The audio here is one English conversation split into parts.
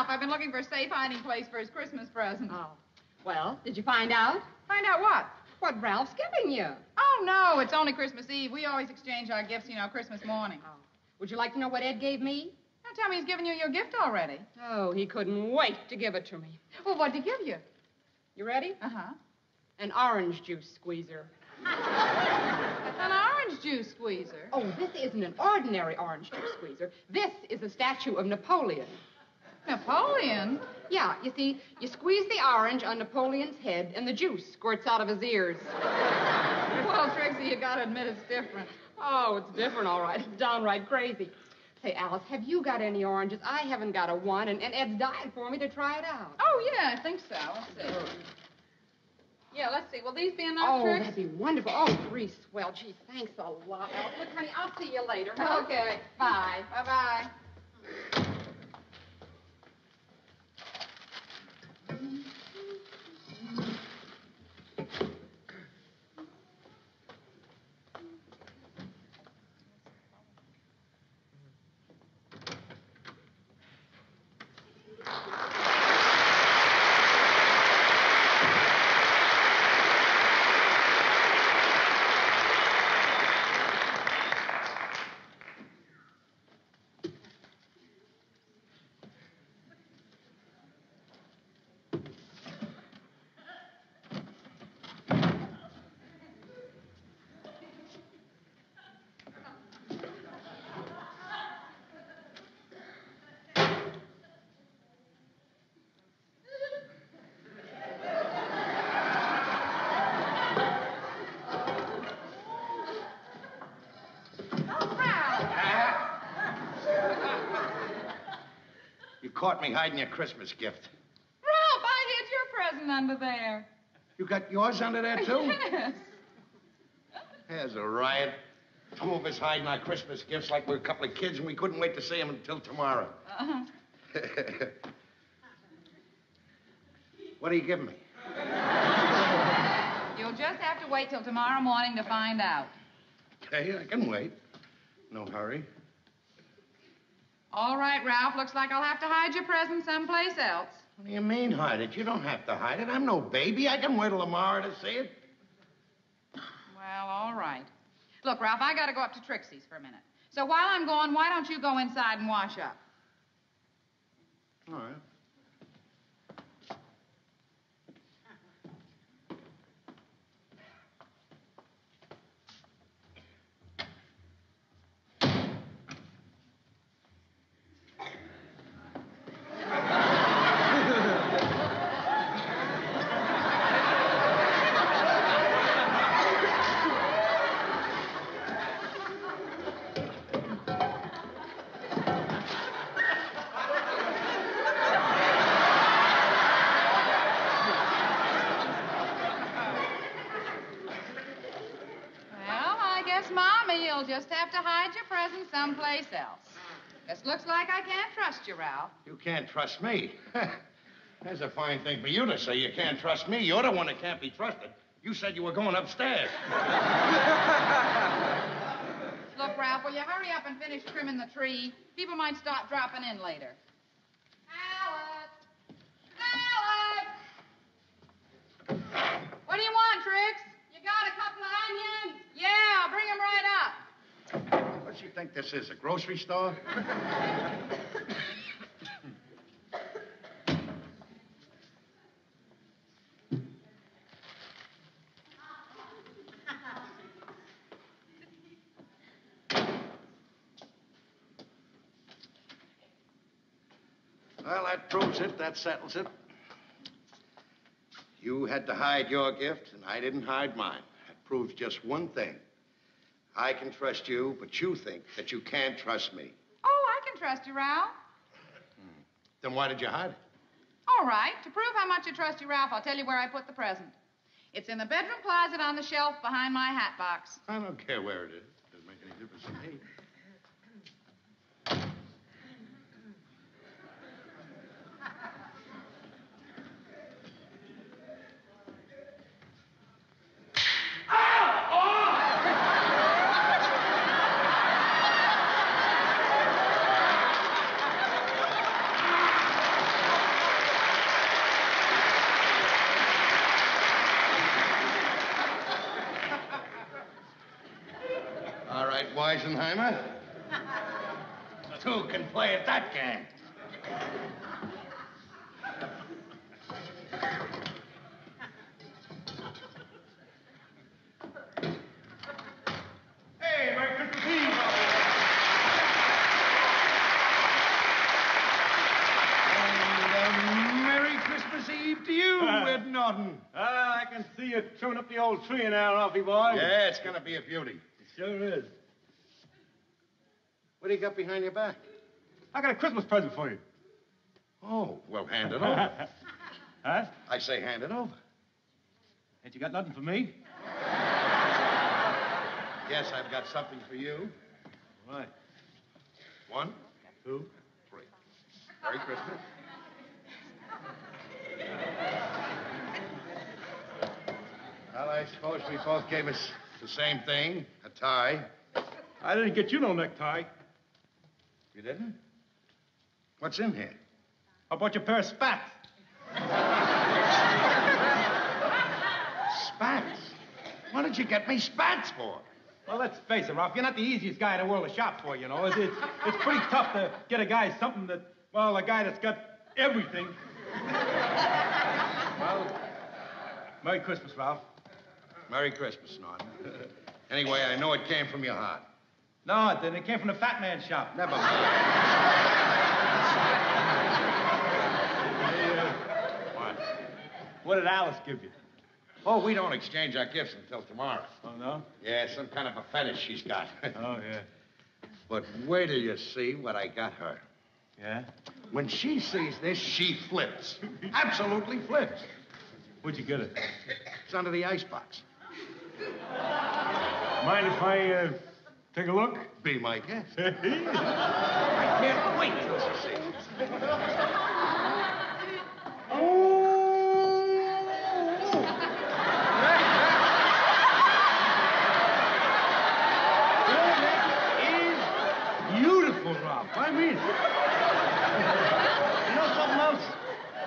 Ralph. I've been looking for a safe hiding place for his Christmas present. Oh. Well, did you find out? Find out what? What Ralph's giving you. Oh, no, it's only Christmas Eve. We always exchange our gifts, Christmas morning. Oh. Would you like to know what Ed gave me? Now tell me he's given you your gift already. Oh, he couldn't wait to give it to me. Well, what'd he give you? You ready? Uh-huh. An orange juice squeezer. An orange juice squeezer? Oh, this isn't an ordinary orange juice squeezer. This is a statue of Napoleon. Napoleon? Yeah, you see, you squeeze the orange on Napoleon's head, and the juice squirts out of his ears. Well, Trixie, you gotta admit it's different. Oh, it's different, all right. It's downright crazy. Say, Alice, have you got any oranges? I haven't got a one, and Ed's dying for me to try it out. Oh, yeah, I think so. Let's see. Yeah, let's see. Will these be enough, Oh, Trix? that'd be wonderful. Oh, three swell. Gee, thanks a lot, Alice. Look, honey, I'll see you later. Huh? Okay. Bye. Bye-bye. Caught me hiding your Christmas gift. Ralph, I hid your present under there. You got yours under there, too? Yes. There's a riot. Two of us hiding our Christmas gifts like we're a couple of kids, and we couldn't wait to see them until tomorrow. Uh-huh. What are you giving me? You'll just have to wait till tomorrow morning to find out. Okay, I can wait. No hurry. All right, Ralph. Looks like I'll have to hide your present someplace else. What do you mean, hide it? You don't have to hide it. I'm no baby. I can wait till tomorrow to see it. Well, all right. Look, Ralph, I got to go up to Trixie's for a minute. So while I'm gone, why don't you go inside and wash up? All right. Just have to hide your present someplace else. This looks like I can't trust you, Ralph. You can't trust me. That's a fine thing for you to say. You can't trust me. You're the one that can't be trusted. You said you were going upstairs. Look, Ralph, will you hurry up and finish trimming the tree? People might start dropping in later. Alice! Alice! What do you want, Trix? You got a couple of onions? Yeah, bring them right up. What do you think this is, a grocery store? Well, that proves it. That settles it. You had to hide your gift, and I didn't hide mine. That proves just one thing. I can trust you, but you think that you can't trust me. Oh, I can trust you, Ralph. Then why did you hide it? All right. To prove how much I trust you, Ralph, I'll tell you where I put the present. It's in the bedroom closet on the shelf behind my hat box. I don't care where it is. It doesn't make any difference to me. Weisenheimer. Two can play at that game. Hey, Merry Christmas Eve. And Merry Christmas Eve to you, Ed Norton. I can see you trimming up the old tree now, Ralphie boy. Yeah, it's going to be a beauty. It sure is. What do you got behind your back? I got a Christmas present for you. Oh, well, hand it over. Huh? I say hand it over. Ain't you got nothing for me? Yes, I've got something for you. Right. 1, 2. 3. Merry Christmas. Well, I suppose we both gave us the same thing, a tie. I didn't get you no necktie. You didn't? What's in here? How about your pair of spats? Spats? What did you get me spats for? Well, let's face it, Ralph. You're not the easiest guy in the world to shop for, you know. It's pretty tough to get a guy something that, well, a guy that's got everything. Well, Merry Christmas, Ralph. Merry Christmas, Norton. Anyway, I know it came from your heart. No, it didn't. It came from the fat man's shop. Never mind. What did Alice give you? Oh, we don't exchange our gifts until tomorrow. Oh, no? Yeah, some kind of a fetish she's got. Oh, yeah. But wait till you see what I got her. Yeah? When she sees this, she flips. Absolutely flips. Where'd you get it? It's under the icebox. Mind if I take a look? Be my guest. I can't wait till she sees it. Beautiful, Rob. I mean, you know something else?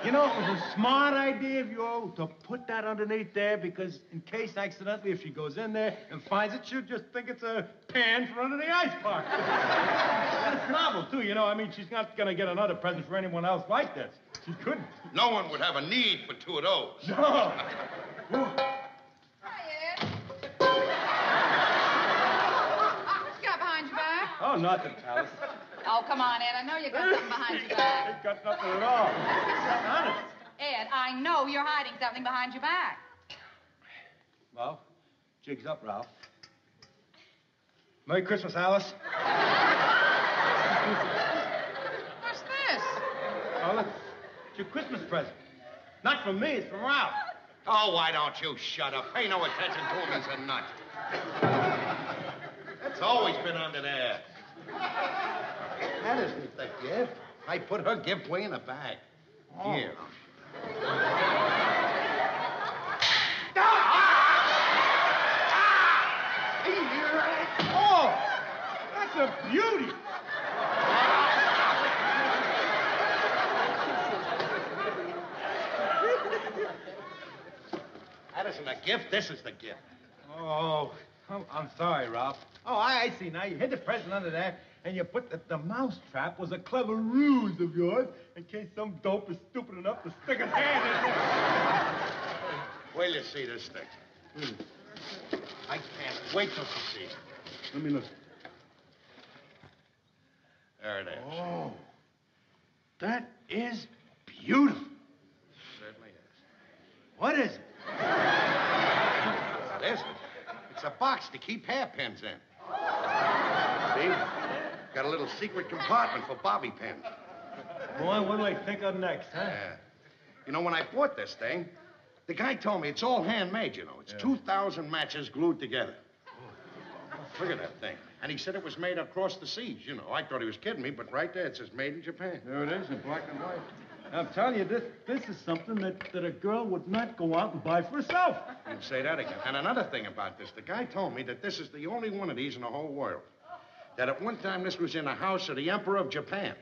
You know, it was a smart idea of yours to put that underneath there because in case accidentally if she goes in there and finds it, she'll just think it's a pan for under the icebox. And it's novel, too, you know. I mean, she's not going to get another present for anyone else like this. She couldn't. No one would have a need for two of those. No. Hi, Ed. What's got behind your back? Oh, nothing, Alice. Oh, come on, Ed. I know you got something behind your back. Ain't got nothing at all. Honest. Ed, I know you're hiding something behind your back. Well, jig's up, Ralph. Merry Christmas, Alice. What's this? Oh, look. It's your Christmas present. Not from me, it's from Ralph. Oh, why don't you shut up? Pay no attention to him. He's a nut. That's always been under there. That isn't the gift. I put her gift way in a bag. Oh. Here. Oh, that's a beauty. That isn't a gift. This is the gift. Oh, I'm sorry, Ralph. Oh, I see now. You hid the present under there, and you put the mouse trap was a clever ruse of yours in case some dope is stupid enough to stick his hand in there. Wait till you see this thing. I can't wait till you see it. Let me look. There it is. Oh, that is beautiful. Certainly is. What is it? What is it? It's a box to keep hairpins in. See? Got a little secret compartment for bobby pins. Boy, what do I think of next, huh? Yeah. You know, when I bought this thing, the guy told me it's all handmade, you know. It's 2,000 matches glued together. Look at that thing. And he said it was made across the seas, you know. I thought he was kidding me, but right there it says made in Japan. There it is in black and white. I'm telling you, this is something that a girl would not go out and buy for herself. You say that again. And another thing about this, the guy told me that this is the only one of these in the whole world. That at one time this was in the house of the Emperor of Japan.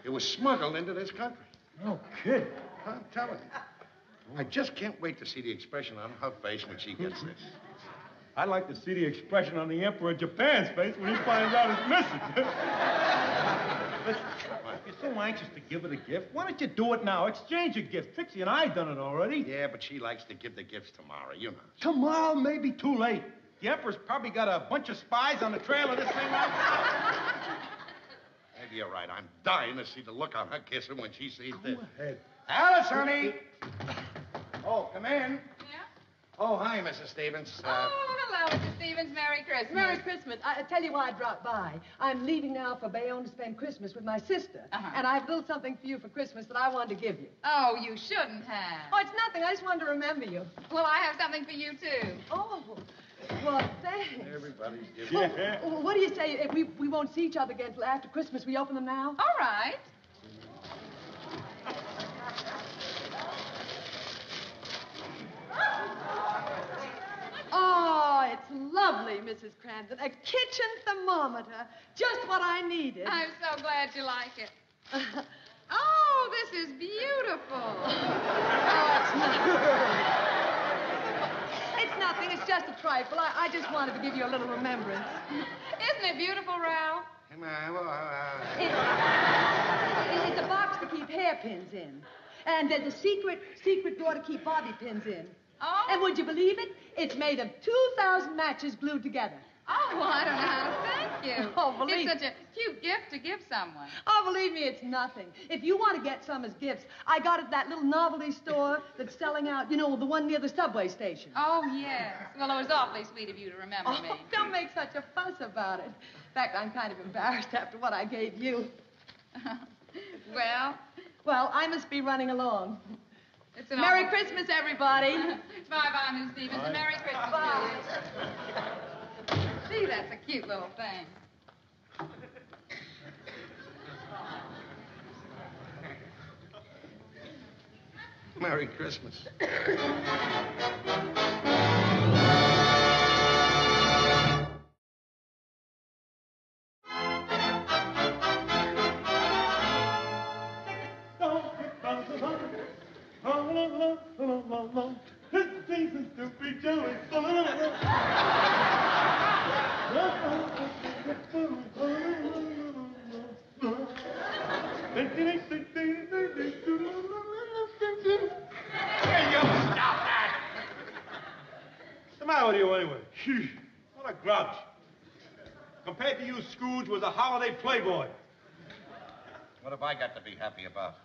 It was smuggled into this country. No kid. I'm telling you. I just can't wait to see the expression on her face when she gets this. I'd like to see the expression on the Emperor of Japan's face when he finds out it's missing. Listen, you're so anxious to give her the gift. Why don't you do it now? Exchange a gift. Trixie and I done it already. Yeah, but she likes to give the gifts tomorrow, you know. Tomorrow may be too late. The Emperor's probably got a bunch of spies on the trail of this thing right now. Maybe you're right. I'm dying to see the look on her kissing when she sees this. Go ahead. Alice, honey! Oh, come in. Yeah? Oh, hi, Mrs. Stevens. Oh, hello, Mrs. Stevens. Merry Christmas. Merry Christmas. I tell you why I dropped by. I'm leaving now for Bayonne to spend Christmas with my sister. And I have a little something for you for Christmas that I wanted to give you. Oh, you shouldn't have. Oh, it's nothing. I just wanted to remember you. Well, I have something for you, too. Oh, well, thanks. Everybody's giving. Well, what do you say if we won't see each other again until after Christmas? We open them now? All right. Oh, it's lovely, Mrs. Cranston. A kitchen thermometer. Just what I needed. I'm so glad you like it. Oh, this is beautiful. Oh, it's nothing. It's just a trifle. I just wanted to give you a little remembrance. Isn't it beautiful, Ralph? It's a box to keep hairpins in. And there's a secret drawer to keep bobby pins in. Oh. And would you believe it? It's made of 2,000 matches glued together. Oh, well, I don't know how to thank you. Oh, believe It's such a cute gift to give someone. Oh, believe me, it's nothing. If you want to get some as gifts, I got it at that little novelty store that's selling out, you know, the one near the subway station. Oh, yes. Well, it was awfully sweet of you to remember me. Oh, don't make such a fuss about it. In fact, I'm kind of embarrassed after what I gave you. Well, I must be running along. It's an Merry awful... Christmas, everybody. Bye-bye, Miss Stevens. Bye. Merry Christmas. Bye. See, that's a cute little thing. Merry Christmas. This season's to be joyous. What's the matter with you, anyway? Sheesh, what a grouch. Compared to you, Scrooge was a holiday playboy. What have I got to be happy about?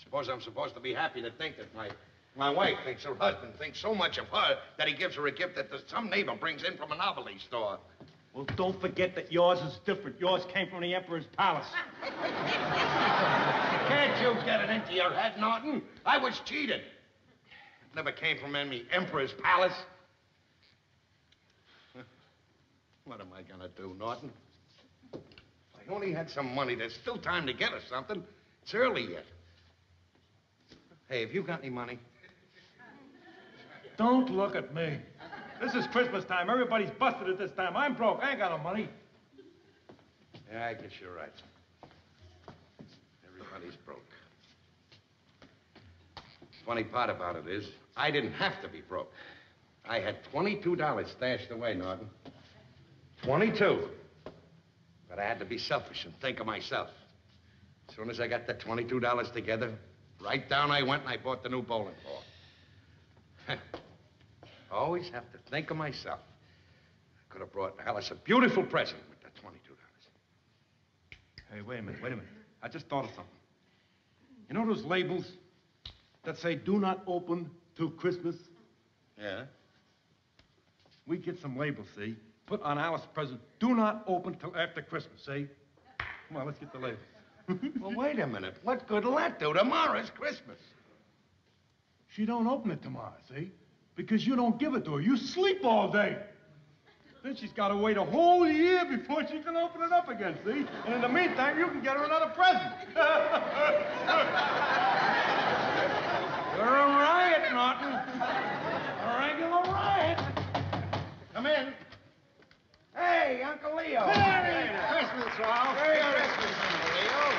Suppose I'm supposed to be happy to think that my wife thinks her husband thinks so much of her that he gives her a gift that some neighbor brings in from a novelty store. Well, don't forget that yours is different. Yours came from the Emperor's palace. Can't you get it into your head, Norton? I was cheated. It never came from any Emperor's palace. What am I gonna do, Norton? If I only had some money, there's still time to get us something. It's early yet. Hey, have you got any money? Don't look at me. This is Christmas time. Everybody's busted at this time. I'm broke. I ain't got no money. Yeah, I guess you're right. Everybody's broke. Funny part about it is, I didn't have to be broke. I had $22 stashed away, Norton. 22. But I had to be selfish and think of myself. As soon as I got the $22 together, right down I went and I bought the new bowling ball. Always have to think of myself. I could have brought Alice a beautiful present with that $22. Hey, wait a minute. I just thought of something. You know those labels that say do not open till Christmas? Yeah? We get some labels, see? Put on Alice's present, do not open till after Christmas, see? Come on, let's get the labels. Well, wait a minute. What good will that do? Tomorrow's Christmas. She don't open it tomorrow, see? Because you don't give it to her. You sleep all day. Then she's got to wait a whole year before she can open it up again, see? And in the meantime, you can get her another present. You're a riot, Norton. A regular riot. Come in. Hey, Uncle Leo. Merry Christmas, Ralph. Merry Christmas, Uncle Leo.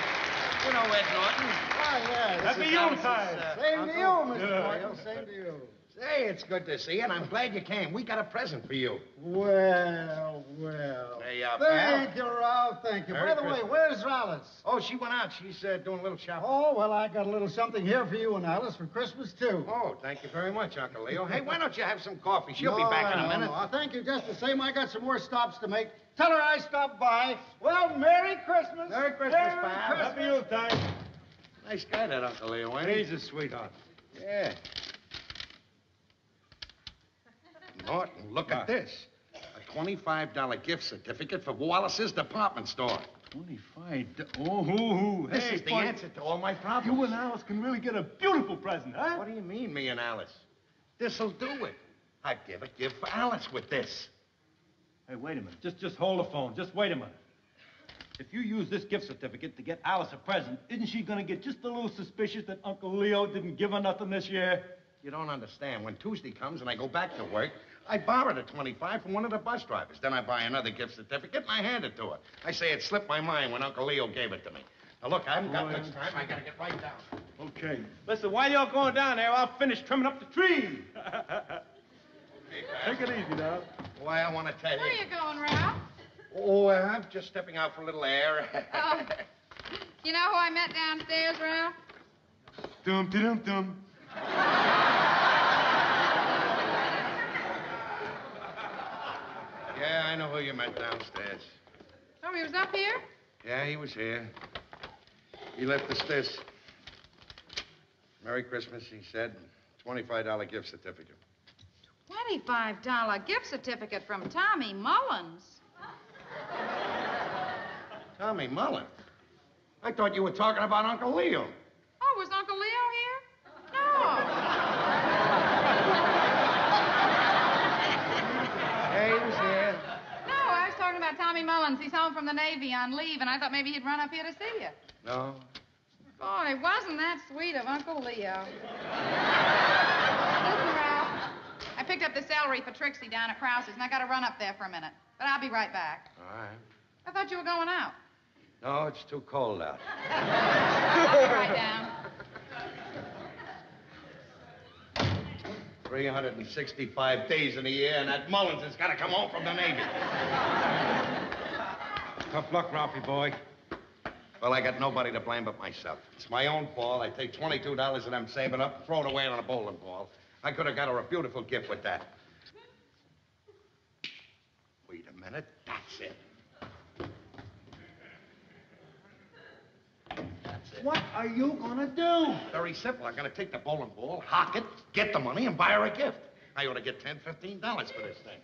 You know Ed Norton. Ah, yeah. Happy Yuletide. Same to you, Mr. Boyle. Same to you. Say, it's good to see you, and I'm glad you came. We got a present for you. Well, well. Hey, pal. Thank you, Ralph. Thank you. Merry By the way, Christmas. where's Alice? Oh, she went out. She's doing a little shopping. Oh, well, I got a little something here for you and Alice for Christmas, too. Oh, thank you very much, Uncle Leo. Hey, why don't you have some coffee? She'll be back in a minute. No, thank you just the same. I got some more stops to make. Tell her I stopped by. Well, Merry Christmas. Merry Christmas, Merry pal. Christmas. Happy Yuletide. Nice guy, that Uncle Leo, ain't he? He's a sweetheart. Yeah. Norton, look at this. A $25 gift certificate for Wallace's department store. 25. Oh, This hey, is the boy, answer to all my problems. You and Alice can really get a beautiful present, huh? What do you mean, me and Alice? This'll do it. I'd give a gift for Alice with this. Hey, wait a minute. Just hold the phone. Just wait a minute. If you use this gift certificate to get Alice a present, isn't she going to get just a little suspicious that Uncle Leo didn't give her nothing this year? You don't understand. When Tuesday comes and I go back to work, I borrow the 25 from one of the bus drivers. Then I buy another gift certificate and I hand it to her. I say it slipped my mind when Uncle Leo gave it to me. Now, look, I haven't got much time. I gotta get right down. Okay. Listen, while y'all going down there, I'll finish trimming up the tree. Take it easy now. Boy, I want to tell Where are you. you going, Ralph? Oh, I'm just stepping out for a little air. Oh. You know who I met downstairs, Ralph? Dum-de-dum-dum. Yeah, I know who you met downstairs. Oh, he was up here? Yeah, he was here. He left us this. Merry Christmas, he said. $25 gift certificate. $25 gift certificate from Tommy Mullins. Tommy Mullen? I thought you were talking about Uncle Leo. Oh, was Uncle Leo here? No. Yeah, he was here. No, I was talking about Tommy Mullins. He's home from the Navy on leave, and I thought maybe he'd run up here to see you. No. Boy, wasn't that sweet of Uncle Leo. Listen, Ralph, I picked up the celery for Trixie down at Krause's, and I got to run up there for a minute. But I'll be right back. All right. I thought you were going out. No, it's too cold out. I'll be right down. 365 days in a year, and that Mullins has got to come home from the Navy. Tough luck, Ralphie boy. Well, I got nobody to blame but myself. It's my own fault. I take $22 that I'm saving up and throw it away on a bowling ball. I could have got her a beautiful gift with that. Wait a minute. That's it. That's it. What are you gonna do? Very simple. I'm going to take the bowling ball, hock it, get the money, and buy her a gift. I ought to get $10, $15 for this thing.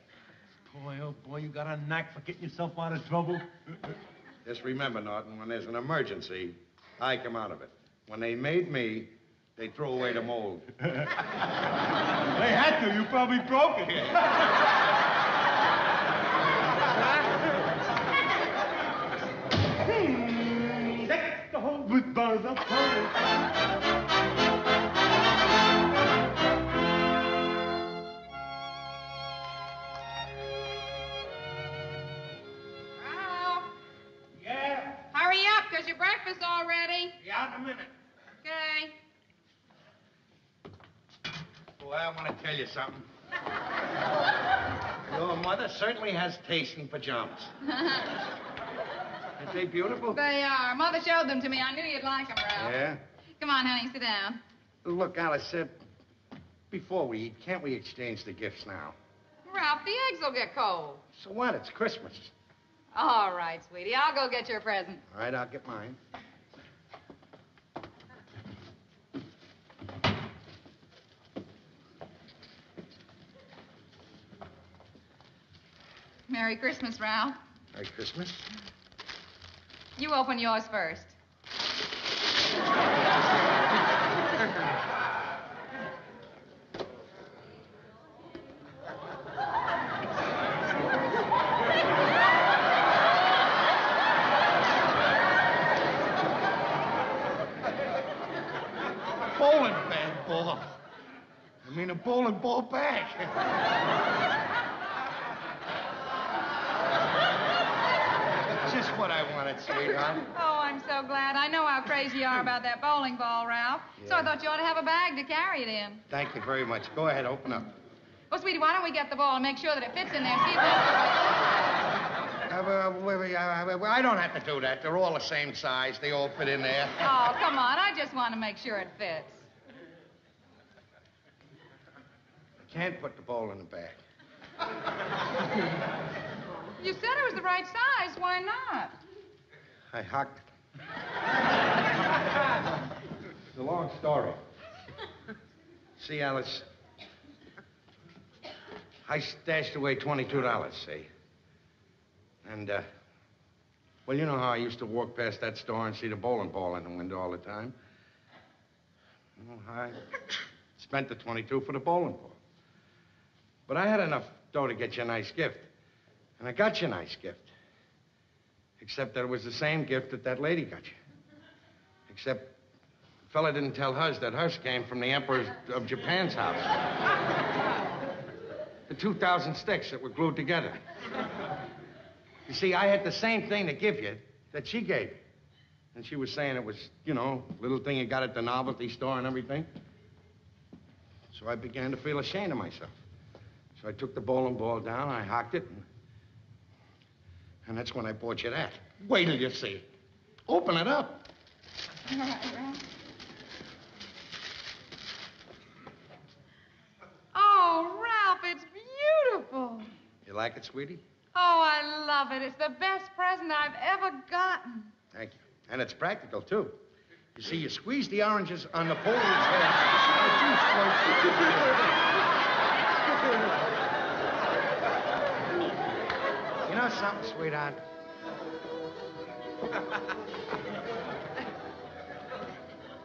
Boy, oh boy, you got a knack for getting yourself out of trouble. Just remember, Norton, when there's an emergency, I come out of it. When they made me, they threw away the mold. They had to. You probably broke it. Deck the hole with bars of Ralph, Yeah? hurry up, because your breakfast's all ready. Yeah, in a minute. Okay. Boy, I want to tell you something. Your mother certainly has taste in pajamas. Aren't they beautiful? They are. Mother showed them to me. I knew you'd like them, Ralph. Yeah? Come on, honey, sit down. Look, Alice, before we eat, can't we exchange the gifts now? Ralph, the eggs will get cold. So what? It's Christmas. All right, sweetie. I'll go get your present. All right, I'll get mine. Merry Christmas, Ralph. Merry Christmas. You open yours first. Bowling bag ball. I mean, a bowling ball bag. Just what I wanted, sweetheart. Oh, I'm so glad. I know how crazy you are about that bowling ball, Ralph. So I thought you ought to have a bag to carry it in. Thank you very much. Go ahead, open up. Well, sweetie, why don't we get the ball and make sure that it fits in there? See if I don't have to do that. They're all the same size. They all fit in there. Oh, come on. I just want to make sure it fits. I can't put the ball in the bag. You said it was the right size. Why not? I hocked it. It's a long story. See, Alice, I stashed away $22, see? And, well, you know how I used to walk past that store and see the bowling ball in the window all the time? Well, I spent the $22 for the bowling ball. But I had enough dough to get you a nice gift. And I got you a nice gift. Except that it was the same gift that lady got you. Except the fella didn't tell Hus that Hus came from the Emperor of Japan's house. The 2,000 sticks that were glued together. You see, I had the same thing to give you that she gave you. And she was saying it was, you know, little thing you got at the novelty store and everything. So I began to feel ashamed of myself. So I took the bowling ball down, I hocked it, and that's when I bought you that. Wait till you see it. Open it up. All right, Ralph. Oh, Ralph, it's beautiful. You like it, sweetie? Oh, I love it. It's the best present I've ever gotten. Thank you. And it's practical, too. You see, you squeeze the oranges on the pole. The juice floats. You know something, sweetheart?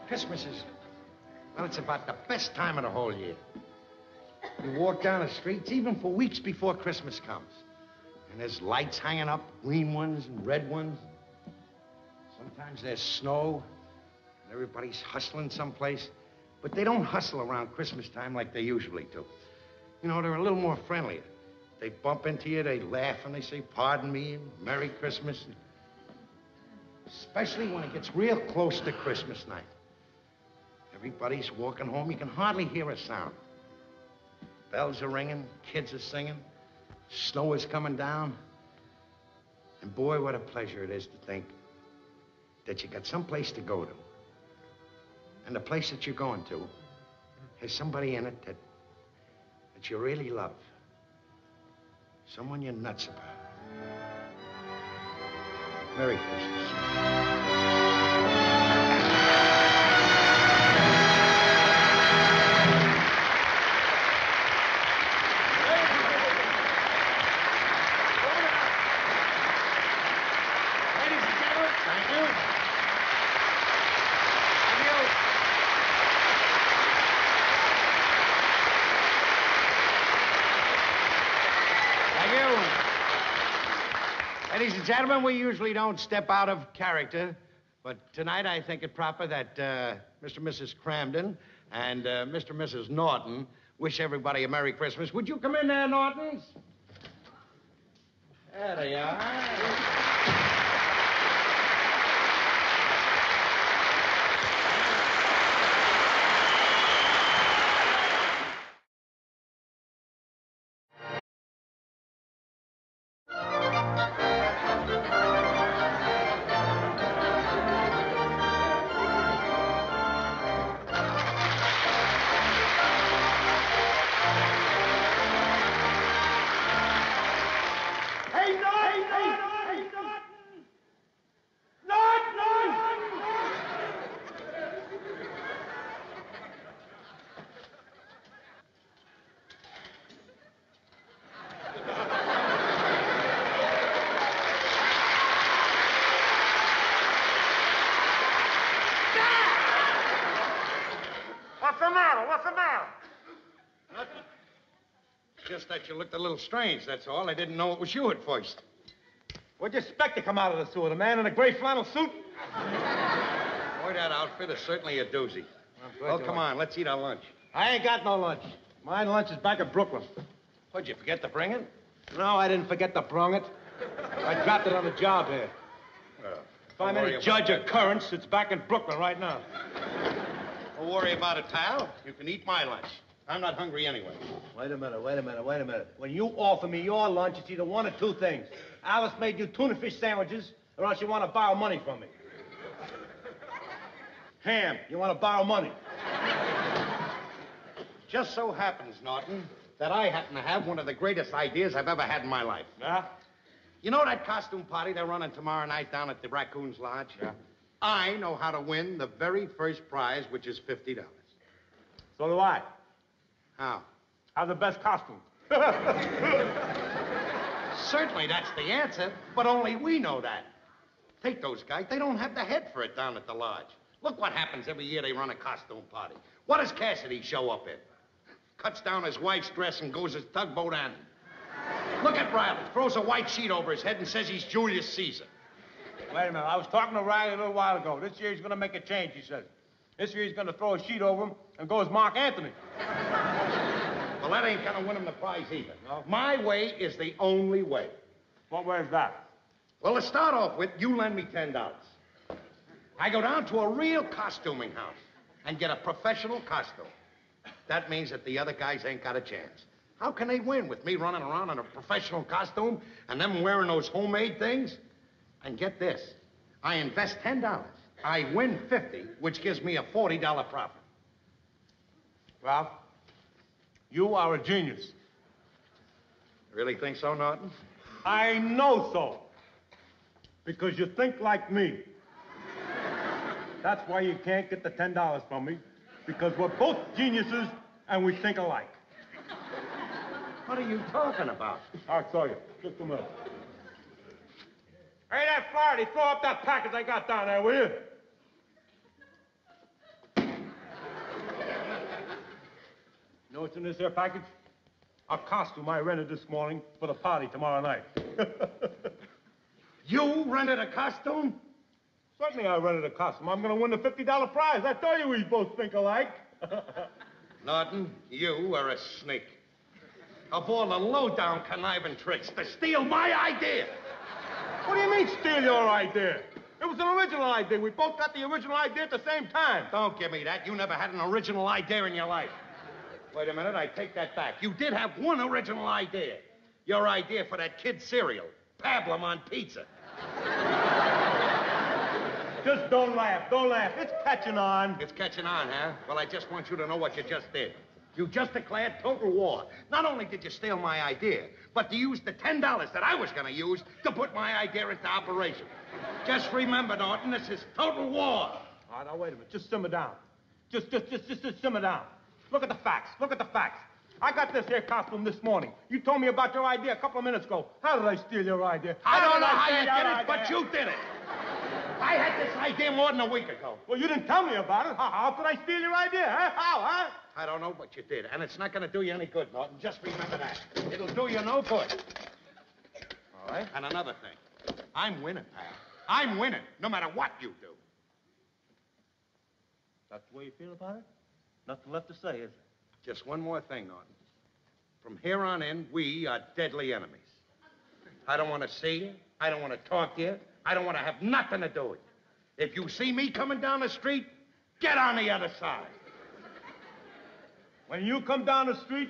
Christmas is, well, it's about the best time of the whole year. You walk down the streets even for weeks before Christmas comes. And there's lights hanging up, green ones and red ones. Sometimes there's snow, and everybody's hustling someplace. But they don't hustle around Christmas time like they usually do. You know, they're a little more friendlier. They bump into you, they laugh, and they say, pardon me, and Merry Christmas. Especially when it gets real close to Christmas night. Everybody's walking home. You can hardly hear a sound. Bells are ringing, kids are singing, snow is coming down. And boy, what a pleasure it is to think that you got someplace to go to. And the place that you're going to has somebody in it that you really love. Someone you're nuts about. Merry Christmas. Ladies and gentlemen, we usually don't step out of character, but tonight I think it proper that Mr. and Mrs. Cramden and Mr. and Mrs. Norton wish everybody a Merry Christmas. Would you come in there, Nortons? There they are. What's the matter? Nothing. Just that you looked a little strange, that's all. I didn't know it was you at first. What'd you expect to come out of the sewer? The man in a gray flannel suit? Boy, that outfit is certainly a doozy. Well, come on, let's eat our lunch. I ain't got no lunch. My lunch is back at Brooklyn. What'd you forget to bring it? No, I didn't forget to bring it. I dropped it on the job here. If I'm any judge of currents, it's back in Brooklyn right now. Don't worry about it, pal. You can eat my lunch. I'm not hungry anyway. Wait a minute. When you offer me your lunch, it's either one of two things. Alice made you tuna fish sandwiches, or else you want to borrow money from me. Ham, you want to borrow money. Just so happens, Norton, that I happen to have one of the greatest ideas I've ever had in my life. Yeah? You know that costume party they're running tomorrow night down at the Raccoon's Lodge? Yeah. I know how to win the very first prize, which is $50. So do I. How? Have the best costume. Certainly that's the answer, but only we know that. Take those guys. They don't have the head for it down at the lodge. Look what happens every year they run a costume party. What does Cassidy show up in? Cuts down his wife's dress and goes as tugboat Annie. Look at Riley. Throws a white sheet over his head and says he's Julius Caesar. Wait a minute. I was talking to Riley a little while ago. This year he's going to make a change, he says. This year he's going to throw a sheet over him and go as Mark Anthony. Well, that ain't going to win him the prize either. No. My way is the only way. What way is that? Well, to start off with, you lend me $10. I go down to a real costuming house and get a professional costume. That means that the other guys ain't got a chance. How can they win with me running around in a professional costume and them wearing those homemade things? And get this, I invest $10. I win $50, which gives me a $40 profit. Ralph, you are a genius. Really think so, Norton? I know so. Because you think like me. That's why you can't get the $10 from me. Because we're both geniuses and we think alike. What are you talking about? I'll tell you. Just a minute. Hey, that Flaherty, throw up that package I got down there, will you? You know what's in this here package? A costume I rented this morning for the party tomorrow night. You rented a costume? Certainly I rented a costume. I'm going to win the $50 prize. I told you we both think alike. Norton, you are a snake. Of all the low-down conniving tricks to steal my idea. What do you mean, steal your idea? It was an original idea. We both got the original idea at the same time. Don't give me that. You never had an original idea in your life. Wait a minute, I take that back. You did have one original idea. Your idea for that kid cereal, Pablum on pizza. Just don't laugh. Don't laugh. It's catching on. It's catching on, huh? Well, I just want you to know what you just did. You just declared total war. Not only did you steal my idea, but you used the $10 that I was going to use to put my idea into operation. Just remember, Norton, this is total war. All right, now, wait a minute. Just simmer down. Just simmer down. Look at the facts. Look at the facts. I got this here costume this morning. You told me about your idea a couple of minutes ago. How did I steal your idea? I don't know how you did it, but you did it. I had this idea more than a week ago. Well, you didn't tell me about it. How could I steal your idea, huh? How, huh? I don't know, but you did. And it's not going to do you any good, Norton. Just remember that. It'll do you no good. All right. And another thing. I'm winning, pal. I'm winning, no matter what you do. That's the way you feel about it? Nothing left to say, is there? Just one more thing, Norton. From here on in, we are deadly enemies. I don't want to see you. I don't want to talk to you. I don't want to have nothing to do with you. If you see me coming down the street, get on the other side. When you come down the street,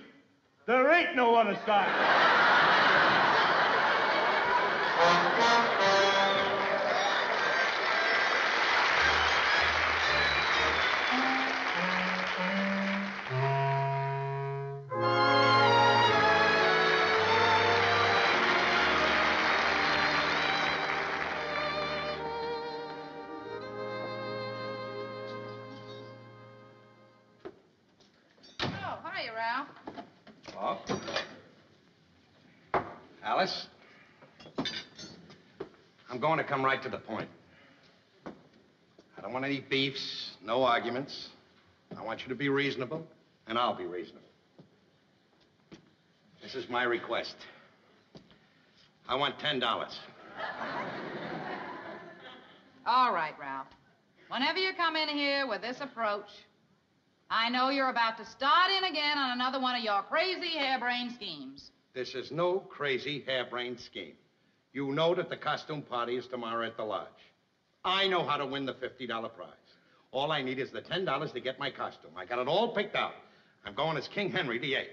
there ain't no other side. Alice, I'm going to come right to the point. I don't want any beefs, no arguments. I want you to be reasonable, and I'll be reasonable. This is my request. I want $10. All right, Ralph. Whenever you come in here with this approach, I know you're about to start in again on another one of your crazy harebrained schemes. This is no crazy harebrained scheme. You know that the costume party is tomorrow at the lodge. I know how to win the $50 prize. All I need is the $10 to get my costume. I got it all picked out. I'm going as King Henry VIII.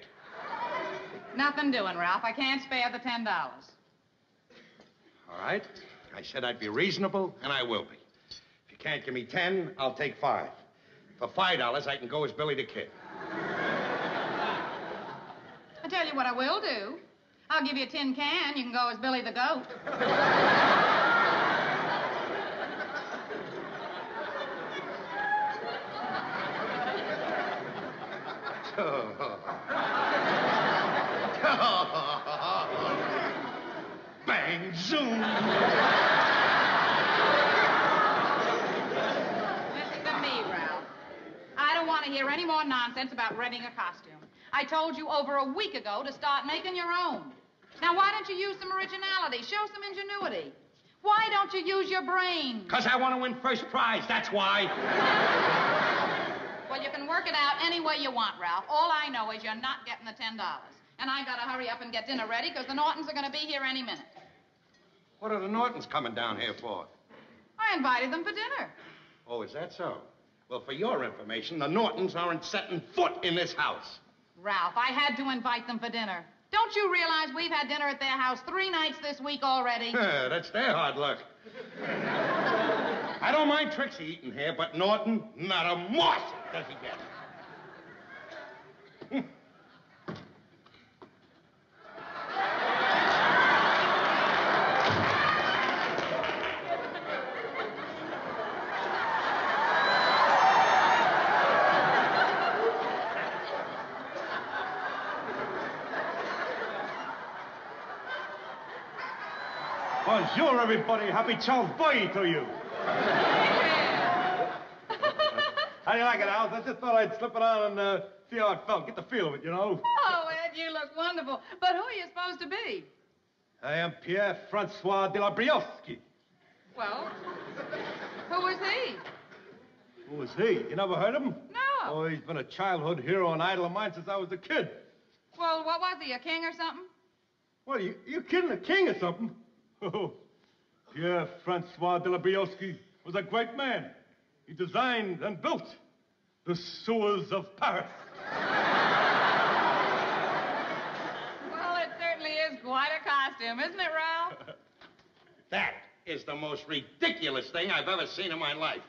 Nothing doing, Ralph. I can't spare the $10. All right. I said I'd be reasonable, and I will be. If you can't give me 10, I'll take 5. For $5, I can go as Billy the Kid. I tell you what I will do. I'll give you a tin can. You can go as Billy the Goat. Bang, zoom. Listen to me, Ralph. I don't want to hear any more nonsense about renting a costume. I told you over a week ago to start making your own. Now, why don't you use some originality? Show some ingenuity. Why don't you use your brain? Because I want to win first prize, that's why. Well, you can work it out any way you want, Ralph. All I know is you're not getting the $10. And I gotta hurry up and get dinner ready because the Nortons are gonna be here any minute. What are the Nortons coming down here for? I invited them for dinner. Oh, is that so? Well, for your information, the Nortons aren't setting foot in this house. Ralph, I had to invite them for dinner. Don't you realize we've had dinner at their house 3 nights this week already? That's their hard luck. I don't mind Trixie eating here, but Norton, not a morsel does he get. Bonjour, everybody. Happy Charles Boy to you. How do you like it, Alice? I just thought I'd slip it on and see how it felt. Get the feel of it, you know. Oh, Ed, you look wonderful. But who are you supposed to be? I am Pierre-Francois de la Briosky. Well, who is he? Who is he? You never heard of him? No. Oh, he's been a childhood hero and idol of mine since I was a kid. Well, what was he, a king or something? What, are you kidding? A king or something? Oh, Pierre-Francois de la Briosky was a great man. He designed and built the sewers of Paris. Well, it certainly is quite a costume, isn't it, Ralph? That is the most ridiculous thing I've ever seen in my life.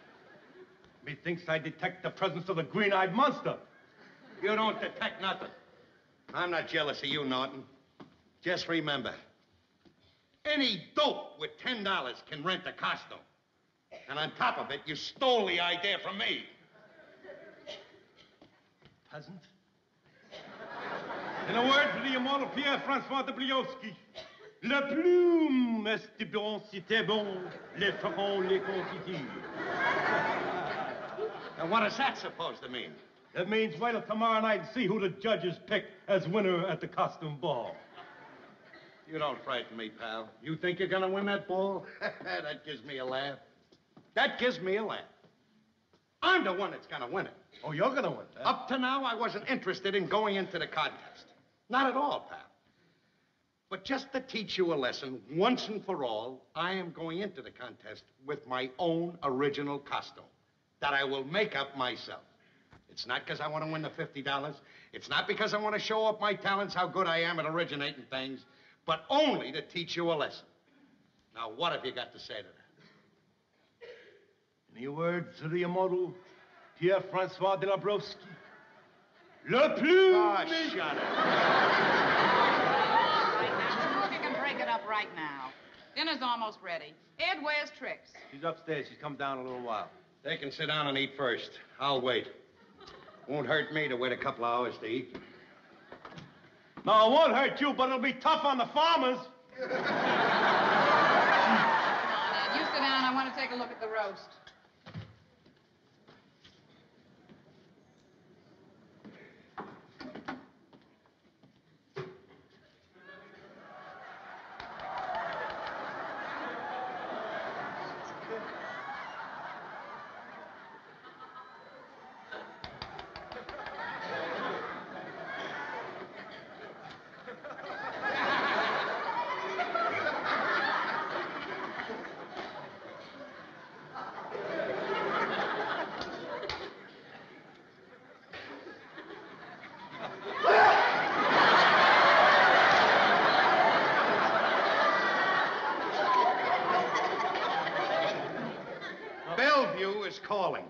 Methinks I detect the presence of the green-eyed monster. You don't detect nothing. I'm not jealous of you, Norton. Just remember, any dope with $10 can rent a costume. And on top of it, you stole the idea from me. Peasant? In a word for the immortal Pierre-Francois de Briosky, la plume est bon si t'es bon, les feront les confitures. And what is that supposed to mean? That means wait till tomorrow night and see who the judges pick as winner at the costume ball. You don't frighten me, pal. You think you're gonna win that ball? That gives me a laugh. That gives me a laugh. I'm the one that's gonna win it. Oh, you're gonna win, huh? Up to now, I wasn't interested in going into the contest. Not at all, pal. But just to teach you a lesson, once and for all, I am going into the contest with my own original costume that I will make up myself. It's not because I want to win the $50. It's not because I want to show off my talents, how good I am at originating things, but only to teach you a lesson. Now, what have you got to say to that? Any words of the immortal Pierre-Francois de la Briosky? Le plus... Oh, shut it. Right now, look, you can break it up right now. Dinner's almost ready. Ed, where's Trix? She's upstairs. She's come down in a little while. They can sit down and eat first. I'll wait. Won't hurt me to wait a couple of hours to eat. No, it won't hurt you, but it'll be tough on the farmers. Come on, Ed, you sit down. I want to take a look at the roast. Bellevue is calling.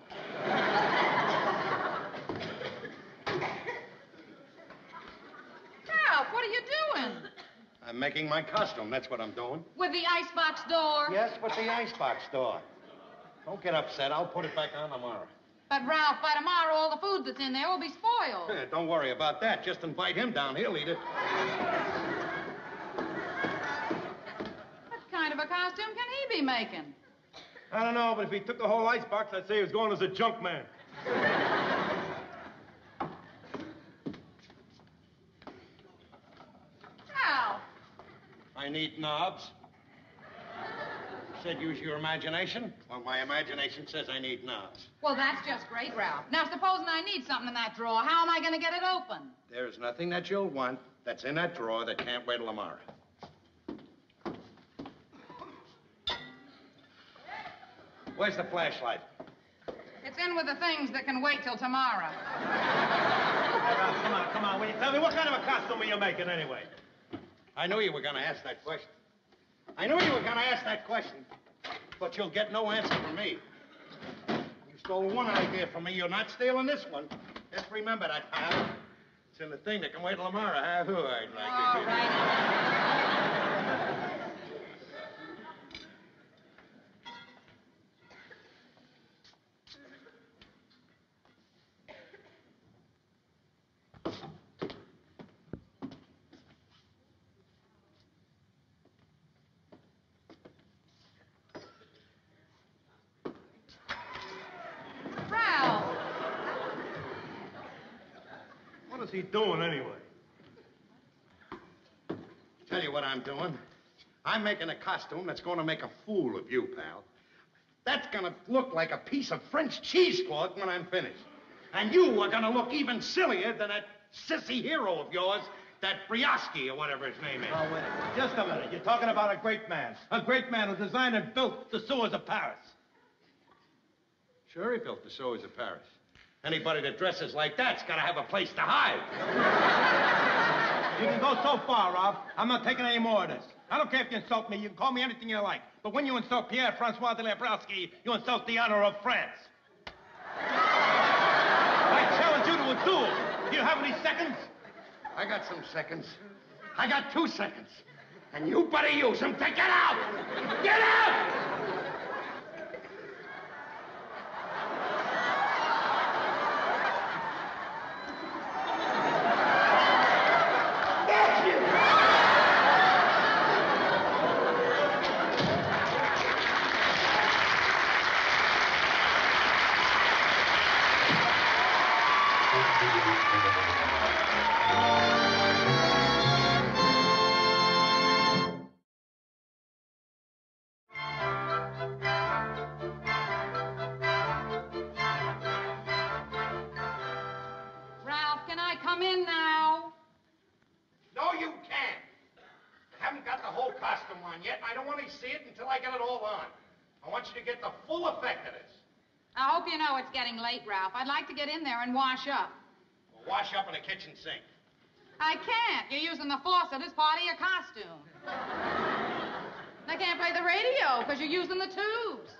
Ralph, what are you doing? I'm making my costume. That's what I'm doing. With the icebox door? Yes, with the icebox door. Don't get upset. I'll put it back on tomorrow. But, Ralph, by tomorrow, all the food that's in there will be spoiled. Don't worry about that. Just invite him down. He'll eat it. What kind of a costume can he be making? I don't know, but if he took the whole icebox, I'd say he was going as a junk man. Ralph. I need knobs. Said use your imagination. Well, my imagination says I need knobs. Well, that's just great, Ralph. Now, supposing I need something in that drawer, how am I going to get it open? There's nothing that you'll want that's in that drawer that can't wait till tomorrow. Where's the flashlight? It's in with the things that can wait till tomorrow. Hey, Ralph, come on. Will you tell me what kind of a costume are you making anyway? I knew you were going to ask that question. But you'll get no answer from me. You stole one idea from me. You're not stealing this one. Just remember that, pal. It's in the thing that can wait till tomorrow, huh? Who I'd like All to right. Ralph. What is he doing anyway? Tell you what I'm doing. I'm making a costume that's going to make a fool of you, pal. That's going to look like a piece of French cheesecloth when I'm finished. And you are going to look even sillier than that sissy hero of yours, that Briosky or whatever his name is. Oh, wait a minute. Just a minute. You're talking about a great man. A great man who designed and built the sewers of Paris. Sure, he built the sewers of Paris. Anybody that dresses like that's got to have a place to hide. You can go so far, Ralph. I'm not taking any more of this. I don't care if you insult me. You can call me anything you like. But when you insult Pierre-Francois de Lebrowski, you insult the honor of France. I challenge you to a duel. Do you have any seconds? I got some seconds. I got 2 seconds. And you better use them to get out! Get out! Ralph, can I come in now? No, you can't. I haven't got the whole costume on yet, and I don't want to see it until I get it all on. I want you to get the full effect of this. I hope you know it's getting late, Ralph. I'd like to get in there and wash up. We'll wash up in the kitchen sink. I can't. You're using the faucet as part of your costume. I can't play the radio because you're using the tubes.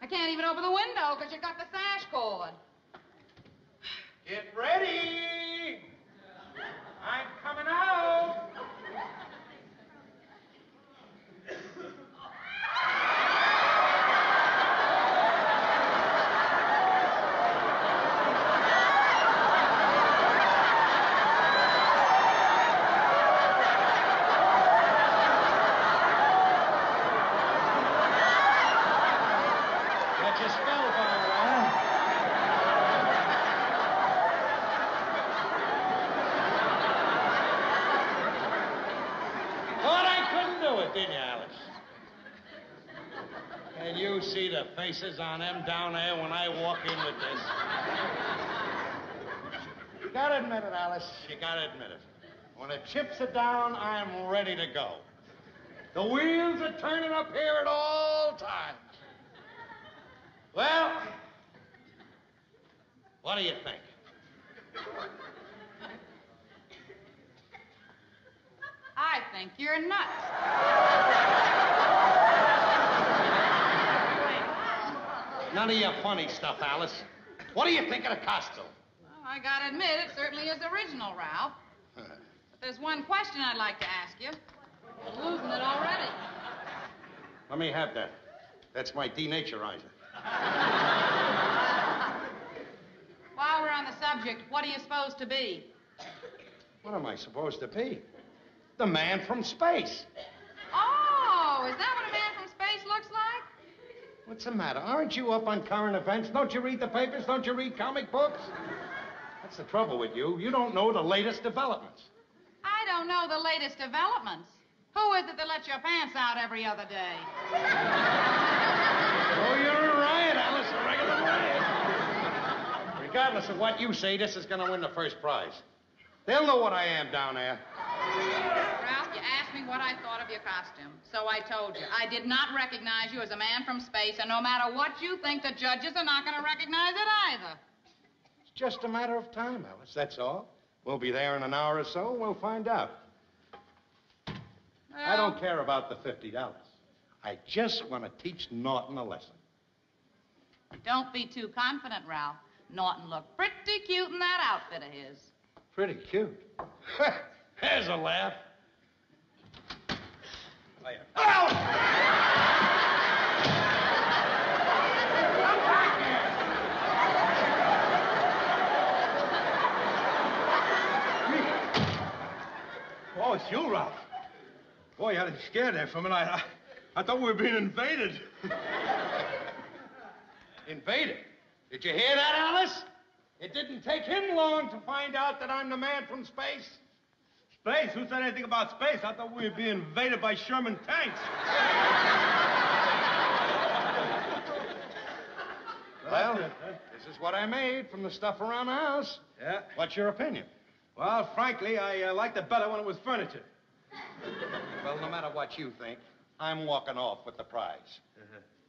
I can't even open the window because you got the sash cord. Get ready! I'm coming out! Got your spellbound, huh? Thought I couldn't do it, didn't you, Alice? Can you see the faces on them down there when I walk in with this? You gotta admit it, Alice. You gotta admit it. When the chips are down, I'm ready to go. The wheels are turning up here at all times. Well, what do you think? I think you're nuts. None of your funny stuff, Alice. What do you think of the costume? Well, I gotta admit, it certainly is original, Ralph. But there's one question I'd like to ask you. You're losing it already. Let me have that. That's my denaturizer. While we're on the subject, what are you supposed to be? What am I supposed to be? The man from space. Oh, is that what a man from space looks like? What's the matter? Aren't you up on current events? Don't you read the papers? Don't you read comic books? That's the trouble with you. You don't know the latest developments. I don't know the latest developments. Who is it that lets your pants out every other day? Oh, you're a riot, Alice, a regular riot. Regardless of what you say, this is going to win the first prize. They'll know what I am down there. Ralph, you asked me what I thought of your costume, so I told you. I did not recognize you as a man from space, and no matter what you think, the judges are not going to recognize it either. It's just a matter of time, Alice, that's all. We'll be there in an hour or so, and we'll find out. Well, I don't care about the $50. I just want to teach Norton a lesson. Don't be too confident, Ralph. Norton looked pretty cute in that outfit of his. Pretty cute. There's a laugh. Oh, it's you, Ralph. Boy, you had me scared there for a minute. I thought we were being invaded. Invaded? Did you hear that, Alice? It didn't take him long to find out that I'm the man from space. Space? Who said anything about space? I thought we were being invaded by Sherman tanks. Well, this is what I made from the stuff around the house. Yeah? What's your opinion? Well, frankly, I liked it better when it was furniture. Well, no matter what you think, I'm walking off with the prize.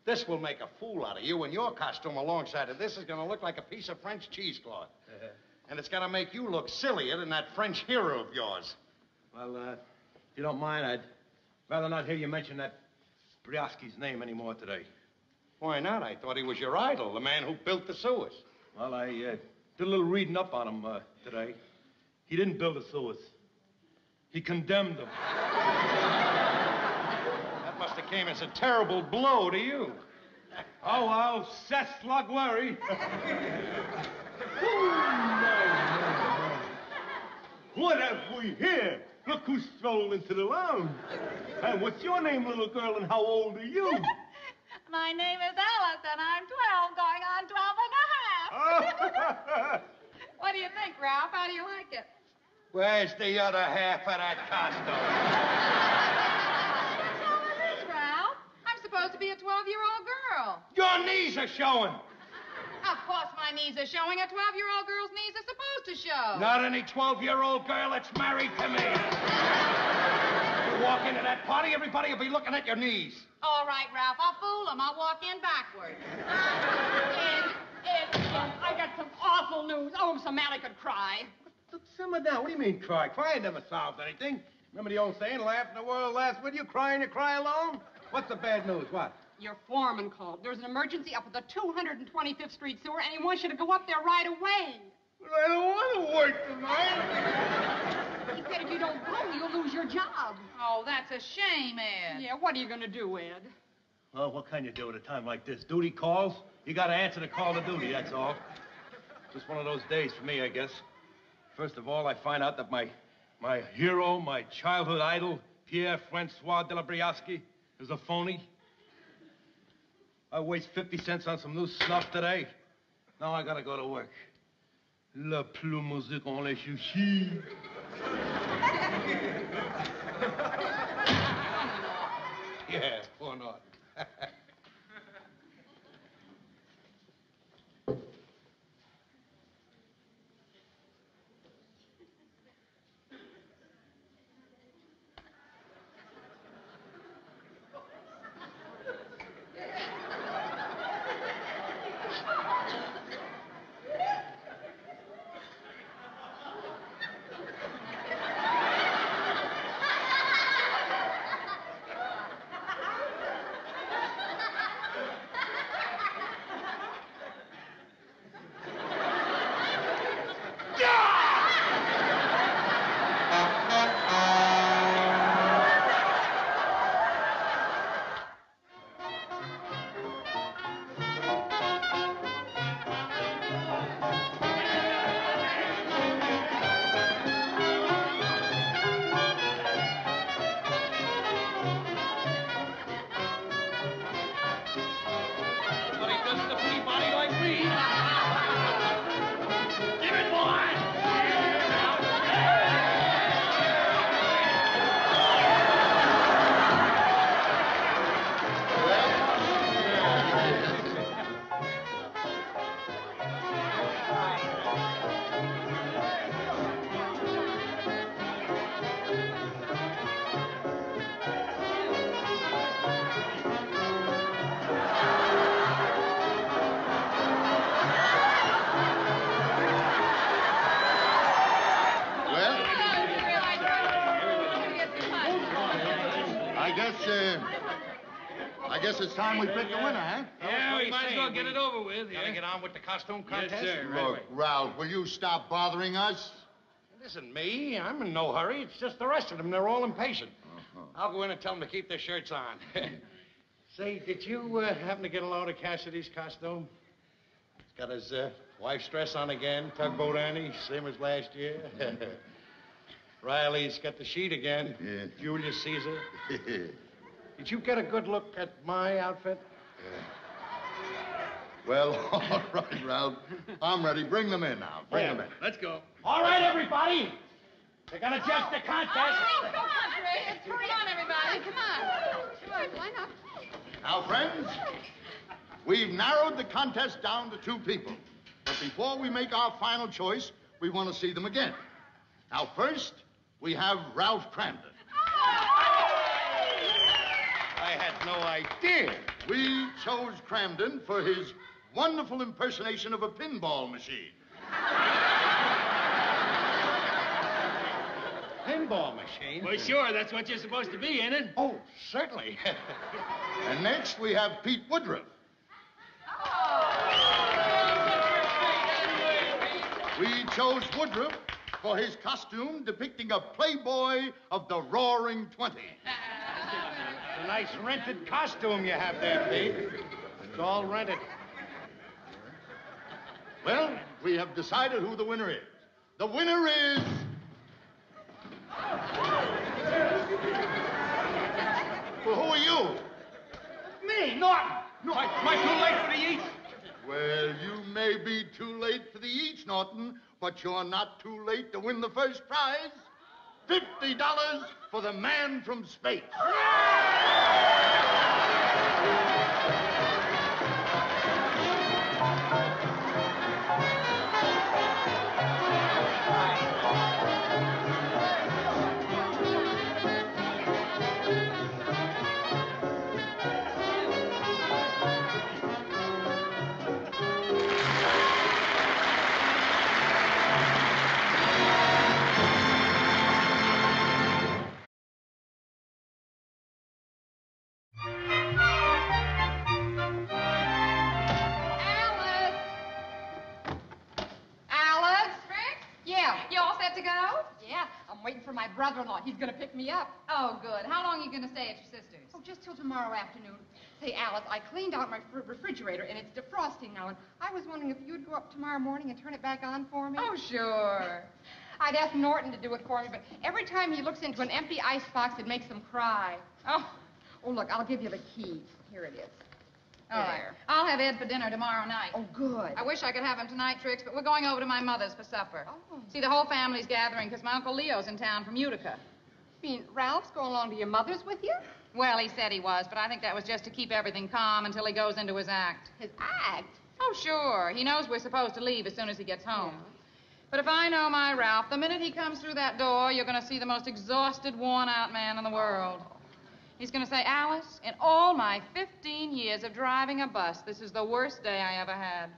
This will make a fool out of you, and your costume alongside of this is going to look like a piece of French cheesecloth. And it's going to make you look sillier than that French hero of yours. Well, if you don't mind, I'd rather not hear you mention that Briosky's name anymore today. Why not? I thought he was your idol, the man who built the sewers. Well, I did a little reading up on him today. He didn't build the sewers. He condemned them. That must have came as a terrible blow to you. Oh, well, c'est la gloire. What have we here? Look who strolled into the lounge. And what's your name, little girl, and how old are you? My name is Alice, and I'm 12, going on 12 and a half. What do you think, Ralph? How do you like it? Where's the other half of that costume? That's all it is, Ralph. I'm supposed to be a 12-year-old girl. Your knees are showing. Of course my knees are showing. A 12-year-old girl's knees are supposed to show. Not any 12-year-old girl that's married to me. You walk into that party, everybody will be looking at your knees. All right, Ralph, I'll fool them. I'll walk in backwards. Ed, I got some awful news. Oh, so Mally could cry. Look, simmer down. What do you mean, cry? Crying never solves anything. Remember the old saying, laugh and the world laughs with you, crying you cry alone? What's the bad news? What? Your foreman called. There's an emergency up at the 225th Street sewer, and he wants you to go up there right away. But I don't want to work tonight. He said if you don't go, you'll lose your job. Oh, that's a shame, Ed. Yeah, what are you going to do, Ed? Well, what can you do at a time like this? Duty calls. You got to answer the call to duty, that's all. Just one of those days for me, I guess. First of all, I find out that my hero, my childhood idol, Pierre-Francois de la Briosky, is a phony. I waste 50 cents on some new snuff today. Now I gotta go to work. La plus musique on les chouchis. Yeah, poor Norton. I guess it's time we pick the winner, huh? Yeah, we might as well get it over with. Gotta get on with the costume contest. Yes, sir. Look, Ralph, will you stop bothering us? It isn't me. I'm in no hurry. It's just the rest of them. They're all impatient. I'll go in and tell them to keep their shirts on. Say, did you happen to get a load of Cassidy's costume? He's got his wife's dress on again, tugboat Annie, same as last year. Riley's got the sheet again. Yeah. Julius Caesar. Did you get a good look at my outfit? Well, all right, Ralph. I'm ready. Bring them in now. Bring them in. Let's go. All right, everybody. They're gonna judge the contest. Oh, come on, Fred. Come on, everybody. Come on. Come on, line up. Now, friends, we've narrowed the contest down to 2 people. But before we make our final choice, we want to see them again. Now, first, we have Ralph Cramden. I had no idea. We chose Cramden for his wonderful impersonation of a pinball machine. Pinball machine? Well, sure, that's what you're supposed to be, ain't it? Oh, certainly. And next, we have Pete Woodruff. We chose Woodruff for his costume depicting a playboy of the Roaring 20. It's a nice rented costume you have there, Pete. It's all rented. Well, we have decided who the winner is. The winner is... Well, who are you? Me, Norton. Am I too late for the eats? Well, you may be too late for the eats, Norton, but you're not too late to win the first prize. $50 for the man from space. Waiting for my brother-in-law. He's going to pick me up. Oh, good. How long are you going to stay at your sister's? Oh, just till tomorrow afternoon. Say, Alice, I cleaned out my refrigerator, and it's defrosting now, and I was wondering if you'd go up tomorrow morning and turn it back on for me. Oh, sure. I'd ask Norton to do it for me, but every time he looks into an empty icebox, it makes him cry. Oh, look, I'll give you the key. Here it is. All right. I'll have Ed for dinner tomorrow night. Oh, good. I wish I could have him tonight, Trix, but we're going over to my mother's for supper. Oh. See, the whole family's gathering because my Uncle Leo's in town from Utica. You mean Ralph's going along to your mother's with you? Well, he said he was, but I think that was just to keep everything calm until he goes into his act. His act? Oh, sure. He knows we're supposed to leave as soon as he gets home. Yeah. But if I know my Ralph, the minute he comes through that door, you're going to see the most exhausted, worn-out man in the world. He's going to say, Alice, in all my 15 years of driving a bus, this is the worst day I ever had.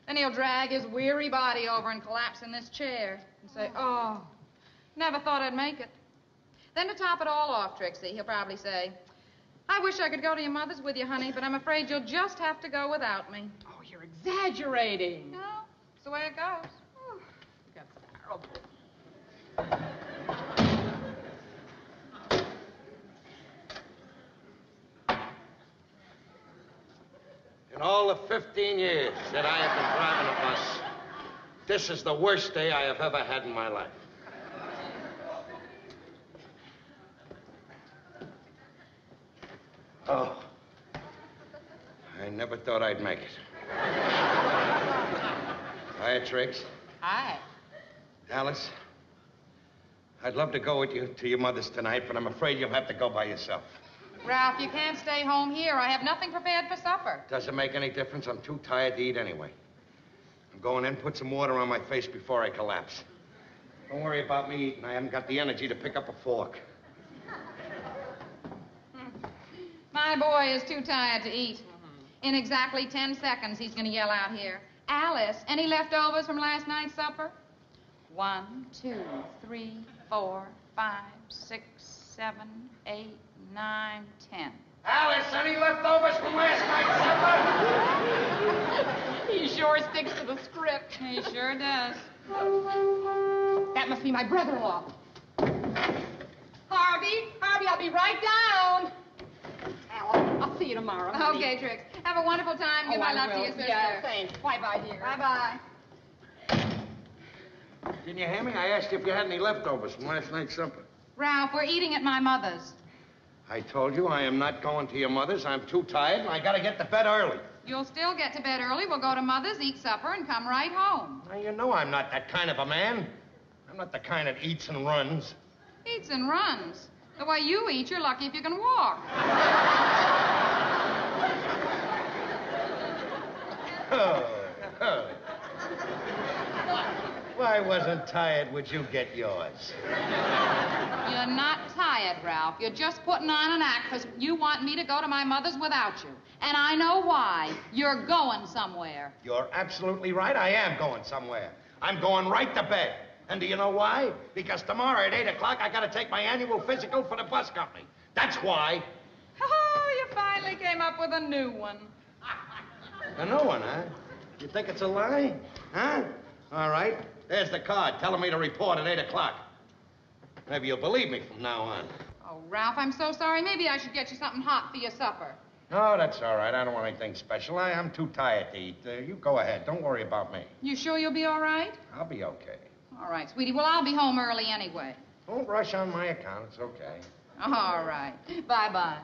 Then he'll drag his weary body over and collapse in this chair and say, oh, never thought I'd make it. Then to top it all off, Trixie, he'll probably say, I wish I could go to your mother's with you, honey, but I'm afraid you'll just have to go without me. Oh, you're exaggerating. No, it's the way it goes. Oh, that's terrible. In all the 15 years that I have been driving a bus, this is the worst day I have ever had in my life. Oh, I never thought I'd make it. Hiya, Trix. Hi. Alice, I'd love to go with you to your mother's tonight, but I'm afraid you'll have to go by yourself. Ralph, you can't stay home here. I have nothing prepared for supper. Doesn't make any difference. I'm too tired to eat anyway. I'm going in, put some water on my face before I collapse. Don't worry about me eating. I haven't got the energy to pick up a fork. My boy is too tired to eat. In exactly 10 seconds, he's going to yell out here, Alice, any leftovers from last night's supper? 1, 2, 3, 4, 5, 6, 7, 8, 9, 10. Alice, any leftovers from last night's supper? He sure sticks to the script. He sure does. That must be my brother-in-law. Harvey, I'll be right down. I'll see you tomorrow. honey. Okay, Trix. Have a wonderful time. Give my I love to will. your sister. Yeah, thanks. Bye-bye, dear. Bye-bye. Didn't you hear me? I asked you if you had any leftovers from last night's supper. Ralph, we're eating at my mother's. I told you I am not going to your mother's. I'm too tired, and I gotta get to bed early. You'll still get to bed early. We'll go to Mother's, eat supper, and come right home. Now, you know I'm not that kind of a man. I'm not the kind that eats and runs. Eats and runs. The way you eat, you're lucky if you can walk. Oh. If I wasn't tired, would you get yours? You're not tired, Ralph. You're just putting on an act because you want me to go to my mother's without you. And I know why. You're going somewhere. You're absolutely right. I am going somewhere. I'm going right to bed. And do you know why? Because tomorrow at 8 o'clock, I gotta take my annual physical for the bus company. That's why. Oh, you finally came up with a new one. A new one, huh? You think it's a lie? Huh? All right. There's the card telling me to report at 8 o'clock. Maybe you'll believe me from now on. Oh, Ralph, I'm so sorry. Maybe I should get you something hot for your supper. No, that's all right. I don't want anything special. I'm too tired to eat. You go ahead. Don't worry about me. You sure you'll be all right? I'll be okay. All right, sweetie. Well, I'll be home early anyway. Don't rush on my account. It's okay. All right. Bye-bye.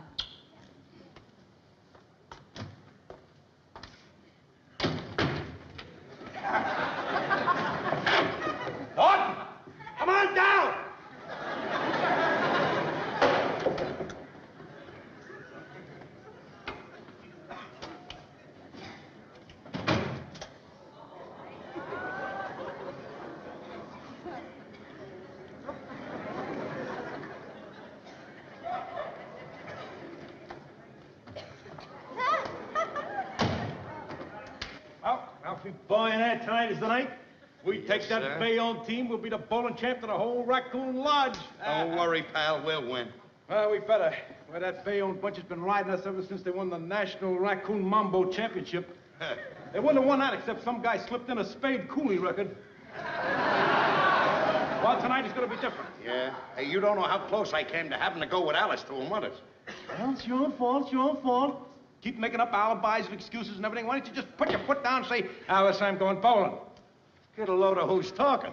Norton! Come on down! Well, Alfie, boy, and that tonight is the night. We take Yes, that sir. Bayonne team, we'll be the bowling champ to the whole Raccoon Lodge. Don't worry, pal. We'll win. Well, we better. Well, that Bayonne bunch has been riding us ever since they won the National Raccoon Mambo Championship. They wouldn't have won that except some guy slipped in a Spade Cooley record. Well, tonight is going to be different. Yeah? Hey, you don't know how close I came to having to go with Alice to her mother's. Well, it's your own fault. It's your own fault. Keep making up alibis and excuses and everything. Why don't you just put your foot down and say, Alice, I'm going bowling? Get a load of who's talking.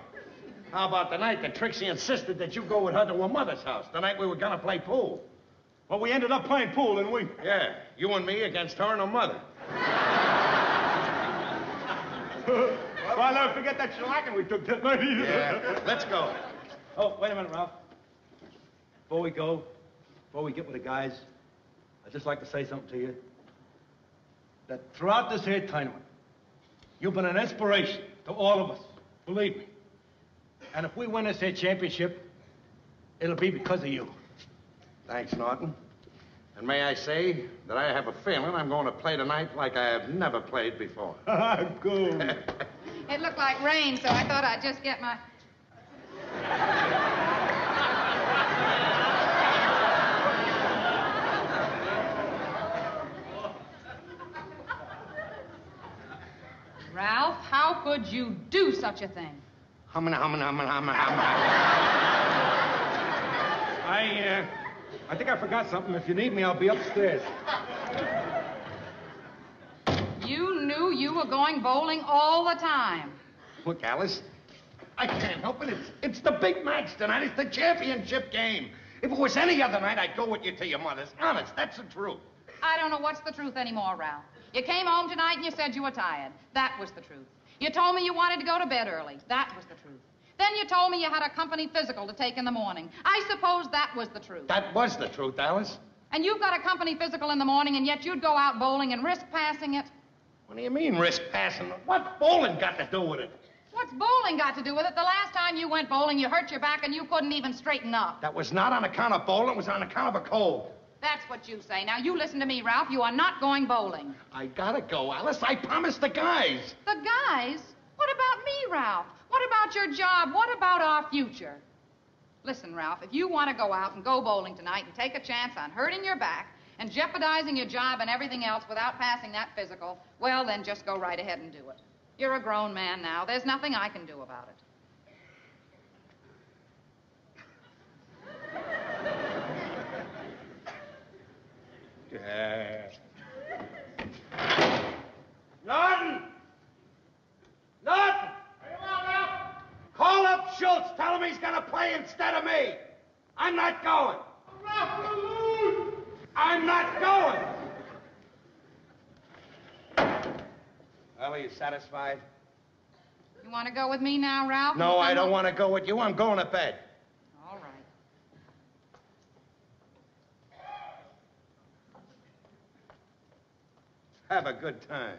How about the night that Trixie insisted that you go with her to her mother's house? The night we were gonna play pool. Well, we ended up playing pool, didn't we? Yeah, you and me against her and her mother. Well, I'll never forget that shellacking we took that night either. Yeah, let's go. Oh, wait a minute, Ralph. Before we go, before we get with the guys, I'd just like to say something to you. That throughout this here tournament, you've been an inspiration to all of us. Believe me. And if we win this here championship, it'll be because of you. Thanks, Norton. And may I say that I have a feeling I'm going to play tonight like I have never played before. Good. It looked like rain, so I thought I'd just get my... Ralph, how could you do such a thing? I think I forgot something. If you need me, I'll be upstairs. You knew you were going bowling all the time. Look, Alice, I can't help it. It's the big match tonight. It's the championship game. If it was any other night, I'd go with you to your mother's. Honest, that's the truth. I don't know what's the truth anymore, Ralph. You came home tonight and you said you were tired. That was the truth. You told me you wanted to go to bed early. That was the truth. Then you told me you had a company physical to take in the morning. I suppose that was the truth. That was the truth, Alice. And you've got a company physical in the morning, and yet you'd go out bowling and risk passing it? What do you mean, risk passing? What's bowling got to do with it? What's bowling got to do with it? The last time you went bowling, you hurt your back and you couldn't even straighten up. That was not on account of bowling. It was on account of a cold. That's what you say. Now, you listen to me, Ralph. You are not going bowling. I gotta go, Alice. I promised the guys. The guys? What about me, Ralph? What about your job? What about our future? Listen, Ralph, if you want to go out and go bowling tonight and take a chance on hurting your back, and jeopardizing your job and everything else without passing that physical, well, then just go right ahead and do it. You're a grown man now. There's nothing I can do about it. Norton! Norton! Call up Schultz. Tell him he's going to play instead of me. I'm not going. I'm not going. Well, are you satisfied? You want to go with me now, Ralph? No, I don't want to go with you. I'm going to bed. All right. Have a good time.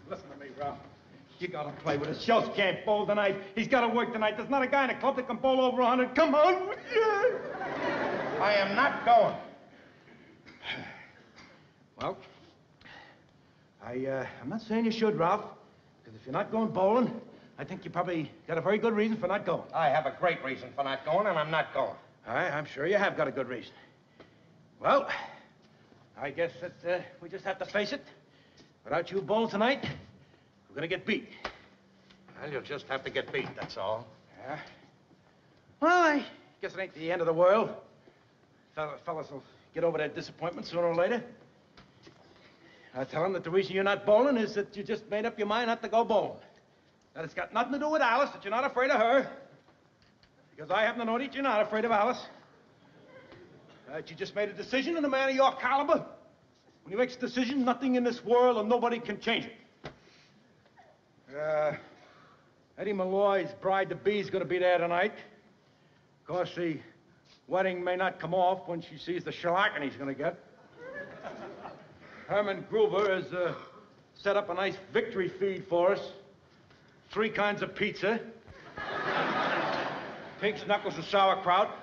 Listen to me, Ralph. You gotta play with us. Schultz can't bowl tonight. He's gotta work tonight. There's not a guy in the club that can bowl over 100. Come on. I am not going. Well, I'm not saying you should, Ralph. Because if you're not going bowling, I think you probably got a very good reason for not going. I have a great reason for not going, and I'm not going. I'm sure you have got a good reason. Well, I guess that we just have to face it. Without you bowling tonight, we're gonna get beat. Well, you'll just have to get beat, that's all. Yeah. Well, I guess it ain't the end of the world. Fellas will get over their disappointment sooner or later. I tell them that the reason you're not bowling is that you just made up your mind not to go bowling. That it's got nothing to do with Alice, that you're not afraid of her. Because I happen to know that you're not afraid of Alice. That you just made a decision, and a man of your caliber, when he makes a decision, nothing in this world or nobody can change it. Eddie Malloy's bride-to-be is going to be there tonight. Of course, the wedding may not come off when she sees the shellacking he's going to get. Herman Groover has set up a nice victory feed for us. 3 kinds of pizza. Pig's knuckles and sauerkraut.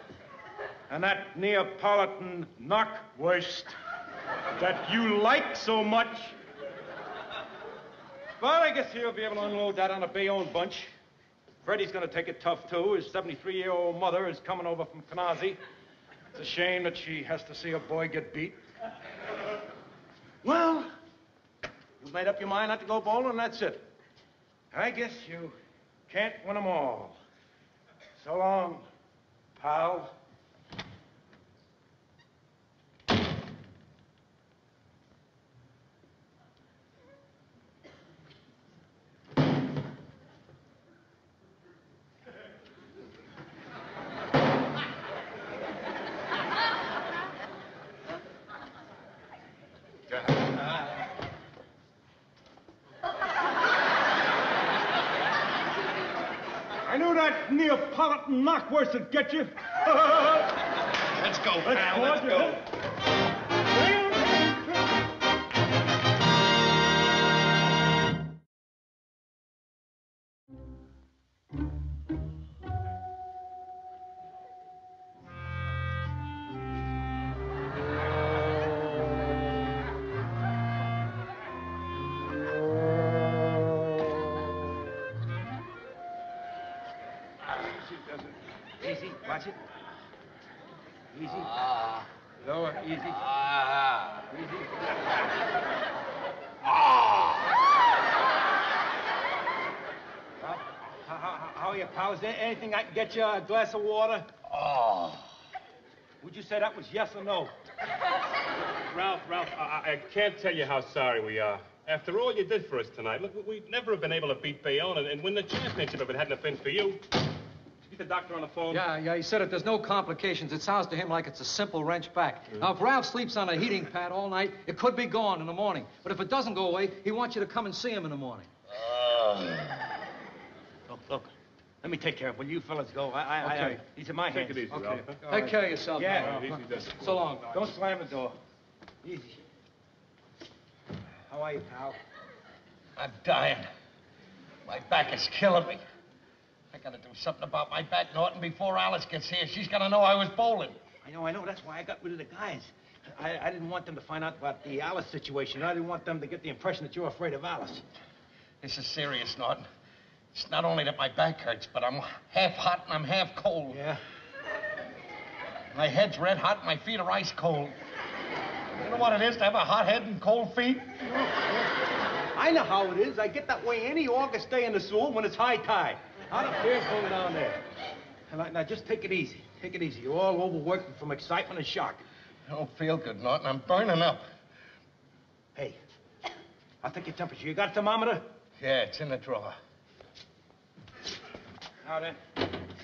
And that Neapolitan knockwurst that you like so much. Well, I guess he'll be able to unload that on a Bayonne bunch. Freddie's going to take it tough, too. His 73-year-old mother is coming over from Canarsie. It's a shame that she has to see her boy get beat. Well, you've made up your mind not to go bowling, and that's it. I guess you can't win them all. So long, pal. I knew that Neapolitan knockwurst would get you. Let's go, pal. Let's go. Easy, watch it. Easy. Lower, easy. Easy. How are you, pal? Is there anything I can get you? A glass of water? Would you say that was yes or no? Ralph, I can't tell you how sorry we are. After all you did for us tonight, look, we'd never have been able to beat Bayonne and win the championship if it hadn't been for you. Get the doctor on the phone. Yeah, he said if there's no complications, it sounds to him like it's a simple wrench back. Now, if Ralph sleeps on a heating pad all night, it could be gone in the morning. But if it doesn't go away, he wants you to come and see him in the morning. Look. Let me take care of it. Will you fellas go? Okay. These are my hands. Take it easy, Okay. Ralph. Take care of yourself. Yeah. Now. So long. Don't slam the door. Easy. How are you, pal? I'm dying. My back is killing me. I gotta do something about my back, Norton, before Alice gets here. She's gonna know I was bowling. I know. That's why I got rid of the guys. I didn't want them to find out about the Alice situation. I didn't want them to get the impression that you're afraid of Alice. This is serious, Norton. It's not only that my back hurts, but I'm half hot and I'm half cold. Yeah? My head's red hot and my feet are ice cold. You know what it is to have a hot head and cold feet? I know how it is. I get that way any August day in the Sewell when it's high tide. How the beer's going down there? Now, just take it easy. Take it easy. You're all overworked from excitement and shock. I don't feel good, Norton. I'm burning up. Hey, I'll take your temperature. You got a thermometer? Yeah, it's in the drawer. Now then,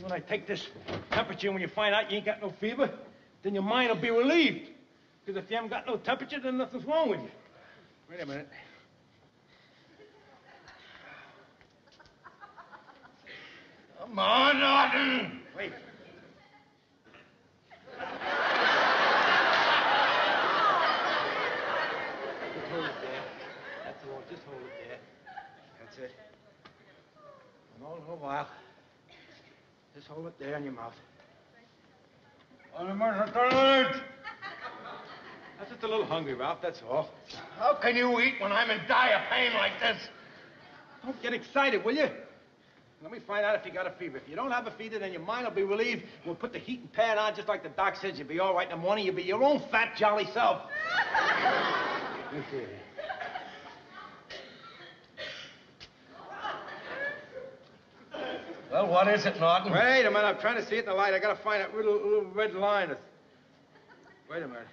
when I take this temperature, when you find out you ain't got no fever, then your mind will be relieved. Because if you haven't got no temperature, then nothing's wrong with you. Wait a minute. Come on, Norton! Wait. Just hold it there. That's all. Just hold it there. That's it. And all in a while, just hold it there in your mouth. I'm just a little hungry, Ralph, that's all. How can you eat when I'm in dire pain like this? Don't get excited, will you? Let me find out if you got a fever. If you don't have a fever, then your mind will be relieved. We'll put the heating pad on just like the doc says. You'll be all right in the morning. You'll be your own fat, jolly self. Let's see. Well, what is it, Norton? Wait a minute. I'm trying to see it in the light. I gotta find that little red line. Wait a minute.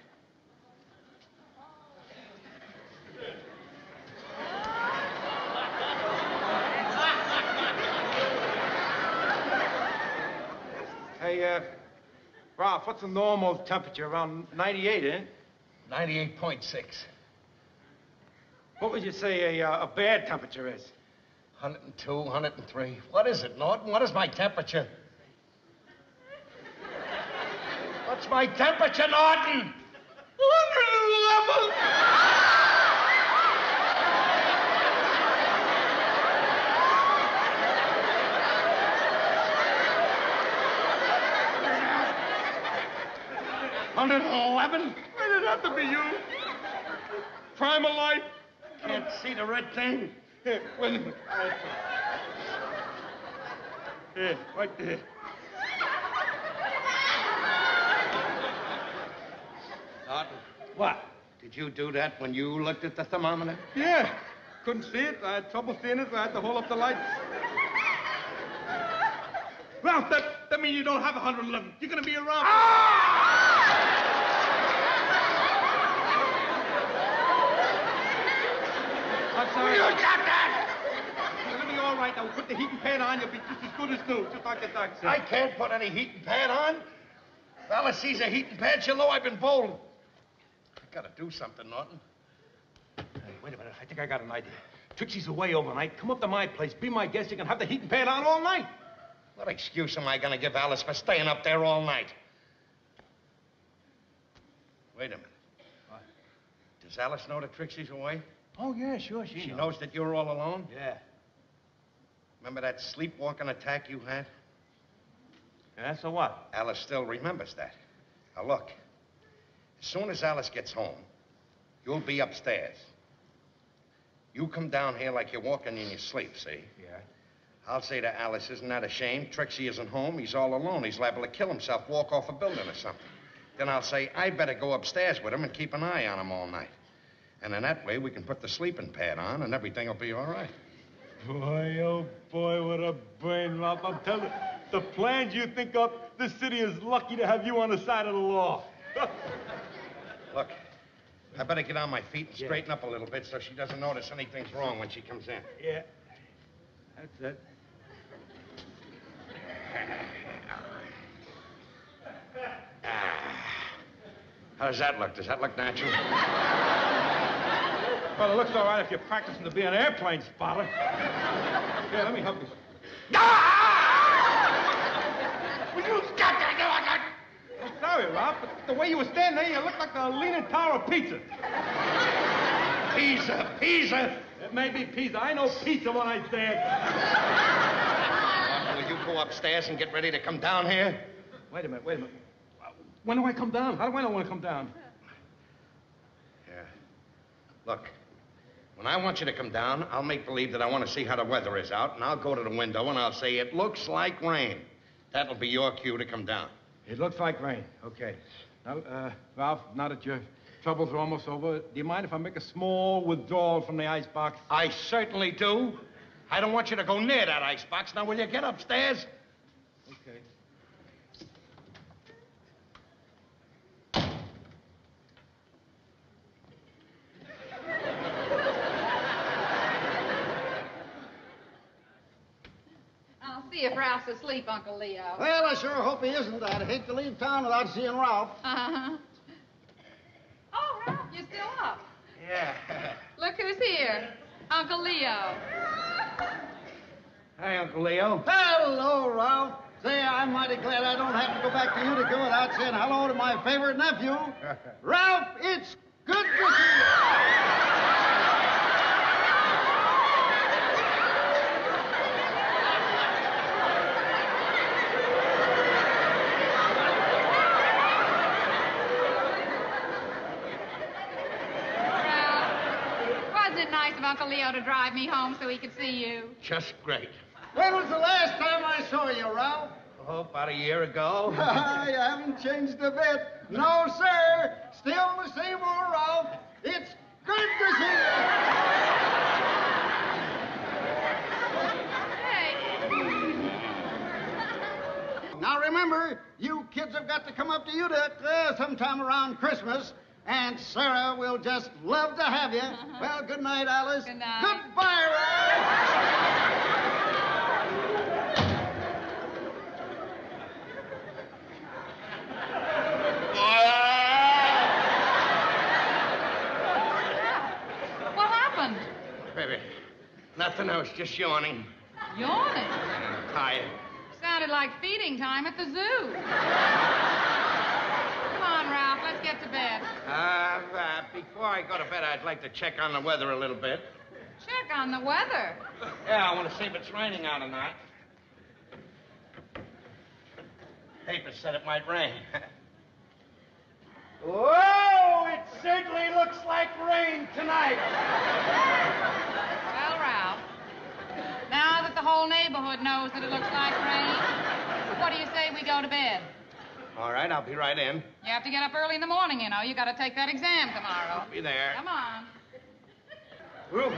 Hey, Ralph, what's the normal temperature? Around 98, eh? 98.6. What would you say a bad temperature is? 102, 103. What is it, Norton? What is my temperature? What's my temperature, Norton? 111! $111? Why did it have to be you? Prime of life? Can't see the red thing. Here, wait a minute. Here, right there. Norton, What? did you do that when you looked at the thermometer? Yeah. Couldn't see it. I had trouble seeing it, so I had to hold up the lights. Ralph, that means you don't have 111. You're gonna be around. I'm sorry. You got that? You're gonna be all right. Now, put the heating pad on. You'll be just as good as new, just like the doc said. I can't put any heating pad on. If Alice sees a heating pad, she'll know I've been bowling. I gotta do something, Norton. Hey, wait a minute. I think I got an idea. Trixie's away overnight. Come up to my place. Be my guest. You can have the heating pad on all night. What excuse am I gonna give Alice for staying up there all night? Wait a minute. What? Does Alice know that Trixie's away? Oh, yeah, sure. She knows that you're all alone? Yeah. Remember that sleepwalking attack you had? Yeah, so what? Alice still remembers that. Now, look. As soon as Alice gets home, you'll be upstairs. You come down here like you're walking in your sleep, see? Yeah. I'll say to Alice, isn't that a shame? Trixie isn't home. He's all alone. He's liable to kill himself, walk off a building or something. Then I'll say, I better go upstairs with him and keep an eye on him all night. And in that way, we can put the sleeping pad on and everything will be all right. Boy, oh boy, what a brain, Ralph. I'm telling you, the plans you think up, this city is lucky to have you on the side of the law. Look, I better get on my feet and straighten up a little bit so she doesn't notice anything's wrong when she comes in. Yeah. That's it. How does that look? Does that look natural? Well, it looks all right if you're practicing to be an airplane spotter. Here, let me help you. Will you stop that? I'm sorry, Ralph, but the way you were standing there, you looked like the Leaning Tower of Pizza. Pizza. It may be pizza. I know pizza when I stand. Will you go upstairs and get ready to come down here? Wait a minute. When do I come down? How do I know when to come down? Look, when I want you to come down, I'll make believe that I want to see how the weather is out, and I'll go to the window and I'll say, it looks like rain. That'll be your cue to come down. It looks like rain. Okay. Now, Ralph, now that your troubles are almost over, do you mind if I make a small withdrawal from the icebox? I certainly do. I don't want you to go near that icebox. Now, will you get upstairs? Okay. I'll see if Ralph's asleep, Uncle Leo. Well, I sure hope he isn't. I'd hate to leave town without seeing Ralph. Uh-huh. Oh, Ralph, you're still up. Yeah. Look who's here. Uncle Leo. Hi, Uncle Leo. Hello, Ralph. Say, I'm mighty glad I don't have to go back to Utica without saying hello to my favorite nephew. Ralph, it's good to see you. Wasn't it nice of Uncle Leo to drive me home so he could see you? Just great. When was the last time I saw you, Ralph? Oh, about a year ago. You haven't changed a bit. No, sir. Still the same old Ralph. It's good to see you. Now, remember, you kids have got to come up to Utica sometime around Christmas. Aunt Sarah will just love to have you. Well, good night, Alice. Good night. Goodbye, Ralph. What happened? Baby, nothing else, just yawning. Yawning? I'm tired. Sounded like feeding time at the zoo. Come on, Ralph, let's get to bed. Before I go to bed, I'd like to check on the weather a little bit. Check on the weather. Yeah, I want to see if it's raining out or not. Paper said it might rain. Whoa! It certainly looks like rain tonight. Well, Ralph, now that the whole neighborhood knows that it looks like rain, what do you say we go to bed? All right, I'll be right in. You have to get up early in the morning, you know. You got to take that exam tomorrow. I'll be there. Come on. Ooh.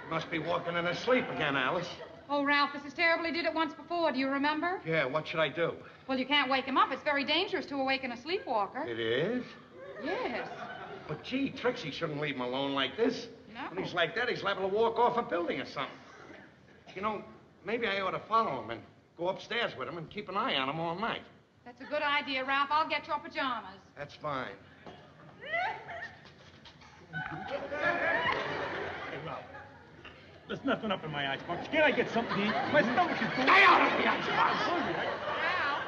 Must be walking in his sleep again, Alice. Oh, Ralph, this is terrible. He did it once before. Do you remember? Yeah, what should I do? Well, you can't wake him up. It's very dangerous to awaken a sleepwalker. It is? Yes. But, gee, Trixie shouldn't leave him alone like this. No. When he's like that, he's liable to walk off a building or something. You know, maybe I ought to follow him and go upstairs with him and keep an eye on him all night. That's a good idea, Ralph. I'll get your pajamas. That's fine. Hey, Ralph. There's nothing up in my icebox. Can't I get something to eat? My stomach is full. Stay out of the icebox! I'm hungry. Ralph.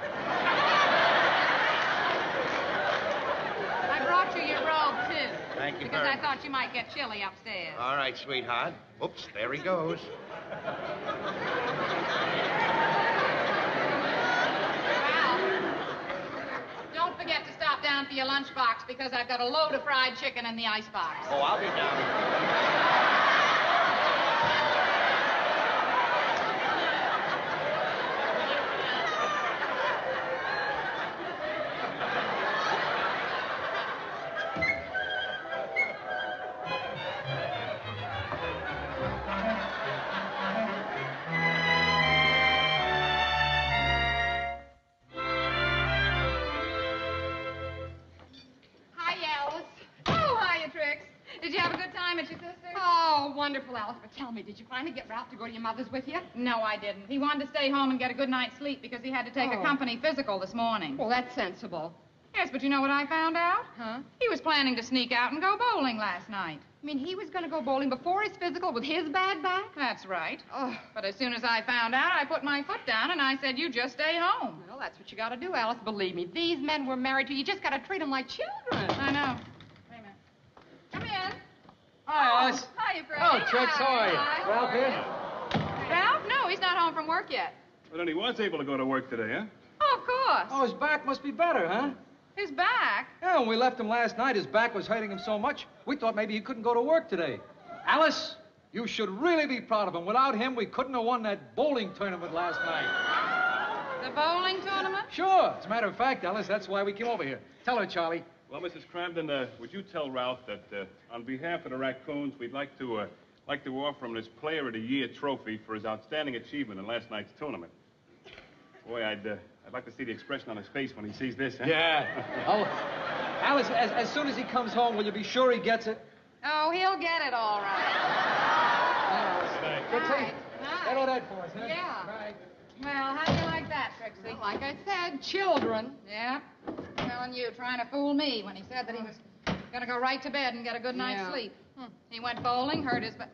I brought you your robe, too. Thank you Because very I much. thought you might get chilly upstairs. All right, sweetheart. Oops, there he goes. Don't forget to stop down for your lunchbox because I've got a load of fried chicken in the icebox. Oh, I'll be down. Hi, Alice. Oh, hiya, Trix. Did you have a good time at your sister's? Oh, wonderful, Alice. But tell me, did you finally get Ralph to go to your mother's with you? No, I didn't. He wanted to stay home and get a good night's sleep because he had to take a company physical this morning. Well, that's sensible. Yes, but you know what I found out? Huh? He was planning to sneak out and go bowling last night. I mean, he was going to go bowling before his physical with his bad back? That's right. Oh, But as soon as I found out, I put my foot down and I said, you just stay home. well, that's what you got to do, Alice. Believe me, these men we're married to, you just got to treat them like children. I know. Wait a minute. Come in. Hi, Alice. Hi, Hiya, Fred. Oh, Trix, how are you? Hi. Ralph here? Ralph? No, he's not home from work yet. Well, then he was able to go to work today, huh? Oh, of course. Oh, his back must be better, huh? His back? Yeah, when we left him last night, his back was hurting him so much, we thought maybe he couldn't go to work today. Alice, you should really be proud of him. Without him, we couldn't have won that bowling tournament last night. The bowling tournament? Sure. As a matter of fact, Alice, that's why we came over here. Tell her, Charlie. Well, Mrs. Cramden, would you tell Ralph that on behalf of the Raccoons, we'd like to offer him this Player of the Year trophy for his outstanding achievement in last night's tournament. Boy, I'd like to see the expression on his face when he sees this, huh? Yeah. Oh, Alice, as soon as he comes home, will you be sure he gets it? Oh, he'll get it all right. Trixie, Right. settle that for us, huh? Yeah. Right. Well, how do you like that, Trixie? Like I said, children. Yeah. Telling you, trying to fool me when he said that he was going to go right to bed and get a good night's Yeah. sleep. He went bowling, hurt his back.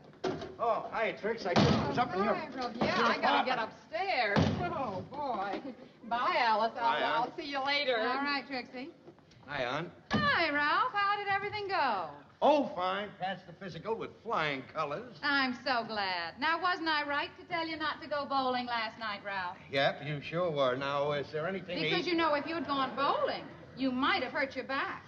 Oh, hiya, Trix. I just was up in your... Hi, Ralph. Yeah, I gotta get upstairs. Oh, boy. Bye, Alice. Bye, Aunt. I'll see you later. All right, Trixie. Hi, Aunt. Hi, Ralph. How did everything go? Oh, fine. Passed the physical with flying colors. I'm so glad. Now, wasn't I right to tell you not to go bowling last night, Ralph? Yep, you sure were. Now, is there anything to Because eat? you know, if you'd gone bowling, you might have hurt your back.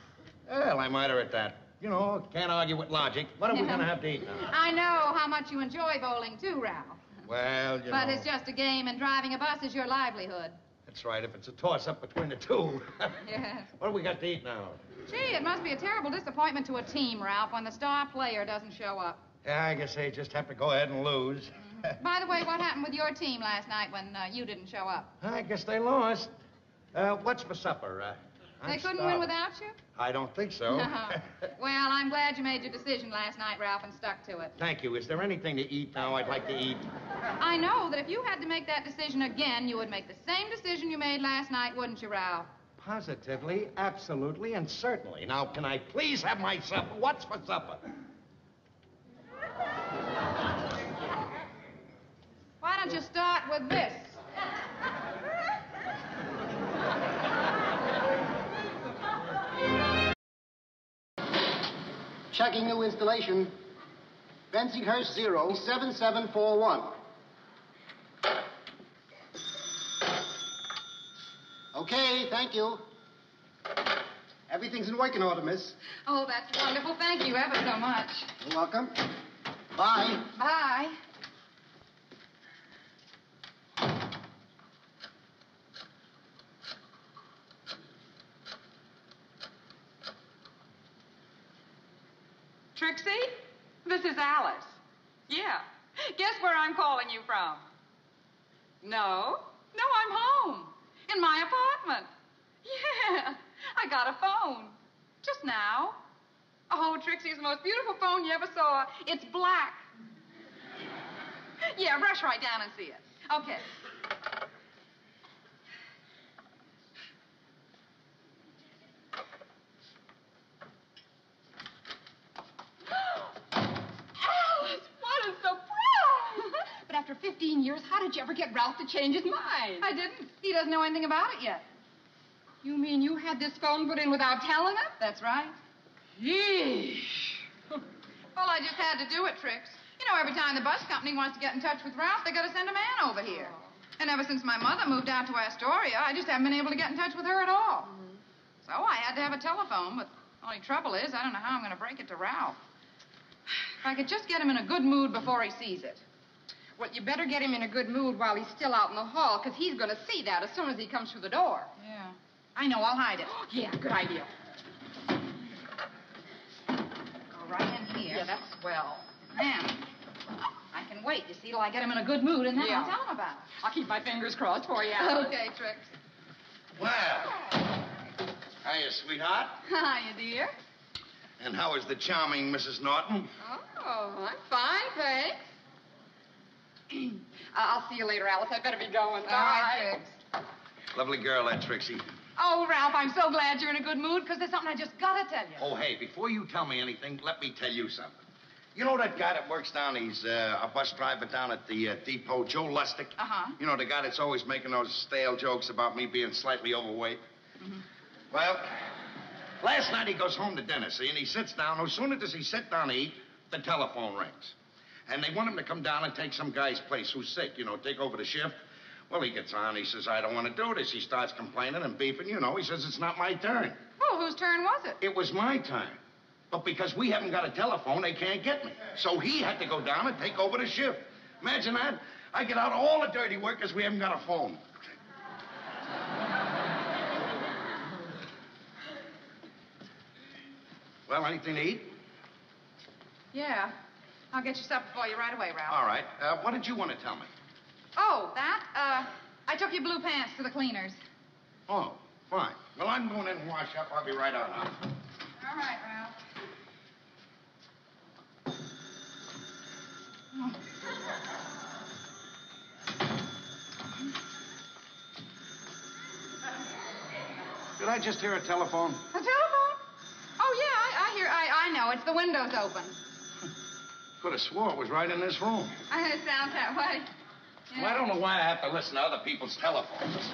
Well, I might have at that. You know, can't argue with logic. What are we going to have to eat now? I know how much you enjoy bowling, too, Ralph. Well, you But know. it's just a game, and driving a bus is your livelihood. That's right, if it's a toss-up between the two. Yes. What do we got to eat now? Gee, it must be a terrible disappointment to a team, Ralph, when the star player doesn't show up. Yeah, I guess they just have to go ahead and lose. By the way, what happened with your team last night when you didn't show up? I guess they lost. What's for supper? They I'm couldn't starving. win without you? I don't think so. Well, I'm glad you made your decision last night, Ralph, and stuck to it. Thank you. Is there anything to eat now I'd like to eat? I know that if you had to make that decision again, you would make the same decision you made last night, wouldn't you, Ralph? Positively, absolutely, and certainly. Now, can I please have my supper? What's for supper? Why don't you start with this? Checking new installation. Bensonhurst 07741. Okay, thank you. Everything's in working order, miss. Oh, that's wonderful. Thank you ever so much. You're welcome. Bye. Bye. Trixie, this is Alice. Yeah. Guess where I'm calling you from? No, I'm home. In my apartment. Yeah, I got a phone. Just now. Oh, Trixie, it's the most beautiful phone you ever saw. It's black. Yeah, rush right down and see it. Okay. Alice, what a surprise! But after 15 years, how did you ever get Ralph to change his mind? I didn't. He doesn't know anything about it yet. You mean you had this phone put in without telling him? That's right. Yeesh. Well, I just had to do it, Trix. You know, every time the bus company wants to get in touch with Ralph, they got to send a man over here. And ever since my mother moved out to Astoria, I just haven't been able to get in touch with her at all. So I had to have a telephone, but the only trouble is I don't know how I'm going to break it to Ralph. If I could just get him in a good mood before he sees it. Well, you better get him in a good mood while he's still out in the hall, because he's going to see that as soon as he comes through the door. Yeah. I know, I'll hide it. Yeah, good idea. Go right in here. Yeah, that's swell. Then I can wait, you see, till I get him in a good mood, and then Yeah. I'll tell him about it. I'll keep my fingers crossed for you, Alice. Okay, Trix. Well, hiya, sweetheart. Hiya, dear. And how is the charming Mrs. Norton? Oh, I'm fine, thanks. I'll see you later, Alice. I better be going. All right, Trix. Lovely girl, that Trixie. Oh, Ralph, I'm so glad you're in a good mood, because there's something I just got to tell you. Oh, hey, before you tell me anything, let me tell you something. You know that guy that works down, he's a bus driver down at the depot, Joe Lustig? Uh-huh. You know, the guy that's always making those stale jokes about me being slightly overweight? Mm-hmm. Well, last night he goes home to dinner, see, and he sits down. No sooner does he sit down to eat, the telephone rings. And they want him to come down and take some guy's place who's sick, take over the shift. Well, he gets on. He says, I don't want to do this. He starts complaining and beefing. He says, it's not my turn. Well, whose turn was it? It was my turn. But because we haven't got a telephone, they can't get me. So he had to go down and take over the shift. Imagine that. I get out all the dirty work because we haven't got a phone. Well, anything to eat? Yeah. I'll get you supper for you right away, Ralph. All right. What did you want to tell me? Oh, that? I took your blue pants to the cleaners. Oh, fine. Well, I'm going in and wash up. I'll be right out now. All right, Ralph. Did I just hear a telephone? A telephone? Oh, yeah, I know. It's the window's open. Could have swore it was right in this room. It sounds that way. Yeah. Well, I don't know why I have to listen to other people's telephones.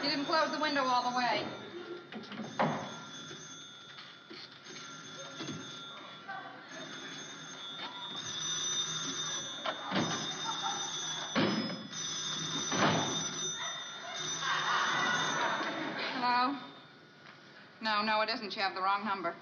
You didn't close the window all the way. Hello? No, it isn't. You have the wrong number.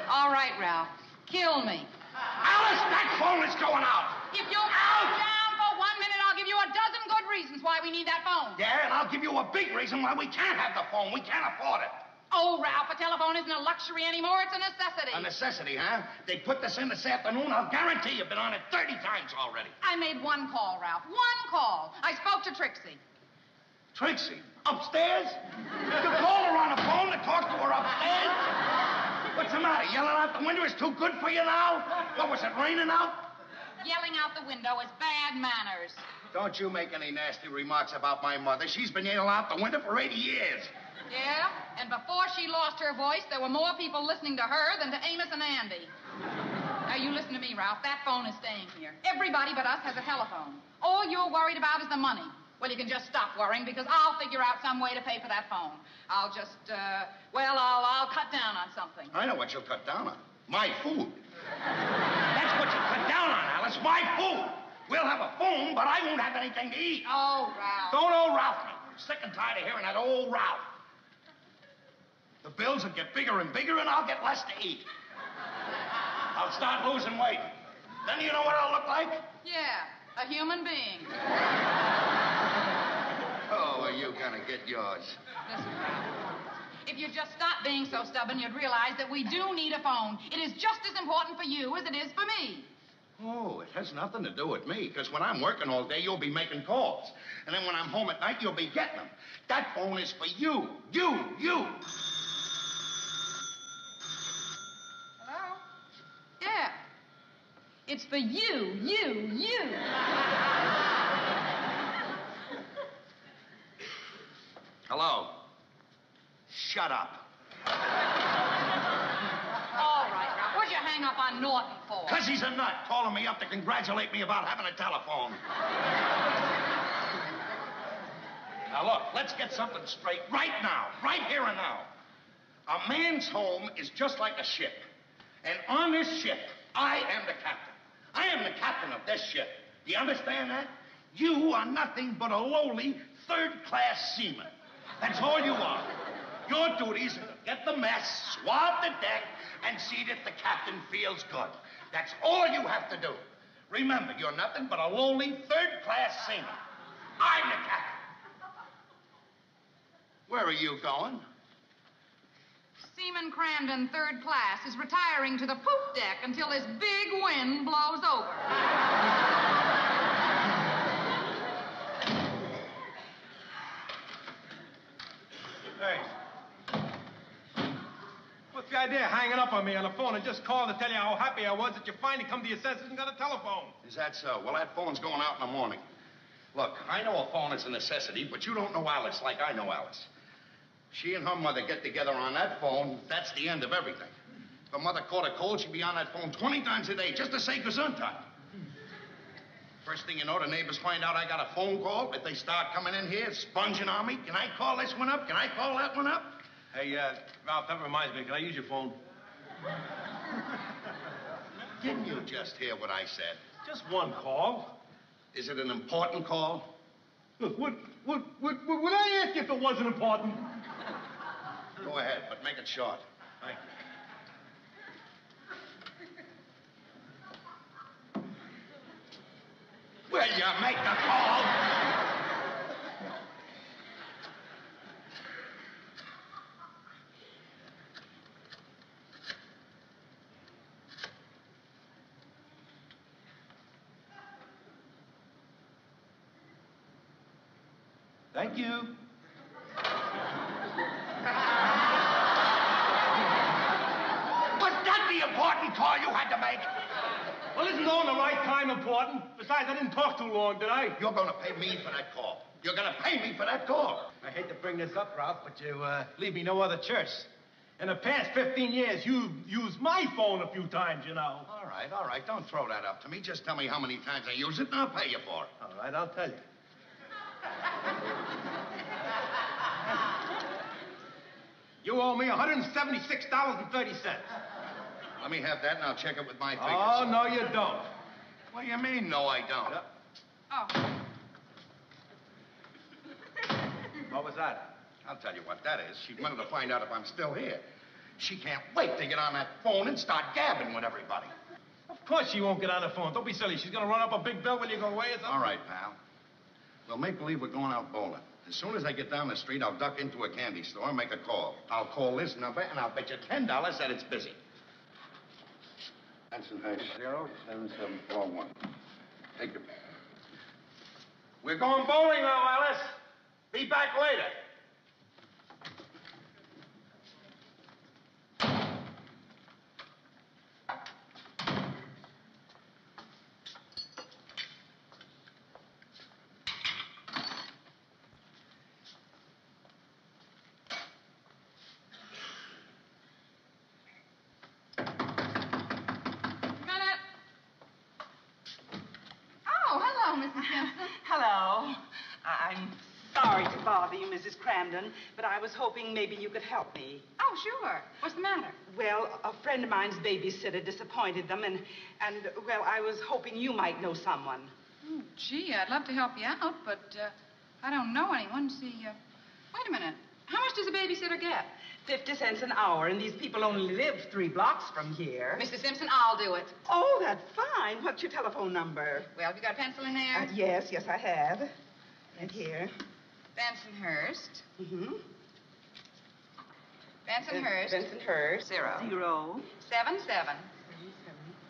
All right, Ralph. Kill me. Alice, that phone is going out. If you'll calm down for 1 minute, I'll give you a dozen good reasons why we need that phone. Yeah, and I'll give you a big reason why we can't have the phone. We can't afford it. Oh, Ralph, a telephone isn't a luxury anymore. It's a necessity. A necessity, huh? They put this in this afternoon. I'll guarantee you've been on it 30 times already. I made one call, Ralph. One call. I spoke to Trixie. Trixie? Upstairs? You called her on the phone to talk to her upstairs? What's the matter? Yelling out the window is too good for you now? What, was it raining out? Yelling out the window is bad manners. Don't you make any nasty remarks about my mother. She's been yelling out the window for 80 years. Yeah? And before she lost her voice, there were more people listening to her than to Amos and Andy. Now, you listen to me, Ralph. That phone is staying here. Everybody but us has a telephone. All you're worried about is the money. Well, you can just stop worrying, because I'll figure out some way to pay for that phone. I'll just, I'll cut down on something. I know what you'll cut down on. My food. That's what you'll cut down on, Alice. My food. We'll have a phone, but I won't have anything to eat. Oh, Ralph. Don't old Ralph me. I'm sick and tired of hearing that old Ralph. The bills will get bigger and bigger, and I'll get less to eat. I'll start losing weight. Then you know what I'll look like? Yeah, a human being. Oh, are you gonna get yours? Listen, Ralph. If you'd just stop being so stubborn, you'd realize that we do need a phone. It is just as important for you as it is for me. Oh, it has nothing to do with me, because when I'm working all day, you'll be making calls. And then when I'm home at night, you'll be getting them. That phone is for you. You. Hello? Yeah. It's for you. Hello. Shut up. All right, Ralph. What'd you hang up on Norton for? Because he's a nut, calling me up to congratulate me about having a telephone. Now, look, let's get something straight right now, right here and now. A man's home is just like a ship. And on this ship, I am the captain. I am the captain of this ship. Do you understand that? You are nothing but a lowly third-class seaman. That's all you are. Your duties are to get the mess, swab the deck, and see that the captain feels good. That's all you have to do. Remember, you're nothing but a lowly third-class seaman. I'm the captain. Where are you going? Seaman Crandon, third class, is retiring to the poop deck until this big wind blows over. Hey. What's the idea of hanging up on me on the phone and just calling to tell you how happy I was that you finally come to your senses and got a telephone? Is that so? Well, that phone's going out in the morning. Look, I know a phone is a necessity, but you don't know Alice like I know Alice. She and her mother get together on that phone, that's the end of everything. If her mother caught a cold, she'd be on that phone 20 times a day just to say gesundheit. First thing you know, the neighbors find out I got a phone call. If they start coming in here, sponging on me, can I call this one up? Can I call that one up? Hey, Ralph, that reminds me. Can I use your phone? Didn't you just hear what I said? Just one call. Is it an important call? Look, would I ask you if it wasn't important? Go ahead, but make it short. Thank you. Will you make the call? Thank you. Was that the important call you had to make? Well, isn't knowing the right time important? Besides, I didn't talk too long, did I? You're going to pay me for that call. You're going to pay me for that call. I hate to bring this up, Ralph, but you leave me no other choice. In the past 15 years, you've used my phone a few times, you know. All right. Don't throw that up to me. Just tell me how many times I use it, and I'll pay you for it. All right, I'll tell you. You owe me $176.30. Let me have that, and I'll check it with my figures. Oh, no, you don't. What do you mean, no, I don't? Yep. Oh. What was that? I'll tell you what that is. She wanted to find out if I'm still here. She can't wait to get on that phone and start gabbing with everybody. Of course she won't get on the phone. Don't be silly. She's going to run up a big bill when you go away or something. All right, pal. We'll make believe we're going out bowling. As soon as I get down the street, I'll duck into a candy store and make a call. I'll call this number, and I'll bet you $10 that it's busy. Bensonhurst 07741. Take your... We're going bowling now, Alice. Be back later. Hello. I'm sorry to bother you, Mrs. Cramden, but I was hoping maybe you could help me. Oh, sure. What's the matter? Well, a friend of mine's babysitter disappointed them, and well, I was hoping you might know someone. Oh, gee, I'd love to help you out, but I don't know anyone. See, wait a minute. How much does a babysitter get? 50 cents an hour, and these people only live 3 blocks from here. Mr. Simpson, I'll do it. Oh, that's fine. What's your telephone number? Well, have you got a pencil in there? Yes, I have. Right here. Bensonhurst. Mm-hmm. Bensonhurst. Bensonhurst. 0. 77.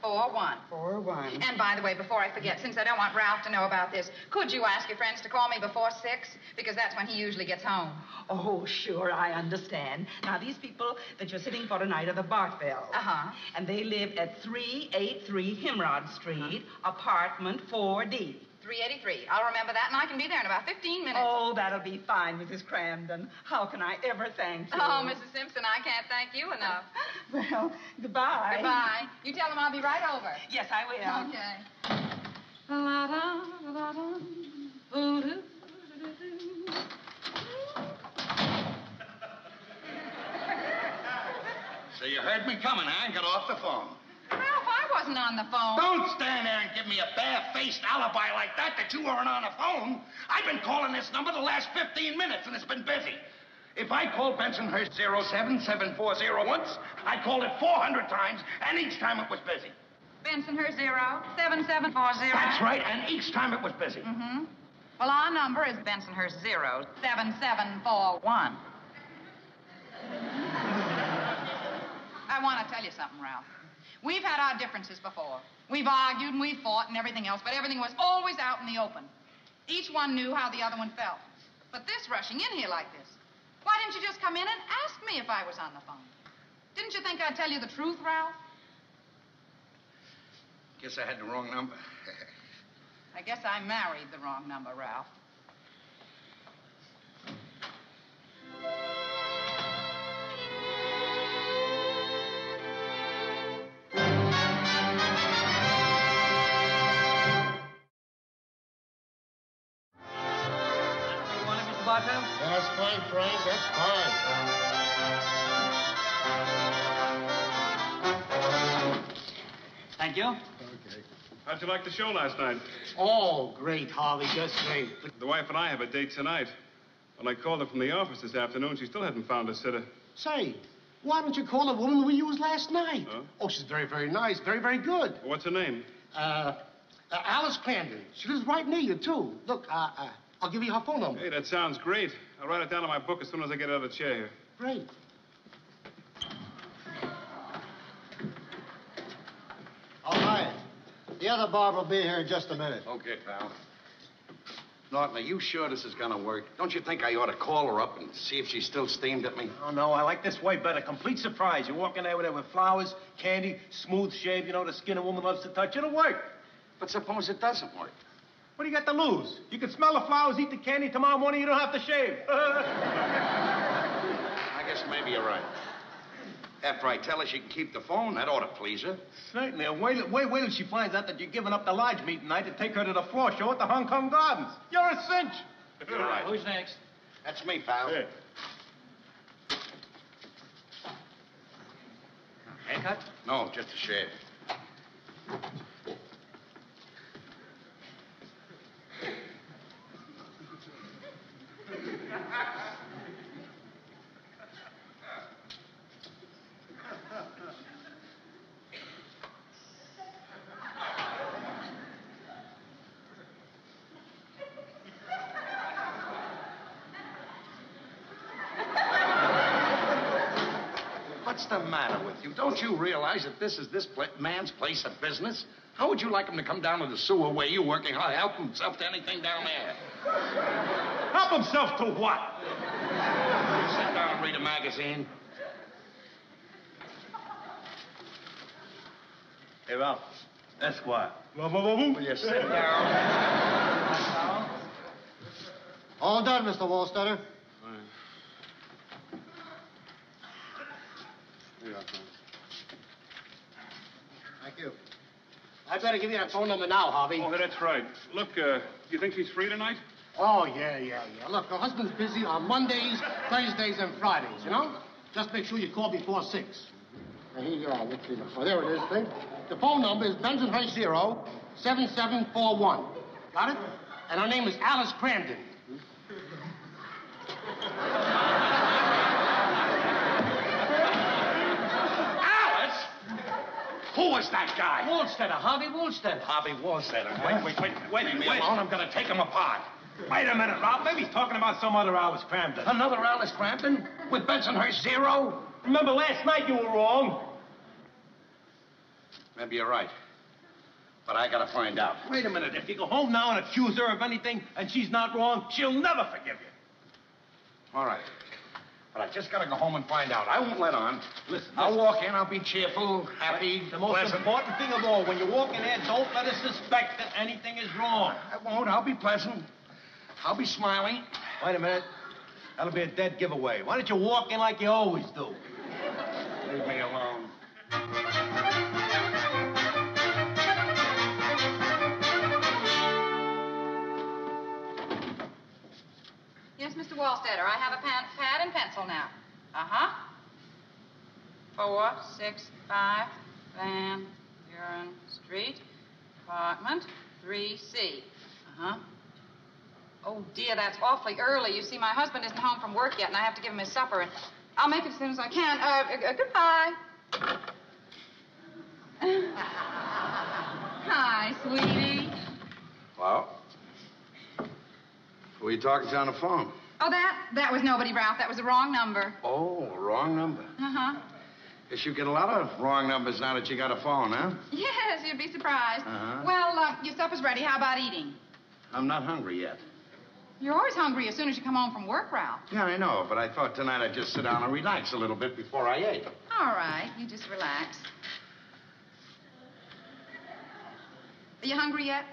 41. 41. And by the way, before I forget, since I don't want Ralph to know about this, could you ask your friends to call me before 6? Because that's when he usually gets home. Oh, sure, I understand. Now, these people that you're sitting for tonight are the Bartvelds. Uh-huh. And they live at 383 Himrod Street, apartment 4D. 383. I'll remember that, and I can be there in about 15 minutes. Oh, that'll be fine, Mrs. Cramden. How can I ever thank you? Oh, Mrs. Simpson, I can't thank you enough. Well, goodbye. Goodbye. You tell them I'll be right over. Yes, I will. Okay. La-da-da-da-da. Ooh-doo. So you heard me coming, huh? And got off the phone. Ralph, I wasn't on the phone. Don't stand there and give me a bare-faced alibi like that you weren't on the phone. I've been calling this number the last 15 minutes, and it's been busy. If I called Bensonhurst 07740 once, I called it 400 times, and each time it was busy. Bensonhurst 07740. That's right, and each time it was busy. Mm-hmm. Well, our number is Bensonhurst 07741. I want to tell you something, Ralph. We've had our differences before. We've argued and we've fought and everything else, but everything was always out in the open. Each one knew how the other one felt. But this rushing in here like this, why didn't you just come in and ask me if I was on the phone? Didn't you think I'd tell you the truth, Ralph? Guess I had the wrong number. I guess I married the wrong number, Ralph. right, ma'am? That's fine, Frank. That's fine. Thank you. Okay. How'd you like the show last night? Oh, great, Harvey, just great. The wife and I have a date tonight. When I called her from the office this afternoon, she still hadn't found a sitter. Say, why don't you call the woman we used last night? Huh? Oh, she's very, very nice. Very, very good. What's her name? Alice Crandon. She lives right near you, too. Look, I'll give you her phone number. Hey, that sounds great. I'll write it down in my book as soon as I get out of the chair here. Great. All right. The other barber will be here in just a minute. Okay, pal. Norton, are you sure this is gonna work? Don't you think I ought to call her up and see if she's still steamed at me? Oh, no, I like this way better. Complete surprise. You walk in there with flowers, candy, smooth shave, you know, the skin a woman loves to touch. It'll work. But suppose it doesn't work. What do you got to lose? You can smell the flowers, eat the candy. Tomorrow morning, you don't have to shave. I guess maybe you're right. After I tell her she can keep the phone, that ought to please her. Certainly. Wait till she finds out that you're giving up the lodge meeting tonight to take her to the floor show at the Hong Kong Gardens. You're a cinch. You're right. Who's next? That's me, pal. Hey. Haircut? No, just a shave. What's the matter with you? Don't you realize that this is this man's place of business? How would you like him to come down to the sewer where you're working? How help himself to anything down there? Help himself to what? Sit down and read a magazine. Hey, Ralph. Esquire. Will you sit down? All done, Mr. Wallstetter. Thank you. I better give you that phone number now, Harvey. Oh, that's right. Look, you think she's free tonight? Oh, yeah. Look, her husband's busy on Mondays, Thursdays, and Fridays, you know? Just make sure you call before 6. Now, here you are. Let's see. Oh, there it is, thing. The phone number is Bensonhurst 07741. Got it? And her name is Alice Crandon. Alice? Who was that guy? Woolsteader, Harvey Woolsteader. Harvey Wallstetter. Wait. Leave me alone. I'm going to take him apart. Wait a minute, Ralph. Maybe he's talking about some other Alice Crampton. Another Alice Crampton? With Bensonhurst 0? Remember last night you were wrong. Maybe you're right. But I got to find out. Wait a minute. If you go home now and accuse her of anything and she's not wrong, she'll never forgive you. All right. But I just got to go home and find out. I won't let on. Listen. I'll walk in. I'll be cheerful, happy, The most pleasant. important thing of all, when you walk in there, don't let her suspect that anything is wrong. I won't. I'll be pleasant. I'll be smiling. Wait a minute. That'll be a dead giveaway. Why don't you walk in like you always do? Leave me alone. Yes, Mr. Wallstetter, I have a pad and pencil now. Uh-huh. 465 Van Buren Street, apartment 3C. Uh-huh. Oh, dear, that's awfully early. You see, my husband isn't home from work yet, and I have to give him his supper, and I'll make it as soon as I can. Goodbye. Hi, sweetie. Well, who are you talking to on the phone? Oh, that was nobody, Ralph. That was the wrong number. Oh, wrong number. Uh-huh. Guess you get a lot of wrong numbers now that you got a phone, huh? Yes, you'd be surprised. Uh-huh. Well, your supper's ready. How about eating? I'm not hungry yet. You're always hungry as soon as you come home from work, Ralph. Yeah, I know, but I thought tonight I'd just sit down and relax a little bit before I ate. All right, you just relax. Are you hungry yet?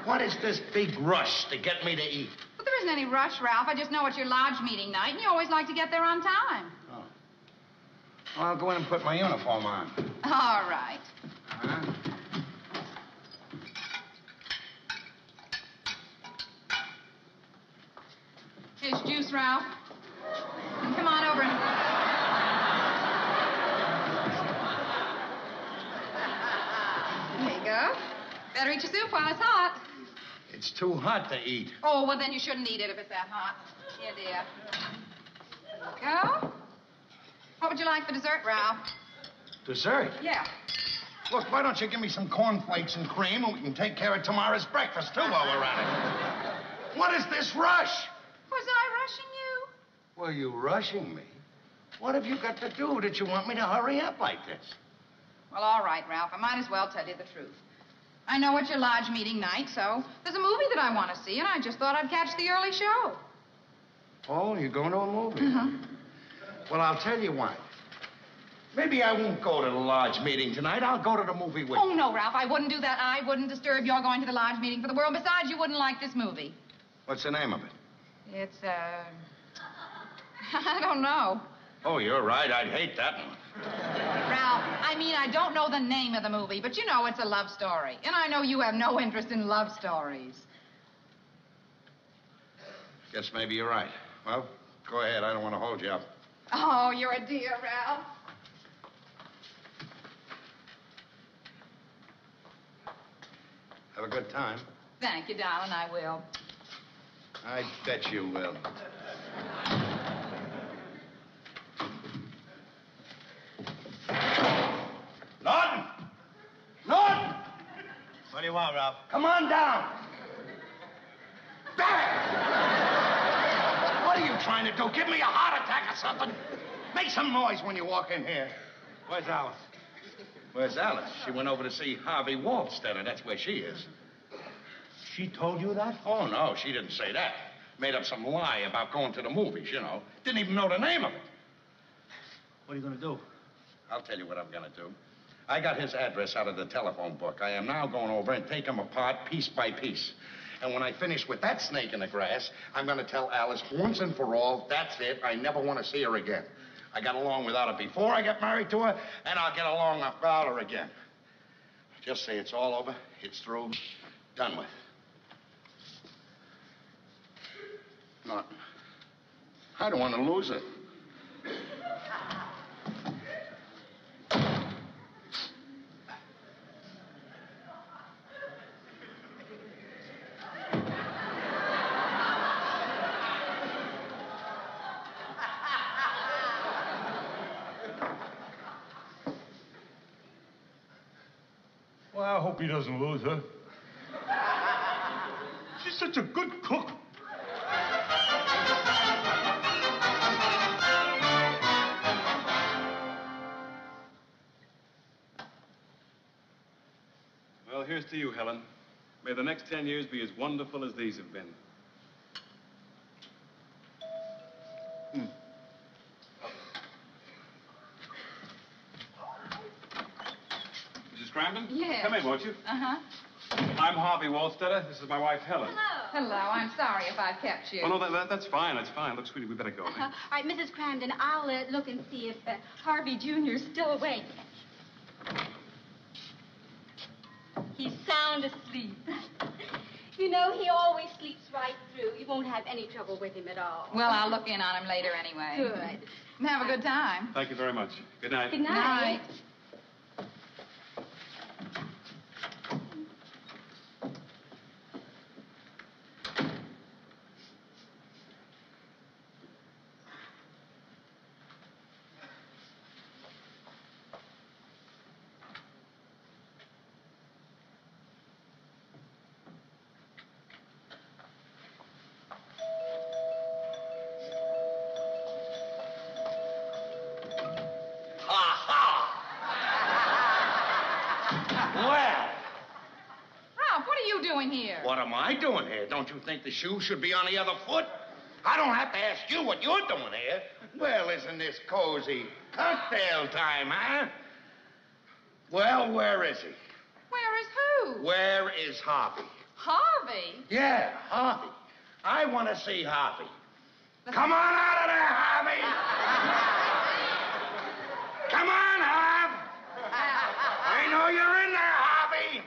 What is this big rush to get me to eat? Well, there isn't any rush, Ralph. I just know it's your lodge meeting night, and you always like to get there on time. Oh. Well, I'll go in and put my uniform on. All right. Miss Ralph. And come on over and... There you go. Better eat your soup while it's hot. It's too hot to eat. Oh, well, then you shouldn't eat it if it's that hot. Here, dear. There you go. What would you like for dessert, Ralph? Dessert? Yeah. Look, why don't you give me some cornflakes and cream, and we can take care of tomorrow's breakfast, too, while we're at it. What is this rush? Was I rushing you? Were you rushing me? What have you got to do that you want me to hurry up like this? Well, all right, Ralph. I might as well tell you the truth. I know it's your lodge meeting night, so there's a movie that I want to see, and I just thought I'd catch the early show. Oh, you're going to a movie? Uh-huh. Well, I'll tell you what. Maybe I won't go to the lodge meeting tonight. I'll go to the movie with you. Oh, no, Ralph. I wouldn't do that. I wouldn't disturb your going to the lodge meeting for the world. Besides, you wouldn't like this movie. What's the name of it? It's, I don't know. Oh, you're right. I'd hate that one. Ralph, I mean, I don't know the name of the movie, but you know it's a love story. And I know you have no interest in love stories. Guess maybe you're right. Well, go ahead. I don't want to hold you up. Oh, you're a dear, Ralph. Have a good time. Thank you, darling. I will. I bet you will. Norton! Norton! What do you want, Ralph? Come on down. There! What are you trying to do? Give me a heart attack or something? Make some noise when you walk in here. Where's Alice? Where's Alice? She went over to see Harvey Waldstetter. That's where she is. She told you that? Oh, no, she didn't say that. Made up some lie about going to the movies, you know. Didn't even know the name of it. What are you going to do? I'll tell you what I'm going to do. I got his address out of the telephone book. I am now going over and take him apart piece by piece. And when I finish with that snake in the grass, I'm going to tell Alice once and for all, that's it. I never want to see her again. I got along without her before I got married to her, and I'll get along without her again. Just say it's all over, it's through, done with. Norton, I don't want to lose her. Well, I hope he doesn't lose her. She's such a good cook. Well, here's to you, Helen. May the next 10 years be as wonderful as these have been. Mrs. Cramden? Yes. Come in, won't you? Uh-huh. I'm Harvey Waldstetter. This is my wife, Helen. Hello. I'm sorry if I've kept you. Oh, no, that's fine. That's fine. Look, sweetie, we better go. All right, Mrs. Cramden, I'll look and see if Harvey Jr.'s still awake. He's sound asleep. You know, he always sleeps right through. You won't have any trouble with him at all. Well, I'll look in on him later anyway. Good. Have a good time. Thank you very much. Good night. Good night. Night. Doing here? What am I doing here? Don't you think the shoe should be on the other foot? I don't have to ask you what you're doing here. Well, isn't this cozy? Cocktail time, huh? Well, where is he? Where is who? Where is Harvey? Harvey? Yeah, Harvey. I want to see Harvey. Come on out of there, Harvey! Come on, Harv! I know you're in there, Harvey!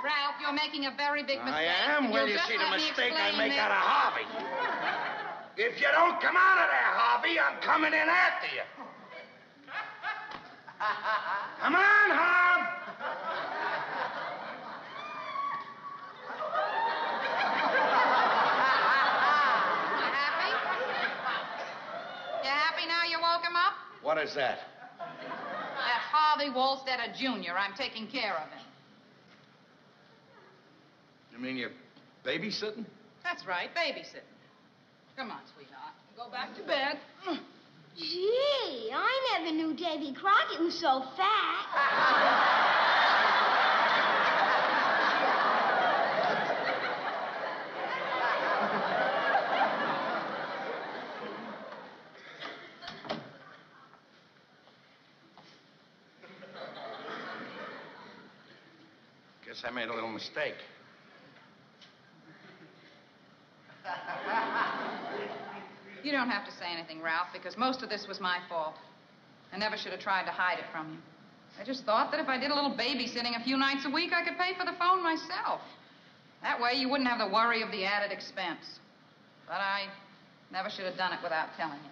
Ralph, you're making a very big mistake. I am. Will you see the mistake I make out of Harvey? If you don't come out of there, Harvey, I'm coming in after you. Come on, Harv. You happy now you woke him up? What is that? That's Harvey Wallstetter Jr. I'm taking care of him. You mean you're babysitting? That's right, babysitting. Come on, sweetheart. Go back to bed. Gee, I never knew Davy Crockett was so fat. Guess I made a little mistake. You don't have to say anything, Ralph, because most of this was my fault. I never should have tried to hide it from you. I just thought that if I did a little babysitting a few nights a week, I could pay for the phone myself. That way, you wouldn't have the worry of the added expense. But I never should have done it without telling you.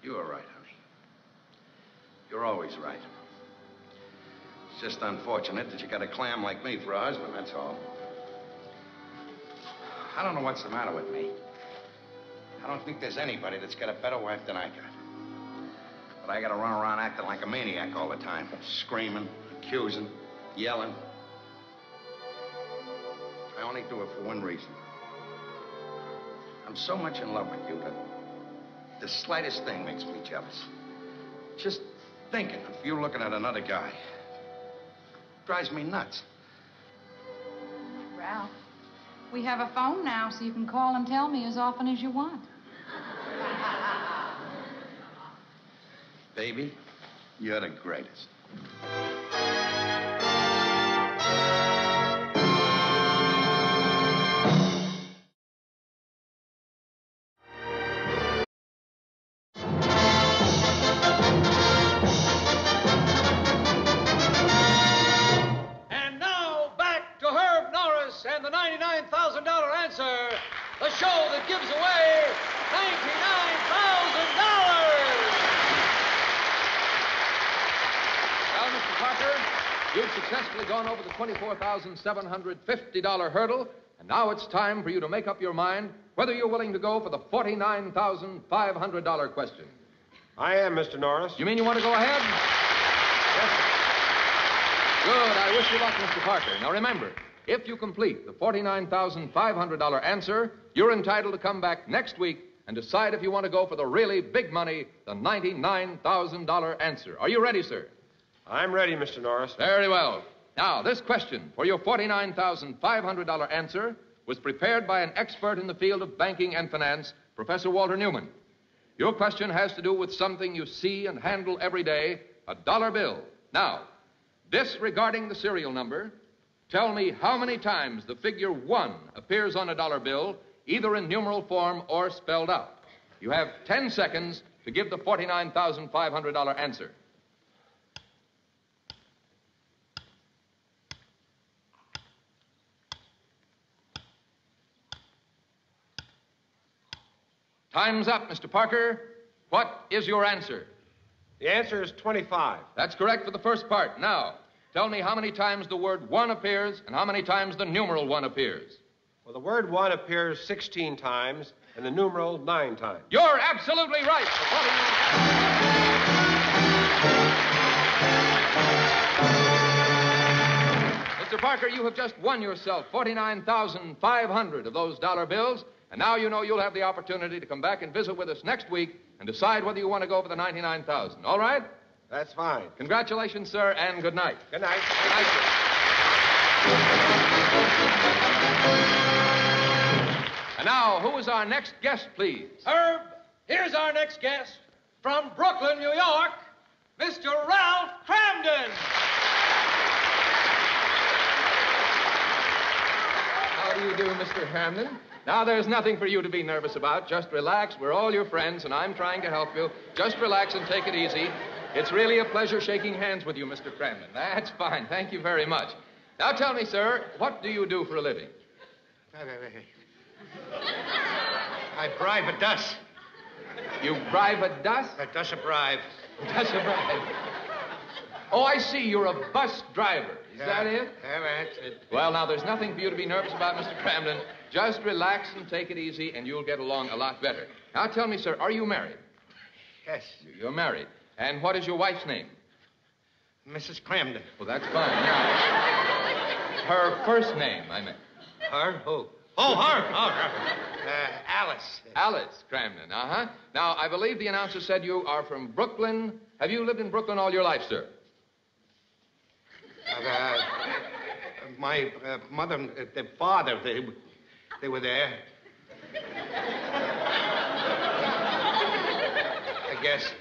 You were right, honey. You're always right. It's just unfortunate that you got a clam like me for a husband, that's all. I don't know what's the matter with me. I don't think there's anybody that's got a better wife than I got. But I gotta run around acting like a maniac all the time. Screaming, accusing, yelling. I only do it for one reason. I'm so much in love with you that the slightest thing makes me jealous. Just thinking of you looking at another guy drives me nuts. Ralph, we have a phone now, so you can call and tell me as often as you want. Baby, you're the greatest. And now, back to Herb Norris and the $99,000 answer, the show that gives away $99,000. Well, Mr. Parker, you've successfully gone over the $24,750 hurdle, and now it's time for you to make up your mind whether you're willing to go for the $49,500 question. I am, Mr. Norris. You mean you want to go ahead? Yes, sir. Good. I wish you luck, Mr. Parker. Now, remember, if you complete the $49,500 answer, you're entitled to come back next week and decide if you want to go for the really big money, the $99,000 answer. Are you ready, sir? I'm ready, Mr. Norris. Very well. Now, this question for your $49,500 answer was prepared by an expert in the field of banking and finance, Professor Walter Newman. Your question has to do with something you see and handle every day, a dollar bill. Now, disregarding the serial number, tell me how many times the figure 1 appears on a dollar bill, either in numeral form or spelled out. You have 10 seconds to give the $49,500 answer. Time's up, Mr. Parker. What is your answer? The answer is 25. That's correct for the first part. Now, tell me how many times the word 1 appears and how many times the numeral 1 appears. Well, the word 1 appears 16 times and the numeral 9 times. You're absolutely right. Mr. Parker, you have just won yourself $49,500 of those dollar bills, and now you know you'll have the opportunity to come back and visit with us next week and decide whether you want to go for the $99,000. All right? That's fine. Congratulations, sir, and good night. Good night. Good night, sir. And now, who is our next guest, please? Herb, here's our next guest from Brooklyn, New York, Mr. Ralph Cramden. How do you do, Mr. Hamden? Now, there's nothing for you to be nervous about. Just relax. We're all your friends, and I'm trying to help you. Just relax and take it easy. It's really a pleasure shaking hands with you, Mr. Cramden. That's fine. Thank you very much. Now, tell me, sir, what do you do for a living? I bribe a dus. You bribe a dus? A dus a bribe. Just a bribe. Oh, I see. You're a bus driver. Is that it? Yeah, that's it. Well, now, there's nothing for you to be nervous about, Mr. Cramden. Just relax and take it easy, and you'll get along a lot better. Now, tell me, sir, are you married? Yes. You're married. And what is your wife's name? Mrs. Cramden. Well, that's fine. Now, her first name, I meant. Her? Who? Oh, her. Oh, her. Alice. Alice Cramden, uh-huh. Now, I believe the announcer said you are from Brooklyn. Have you lived in Brooklyn all your life, sir? My mother, the father, they were there. I guess.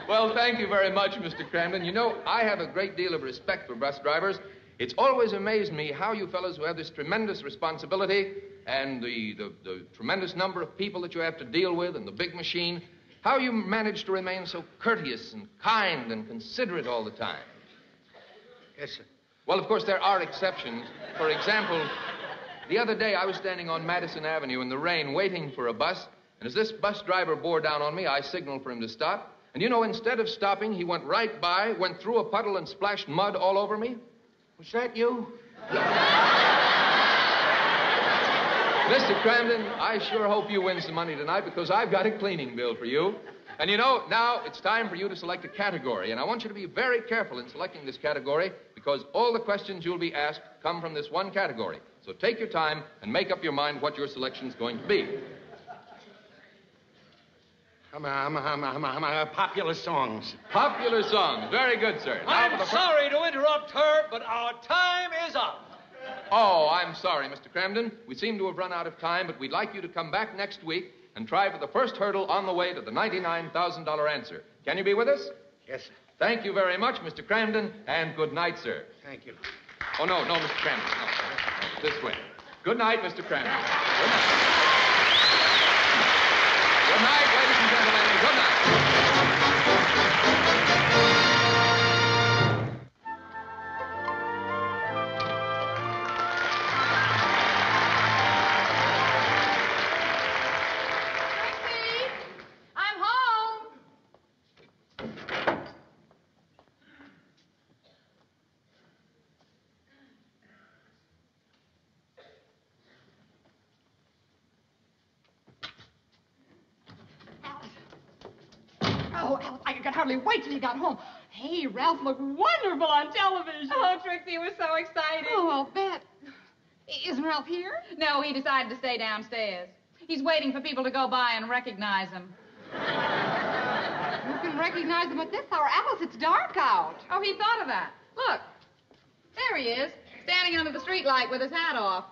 Well, thank you very much, Mr. Cramden. You know, I have a great deal of respect for bus drivers. It's always amazed me how you fellows who have this tremendous responsibility and the tremendous number of people that you have to deal with and the big machine, how you manage to remain so courteous and kind and considerate all the time. Yes, sir. Well, of course, there are exceptions. For example, the other day I was standing on Madison Avenue in the rain waiting for a bus, and as this bus driver bore down on me, I signaled for him to stop. And you know, instead of stopping, he went right by, went through a puddle, and splashed mud all over me. Was that you? Mr. Cramden, I sure hope you win some money tonight because I've got a cleaning bill for you. And you know, now it's time for you to select a category. And I want you to be very careful in selecting this category because all the questions you'll be asked come from this one category. So take your time and make up your mind what your selection's going to be. Popular songs. Popular songs. Very good, sir. Now I'm sorry to interrupt her, but our time is up. Oh, I'm sorry, Mr. Cramden. We seem to have run out of time, but we'd like you to come back next week and try for the first hurdle on the way to the $99,000 answer. Can you be with us? Yes, sir. Thank you very much, Mr. Cramden, and good night, sir. Thank you. Oh, no, Mr. Cramden. No. This way. Good night, Mr. Cramden. Good night. Good night, ladies and gentlemen. Good night. Oh, Alice, I could hardly wait till you got home. Hey, Ralph looked wonderful on television. Oh, Trixie was so excited. Oh, I'll bet. Isn't Ralph here? No, he decided to stay downstairs. He's waiting for people to go by and recognize him. You can recognize him at this hour. Alice, it's dark out. Oh, he thought of that. Look. There he is, standing under the streetlight with his hat off.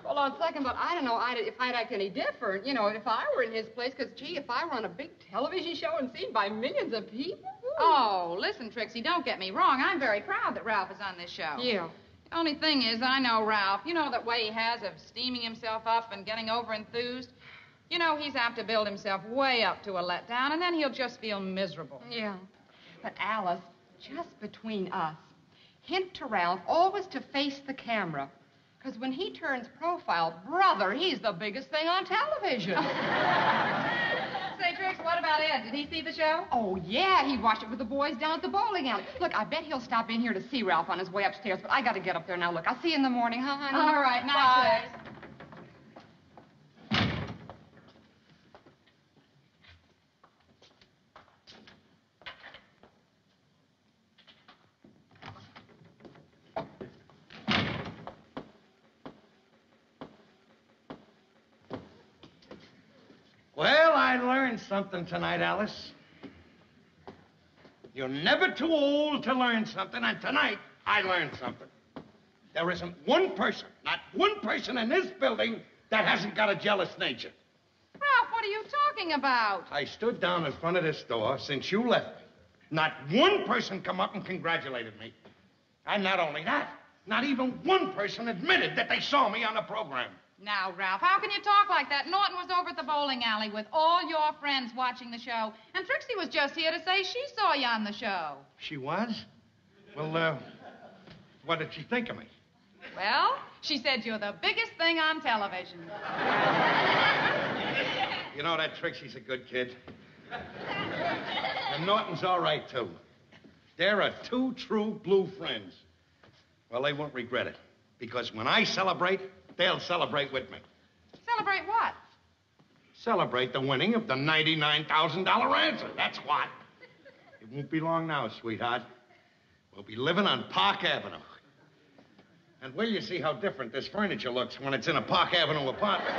Hold on a second, but I don't know if I'd act any different. You know, if I were in his place, because, gee, if I were on a big television show and seen by millions of people. Ooh. Oh, listen, Trixie, don't get me wrong. I'm very proud that Ralph is on this show. Yeah. The only thing is, I know Ralph. You know that way he has of steaming himself up and getting over-enthused? You know, he's apt to build himself way up to a letdown, and then he'll just feel miserable. Yeah. But, Alice, just between us, hint to Ralph always to face the camera. Because when he turns profile, brother, he's the biggest thing on television. Say, Trix, what about Ed? Did he see the show? Oh, yeah, he watched it with the boys down at the bowling alley. Look, I bet he'll stop in here to see Ralph on his way upstairs, but I got to get up there now. Look, I'll see you in the morning, huh, honey? All right, night, Trix. Well, I learned something tonight, Alice. You're never too old to learn something, and tonight I learned something. There isn't one person, not one person in this building that hasn't got a jealous nature. Ralph, what are you talking about? I stood down in front of this door since you left me. Not one person come up and congratulated me. And not only that, not even one person admitted that they saw me on the program. Now, Ralph, how can you talk like that? Norton was over at the bowling alley with all your friends watching the show, and Trixie was just here to say she saw you on the show. She was? Well, what did she think of me? Well, she said you're the biggest thing on television. You know, that Trixie's a good kid. And Norton's all right, too. They're a two true blue friends. Well, they won't regret it. Because when I celebrate, they'll celebrate with me. Celebrate what? Celebrate the winning of the $99,000 answer. That's what. It won't be long now, sweetheart. We'll be living on Park Avenue. And will you see how different this furniture looks when it's in a Park Avenue apartment?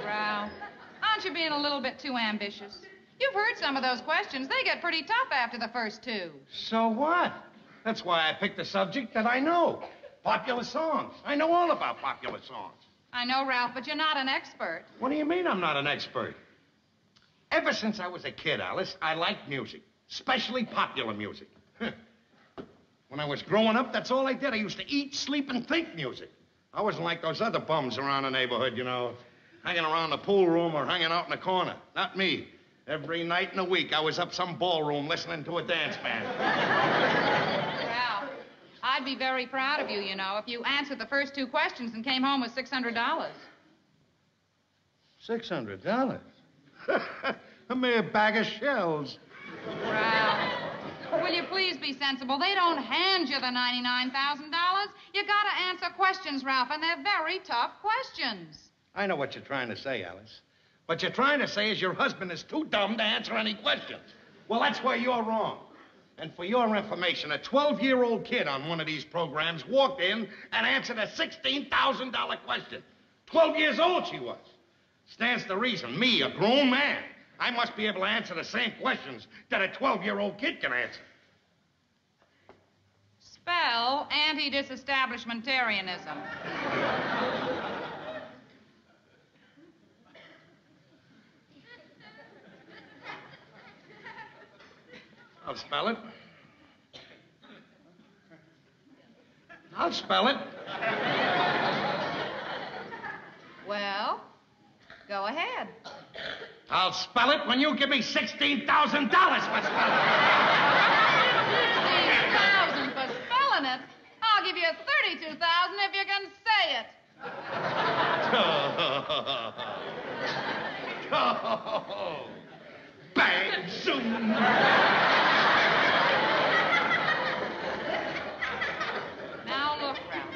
Ralph, aren't you being a little bit too ambitious? You've heard some of those questions. They get pretty tough after the first two. So what? That's why I picked a subject that I know. Popular songs. I know all about popular songs. I know, Ralph, but you're not an expert. What do you mean I'm not an expert? Ever since I was a kid, Alice, I liked music, especially popular music. When I was growing up, that's all I did. I used to eat, sleep, and think music. I wasn't like those other bums around the neighborhood, you know, hanging around the pool room or hanging out in the corner. Not me. Every night in the week, I was up some ballroom listening to a dance band. Ralph, I'd be very proud of you, you know, if you answered the first two questions and came home with $600. $600? A mere bag of shells. Ralph, will you please be sensible? They don't hand you the $99,000. You gotta answer questions, Ralph, and they're very tough questions. I know what you're trying to say, Alice. What you're trying to say is your husband is too dumb to answer any questions. Well, that's where you're wrong. And for your information, a 12-year-old kid on one of these programs walked in and answered a $16,000 question. 12 years old she was. Stands to reason, me, a grown man, I must be able to answer the same questions that a 12-year-old kid can answer. Spell anti-disestablishmentarianism. I'll spell it. I'll spell it. Well, go ahead. I'll spell it when you give me $16,000 for spelling it. $16,000 for spelling it? I'll give you $32,000 if you can say it. Oh, bang, zoom. Now, look, Ralph.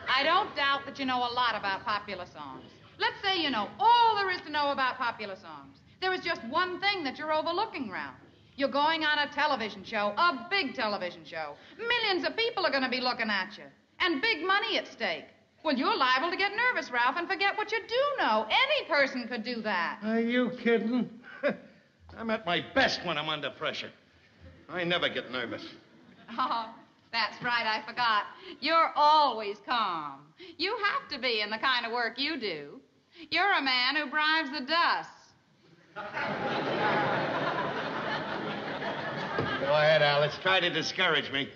I don't doubt that you know a lot about popular songs. Let's say you know all there is to know about popular songs. There is just one thing that you're overlooking, Ralph. You're going on a television show, a big television show. Millions of people are going to be looking at you, and big money at stake. Well, you're liable to get nervous, Ralph, and forget what you do know. Any person could do that. Are you kidding? I'm at my best when I'm under pressure. I never get nervous. Oh, that's right, I forgot. You're always calm. You have to be in the kind of work you do. You're a man who bribes the dust. Go ahead, Alice. Try to discourage me.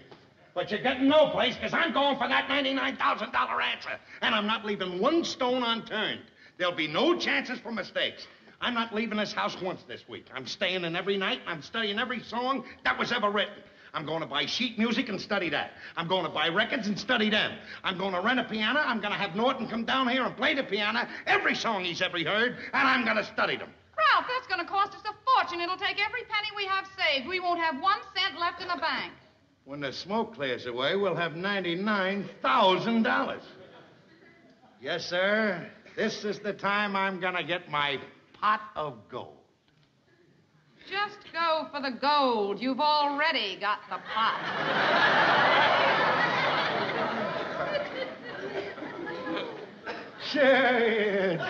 But you're getting no place because I'm going for that $99,000 answer. And I'm not leaving one stone unturned. There'll be no chances for mistakes. I'm not leaving this house once this week. I'm staying in every night, and I'm studying every song that was ever written. I'm going to buy sheet music and study that. I'm going to buy records and study them. I'm going to rent a piano. I'm going to have Norton come down here and play the piano, every song he's ever heard, and I'm going to study them. Ralph, that's going to cost us a fortune. It'll take every penny we have saved. We won't have 1 cent left in the bank. When the smoke clears away, we'll have $99,000. Yes, sir. This is the time I'm going to get my pot of gold. Just go for the gold. You've already got the pot. Say it,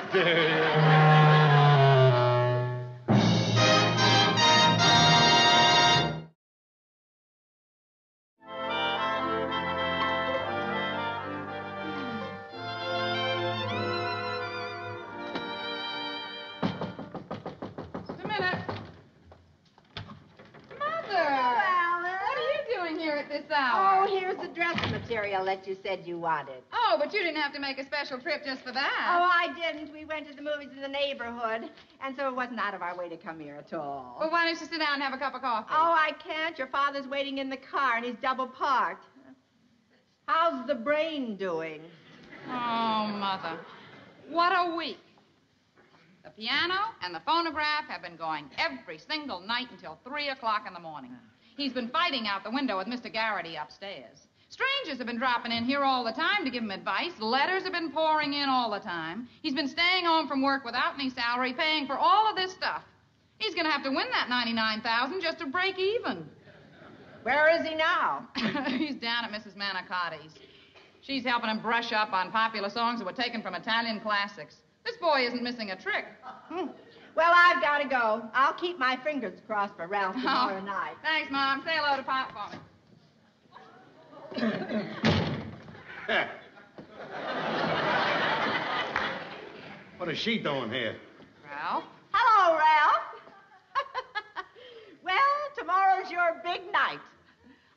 This hour. Oh, here's the dress dress material that you said you wanted. Oh, but you didn't have to make a special trip just for that. Oh, I didn't. We went to the movies in the neighborhood, and so it wasn't out of our way to come here at all. Well, why don't you sit down and have a cup of coffee? Oh, I can't. Your father's waiting in the car, and he's double parked. How's the brain doing? Oh, Mother. What a week. The piano and the phonograph have been going every single night until 3 o'clock in the morning. He's been fighting out the window with Mr. Garrity upstairs. Strangers have been dropping in here all the time to give him advice. Letters have been pouring in all the time. He's been staying home from work without any salary, paying for all of this stuff. He's going to have to win that $99,000 just to break even. Where is he now? He's down at Mrs. Manicotti's. She's helping him brush up on popular songs that were taken from Italian classics. This boy isn't missing a trick. Well, I've got to go. I'll keep my fingers crossed for Ralph tomorrow night. Thanks, Mom. Say hello to Pop for me. What is she doing here? Ralph? Hello, Ralph. Well, tomorrow's your big night.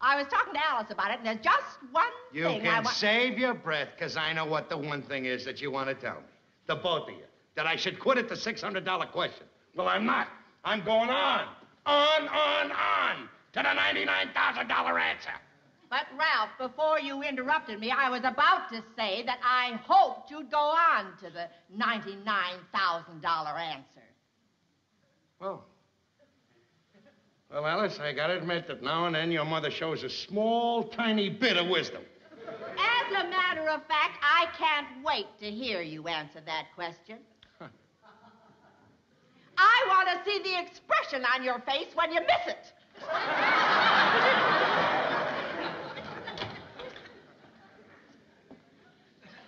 I was talking to Alice about it, and there's just one You thing can save your breath, because I know what the one thing is that you want to tell me. The both of you. That I should quit at the $600 question. Well, I'm not. I'm going on to the $99,000 answer. But, Ralph, before you interrupted me, I was about to say that I hoped you'd go on to the $99,000 answer. Well, Alice, I gotta admit that now and then your mother shows a small, tiny bit of wisdom. As a matter of fact, I can't wait to hear you answer that question. I want to see the expression on your face when you miss it.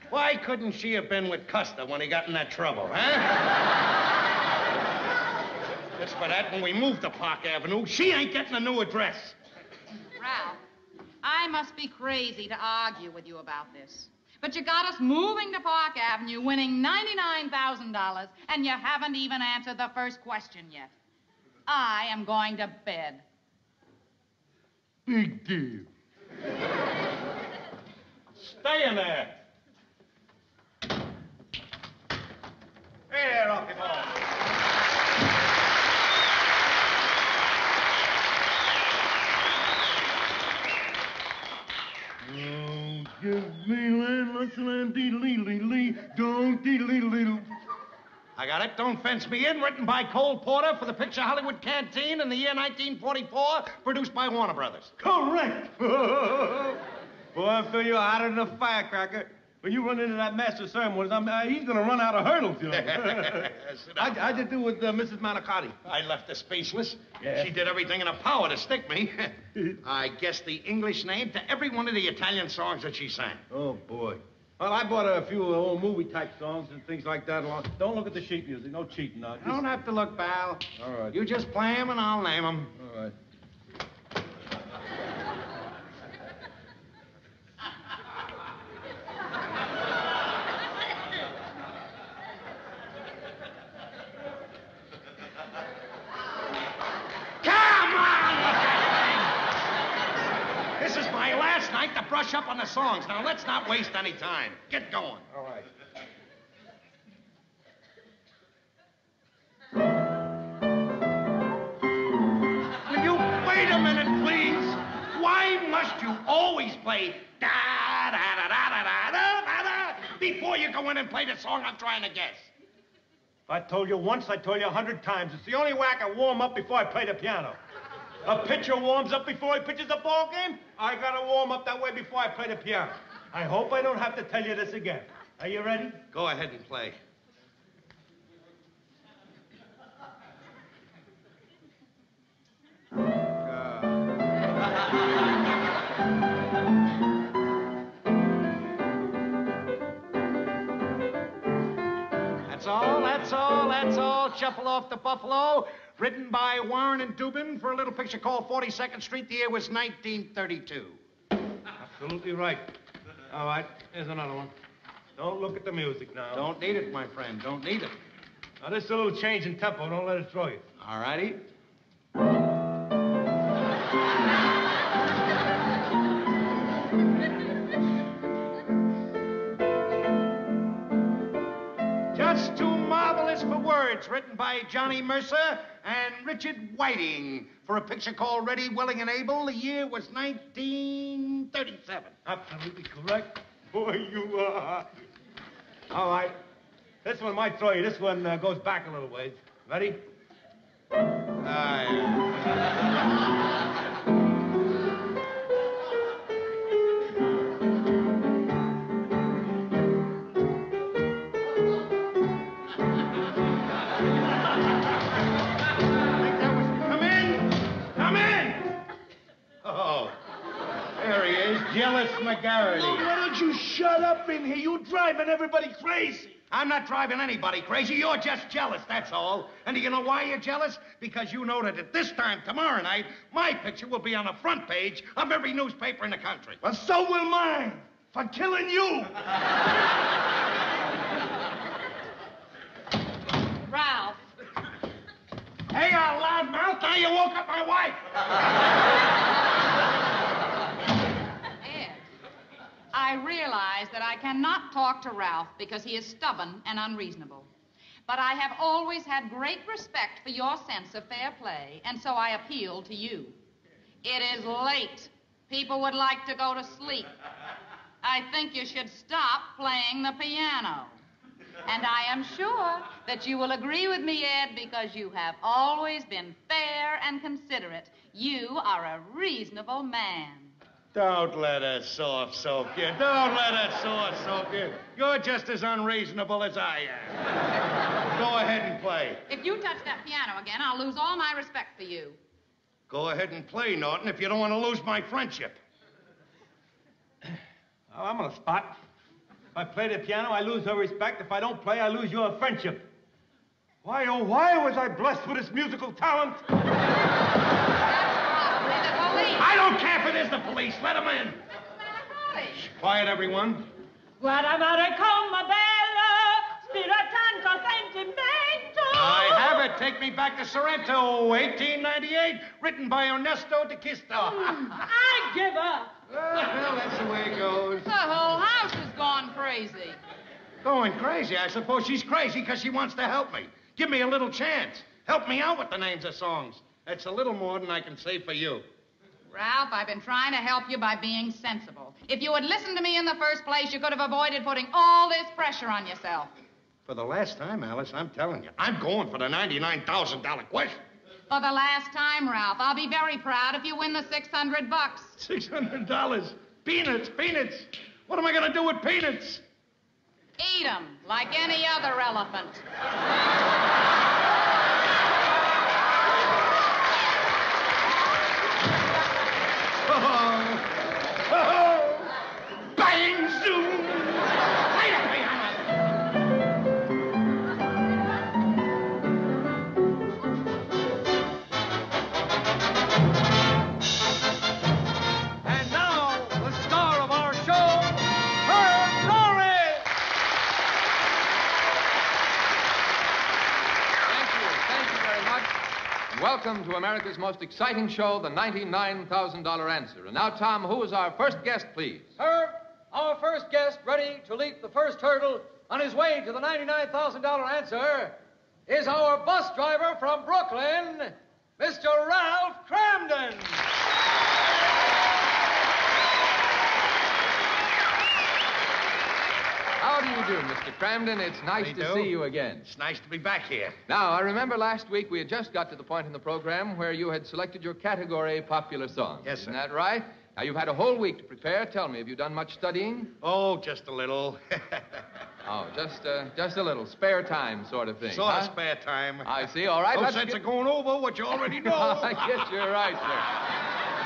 Why couldn't she have been with Custer when he got in that trouble, huh? Just for that, when we moved to Park Avenue, she ain't getting a new address. Ralph, I must be crazy to argue with you about this. But you got us moving to Park Avenue, winning $99,000, and you haven't even answered the first question yet. I am going to bed. Big deal. Stay in there. Hey there, Rocky Ball. Don't give me land, land, dee-lee-lee-lee, don't dee-lee-lee-lee. I got it. Don't Fence Me In, written by Cole Porter for the picture Hollywood Canteen in the year 1944, produced by Warner Brothers. Correct. Boy, I feel you hotter than a firecracker. When you run into that master ceremonies, he's going to run out of hurdles, you know. How'd you do with Mrs. Manicotti? I left her speechless. Yeah. She did everything in her power to stick me. I guessed the English name to every one of the Italian songs that she sang. Oh, boy. Well, I bought a few old movie-type songs and things like that along. Don't look at the sheet music. No cheating now. Don't have to look, pal. All right. You just play 'em and I'll name 'em. All right. To brush up on the songs. Now, let's not waste any time. Get going. All right. Will you wait a minute, please? Why must you always play da-da-da-da-da-da-da-da before you go in and play the song I'm trying to guess? If I told you once, I told you 100 times. It's the only way I can warm up before I play the piano. A pitcher warms up before he pitches a ball game. I gotta warm up that way before I play the piano. I hope I don't have to tell you this again. Are you ready? Go ahead and play. That's all. Shuffle off the Buffalo. Written by Warren and Dubin for a little picture called 42nd Street. The year was 1932. Absolutely right. All right, here's another one. Don't look at the music now. Don't need it, my friend. Don't need it. Now, this is a little change in tempo. Don't let it throw you. All righty. Marvelous for Words, written by Johnny Mercer and Richard Whiting, for a picture called Ready, Willing, and Able. The year was 1937. Absolutely correct. Boy, you are. All right. This one might throw you. This one goes back a little ways. Ready? Jealous McGarity. Look, why don't you shut up in here? You're driving everybody crazy. I'm not driving anybody crazy. You're just jealous, that's all. And do you know why you're jealous? Because you know that at this time tomorrow night, my picture will be on the front page of every newspaper in the country. Well, so will mine. For killing you. Ralph. Hey, loudmouth, now you woke up my wife. I realize that I cannot talk to Ralph because he is stubborn and unreasonable. But I have always had great respect for your sense of fair play, and so I appeal to you. It is late. People would like to go to sleep. I think you should stop playing the piano. And I am sure that you will agree with me, Ed, because you have always been fair and considerate. You are a reasonable man. Don't let her soft-soap you. Don't let her soft-soap you. You're just as unreasonable as I am. Go ahead and play. If you touch that piano again, I'll lose all my respect for you. Go ahead and play, Norton, if you don't want to lose my friendship. Oh, I'm on the spot. If I play the piano, I lose her respect. If I don't play, I lose your friendship. Why, oh, why was I blessed with this musical talent? I don't care if it is the police. Let them in. Quiet, everyone. Guardamare come bella, spiratanto sentimento. I have it. Take me back to Sorrento, 1898. Written by Ernesto de Quisto. I give up. Well, that's the way it goes. The whole house has gone crazy. Going crazy? I suppose she's crazy because she wants to help me. Give me a little chance. Help me out with the names of songs. That's a little more than I can say for you. Ralph, I've been trying to help you by being sensible. If you had listened to me in the first place, you could have avoided putting all this pressure on yourself. For the last time, Alice, I'm telling you, I'm going for the $99,000 question. For the last time, Ralph, I'll be very proud if you win the $600. $600? Peanuts, peanuts. What am I going to do with peanuts? Eat 'em like any other elephant. Bang, zoom! Play the piano! And now, the star of our show, her glory! Thank you very much. And welcome to America's most exciting show, the $99,000 Answer. And now, Tom, who is our first guest, please? Herb, our first guest, ready to leap the first hurdle on his way to the $99,000 answer, is our bus driver from Brooklyn, Mr. Ralph Cramden. How do you do, Mr. Cramden? It's nice to see you again. It's nice to be back here. Now, I remember last week we had just got to the point in the program where you had selected your category popular song. Yes, sir. Isn't that right? Now, you've had a whole week to prepare. Tell me, have you done much studying? Oh, just a little. Oh, just a little spare time sort of thing, Sort of huh? spare time. I see. All right, No let's sense get... of going over what you already know. I guess you're right, sir.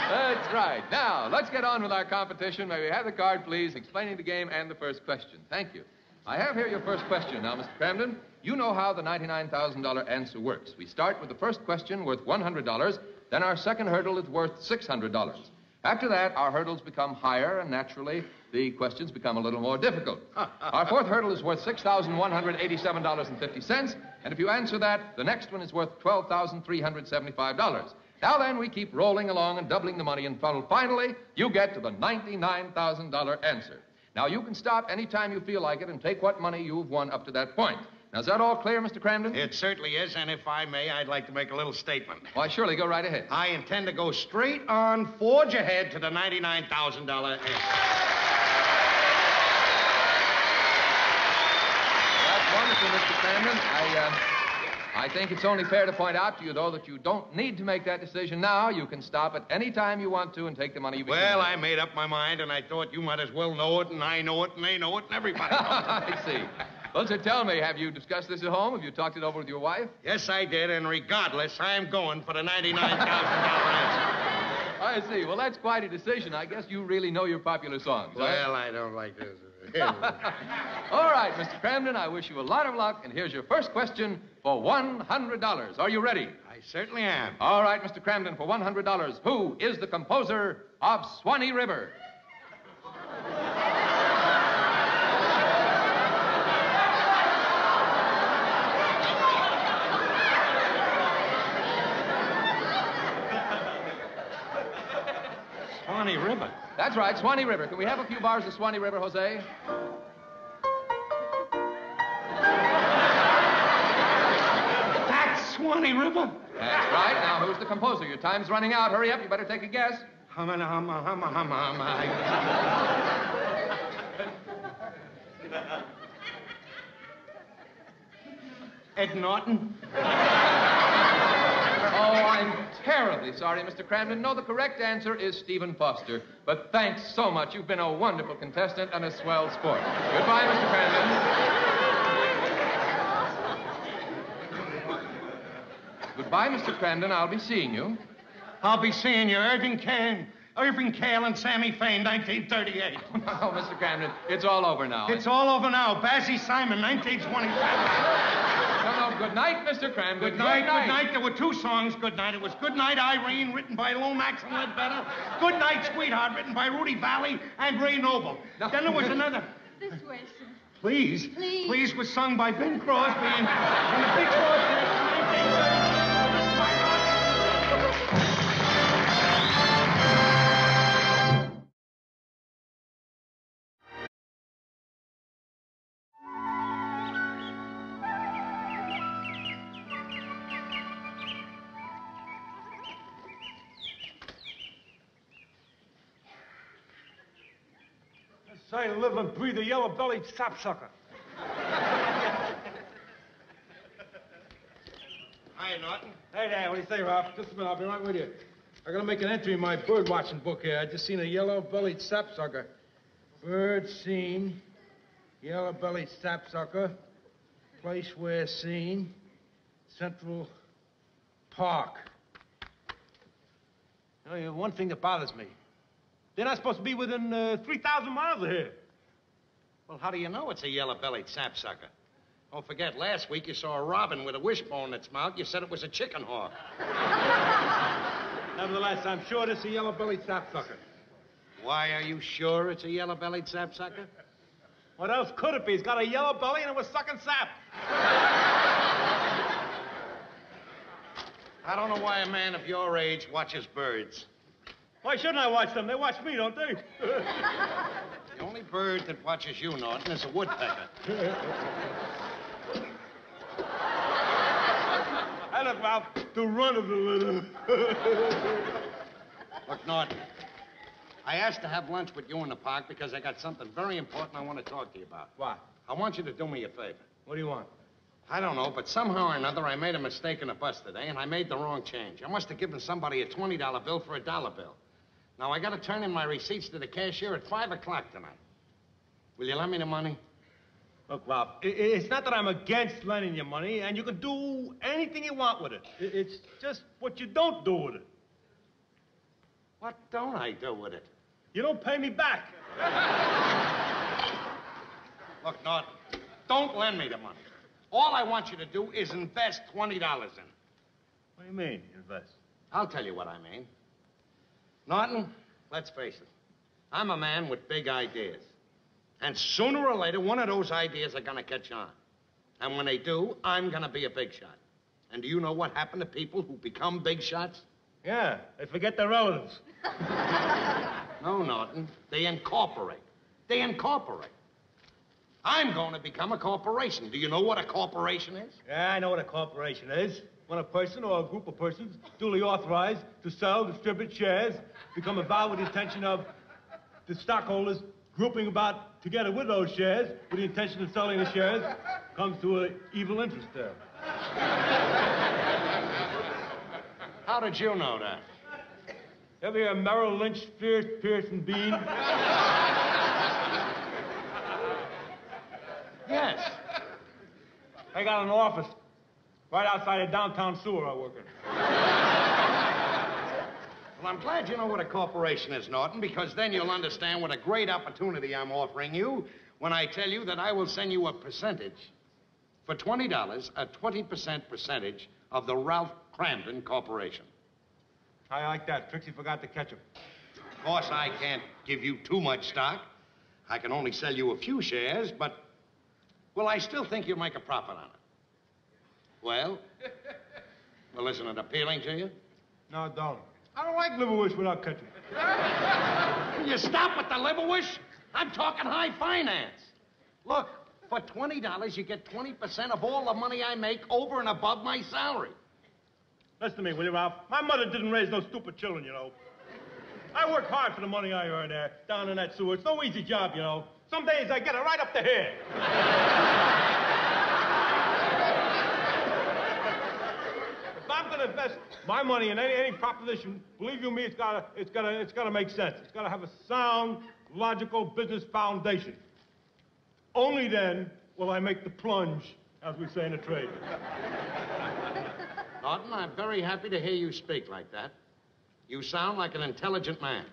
That's right. Now, let's get on with our competition. May we have the card, please, explaining the game and the first question. Thank you. I have here your first question. Now, Mr. Cramden, you know how the $99,000 answer works. We start with the first question worth $100, then our second hurdle is worth $600. After that, our hurdles become higher, and naturally, the questions become a little more difficult. Our fourth hurdle is worth $6,187.50, and if you answer that, the next one is worth $12,375. Now then, we keep rolling along and doubling the money until finally you get to the $99,000 answer. Now, you can stop any time you feel like it and take what money you've won up to that point. Now, is that all clear, Mr. Cramden? It certainly is, and if I may, I'd like to make a little statement. Why, surely, go right ahead. I intend to go straight on, forge ahead to the $99,000 answer. That's wonderful, Mr. Cramden. I think it's only fair to point out to you, though, that you don't need to make that decision now. You can stop at any time you want to and take the money you begin. Well, I made up my mind, and I thought you might as well know it, and I know it, and they know it, and everybody knows it. I see. Well, so tell me, have you discussed this at home? Have you talked it over with your wife? Yes, I did, and regardless, I'm going for the $99,000 answer. I see. Well, that's quite a decision. I guess you really know your popular songs. Well, I don't like this. All right, Mr. Cramden, I wish you a lot of luck, and here's your first question for $100. Are you ready? I certainly am. All right, Mr. Cramden, for $100, who is the composer of Swanee River? Swanee River. That's right, Swanee River. Can we have a few bars of Swanee River, Jose? That's Swanee River? That's right. Now, who's the composer? Your time's running out. Hurry up. You better take a guess. Ed Norton? Oh, I'm terribly sorry, Mr. Cramden. No, the correct answer is Stephen Foster. But thanks so much. You've been a wonderful contestant and a swell sport. Goodbye, Mr. Cramden. Goodbye, Mr. Cramden. I'll be seeing you. I'll be seeing you, Irving Kale and Sammy Fain, 1938. Oh, Mr. Cramden, it's all over now. It's all over now. Basie Simon, 1927. No, good night, Mr. Cramden. Good night. There were two songs, Good Night. It was Good Night, Irene, written by Lomax and Ledbetter. Good Night, Sweetheart, written by Rudy Valley and Ray Noble. No. Then there was another. This way, sir. Please. Please was sung by Bing Crosby and the Big Crosby. I live and breathe a yellow-bellied sapsucker. Hiya, Norton. Hey there, what do you say, Ralph? Just a minute, I'll be right with you. I gotta make an entry in my bird-watching book here. I just seen a yellow-bellied sapsucker. Bird seen, yellow-bellied sapsucker, place where seen, Central Park. You know, one thing that bothers me. They're not supposed to be within 3,000 miles of here. Well, how do you know it's a yellow-bellied sapsucker? Don't forget, last week you saw a robin with a wishbone in its mouth. You said it was a chicken hawk. Nevertheless, I'm sure this is a yellow-bellied sapsucker. Why are you sure it's a yellow-bellied sapsucker? What else could it be? It's got a yellow belly and it was sucking sap. I don't know why a man of your age watches birds. Why shouldn't I watch them? They watch me, don't they? The only bird that watches you, Norton, is a woodpecker. I look, Ralph, to run of the litter. Look, Norton, I asked to have lunch with you in the park because I got something very important I want to talk to you about. What? I want you to do me a favor. What do you want? I don't know, but somehow or another I made a mistake in the bus today, and I made the wrong change. I must have given somebody a $20 bill for a dollar bill. Now, I got to turn in my receipts to the cashier at 5 o'clock tonight. Will you lend me the money? Look, Ralph, it's not that I'm against lending you money, and you can do anything you want with it. It's just what you don't do with it. What don't I do with it? You don't pay me back. Look, Norton, don't lend me the money. All I want you to do is invest $20 in it. What do you mean, invest? I'll tell you what I mean. Norton, let's face it. I'm a man with big ideas. And sooner or later, one of those ideas are going to catch on. And when they do, I'm going to be a big shot. And do you know what happened to people who become big shots? Yeah, they forget their relatives. No, Norton. They incorporate. They incorporate. I'm going to become a corporation. Do you know what a corporation is? Yeah, I know what a corporation is. When a person or a group of persons duly authorized to sell, distribute shares, become involved with the intention of the stockholders grouping about together with those shares with the intention of selling the shares, comes to an evil interest there. How did you know that? Ever hear of Merrill Lynch, Fierce, Pierce, and Bean? Yes. I got an office right outside of downtown sewer I work in. Well, I'm glad you know what a corporation is, Norton, because then you'll understand what a great opportunity I'm offering you when I tell you that I will send you a percentage. For $20, a 20% percentage of the Ralph Cramden Corporation. I like that. Trixie forgot to catch him. Of course, I can't give you too much stock. I can only sell you a few shares, but, well, I still think you'll make a profit on it. Well, isn't it appealing to you? No, don't. I don't like liverwurst without ketchup. Will you stop with the liverwurst? I'm talking high finance. Look, for $20, you get 20% of all the money I make over and above my salary. Listen to me, will you, Ralph? My mother didn't raise no stupid children, you know. I work hard for the money I earn there, down in that sewer. It's no easy job, you know. Some days I get it right up the head. If I'm gonna invest my money in any proposition, believe you me, it's gotta make sense. It's gotta have a sound, logical business foundation. Only then will I make the plunge, as we say in the trade. Norton, I'm very happy to hear you speak like that. You sound like an intelligent man.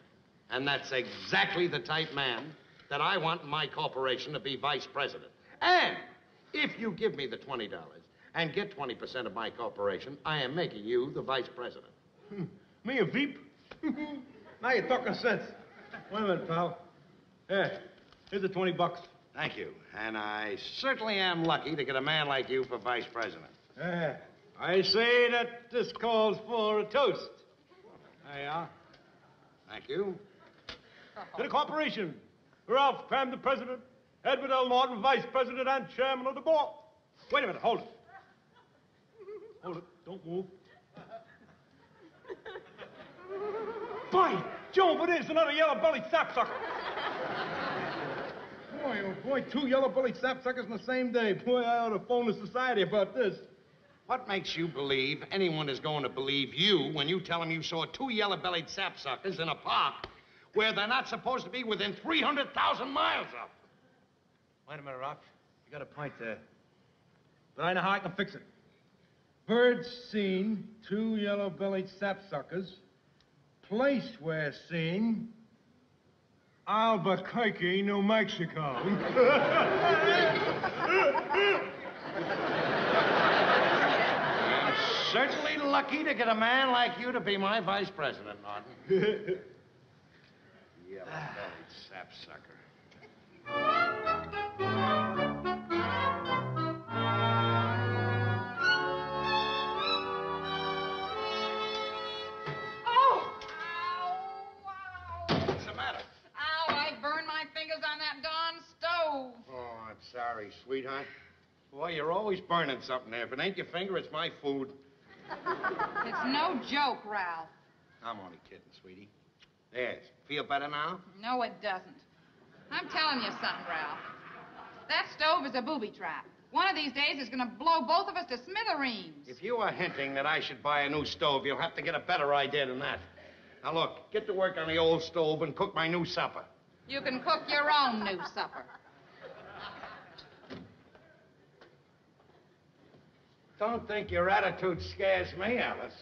And that's exactly the type man that I want in my corporation to be vice president. And if you give me the $20 and get 20% of my corporation, I am making you the vice president. Me a Veep? Now you're talking sense. Wait a minute, pal. Here, here's the $20. Thank you. And I certainly am lucky to get a man like you for vice president. I say that this calls for a toast. There you are. Thank you. To the corporation. Ralph Cramden, president. Edward L. Norton, vice president and chairman of the board. Wait a minute, hold it. Hold it, don't move. By Jove, it is another yellow-bellied sapsucker. Boy, oh boy, 2 yellow-bellied sapsuckers in the same day. Boy, I ought to phone the society about this. What makes you believe anyone is going to believe you when you tell them you saw 2 yellow-bellied sapsuckers in a park where they're not supposed to be within 300,000 miles of? Wait a minute, Ralph. You got a point there. But I know how I can fix it. Birds seen, 2 yellow-bellied sapsuckers. Place where seen, Albuquerque, New Mexico. I'm certainly lucky to get a man like you to be my vice president, Norton. Yellow-bellied sapsucker. Sorry, sweetheart. Boy, you're always burning something there. If it ain't your finger, it's my food. It's no joke, Ralph. I'm only kidding, sweetie. There. Feel better now? No, it doesn't. I'm telling you something, Ralph. That stove is a booby trap. One of these days it's going to blow both of us to smithereens. If you are hinting that I should buy a new stove, you'll have to get a better idea than that. Now, look, get to work on the old stove and cook my new supper. You can cook your own new supper. Don't think your attitude scares me, Alice.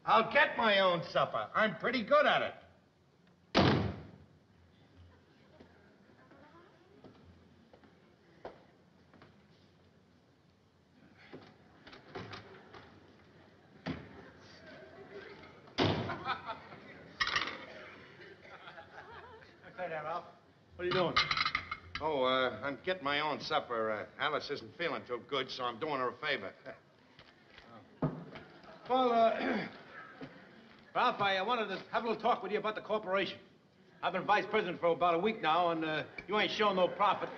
I'll get my own supper. I'm pretty good at it. Okay, there, Ralph. What are you doing? Oh, I'm getting my own supper. Alice isn't feeling too good, so I'm doing her a favor. Well, Ralph, I wanted to have a little talk with you about the corporation. I've been vice president for about a week now, and you ain't shown no profit.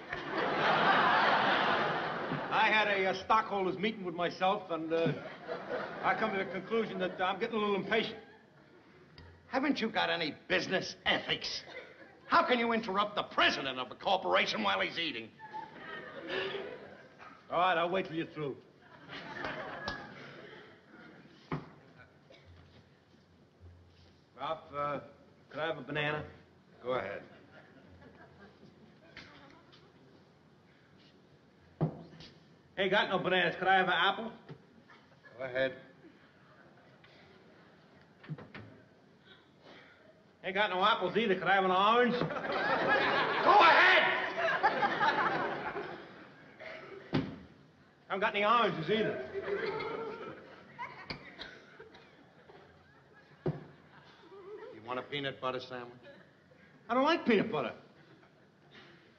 I had a stockholders meeting with myself, and I come to the conclusion that I'm getting a little impatient. Haven't you got any business ethics? How can you interrupt the president of a corporation while he's eating? All right, I'll wait till you're through. Ralph, could I have a banana? Go ahead. Ain't got no bananas. Could I have an apple? Go ahead. Ain't got no apples either. Could I have an orange? Go ahead! Haven't got any oranges either. You want a peanut butter sandwich? I don't like peanut butter.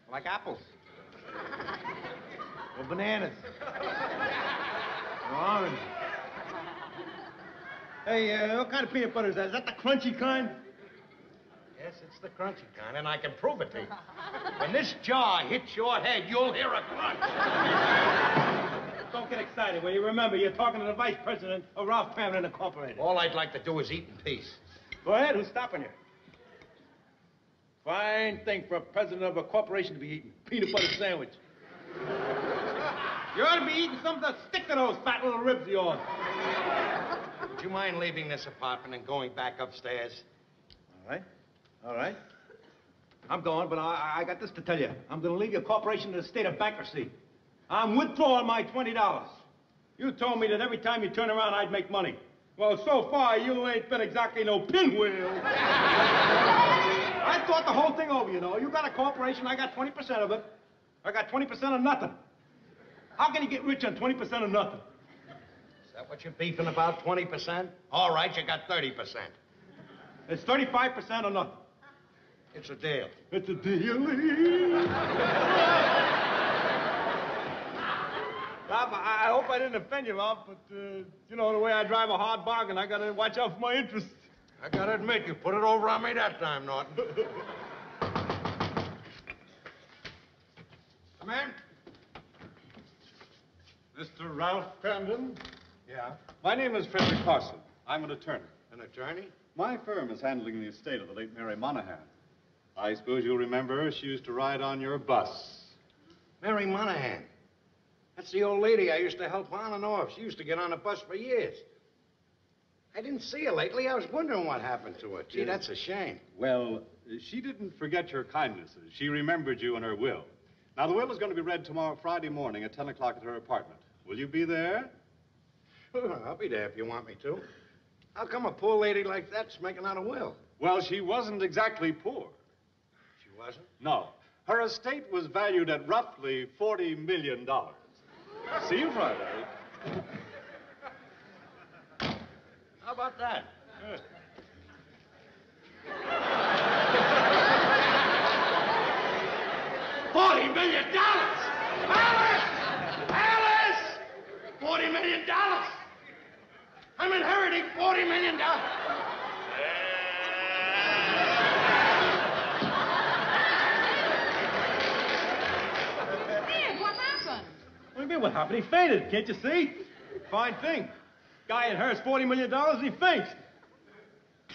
I like apples. Or bananas. Or oranges. Hey, what kind of peanut butter is that? Is that the crunchy kind? Yes, it's the crunchy kind, and I can prove it to you. When this jar hits your head, you'll hear a crunch. Don't get excited, will you? Remember, you're talking to the vice president of Ralph Cramden Incorporated. All I'd like to do is eat in peace. Go ahead. Who's stopping you? Fine thing for a president of a corporation to be eating peanut butter sandwich. You ought to be eating something to stick to those fat little ribs of yours. Would you mind leaving this apartment and going back upstairs? All right. All right. I'm going, but I got this to tell you. I'm going to leave your corporation in a state of bankruptcy. I'm withdrawing my $20. You told me that every time you turn around, I'd make money. Well, so far, you ain't been exactly no pinwheel. I thought the whole thing over, you know. You got a corporation, I got 20% of it. I got 20% of nothing. How can you get rich on 20% of nothing? Is that what you're beefing about, 20%? All right, you got 30%. It's 35% or nothing. It's a deal. It's a deal. Ralph, I hope I didn't offend you, Ralph, but, you know, the way I drive a hard bargain, I gotta watch out for my interests. I gotta admit, you put it over on me that time, Norton. Come in. Mr. Ralph Cramden? Yeah? My name is Frederick Carson. I'm an attorney. An attorney? My firm is handling the estate of the late Mary Monahan. I suppose you'll remember her. She used to ride on your bus. Mary Monahan. That's the old lady I used to help on and off. She used to get on the bus for years. I didn't see her lately. I was wondering what happened to her. Gee, that's a shame. Well, she didn't forget your kindnesses. She remembered you in her will. Now, the will is going to be read tomorrow, Friday morning at 10 o'clock at her apartment. Will you be there? Sure, I'll be there if you want me to. How come a poor lady like that's making out a will? Well, she wasn't exactly poor. She wasn't? No. Her estate was valued at roughly $40 million. See you Friday. How about that? Good. $40 million! Alice! Alice! $40 million! I'm inheriting $40 million! Ed, what happened? What do you mean, what happened? He fainted, can't you see? Fine thing. Guy inherits $40 million and he faints.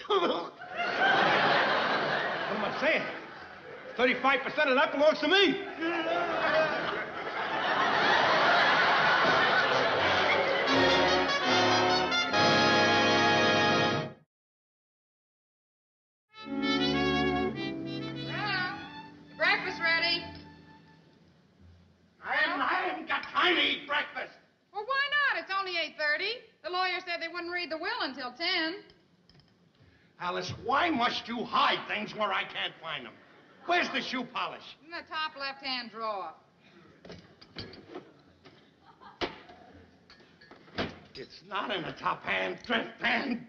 What am I saying? 35% of that belongs to me. Breakfast ready. I haven't got time to eat breakfast. Well, why not? It's only 8:30. The lawyer said they wouldn't read the will until 10. Alice, why must you hide things where I can't find them? Where's the shoe polish? In the top left-hand drawer. It's not in the top hand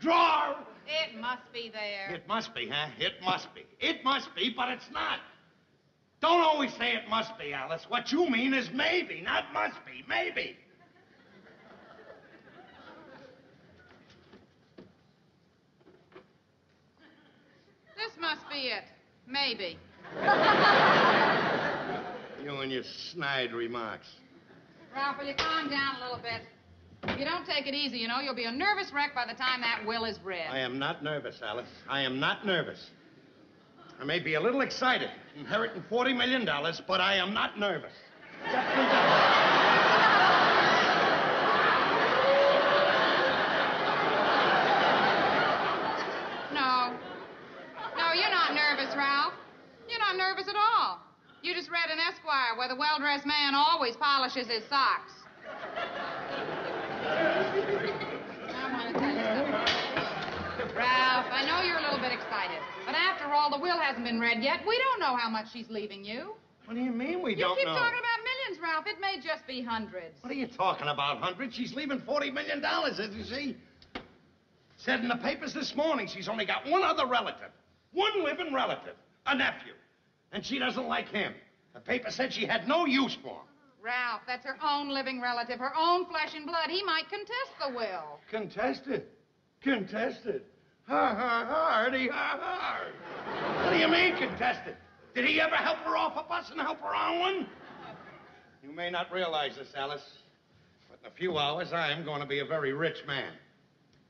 drawer. It must be there. It must be, huh? It must be. It must be, but it's not. Don't always say it must be, Alice. What you mean is maybe, not must be. Maybe. This must be it. Maybe. You You and your snide remarks. Ralph, will you calm down a little bit? If you don't take it easy, you know, you'll be a nervous wreck by the time that will is read. I am not nervous, Alice. I am not nervous. I may be a little excited, inheriting $40 million, but I am not nervous. No, you're not nervous, Ralph. You're not nervous at all. You just read in Esquire where the well-dressed man always polishes his socks. I want to tell you something. Ralph, I know you're a little bit excited, but after all, the will hasn't been read yet. We don't know how much she's leaving you. What do you mean we don't know? You keep talking about millions, Ralph. It may just be hundreds. What are you talking about, hundreds? She's leaving $40 million, isn't she? Said in the papers this morning she's only got one other relative. One living relative. A nephew. And she doesn't like him. The paper said she had no use for him. Ralph, that's her own living relative, her own flesh and blood. He might contest the will. Contested? Contested? Hardy, hard. What do you mean, contested? Did he ever help her off a bus and help her on one? You may not realize this, Alice, but in a few hours, I am going to be a very rich man.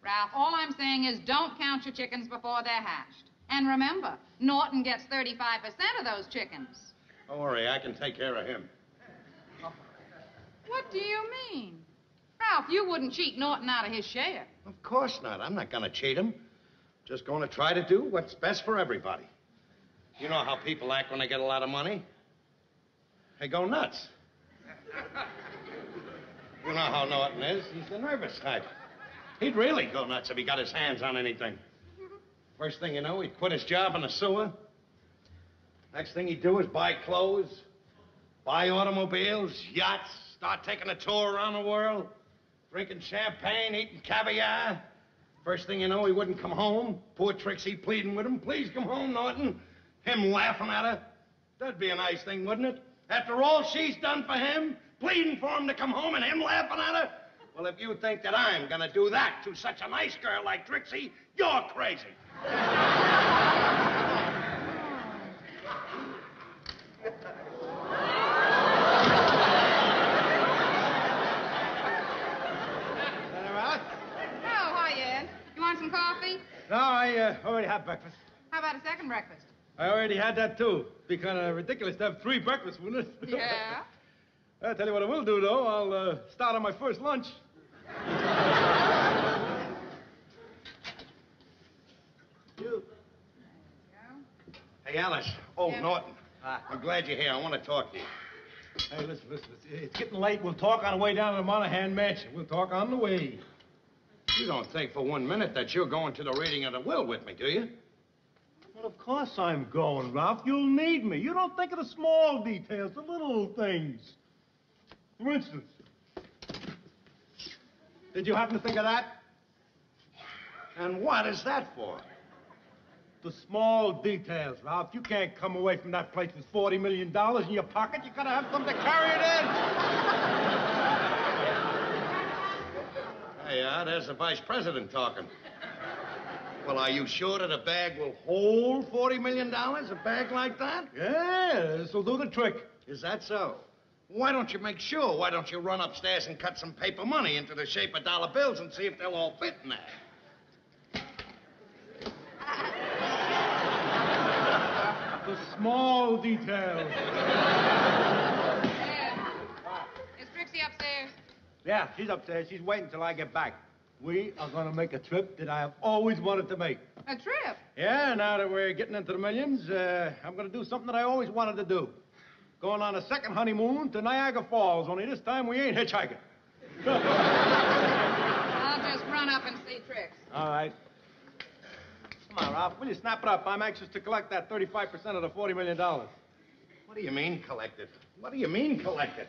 Ralph, all I'm saying is don't count your chickens before they're hatched. And remember, Norton gets 35% of those chickens. Don't worry, I can take care of him. What do you mean? Ralph, you wouldn't cheat Norton out of his share. Of course not. I'm not going to cheat him. Just going to try to do what's best for everybody. You know how people act when they get a lot of money? They go nuts. You know how Norton is. He's the nervous type. He'd really go nuts if he got his hands on anything. First thing you know, he'd quit his job in the sewer. Next thing he'd do is buy clothes, buy automobiles, yachts, start taking a tour around the world, drinking champagne, eating caviar. First thing you know, he wouldn't come home. Poor Trixie pleading with him, please come home, Norton. Him laughing at her. That'd be a nice thing, wouldn't it? After all she's done for him, pleading for him to come home and him laughing at her. Well, if you think that I'm going to do that to such a nice girl like Trixie, you're crazy. Some coffee? No, I already had breakfast. How about a second breakfast? I already had that, too. Be kind of ridiculous to have 3 breakfasts, wouldn't it? Yeah. I'll tell you what I will do, though. I'll start on my first lunch. You. Hey, Alice. Oh, yeah. Norton. I'm glad you're here. I want to talk to you. Hey, listen. It's getting late. We'll talk on the way down to the Monahan Mansion. We'll talk on the way. You don't think for 1 minute that you're going to the reading of the will with me, do you? Well, of course I'm going, Ralph. You'll need me. You don't think of the small details, the little things. For instance, did you happen to think of that? And what is that for? The small details, Ralph. You can't come away from that place with $40 million in your pocket. You gotta have something to carry it in. Yeah, there's the vice president talking. Well, are you sure that a bag will hold $40 million? A bag like that? Yeah, this'll do the trick. Is that so? Why don't you make sure? Why don't you run upstairs and cut some paper money into the shape of dollar bills and see if they'll all fit in there? The small details. Is Trixie upstairs? Yeah, she's upstairs. She's waiting till I get back. We are going to make a trip that I have always wanted to make. A trip? Yeah, now that we're getting into the millions, I'm going to do something that I always wanted to do. Going on a second honeymoon to Niagara Falls, only this time we ain't hitchhiking. I'll just run up and see Trix. All right. Come on, Ralph, will you snap it up? I'm anxious to collect that 35% of the $40 million. What do you mean, collect it? What do you mean, collect it?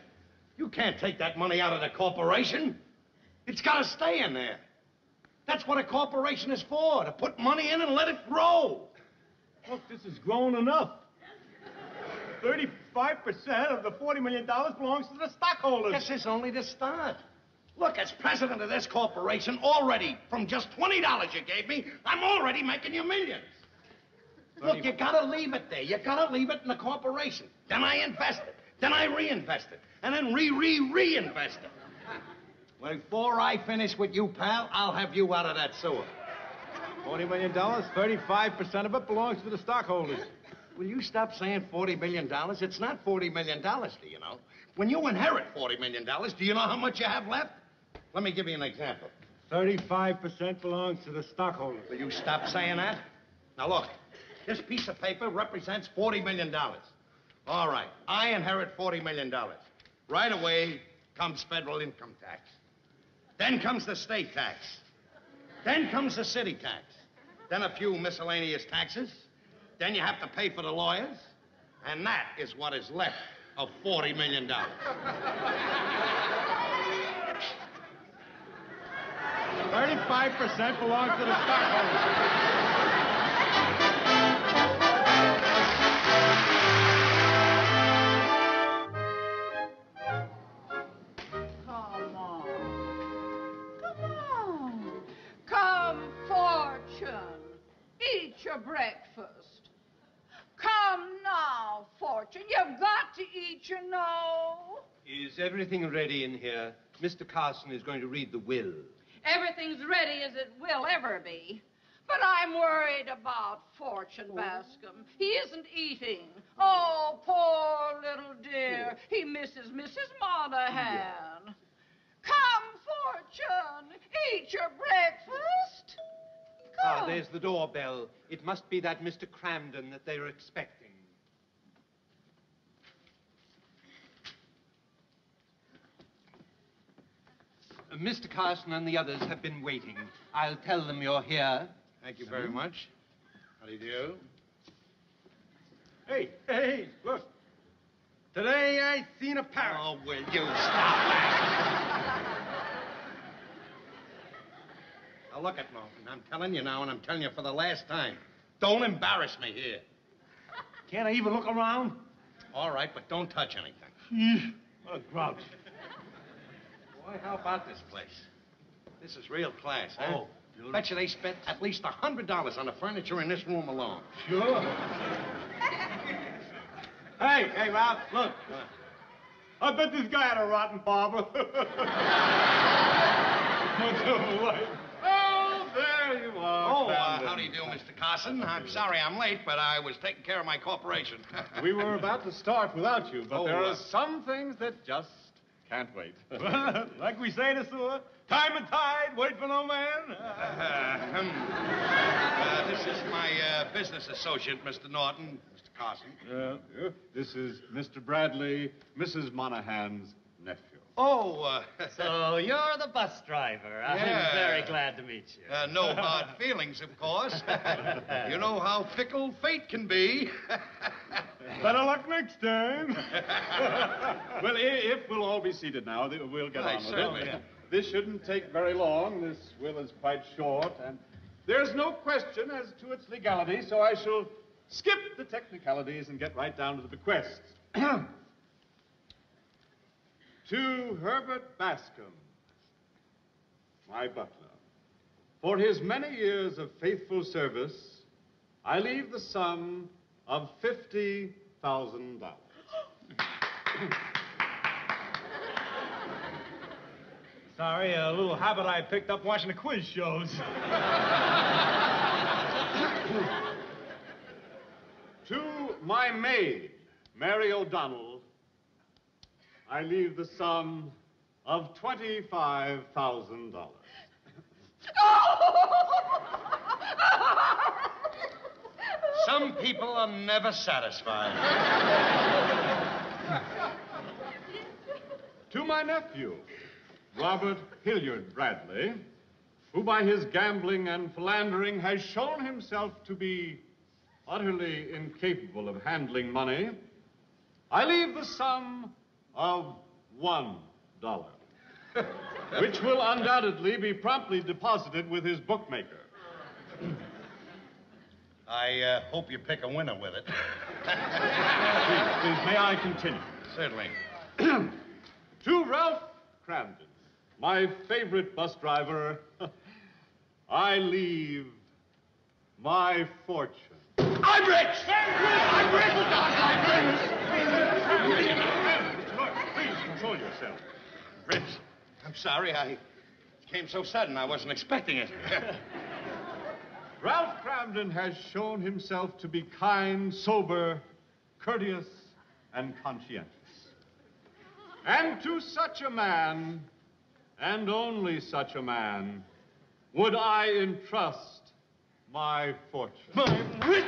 You can't take that money out of the corporation. It's got to stay in there. That's what a corporation is for, to put money in and let it grow. Look, this is grown enough. 35% of the $40 million belongs to the stockholders. This is only the start. Look, as president of this corporation, already, from just $20 you gave me, I'm already making you millions. Look, you gotta leave it there. You gotta leave it in the corporation. Then I invest it. Then I reinvest it. And then reinvest it. Before I finish with you, pal, I'll have you out of that sewer. $40 million, 35% of it belongs to the stockholders. Will you stop saying $40 million? It's not $40 million, do you know? When you inherit $40 million, do you know how much you have left? Let me give you an example. 35% belongs to the stockholders. Will you stop saying that? Now, look, this piece of paper represents $40 million. All right, I inherit $40 million. Right away comes federal income tax. Then comes the state tax. Then comes the city tax. Then a few miscellaneous taxes. Then you have to pay for the lawyers. And that is what is left of $40 million. 35% belongs to the stockholders. Eat your breakfast. Come now, Fortune. You've got to eat, you know. Is everything ready in here? Mr. Carson is going to read the will. Everything's ready as it will ever be. But I'm worried about Fortune Bascom. He isn't eating. Oh, poor little dear. He misses Mrs. Monahan. Come, Fortune. Eat your breakfast. Ah, there's the doorbell. It must be that Mr. Cramden that they're expecting. Mr. Carson and the others have been waiting. I'll tell them you're here. Thank you very much. How do you do? Hey, look. Today I seen a parrot. Oh, will you stop that? Now, look at Norton. I'm telling you now, and I'm telling you for the last time. Don't embarrass me here. Can't I even look around? All right, but don't touch anything. What a grouch. Boy, how about this place? This is real class, huh? Oh, beautiful. Bet you they spent at least $100 on the furniture in this room alone. Sure. Hey, Ralph, look. I bet this guy had a rotten barber. Oh, there you are. Oh, how do you do, Mr. Carson? I'm sorry I'm late, but I was taking care of my corporation. We were about to start without you, but there are some things that just can't wait. Like we say in the sewer, time and tide, wait for no man. This is my business associate, Mr. Norton, Mr. Carson. Yeah. This is Mr. Bradley, Mrs. Monahan's nephew. Oh, So you're the bus driver. I'm very glad to meet you. no hard feelings, of course. You know how fickle fate can be. Better luck next time. Well, if we'll all be seated now, we'll get on with it. Yeah. This shouldn't take very long. This will is quite short, and there's no question as to its legality, so I shall skip the technicalities and get right down to the bequests. To Herbert Bascom, my butler, for his many years of faithful service, I leave the sum of $50,000. Sorry, a little habit I picked up watching the quiz shows. To my maid, Mary O'Donnell, I leave the sum of $25,000. Some people are never satisfied. To my nephew, Robert Hilliard Bradley, who by his gambling and philandering has shown himself to be utterly incapable of handling money, I leave the sum of $1, which will undoubtedly be promptly deposited with his bookmaker. I hope you pick a winner with it. Please, may I continue? Certainly. To Ralph Cramden, my favorite bus driver, I leave my fortune. I'm rich! I'm rich! I'm rich! control yourself. Rich, I'm sorry. It came so sudden. I wasn't expecting it. Ralph Cramden has shown himself to be kind, sober, courteous, and conscientious. And to such a man, and only such a man, would I entrust my fortune. Rich!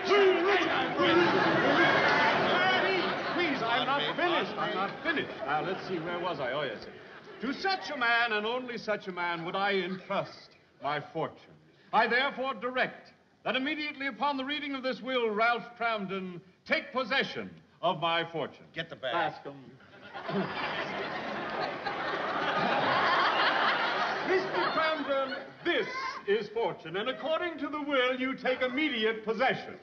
Please, I'm not finished. I'm not finished. Now, let's see, where was I? Oh, yes. To such a man, and only such a man, would I entrust my fortune. I therefore direct that immediately upon the reading of this will, Ralph Cramden take possession of my fortune. Get the bag. Bascom. Mr. Cramden, this is fortune, and according to the will, you take immediate possession.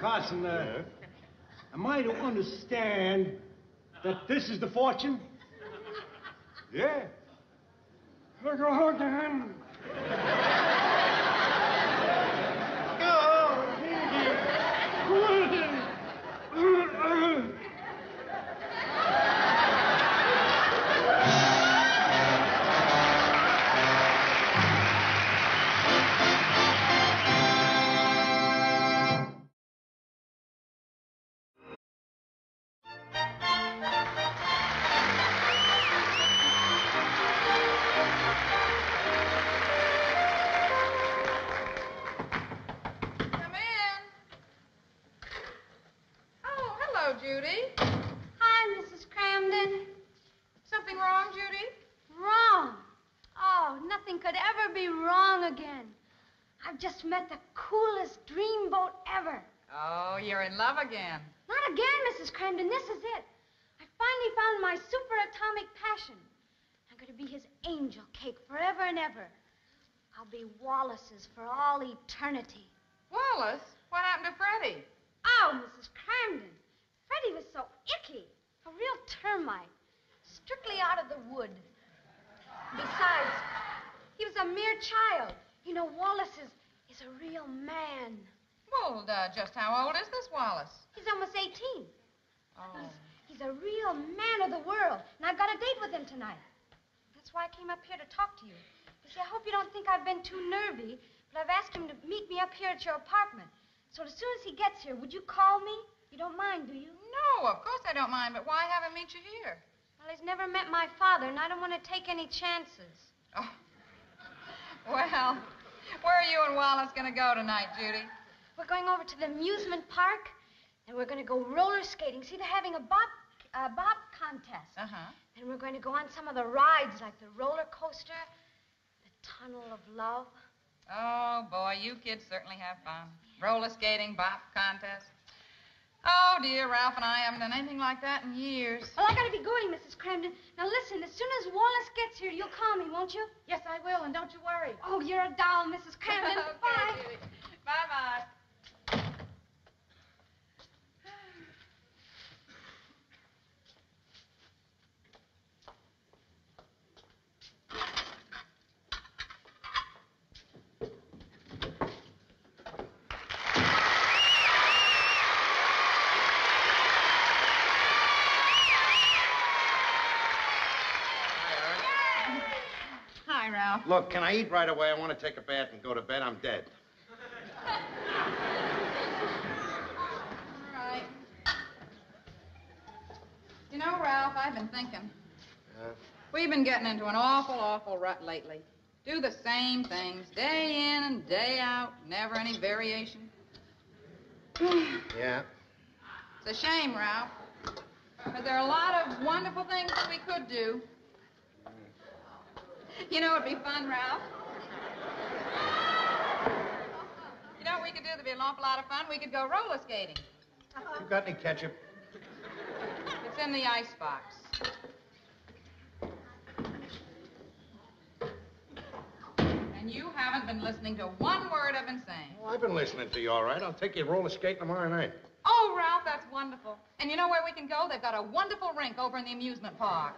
Carson, am I to understand that this is the fortune? Yeah. Look at him. Judy. Hi, Mrs. Cramden. Something wrong, Judy? Wrong? Oh, nothing could ever be wrong again. I've just met the coolest dreamboat ever. Oh, you're in love again. Not again, Mrs. Cramden. This is it. I finally found my superatomic passion. I'm going to be his angel cake forever and ever. I'll be Wallace's for all eternity. Wallace? What happened to Freddie? Oh, Mrs. Cramden. Freddie was so icky. A real termite. Strictly out of the wood. Besides, he was a mere child. You know, Wallace is a real man. Well, just how old is this Wallace? He's almost 18. Oh. He's a real man of the world, and I've got a date with him tonight. That's why I came up here to talk to you. You see, I hope you don't think I've been too nervy, but I've asked him to meet me up here at your apartment. So as soon as he gets here, would you call me? You don't mind, do you? No, of course I don't mind, but why have him meet you here? Well, he's never met my father, and I don't want to take any chances. Oh. Well, where are you and Wallace going to go tonight, Judy? We're going over to the amusement park, and we're going to go roller skating. See, they're having a bop contest. Uh-huh. And we're going to go on some of the rides, like the roller coaster, the tunnel of love. Oh, boy, you kids certainly have fun. Roller skating, bop contest. Oh, dear, Ralph and I haven't done anything like that in years. Well, I got to be going, Mrs. Cramden. Now, listen, as soon as Wallace gets here, you'll call me, won't you? Yes, I will, and don't you worry. Oh, you're a doll, Mrs. Cramden. Okay, Bye. Judy. Bye-bye. Hi, Ralph. Look, can I eat right away? I want to take a bath and go to bed. I'm dead. All right. You know, Ralph, I've been thinking. We've been getting into an awful rut lately. Do the same things, day in and day out, never any variation. Yeah. It's a shame, Ralph. But there are a lot of wonderful things that we could do. You know it'd be fun, Ralph? You know what we could do that'd be an awful lot of fun? We could go roller skating. You got any ketchup? It's in the icebox. You haven't been listening to one word I've been saying. Well, I've been listening to you, all right. I'll take you roller skating tomorrow night. Oh, Ralph, that's wonderful. And you know where we can go? They've got a wonderful rink over in the amusement park.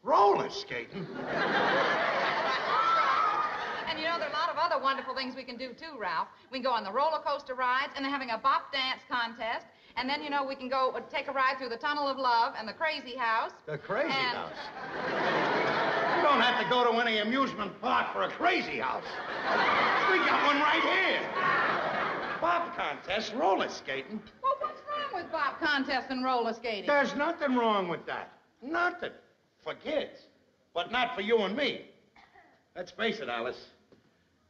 Roller skating? And you know, there are a lot of other wonderful things we can do, too, Ralph. We can go on the roller coaster rides, and they're having a bop dance contest. And then, you know, we can go take a ride through the Tunnel of Love and the Crazy House. The Crazy House? You don't have to go to any amusement park for a crazy house. We got one right here. Bop contest, roller skating. Well, what's wrong with bop contests and roller skating? There's nothing wrong with that. Nothing. For kids. But not for you and me. Let's face it, Alice.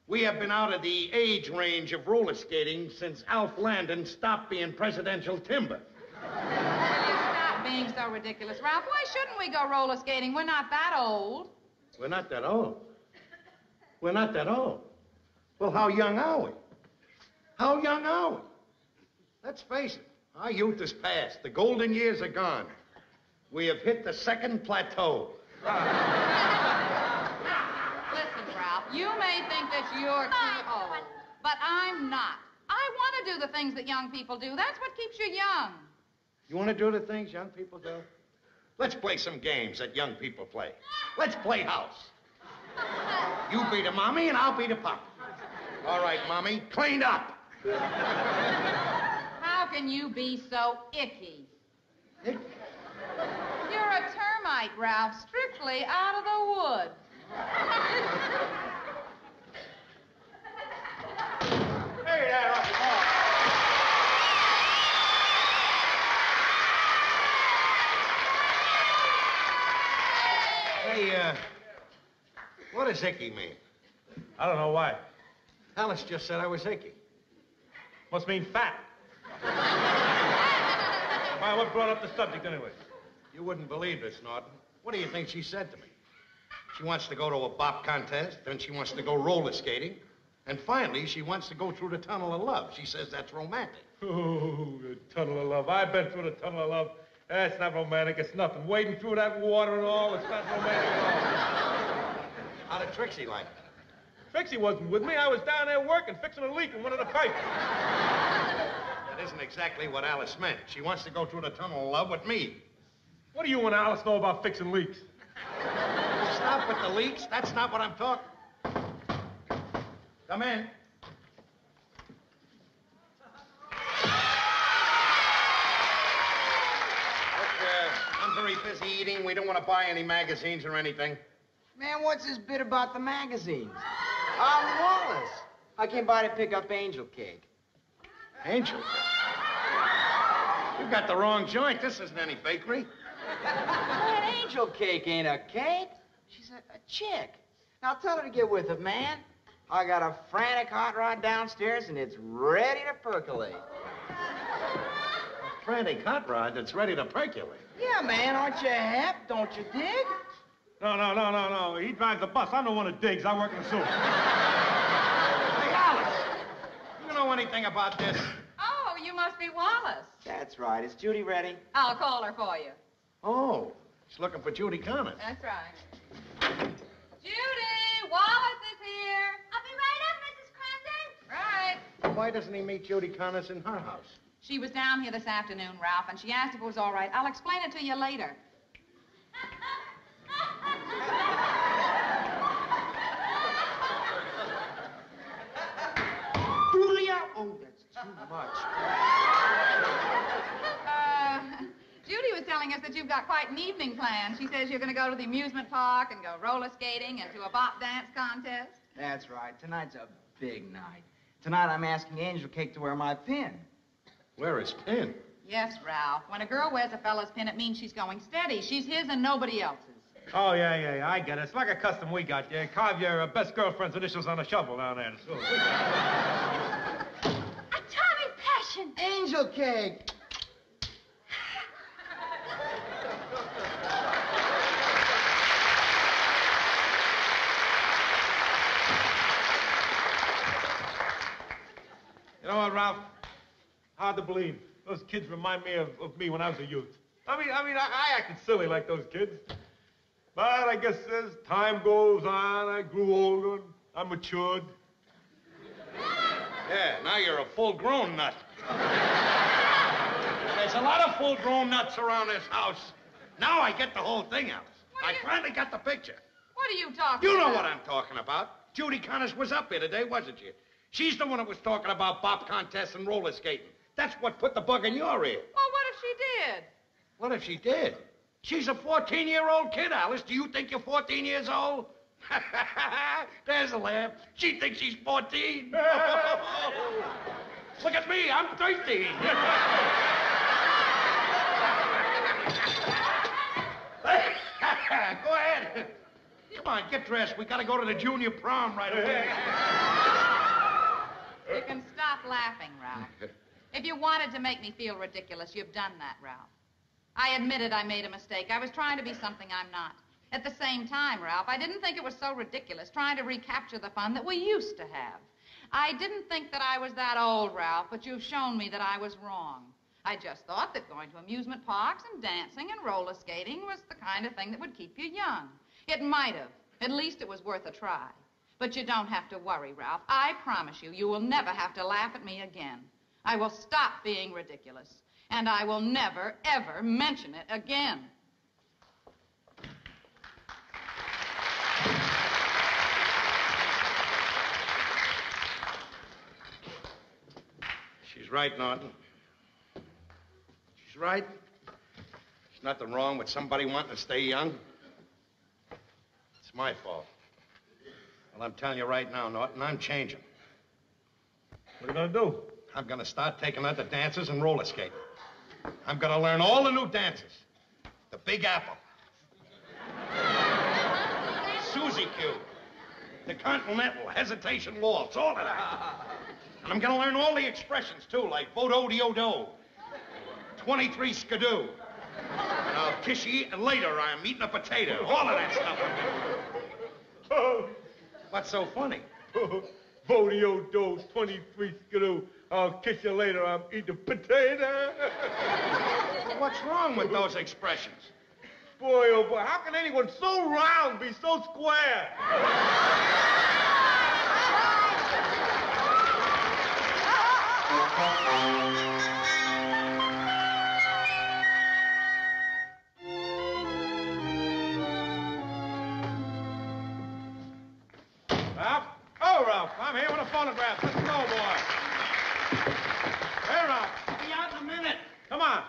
We have been out of the age range of roller skating since Alf Landon stopped being presidential timber. Will you stop being so ridiculous, Ralph? Why shouldn't we go roller skating? We're not that old. We're not that old. We're not that old. Well, how young are we? How young are we? Let's face it. Our youth is past. The golden years are gone. We have hit the second plateau. Listen, Ralph, you may think that you're too old, but I'm not. I want to do the things that young people do. That's what keeps you young. You want to do the things young people do? Let's play some games that young people play. Let's play house. You be the mommy and I'll be the pop. All right, Mommy, clean up. How can you be so icky? Icky? You're a termite, Ralph, strictly out of the woods. Hey there, up the ball. Hey, what does icky mean? I don't know why. Alice just said I was icky. Must mean fat. Why, what brought up the subject anyway? You wouldn't believe this, Norton. What do you think she said to me? She wants to go to a bop contest, then she wants to go roller skating, and finally she wants to go through the Tunnel of Love. She says that's romantic. Oh, the Tunnel of Love. I've been through the Tunnel of Love. That's not romantic. It's nothing. Wading through that water and all, it's not romantic at all. How did Trixie like it? Trixie wasn't with me. I was down there working, fixing a leak in one of the pipes. That isn't exactly what Alice meant. She wants to go through the Tunnel of Love with me. What do you and Alice know about fixing leaks? Stop with the leaks. That's not what I'm talking. Come in. Look, I'm very busy eating. We don't want to buy any magazines or anything. Man, what's this bit about the magazines? I'm Wallace. I came by to pick up Angel Cake. Angel? You've got the wrong joint. This isn't any bakery. Man, Angel Cake ain't a cake. She's a chick. Now tell her to get with it, man. I got a frantic hot rod downstairs, and it's ready to percolate. A frantic hot rod that's ready to percolate? Yeah, man, aren't you hep? Don't you dig? No. He drives the bus. I'm the one that digs. I work in the sewer. Hey, Alice, you know anything about this? Oh, you must be Wallace. That's right. Is Judy ready? I'll call her for you. Oh, she's looking for Judy Connors. That's right. Judy, Wallace is here. I'll be right up, Mrs. Cramden. Right. Why doesn't he meet Judy Connors in her house? She was down here this afternoon, Ralph, and she asked if it was all right. I'll explain it to you later. Julia? Oh, that's too much. Judy was telling us that you've got quite an evening planned. She says you're going to go to the amusement park and go roller skating and to a bop dance contest. That's right. Tonight's a big night. Tonight I'm asking Angel Cake to wear my pin. Wear his pin? Yes, Ralph. When a girl wears a fella's pin, it means she's going steady. She's his and nobody else's. Oh, yeah. I get it. It's like a custom we got. You carve your best girlfriend's initials on a shovel down there. Atomic passion. Angel Cake. You know what, Ralph? Hard to believe. Those kids remind me of me when I was a youth. I acted silly like those kids. But I guess as time goes on, I grew older and I matured. Yeah, now you're a full-grown nut. There's a lot of full-grown nuts around this house. Now I get the whole thing, Alice. I finally got the picture. What are you talking about? You know what I'm talking about. Judy Connors was up here today, wasn't she? She's the one that was talking about bop contests and roller skating. That's what put the bug in your ear. Well, what if she did? What if she did? She's a 14-year-old kid, Alice. Do you think you're 14 years old? There's a laugh. She thinks she's 14. Look at me. I'm 13. Go ahead. Come on, get dressed. We gotta go to the junior prom right away. You can stop laughing, Ralph. If you wanted to make me feel ridiculous, you've done that, Ralph. I admitted I made a mistake. I was trying to be something I'm not. At the same time, Ralph, I didn't think it was so ridiculous trying to recapture the fun that we used to have. I didn't think that I was that old, Ralph, but you've shown me that I was wrong. I just thought that going to amusement parks and dancing and roller skating was the kind of thing that would keep you young. It might have. At least it was worth a try. But you don't have to worry, Ralph. I promise you, you will never have to laugh at me again. I will stop being ridiculous, and I will never, ever mention it again. She's right, Norton. She's right. There's nothing wrong with somebody wanting to stay young. It's my fault. Well, I'm telling you right now, Norton, I'm changing. What are you gonna do? I'm gonna start taking her to dances and roller skating. I'm gonna learn all the new dances. The Big Apple. Suzy Q. The Continental, Hesitation Waltz, all of that. And I'm gonna learn all the expressions, too, like Vodo-Dio-Do, 23 Skidoo. And I'll kiss you later, I'm eating a potato. All of that stuff I'm gonna do. What's so funny? Vodo-Dio-Do, 23 Skidoo. I'll kiss you later, I'm eating a potato. Well, what's wrong with those expressions? Boy, oh boy, how can anyone so round be so square? Ralph? Oh, Ralph, I'm here with a phonograph. Let's go, boy. Hey, Ralph. Be out in a minute. Come on.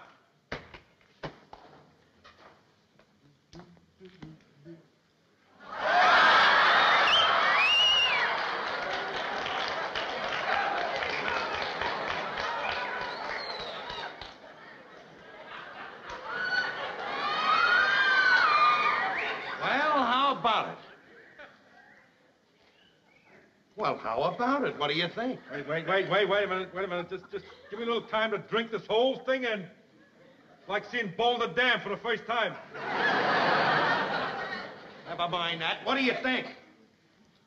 Well, how about it? What do you think? Wait a minute. Just give me a little time to drink this whole thing in. It's like seeing Boulder Dam for the first time. Never mind that. What do you think?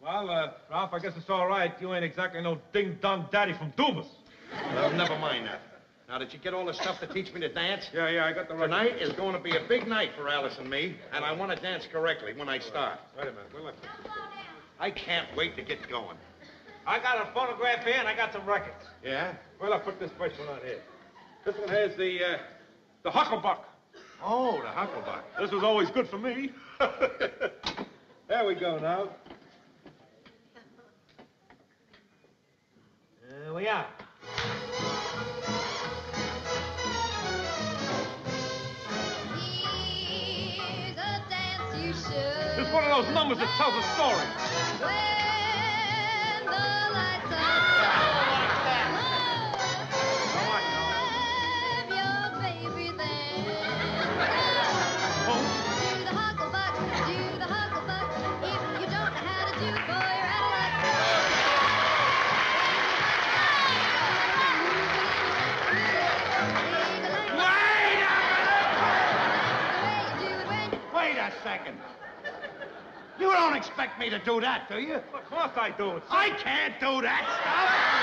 Well, Ralph, I guess it's all right. You ain't exactly no ding-dong daddy from Dubas. Well, never mind that. Now, did you get all the stuff to teach me to dance? Yeah, I got the record. Tonight is going to be a big night for Alice and me, and I want to dance correctly when I start. Wait a minute. Where'll I put this? I can't wait to get going. I got a phonograph here, and I got some records. Yeah? Where'll I put this first one on here? This one here's the Hucklebuck. Oh, the Hucklebuck. This was always good for me. There we go now. There we are. It's one of those numbers that tells a story. When the lights are have your baby there. Do the hucklebuck, do the hucklebuck. If you don't know how to do it, boy, you're out of luck. Wait a second. You don't expect me to do that, do you? Of course I do. I can't do that stuff.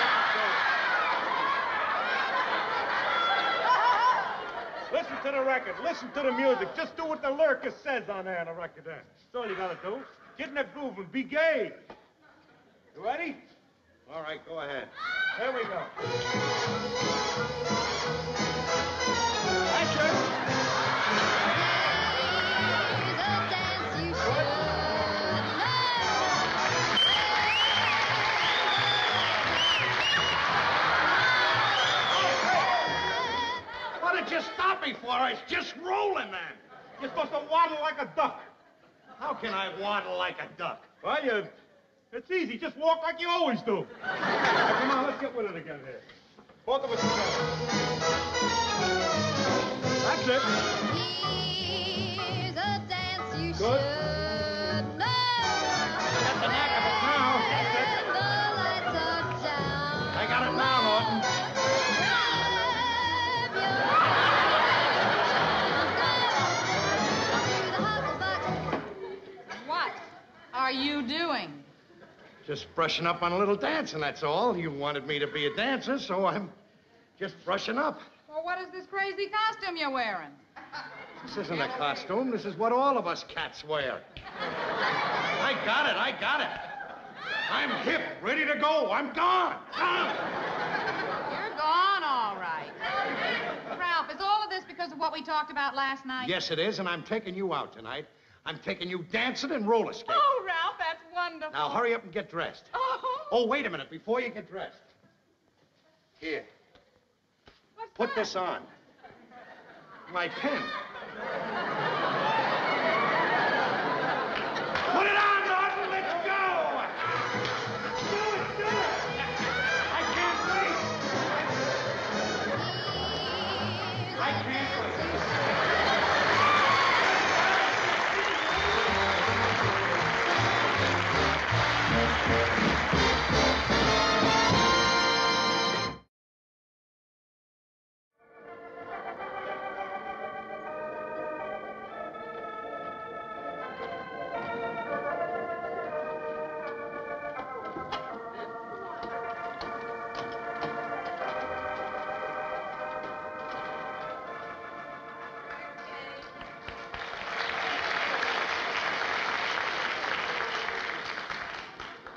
Listen to the record. Listen to the music. Just do what the lurker says on there on the record there. That's all you gotta do. Get in the groove and be gay. You ready? All right, go ahead. Here we go. Action! What did you stop me for? I was just rolling then. You're supposed to waddle like a duck. How can I waddle like a duck? Well, it's easy. Just walk like you always do. Now, come on, let's get with it again here. Both of us together. That's it. Here's a dance you Good. should know. Got the knack of it now. That's it. The lights are down. I got it now, Norton. What are you doing? Just brushing up on a little dancing, that's all. You wanted me to be a dancer, so I'm just brushing up. Well, what is this crazy costume you're wearing? This isn't a costume. This is what all of us cats wear. I got it. I'm hip, ready to go. I'm gone. You're gone, all right. Ralph, is all of this because of what we talked about last night? Yes, it is, and I'm taking you out tonight. I'm taking you dancing and roller skating. Oh, Ralph, that's wonderful. Now, hurry up and get dressed. Oh, wait a minute, before you get dressed. Here. Put this on. My pin. Put it on, Norton. Let's go. Do it. I can't wait. I can't wait.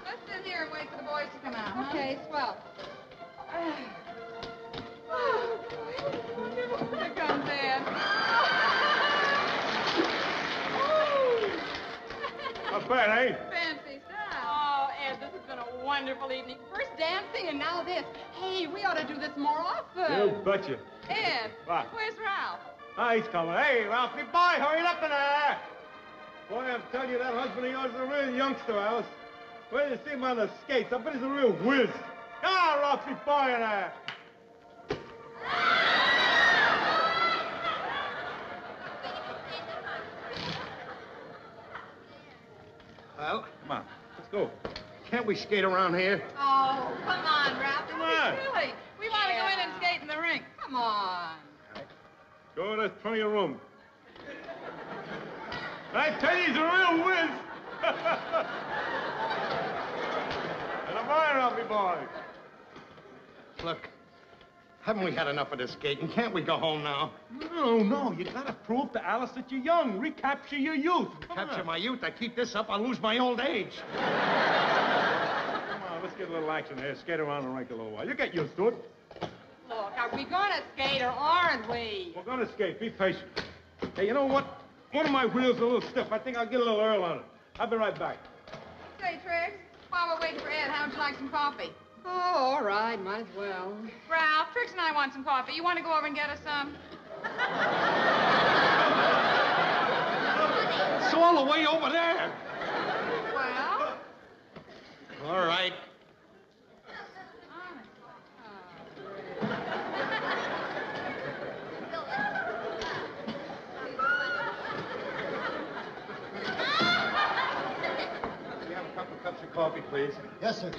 Let's sit here and wait for the boys to come out, huh? Okay, swell. Here comes Ed. Not bad, eh? Fancy stuff. Oh, Ed, this has been a wonderful evening. First dancing and now this. Hey, we ought to do this more often. You betcha. Ed, What? where's Ralph? Ah, he's coming. Hey, Ralphie, boy, hurry up in there. Boy, I'm telling you, that husband of yours is a real youngster, Alice. Where did you see him on the skates? I bet he's a real whiz. Come on, Ralphie, boy, in there. Well, come on, let's go. Can't we skate around here? Oh, come on, Ralph. Come on. Silly. We want to go in and skate in the rink. Come on. Go, there's plenty of room. I tell you, he's a real whiz. And a fire, Ralphie boy. Look, haven't we had enough of this skating? Can't we go home now? No, you gotta prove to Alice that you're young. Recapture your youth. Capture my youth. I keep this up, I'll lose my old age. Come on, let's get a little action here. Skate around the rink a little while. You get used to it. Look, are we going to skate or aren't we? We're gonna skate. Be patient. Hey, you know what? One of my wheels is a little stiff. I think I'll get a little Earl on it. I'll be right back. Say, Triggs, while we're waiting for Ed, how would you like some coffee? Oh, all right, might as well. Ralph, Triggs and I want some coffee. You want to go over and get us some? It's all the way over there. Well? All right. Can we have a couple cups of coffee, please? Yes, sir.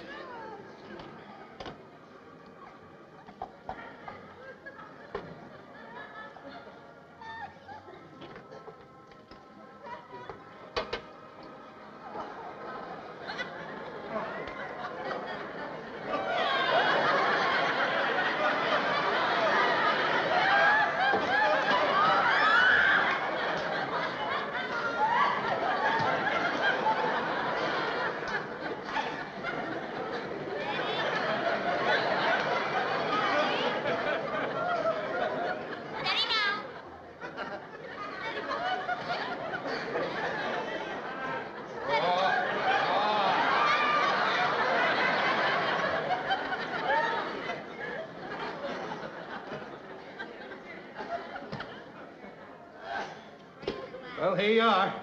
Well, here you are.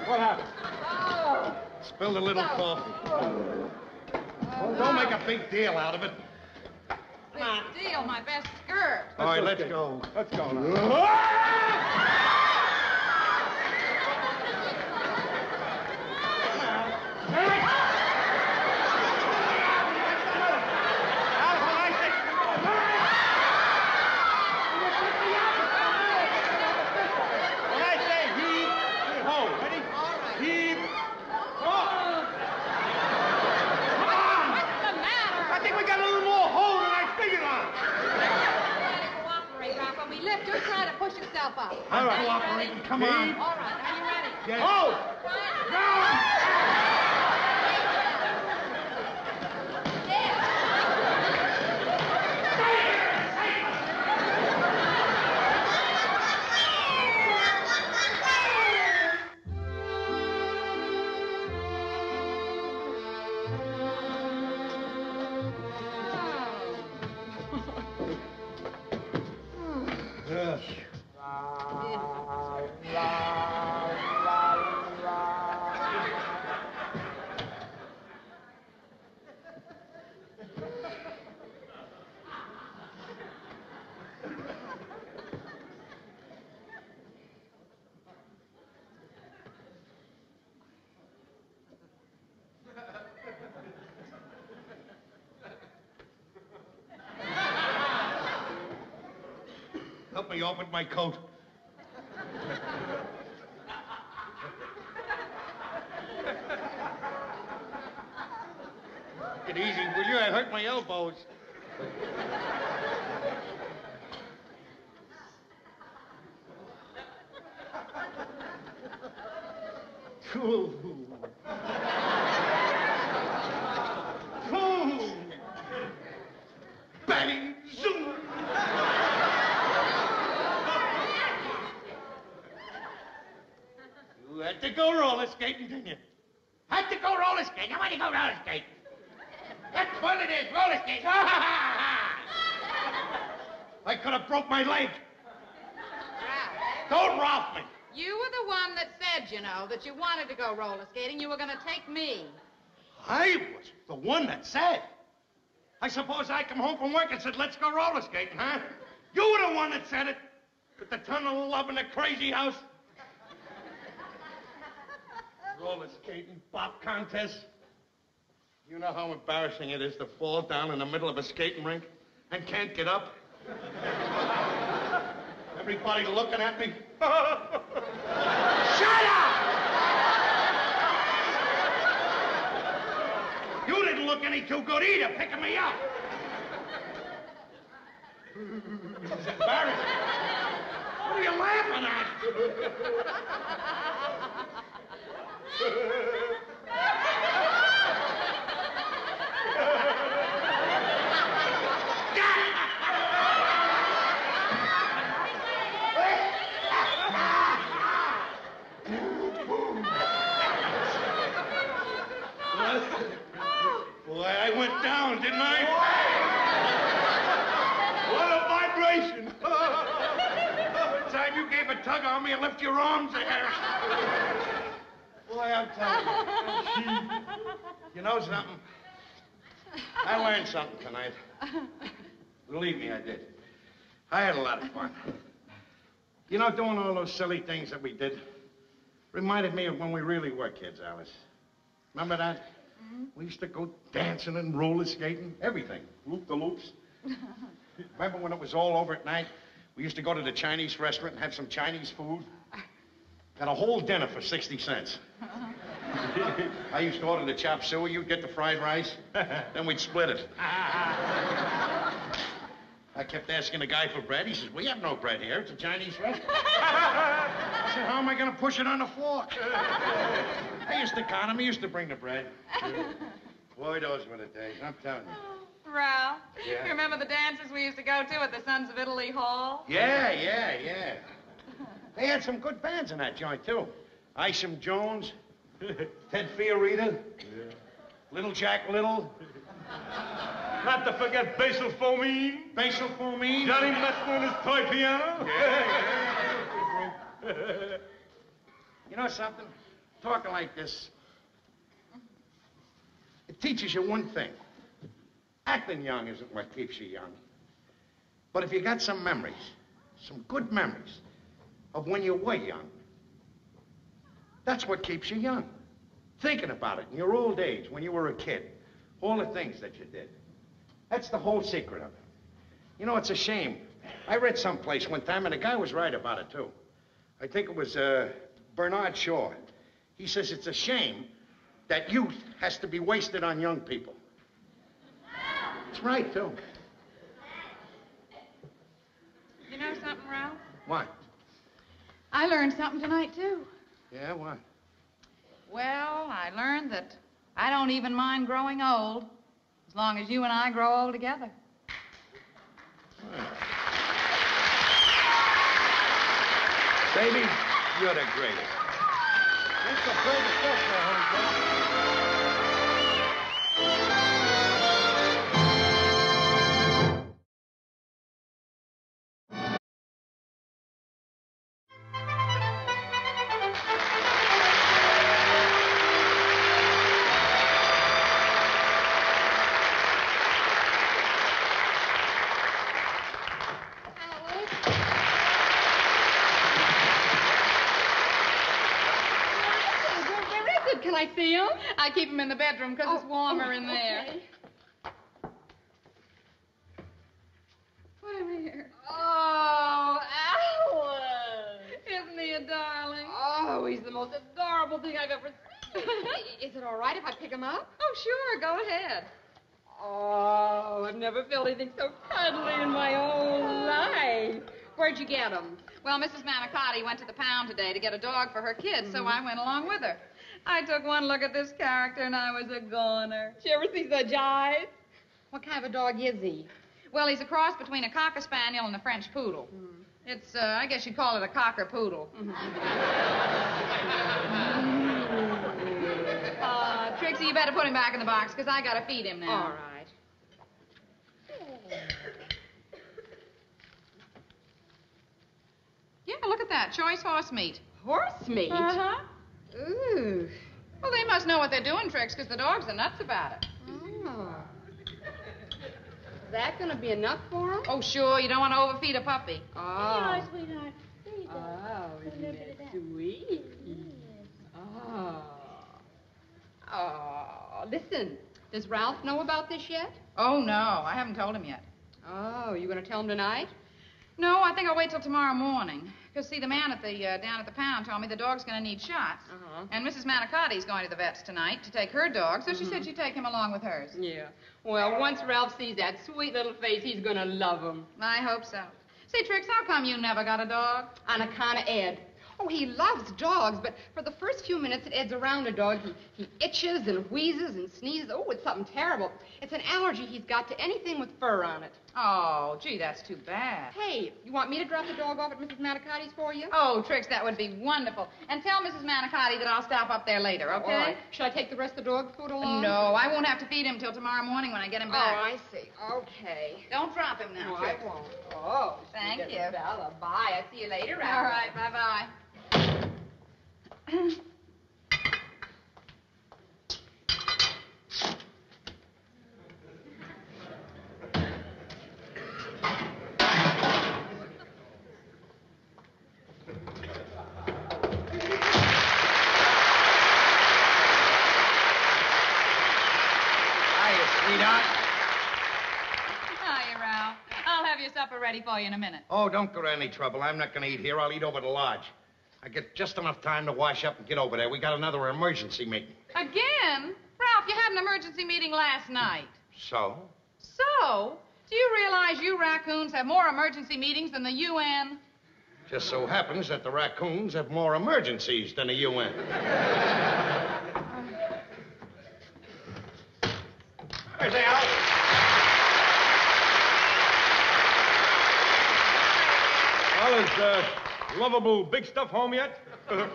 What happened? Spilled a little coffee. Well, don't make a big deal out of it. Big deal, my best skirt. All right, let's go. Let's go now. Just try to push yourself up. All right, cooperating. Come on. All right, are you ready? Yes. Oh! Help me open my coat. Get easy, will you? I hurt my elbows. Bang! Zoom! You had to go roller skating, didn't you? Had to go roller skating. I want to go roller skating. That's what it is, roller skating. I could have broke my leg. Ralph. Don't Ralph me. You were the one that said, you know, that you wanted to go roller skating. You were going to take me. I was the one that said. I suppose I come home from work and said, let's go roller skating, huh? You were the one that said it. With the tunnel of love in the crazy house. Roller skating, bop contest. You know how embarrassing it is to fall down in the middle of a skating rink and can't get up? Everybody looking at me. Shut up! You didn't look any too good either, picking me up. It was embarrassing. What are you laughing at? Boy, I went down, didn't I? What a vibration. Every time you gave a tug on me, I left your arms there. Boy, I'm telling you. You know something? I learned something tonight. Believe me, I did. I had a lot of fun. You know, doing all those silly things that we did reminded me of when we really were kids, Alice. Remember that? Mm-hmm. We used to go dancing and roller skating, everything. Loop-the-loops. Remember when it was all over at night? We used to go to the Chinese restaurant and have some Chinese food. Got a whole dinner for 60 cents. I used to order the chop suey, you'd get the fried rice, then we'd split it. I kept asking the guy for bread. He says, we have no bread here. It's a Chinese restaurant. I said, how am I going to push it on a fork? I used to count him. He used to bring the bread. Boy, those were the days, I'm telling you. Ralph, Yeah? you remember the dances we used to go to at the Sons of Italy Hall? Yeah. They had some good bands in that joint, too. Isham Jones, Ted Fiorita, Little Jack Little. Not to forget Basil Fomine. Basil Fomine? Johnny Messner and his toy piano. You know something? Talking like this, it teaches you one thing. Acting young isn't what keeps you young. But if you got some memories, some good memories of when you were young, that's what keeps you young. Thinking about it in your old age, when you were a kid, all the things that you did. That's the whole secret of it. You know, it's a shame. I read someplace one time, and the guy was right about it, too. I think it was Bernard Shaw. He says it's a shame that youth has to be wasted on young people. It's right, too. You know something, Ralph? What? I learned something tonight, too. Yeah, what? Well, I learned that I don't even mind growing old, as long as you and I grow old together. Baby, you're the greatest. That's the greatest stuff there, honey. Can I see him? I keep him in the bedroom because it's warmer in there. Okay. Put him here. Oh, Alice! Isn't he a darling? Oh, he's the most adorable thing I've ever seen. Is it all right if I pick him up? Oh, sure. Go ahead. Oh, I've never felt anything so cuddly in my whole life. Where'd you get him? Well, Mrs. Manicotti went to the pound today to get a dog for her kids, so I went along with her. I took one look at this character, and I was a goner. Did you ever see such eyes? What kind of a dog is he? Well, he's a cross between a cocker spaniel and a French poodle. It's, I guess you'd call it a cocker poodle. Trixie, you better put him back in the box, because I got to feed him now. All right. Yeah, look at that. Choice horse meat. Horse meat? Uh-huh. Ooh. Well, they must know what they're doing, Trix, because the dogs are nuts about it. Oh. Is that going to be enough for him? Oh, sure. You don't want to overfeed a puppy. Oh. Here, sweetheart. There you go. Oh, isn't that sweet? Oh. Oh. Listen, does Ralph know about this yet? Oh, no. I haven't told him yet. Oh, you going to tell him tonight? No, I think I'll wait till tomorrow morning. Because, see, the man at the down at the pound told me the dog's going to need shots. And Mrs. Manicotti's going to the vet's tonight to take her dog, so she said she'd take him along with hers. Yeah. Well, once Ralph sees that sweet little face, he's going to love him. I hope so. Say, Trix, how come you never got a dog? On account of Ed. Oh, he loves dogs, but for the first few minutes that Ed's around a dog, he itches and wheezes and sneezes. Oh, it's something terrible. It's an allergy he's got to anything with fur on it. Oh, gee, that's too bad. Hey, you want me to drop the dog off at Mrs. Manicotti's for you? Oh, Trix, that would be wonderful. And tell Mrs. Manicotti that I'll stop up there later, okay? All right. Should I take the rest of the dog food along? No, I won't have to feed him till tomorrow morning when I get him back. Oh, I see. Okay. Don't drop him now, No, Trix. I won't. Oh, thank sweet you. little fella. Bye. I'll see you later, Ralph. All right, bye-bye. Hiya, Ralph. I'll have your supper ready for you in a minute. Oh, don't go to any trouble. I'm not going to eat here. I'll eat over at the lodge. I get just enough time to wash up and get over there. We got another emergency meeting. Again? Ralph, you had an emergency meeting last night. So? So? Do you realize you raccoons have more emergency meetings than the UN? Just so happens that the raccoons have more emergencies than the UN. There they are. Well, is lovable big stuff home yet? Yes,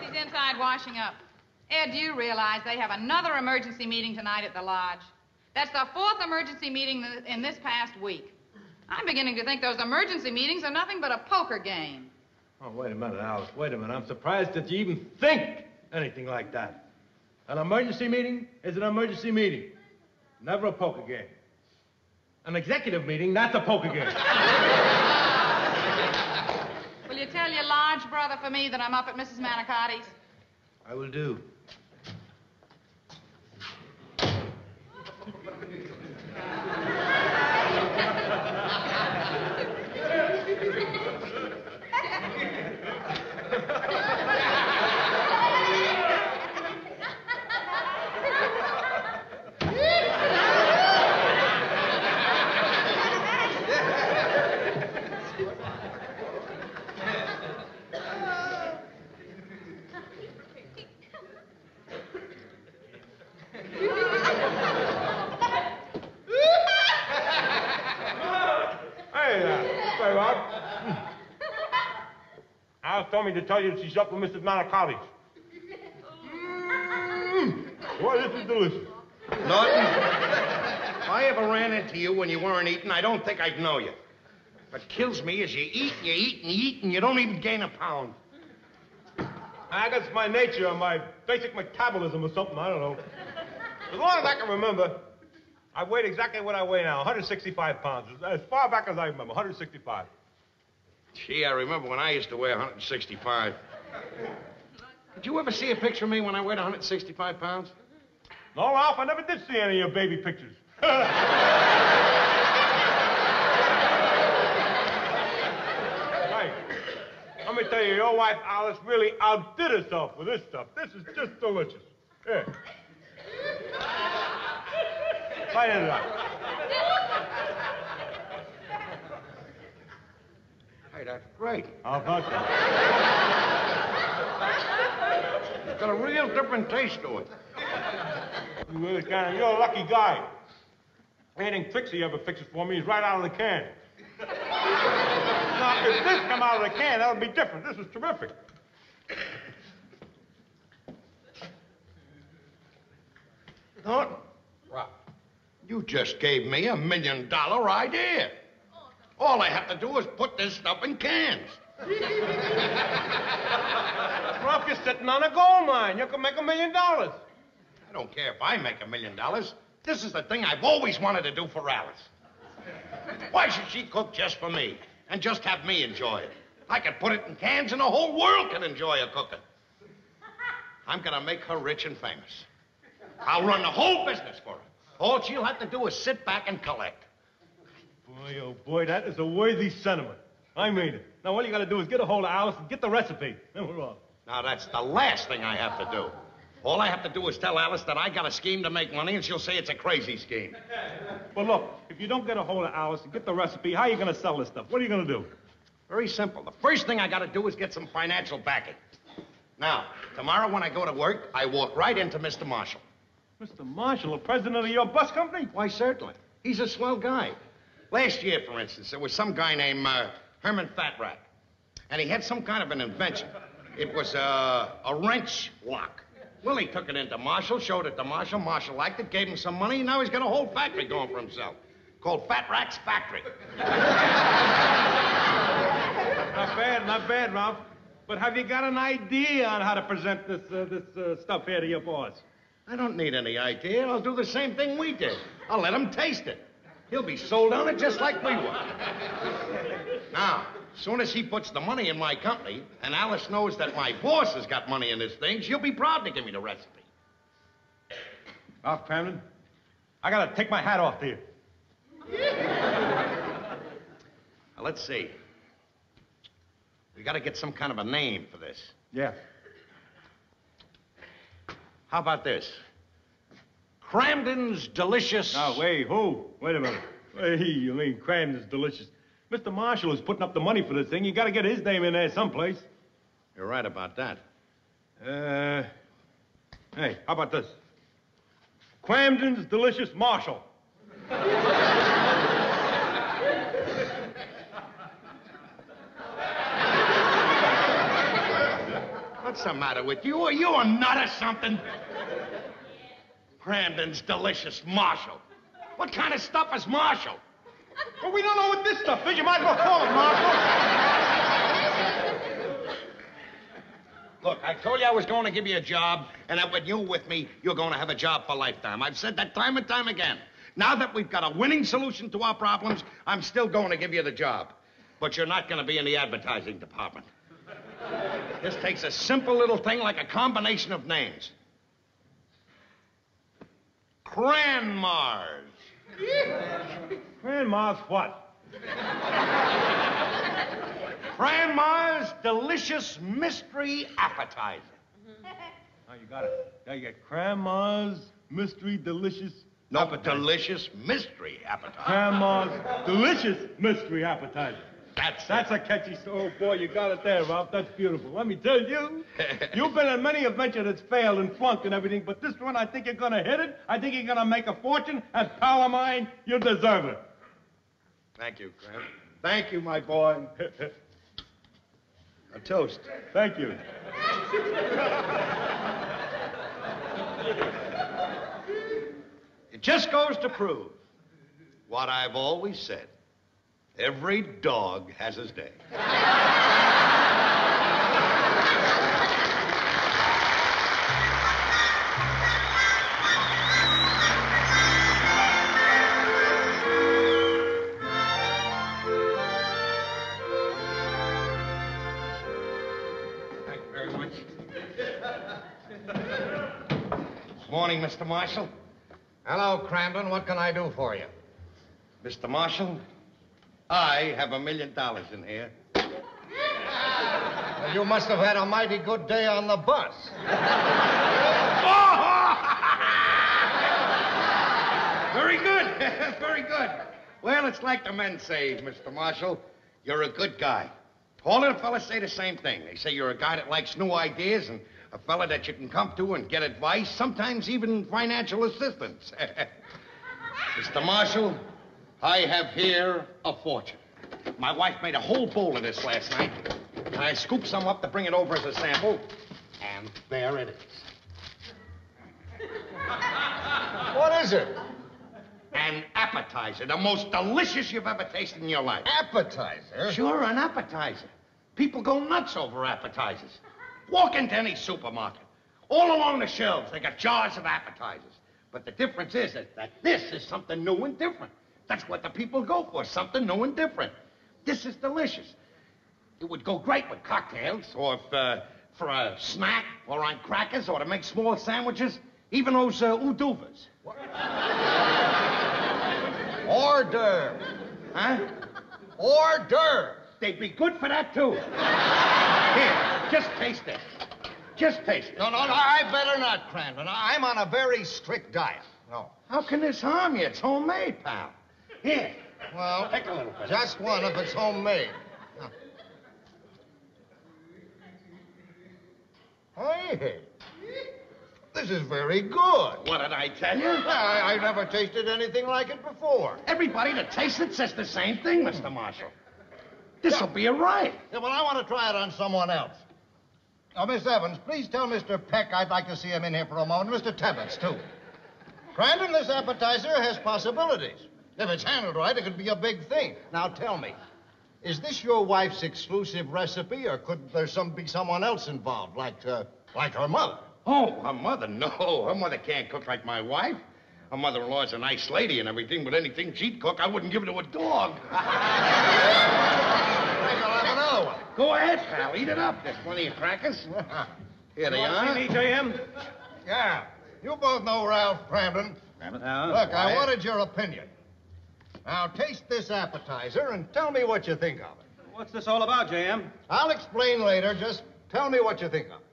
he's inside washing up. Ed, do you realize they have another emergency meeting tonight at the lodge? That's the 4th emergency meeting in this past week. I'm beginning to think those emergency meetings are nothing but a poker game. Oh, wait a minute, Alice. Wait a minute. I'm surprised that you even think anything like that. An emergency meeting is an emergency meeting. Never a poker game. An executive meeting, that's a poker game. Will you tell your large brother for me that I'm up at Mrs. Manicotti's? I will do. Alice told me to tell you that she's up with Mrs. Manicotti's. Boy, this is delicious. Norton, if I ever ran into you when you weren't eating, I don't think I'd know you. What kills me is you eat and you eat and you eat and you don't even gain a pound. I guess it's my nature or my basic metabolism or something, I don't know. As long as I can remember, I weighed exactly what I weigh now, 165 pounds. As far back as I remember, 165. Gee, I remember when I used to weigh 165. Did you ever see a picture of me when I weighed 165 pounds? No, Ralph, I never did see any of your baby pictures. Hey, let me tell you, your wife, Alice, really outdid herself with this stuff. This is just delicious. Here. Light it up. Hey, that's great. How about that? It's got a real different taste to it. You really can. You're a lucky guy. Anything Trixie ever fixes for me is right out of the can. Now, if this come out of the can, that would be different. This is terrific. Norton, you just gave me $1 million idea. All I have to do is put this stuff in cans. Ralph, you're sitting on a gold mine. You can make $1 million. I don't care if I make $1 million. This is the thing I've always wanted to do for Alice. Why should she cook just for me and just have me enjoy it? I could put it in cans and the whole world can enjoy her cooking. I'm going to make her rich and famous. I'll run the whole business for her. All she'll have to do is sit back and collect. Boy, oh boy, that is a worthy sentiment. I mean it. Now, all you got to do is get a hold of Alice and get the recipe. Then we're off. Now, that's the last thing I have to do. All I have to do is tell Alice that I got a scheme to make money, and she'll say it's a crazy scheme. But look, if you don't get a hold of Alice and get the recipe, how are you going to sell this stuff? What are you going to do? Very simple. The first thing I got to do is get some financial backing. Now, tomorrow when I go to work, I walk right into Mr. Marshall. Mr. Marshall, the president of your bus company? Why, certainly. He's a swell guy. Last year, for instance, there was some guy named Herman Fatrack. And he had some kind of an invention. It was a wrench lock. Well, he took it into Marshall, showed it to Marshall. Marshall liked it, gave him some money, and now he's got a whole factory going for himself. Called Fatrack's Factory. Not bad, Ralph. But have you got an idea on how to present this stuff here to your boss? I don't need any idea. I'll do the same thing we did. I'll let him taste it. He'll be sold on it just like we were. Now, as soon as he puts the money in my company, and Alice knows that my boss has got money in this thing, she'll be proud to give me the recipe. Ralph Cramden, I got to take my hat off to you. Now, let's see. We got to get some kind of a name for this. Yeah. How about this? Cramden's Delicious... Now, wait, who? Wait a minute. Hey, you mean Cramden's Delicious. Mr. Marshall is putting up the money for this thing. You got to get his name in there someplace. You're right about that. Hey, how about this? Cramden's Delicious Marshall. What's the matter with you? Are you a nut or something? Cramden's Delicious Marshall. What kind of stuff is Marshall? Well, we don't know what this stuff is. You might as well call it Marshall. Look, I told you I was going to give you a job, and that when you're with me, you're going to have a job for lifetime. I've said that time and time again. Now that we've got a winning solution to our problems, I'm still going to give you the job. But you're not going to be in the advertising department. This takes a simple little thing like a combination of names. Cranmars. Grandma's what? Cranmars Delicious Mystery Appetizer. Oh, you got it. Now you got Grandma's Mystery Delicious No, Appetizer. Delicious Mystery Appetizer. Grandma's Delicious Mystery Appetizer. That's a catchy story. Oh, boy, you got it there, Ralph. That's beautiful. Let me tell you, you've been in many a venture that's failed and flunked and everything, but this one, I think you're going to hit it. I think you're going to make a fortune. And, pal of mine, you deserve it. Thank you, Cran. Thank you, my boy. A toast. Thank you. It just goes to prove what I've always said. Every dog has his day. Thank you very much. Morning, Mr. Marshall. Hello, Cramden. What can I do for you? Mr. Marshall, I have $1 million in here. Well, you must have had a mighty good day on the bus. Very good. Very good. Well, it's like the men say, Mr. Marshall. You're a good guy. All of the fellas say the same thing. They say you're a guy that likes new ideas and a fella that you can come to and get advice, sometimes even financial assistance. Mr. Marshall, I have here a fortune. My wife made a whole bowl of this last night, and I scooped some up to bring it over as a sample, and there it is. What is it? An appetizer, the most delicious you've ever tasted in your life. Appetizer? Sure, an appetizer. People go nuts over appetizers. Walk into any supermarket. All along the shelves, they got jars of appetizers. But the difference is that this is something new and different. That's what the people go for, something new and different. This is delicious. It would go great with cocktails, or for a snack, or on crackers, or to make small sandwiches, even those uduvas. Hors d'oeuvre. Huh? Hors d'oeuvre. They'd be good for that, too. Here, just taste it. Just taste it. No, I better not, Cramden. I'm on a very strict diet. No. How can this harm you? It's homemade, pal. Here. Well, take a little bit. Just one if it's homemade. Hey, this is very good. What did I tell you? I never tasted anything like it before. Everybody that tastes it says the same thing, Mr. Marshall. This'll be a riot. Yeah, well, I want to try it on someone else. Now, Miss Evans, please tell Mr. Peck I'd like to see him in here for a moment. Mr. Tebbets, too. Cramden, this appetizer has possibilities. If it's handled right, it could be a big thing. Now, tell me, is this your wife's exclusive recipe, or could there be someone else involved, like her mother? Oh, her mother? No, her mother can't cook like my wife. Her mother-in-law's a nice lady and everything, but anything she'd cook, I wouldn't give it to a dog. I'll have another one. Go ahead, pal. Eat it up. There's plenty of crackers. Here they are. See me, J.M.? Yeah. You both know Ralph Cramden. Look, I wanted your opinion. Now, taste this appetizer and tell me what you think of it. What's this all about, J.M.? I'll explain later. Just tell me what you think of it.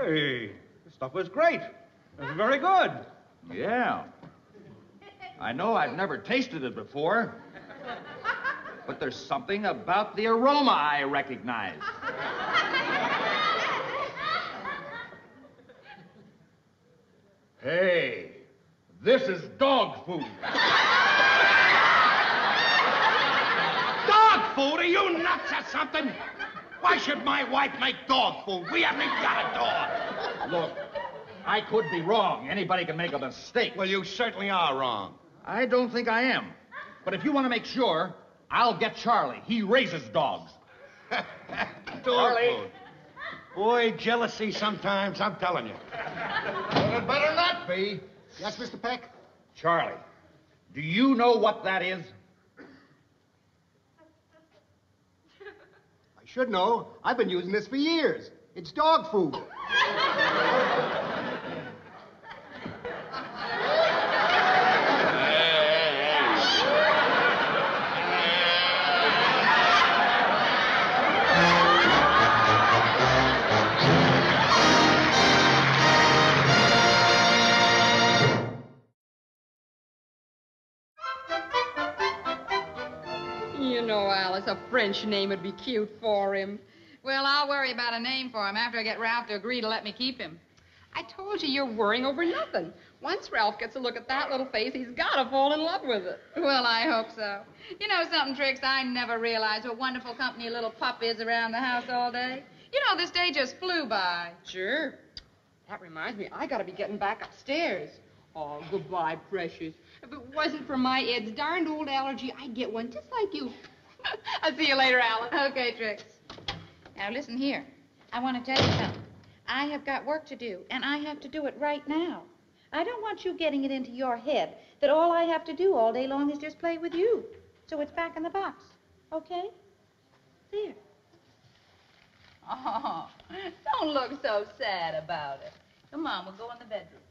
Hey, this stuff was great. It was very good. Yeah. I know I've never tasted it before, but there's something about the aroma I recognize. Hey, this is dog food. Dog food? Are you nuts or something? Why should my wife make dog food? We haven't even got a dog. Look, I could be wrong. Anybody can make a mistake. Well, you certainly are wrong. I don't think I am. But if you want to make sure, I'll get Charlie. He raises dogs. Charlie. Boy, jealousy sometimes, I'm telling you. Well, it better not be. Yes, Mr. Peck? Charlie, do you know what that is? I should know. I've been using this for years. It's dog food. You know, Alice, a French name would be cute for him. Well, I'll worry about a name for him after I get Ralph to agree to let me keep him. I told you you're worrying over nothing. Once Ralph gets a look at that little face, he's got to fall in love with it. Well, I hope so. You know something, Trix? I never realized what wonderful company a little pup is around the house all day. You know, this day just flew by. Sure. That reminds me, I got to be getting back upstairs. Oh, goodbye, precious. If it wasn't for my Ed's darned old allergy, I'd get one just like you. I'll see you later, Alice. Okay, Trix. Now, listen here. I want to tell you something. I have got work to do, and I have to do it right now. I don't want you getting it into your head that all I have to do all day long is just play with you. So it's back in the box. Okay? There. Oh, don't look so sad about it. Come on, we'll go in the bedroom.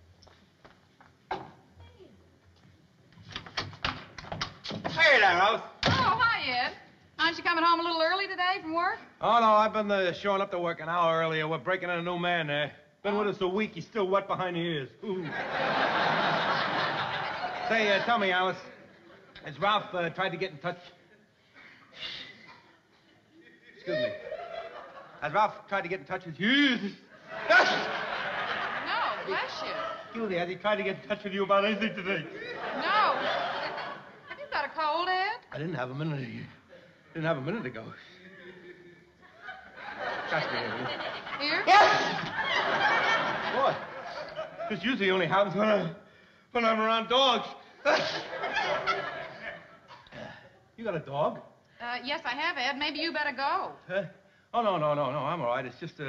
Hey there, Ralph. Oh, hi, Ed. Aren't you coming home a little early today from work? Oh, no, I've been showing up to work an hour earlier. We're breaking in a new man there. Been with us a week. He's still wet behind the ears. Ooh. Say, tell me, Alice, has Ralph tried to get in touch? Excuse me. Has Ralph tried to get in touch with you? No, bless you. Excuse me, has he tried to get in touch with you about anything today? No. Have you got a cold, Ed? I didn't have a minute ago. Pass me here, will you? Here? Yes! What? This usually only happens when I'm around dogs. You got a dog? Yes, I have, Ed. Maybe you better go. Oh, no. I'm all right. It's just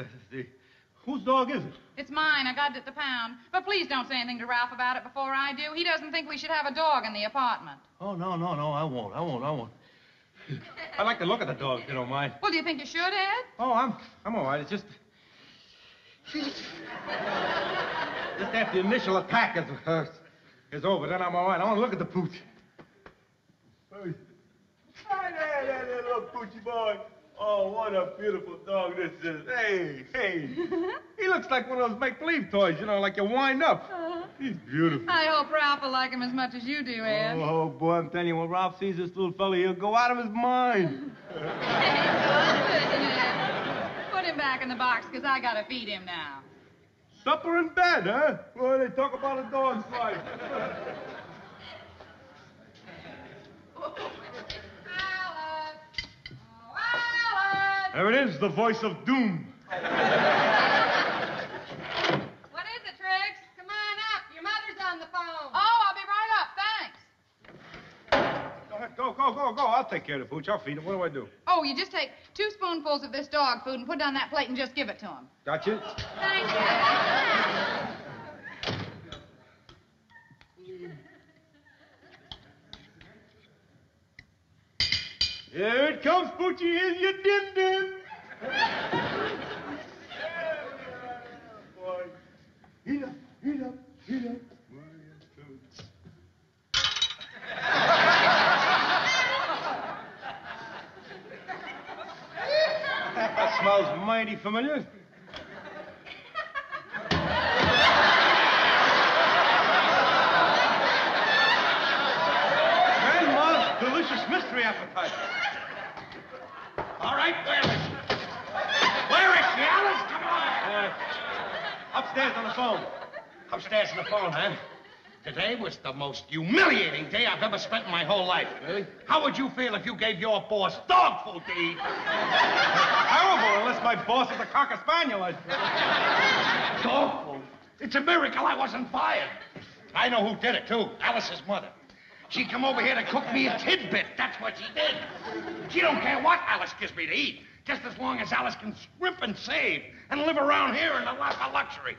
whose dog is it? It's mine. I got it at the pound. But please don't say anything to Ralph about it before I do. He doesn't think we should have a dog in the apartment. Oh, no. I won't. I like the look of the dog, if you don't mind. Well, do you think you should, Ed? Oh, I'm all right. It's just after the initial attack is over, then I'm all right. I want to look at the pooch. Hi there, little poochy boy. Oh, what a beautiful dog this is. Hey. He looks like one of those make-believe toys, you know, like you wind up. He's beautiful. I hope Ralph will like him as much as you do, Ed. Oh, boy, I'm telling you, when Ralph sees this little fella, he'll go out of his mind. Put him back in the box, because I got to feed him now. Supper in bed, huh? Boy, they talk about a dog's life. There it is, the voice of doom. What is it, Trix? Come on up. Your mother's on the phone. Oh, I'll be right up. Thanks. Go ahead, go. I'll take care of the pooch. I'll feed him. What do I do? Oh, you just take 2 spoonfuls of this dog food and put it on that plate and just give it to him. Got you? Thank Here it comes, Poochie. Here's your dim-dim. Boy. Heat up. That smells mighty familiar. Grandma's delicious mystery appetizer. All right, where is she? Where is she, Alice? Come on. Upstairs on the phone. Upstairs on the phone, huh? Today was the most humiliating day I've ever spent in my whole life. Really? How would you feel if you gave your boss dog food to eat? Terrible, unless my boss is a cocker spaniel. Dog food? It's a miracle I wasn't fired. I know who did it, too. Alice's mother. She come over here to cook me a tidbit. That's what she did. She don't care what Alice gives me to eat, just as long as Alice can scrimp and save and live around here in a lap of luxury.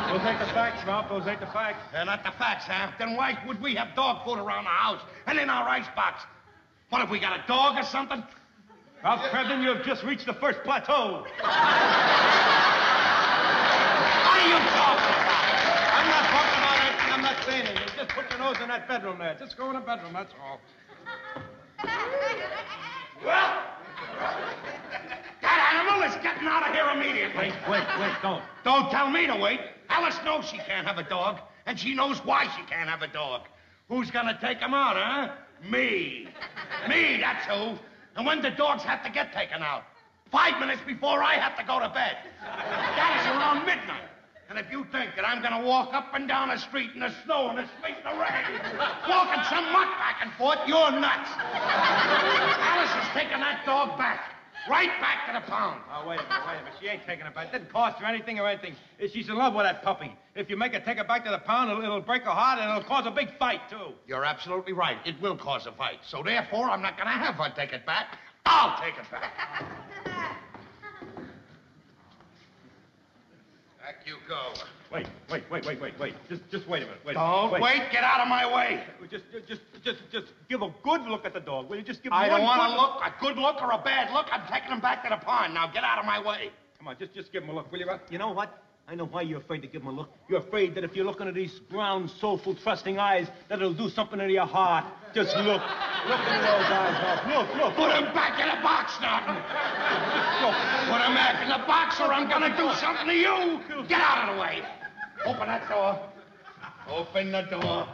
Those ain't the facts, Ralph. Those ain't the facts. They're not the facts, huh? Then why would we have dog food around the house and in our icebox? What, have we got a dog or something? Ralph Crabden, you have just reached the first plateau. What are you talking about? I'm not talking about anything. I'm not saying anything. Just put your nose in that bedroom there. Just go in the bedroom, that's all. Well, that animal is getting out of here immediately. Wait, don't. Don't tell me to wait. Alice knows she can't have a dog, and she knows why she can't have a dog. Who's gonna take him out, huh? Me. Me, that's who. And when the dogs have to get taken out? 5 minutes before I have to go to bed. That is around midnight. And if you think that I'm gonna walk up and down the street in the snow and the sleet and the rain, walking some muck back and forth, you're nuts. Alice is taking that dog back. Right back to the pound. Oh, wait a minute. She ain't taking it back. It didn't cost her anything or anything. She's in love with that puppy. If you make her take it back to the pound, it'll break her heart and it'll cause a big fight, too. You're absolutely right. It will cause a fight. So therefore, I'm not gonna have her take it back. I'll take it back. Back you go. Wait. Just wait a minute. Don't wait. Get out of my way. Just give a good look at the dog. Will you just give I one don't want good to look, a good look or a bad look. I'm taking him back to the pond. Now get out of my way. Come on, just give him a look, will you, Ralph? You know what? I know why you're afraid to give him a look. You're afraid that if you look into these brown, soulful, trusting eyes, that it'll do something to your heart. Just look. Look into those eyes, Ralph. Look. Put him back in the box, Norton. Put him back in the box or I'm going to do something to you. Get out of the way. Open that door. Open the door.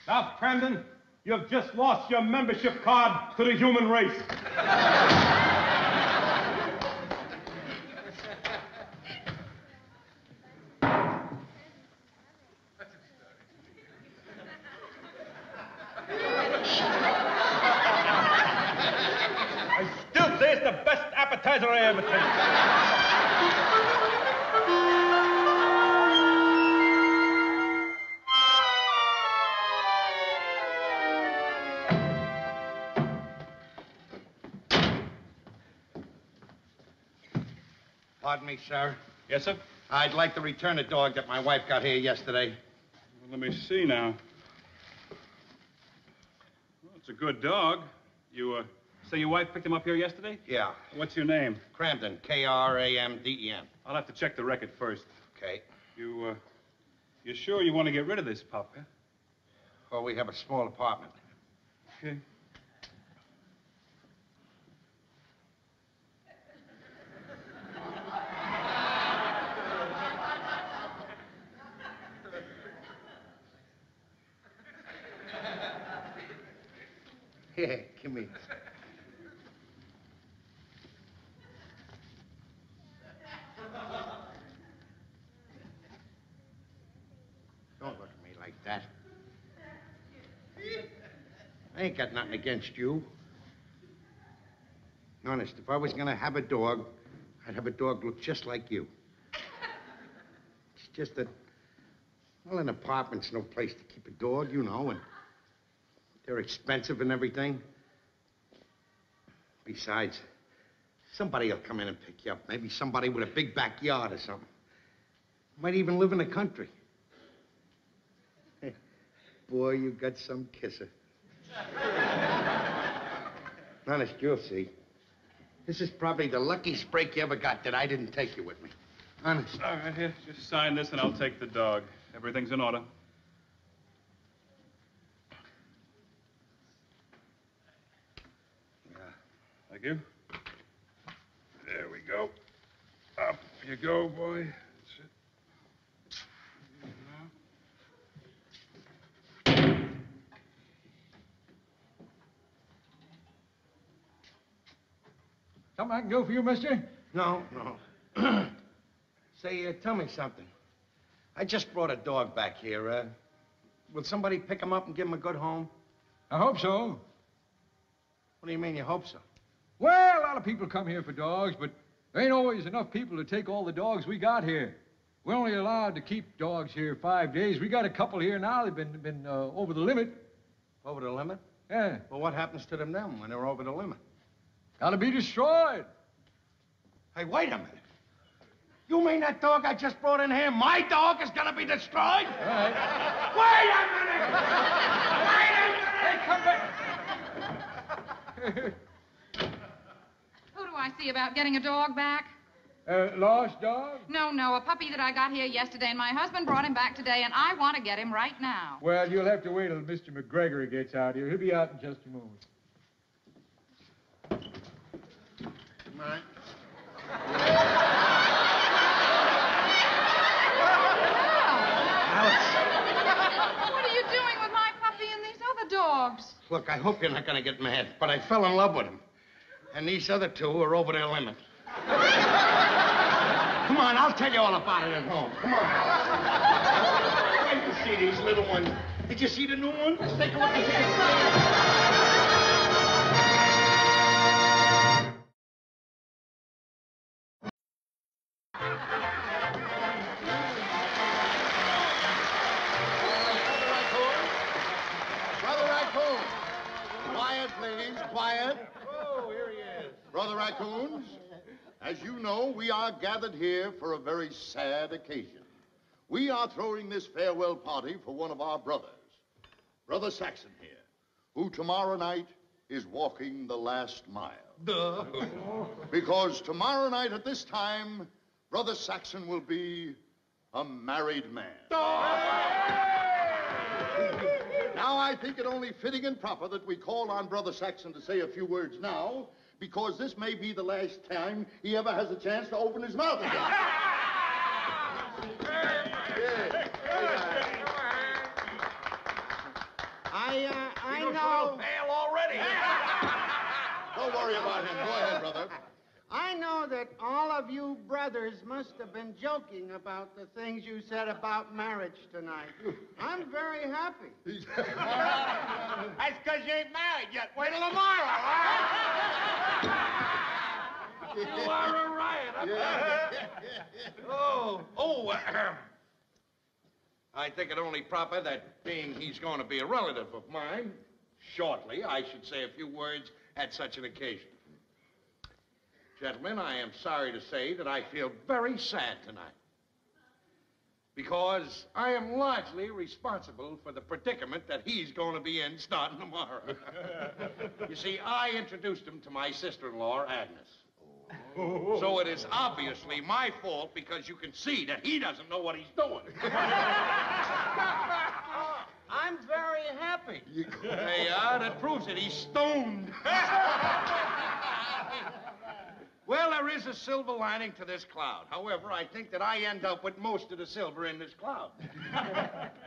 Ralph Crandon, you've just lost your membership card to the human race. I still say it's the best appetizer I ever tasted. Pardon me, sir. Yes, sir? I'd like to return a dog that my wife got here yesterday. Well, let me see now. Well, it's a good dog. You, say your wife picked him up here yesterday? Yeah. What's your name? Cramden. K-R-A-M-D-E-N. I'll have to check the record first. Okay. You sure you want to get rid of this pup, huh? Well, we have a small apartment. Okay. Yeah, come here. Don't look at me like that. I ain't got nothing against you. Honest, if I was gonna have a dog, I'd have a dog look just like you. It's just that, well, an apartment's no place to keep a dog, you know, and they're expensive and everything. Besides, somebody will come in and pick you up. Maybe somebody with a big backyard or something. Might even live in the country. Boy, you got some kisser. Honest, you'll see. This is probably the luckiest break you ever got that I didn't take you with me. Honest. All right, here. Just sign this and I'll take the dog. Everything's in order. Thank you. There we go. Up you go, boy. That's it. Something I can do for you, mister? No. Say, tell me something. I just brought a dog back here. Will somebody pick him up and give him a good home? I hope so. What do you mean you hope so? Well, a lot of people come here for dogs, but There ain't always enough people to take all the dogs we got here. We're only allowed to keep dogs here 5 days. We got a couple here now. They've been over the limit. Over the limit? Yeah. Well, what happens to them then when they're over the limit? Gotta be destroyed. Hey, wait a minute. You mean that dog I just brought in here, my dog, is gonna be destroyed? All right. Wait a minute! Wait a minute! Hey, come back. Who do I see about getting a dog back? Lost dog? No, a puppy that I got here yesterday, and my husband brought him back today, and I want to get him right now. Well, you'll have to wait till Mr. McGregor gets out here. He'll be out in just a moment. Come on. What are you doing with my puppy and these other dogs? Look, I hope you're not gonna get mad, but I fell in love with him. And these other two are over their limit. Come on, I'll tell you all about it at home. Come on. Wait to see these little ones. Did you see the new one? Let's take a look at Brother Raccoon. Quiet, please. Quiet. Oh, here he is. Brother Raccoons, as you know, we are gathered here for a very sad occasion. We are throwing this farewell party for one of our brothers, Brother Saxon here, who tomorrow night is walking the last mile. Duh. Because tomorrow night at this time, Brother Saxon will be a married man. Now, I think it only fitting and proper that we call on Brother Saxon to say a few words now, because this may be the last time he ever has a chance to open his mouth again. I know. Fail already. Don't worry about him. Go ahead, brother. I know that all of you brothers must have been joking about the things you said about marriage tonight. I'm very happy. That's because you ain't married yet. Wait till tomorrow, You are a riot. I think it only proper that, being he's going to be a relative of mine, shortly, I should say a few words at such an occasion. Gentlemen, I am sorry to say that I feel very sad tonight, because I am largely responsible for the predicament that he's going to be in starting tomorrow. You see, I introduced him to my sister-in-law, Agnes. So it is obviously my fault, because you can see that he doesn't know what he's doing. I'm very happy. Hey, that proves it. He's stoned. Well, there is a silver lining to this cloud. However, I think that I end up with most of the silver in this cloud.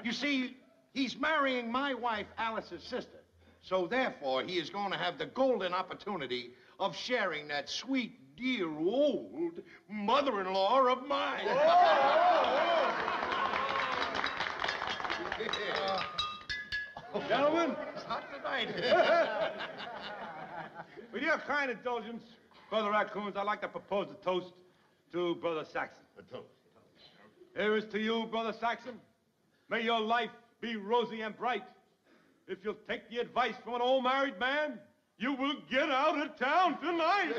You see, he's marrying my wife, Alice's sister. So therefore, he is going to have the golden opportunity of sharing that sweet, dear old mother-in-law of mine. Gentlemen, it's hot tonight. With your kind indulgence, Brother Raccoons, I'd like to propose a toast to Brother Saxon. A toast. Here is to you, Brother Saxon. May your life be rosy and bright. If you'll take the advice from an old married man, you will get out of town tonight.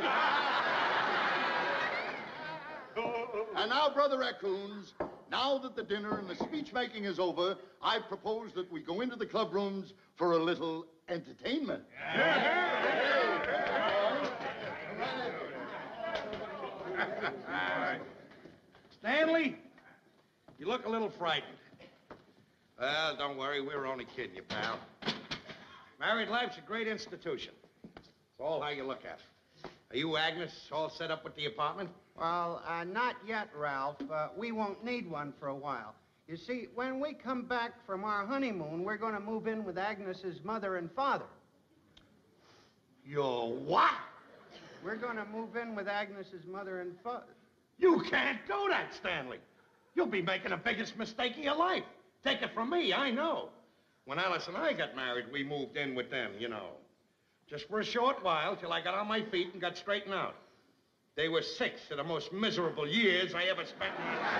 And now, Brother Raccoons, now that the dinner and the speech-making is over, I propose that we go into the club rooms for a little entertainment. Stanley, you look a little frightened. Well, don't worry. We were only kidding you, pal. Married life's a great institution. It's all how you look at it. Are you, Agnes, all set up with the apartment? Well, not yet, Ralph. We won't need one for a while. You see, when we come back from our honeymoon, we're going to move in with Agnes's mother and father. Your what? We're going to move in with Agnes's mother and father. You can't do that, Stanley. You'll be making the biggest mistake of your life. Take it from me, I know. When Alice and I got married, we moved in with them, you know. Just for a short while, till I got on my feet and got straightened out. They were 6 of the most miserable years I ever spent in my life.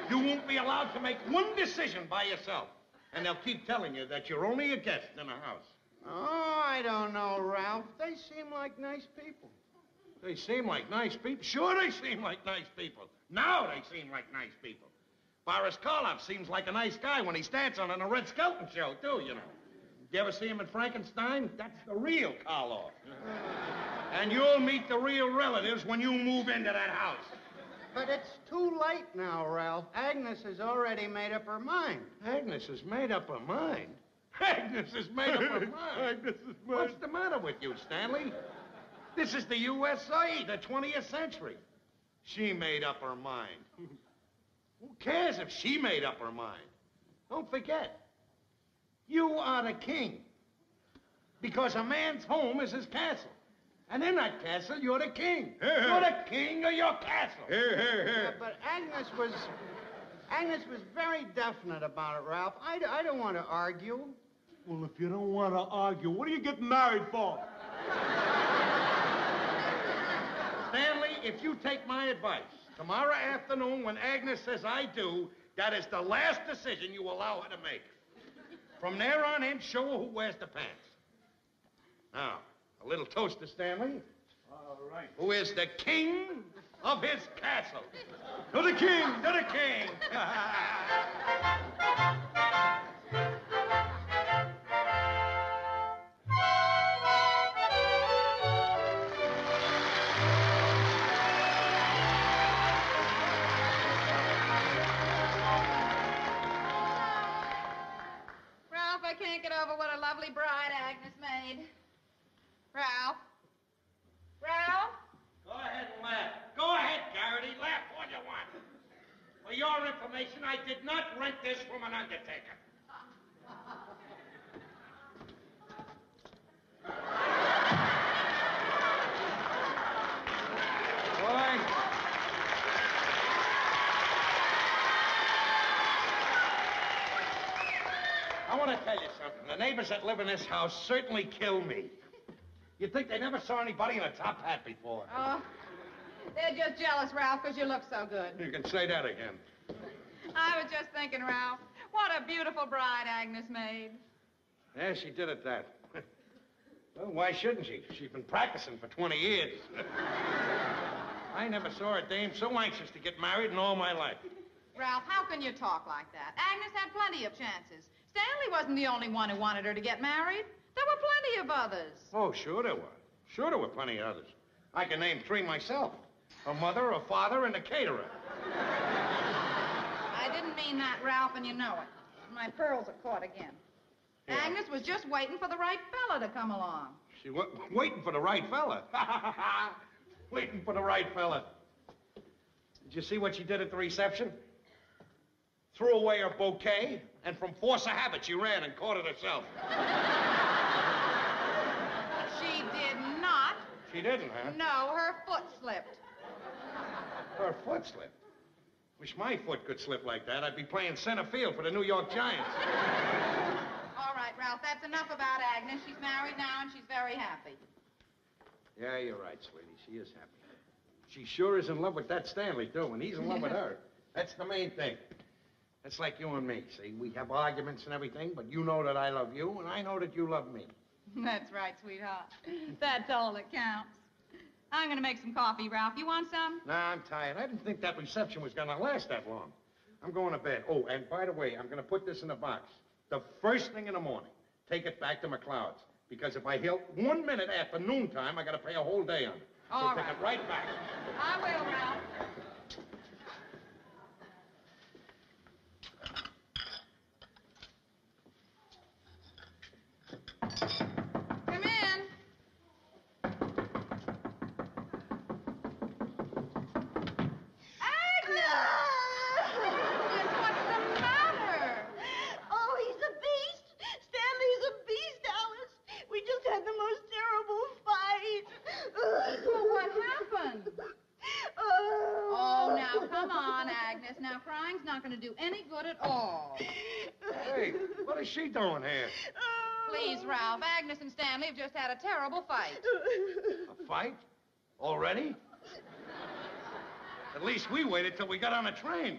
You won't be allowed to make one decision by yourself. And they'll keep telling you that you're only a guest in a house. Oh, I don't know, Ralph. They seem like nice people. They seem like nice people. Sure, they seem like nice people. Now they seem like nice people. Boris Karloff seems like a nice guy when he's dancing on a Red Skelton show, too, you know. You ever see him in Frankenstein? That's the real Karloff. And you'll meet the real relatives when you move into that house. But it's too late now, Ralph. Agnes has already made up her mind. Agnes has made up her mind? Agnes has made up her mind? Agnes is mine. What's the matter with you, Stanley? This is the USA, the 20th century. She made up her mind. Who cares if she made up her mind? Don't forget, you are the king. Because a man's home is his castle. And in that castle, you're the king. You're the king of your castle. Yeah, but Agnes was very definite about it, Ralph. I don't want to argue. Well, if you don't want to argue, what are you getting married for? Stanley, if you take my advice, tomorrow afternoon when Agnes says I do, that is the last decision you allow her to make. From there on in, show her who wears the pants. Now, a little toast to Stanley. All right. Who is the king of his castle. To the king! To the king! Ralph, I can't get over what a lovely bride Agnes made. Ralph? Ralph? Go ahead and laugh. Go ahead, Garrity. Laugh all you want. For your information, I did not rent this from an undertaker. Boy. I want to tell you something. The neighbors that live in this house certainly kill me. You'd think they never saw anybody in a top hat before. Oh, they're just jealous, Ralph, because you look so good. You can say that again. I was just thinking, Ralph, what a beautiful bride Agnes made. Yeah, she did at that. Well, why shouldn't she? She's been practicing for 20 years. I never saw a dame so anxious to get married in all my life. Ralph, how can you talk like that? Agnes had plenty of chances. Stanley wasn't the only one who wanted her to get married. There were plenty of others. Oh, sure there were. Sure there were plenty of others. I can name 3 myself. A mother, a father, and a caterer. I didn't mean that, Ralph, and you know it. My pearls are caught again. Yeah. Agnes was just waiting for the right fella to come along. She was waiting for the right fella. Waiting for the right fella. Did you see what she did at the reception? Threw away her bouquet, and from force of habit, she ran and caught it herself. She did not. She didn't, huh? No, her foot slipped. Her foot slipped. Wish my foot could slip like that. I'd be playing center field for the New York Giants. All right, Ralph, that's enough about Agnes. She's married now, and she's very happy. Yeah, you're right, sweetie. She is happy. She sure is in love with that Stanley, too, and he's in love with her. That's the main thing. That's like you and me, see? We have arguments and everything, but you know that I love you, and I know that you love me. That's right, sweetheart. That's all that counts. I'm going to make some coffee, Ralph. You want some? Nah, I'm tired. I didn't think that reception was going to last that long. I'm going to bed. Oh, and by the way, I'm going to put this in a box. The first thing in the morning, take it back to McLeod's. Because if I help 1 minute after noontime, I got to pay a whole day on it. So All take right. it right back. I will, Ralph. Come in. What's the matter? Oh, he's a beast. Stanley's a beast, Alice. We just had the most terrible fight. Well, what happened? Oh, now, come on, Agnes. Now, crying's not going to do any good at all. Hey, what is she doing here? Please, Ralph, Agnes and Stanley have just had a terrible fight. A fight? Already? At least we waited till we got on a train.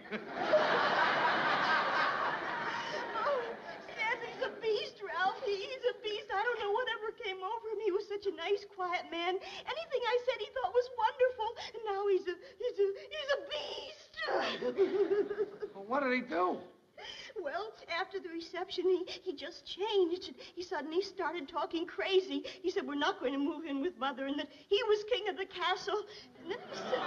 Stanley's a beast, Ralph. He's a beast. I don't know whatever came over him. He was such a nice, quiet man. Anything I said he thought was wonderful. And now he's a beast. Well, what did he do? Well, after the reception, he just changed. He suddenly started talking crazy. He said we're not going to move in with Mother and that he was king of the castle. And then he said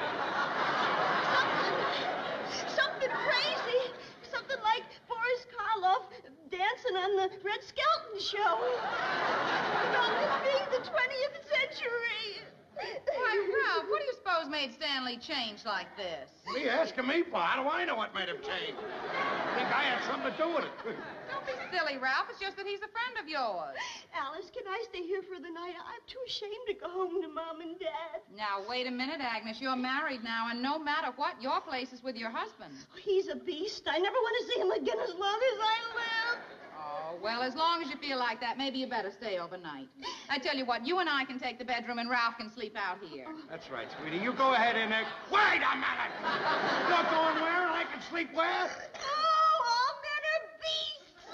something crazy. Something like Boris Karloff dancing on the Red Skelton show. About this being the 20th century. Why, Ralph, what do you suppose made Stanley change like this? What are you asking me for? How do I know what made him change? I think I had something to do with it. Don't be silly, Ralph. It's just that he's a friend of yours. Alice, can I stay here for the night? I'm too ashamed to go home to Mom and Dad. Now, wait a minute, Agnes. You're married now, and no matter what, your place is with your husband. He's a beast. I never want to see him again as long as I live. Oh, well, as long as you feel like that, maybe you better stay overnight. I tell you what, you and I can take the bedroom, and Ralph can sleep out here. That's right, sweetie. You go ahead in there. Wait a minute! You're going where and I can sleep where? Oh, all men are beasts.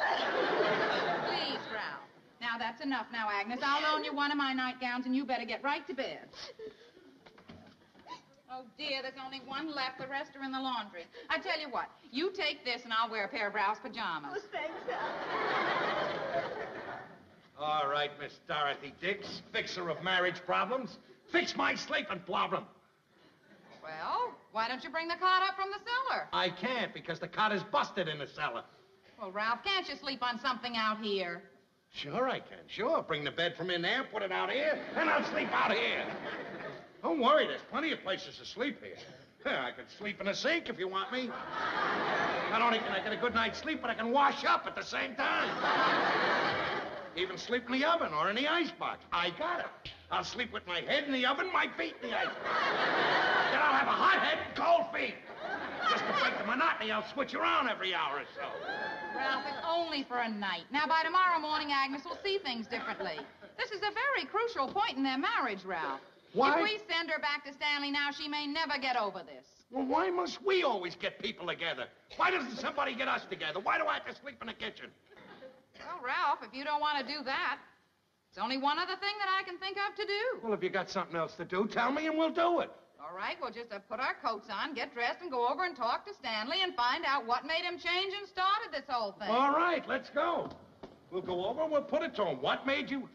Please, Ralph. Now, that's enough now, Agnes. I'll loan you one of my nightgowns, and you better get right to bed. Oh, dear, there's only one left. The rest are in the laundry. I tell you what, you take this, and I'll wear a pair of Ralph's pajamas. Oh, thanks, All right, Miss Dorothy Dix, fixer of marriage problems. Fix my sleeping problem. Well, why don't you bring the cot up from the cellar? I can't because the cot is busted in the cellar. Well, Ralph, can't you sleep on something out here? Sure I can, sure. Bring the bed from in there, put it out here, and I'll sleep out here. Don't worry, there's plenty of places to sleep here. I can sleep in the sink if you want me. Not only can I get a good night's sleep, but I can wash up at the same time. Even sleep in the oven or in the icebox. I got it. I'll sleep with my head in the oven, my feet in the icebox. Then I'll have a hot head and cold feet. Just to break the monotony, I'll switch around every hour or so. Ralph, it's only for a night. Now, by tomorrow morning, Agnes will see things differently. This is a very crucial point in their marriage, Ralph. Why? If we send her back to Stanley now, she may never get over this. Well, why must we always get people together? Why doesn't somebody get us together? Why do I have to sleep in the kitchen? Well, Ralph, if you don't want to do that, it's only one other thing that I can think of to do. Well, if you got something else to do, tell me and we'll do it. All right, we'll just put our coats on, get dressed, and go over and talk to Stanley and find out what made him change and started this whole thing. All right, let's go. We'll go over and we'll put it to him. What made you...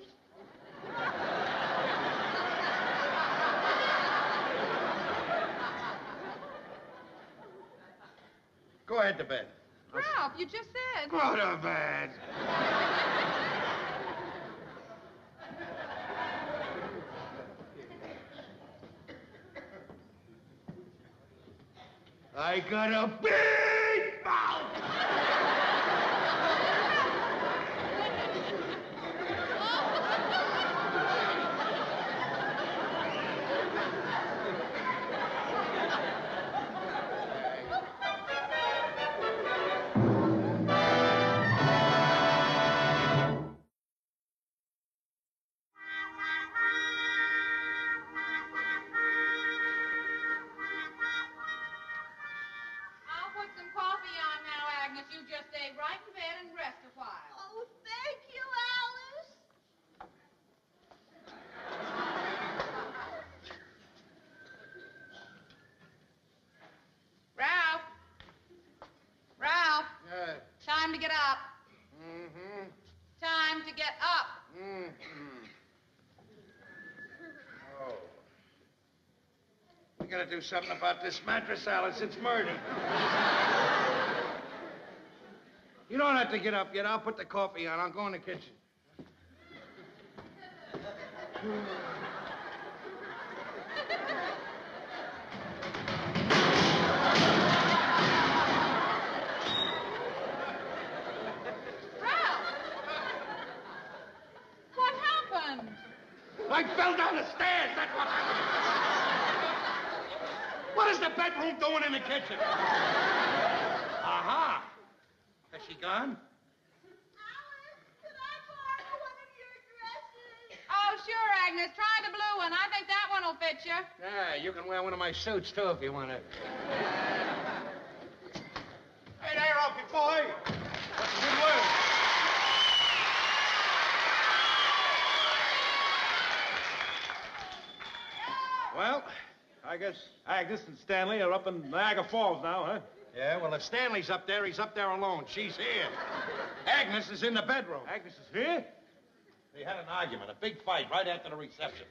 Go ahead to bed. Ralph, you just said... Go to bed. I got a big mouth. I'll put some coffee on now, Agnes. You just stay right in bed and rest a while. Oh, thank you, Alice. Ralph. Ralph. Yeah. Time to get up. Mm-hmm. Time to get up. Mm-hmm. Oh. We gotta do something about this mattress, Alice. It's murder. You don't have to get up yet. I'll put the coffee on. I'll go in the kitchen. What happened? I fell down the stairs. That's what happened. What is the bedroom doing in the kitchen? Aha. Has she gone? Oh, sure, Agnes. Try the blue one. I think that one will fit you. Yeah, you can wear one of my suits, too, if you want to. Hey there, Alfie boy. What's a good word? Well, I guess Agnes and Stanley are up in Niagara Falls now, huh? Yeah, well, if Stanley's up there, he's up there alone. She's here. Agnes is in the bedroom. Agnes is here? They had an argument, a big fight, right after the reception.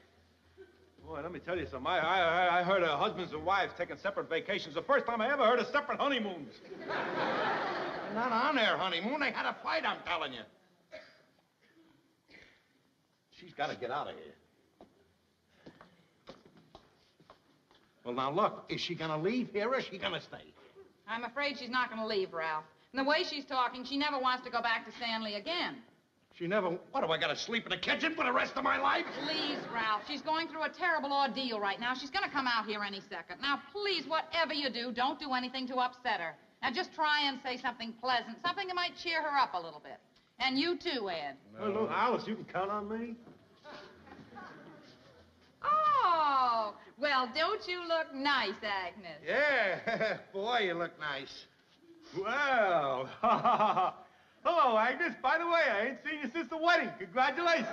Boy, let me tell you something. I heard of husbands and wives taking separate vacations. The first time I ever heard of separate honeymoons. They're not on their honeymoon. They had a fight, I'm telling you. She's got to get out of here. Well, now, look, is she going to leave here or is she going to stay? I'm afraid she's not going to leave, Ralph. And the way she's talking, she never wants to go back to Stanley again. She never... What, do I got to sleep in the kitchen for the rest of my life? Please, Ralph. She's going through a terrible ordeal right now. She's going to come out here any second. Now, please, whatever you do, don't do anything to upset her. Now, just try and say something pleasant, something that might cheer her up a little bit. And you too, Ed. No. Well, look, Alice, you can count on me. Oh, well, don't you look nice, Agnes? Yeah. Boy, you look nice. Well, hello, Agnes. By the way, I ain't seen you since the wedding. Congratulations.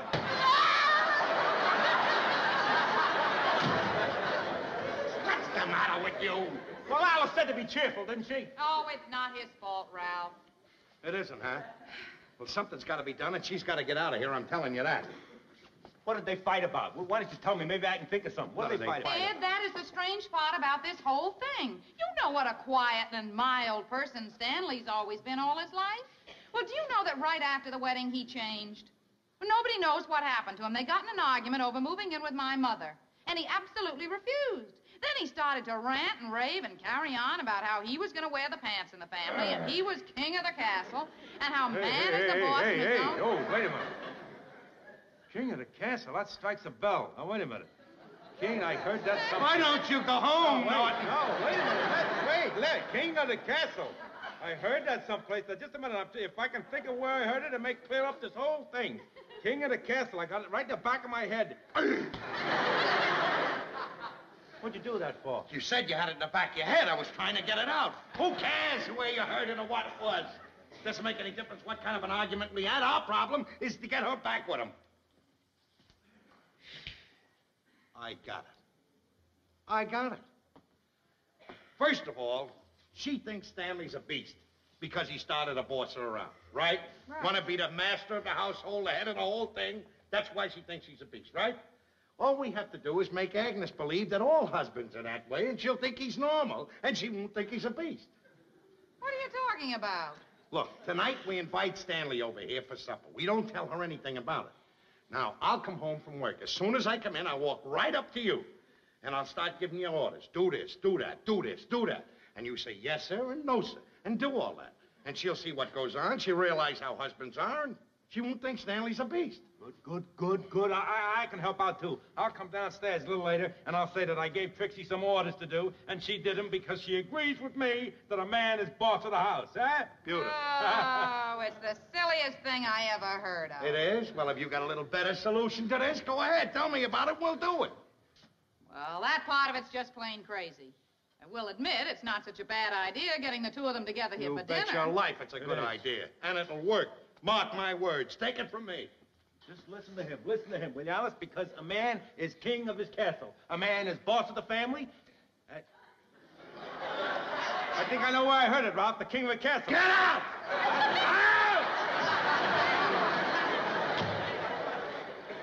What's the matter with you? Well, Alice said to be cheerful, didn't she? Oh, it's not his fault, Ralph. It isn't, huh? Well, something's got to be done, and she's got to get out of here, I'm telling you that. What did they fight about? Well, why don't you tell me? Maybe I can think of something. What did they fight about? Ed, that is the strange part about this whole thing. You know what a quiet and mild person Stanley's always been all his life. Well, do you know that right after the wedding he changed? Well, nobody knows what happened to him. They got in an argument over moving in with my mother, and he absolutely refused. Then he started to rant and rave and carry on about how he was going to wear the pants in the family, and he was king of the castle, and how man is the boss in his own... Oh, wait a minute. King of the castle, that strikes a bell. Now, wait a minute. King, I heard that something... Why don't you go home? Wait a minute. Wait, King of the castle. I heard that someplace. Now, just a minute. If I can think of where I heard it, it may clear up this whole thing. King of the castle. I got it right in the back of my head. What'd you do that for? You said you had it in the back of your head. I was trying to get it out. Who cares where you heard it or what it was? Doesn't make any difference what kind of an argument we had. Our problem is to get her back with him. I got it. First of all, she thinks Stanley's a beast because he started to boss her around, right? Want to be the master of the household, the head of the whole thing. That's why she thinks he's a beast, right? All we have to do is make Agnes believe that all husbands are that way, and she'll think he's normal, and she won't think he's a beast. What are you talking about? Look, tonight we invite Stanley over here for supper. We don't tell her anything about it. Now, I'll come home from work. As soon as I come in, I'll walk right up to you, and I'll start giving you orders. Do this, do that, do this, do that. And you say yes, sir, and no, sir, and do all that. And she'll see what goes on. She'll realize how husbands are, and she won't think Stanley's a beast. Good. I can help out, too. I'll come downstairs a little later, and I'll say that I gave Trixie some orders to do, and she did them because she agrees with me that a man is boss of the house, eh? Beautiful. Oh, it's the silliest thing I ever heard of. It is? Well, have you got a little better solution to this? Go ahead, tell me about it, we'll do it. Well, that part of it's just plain crazy. I will admit it's not such a bad idea getting the two of them together here for dinner. You bet your life it's a good idea. And it'll work. Mark my words. Take it from me. Just listen to him, will you, Alice? Because a man is king of his castle. A man is boss of the family. I think I know where I heard it, Ralph. The king of the castle. Get out!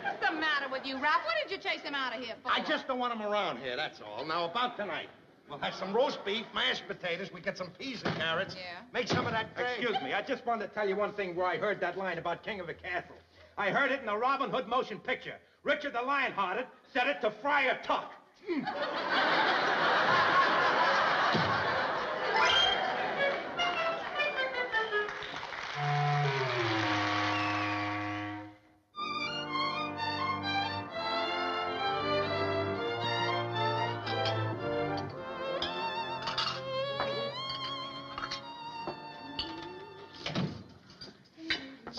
What's the matter with you, Ralph? What did you chase him out of here for? I just don't want him around here, that's all. Now, about tonight. We'll have some roast beef, mashed potatoes. We get some peas and carrots. Yeah. Make some of that gravy. Excuse me. I just wanted to tell you one thing where I heard that line about king of the castle. I heard it in a Robin Hood motion picture. Richard the Lionhearted said it to Friar Tuck.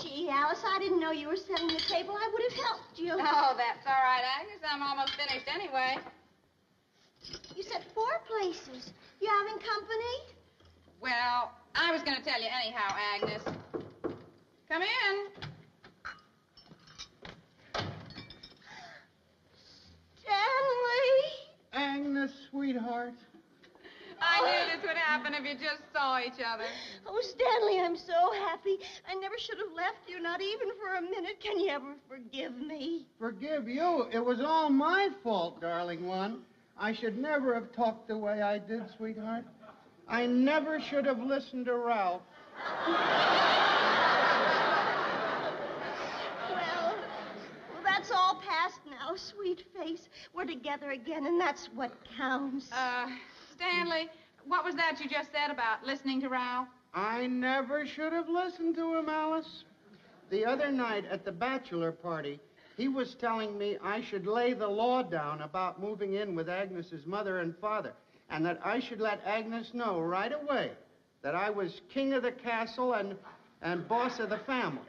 Gee, Alice. I didn't know you were setting the table. I would have helped you. Oh, that's all right, Agnes. I'm almost finished anyway. You said 4 places. You having company? Well, I was going to tell you anyhow, Agnes. Come in. Stanley! Agnes, sweetheart. I knew this would happen if you just saw each other. Oh, Stanley, I'm so happy. I never should have left you, not even for a minute. Can you ever forgive me? Forgive you? It was all my fault, darling one. I should never have talked the way I did, sweetheart. I never should have listened to Ralph. Well, that's all past now, sweet face. We're together again, and that's what counts. Stanley, what was that you just said about listening to Ralph? I never should have listened to him, Alice. The other night at the bachelor party, he was telling me I should lay the law down about moving in with Agnes's mother and father, and that I should let Agnes know right away that I was king of the castle and boss of the family.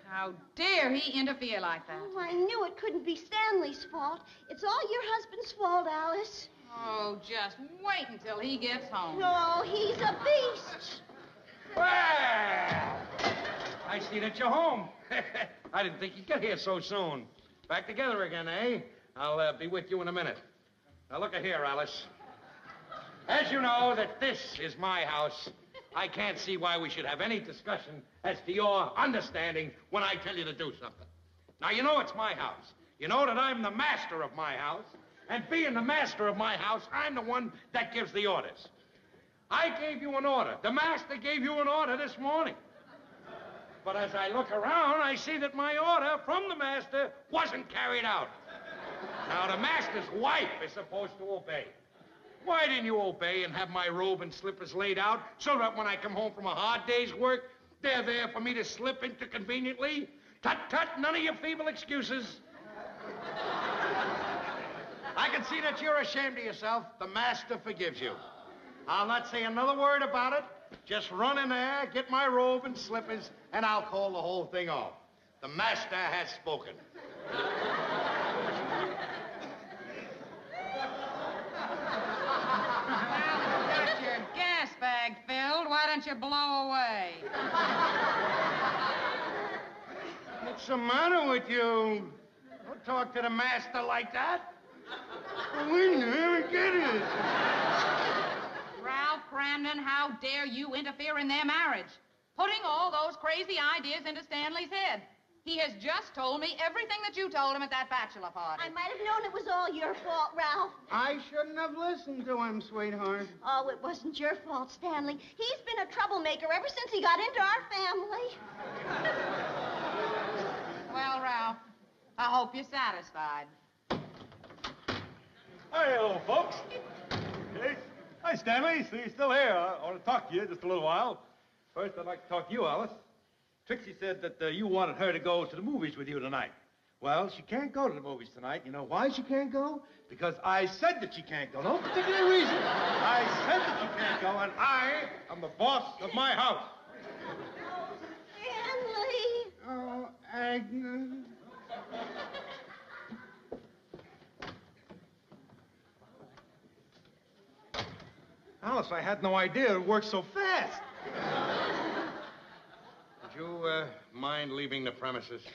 How dare he interfere like that? Oh, I knew it couldn't be Stanley's fault. It's all your husband's fault, Alice. Oh, just wait until he gets home. No, he's a beast. Well, I see that you're home. I didn't think you'd get here so soon. Back together again, eh? I'll be with you in a minute. Now, look here, Alice. As you know that this is my house, I can't see why we should have any discussion as to your understanding when I tell you to do something. Now, you know it's my house. You know that I'm the master of my house. And being the master of my house, I'm the one that gives the orders. I gave you an order. The master gave you an order this morning. But as I look around, I see that my order from the master wasn't carried out. Now, the master's wife is supposed to obey. Why didn't you obey and have my robe and slippers laid out so that when I come home from a hard day's work, they're there for me to slip into conveniently? Tut, tut, none of your feeble excuses. I can see that you're ashamed of yourself. The master forgives you. I'll not say another word about it. Just run in there, get my robe and slippers, and I'll call the whole thing off. The master has spoken. Got your gas bag filled. Why don't you blow away? What's the matter with you? Don't talk to the master like that. We never get it. Ralph Cramden, how dare you interfere in their marriage? Putting all those crazy ideas into Stanley's head. He has just told me everything that you told him at that bachelor party. I might have known it was all your fault, Ralph. I shouldn't have listened to him, sweetheart. Oh, it wasn't your fault, Stanley. He's been a troublemaker ever since he got into our family. Well, Ralph, I hope you're satisfied. Hi, old folks. Hey. Hi, Stanley. So you're still here. I want to talk to you just a little while. First, I'd like to talk to you, Alice. Trixie said that you wanted her to go to the movies with you tonight. Well, she can't go to the movies tonight. You know why she can't go? Because I said that she can't go. No particular reason. I said that she can't go, and I am the boss of my house. Stanley. Oh, Agnes. Alice, I had no idea it worked so fast. Would you mind leaving the premises?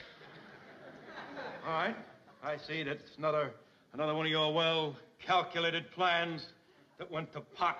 All right. I see that it's another one of your well-calculated plans that went to pot.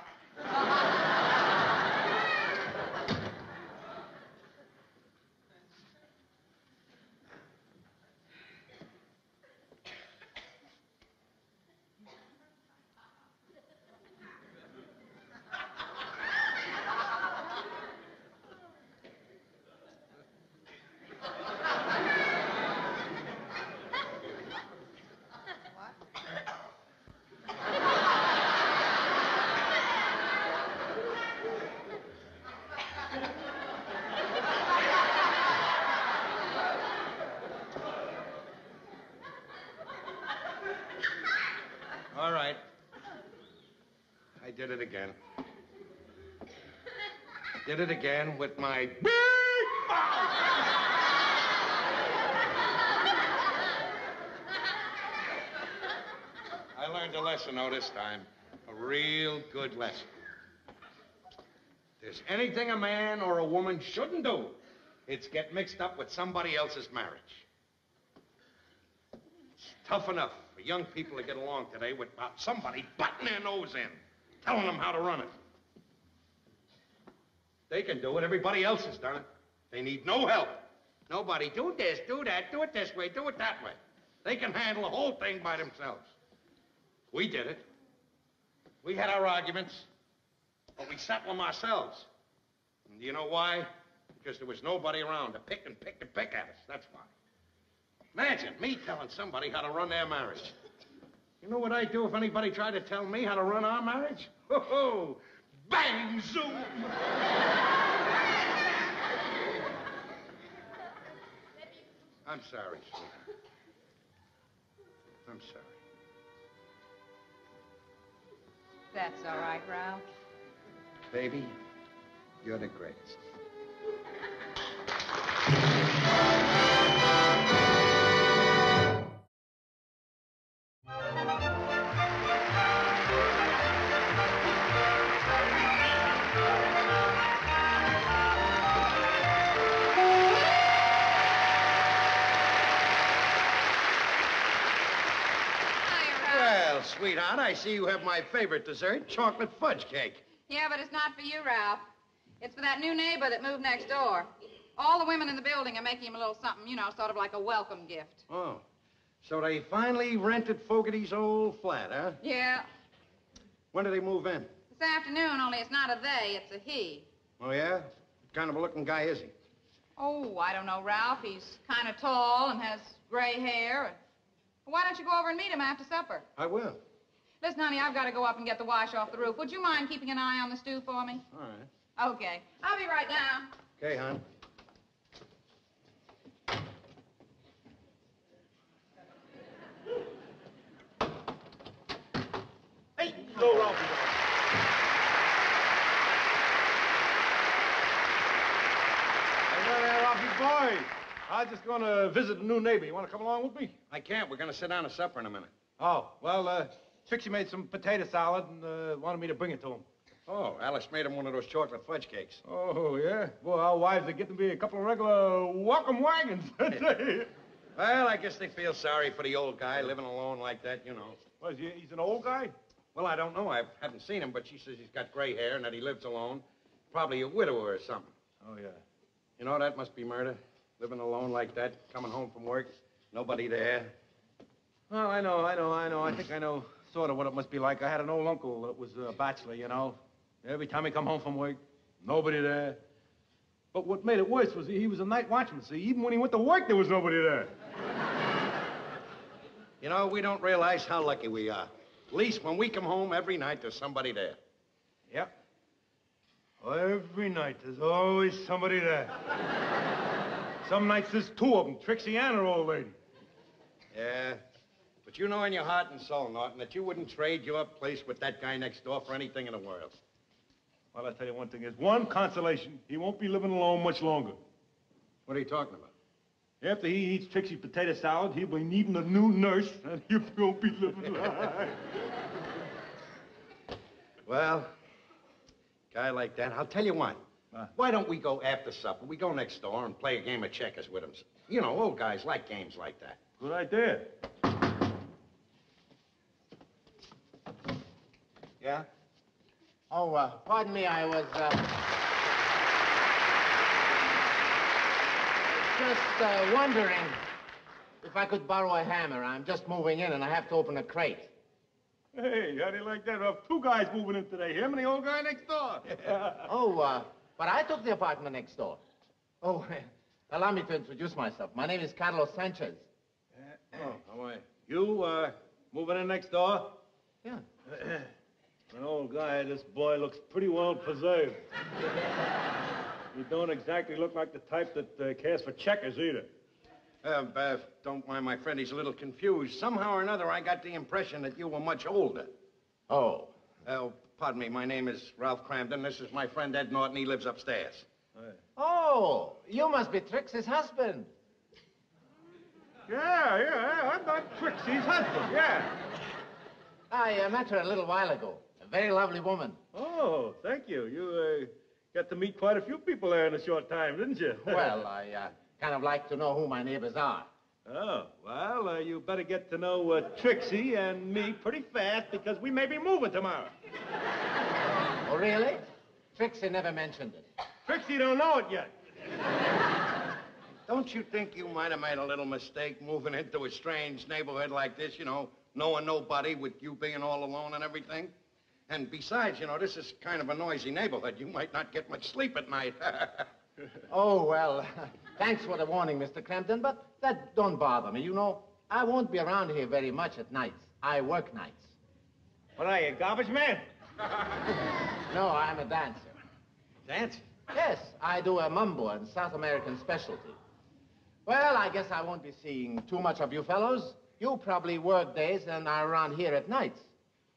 All right. I did it again. Did it again with my big mouth. lesson, though, this time. A real good lesson. If there's anything a man or a woman shouldn't do, it's get mixed up with somebody else's marriage. It's tough enough for young people to get along today without somebody butting their nose in, telling them how to run it. They can do it. Everybody else has done it. They need no help. Nobody, do this, do that, do it this way, do it that way. They can handle the whole thing by themselves. We did it. We had our arguments, but we settled them ourselves. And do you know why? Because there was nobody around to pick and pick and pick at us. That's why. Imagine me telling somebody how to run their marriage. You know what I'd do if anybody tried to tell me how to run our marriage? Ho-ho! Bang! Zoom! I'm sorry, sweetheart. I'm sorry. That's all right, Ralph. Baby, you're the greatest. Sweetheart, I see you have my favorite dessert, chocolate fudge cake. Yeah, but it's not for you, Ralph. It's for that new neighbor that moved next door. All the women in the building are making him a little something, you know, sort of like a welcome gift. Oh. So they finally rented Fogarty's old flat, huh? Yeah. When did they move in? This afternoon, only it's not a they, it's a he. Oh, yeah? What kind of a looking guy is he? Oh, I don't know, Ralph. He's kind of tall and has gray hair. Why don't you go over and meet him after supper? I will. Listen, honey, I've got to go up and get the wash off the roof. Would you mind keeping an eye on the stew for me? All right. Okay. I'll be right down. Okay, hon. Hey, go, Ralphie. Hey, there, Ralphie boy. I was just going to visit a new neighbor. You want to come along with me? I can't. We're going to sit down to supper in a minute. Oh, well, Trixie made some potato salad and wanted me to bring it to him. Oh, Alice made him one of those chocolate fudge cakes. Oh, yeah? Well, our wives are getting to be a couple of regular welcome wagons. Well, I guess they feel sorry for the old guy living alone like that, you know. What, he's an old guy? Well, I don't know. I haven't seen him, but she says he's got gray hair and that he lives alone. Probably a widower or something. Oh, yeah. You know, that must be murder. Living alone like that, coming home from work, nobody there. Well, I know. I think I know sort of what it must be like. I had an old uncle that was a bachelor, you know. Every time he come home from work, nobody there. But what made it worse was he was a night watchman, see? Even when he went to work, there was nobody there. You know, we don't realize how lucky we are. At least when we come home every night, there's somebody there. Yep. Every night, there's always somebody there. Some nights there's two of them, Trixie and her old lady. Yeah, but you know in your heart and soul, Norton, that you wouldn't trade your place with that guy next door for anything in the world. Well, I'll tell you one thing. There's one consolation. He won't be living alone much longer. What are you talking about? After he eats Trixie's potato salad, he'll be needing a new nurse, and he won't be living alive. Well, guy like that, I'll tell you what. Why don't we go after supper? We go next door and play a game of checkers with him. You know, old guys like games like that. Good idea. Yeah? Oh, pardon me, I was, just wondering if I could borrow a hammer. I'm just moving in and I have to open a crate. Hey, how do you like that? We have two guys moving in today, him and the old guy next door. But I took the apartment next door. Oh, allow me to introduce myself. My name is Carlos Sanchez. Oh, how are you? You, moving in next door? Yeah. An old guy, this boy looks pretty well preserved. You don't exactly look like the type that cares for checkers either. Don't mind my friend, he's a little confused. Somehow or another, I got the impression that you were much older. Oh. Pardon me, my name is Ralph Cramden. This is my friend Ed Norton. He lives upstairs. Oh, you must be Trixie's husband. Yeah, I'm not Trixie's husband, yeah. I met her a little while ago. A very lovely woman. Oh, thank you. You got to meet quite a few people there in a short time, didn't you? Well, I kind of like to know who my neighbors are. Oh, well, you better get to know Trixie and me pretty fast because we may be moving tomorrow. Oh, really? Trixie never mentioned it. Trixie don't know it yet. Don't you think you might have made a little mistake moving into a strange neighborhood like this, you know, knowing nobody, with you being all alone and everything? And besides, you know, this is kind of a noisy neighborhood. You might not get much sleep at night. Oh, well, thanks for the warning, Mr. Crampton, but that don't bother me. You know, I won't be around here very much at nights. I work nights. What are you, a garbage man? No, I'm a dancer. Dance? Yes, I do a mambo and South American specialty. Well, I guess I won't be seeing too much of you fellows. You probably work days and are around here at nights.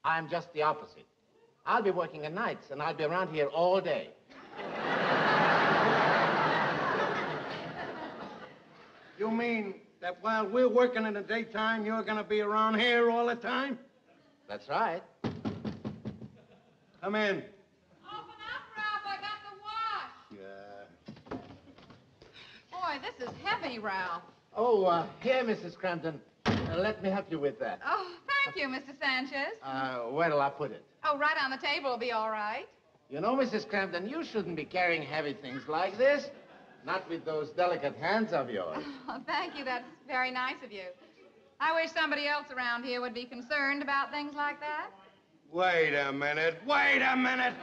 I'm just the opposite. I'll be working at nights, and I'll be around here all day. You mean that while we're working in the daytime, you're going to be around here all the time? That's right. Come in. Open up, Ralph. I got the wash. Boy, this is heavy, Ralph. Oh, here, Mrs. Crampton. Let me help you with that. Oh, thank you, Mr. Sanchez. Where'll I put it? Oh, right on the table will be all right. You know, Mrs. Crampton, you shouldn't be carrying heavy things like this. Not with those delicate hands of yours. Oh, thank you. That's very nice of you. I wish somebody else around here would be concerned about things like that. Wait a minute. Wait a minute.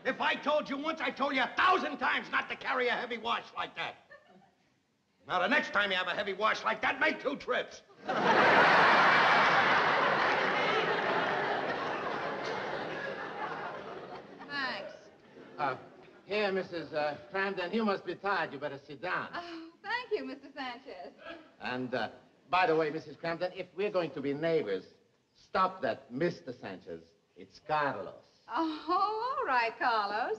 If I told you once, I told you 1,000 times not to carry a heavy wash like that. Now, the next time you have a heavy wash like that, make 2 trips. Thanks. Here, Mrs. Crampton, you must be tired. You better sit down. Oh, thank you, Mr. Sanchez. And, by the way, Mrs. Crampton, if we're going to be neighbors, stop that Mr. Sanchez. It's Carlos. Oh, all right, Carlos.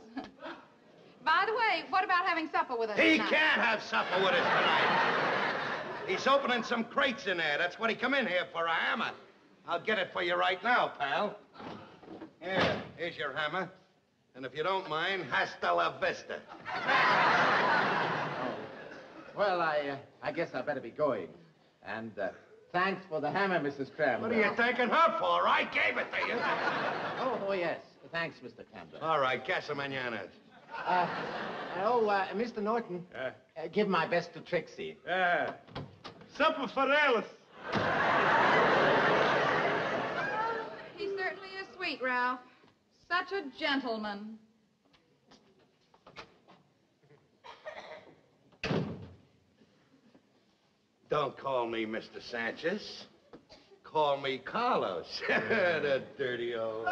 By the way, what about having supper with us He tonight? can't have supper with us tonight. He's opening some crates in there. That's what he come in here for, a hammer. I'll get it for you right now, pal. Here's your hammer. And if you don't mind, hasta la vista. Well, I guess I better be going. And, thanks for the hammer, Mrs. Crampton. What are you thanking her for? I gave it to you. Oh, yes. Thanks, Mr. Crampton. All right, casa mananas. Mr. Norton, give my best to Trixie. Supper for Alice. He certainly is sweet, Ralph. Such a gentleman. Don't call me Mr. Sanchez. Call me Carlos. The dirty old...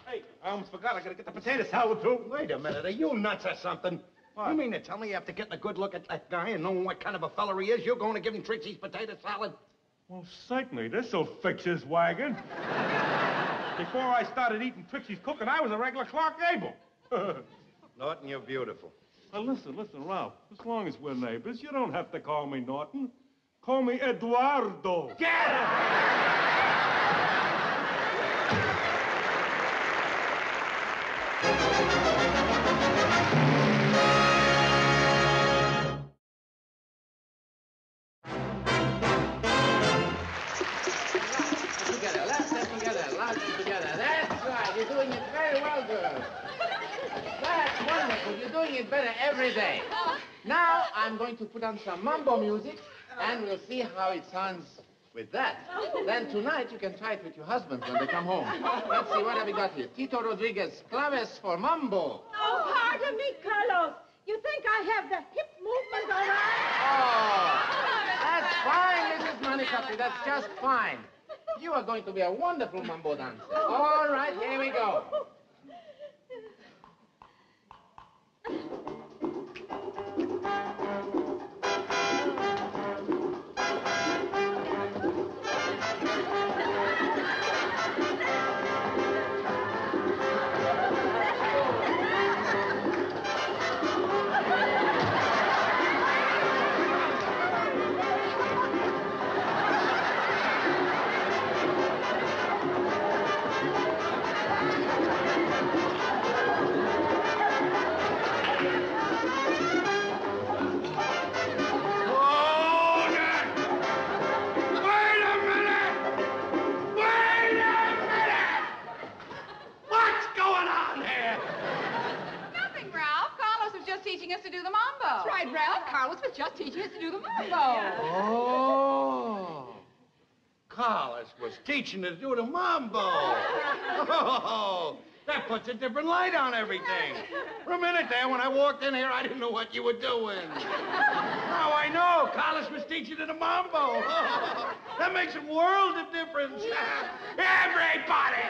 Hey, I almost forgot. I gotta get the potato salad, too. Wait a minute. Are you nuts or something? What? You mean to tell me after getting a good look at that guy and knowing what kind of a fella he is, you're going to give him Trixie's potato salad? Well, certainly. This'll fix his wagon. Before I started eating Trixie's cooking, I was a regular Clark Gable. Norton, you're beautiful. Now, listen, Ralph. As long as we're neighbors, you don't have to call me Norton. Call me Eduardo. Together. That's right. You're doing it very well, girls. That's wonderful. You're doing it better every day. Now I'm going to put on some mambo music, and we'll see how it sounds with that. Then tonight you can try it with your husbands when they come home. Let's see, what have we got here? Tito Rodriguez, claves for mambo. Oh, pardon me, Carlos. You think I have the hip movement all right? Oh, that's fine, Mrs. Manicotti. That's just fine. You are going to be a wonderful mambo dancer. All right, here we go. Well, Carlos was just teaching us to do the mambo. Oh. Carlos was teaching her to do the mambo. Oh, that puts a different light on everything. For a minute there, when I walked in here, I didn't know what you were doing. Now I know. Carlos was teaching her the mambo. Oh, that makes a world of difference. Everybody!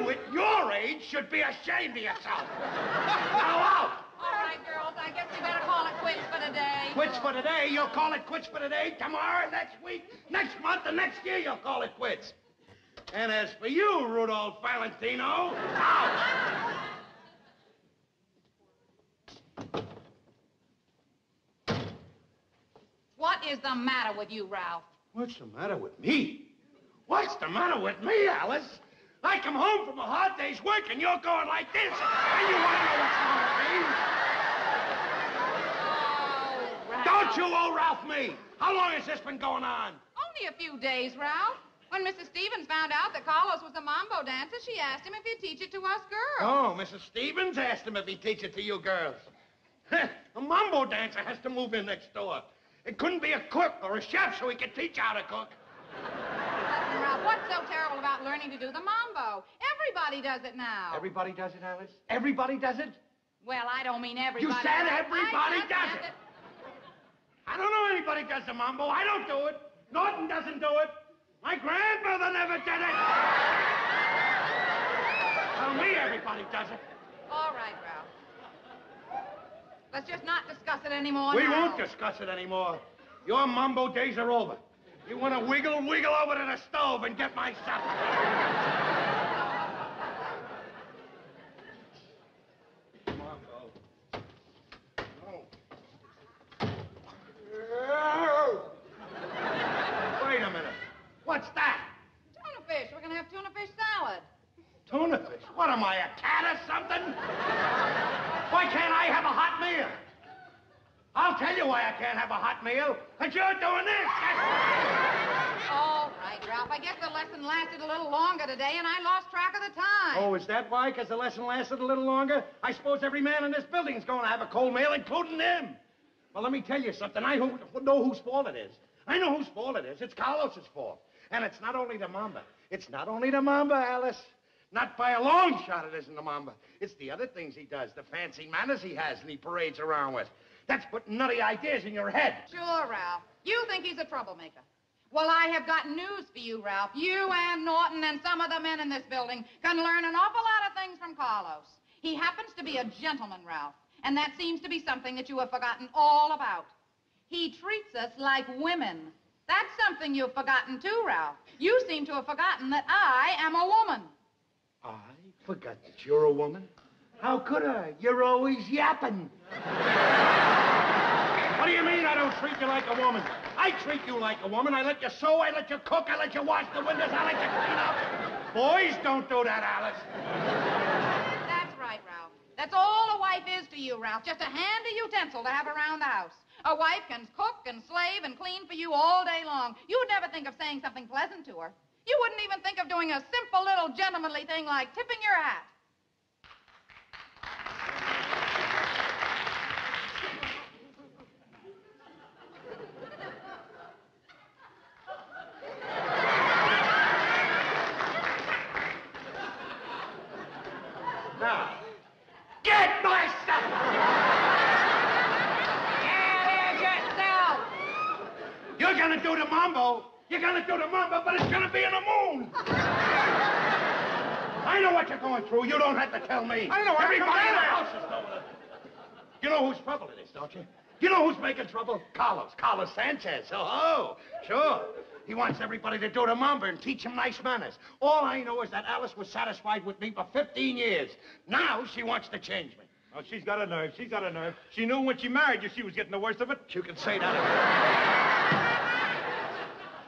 At your age, should be ashamed of yourself. Now out! All right, girls, I guess we better call it quits for today. Quits for today? You'll call it quits for today? Tomorrow, next week, next month, and next year you'll call it quits. And as for you, Rudolph Valentino, out! What is the matter with you, Ralph? What's the matter with me? What's the matter with me, Alice? I come home from a hard day's work and you're going like this, and you want to know what's wrong with me? Oh, Ralph. Don't you owe Ralph me. How long has this been going on? Only a few days, Ralph. When Mrs. Stevens found out that Carlos was a mambo dancer, she asked him if he'd teach it to us girls. Oh, Mrs. Stevens asked him if he'd teach it to you girls. A mambo dancer has to move in next door. It couldn't be a cook or a chef so he could teach how to cook. Listen, Ralph, what's so terrible about learning to do the mambo? Everybody does it now. Everybody does it, Alice? Everybody does it? Well, I don't mean everybody. You said but everybody I does it. I don't know anybody does the mambo. I don't do it. Norton doesn't do it. My grandmother never did it. Tell me everybody does it. All right, Ralph. Let's just not discuss it anymore We now. won't discuss it anymore. Your mambo days are over. You want to wiggle over to the stove and get my supper. Mambo. No. Wait a minute. What's that? Tuna fish. We're going to have tuna fish salad. Tuna fish? What am I, a cat or something? Why can't I have a hot meal? I'll tell you why I can't have a hot meal. Because you're doing this. All right, Ralph. I guess the lesson lasted a little longer today, and I lost track of the time. Oh, is that why? Because the lesson lasted a little longer? I suppose every man in this building's going to have a cold meal, including him. Well, let me tell you something. I know whose fault it is. I know whose fault it is. It's Carlos's fault. And it's not only the mamba. It's not only the mamba, Alice. Not by a long shot it isn't the mamba. It's the other things he does, the fancy manners he has and he parades around with. That's putting nutty ideas in your head. Sure, Ralph. You think he's a troublemaker. Well, I have got news for you, Ralph. You and Norton and some of the men in this building can learn an awful lot of things from Carlos. He happens to be a gentleman, Ralph, and that seems to be something that you have forgotten all about. He treats us like women. That's something you've forgotten, too, Ralph. You seem to have forgotten that I am a woman. I forgot that you're a woman? How could I? You're always yapping. What do you mean I don't treat you like a woman? I treat you like a woman. I let you sew, I let you cook, I let you wash the windows, I let you clean up. Boys don't do that, Alice. That's right, Ralph. That's all a wife is to you, Ralph. Just a handy utensil to have around the house. A wife can cook and slave and clean for you all day long. You would never think of saying something pleasant to her. You wouldn't even think of doing a simple little gentlemanly thing like tipping your hat. Now, get my stuff! Yeah, there's yourself. You're gonna do the mambo. You're gonna do the mambo, but it's gonna be in the moon. I know what you're going through. You don't have to tell me. I know. Everybody in the house is knowing it. You know whose trouble it is, don't you? You know who's making trouble? Carlos Sanchez. Oh, sure. He wants everybody to do the mambo and teach him nice manners. All I know is that Alice was satisfied with me for 15 years. Now she wants to change me. Oh, she's got a nerve. She's got a nerve. She knew when she married you she was getting the worst of it. You can say that.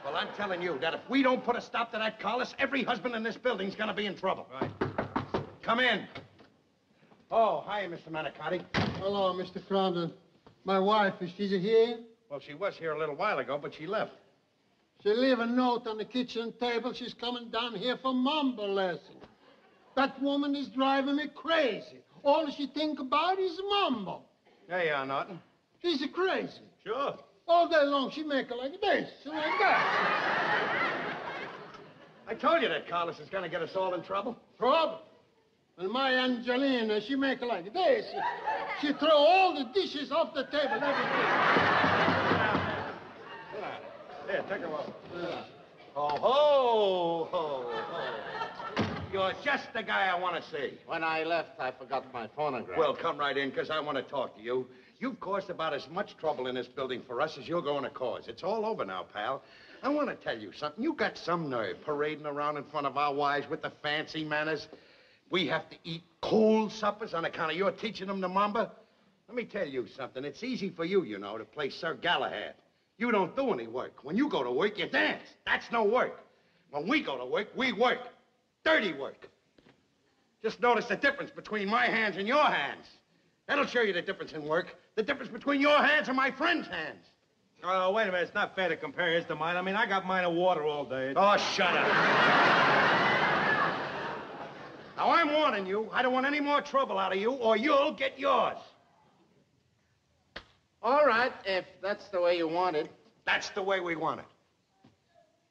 Well, I'm telling you that if we don't put a stop to that, Carlos, every husband in this building's gonna be in trouble. Right. Come in. Oh, hi, Mr. Manicotti. Hello, Mr. Crandon. My wife, is she here? Well, she was here a little while ago, but she left. She leave a note on the kitchen table. She's coming down here for mambo lesson. That woman is driving me crazy. All she think about is mambo. There you are, Norton. She's crazy. Sure. All day long she make it like this and like that. I told you that Carlos is going to get us all in trouble. Trouble? And my Angelina, she make it like this. She throw all the dishes off the table, everything. Here, take her off. Oh, ho, ho, ho. You're just the guy I want to see. When I left, I forgot my phonograph. Well, come right in, because I want to talk to you. You've caused about as much trouble in this building for us as you're going to cause. It's all over now, pal. I want to tell you something. You got some nerve parading around in front of our wives with the fancy manners. We have to eat cold suppers on account of your teaching them the mamba. Let me tell you something. It's easy for you, you know, to play Sir Galahad. You don't do any work. When you go to work, you dance. That's no work. When we go to work, we work. Dirty work. Just notice the difference between my hands and your hands. That'll show you the difference in work. The difference between your hands and my friend's hands. Oh, wait a minute. It's not fair to compare his to mine. I mean, I got mine of water all day. Oh, shut up. Now, I'm warning you. I don't want any more trouble out of you, or you'll get yours. All right, if that's the way you want it. That's the way we want it.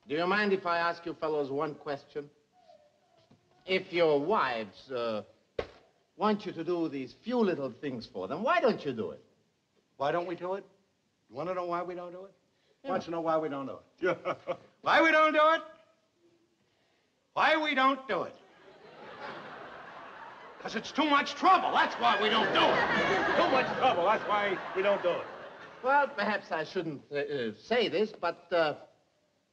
Do you mind if I ask you fellows one question? If your wives want you to do these few little things for them, why don't you do it? Why don't we do it? You want to know why we don't do it? Yeah. Want to know why we don't do it? Why we don't do it? Why we don't do it? Because it's too much trouble. That's why we don't do it. Too much trouble. That's why we don't do it. Well, perhaps I shouldn't say this, but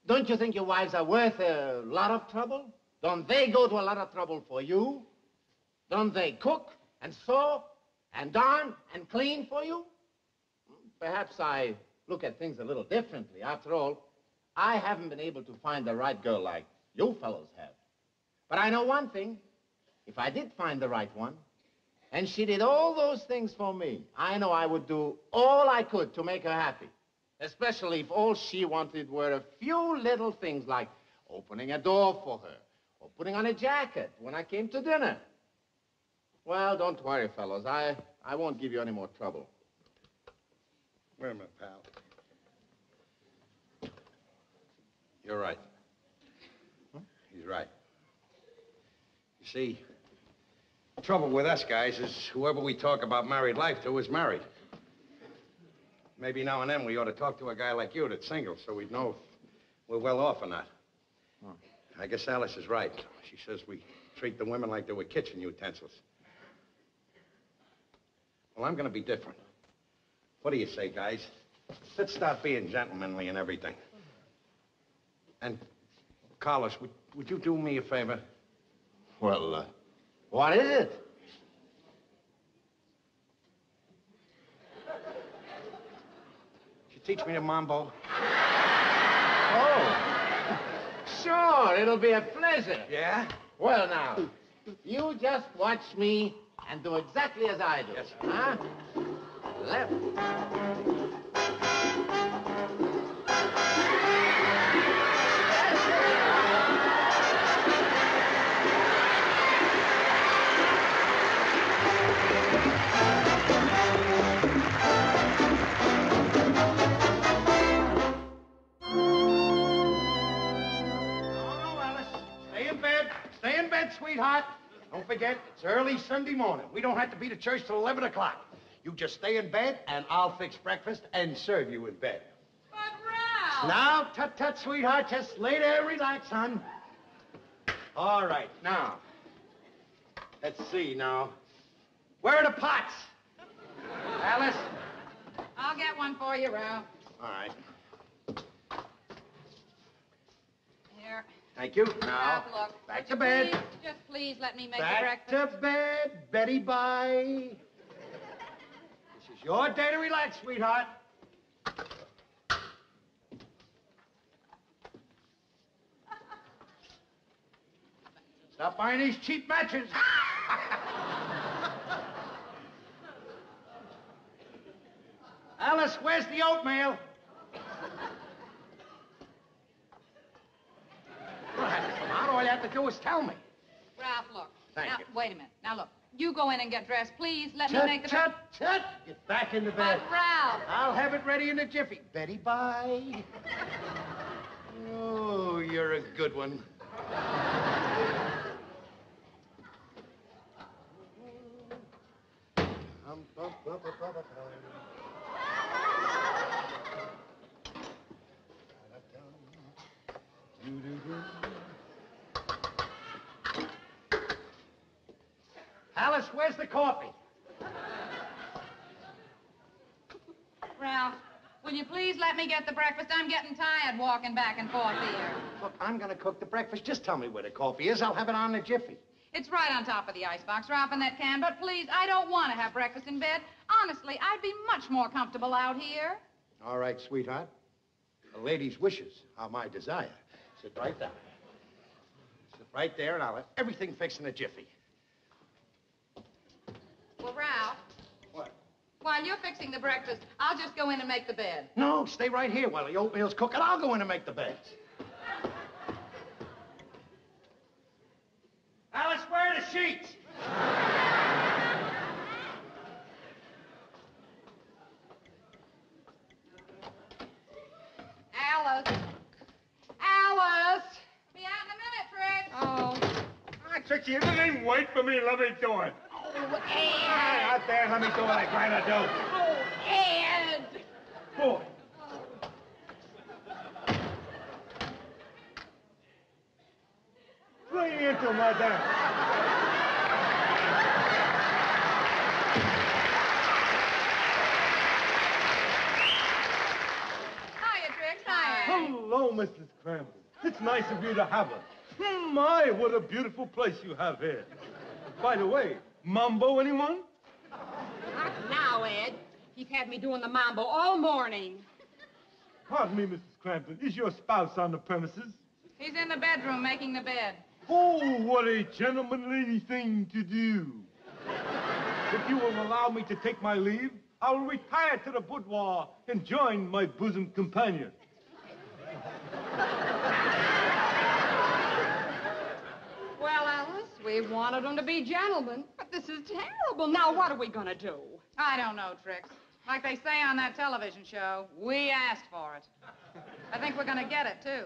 don't you think your wives are worth a lot of trouble? Don't they go to a lot of trouble for you? Don't they cook and sew and darn and clean for you? Perhaps I look at things a little differently. After all, I haven't been able to find the right girl like you fellows have. But I know one thing. If I did find the right one, and she did all those things for me, I know I would do all I could to make her happy. Especially if all she wanted were a few little things like opening a door for her, or putting on a jacket when I came to dinner. Well, don't worry, fellows. I won't give you any more trouble. Wait a minute, pal. You're right. He's right. You see, the trouble with us guys is whoever we talk about married life to is married. Maybe now and then we ought to talk to a guy like you that's single so we'd know if we're well off or not. Oh. I guess Alice is right. She says we treat the women like they were kitchen utensils. Well, I'm going to be different. What do you say, guys? Let's start being gentlemanly and everything. And, Carlos, would you do me a favor? Well, what is it? Could you teach me the mambo? Oh. Sure, it'll be a pleasure. Yeah? Well, now, you just watch me and do exactly as I do. Yes, sir. Huh? Left. Stay in bed, sweetheart. Don't forget, it's early Sunday morning. We don't have to be to church till 11 o'clock. You just stay in bed, and I'll fix breakfast and serve you in bed. But, Ralph! Now, tut-tut, sweetheart. Just lay there and relax, hon. All right, now. Let's see, now. Where are the pots? Alice? I'll get one for you, Ralph. All right. Here. Thank you. Now, Ralph, look. back to bed. Just please let me make the Back breakfast. to bed, Betty Bye. This is your day to relax, sweetheart. Stop buying these cheap matches. Alice, where's the oatmeal? All you have to do is tell me. Ralph, look. Thank now, you. wait a minute. Now, look. You go in and get dressed. Please let me Tut, make the tut, tut. Get back into bed. But, Ralph. I'll have it ready in a jiffy. Betty, bye. Oh, you're a good one. Alice, where's the coffee? Ralph, will you please let me get the breakfast? I'm getting tired walking back and forth here. Look, I'm going to cook the breakfast. Just tell me where the coffee is. I'll have it on the jiffy. It's right on top of the icebox, Ralph, in that can. But please, I don't want to have breakfast in bed. Honestly, I'd be much more comfortable out here. All right, sweetheart. A lady's wishes are my desire. Sit right down. Sit right there, and I'll have everything fixed in a jiffy. Well, Ralph. What? While you're fixing the breakfast, I'll just go in and make the bed. No, stay right here while the oatmeal's cooking. I'll go in and make the beds. Alice, where are the sheets? Alice. Alice. Be out in a minute, Trix. Oh. Ah, Trixie, you didn't even wait for me. Let me do it. Oh, Hey, Ed. out there, let me do what I try to do. Oh, Ed. Boy. Bring me into madame. Hiya, Trix. Hiya. Hello, Mrs. Cramble. It's nice of you to have us. My, what a beautiful place you have here. By the way, mambo, anyone? Not now, Ed. He's had me doing the mambo all morning. Pardon me, Mrs. Crampton. Is your spouse on the premises? He's in the bedroom making the bed. Oh, what a gentlemanly thing to do. If you will allow me to take my leave, I will retire to the boudoir and join my bosom companion. Well, Alice, we wanted them to be gentlemen, but this is terrible. Now, what are we going to do? I don't know, Trix. Like they say on that television show, we asked for it. I think we're going to get it, too.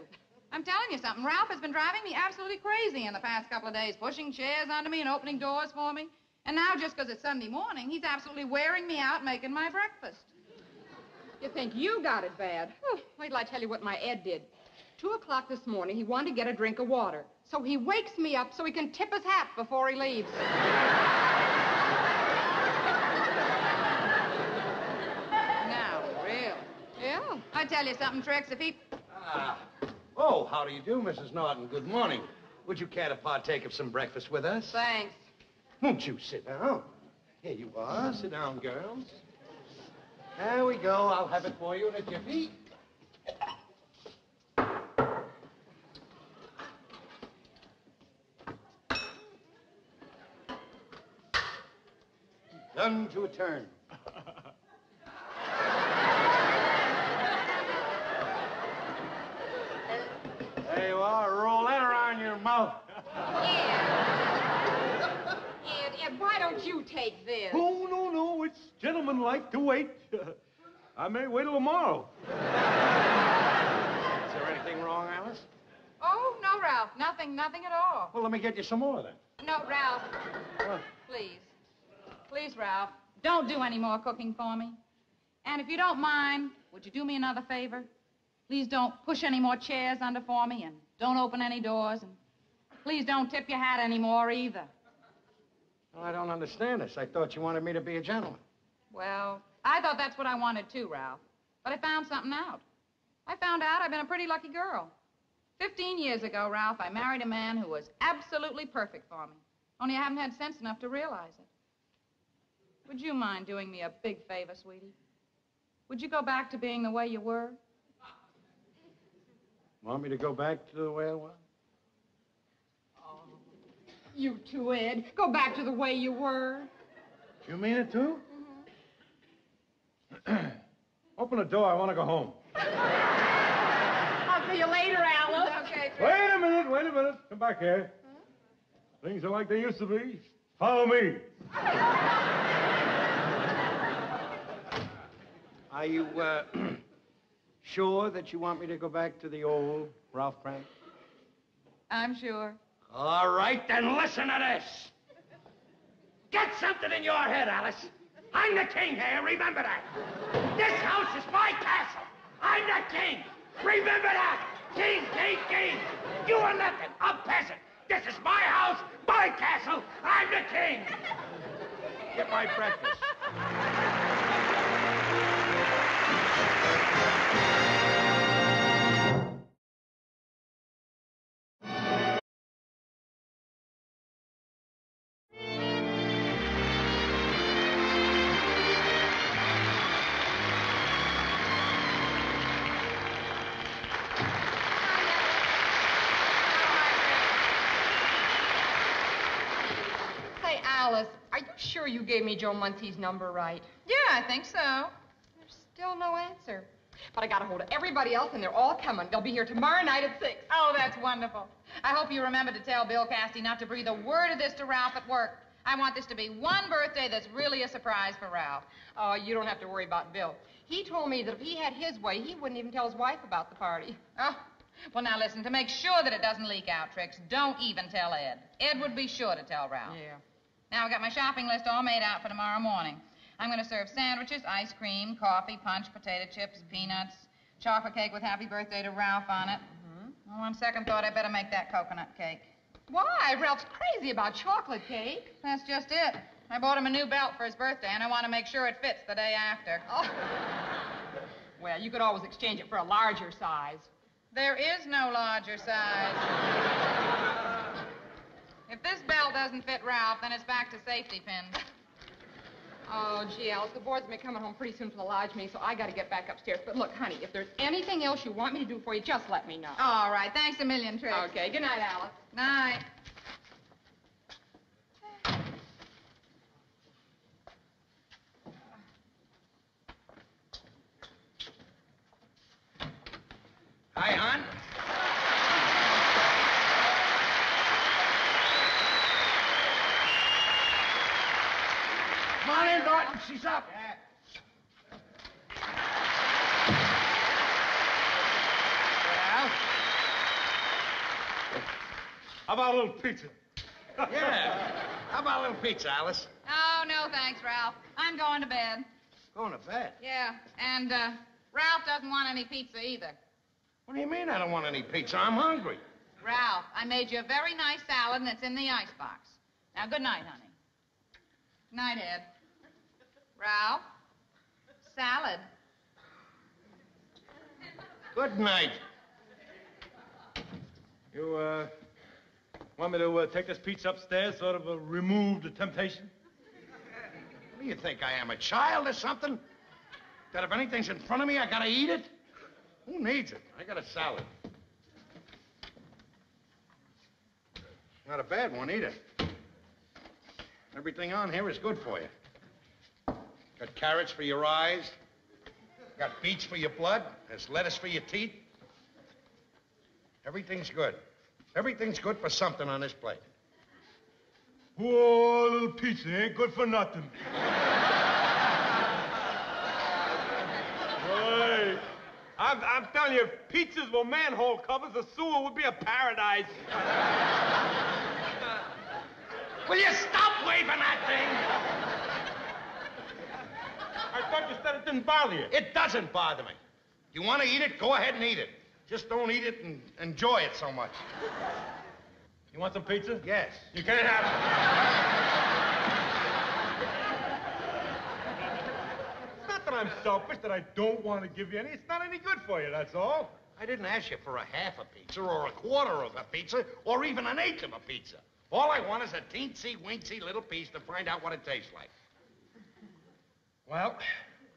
I'm telling you something. Ralph has been driving me absolutely crazy in the past couple of days, pushing chairs onto me and opening doors for me. And now, just because it's Sunday morning, he's absolutely wearing me out making my breakfast. You think you got it bad? Whew, wait till I tell you what my Ed did. 2 o'clock this morning, he wanted to get a drink of water. So he wakes me up so he can tip his hat before he leaves. Now, really? Yeah. I tell you something, Trix, if he... Oh, how do you do, Mrs. Norton? Good morning. Would you care to partake of some breakfast with us? Thanks. Won't you sit down? Here you are. Sit down, girls. There we go. I'll have it for you in a jiffy. Done to a turn. There you are. Roll that around your mouth. Ed, why don't you take this? Oh, no. It's gentlemanlike to wait. I may wait till tomorrow. Is there anything wrong, Alice? Oh, no, Ralph. Nothing at all. Well, let me get you some more, then. No, Ralph. What? Please. Please, Ralph. Don't do any more cooking for me. And if you don't mind, would you do me another favor? Please don't push any more chairs under for me, and don't open any doors, and please don't tip your hat anymore either. Well, I don't understand this. I thought you wanted me to be a gentleman. Well, I thought that's what I wanted too, Ralph. But I found something out. I found out I've been a pretty lucky girl. 15 years ago, Ralph, I married a man who was absolutely perfect for me. Only I haven't had sense enough to realize it. Would you mind doing me a big favor, sweetie? Would you go back to being the way you were? Want me to go back to the way I was? You too, Ed. Go back to the way you were. You mean it, too? Open the door. I want to go home. I'll see you later, Alice. Okay, Wait a minute. Come back here. Things are like they used to be. Follow me. Are you, sure that you want me to go back to the old Ralph Cramp? I'm sure. All right, then listen to this. Get something in your head, Alice. I'm the king here, remember that. This house is my castle. I'm the king. Remember that. King, king, king. You are nothing, a peasant. This is my house, my castle. I'm the king. Get my breakfast. Say, Alice, are you sure you gave me Joe Muncie's number right? Yeah, I think so. There's still no answer. But I got a hold of everybody else, and they're all coming. They'll be here tomorrow night at 6. Oh, that's wonderful. I hope you remember to tell Bill Cassidy not to breathe a word of this to Ralph at work. I want this to be one birthday that's really a surprise for Ralph. Oh, you don't have to worry about Bill. He told me that if he had his way, he wouldn't even tell his wife about the party. Oh, well, now listen, to make sure that it doesn't leak out, Trix, don't even tell Ed. Ed would be sure to tell Ralph. Yeah. Now, I've got my shopping list all made out for tomorrow morning. I'm going to serve sandwiches, ice cream, coffee, punch, potato chips, peanuts, chocolate cake with happy birthday to Ralph on it. Well, on second thought, I better make that coconut cake. Why? Ralph's crazy about chocolate cake. That's just it. I bought him a new belt for his birthday, and I want to make sure it fits the day after. Oh. Well, you could always exchange it for a larger size. There is no larger size. If this belt doesn't fit Ralph, then it's back to safety pins. Oh, gee, Alice, the boys will be coming home pretty soon for the lodge meeting, so I got to get back upstairs. But look, honey, if there's anything else you want me to do for you, just let me know. All right. Thanks a million, Trix. Okay. Good night, Alice. Night. Hi, hon. Come on in, Norton. She's up. Well? How about a little pizza? Yeah. How about a little pizza, Alice? Oh, no, thanks, Ralph. I'm going to bed. Going to bed? Yeah, and Ralph doesn't want any pizza either. What do you mean I don't want any pizza? I'm hungry. Ralph, I made you a very nice salad, and it's in the icebox. Now, good night, honey. Good night, Ed. Ralph, salad. Good night. You, want me to take this pizza upstairs, sort of remove the temptation? What do you think I am, a child or something? That if anything's in front of me, I gotta eat it? Who needs it? I got a salad. Not a bad one either. Everything on here is good for you. Got carrots for your eyes. Got beets for your blood. There's lettuce for your teeth. Everything's good. Everything's good for something on this plate. Whoa, little pizza ain't good for nothing. Boy, I'm telling you, if pizzas were manhole covers, the sewer would be a paradise. Will you stop waving that thing? I thought you said it didn't bother you. It doesn't bother me. You want to eat it, go ahead and eat it. Just don't eat it and enjoy it so much. You want some pizza? Yes. You can't have it. It's not that I'm selfish, that I don't want to give you any. It's not any good for you, that's all. I didn't ask you for a half a pizza or a quarter of a pizza or even an eighth of a pizza. All I want is a teensy-weensy little piece to find out what it tastes like. Well,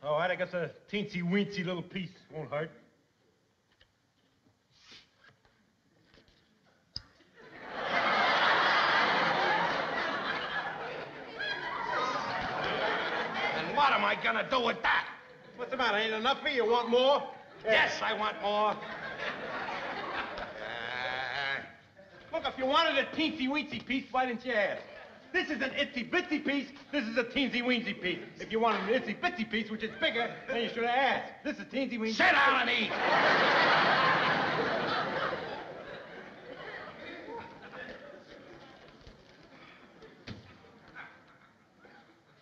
all right, I guess a teensy-weensy little piece won't hurt. And what am I gonna do with that? What's the matter? Ain't enough for you? You want more? Yes, I want more. Look, if you wanted a teensy-weensy piece, why didn't you ask? This is an itsy-bitsy piece. This is a teensy-weensy piece. If you wanted an itsy-bitsy piece, which is bigger, then you should have asked. This is teensy-weensy. Sit down and eat.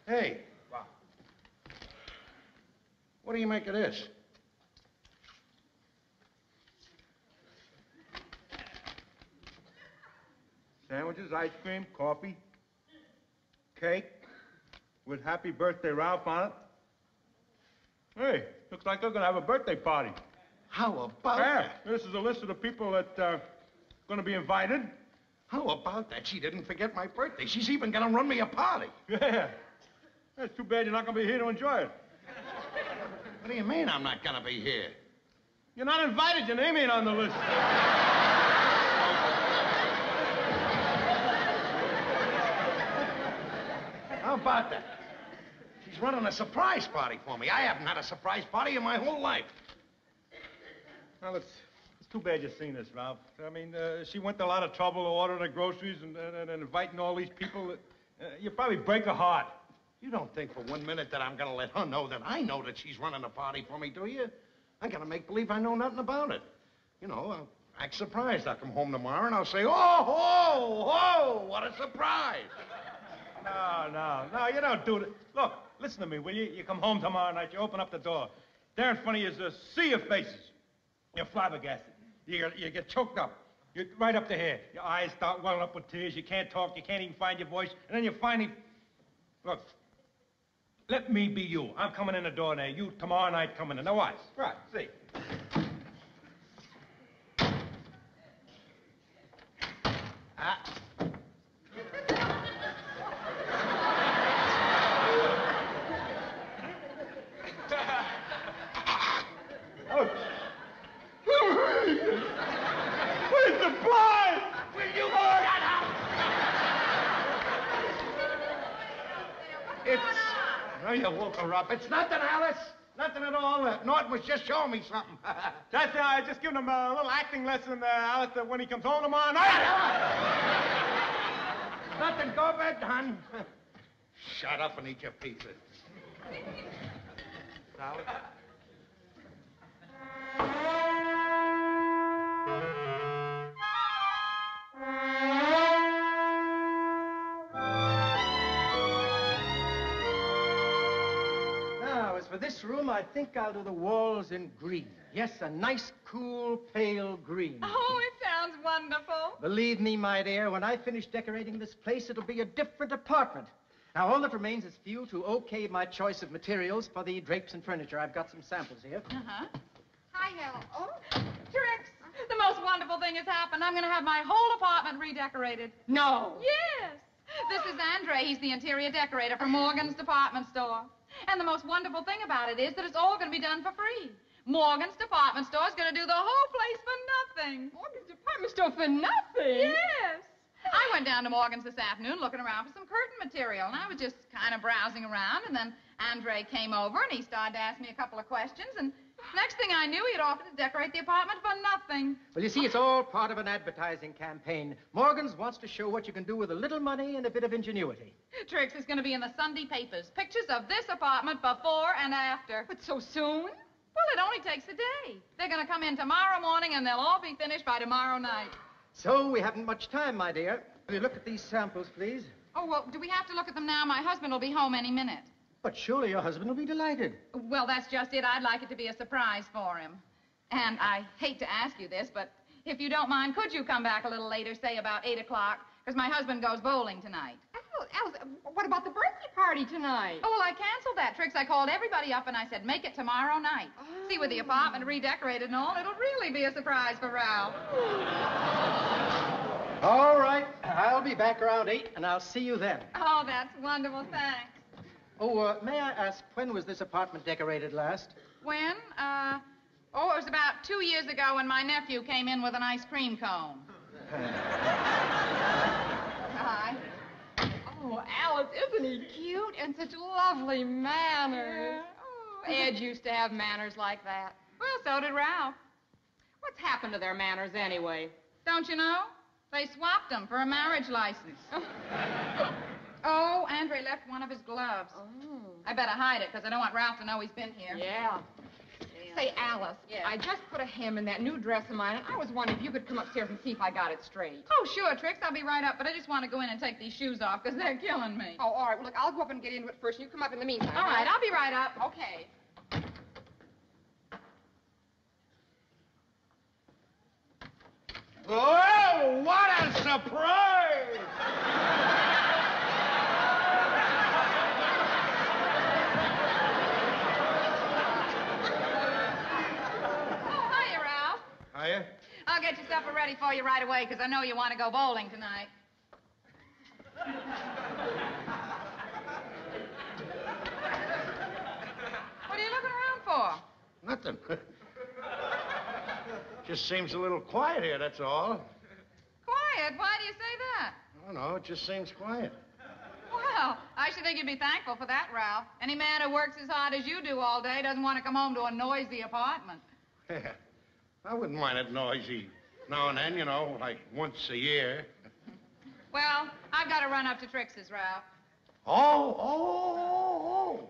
Hey. What do you make of this? Sandwiches, ice cream, coffee, cake with Happy Birthday Ralph on it. Hey, looks like they're going to have a birthday party. How about that? This is a list of the people that are going to be invited. How about that? She didn't forget my birthday. She's even going to run me a party. Yeah. That's too bad you're not going to be here to enjoy it. What do you mean I'm not going to be here? You're not invited. Your name ain't on the list. How about that? She's running a surprise party for me. I haven't had a surprise party in my whole life. Well, it's too bad you've seen this, Ralph. I mean, she went to a lot of trouble to order the groceries and inviting all these people. You probably break her heart. You don't think for 1 minute that I'm going to let her know that I know that she's running a party for me, do you? I'm going to make believe I know nothing about it. You know, I'll act surprised. I'll come home tomorrow and I'll say, oh, what a surprise. No, you don't do that. Look, listen to me, will you? You come home tomorrow night, you open up the door. There in front of you is a sea of faces. You're flabbergasted. You get choked up. You're right up to here. Your eyes start welling up with tears. You can't talk. You can't even find your voice. And then you finally... Look, let me be you. I'm coming in the door now. You tomorrow night coming in. Now watch. Right, see. Where's the blind? Will you shut up? Oh, you woke her up. It's nothing, Alice. Nothing at all. Norton was just showing me something. I just giving him a little acting lesson, Alice, when he comes home tomorrow night. Nothing. Go to bed, hon. Shut up and eat your pizza. Salad. Now, as for this room, I think I'll do the walls in green. Yes, a nice, cool, pale green. Oh, it sounds wonderful. Believe me, my dear, when I finish decorating this place, it'll be a different apartment. Now, all that remains is for you to okay my choice of materials for the drapes and furniture. I've got some samples here. Uh-huh. Hi, Hal. Oh, Trix, the most wonderful thing has happened. I'm going to have my whole apartment redecorated. no. Yes. This is Andre. He's the interior decorator for Morgan's department store. And the most wonderful thing about it is that it's all going to be done for free. Morgan's department store is going to do the whole place for nothing. Morgan's department store for nothing? Yes. I went down to Morgan's this afternoon looking around for some curtain material, and I was just kind of browsing around, and then Andre came over, and he started to ask me a couple of questions, and next thing I knew, he had offered to decorate the apartment for nothing. Well, you see, it's all part of an advertising campaign. Morgan's wants to show what you can do with a little money and a bit of ingenuity. Trix is going to be in the Sunday papers. Pictures of this apartment before and after. But so soon? Well, it only takes a day. They're going to come in tomorrow morning, and they'll all be finished by tomorrow night. So we haven't much time, my dear. Will you look at these samples, please? Oh, well, do we have to look at them now? My husband will be home any minute. But surely your husband will be delighted. Well, that's just it. I'd like it to be a surprise for him. And I hate to ask you this, but if you don't mind, could you come back a little later, say about 8 o'clock? Because my husband goes bowling tonight. Alice, what about the birthday party tonight? Oh, well, I canceled that, Trix. I called everybody up and I said, make it tomorrow night. See, with the apartment redecorated and all, it'll really be a surprise for Ralph. All right. I'll be back around 8, and I'll see you then. Oh, that's wonderful. Thanks. Oh, may I ask, when was this apartment decorated last? When? It was about 2 years ago when my nephew came in with an ice cream cone. Hi. Oh, Alice, isn't he cute? And such lovely manners. Oh, Ed used to have manners like that. Well, so did Ralph. What's happened to their manners anyway? Don't you know? They swapped them for a marriage license. Oh, Andre left one of his gloves. Oh. I better hide it, because I don't want Ralph to know he's been here. Yeah. Say, Alice, I just put a hem in that new dress of mine, and I was wondering if you could come upstairs and see if I got it straight. Oh, sure, Trix. I'll be right up, but I just want to go in and take these shoes off, because they're killing me. Oh, all right. Well, look, I'll go up and get into it first, and you come up in the meantime. All right, I'll be right up. Okay. Oh, what a surprise! Hiya. I'll get your supper ready for you right away, because I know you want to go bowling tonight. What are you looking around for? Nothing. Just seems a little quiet here, that's all. Quiet? Why do you say that? I don't know, it just seems quiet. Well, I should think you'd be thankful for that, Ralph. Any man who works as hard as you do all day doesn't want to come home to a noisy apartment. Yeah. I wouldn't mind it noisy now and then, you know, like once a year. Well, I've got to run up to Trix's, Ralph. Oh.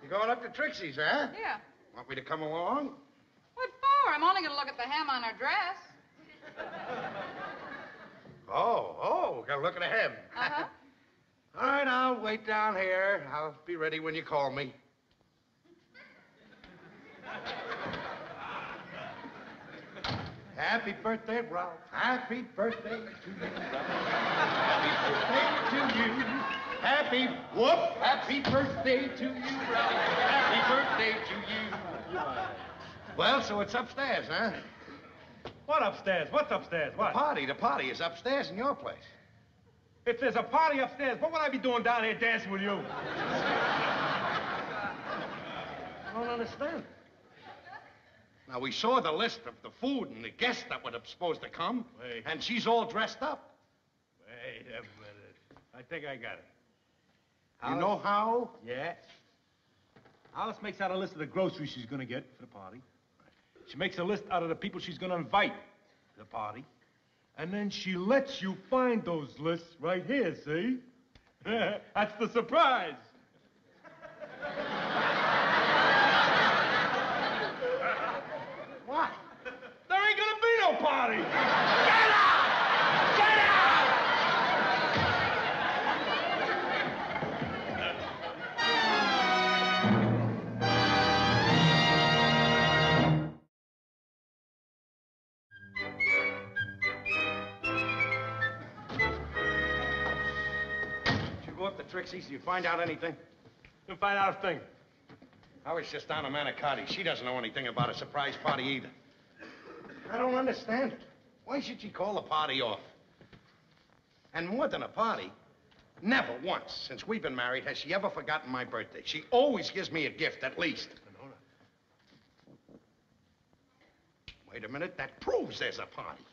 You're going up to Trixie's, huh? Yeah. Want me to come along? What for? I'm only going to look at the hem on her dress. Oh, gotta look at the hem. Uh-huh. All right, I'll wait down here. I'll be ready when you call me. Happy birthday, Ralph. Happy birthday to you, Ralph. Happy birthday to you. Happy birthday to you, Ralph. Happy birthday to you. Well, so it's upstairs, huh? What upstairs? What's upstairs? What? The party is upstairs in your place. If there's a party upstairs, what would I be doing down here dancing with you? I don't understand. Now, we saw the list of the food and the guests that were supposed to come, and she's all dressed up. Wait a minute. I think I got it. You know how? Yeah. Alice makes out a list of the groceries she's going to get for the party. She makes a list out of the people she's going to invite to the party. And then she lets you find those lists right here, see? That's the surprise. What? There ain't gonna be no party! Get out! Get out! Did you go up to Trixie's? Did you find out anything? Didn't find out a thing. I was just down to Manicotti. She doesn't know anything about a surprise party either. I don't understand it. Why should she call the party off? And more than a party, never once since we've been married has she ever forgotten my birthday. She always gives me a gift, at least. Wait a minute, that proves there's a party.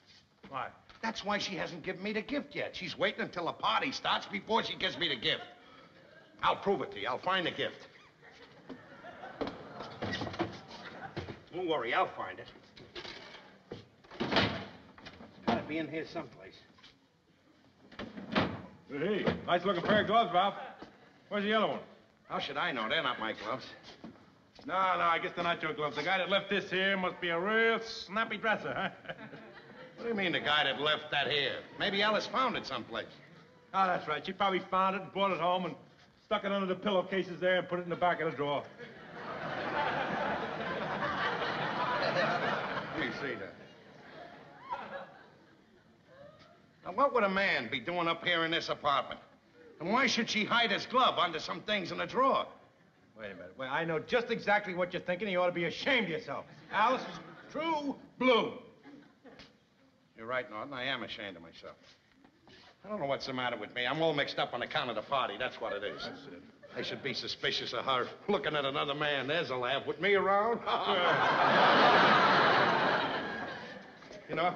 Why? That's why she hasn't given me the gift yet. She's waiting until the party starts before she gives me the gift. I'll prove it to you. I'll find the gift. Don't worry, I'll find it. It's gotta be in here someplace. Hey, nice looking pair of gloves, Ralph. Where's the yellow one? How should I know? They're not my gloves. No, I guess they're not your gloves. The guy that left this here must be a real snappy dresser, huh? What do you mean, the guy that left that here? Maybe Alice found it someplace. Oh, that's right. She probably found it and brought it home and stuck it under the pillowcases there and put it in the back of the drawer. Let me see that. Now, what would a man be doing up here in this apartment? And why should she hide his glove under some things in the drawer? Wait a minute. Well, I know just exactly what you're thinking. You ought to be ashamed of yourself. Alice is true blue. You're right, Norton. I am ashamed of myself. I don't know what's the matter with me. I'm all mixed up on account of the party. That's what it is. That's it. I should be suspicious of her looking at another man. There's a laugh. With me around? You know,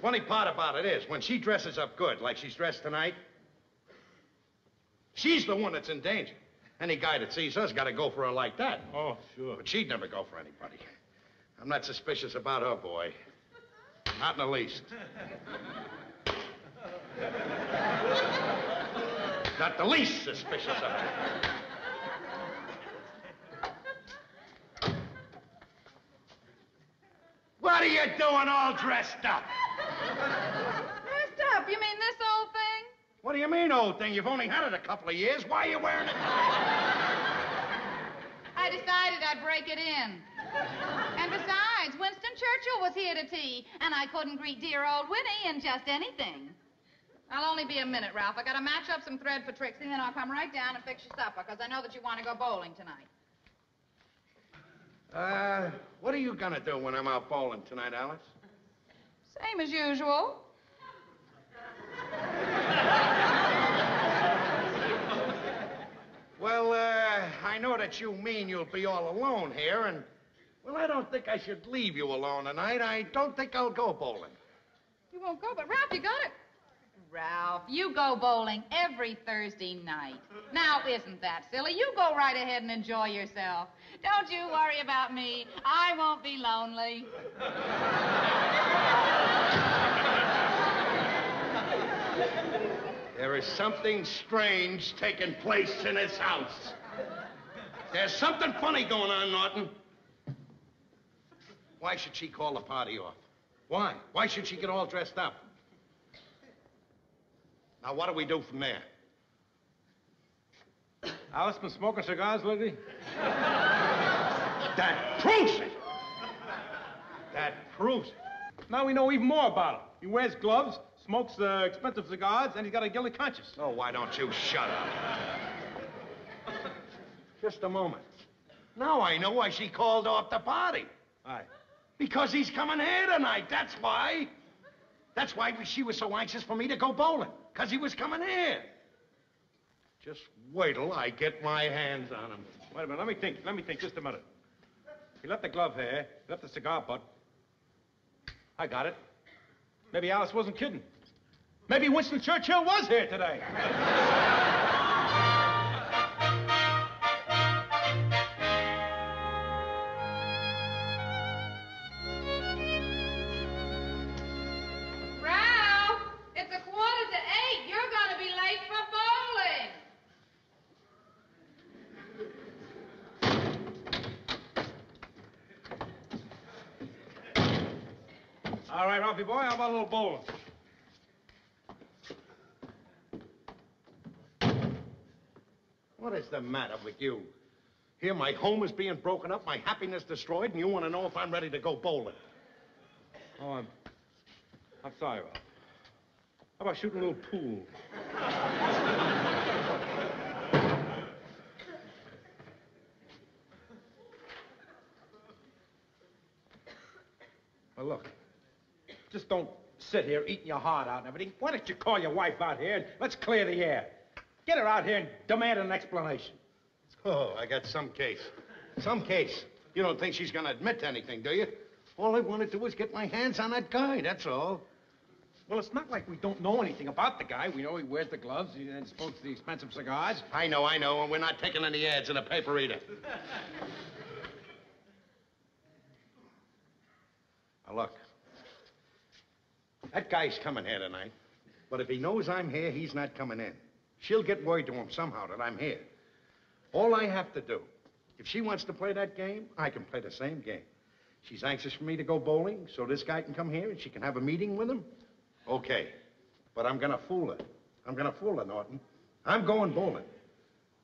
funny part about it is, when she dresses up good, like she's dressed tonight, she's the one that's in danger. Any guy that sees her's got to go for her like that. Oh, sure. But she'd never go for anybody. I'm not suspicious about her, boy. Not in the least. Not the least suspicious of it. What are you doing all dressed up? Dressed up? You mean this old thing? What do you mean, old thing? You've only had it a couple of years. Why are you wearing it? I decided I'd break it in. And besides, Winston Churchill was here to tea, and I couldn't greet dear old Winnie in just anything. I'll only be a minute, Ralph. I gotta match up some thread for Trixie, and then I'll come right down and fix your supper, because I know that you want to go bowling tonight. What are you gonna do when I'm out bowling tonight, Alice? Same as usual. Well, I know that you mean you'll be all alone here, and, well, I don't think I should leave you alone tonight. I don't think I'll go bowling. You won't go, but Ralph, you got it. Ralph, you go bowling every Thursday night. Now, isn't that silly? You go right ahead and enjoy yourself. Don't you worry about me. I won't be lonely. There is something strange taking place in this house. There's something funny going on, Norton. Why should she call the party off? Why? Why should she get all dressed up? Now, what do we do from there? Alice been smoking cigars lately? That proves it. That proves it. Now we know even more about him. He wears gloves, smokes expensive cigars, and he's got a guilty conscience. Oh, why don't you shut up? Just a moment. Now I know why she called off the party. Why? Because he's coming here tonight, that's why. That's why she was so anxious for me to go bowling, because he was coming here. Just wait till I get my hands on him. Wait a minute, let me think just a minute. He left the glove here, he left the cigar butt. I got it. Maybe Alice wasn't kidding. Maybe Winston Churchill was here today. Ralph, it's 7:45. You're going to be late for bowling. All right, Ralphie boy, how about a little bowling? What is the matter with you? Here, my home is being broken up, my happiness destroyed, and you want to know if I'm ready to go bowling. Oh, I'm sorry, Ralph. How about shooting a little pool? Well, look. Just don't sit here eating your heart out and everything. Why don't you call your wife out here and let's clear the air? Get her out here and demand an explanation. Oh, I got some case. Some case. You don't think she's going to admit to anything, do you? All I want to do is get my hands on that guy, that's all. Well, it's not like we don't know anything about the guy. We know he wears the gloves and smokes the expensive cigars. I know, and we're not taking any ads in the paper either. Now, look. That guy's coming here tonight. But if he knows I'm here, he's not coming in. She'll get word to him somehow that I'm here. All I have to do, if she wants to play that game, I can play the same game. She's anxious for me to go bowling, so this guy can come here and she can have a meeting with him. Okay. But I'm gonna fool her. I'm gonna fool her, Norton. I'm going bowling.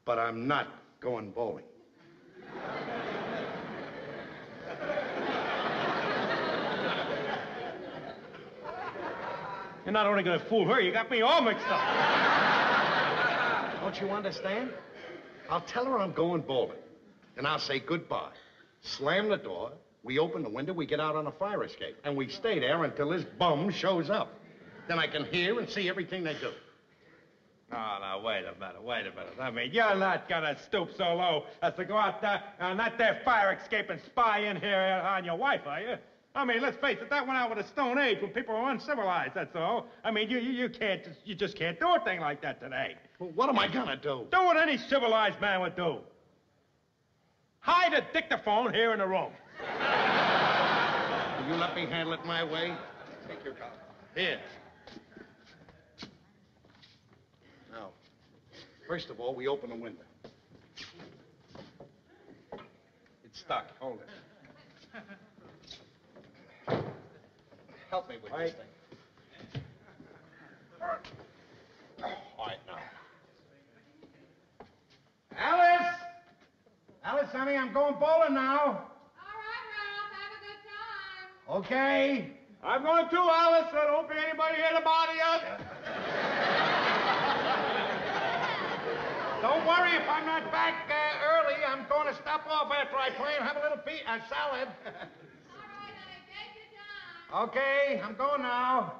But I'm not going bowling. You're not only gonna fool her, you got me all mixed up. Don't you understand? I'll tell her I'm going bowling. And I'll say goodbye. Slam the door. We open the window, we get out on a fire escape. And we stay there until this bum shows up. Then I can hear and see everything they do. No, wait a minute. I mean, you're not gonna stoop so low as to go out there on that there fire escape and spy in here on your wife, are you? I mean, let's face it, that went out with the Stone Age when people were uncivilized, that's all. I mean, you just can't do a thing like that today. Well, what am I gonna do? Do what any civilized man would do. Hide a dictaphone here in the room. Will you let me handle it my way? Take your collar. Here. Now, first of all, we open the window. It's stuck. Hold it. Help me with this thing. All right, now. Alice! Alice, honey, I'm going bowling now. All right, Ralph. Have a good time. Okay. I'm going too, Alice. I don't be anybody here to bother you. Don't worry if I'm not back early. I'm going to stop off after I play and have a little salad. All right, honey. Take your time. Okay, I'm going now.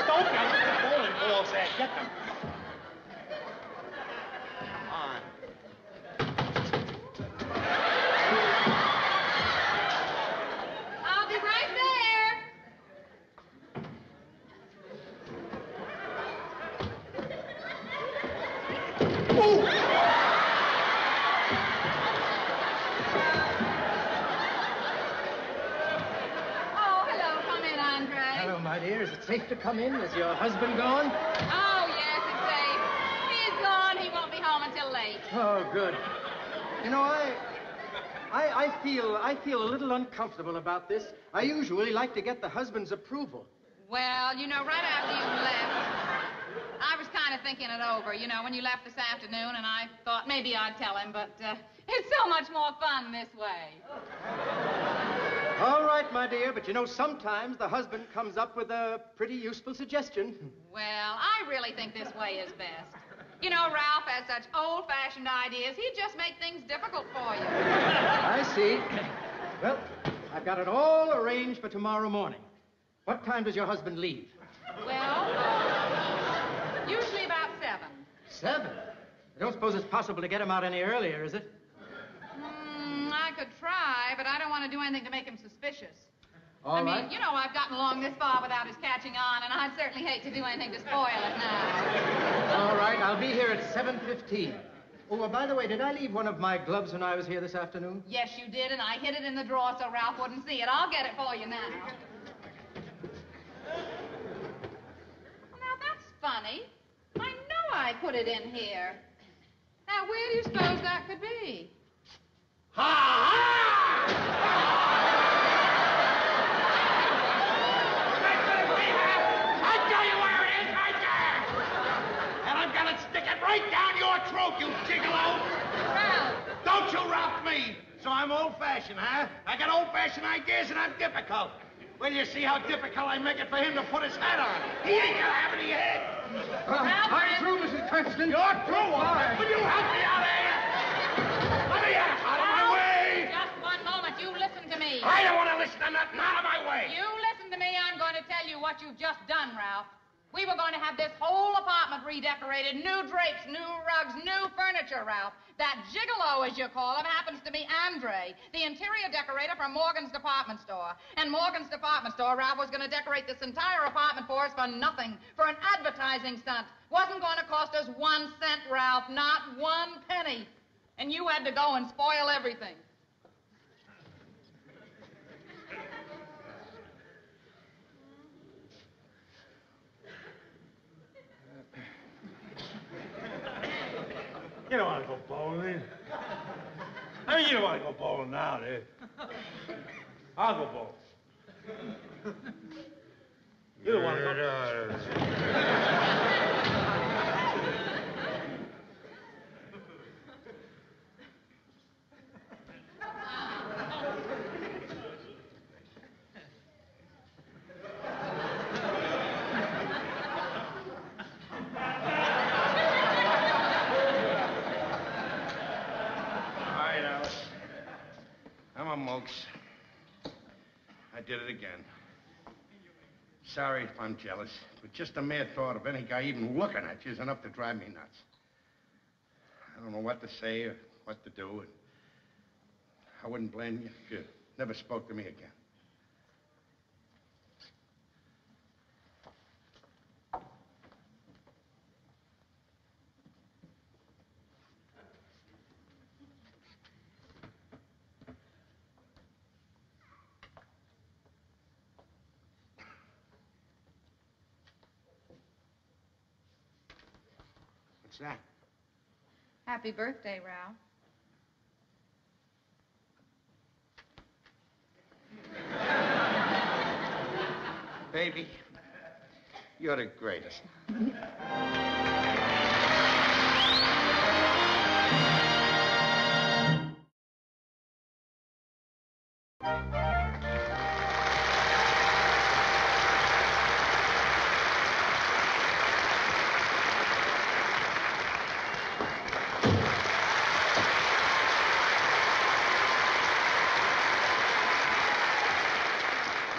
Don't get the bowling balls there. Get them. Come on. I'll be right there. Oh, hello. Come in, Andre. Hello, my dear. Is it safe to come in? Is your husband gone? Oh, yes, it's safe. He's gone. He won't be home until late. Oh, good. You know, I feel a little uncomfortable about this. I usually like to get the husband's approval. Well, you know, right after you left, I was kind of thinking it over, you know, when you left this afternoon, and I thought maybe I'd tell him, but it's so much more fun this way. All right, my dear, but you know, sometimes the husband comes up with a pretty useful suggestion. Well, I really think this way is best. You know, Ralph has such old-fashioned ideas. He'd just make things difficult for you. I see. Well, I've got it all arranged for tomorrow morning. What time does your husband leave? Well, usually about 7. 7? I don't suppose it's possible to get him out any earlier, is it? I could try, but I don't want to do anything to make him suspicious. All right. You know, I've gotten along this far without his catching on, and I'd certainly hate to do anything to spoil it now. All right, I'll be here at 7:15. Oh, well, by the way, did I leave one of my gloves when I was here this afternoon? Yes, you did, and I hid it in the drawer so Ralph wouldn't see it. I'll get it for you now. Now, that's funny. I know I put it in here. Now, where do you suppose that could be? I'll tell you where it is, right there. And I'm gonna stick it right down your throat, you gigolo. Ralph. Don't you rough me. So I'm old-fashioned, huh? I got old-fashioned ideas and I'm difficult. Well, you see how difficult I make it for him to put his hat on. He ain't gonna have any head. I'm through, Mrs. Cranston. You're through, all right. Will you help me out here? Let me out of my way. Just one moment. You listen to me. I don't want to listen to nothing. Out of my way. You listen to me. I'm going to tell you what you've just done, Ralph. We were going to have this whole apartment redecorated. New drapes, new rugs, new furniture, Ralph. That gigolo, as you call him, happens to be Andre, the interior decorator from Morgan's department store. And Morgan's department store, Ralph, was going to decorate this entire apartment for us for nothing, for an advertising stunt. Wasn't going to cost us 1 cent, Ralph, not 1 penny. And you had to go and spoil everything. You don't want to go bowling. I mean, you don't want to go bowling now, dude. I'll go bowling. You don't want to go. I did it again. Sorry if I'm jealous, but just the mere thought of any guy even looking at you is enough to drive me nuts. I don't know what to say or what to do, and I wouldn't blame you if you never spoke to me again. that? Happy birthday, Ralph. Baby, you're the greatest.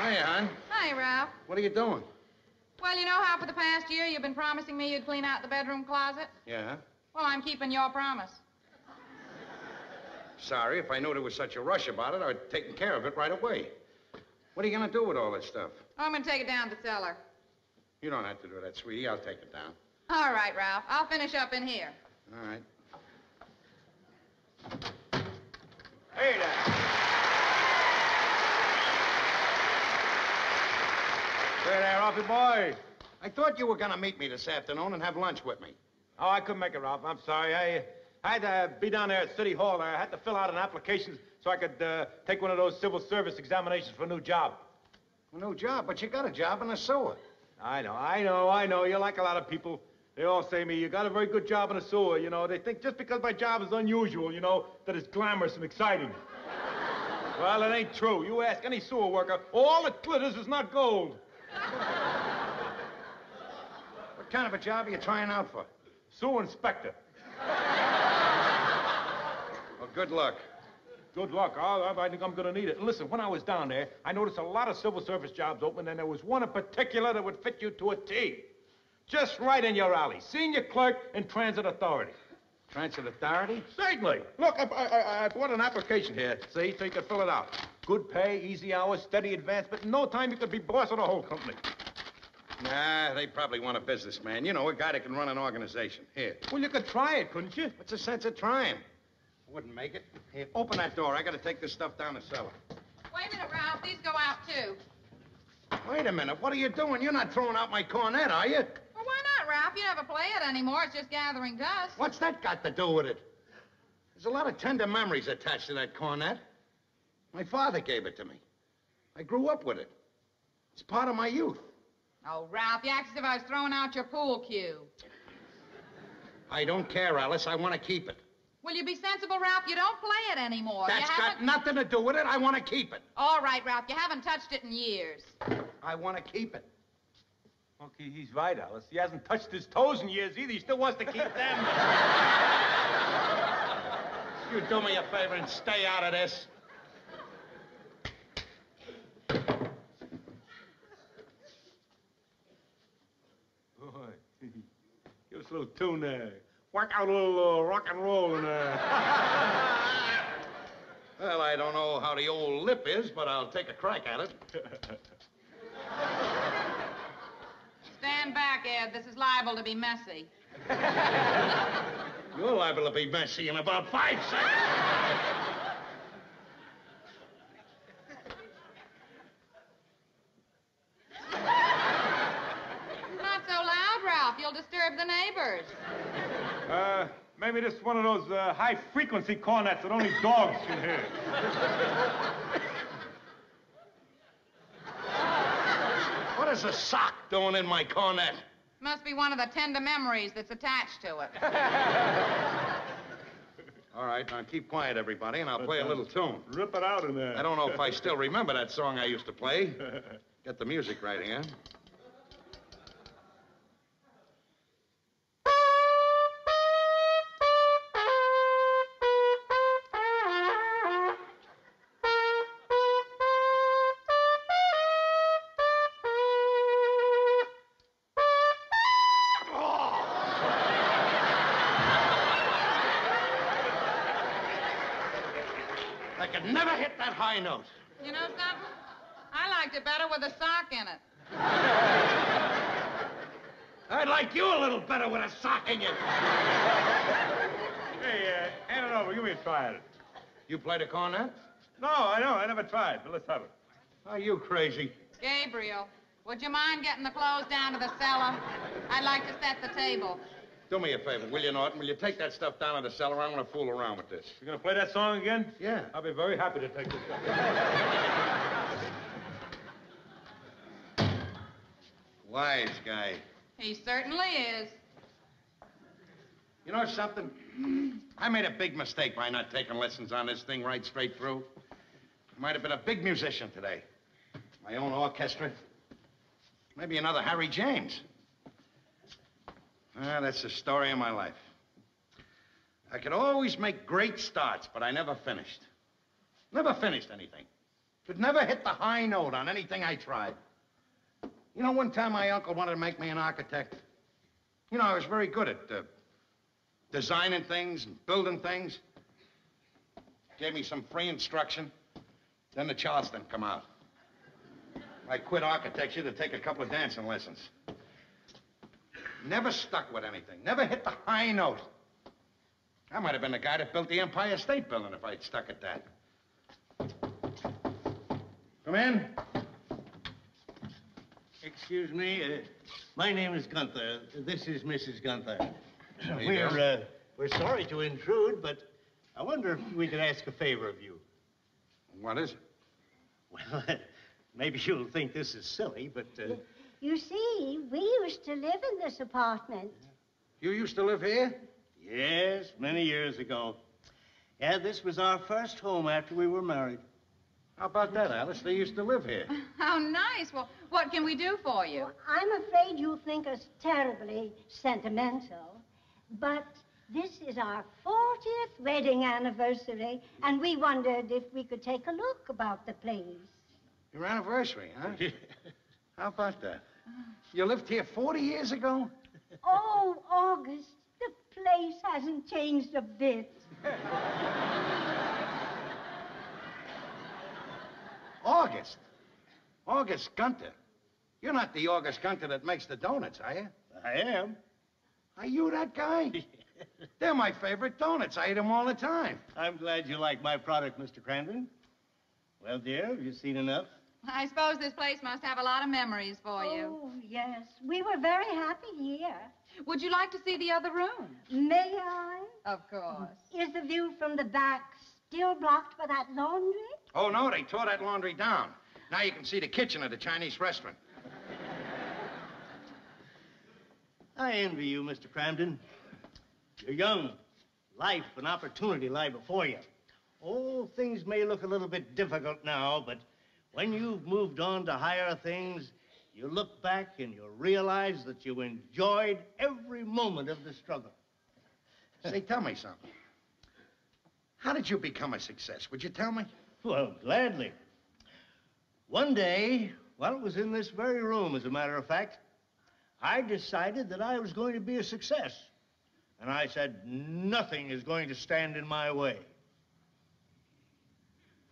Hiya, hon. Hi, Ralph. What are you doing? Well, you know how for the past year you've been promising me you'd clean out the bedroom closet? Yeah? Well, I'm keeping your promise. Sorry, if I knew there was such a rush about it, I'd have taken care of it right away. What are you going to do with all this stuff? Oh, I'm going to take it down to the cellar. You don't have to do that, sweetie. I'll take it down. All right, Ralph. I'll finish up in here. All right. Hey there. Hey there, Ralphie boy. I thought you were going to meet me this afternoon and have lunch with me. Oh, I couldn't make it, Ralph. I'm sorry. I had to be down there at City Hall. I had to fill out an application so I could take one of those civil service examinations for a new job. A new job? But you got a job in the sewer. I know. You're like a lot of people. They all say to me, you got a very good job in the sewer, you know. They think just because my job is unusual, you know, that it's glamorous and exciting. Well, it ain't true. You ask any sewer worker, all that glitters is not gold. What kind of a job are you trying out for? Sewer inspector. Well, good luck. Good luck. I think I'm going to need it. And listen, when I was down there, I noticed a lot of civil service jobs open, and there was one in particular that would fit you to a T. Just right in your alley. Senior clerk in transit authority. Transit authority? Certainly. Look, I brought an application here, see, so you can fill it out. Good pay, easy hours, steady advancement. In no time, you could be boss of the whole company. Nah, they probably want a businessman. You know, a guy that can run an organization. Here. Well, you could try it, couldn't you? What's the sense of trying? Wouldn't make it. Here, open that door. I got to take this stuff down the cellar. Wait a minute, Ralph. These go out, too. Wait a minute. What are you doing? You're not throwing out my cornet, are you? Well, why not, Ralph? You never play it anymore. It's just gathering dust. What's that got to do with it? There's a lot of tender memories attached to that cornet. My father gave it to me. I grew up with it. It's part of my youth. Oh, Ralph, you act as if I was throwing out your pool cue. I don't care, Alice. I want to keep it. Will you be sensible, Ralph? You don't play it anymore. That's got nothing to do with it. I want to keep it. All right, Ralph. You haven't touched it in years. I want to keep it. Okay, he's right, Alice. He hasn't touched his toes in years either. He still wants to keep them. You do me a favor and stay out of this. Boy, give us a little tune there. Whack out a little rock and roll in there. Well, I don't know how the old lip is, but I'll take a crack at it. Stand back, Ed. This is liable to be messy. You're liable to be messy in about 5 seconds. Not so loud, Ralph. You'll disturb the neighbors. Maybe this is one of those high-frequency cornets that only dogs can hear. What is a sock doing in my cornet? Must be one of the tender memories that's attached to it. All right, now keep quiet, everybody, and I'll play a little tune. Rip it out in there. I don't know if I still remember that song I used to play. Get the music right here. I could never hit that high note. You know something? I liked it better with a sock in it. I'd like you a little better with a sock in you. Hey, hand it over. Give me a try at it. You play the cornet? No, I know. I never tried, but let's have it. Are you crazy? Gabriel, would you mind getting the clothes down to the cellar? I'd like to set the table. Do me a favor, will you, Norton? Will you take that stuff down to the cellar? I'm going to fool around with this. You're going to play that song again? Yeah. I'll be very happy to take this stuff. Wise guy. He certainly is. You know something? I made a big mistake by not taking lessons on this thing right straight through. Might have been a big musician today. My own orchestra. Maybe another Harry James. That's the story of my life. I could always make great starts, but I never finished. Never finished anything. Could never hit the high note on anything I tried. You know, one time my uncle wanted to make me an architect. You know, I was very good at designing things and building things. Gave me some free instruction. Then the Charleston come out. I quit architecture to take a couple of dancing lessons. Never stuck with anything. Never hit the high note. I might have been the guy that built the Empire State Building if I'd stuck at that. Come in. Excuse me. My name is Gunther. This is Mrs. Gunther. How We're sorry to intrude, but I wonder if we could ask a favor of you. What is it? Well, maybe you'll think this is silly, but... You see, we used to live in this apartment. You used to live here? Yes, many years ago. Yeah, this was our first home after we were married. How about that, Alice? They used to live here. How nice. Well, what can we do for you? I'm afraid you'll think us terribly sentimental, but this is our 40th wedding anniversary, and we wondered if we could take a look about the place. Your anniversary, huh? How about that? You lived here 40 years ago? Oh, August, the place hasn't changed a bit. August? August Gunter? You're not the August Gunter that makes the donuts, are you? I am. Are you that guy? They're my favorite donuts. I eat them all the time. I'm glad you like my product, Mr. Crandon. Well, dear, have you seen enough? I suppose this place must have a lot of memories for you. Oh, yes. We were very happy here. Would you like to see the other room? May I? Of course. Is the view from the back still blocked by that laundry? Oh, no, they tore that laundry down. Now you can see the kitchen of the Chinese restaurant. I envy you, Mr. Crandon. You're young. Life and opportunity lie before you. Oh, things may look a little bit difficult now, but when you've moved on to higher things, you look back and you realize that you enjoyed every moment of the struggle. Say, tell me something. How did you become a success? Would you tell me? Well, gladly. One day, well, it was in this very room, as a matter of fact, I decided that I was going to be a success. And I said, nothing is going to stand in my way.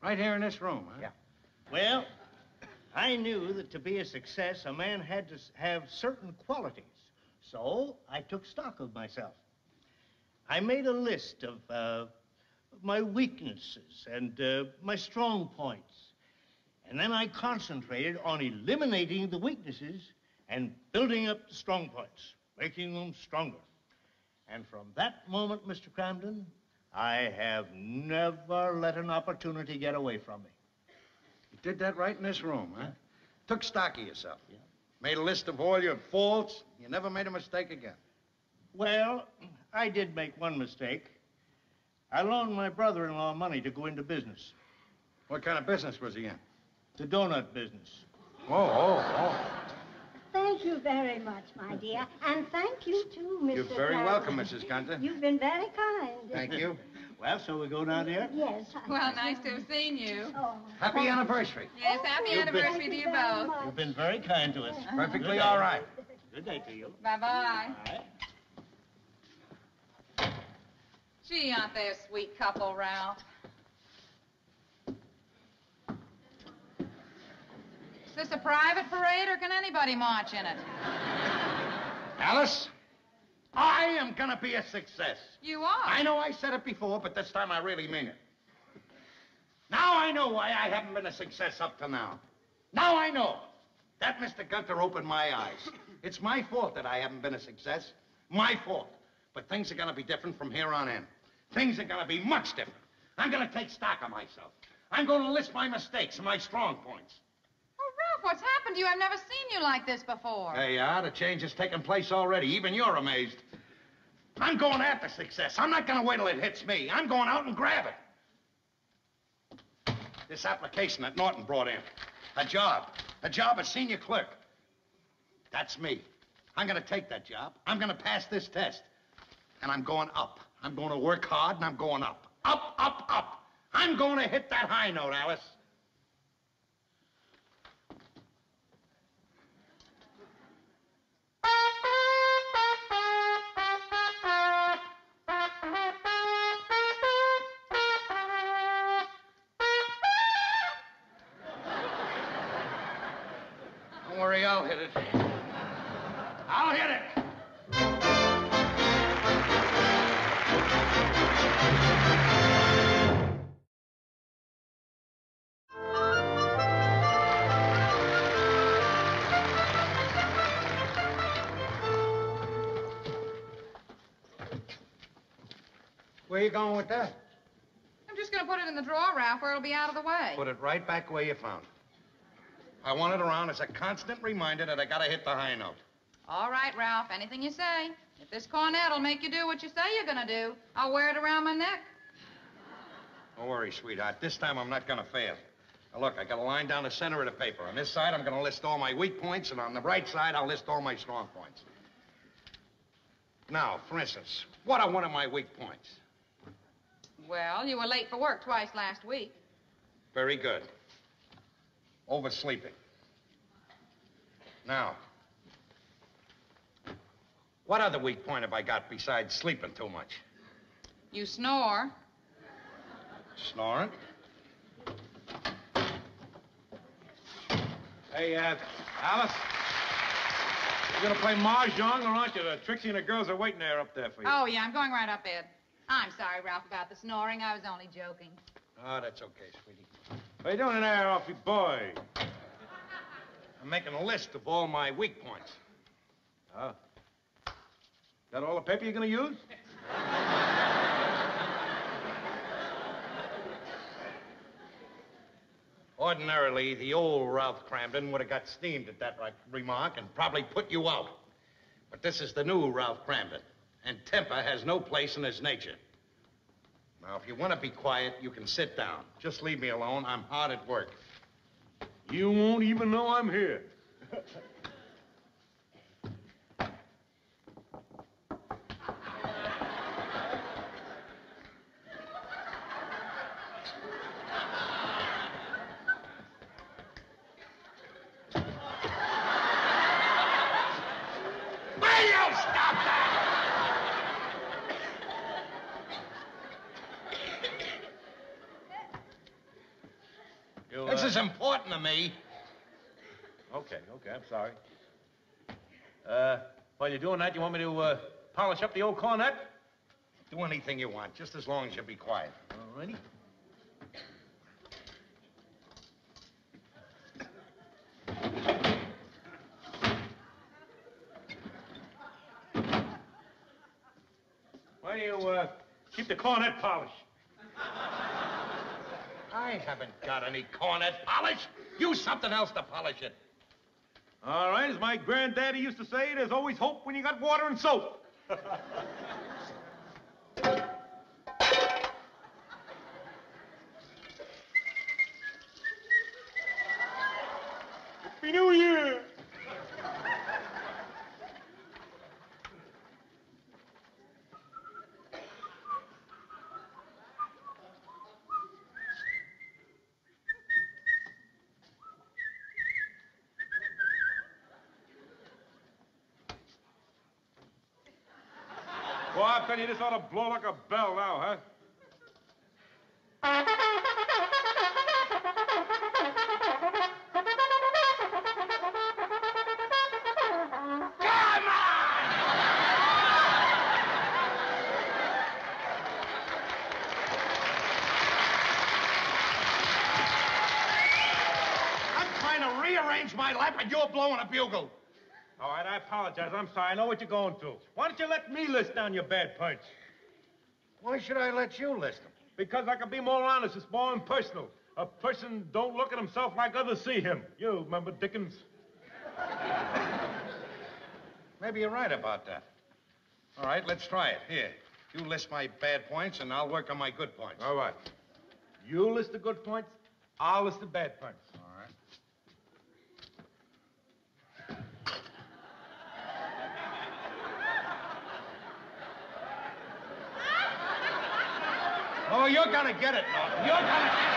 Right here in this room, huh? Yeah. Well, I knew that to be a success, a man had to have certain qualities. So I took stock of myself. I made a list of my weaknesses and my strong points. And then I concentrated on eliminating the weaknesses and building up the strong points, making them stronger. And from that moment, Mr. Crandon, I have never let an opportunity get away from me. You did that right in this room, huh? Took stock of yourself. Yeah. Made a list of all your faults. You never made a mistake again. Well, I did make one mistake. I loaned my brother-in-law money to go into business. What kind of business was he in? The donut business. Oh. Thank you very much, my dear. And thank you, too, Mr. You're very Crandon. welcome, Mrs. Gunter. You've been very kind. Thank you. Well, shall we go down there? Yes. Well, nice to have seen you. Oh, Happy anniversary. Yes, happy anniversary to you both. You've been very kind to us. Perfectly all right. Good day to you. Bye-bye. Bye. Gee, aren't they a sweet couple, Ralph? Is this a private parade, or can anybody march in it? Alice, I am gonna be a success. You are. I know I said it before, but this time I really mean it. Now I know why I haven't been a success up to now. Now I know. That Mr. Gunter opened my eyes. It's my fault that I haven't been a success. My fault. But things are going to be different from here on in. Things are going to be much different. I'm going to take stock of myself. I'm going to list my mistakes and my strong points. Oh, Ralph, what's happened to you? I've never seen you like this before. There you are. The change has taken place already. Even you're amazed. I'm going after success. I'm not going to wait till it hits me. I'm going out and grab it. This application that Norton brought in. A job as senior clerk. That's me. I'm going to take that job. I'm going to pass this test. And I'm going up. I'm going to work hard, and I'm going up. Up, up, up. I'm going to hit that high note, Alice. Don't worry, I'll hit it. I'll hit it. Where you going with that? I'm just going to put it in the drawer, Ralph, where it'll be out of the way. Put it right back where you found it. I want it around as a constant reminder that I gotta hit the high note. All right, Ralph, anything you say. If this cornet will make you do what you say you're going to do, I'll wear it around my neck. Don't worry, sweetheart. This time I'm not gonna fail. Now, look, I got a line down the center of the paper. On this side, I'm gonna list all my weak points, and on the right side, I'll list all my strong points. Now, for instance, what are one of my weak points? Well, you were late for work twice last week. Very good. Oversleeping. Now, what other weak point have I got besides sleeping too much? You snore. Snoring? Hey, Alice, you gonna play mahjong, or aren't you? Trixie and the girls are waiting there up there for you. Oh, yeah, I'm going right up, Ed. I'm sorry, Ralph, about the snoring. I was only joking. Oh, that's okay, sweetie. What are you doing in there, Alfie boy? I'm making a list of all my weak points. Oh. Got all the paper you're gonna use? Ordinarily, the old Ralph Cramden would have got steamed at that remark and probably put you out. But this is the new Ralph Cramden, and temper has no place in his nature. Now, if you want to be quiet, you can sit down. Just leave me alone. I'm hard at work. You won't even know I'm here. This is important to me. Okay, I'm sorry. While you're doing that, you want me to polish up the old cornet? Do anything you want, just as long as you be quiet. All righty. Why do you keep the cornet polished? I haven't got any cornet polish. Use something else to polish it. All right, as my granddaddy used to say, there's always hope when you got water and soap. Happy New Year! Well, I tell you, this ought to blow like a bell now, huh? I'm trying to rearrange my life, and you're blowing a bugle. All right, I apologize. I'm sorry. I know what you're going through. Why don't you let me list down your bad points? Why should I let you list them? Because I can be more honest. It's more impersonal. A person don't look at himself like others see him. You remember Dickens? Maybe you're right about that. All right, let's try it. Here, you list my bad points, and I'll work on my good points. All right. You list the good points, I'll list the bad points. All right. Oh, you're gonna get it, Norton. You're gonna get it.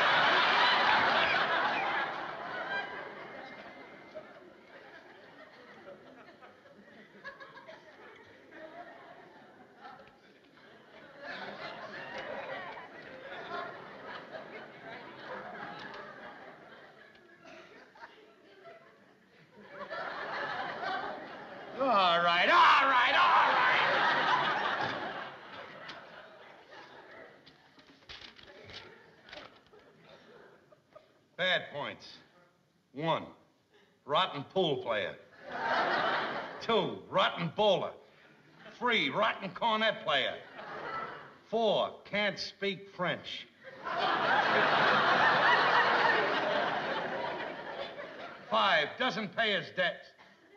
All right. Bad points. 1, rotten pool player. 2, rotten bowler. 3, rotten cornet player. 4, can't speak French. 5, doesn't pay his debts.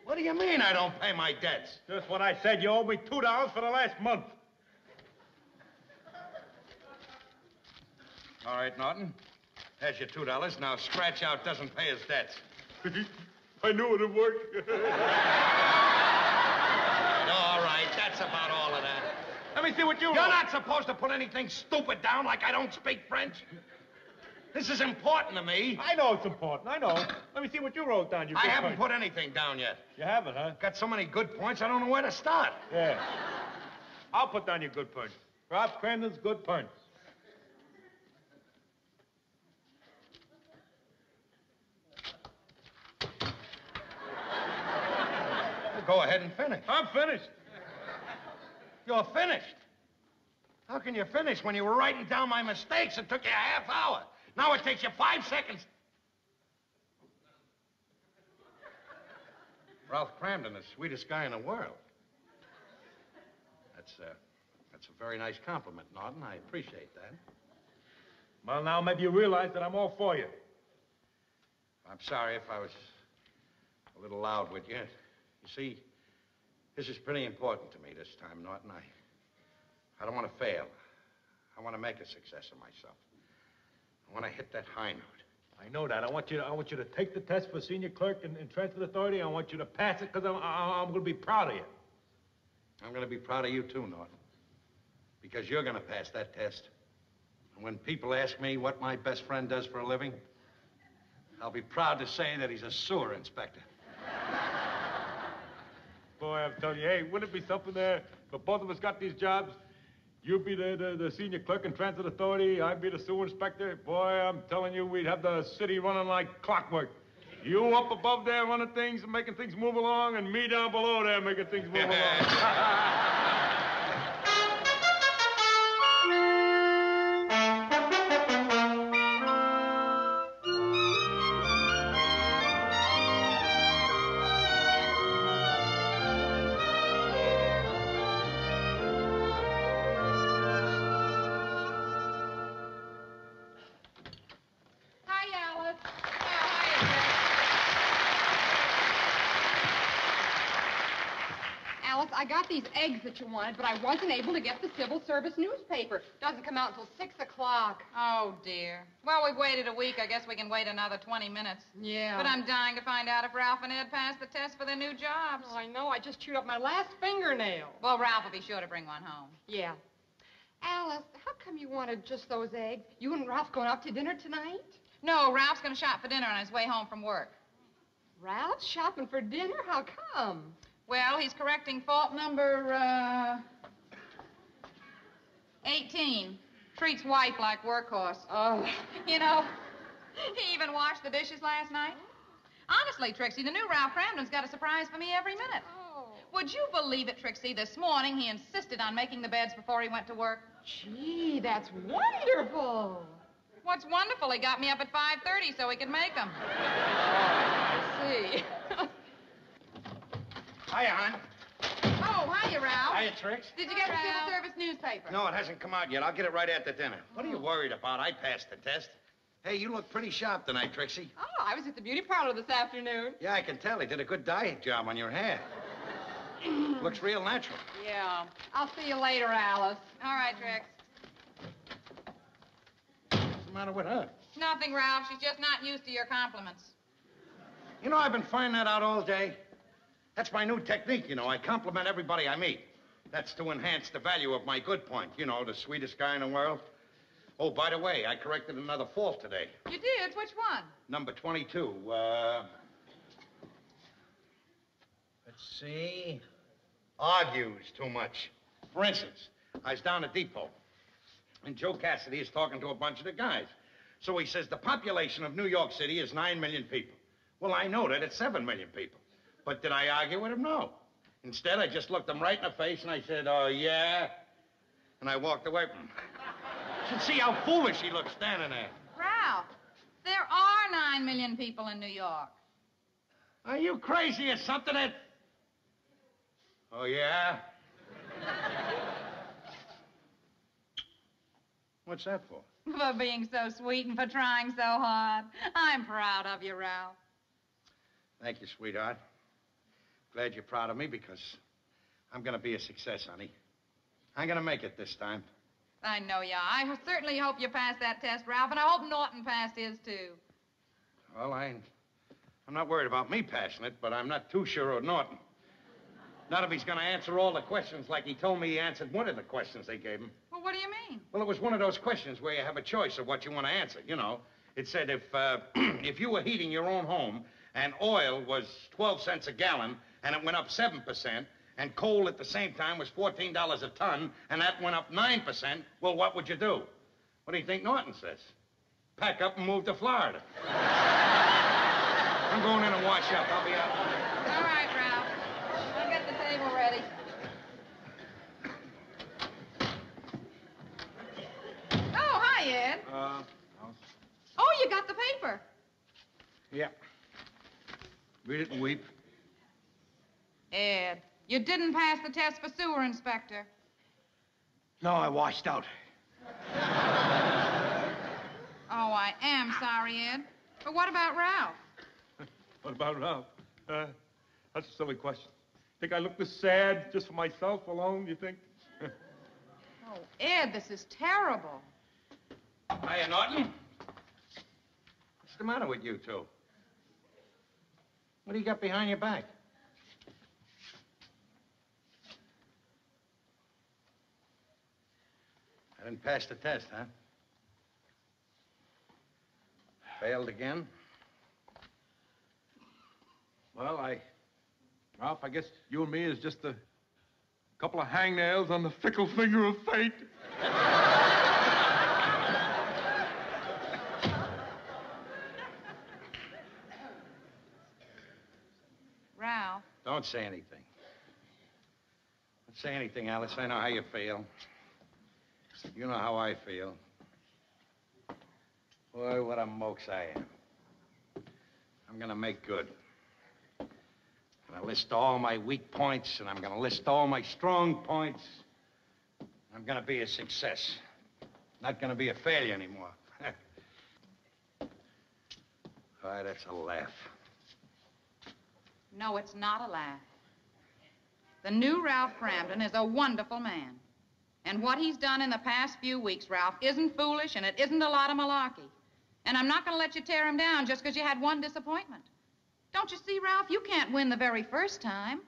What do you mean I don't pay my debts? Just what I said. You owe me $2 for the last month. All right, Norton. There's your $2. Now scratch out doesn't pay his debts. I knew it'd work. All right, that's about all of that. Let me see what you You're wrote. not supposed to put anything stupid down like I don't speak French. This is important to me. I know it's important. I know. Let me see what you wrote down. I haven't put anything down yet. You haven't, huh? Got so many good points, I don't know where to start. Yeah. I'll put down your good points. Ralph Cramden's good points. Go ahead and finish. I'm finished. You're finished? How can you finish when you were writing down my mistakes? It took you a half hour. Now it takes you 5 seconds. Ralph Cramden, the sweetest guy in the world. That's a very nice compliment, Norton. I appreciate that. Well, now maybe you realize that I'm all for you. I'm sorry if I was a little loud with you. You see, this is pretty important to me this time, Norton. I don't want to fail. I want to make a success of myself. I want to hit that high note. I know that. I want you to take the test for senior clerk in transit authority. I want you to pass it because I'm going to be proud of you. I'm going to be proud of you, too, Norton. Because you're going to pass that test. And when people ask me what my best friend does for a living, I'll be proud to say that he's a sewer inspector. Boy, I'm telling you, hey, wouldn't it be something there if both of us got these jobs? You'd be the senior clerk in transit authority. I'd be the sewer inspector. Boy, I'm telling you, we'd have the city running like clockwork. You up above there running things and making things move along, and me down below there making things move along. I got these eggs that you wanted, but I wasn't able to get the civil service newspaper. Doesn't come out until 6 o'clock. Oh, dear. Well, we've waited a week. I guess we can wait another 20 minutes. Yeah. But I'm dying to find out if Ralph and Ed passed the test for their new jobs. Oh, I know. I just chewed up my last fingernail. Well, Ralph will be sure to bring one home. Yeah. Alice, how come you wanted just those eggs? You and Ralph going out to dinner tonight? No, Ralph's going to shop for dinner on his way home from work. Ralph shopping for dinner? How come? Well, he's correcting fault number, 18. Treats wife like workhorse. Oh. You know, he even washed the dishes last night. Honestly, Trixie, the new Ralph Cramden's got a surprise for me every minute. Oh. Would you believe it, Trixie? This morning he insisted on making the beds before he went to work. Gee, that's wonderful. What's wonderful, he got me up at 5:30 so he could make them. I see. Hiya, hon. Oh, hiya, Ralph. Hiya, Trix. Did you get the civil service newspaper? No, it hasn't come out yet. I'll get it right after dinner. What are you worried about? I passed the test. Hey, you look pretty sharp tonight, Trixie. Oh, I was at the beauty parlor this afternoon. Yeah, I can tell. They did a good dye job on your hair. Looks real natural. Yeah. I'll see you later, Alice. All right, Trix. What's the matter with her? Nothing, Ralph. She's just not used to your compliments. You know, I've been finding that out all day. That's my new technique, you know. I compliment everybody I meet. That's to enhance the value of my good point. You know, the sweetest guy in the world. Oh, by the way, I corrected another fault today. You did? Which one? Number 22. Let's see. Argues too much. For instance, I was down at Depot, and Joe Cassidy is talking to a bunch of the guys. So he says the population of New York City is 9 million people. Well, I know that it's 7 million people. But did I argue with him? No. Instead, I just looked him right in the face and I said, oh, yeah? And I walked away from him. You should see how foolish he looked standing there. Ralph, there are 9 million people in New York. Are you crazy or something? Oh, yeah? What's that for? For being so sweet and for trying so hard. I'm proud of you, Ralph. Thank you, sweetheart. Glad you're proud of me because I'm going to be a success, honey. I'm going to make it this time. I know you are. I certainly hope you pass that test, Ralph, and I hope Norton passed his, too. Well, I'm not worried about me passing it, but I'm not too sure of Norton. Not if he's going to answer all the questions like he told me he answered one of the questions they gave him. Well, what do you mean? Well, it was one of those questions where you have a choice of what you want to answer, you know. It said if you were heating your own home and oil was 12 cents a gallon and it went up 7%, and coal at the same time was $14 a ton, and that went up 9%, well, what would you do? What do you think Norton says? Pack up and move to Florida. I'm going in and wash up. I'll be out. All right, Ralph. I'll get the table ready. Oh, hi, Ed. Oh, you got the paper. Yeah. Read it and weep. Ed, you didn't pass the test for sewer inspector. No, I washed out. Oh, I am sorry, Ed. But what about Ralph? What about Ralph? That's a silly question. Think I look this sad just for myself alone, you think? Oh, Ed, this is terrible. Hiya, Norton. What's the matter with you two? What do you got behind your back? I didn't pass the test, huh? Failed again? Well, Ralph, I guess you and me is just a couple of hangnails on the fickle finger of fate. Ralph. Don't say anything. Don't say anything, Alice. I know how you feel. You know how I feel. Boy, what a mokes I am. I'm gonna make good. I'm gonna list all my weak points, and I'm gonna list all my strong points. I'm gonna be a success. Not gonna be a failure anymore. Why, that's a laugh. No, it's not a laugh. The new Ralph Cramden is a wonderful man. And what he's done in the past few weeks, Ralph, isn't foolish, and it isn't a lot of malarkey. And I'm not going to let you tear him down just because you had one disappointment. Don't you see, Ralph, you can't win the very first time.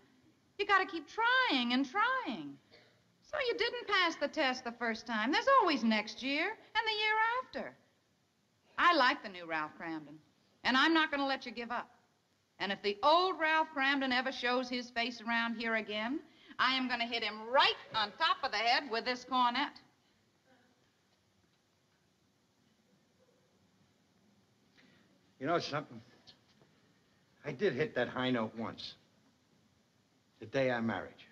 You got to keep trying and trying. So you didn't pass the test the first time. There's always next year and the year after. I like the new Ralph Cramden, and I'm not going to let you give up. And if the old Ralph Cramden ever shows his face around here again, I am going to hit him right on top of the head with this cornet. You know something? I did hit that high note once. The day I married you.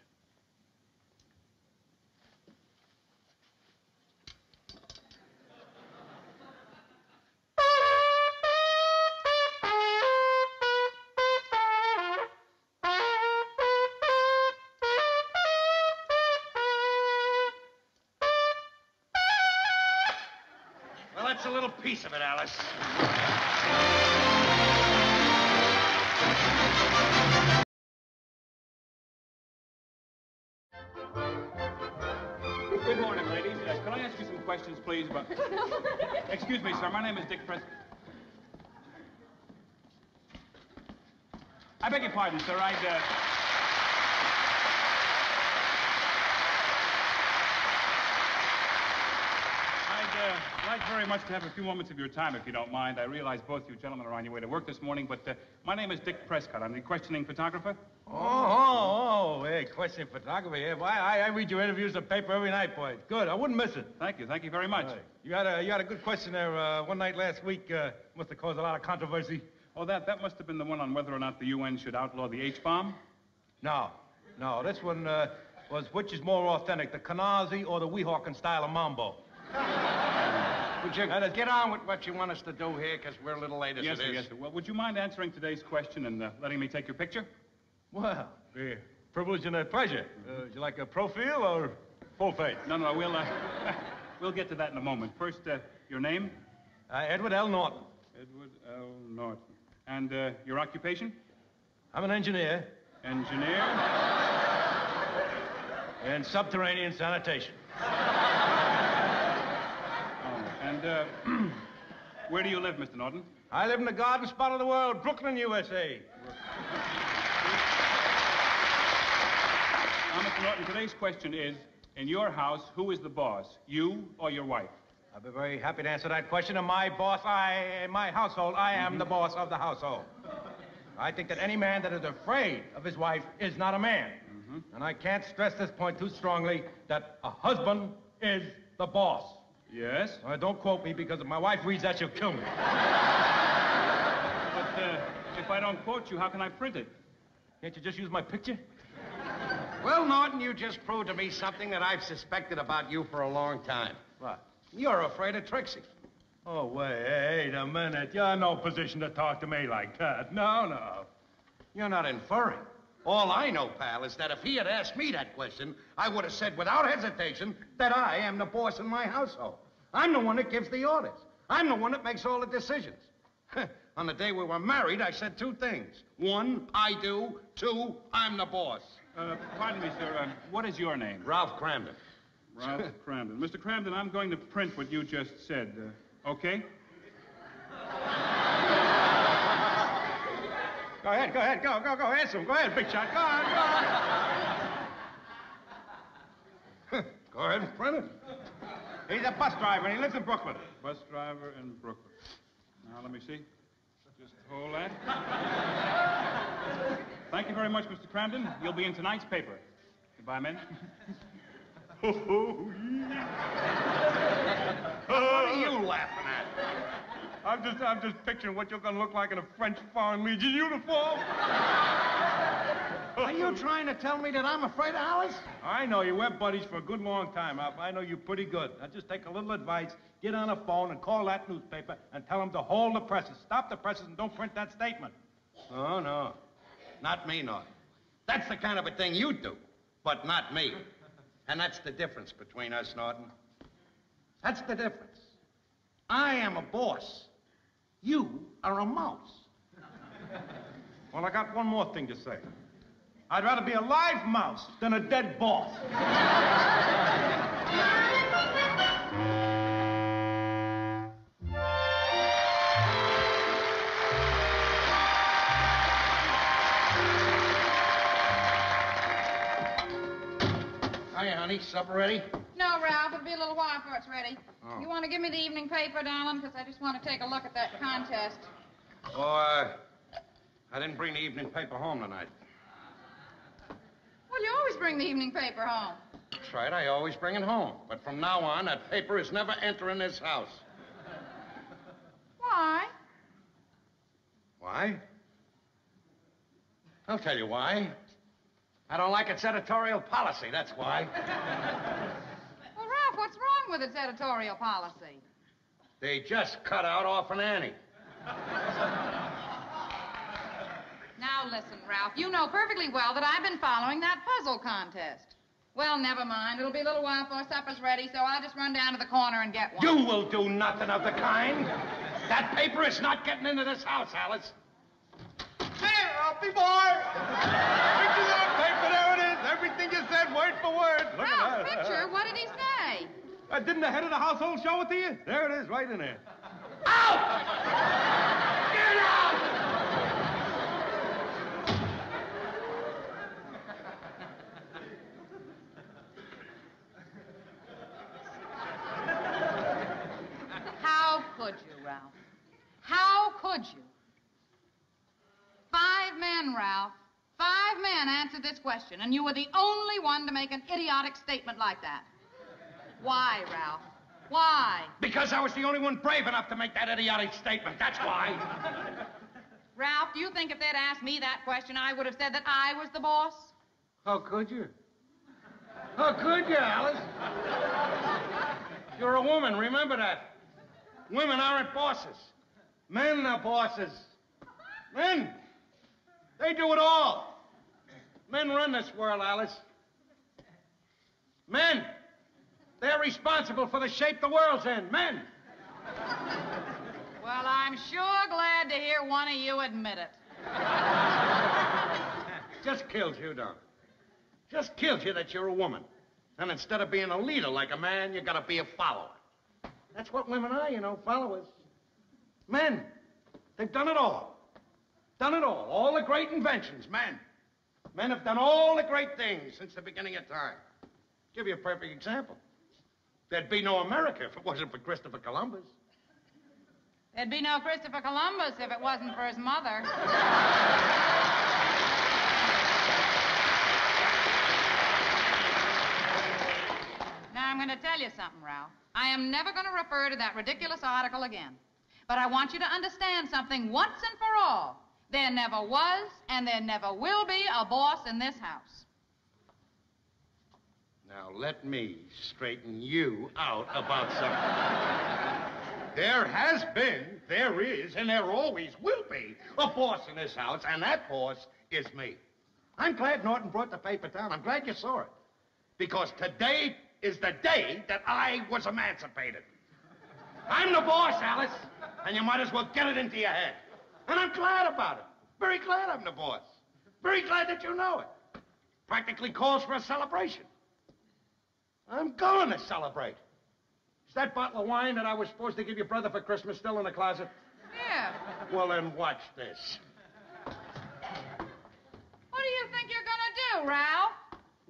Well, that's a little piece of it, Alice. Good morning, ladies. Can I ask you some questions, please? Excuse me, sir. My name is Dick Prescott. I beg your pardon, sir. I'd like very much to have a few moments of your time, if you don't mind. I realize both you gentlemen are on your way to work this morning, but my name is Dick Prescott. I'm the questioning photographer. Hey, questioning photography. Yeah, well, I read your interviews in the paper every night, boy. Good, I wouldn't miss it. Thank you very much. Right. You had a good question there one night last week. Must have caused a lot of controversy. Oh, that must have been the one on whether or not the UN should outlaw the H-bomb? No, this one was which is more authentic, the Kanazi or the Weehawken style of mambo? Would you get on with what you want us to do here, because we're a little late as Yes, it sir, is? yes, sir. Well, would you mind answering today's question and letting me take your picture? Well, privilege and a pleasure. Would you like a profile or full face? No, we'll get to that in a moment. First, your name? Edward L. Norton. Edward L. Norton. And your occupation? I'm an engineer. Engineer? In subterranean sanitation. Where do you live, Mr. Norton? I live in the garden spot of the world, Brooklyn, USA. Now, Mr. Norton, today's question is, in your house, who is the boss, you or your wife? I'd be very happy to answer that question. In my household, I am the boss of the household. I think that any man that is afraid of his wife is not a man. And I can't stress this point too strongly, that a husband is the boss. Yes? Don't quote me, because if my wife reads that, she'll kill me. But if I don't quote you, how can I print it? Can't you just use my picture? Well, Norton, you just proved to me something that I've suspected about you for a long time. What? You're afraid of Trixie. Oh, wait a minute. You're in no position to talk to me like that. No. You're not inferring. All I know, pal, is that if he had asked me that question, I would have said without hesitation that I am the boss in my household. I'm the one that gives the orders. I'm the one that makes all the decisions. On the day we were married, I said two things. One, I do. Two, I'm the boss. Pardon me, sir. What is your name? Ralph Cramden. Ralph Cramden. Mr. Cramden, I'm going to print what you just said. Okay? Go ahead. Go. Answer him. Go ahead, big shot. Go on. Go ahead and print it. He's a bus driver, and he lives in Brooklyn. Bus driver in Brooklyn. Now, let me see. Just hold that. Thank you very much, Mr. Cramden. You'll be in tonight's paper. Goodbye, men. What are you laughing at? I'm just picturing what you're gonna look like in a French Foreign Legion uniform. Are you trying to tell me that I'm afraid of Alice? I know you. We're buddies for a good long time, Alf. I know you pretty good. Now just take a little advice, get on a phone and call that newspaper and tell them to hold the presses. Stop the presses and don't print that statement. Oh, no. Not me, Norton. That's the kind of a thing you do, but not me. And that's the difference between us, Norton. That's the difference. I am a boss. You are a mouse. Well, I got one more thing to say. I'd rather be a live mouse than a dead boss. Hiya, honey. Supper ready? No, Ralph, it'll be a little while before it's ready. Oh. You want to give me the evening paper, darling? Because I just want to take a look at that contest. Oh, I didn't bring the evening paper home tonight. Well, you always bring the evening paper home. That's right, I always bring it home. But from now on, that paper is never entering this house. Why? Why? I'll tell you why. I don't like its editorial policy, that's why. Well, Ralph, what's wrong with its editorial policy? They just cut out Orphan Annie. Now listen, Ralph, you know perfectly well that I've been following that puzzle contest. Well, never mind. It'll be a little while before supper's ready, so I'll just run down to the corner and get one. You will do nothing of the kind. That paper is not getting into this house, Alice. Here, Ralphie boy! Picture that paper, there it is. Everything you said, word for word. Look Ralph, at that. picture? What did he say? Didn't the head of the household show it to you? There it is, right in there. Out! Get out! How could you, Ralph? How could you? 5 men, Ralph. 5 men answered this question, and you were the only one to make an idiotic statement like that. Why, Ralph? Why? Because I was the only one brave enough to make that idiotic statement. That's why. Ralph, do you think if they'd asked me that question, I would have said that I was the boss? How could you? How could you, Alice? You're a woman, remember that. Women aren't bosses. Men are bosses. Men, they do it all. Men run this world, Alice. Men, they're responsible for the shape the world's in. Men. Well, I'm sure glad to hear one of you admit it. Just kills you, don't it? Just kills you that you're a woman. And instead of being a leader like a man, you gotta be a follower. That's what women are, you know, followers. Men, they've done it all. Done it all. All the great inventions, men. Men have done all the great things since the beginning of time. Give you a perfect example. There'd be no America if it wasn't for Christopher Columbus. There'd be no Christopher Columbus if it wasn't for his mother. Now, I'm going to tell you something, Ralph. I am never going to refer to that ridiculous article again. But I want you to understand something once and for all. There never was and there never will be a boss in this house. Now, let me straighten you out about something. There has been, there is, and there always will be a boss in this house, and that boss is me. I'm glad Norton brought the paper down. I'm glad you saw it. Because today is the day that I was emancipated. I'm the boss, Alice, and you might as well get it into your head. And I'm glad about it. Very glad I'm the boss. Very glad that you know it. Practically calls for a celebration. I'm going to celebrate. Is that bottle of wine that I was supposed to give your brother for Christmas still in the closet? Yeah. Well, then watch this. What do you think you're going to do, Ralph?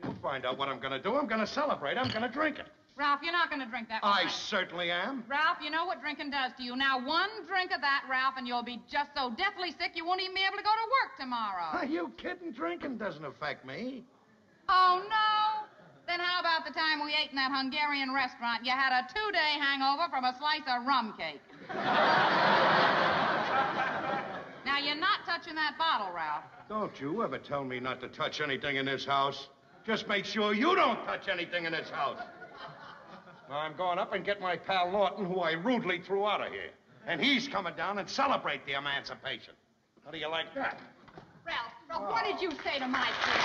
You'll find out what I'm going to do. I'm going to celebrate. I'm going to drink it. Ralph, you're not going to drink that I wine. certainly am. Ralph, you know what drinking does to you. Now, one drink of that, Ralph, and you'll be just so deathly sick you won't even be able to go to work tomorrow. Are you kidding? Drinking doesn't affect me. Oh, no? Then how about the time we ate in that Hungarian restaurant? You had a 2-day hangover from a slice of rum cake. Now, you're not touching that bottle, Ralph. Don't you ever tell me not to touch anything in this house. Just make sure you don't touch anything in this house. Now, I'm going up and get my pal Norton, who I rudely threw out of here. And he's coming down and celebrate the emancipation. How do you like that? Ralph, what did you say to my friend?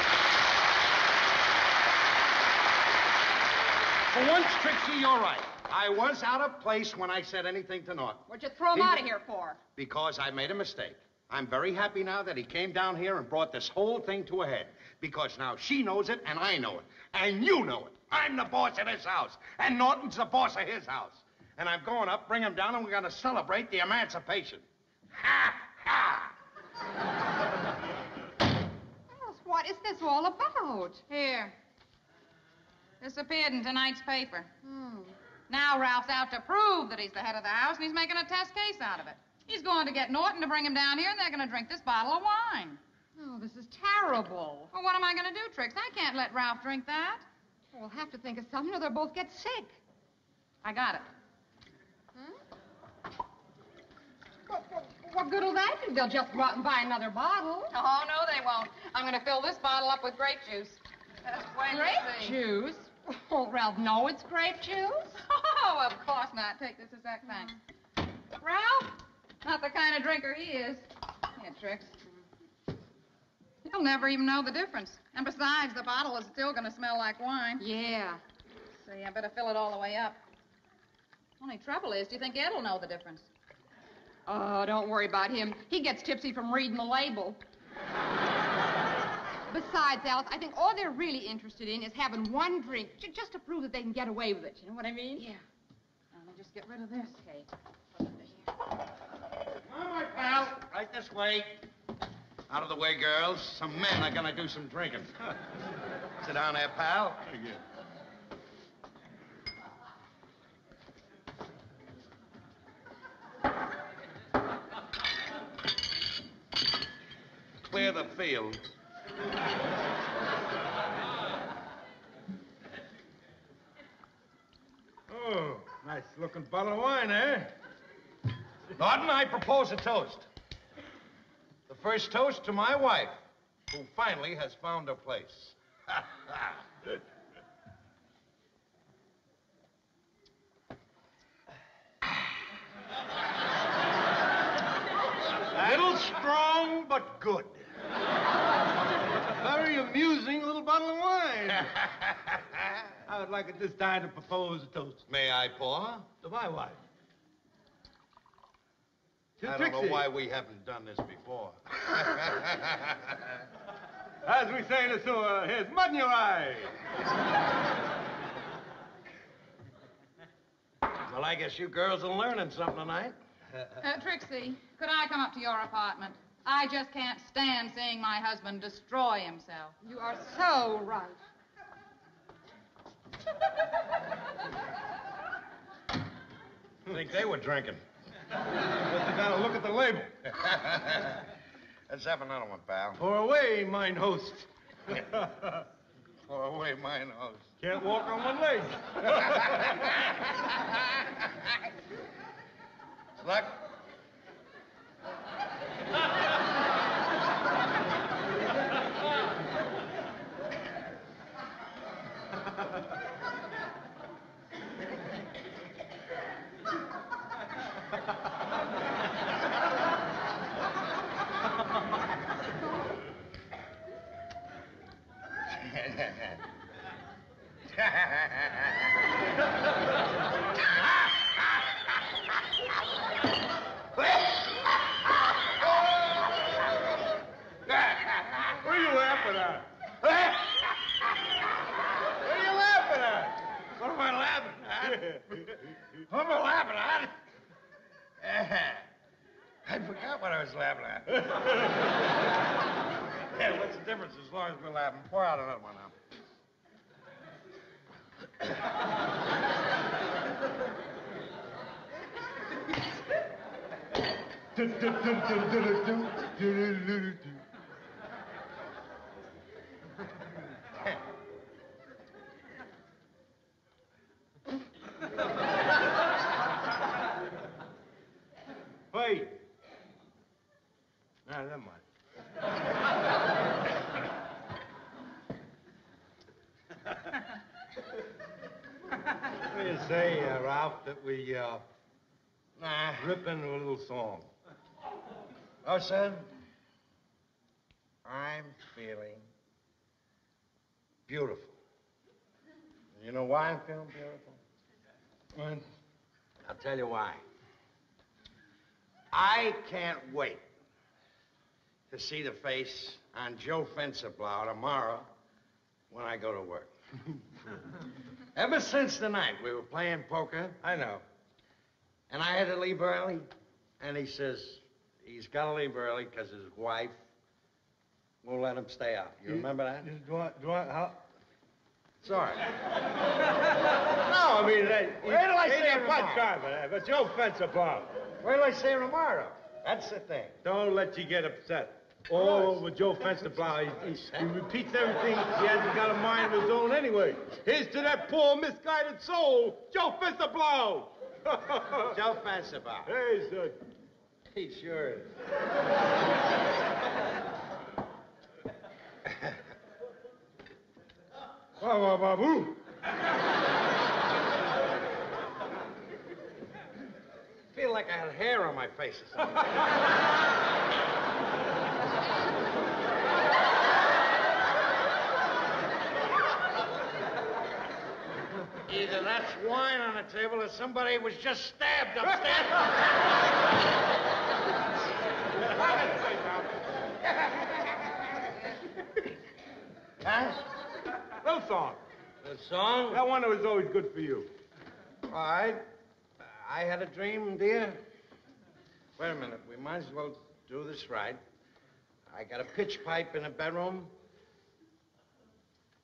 For once, Trixie, you're right. I was out of place when I said anything to Norton. What'd you throw him out of here for? Because I made a mistake. I'm very happy now that he came down here and brought this whole thing to a head. Because now she knows it and I know it. And you know it. I'm the boss of this house. And Norton's the boss of his house. And I'm going up, bring him down, and we're going to celebrate the emancipation. Ha! Ha! Alice, what is this all about? Here. This appeared in tonight's paper. Now Ralph's out to prove that he's the head of the house, and he's making a test case out of it. He's going to get Norton to bring him down here, and they're going to drink this bottle of wine. Oh, this is terrible. Well, what am I going to do, Trix? I can't let Ralph drink that. We'll have to think of something or they'll both get sick. I got it. What good will that do? They'll just go out and buy another bottle. Oh, no, they won't. I'm going to fill this bottle up with grape juice. Just wait Grape and see. juice? Oh, Ralph, no, it's grape juice? Oh, of course not. Take this a sec, thanks. Ralph? Not the kind of drinker he is. Here, Trix. You'll never even know the difference. And besides, the bottle is still going to smell like wine. Yeah. See, I better fill it all the way up. Only trouble is, do you think Ed'll know the difference? Oh, don't worry about him. He gets tipsy from reading the label. Besides, Alice, I think all they're really interested in is having one drink, just to prove that they can get away with it. You know what I mean? Yeah. Now, let me just get rid of this, Kate. Put it here. Come on, my pal. Right this way. Out of the way, girls. Some men are gonna do some drinking. Sit down there, pal. Thank you. Clear the field. Oh, nice looking bottle of wine, eh? Norton, I propose a toast. The first toast to my wife, who finally has found her place. A little strong, but good. Very amusing little bottle of wine. I would like at this time to propose a toast. May I pour? To my wife. To I don't Trixie. know why we haven't done this before. As we say in the sewer, here's mud in your eye. Well, I guess you girls are learning something tonight. Trixie, could I come up to your apartment? I just can't stand seeing my husband destroy himself. You are so right. I think they were drinking. But you gotta look at the label. Let's have another one, pal. Pour away, mine host. Pour away, mine host. Can't walk on one leg. Luck. What are you laughing at? What are you laughing at? What am I laughing at? What am I laughing at? I forgot what I was laughing at. Yeah, what's the difference as long as we're laughing? Pour out another one now. Wait. Nah, never mind. What do you say, Ralph, that we rip into a little song? Oh, son, I'm feeling beautiful. You know why I'm feeling beautiful? Well, I'll tell you why. I can't wait to see the face on Joe Fencerblower tomorrow when I go to work. Ever since the night we were playing poker, I know. and I had to leave early, and he says he's got to leave early because his wife won't let him stay out. You remember that? How? Sorry. No, I mean, Wait till I see him a bus tomorrow. driver, but Joe Fencerblower. Wait till I see him tomorrow. That's the thing. Don't let you get upset. All over Joe Fencerblower. He repeats everything. He hasn't got a mind of his own anyway. Here's to that poor, misguided soul, Joe Fencerblower. Joe Fencerblower. Hey, son. He sure is. Ba-ba-ba-boo. Feel like I had hair on my face or something. that's wine on the table as somebody was just stabbed upstairs. Huh? Little song. The song? That one that was always good for you. All right. I had a dream, dear. Wait a minute. We might as well do this right. I got a pitch pipe in the bedroom.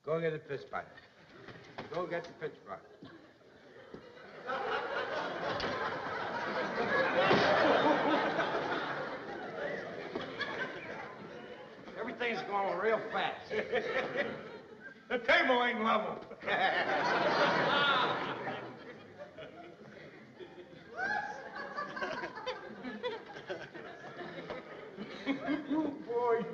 Go get the pitch pipe. Go get the pitch pipe. Everything's going real fast. The table ain't level. Boy.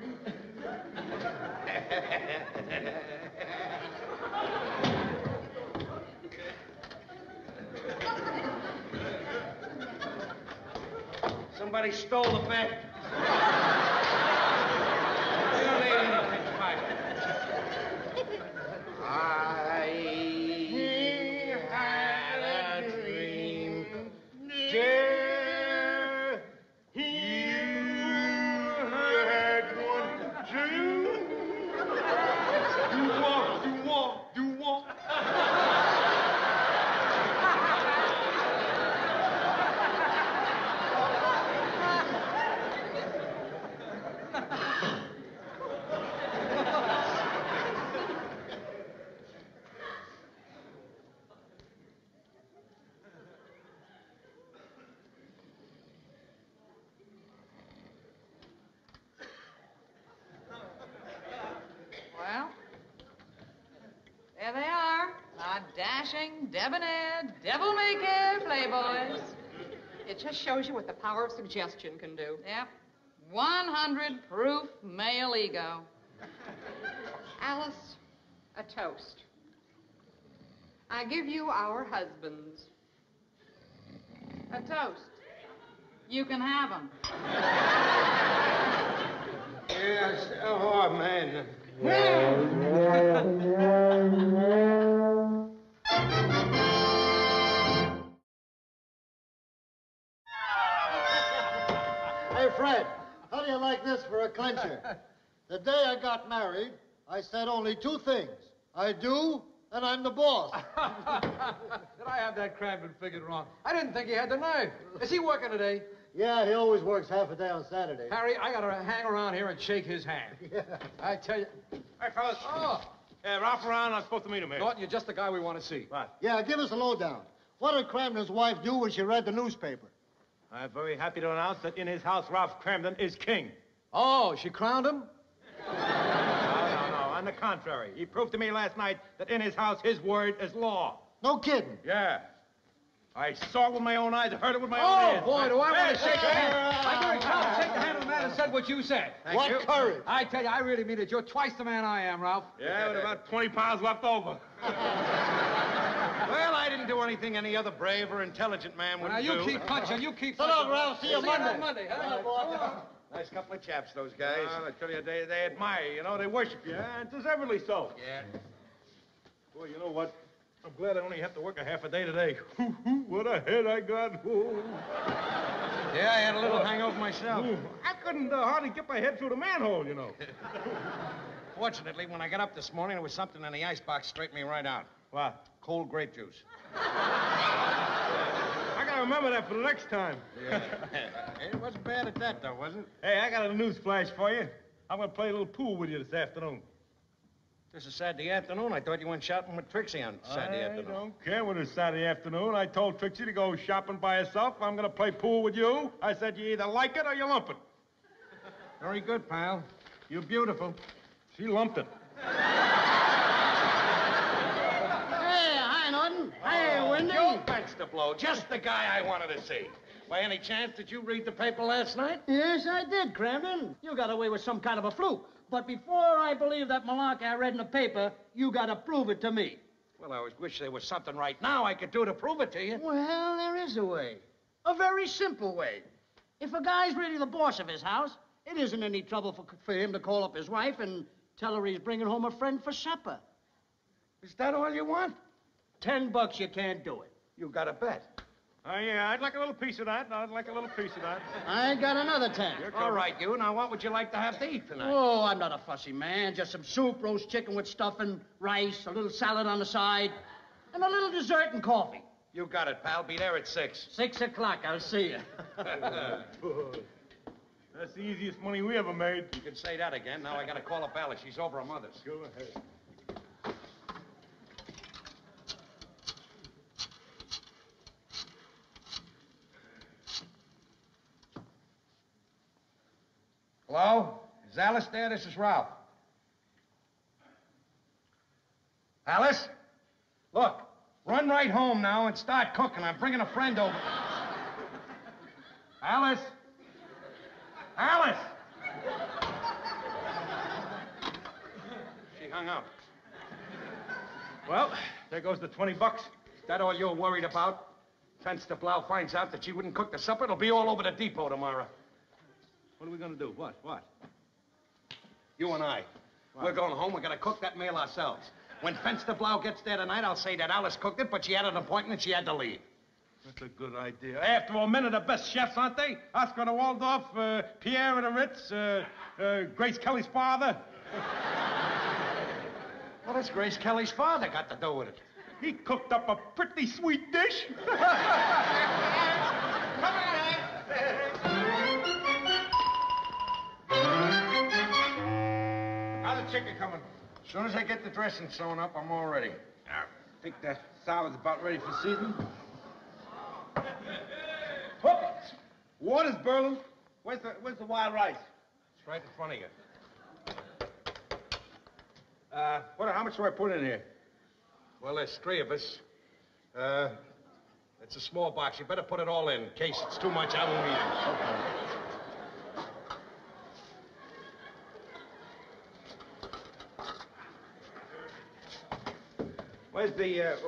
Somebody stole the bed. You don't need any pitch pipe. I had a dream, dear. You had one too. You walk. Well, there they are, our dashing, debonair, devil-may-care playboys. It just shows you what the power of suggestion can do. Yep. 100 proof male ego. Alice, a toast. I give you our husbands. A toast. You can have them. Yes. Oh, man. Hey, Fred, how do you like this for a clincher? The day I got married, I said only two things. I do, and I'm the boss. Did I have that Crampton figured wrong? I didn't think he had the nerve. Is he working today? Yeah, he always works half a day on Saturday. Harry, I gotta hang around here and shake his hand. Yeah. I tell you. Hey, fellas. Oh. Ralph around. I'm supposed to meet him here. Norton, you're just the guy we want to see. What? Yeah, give us a lowdown. What did Cramden's wife do when she read the newspaper? I'm very happy to announce that in his house, Ralph Cramden is king. Oh, she crowned him? No. On the contrary. He proved to me last night that in his house, his word is law. No kidding. Yeah. I saw it with my own eyes. I heard it with my own ears. Oh, boy, do I want to shake the hand. I'm very very proud to shake the hand of the man who said what you said. What courage. I tell you, I really mean it. You're twice the man I am, Ralph. Yeah, with about 20 pounds left over. Well, I didn't do anything any other brave or intelligent man would Now, do. you keep punching. You keep So punching. long, Ralph. See you Monday. on Monday, huh? Nice couple of chaps, those guys. I tell you, they admire you, know, they worship you, and deservedly so. Yeah. Boy, you know what? I'm glad I only have to work a half a day today. What a head I got. Yeah, I had a little hangover myself. I couldn't hardly get my head through the manhole, you know. Fortunately, when I got up this morning, there was something in the icebox straightened me right out. What? Cold grape juice. I gotta remember that for the next time. Yeah. It wasn't bad at that, though, was it? Hey, I got a news flash for you. I'm gonna play a little pool with you this afternoon. This is Saturday afternoon. I thought you went shopping with Trixie on Saturday afternoon. I don't care when it's Saturday afternoon. I told Trixie to go shopping by herself. I'm gonna play pool with you. I said you either like it or you lump it. Very good, pal. You're beautiful. She lumped it. Hey, hi, Norton. Hey, Wendy. Joe Benstable, just the guy I wanted to see. By any chance, did you read the paper last night? Yes, I did, Cramden. You got away with some kind of a fluke. But before I believe that malarkey I read in the paper, you got to prove it to me. Well, I wish there was something right now I could do to prove it to you. Well, there is a way. A very simple way. If a guy's really the boss of his house, it isn't any trouble for him to call up his wife and tell her he's bringing home a friend for supper. Is that all you want? $10 you can't do it. You got a bet. Oh, yeah, I'd like a little piece of that. I'd like a little piece of that. I got another 10. All right, you. Now, what would you like to have to eat tonight? Oh, I'm not a fussy man. Just some soup, roast chicken with stuffing, rice, a little salad on the side, and a little dessert and coffee. You got it, pal. Be there at 6. 6 o'clock. I'll see you. That's the easiest money we ever made. You can say that again. Now I got to call up Alice. She's over her mother's. Go ahead. Hello? Is Alice there? This is Ralph. Alice? Look, run right home now and start cooking. I'm bringing a friend over. Alice? Alice! She hung up. Well, there goes the $20. Is that all you're worried about? Fence the Blau finds out that she wouldn't cook the supper, it'll be all over the depot tomorrow. What are we gonna do? What? You and I. We're going home. We're going to cook that meal ourselves. When Fence the Blau gets there tonight, I'll say that Alice cooked it, but she had an appointment. She had to leave. That's a good idea. After all, men are the best chefs, aren't they? Oscar the Waldorf, Pierre and the Ritz, Grace Kelly's father. What has Grace Kelly's father got to do with it? He cooked up a pretty sweet dish. How's the chicken coming? As soon as I get the dressing sewn up, I'm all ready. I think that salad's about ready for season. Whoop! Water's boiling. Where's the wild rice? It's right in front of you. How much do I put in here? Well, there's 3 of us. It's a small box. You better put it all in case it's too much. I won't eat it. Okay.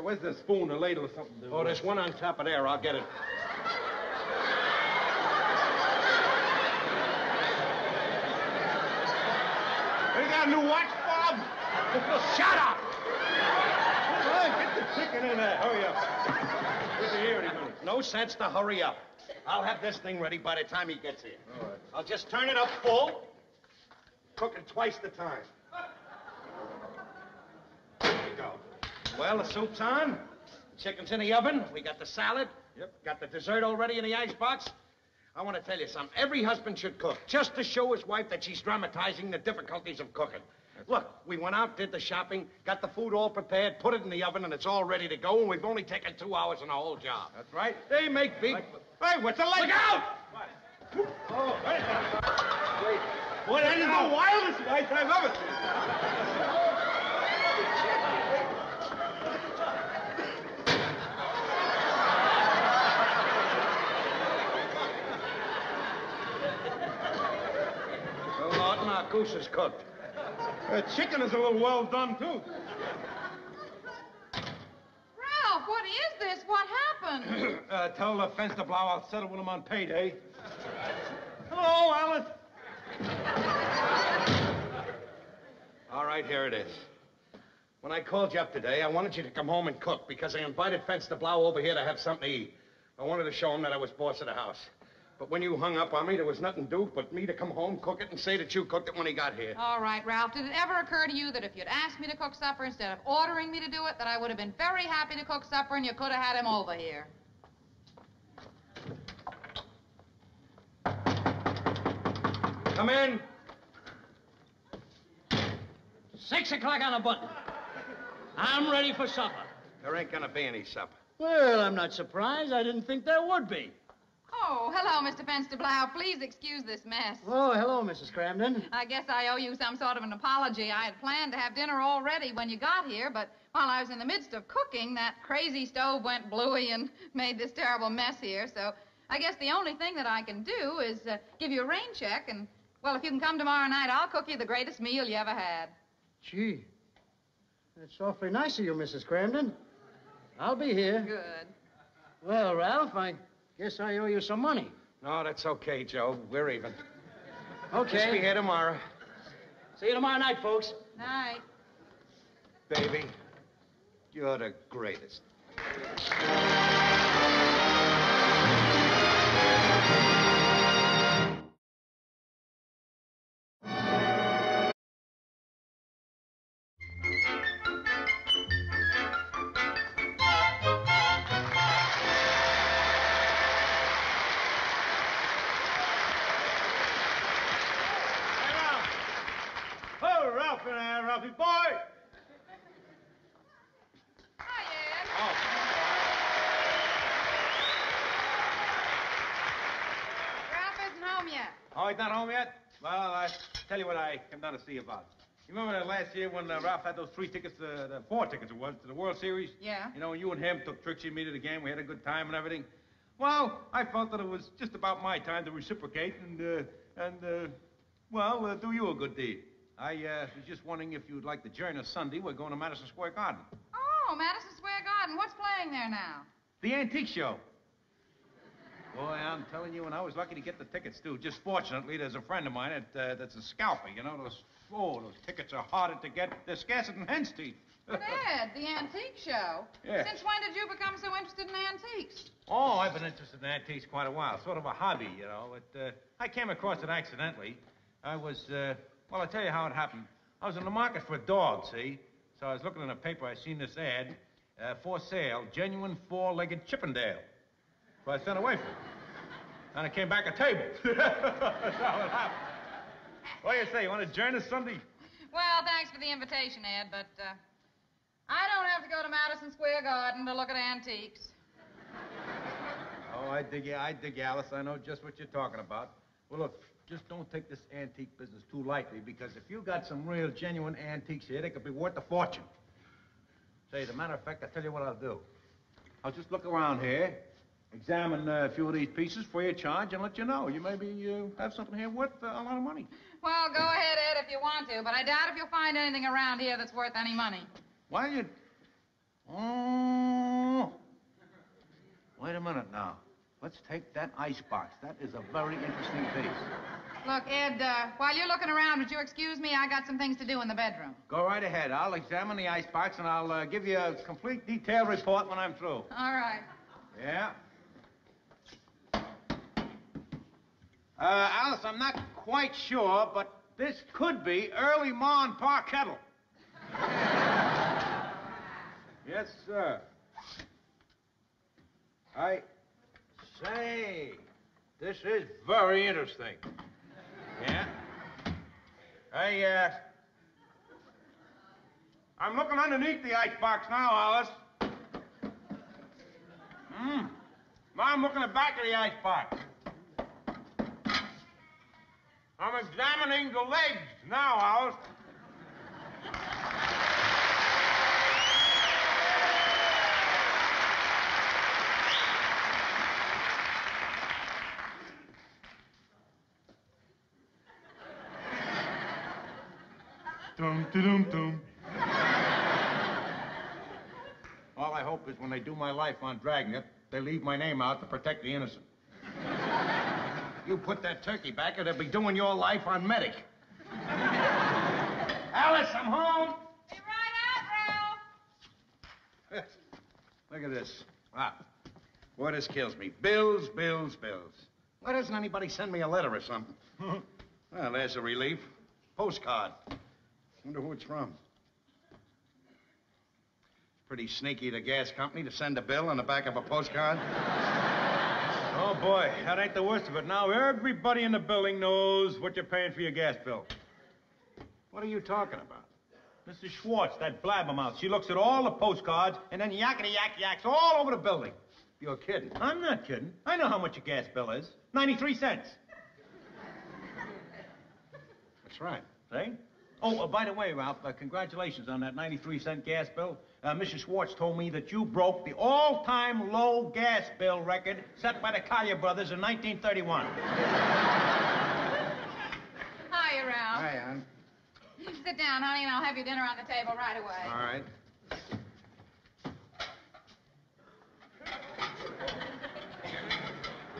Where's the spoon or ladle or something? Oh, there's one on top of there. I'll get it. You got a new watch, Bob? Shut up! Get the chicken in there. Hurry up. We'll be here any minute. No sense to hurry up. I'll have this thing ready by the time he gets here. All right. I'll just turn it up full. Cook it twice the time. There you go. Well, the soup's on. The chicken's in the oven. We got the salad. Yep. Got the dessert already in the icebox. I want to tell you something. Every husband should cook, just to show his wife that she's dramatizing the difficulties of cooking. Look, we went out, did the shopping, got the food all prepared, put it in the oven, and it's all ready to go, and we've only taken 2 hours in the whole job. That's right. They make big... Hey, what's the light? Look out! Oh, hey. Wait. Boy, that is the wildest light I've ever seen. Well, Norton, our goose is cooked. The chicken is a little well done, too. Ralph, what is this? What happened? Tell the fence to blow. I'll settle with him on payday. Hello, Alice. All right, here it is. When I called you up today, I wanted you to come home and cook because I invited Fence to Blau over here to have something to eat. I wanted to show him that I was boss of the house. But when you hung up on me, there was nothing to do but me to come home, cook it, and say that you cooked it when he got here. All right, Ralph. Did it ever occur to you that if you'd asked me to cook supper instead of ordering me to do it, that I would have been very happy to cook supper and you could have had him over here? Come in. 6 o'clock on a button. I'm ready for supper. There ain't gonna be any supper. Well, I'm not surprised. I didn't think there would be. Oh, hello, Mr. Fence to Blau. Please excuse this mess. Oh, hello, Mrs. Cramden. I guess I owe you some sort of an apology. I had planned to have dinner all ready when you got here, but while I was in the midst of cooking, that crazy stove went blooey and made this terrible mess here. So I guess the only thing that I can do is give you a rain check, and, well, if you can come tomorrow night, I'll cook you the greatest meal you ever had. Gee, that's awfully nice of you, Mrs. Cramden. I'll be here. Good. Well, Ralph, I guess I owe you some money. No, that's okay, Joe. We're even. Okay. Just be here tomorrow. See you tomorrow night, folks. Night. Baby, You're the greatest. Oh, Ralph in there, Ralphie boy! Hi, Ed. Oh. Ralph isn't home yet. Oh, he's not home yet? Well, I tell you what I come down to see you about. You remember that last year when Ralph had those 4 tickets it was, to the World Series? Yeah. You know, you and him took Trixie and me to the game. We had a good time and everything. Well, I felt that it was just about my time to reciprocate and do you a good deed. I was just wondering if you'd like to join us Sunday. We're going to Madison Square Garden. Oh, Madison Square Garden. What's playing there now? The antique show. Boy, I'm telling you, and I was lucky to get the tickets, too. Just fortunately, there's a friend of mine that's a scalper. You know, those tickets are harder to get. They're scarcer than hen's teeth. But Ed, the antique show? Yeah. Since when did you become so interested in antiques? Oh, I've been interested in antiques quite a while. Sort of a hobby, you know. I came across it accidentally. I was, well, I'll tell you how it happened. I was in the market for a dog, see? So I was looking in the paper. I seen this ad, for sale, genuine 4-legged Chippendale. So I sent away from it. And it came back a table. That's how it happened. What do you say? You want to join us Sunday? Well, thanks for the invitation, Ed, but I don't have to go to Madison Square Garden to look at antiques. Oh, I dig you, Alice. I know just what you're talking about. Well, look, just don't take this antique business too lightly, because if you got some real, genuine antiques here, they could be worth a fortune. Say, as a matter of fact, I'll tell you what I'll do. I'll just look around here, examine a few of these pieces free of charge, and let you know. You maybe have something here worth a lot of money. Well, go ahead, Ed, if you want to, but I doubt if you'll find anything around here that's worth any money. Why you... Oh... Wait a minute now. Let's take that icebox. That is a very interesting piece. Look, Ed, while you're looking around, would you excuse me? I got some things to do in the bedroom. Go right ahead. I'll examine the icebox, and I'll give you a complete detailed report when I'm through. All right. Yeah? Alice, I'm not quite sure, but this could be early Mon Par kettle. Yes, sir. I say, this is very interesting. Yeah? I'm looking underneath the icebox now, Alice. Now I'm looking at the back of the icebox. I'm examining the legs now, Alice. Dum-de-dum-dum. All I hope is when they do my life on Dragnet, they leave my name out to protect the innocent. You put that turkey back, or they'll be doing your life on Medic. Alice, I'm home. Be right out, Ralph. Look at this. Ah, boy, this kills me. Bills, bills, bills. Why doesn't anybody send me a letter or something? Well, there's a relief. Postcard. Wonder who it's from. Pretty sneaky, the gas company, to send a bill on the back of a postcard. Oh, boy, that ain't the worst of it. Now everybody in the building knows what you're paying for your gas bill. What are you talking about? Mrs. Schwartz, that blabbermouth, she looks at all the postcards and then yakety-yak-yaks all over the building. You're kidding. I'm not kidding. I know how much your gas bill is. 93 cents. That's right. See? Oh, by the way, Ralph, congratulations on that 93-cent gas bill. Mrs. Schwartz told me that you broke the all-time low gas bill record set by the Collier brothers in 1931. Hiya, Ralph. Hi, Ann. Sit down, honey, and I'll have your dinner on the table right away. All right.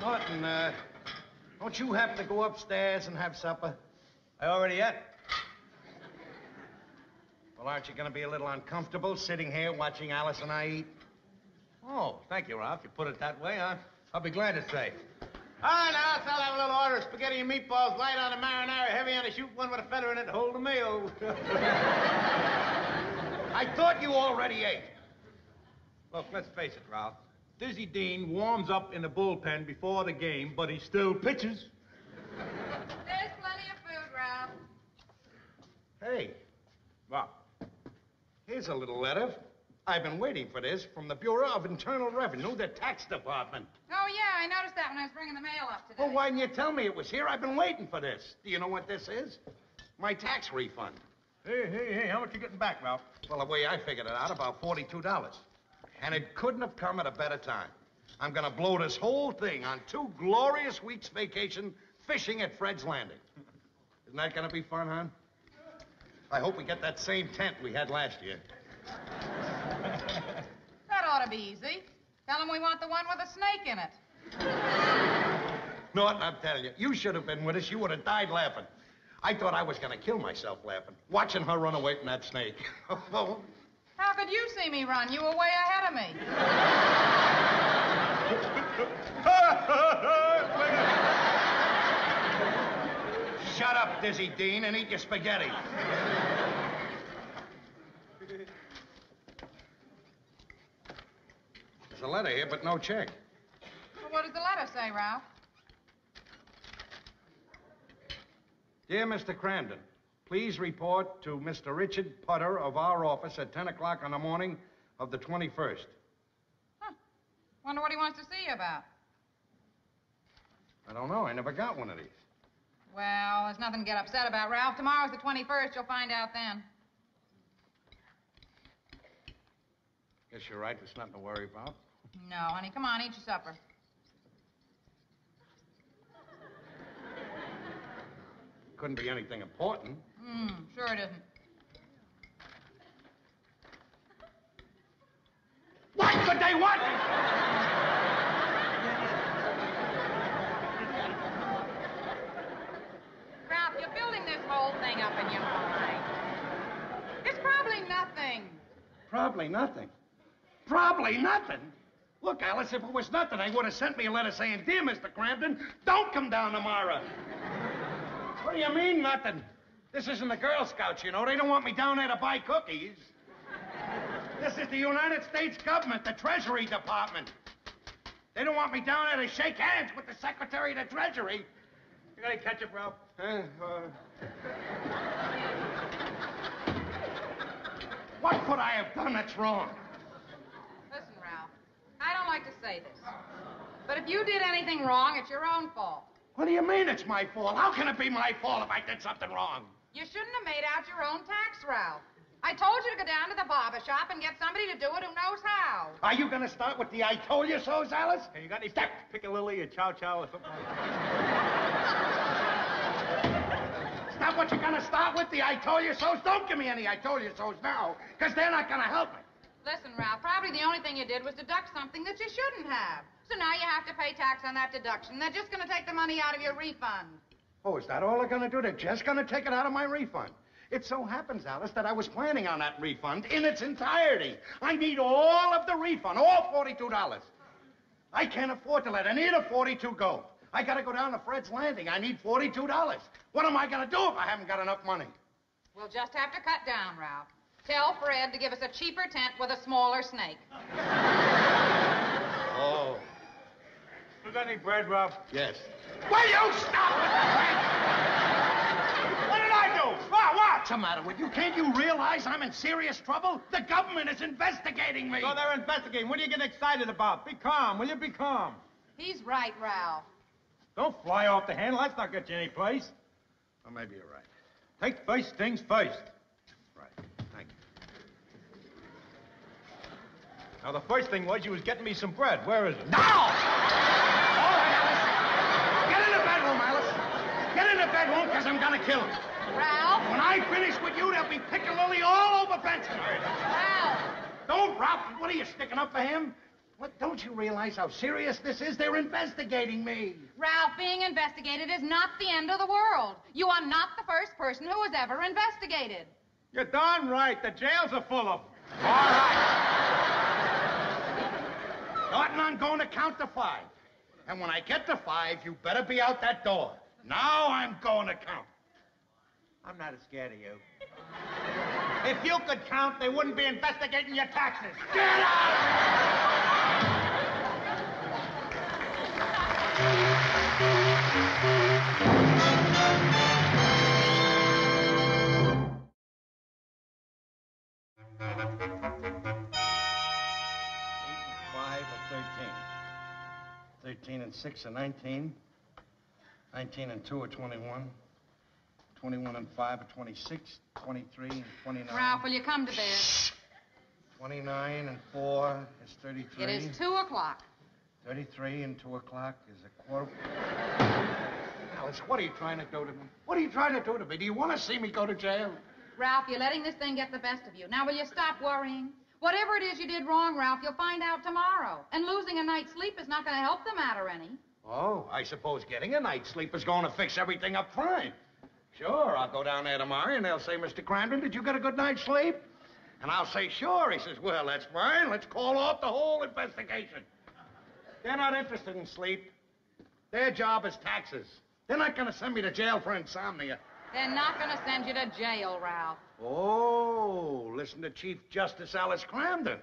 Norton, don't you have to go upstairs and have supper? I already ate. Well, aren't you going to be a little uncomfortable sitting here watching Alice and I eat? Oh, thank you, Ralph. You put it that way, I'll be glad to say. All right, now, I'll have a little order of spaghetti and meatballs, light on the marinara, heavy on the shoot, one with a feather in it to hold the meal. I thought you already ate. Look, let's face it, Ralph. Dizzy Dean warms up in the bullpen before the game, but he still pitches. There's plenty of food, Ralph. Hey, What? here's a little letter. I've been waiting for this from the Bureau of Internal Revenue, the tax department. Oh, yeah, I noticed that when I was bringing the mail up today. Well, why didn't you tell me it was here? I've been waiting for this. Do you know what this is? My tax refund. Hey, how much you getting back, Ralph? Well, the way I figured it out, about $42. And it couldn't have come at a better time. I'm going to blow this whole thing on 2 glorious weeks' vacation fishing at Fred's Landing. Isn't that going to be fun, hon? I hope we get that same tent we had last year. That ought to be easy. Tell him we want the one with a snake in it. Norton, I'm telling you, you should have been with us. You would have died laughing. I thought I was going to kill myself laughing, watching her run away from that snake. How could you see me run? You were way ahead of me. Shut up, Dizzy Dean, and eat your spaghetti. There's a letter here, but no check. Well, what does the letter say, Ralph? Dear Mr. Cramden, please report to Mr. Richard Putter of our office at 10 o'clock in the morning of the 21st. Huh. Wonder what he wants to see you about. I don't know. I never got one of these. Well, there's nothing to get upset about, Ralph. Tomorrow's the 21st. You'll find out then. Guess you're right. There's nothing to worry about. No, honey. Come on, eat your supper. Couldn't be anything important. Sure it isn't. What could they want? Ralph, you're building this whole thing up in your mind. It's probably nothing. Probably nothing. Probably nothing? Look, Alice, if it was nothing, they would have sent me a letter saying, Dear Mr. Crampton, don't come down tomorrow. What do you mean, nothing? This isn't the Girl Scouts, you know. They don't want me down there to buy cookies. This is the United States government, the Treasury Department. They don't want me down there to shake hands with the Secretary of the Treasury. You got any ketchup, Ralph? What could I have done that's wrong? Listen, Ralph, I don't like to say this, but if you did anything wrong, it's your own fault. What do you mean it's my fault? How can it be my fault if I did something wrong? You shouldn't have made out your own tax, Ralph. I told you to go down to the barber shop and get somebody to do it who knows how. Are you going to start with the I told you so's, Alice? Hey, you got any piccalilli or chow-chow or something? Is that what you're going to start with, the I told you so's? Don't give me any I told you so's now, because they're not going to help me. Listen, Ralph, probably the only thing you did was deduct something that you shouldn't have. So now you have to pay tax on that deduction. They're just going to take the money out of your refund. Oh, is that all they're going to do? They're just going to take it out of my refund. It so happens, Alice, that I was planning on that refund in its entirety. I need all of the refund, all $42. I can't afford to let any of the 42 go. I got to go down to Fred's Landing. I need $42. What am I going to do if I haven't got enough money? We'll just have to cut down, Ralph. Tell Fred to give us a cheaper tent with a smaller snake. Oh. You got any bread, Ralph? Yes. Will you stop with the bread? What did I do? What's the matter with you? Can't you realize I'm in serious trouble? The government is investigating me. So they're investigating. What are you getting excited about? Be calm. Will you be calm? He's right, Ralph. Don't fly off the handle. That's not get you any place. Well, maybe you're right. Take first things first. Right. Thank you. Now, the first thing was you was getting me some bread. Where is it? Now! All right, Alice. Get in the bedroom, Alice. Get in the bedroom, because I'm going to kill him. Ralph? When I finish with you, there'll be piccalilli all over Benson. Ralph! Don't, Ralph. What are you, sticking up for him? What, don't you realize how serious this is? They're investigating me. Ralph, being investigated is not the end of the world. You are not the first person who was ever investigated. You're darn right. The jails are full of them. All right. Starting on going to count to 5. And when I get to 5, you better be out that door. Now I'm going to count. I'm not as scared of you. If you could count, they wouldn't be investigating your taxes. Get out! 13 and 6 are 19. 19 and 2 are 21. 21 and 5 are 26. 23 and 29. Ralph, will you come to bed? 29 and 4 is 33. It is 2 o'clock. 33 and 2 o'clock is a quarter. Alice, what are you trying to do to me? What are you trying to do to me? Do you want to see me go to jail? Ralph, you're letting this thing get the best of you. Now, will you stop worrying? Whatever it is you did wrong, Ralph, you'll find out tomorrow. And losing a night's sleep is not going to help the matter any. Oh, I suppose getting a night's sleep is going to fix everything up fine. Sure, I'll go down there tomorrow, and they'll say, Mr. Crandon, did you get a good night's sleep? And I'll say, sure. He says, well, that's fine. Let's call off the whole investigation. They're not interested in sleep. Their job is taxes. They're not going to send me to jail for insomnia. They're not going to send you to jail, Ralph. Oh, listen to Chief Justice Alice Cramden.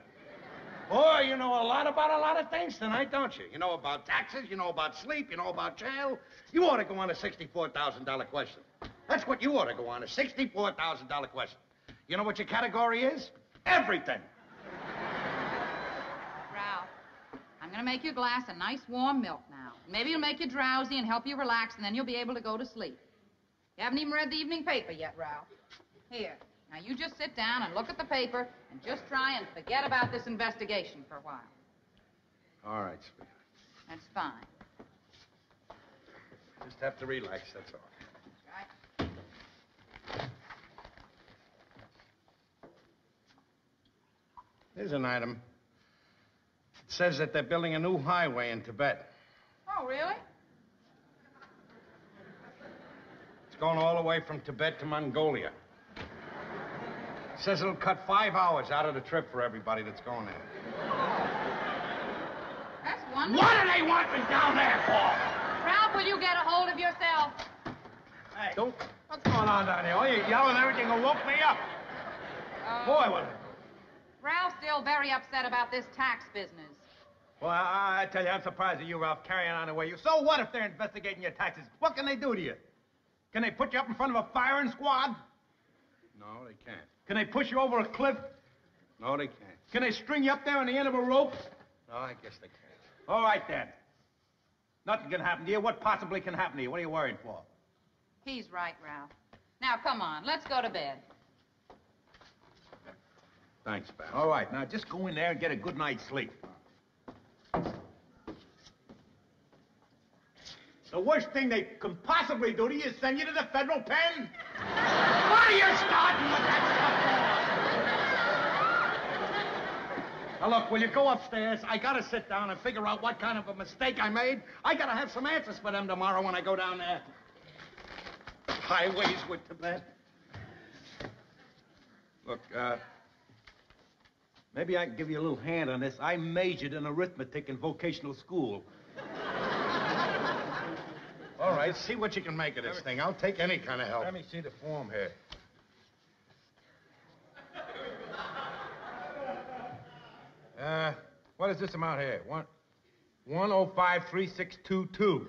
Boy, you know a lot about a lot of things tonight, don't you? You know about taxes, you know about sleep, you know about jail. You ought to go on a $64,000 question. That's what you ought to go on, a $64,000 question. You know what your category is? Everything. Ralph, I'm going to make you a glass of nice warm milk now. Maybe it'll make you drowsy and help you relax, and then you'll be able to go to sleep. You haven't even read the evening paper yet, Ralph. Here, now you just sit down and look at the paper and just try and forget about this investigation for a while. All right, sweetheart. That's fine. Just have to relax, that's all. Right. Here's an item. It says that they're building a new highway in Tibet. Oh, really? It's going all the way from Tibet to Mongolia. It says it'll cut 5 hours out of the trip for everybody that's going there. That's wonderful. What do they want me down there for? Ralph, will you get a hold of yourself? Hey, what's going on down here? Oh, you're yelling everything that woke me up. Boy, what... Ralph's still very upset about this tax business. Well, I tell you, I'm surprised at you, Ralph, carrying on the way you... So what if they're investigating your taxes? What can they do to you? Can they put you up in front of a firing squad? No, they can't. Can they push you over a cliff? No, they can't. Can they string you up there on the end of a rope? No, I guess they can't. All right, then. Nothing can happen to you. What possibly can happen to you? What are you worried for? He's right, Ralph. Now, come on, let's go to bed. Thanks, pal. All right, now just go in there and get a good night's sleep. The worst thing they can possibly do to you is send you to the federal pen. Why are you starting with that stuff? Now, look, will you go upstairs? I gotta sit down and figure out what kind of a mistake I made. I gotta have some answers for them tomorrow when I go down there. Highways with Tibet. Look, maybe I can give you a little hand on this. I majored in arithmetic in vocational school. All right, see what you can make of this thing. I'll take any kind of help. Let me see the form here. What is this amount here? 1053622.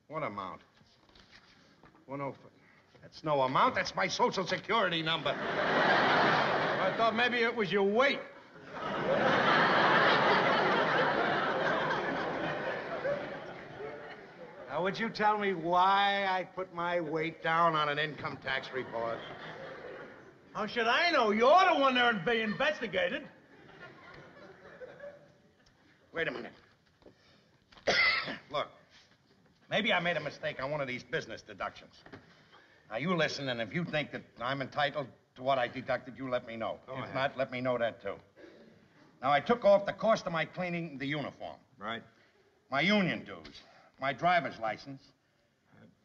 What amount? 105. That's no amount. That's my Social Security number. I thought maybe it was your weight. Now, would you tell me why I put my weight down on an income tax report? How should I know? You're the one there being investigated. Wait a minute. Look, maybe I made a mistake on one of these business deductions. Now, you listen, and if you think that I'm entitled to what I deducted, you let me know. If not, let me know that, too. Now, I took off the cost of my cleaning the uniform. Right. My union dues. My driver's license.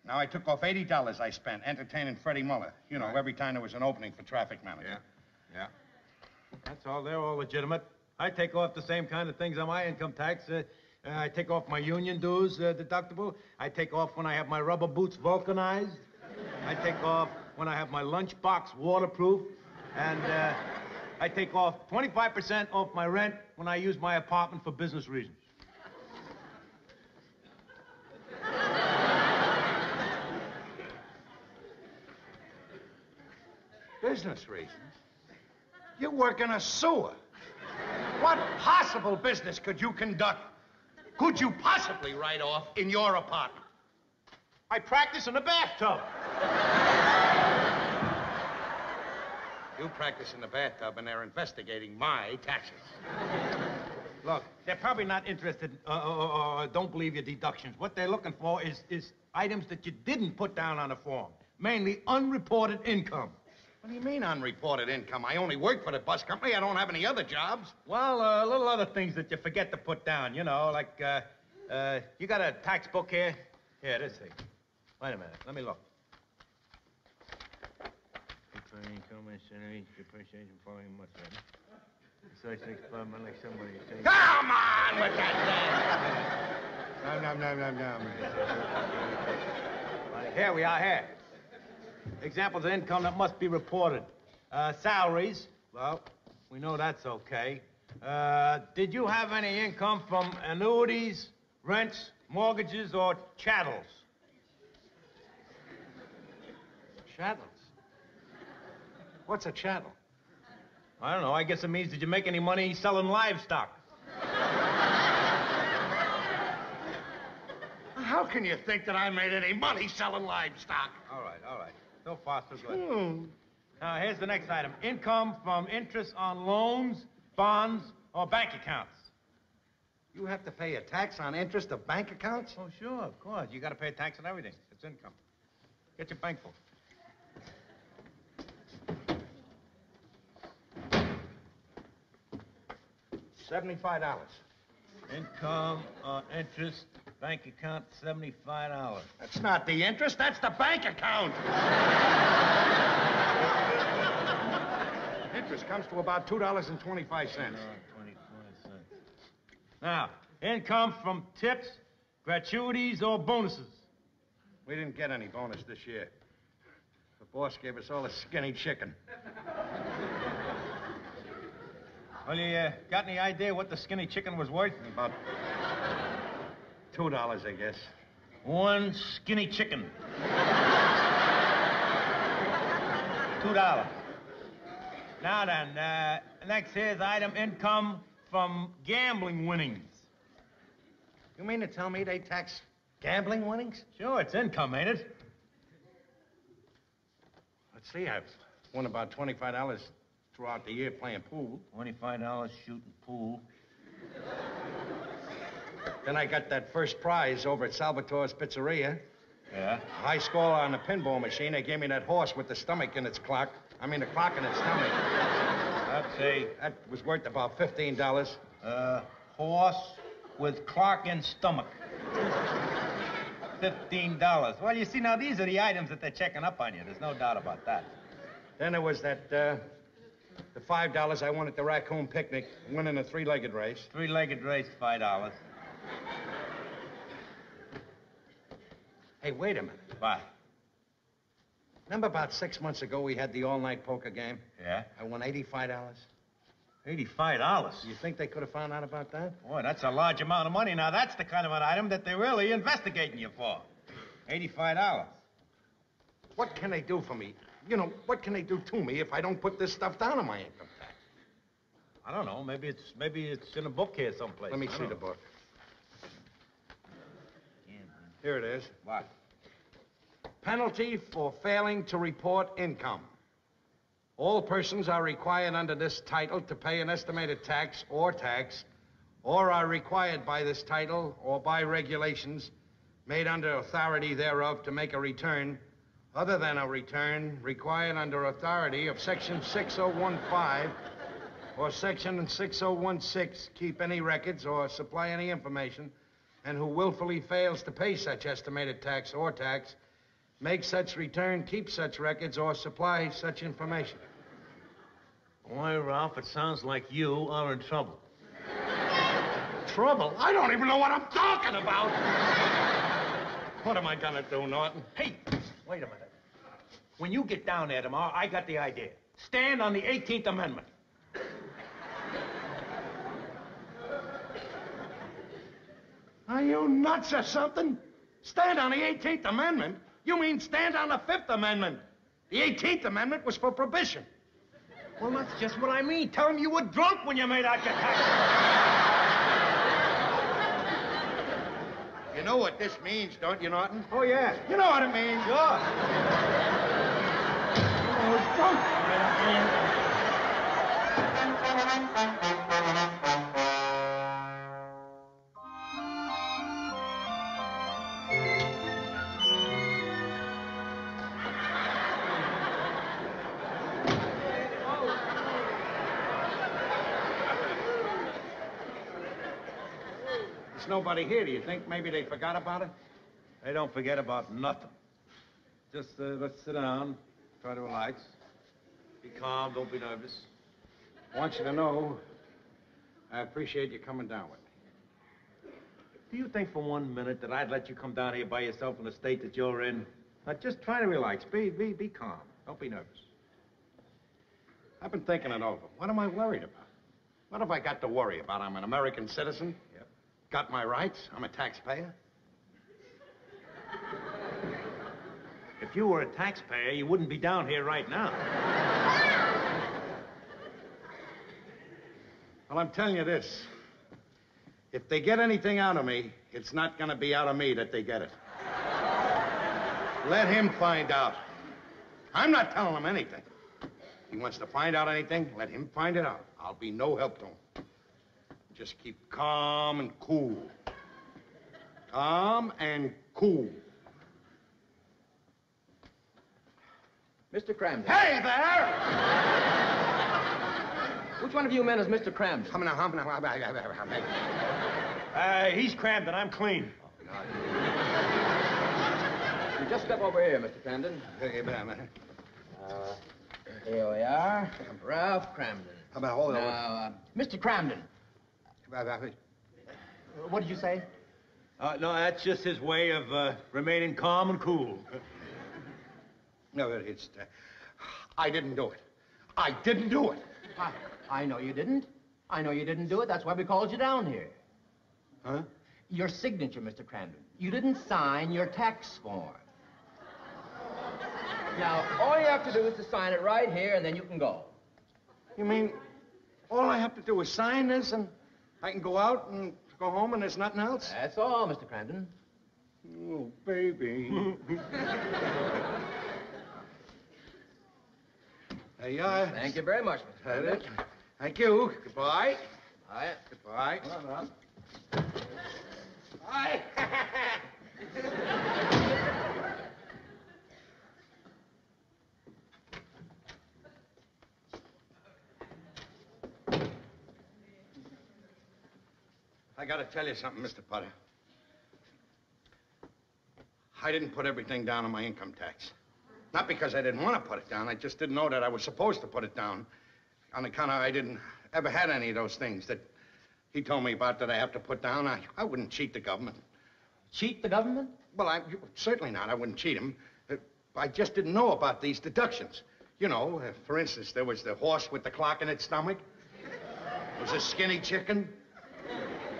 Now, I took off $80 I spent entertaining Freddie Muller. You know, every time there was an opening for traffic manager. Yeah. That's all. They're all legitimate. I take off the same kind of things on my income tax. I take off my union dues deductible. I take off when I have my rubber boots vulcanized. I take off when I have my lunchbox waterproof. And I take off 25% off my rent when I use my apartment for business reasons. Business reasons? You work in a sewer. What possible business could you conduct? Could you possibly write off in your apartment? I practice in the bathtub. You practice in the bathtub and they're investigating my taxes. Look, they're probably not interested or don't believe your deductions. What they're looking for is items that you didn't put down on the form, mainly unreported income. What do you mean unreported income? I only work for the bus company. I don't have any other jobs. Well, little other things that you forget to put down, you know, like, you got a tax book here? Here, this thing. Wait a minute, let me look. Come on with that thing! No. Here we are, here. Examples of income that must be reported. Salaries, well, we know that's okay. Did you have any income from annuities, rents, mortgages, or chattels? Chattels? What's a chattel? I don't know. I guess it means, did you make any money selling livestock? How can you think that I made any money selling livestock? All right. So far, so good. Now, here's the next item. Income from interest on loans, bonds, or bank accounts. You have to pay a tax on interest of bank accounts? Oh, sure, of course. You got to pay a tax on everything. It's income. Get your bank book. $75. Income, interest, bank account, $75. That's not the interest, that's the bank account. Interest comes to about $2.25. Now, income from tips, gratuities, or bonuses. We didn't get any bonus this year. The boss gave us all a skinny chicken. Well, you got any idea what the skinny chicken was worth? About $2, I guess. One skinny chicken. $2. Now then, next here's item income from gambling winnings. You mean to tell me they tax gambling winnings? Sure, it's income, ain't it? Let's see, I've won about $25 throughout the year playing pool. $25 shooting pool. Then I got that first prize over at Salvatore's Pizzeria. Yeah? High score on the pinball machine. They gave me that horse with the stomach in its clock. I mean, the clock in its stomach. That was worth about $15. Horse with clock and stomach. $15. Well, you see, now, these are the items that they're checking up on you. There's no doubt about that. Then there was that, the $5 I won at the raccoon picnic, winning a three-legged race. Three-legged race, $5. Hey, wait a minute. What? Remember about 6 months ago we had the all-night poker game? Yeah? I won $85. $85? You think they could have found out about that? Boy, that's a large amount of money. Now, that's the kind of an item that they're really investigating you for. $85. What can they do for me? You know, what can they do to me if I don't put this stuff down on my income tax? I don't know. Maybe it's in a book here someplace. Let me see the book. Here it is. What? Penalty for failing to report income. All persons are required under this title to pay an estimated tax, or are required by this title or by regulations made under authority thereof to make a return other than a return required under authority of Section 6015 or Section 6016, keep any records or supply any information, and who willfully fails to pay such estimated tax or make such return, keep such records, or supply such information. Boy, Ralph, it sounds like you are in trouble. Trouble? I don't even know what I'm talking about. What am I gonna do, Norton? Hey, wait a minute. When you get down there tomorrow, I got the idea. Stand on the 18th Amendment. Are you nuts or something? Stand on the 18th Amendment? You mean stand on the 5th Amendment? The 18th Amendment was for prohibition. Well, that's just what I mean. Tell him you were drunk when you made out your tax. You know what this means, don't you, Norton? Oh, yeah. You know what it means. Sure. There's nobody here. Do you think maybe they forgot about it? They don't forget about nothing. Just let's sit down, try to relax. Be calm, don't be nervous. I want you to know I appreciate you coming down with me. Do you think for 1 minute that I'd let you come down here by yourself in the state that you're in? Now, just try to relax. Be calm. Don't be nervous. I've been thinking it over. What am I worried about? What have I got to worry about? I'm an American citizen. Yep. Got my rights. I'm a taxpayer. If you were a taxpayer, you wouldn't be down here right now. Well, I'm telling you this. If they get anything out of me, it's not going to be out of me that they get it. Let him find out. I'm not telling him anything. If he wants to find out anything, let him find it out. I'll be no help to him. Just keep calm and cool. Calm and cool. Mr. Cramden. Hey there! Which one of you men is Mr. Cramden? He's Cramden. I'm clean. You just step over here, Mr. Cramden. Here we are. Ralph Cramden. Now, Mr. Cramden. What did you say? No, that's just his way of remaining calm and cool. No, it's... I didn't do it. I didn't do it. I know you didn't. I know you didn't do it. That's why we called you down here. Huh? Your signature, Mr. Cramden. You didn't sign your tax form. Now, all you have to do is to sign it right here, and then you can go. You mean all I have to do is sign this, and I can go out and go home, and there's nothing else? That's all, Mr. Cramden. Oh, baby. There you are. Thank you very much, Mr. Cramden. Thank you. Goodbye. Bye. Goodbye. Well. Bye. I gotta tell you something, Mr. Potter. I didn't put everything down on my income tax. Not because I didn't want to put it down. I just didn't know that I was supposed to put it down on account of I didn't ever had any of those things that he told me about that I have to put down. I wouldn't cheat the government. Cheat the government? Well, certainly not. I wouldn't cheat him. I just didn't know about these deductions. You know, for instance, there was the horse with the clock in its stomach. There was a skinny chicken.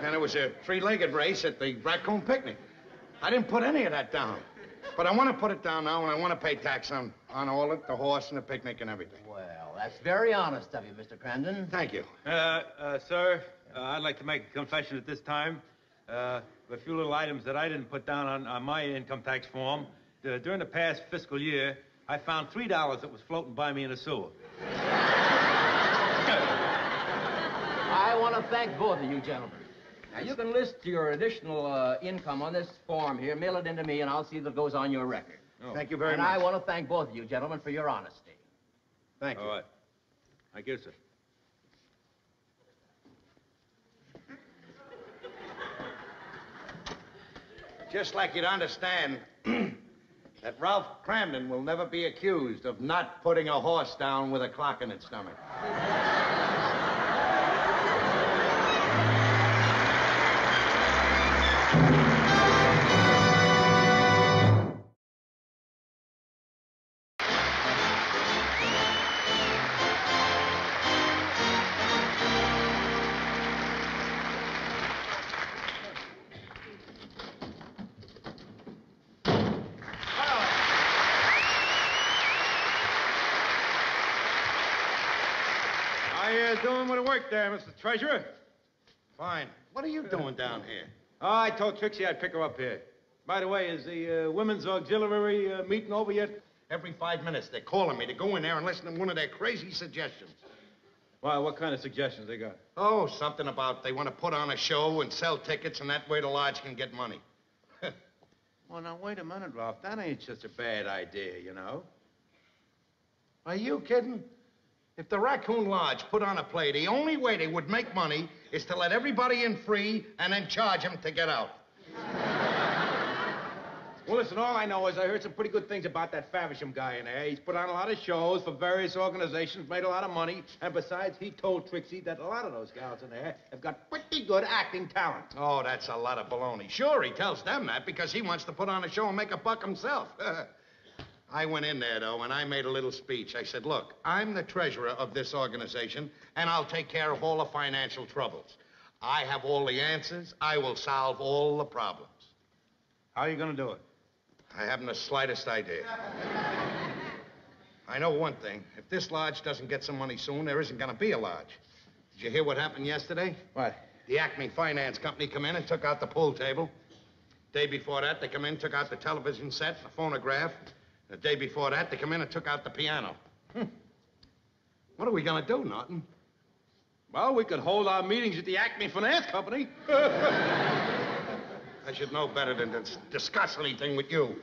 And there was a three-legged race at the raccoon picnic. I didn't put any of that down. But I want to put it down now, and I want to pay tax on all of it, the horse and the picnic and everything. Well, that's very honest of you, Mr. Cramden. Thank you. Sir, I'd like to make a confession at this time. A few little items that I didn't put down on my income tax form. During the past fiscal year, I found $3 that was floating by me in a sewer. I want to thank both of you gentlemen. Now, you can list your additional income on this form here, mail it in to me, and I'll see that it goes on your record. Oh. Thank you very much. And I want to thank both of you gentlemen for your honesty. Thank you. All right. Thank you, sir. Just like you'd understand, that Ralph Cramden will never be accused of not putting a horse down with a clock in its stomach. How you doing with the work there, Mr. Treasurer? Fine. What are you doing down here? Oh, I told Trixie I'd pick her up here. By the way, is the Women's Auxiliary meeting over yet? Every 5 minutes, they're calling me to go in there and listen to one of their crazy suggestions. Well, what kind of suggestions they got? Oh, something about they want to put on a show and sell tickets, and that way the lodge can get money. Well, now, wait a minute, Ralph. That ain't such a bad idea, you know. Are you kidding? If the Raccoon Lodge put on a play, the only way they would make money is to let everybody in free and then charge them to get out. Well, listen, all I know is I heard some pretty good things about that Faversham guy in there. He's put on a lot of shows for various organizations, made a lot of money, and besides, he told Trixie that a lot of those gals in there have got pretty good acting talent. Oh, that's a lot of baloney. Sure, he tells them that because he wants to put on a show and make a buck himself. I went in there, though, and I made a little speech. I said, look, I'm the treasurer of this organization, and I'll take care of all the financial troubles. I have all the answers. I will solve all the problems. How are you going to do it? I haven't the slightest idea. I know one thing. If this lodge doesn't get some money soon, there isn't going to be a lodge. Did you hear what happened yesterday? What? The Acme Finance Company come in and took out the pool table. The day before that, they come in, took out the television set, the phonograph. The day before that, they come in and took out the piano. What are we going to do, Norton? Well, we could hold our meetings at the Acme Finance Company. I should know better than to discuss anything with you.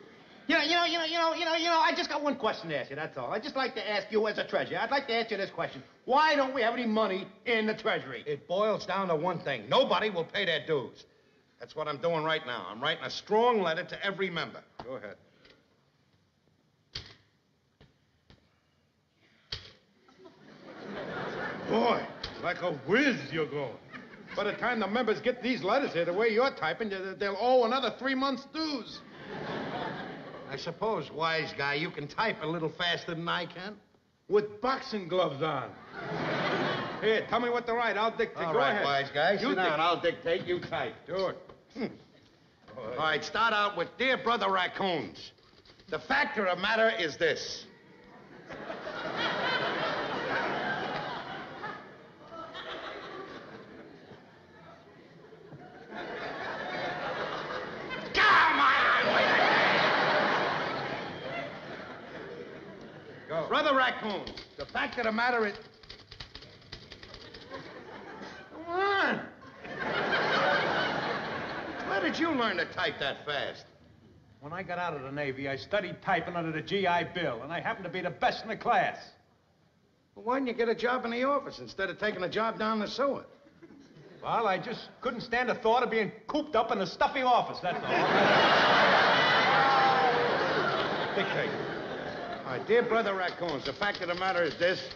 I just got one question to ask you, that's all. I'd just like to ask you as a treasurer. I'd like to ask you this question. Why don't we have any money in the treasury? It boils down to one thing. Nobody will pay their dues. That's what I'm doing right now. I'm writing a strong letter to every member. Go ahead. Boy, like a whiz you're going. By the time the members get these letters here, the way you're typing, they'll owe another 3 months' dues. I suppose, wise guy, you can type a little faster than I can. With boxing gloves on. Here, tell me what to write. I'll dictate. All Go right, ahead. wise guy. You Sit down. I'll dictate. You type. Do it. All right, start out with Dear Brother Raccoons. The fact of the matter is this. Go. Brother Raccoons, the fact of the matter is... Come on. Where did you learn to type that fast? When I got out of the Navy, I studied typing under the GI Bill, and I happened to be the best in the class. Well, why didn't you get a job in the office instead of taking a job down the sewer? Well, I just couldn't stand the thought of being cooped up in a stuffy office, that's all. Dictate. All right, Dear Brother Raccoons, the fact of the matter is this.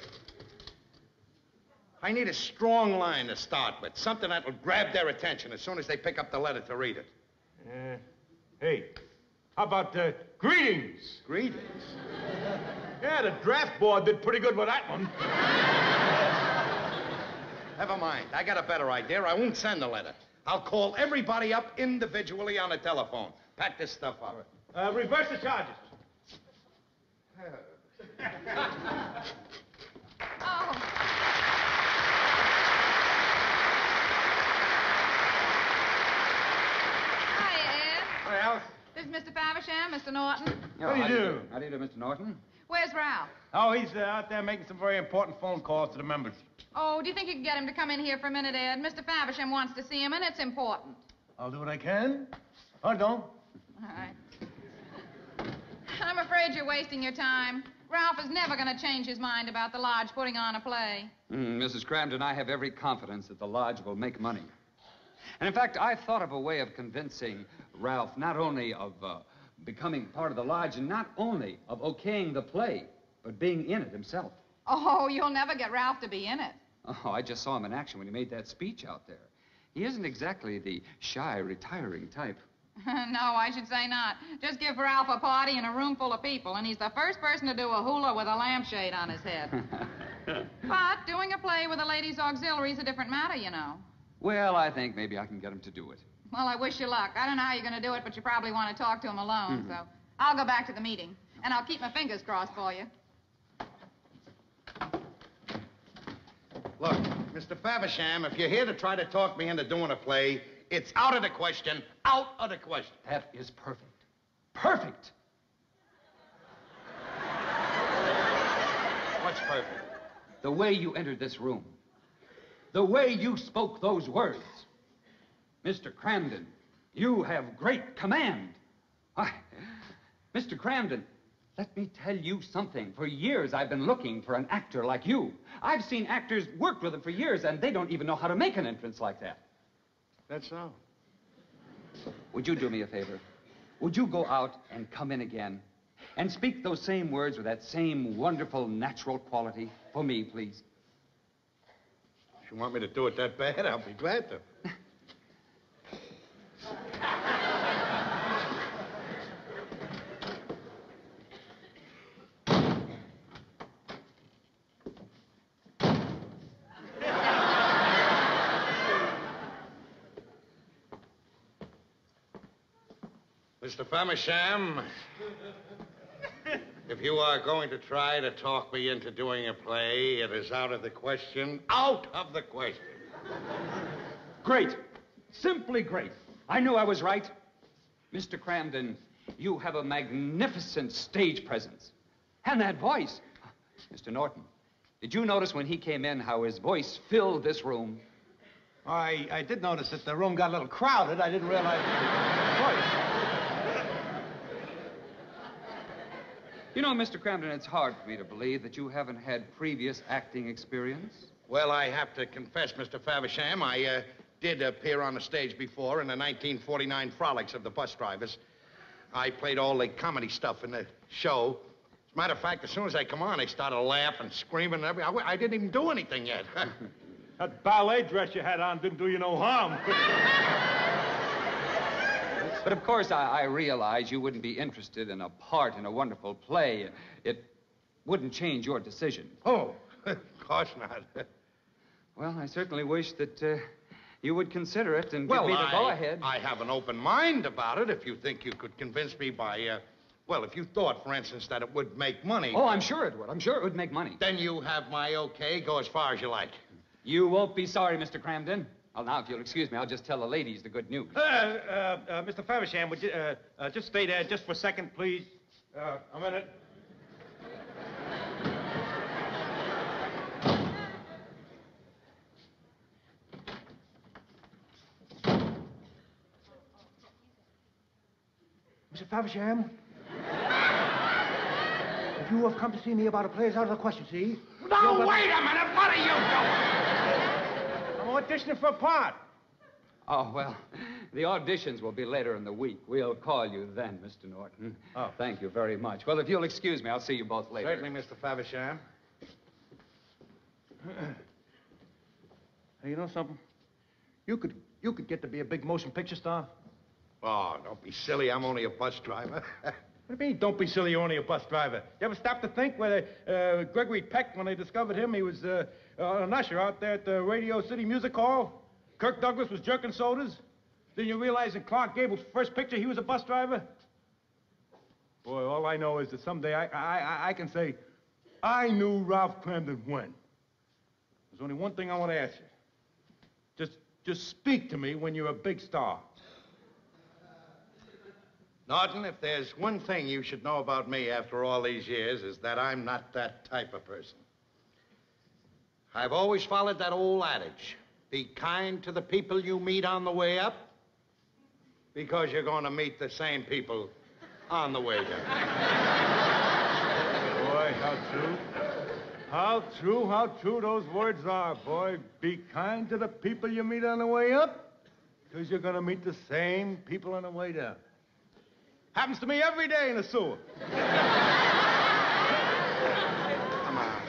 I need a strong line to start with, something that will grab their attention as soon as they pick up the letter to read it. Hey, how about greetings? Greetings? Yeah, the draft board did pretty good with that one. Never mind. I got a better idea. I won't send the letter. I'll call everybody up individually on the telephone. Pack this stuff up. Reverse the charges. Oh. Hi, Ed. Hi, Alice. This is Mr. Faversham, Mr. Norton. How do you do? How do you do, Mr. Norton? Where's Ralph? Oh, he's out there making some very important phone calls to the members. Oh, do you think you can get him to come in here for a minute, Ed? Mr. Faversham wants to see him, and it's important. I'll do what I can. Or don't. All right. I'm afraid you're wasting your time. Ralph is never going to change his mind about the lodge putting on a play. Mrs. Cramden, I have every confidence that the lodge will make money. And in fact, I've thought of a way of convincing Ralph not only of becoming part of the lodge, and not only of okaying the play, but being in it himself. Oh, you'll never get Ralph to be in it. Oh, I just saw him in action when he made that speech out there. He isn't exactly the shy, retiring type. No, I should say not. Just give Ralph a party in a room full of people, and he's the first person to do a hula with a lampshade on his head. But doing a play with a ladies' auxiliary is a different matter, you know. Well, I think maybe I can get him to do it. Well, I wish you luck. I don't know how you're going to do it, but you probably want to talk to him alone, so I'll go back to the meeting, and I'll keep my fingers crossed for you. Look, Mr. Faversham, if you're here to try to talk me into doing a play, it's out of the question. Out of the question. That is perfect. Perfect! What's perfect? The way you entered this room. The way you spoke those words. Mr. Cramden, you have great command. Why, Mr. Cramden, let me tell you something. For years, I've been looking for an actor like you. I've seen actors work with them for years, and they don't even know how to make an entrance like that. That's so. Would you do me a favor? Would you go out and come in again and speak those same words with that same wonderful natural quality for me, please? If you want me to do it that bad, I'll be glad to. Mr. Faversham, if you are going to try to talk me into doing a play, it is out of the question. Out of the question. Great. Simply great. I knew I was right. Mr. Cramden, you have a magnificent stage presence. And that voice. Mr. Norton, did you notice when he came in how his voice filled this room? I did notice that the room got a little crowded. I didn't realize the voice. You know, Mr. Cramden, it's hard for me to believe that you haven't had previous acting experience. Well, I have to confess, Mr. Faversham, I did appear on the stage before in the 1949 Frolics of the Bus Drivers. I played all the comedy stuff in the show. As a matter of fact, as soon as I come on, they started laughing, screaming, and everything. I didn't even do anything yet. That ballet dress you had on didn't do you no harm. But of course, I realize you wouldn't be interested in a part in a wonderful play. It wouldn't change your decision. Oh, of course not. Well, I certainly wish that you would consider it and give me the go-ahead. I have an open mind about it if you think you could convince me by, well, if you thought, for instance, that it would make money. Oh, I'm sure it would. I'm sure it would make money. Then you have my okay. Go as far as you like. You won't be sorry, Mr. Cramden. Well, now, if you'll excuse me, I'll just tell the ladies the good news. Mr. Faversham, would you just stay there just for a second, please? A minute. Mr. Faversham? If you have come to see me about a play, it's out of the question, see? No, wait a minute. What are you doing? I'm auditioning for a part. Oh, well, the auditions will be later in the week. We'll call you then, Mr. Norton. Oh. Thank you very much. Well, if you'll excuse me, I'll see you both later. Certainly, Mr. Faversham. Hey, you know something? You could get to be a big motion picture star. Oh, don't be silly. I'm only a bus driver. What do you mean, don't be silly, you're only a bus driver? You ever stop to think whether Gregory Peck, when they discovered him, he was an usher out there at the Radio City Music Hall? Kirk Douglas was jerking sodas? Didn't you realize in Clark Gable's first picture he was a bus driver? Boy, all I know is that someday I can say, I knew Ralph Cramden when. There's only one thing I want to ask you. Just speak to me when you're a big star. Norton, if there's one thing you should know about me after all these years, is that I'm not that type of person. I've always followed that old adage. Be kind to the people you meet on the way up, because you're going to meet the same people on the way down. Boy, how true. How true, how true those words are, boy. Be kind to the people you meet on the way up, because you're going to meet the same people on the way down. Happens to me every day in the sewer. Come on.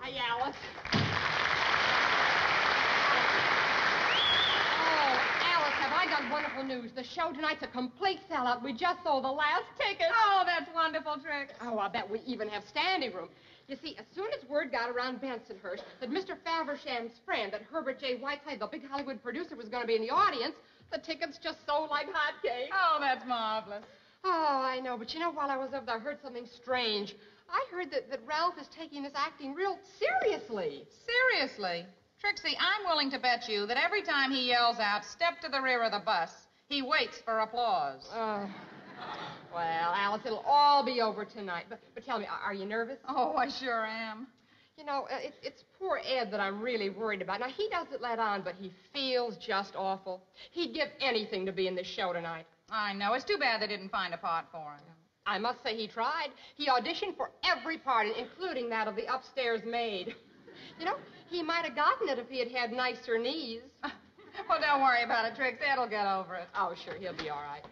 Hi, Alice. I got wonderful news. The show tonight's a complete sellout. We just sold the last ticket. Oh, that's wonderful, Trix. Oh, I bet we even have standing room. You see, as soon as word got around Bensonhurst that Mr. Faversham's friend, that Herbert J. Whiteside, the big Hollywood producer, was going to be in the audience, the tickets just sold like hotcakes. Oh, that's marvelous. Oh, I know, but you know, while I was up there, I heard something strange. I heard that Ralph is taking this acting real seriously. Seriously? Trixie, I'm willing to bet you that every time he yells out, "Step to the rear of the bus," he waits for applause. Well, Alice, it'll all be over tonight. But tell me, are you nervous? Oh, I sure am. You know, it's poor Ed that I'm really worried about. Now, he doesn't let on, but he feels just awful. He'd give anything to be in this show tonight. I know. It's too bad they didn't find a part for him. I must say he tried. He auditioned for every part, including that of the upstairs maid. You know, he might have gotten it if he had had nicer knees. Well, don't worry about it, Trix. Ed'll get over it. Oh, sure, he'll be all right.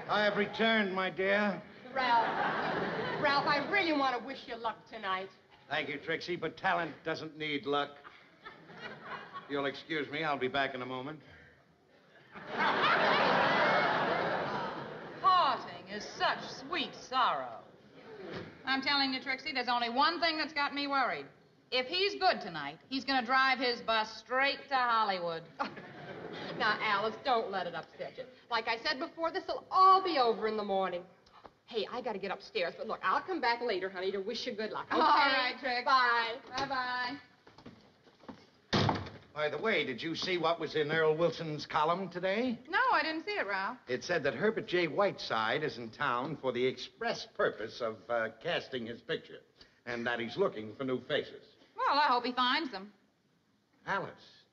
I have returned, my dear. Ralph, I really want to wish you luck tonight. Thank you, Trixie, but talent doesn't need luck. You'll excuse me, I'll be back in a moment. Parting is such sweet sorrow. I'm telling you, Trixie, there's only one thing that's got me worried. If he's good tonight, he's going to drive his bus straight to Hollywood. Now, Alice, don't let it upset you. Like I said before, this'll all be over in the morning. Hey, I got to get upstairs, but look, I'll come back later, honey, to wish you good luck. Okay? All right, Trix. Bye. Bye-bye. By the way, did you see what was in Earl Wilson's column today? No, I didn't see it, Ralph. It said that Herbert J. Whiteside is in town for the express purpose of casting his picture, and that he's looking for new faces. Well, I hope he finds them. Alice,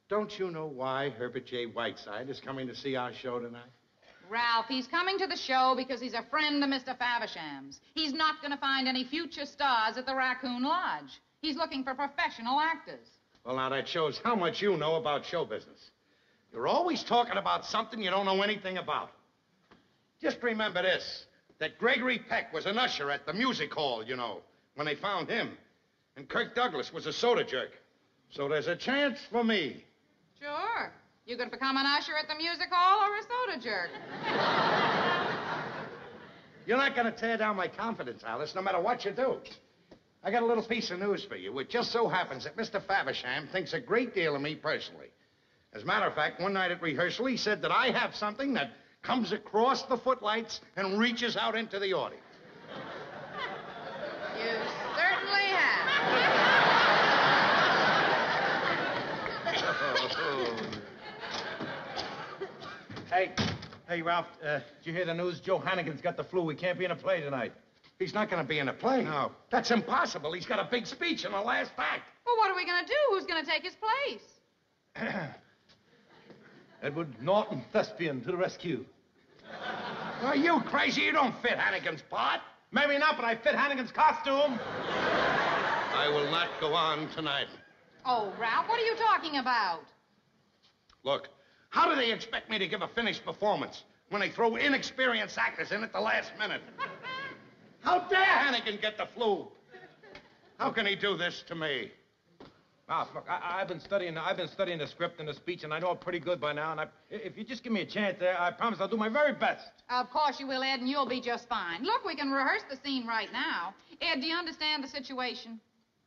don't you know why Herbert J. Whiteside is coming to see our show tonight? Ralph, he's coming to the show because he's a friend of Mr. Faversham's. He's not going to find any future stars at the Raccoon Lodge. He's looking for professional actors. Well, now, that shows how much you know about show business. You're always talking about something you don't know anything about. Just remember this, that Gregory Peck was an usher at the music hall, you know, when they found him. And Kirk Douglas was a soda jerk. So there's a chance for me. Sure. You could become an usher at the music hall or a soda jerk. You're not going to tear down my confidence, Alice, no matter what you do. I got a little piece of news for you. It just so happens that Mr. Faversham thinks a great deal of me personally. As a matter of fact, one night at rehearsal, he said that I have something that comes across the footlights and reaches out into the audience. You certainly have. Hey, Ralph, did you hear the news? Joe Hannigan's got the flu. He can't be in a play tonight. He's not going to be in a play. No. That's impossible. He's got a big speech in the last act. Well, what are we going to do? Who's going to take his place? Edward Norton, thespian, to the rescue. Are you crazy? You don't fit Hannigan's part. Maybe not, but I fit Hannigan's costume. I will not go on tonight. Oh, Ralph, what are you talking about? Look, how do they expect me to give a finished performance when they throw inexperienced actors in at the last minute? How dare Hannigan get the flu? How can he do this to me? Ralph, look, I've been studying the script and the speech, and I know it pretty good by now. And if you just give me a chance there, I promise I'll do my very best. Of course you will, Ed, and you'll be just fine. Look, we can rehearse the scene right now. Ed, do you understand the situation?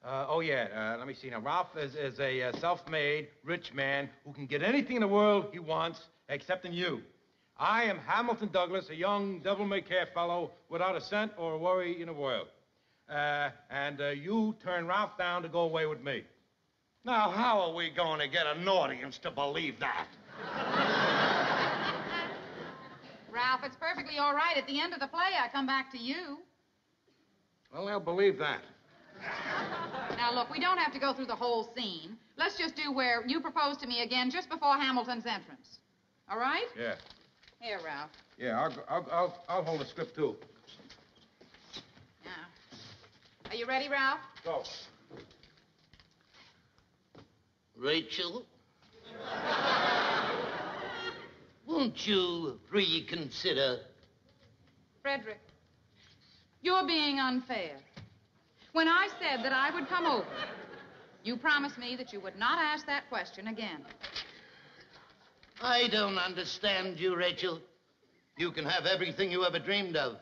Let me see now. Ralph is a self-made, rich man who can get anything in the world he wants, excepting you. I am Hamilton Douglas, a young, devil-may-care fellow without a cent or a worry in the world. You turn Ralph down to go away with me. Now, how are we going to get an audience to believe that? Ralph, it's perfectly all right. At the end of the play, I come back to you. Well, they'll believe that. Now, look, we don't have to go through the whole scene. Let's just do where you propose to me again just before Hamilton's entrance. All right? Yeah. Here, Ralph. Yeah, I'll hold the script, too. Now, are you ready, Ralph? Go. Rachel? Won't you reconsider? Frederick, you're being unfair. When I said that I would come over, you promised me that you would not ask that question again. I don't understand you, Rachel. You can have everything you ever dreamed of.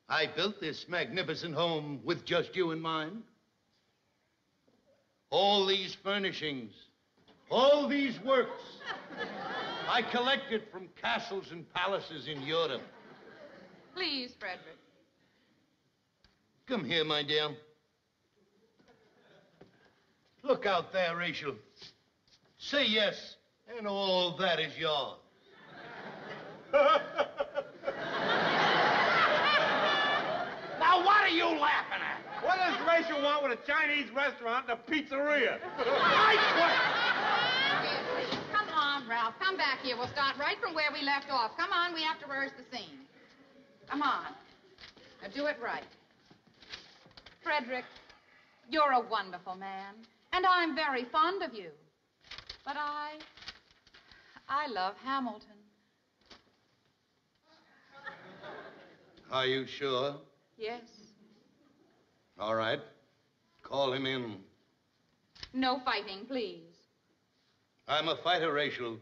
I built this magnificent home with just you in mind. All these furnishings, all these works, I collected from castles and palaces in Europe. Please, Frederick. Come here, my dear. Look out there, Rachel. Say yes, and all that is yours. Now, what are you laughing at? What does Rachel want with a Chinese restaurant and a pizzeria? Come on, Ralph. Come back here. We'll start right from where we left off. Come on, we have to rehearse the scene. Come on. Now, do it right. Frederick, you're a wonderful man, and I'm very fond of you. But I love Hamilton. Are you sure? Yes. All right. Call him in. No fighting, please. I'm a fighter, Rachel.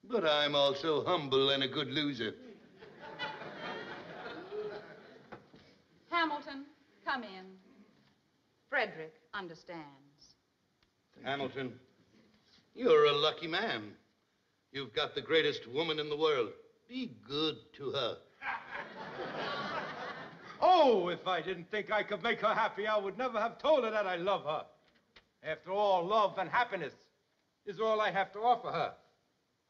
But I'm also humble and a good loser. Hamilton, come in. Frederick understands. Hamilton, you're a lucky man. You've got the greatest woman in the world. Be good to her. Oh, if I didn't think I could make her happy, I would never have told her that I love her. After all, love and happiness is all I have to offer her.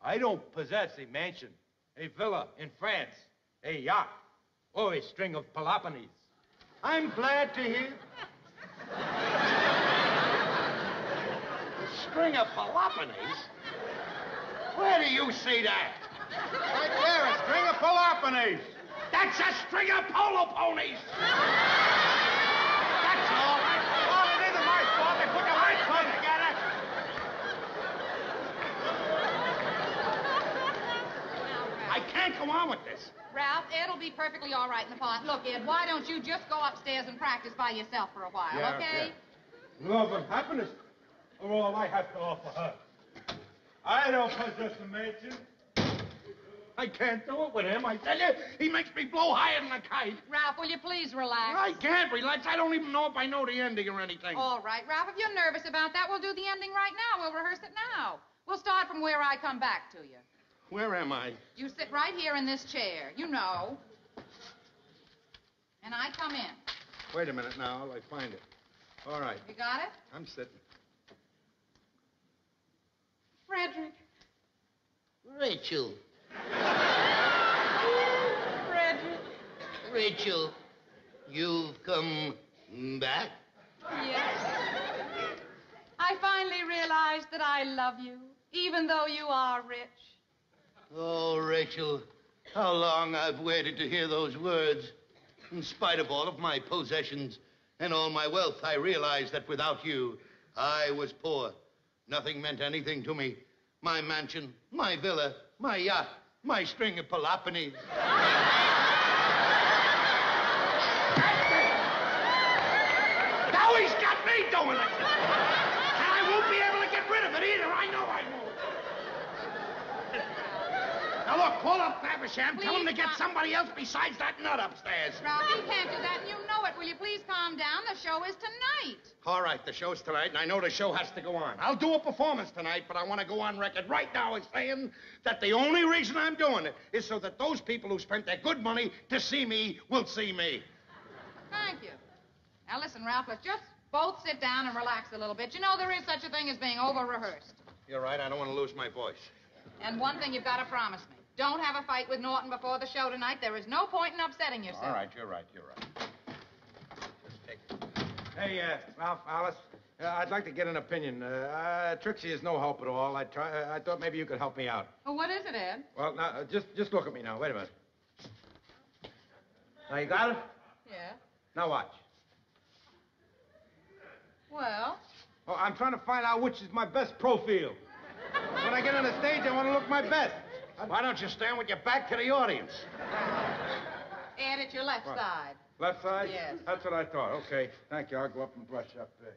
I don't possess a mansion, a villa in France, a yacht, or a string of Peloponnese. I'm glad to hear... A string of Peloponnese? Where do you see that? Right there, a string of Peloponnese. That's a string of polo ponies. That's all. Oh, it isn't my fault. They put the right one together. I can't go on with this. Ralph, Ed'll be perfectly all right in the part. Look, Ed, why don't you just go upstairs and practice by yourself for a while, okay? Yeah. Love and happiness are all I have to offer her. I don't possess a mansion. I can't do it with him, I tell you. He makes me blow higher than a kite. Ralph, will you please relax? I can't relax. I don't even know if I know the ending or anything. All right, Ralph, if you're nervous about that, we'll do the ending right now. We'll rehearse it now. We'll start from where I come back to you. Where am I? You sit right here in this chair. You know. And I come in. Wait a minute now. I find it. All right. You got it? I'm sitting. Frederick. Rachel. Frederick. Rachel, you've come back? Yes. I finally realized that I love you, even though you are rich. Oh, Rachel, how long I've waited to hear those words. In spite of all of my possessions and all my wealth, I realized that without you, I was poor. Nothing meant anything to me. My mansion, my villa, my yacht, my string of Peloponnese. Now he's got me doing it. And I won't be able to get rid of it either. I know I won't. Now, look, call up Faversham. Tell him to get somebody else besides that nut upstairs. Ralph, he can't do that, and you know it. Will you please calm down? The show is tonight. All right, the show's tonight, and I know the show has to go on. I'll do a performance tonight, but I want to go on record right now as saying that the only reason I'm doing it is so that those people who spent their good money to see me will see me. Thank you. Now, listen, Ralph, let's just both sit down and relax a little bit. You know there is such a thing as being over-rehearsed. You're right. I don't want to lose my voice. And one thing you've got to promise me. Don't have a fight with Norton before the show tonight. There is no point in upsetting yourself. All right, you're right, you're right. Hey, Ralph, Alice, I'd like to get an opinion. Trixie is no help at all. I thought maybe you could help me out. Oh, what is it, Ed? Well, now, just look at me now. Wait a minute. Now, you got it? Yeah. Now watch. Well? Oh, I'm trying to find out which is my best profile. When I get on the stage, I want to look my best. Why don't you stand with your back to the audience? Ed, it's your left side. Left side? Yes. That's what I thought. Okay, thank you. I'll go up and brush up there.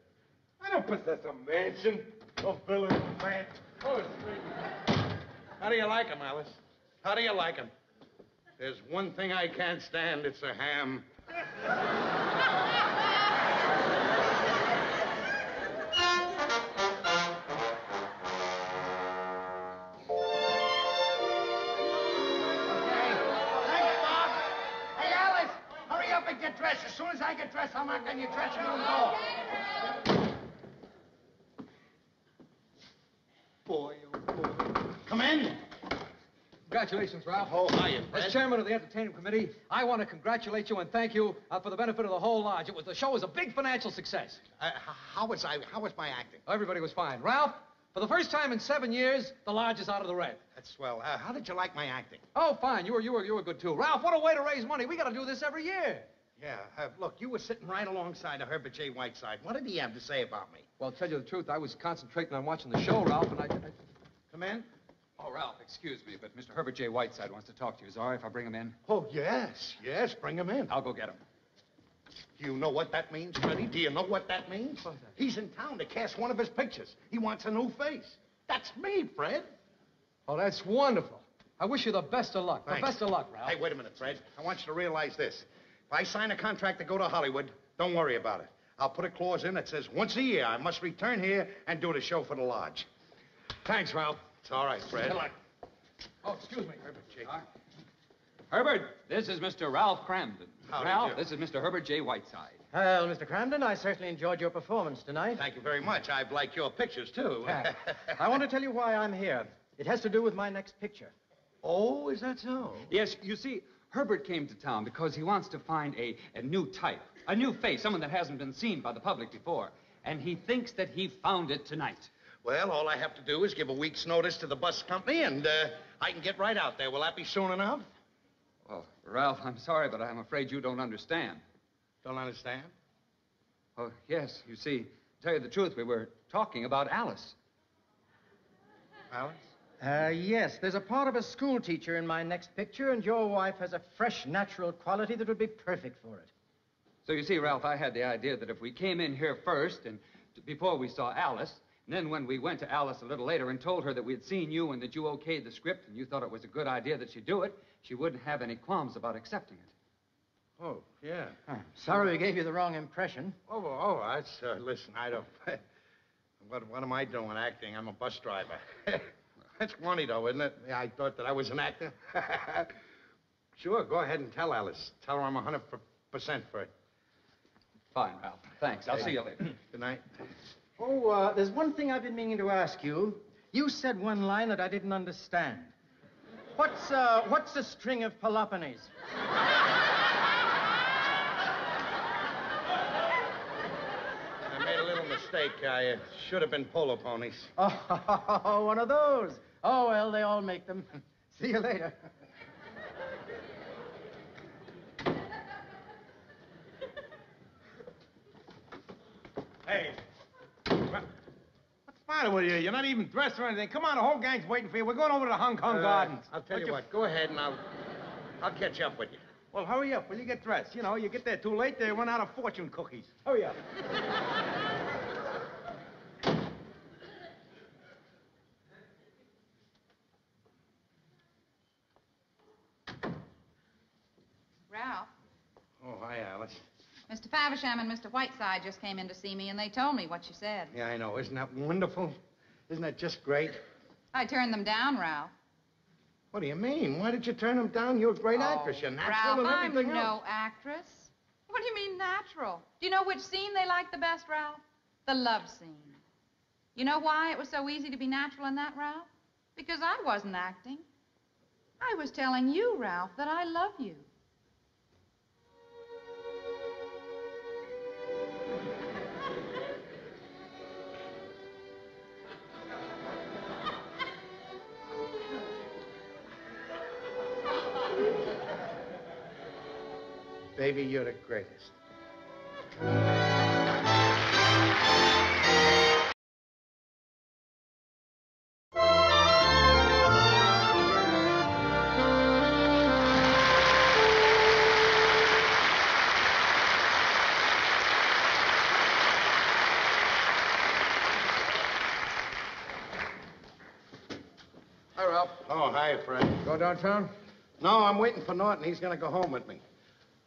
I don't possess a mansion. No villa, no man. Oh, it's free. How do you like him, Alice? How do you like him? There's one thing I can't stand. It's a ham. Get dressed. As soon as I get dressed, I'll knock on your dressing room door. Boy, oh boy. Come in. Congratulations, Ralph. Oh, hiya, Fred. As chairman of the entertainment committee, I want to congratulate you and thank you for the benefit of the whole lodge. The show was a big financial success. How was my acting? Everybody was fine. Ralph, for the first time in 7 years, the lodge is out of the red. That's swell. How did you like my acting? Oh, fine. You were good too. Ralph, what a way to raise money. We got to do this every year. Yeah, look, you were sitting right alongside of Herbert J. Whiteside. What did he have to say about me? Well, to tell you the truth, I was concentrating on watching the show, Ralph, and I... Come in? Oh, Ralph, excuse me, but Mr. Herbert J. Whiteside wants to talk to you. Is it all right if I bring him in? Oh, yes, bring him in. I'll go get him. Do you know what that means, Freddie? Do you know what that means? He's in town to cast one of his pictures. He wants a new face. That's me, Fred. Oh, that's wonderful. I wish you the best of luck. Thanks. The best of luck, Ralph. Hey, wait a minute, Fred. I want you to realize this. If I sign a contract to go to Hollywood, don't worry about it. I'll put a clause in that says once a year I must return here and do the show for the lodge. Thanks, Ralph. It's all right, Fred. Good luck. Oh, excuse me. Herbert J. Herbert, this is Mr. Ralph Cramden. Howdy, Ralph, Joe. this is Mr. Herbert J. Whiteside. Well, Mr. Cramden, I certainly enjoyed your performance tonight. Thank you very much. I've liked your pictures, too. I want to tell you why I'm here. It has to do with my next picture. Oh, is that so? Yes, you see, Herbert came to town because he wants to find a new type, a new face, someone that hasn't been seen by the public before. And he thinks that he found it tonight. Well, all I have to do is give a week's notice to the bus company, and I can get right out there. Will that be soon enough? Well, Ralph, I'm sorry, but I'm afraid you don't understand. Don't understand? Oh, yes, you see, to tell you the truth, we were talking about Alice. Alice? Yes, there's a part of a school teacher in my next picture, and your wife has a fresh, natural quality that would be perfect for it. So you see, Ralph, I had the idea that if we came in here first, and before we saw Alice, and then when we went to Alice a little later and told her that we had seen you and that you okayed the script and you thought it was a good idea that she do it, she wouldn't have any qualms about accepting it. Oh, yeah. Sorry we gave you the wrong impression. Oh, that's, listen, I don't... What am I doing acting? I'm a bus driver. That's funny, though, isn't it? Yeah, I thought that I was an actor. Sure, go ahead and tell Alice. Tell her I'm 100% for it. Fine, Ralph. Thanks. I'll see you later. Good night. Oh, there's one thing I've been meaning to ask you. You said one line that I didn't understand. What's a string of Peloponnese? I made a little mistake. I should have been polo ponies. Oh, one of those. Oh, well, they all make them. See you later. Hey. What's the matter with you? You're not even dressed or anything. Come on, the whole gang's waiting for you. We're going over to the Hong Kong Gardens. I'll tell you what. Go ahead, and I'll catch up with you. Well, hurry up. Will you get dressed? You know, you get there too late, they run out of fortune cookies. Hurry up. Ralph, Oh, hi, Alice. Mr. Faversham and Mr. Whiteside just came in to see me, and they told me what you said. Yeah, I know. Isn't that wonderful? Isn't that just great? I turned them down, Ralph. What do you mean? Why did you turn them down? You're a great actress. You're natural Ralph, and everything I'm else. no actress. What do you mean natural? Do you know which scene they liked the best, Ralph? The love scene. You know why it was so easy to be natural in that, Ralph? Because I wasn't acting. I was telling you, Ralph, that I love you. Baby, you're the greatest. Hi, Ralph. Oh, hi, Fred. Go downtown? No, I'm waiting for Norton. He's going to go home with me.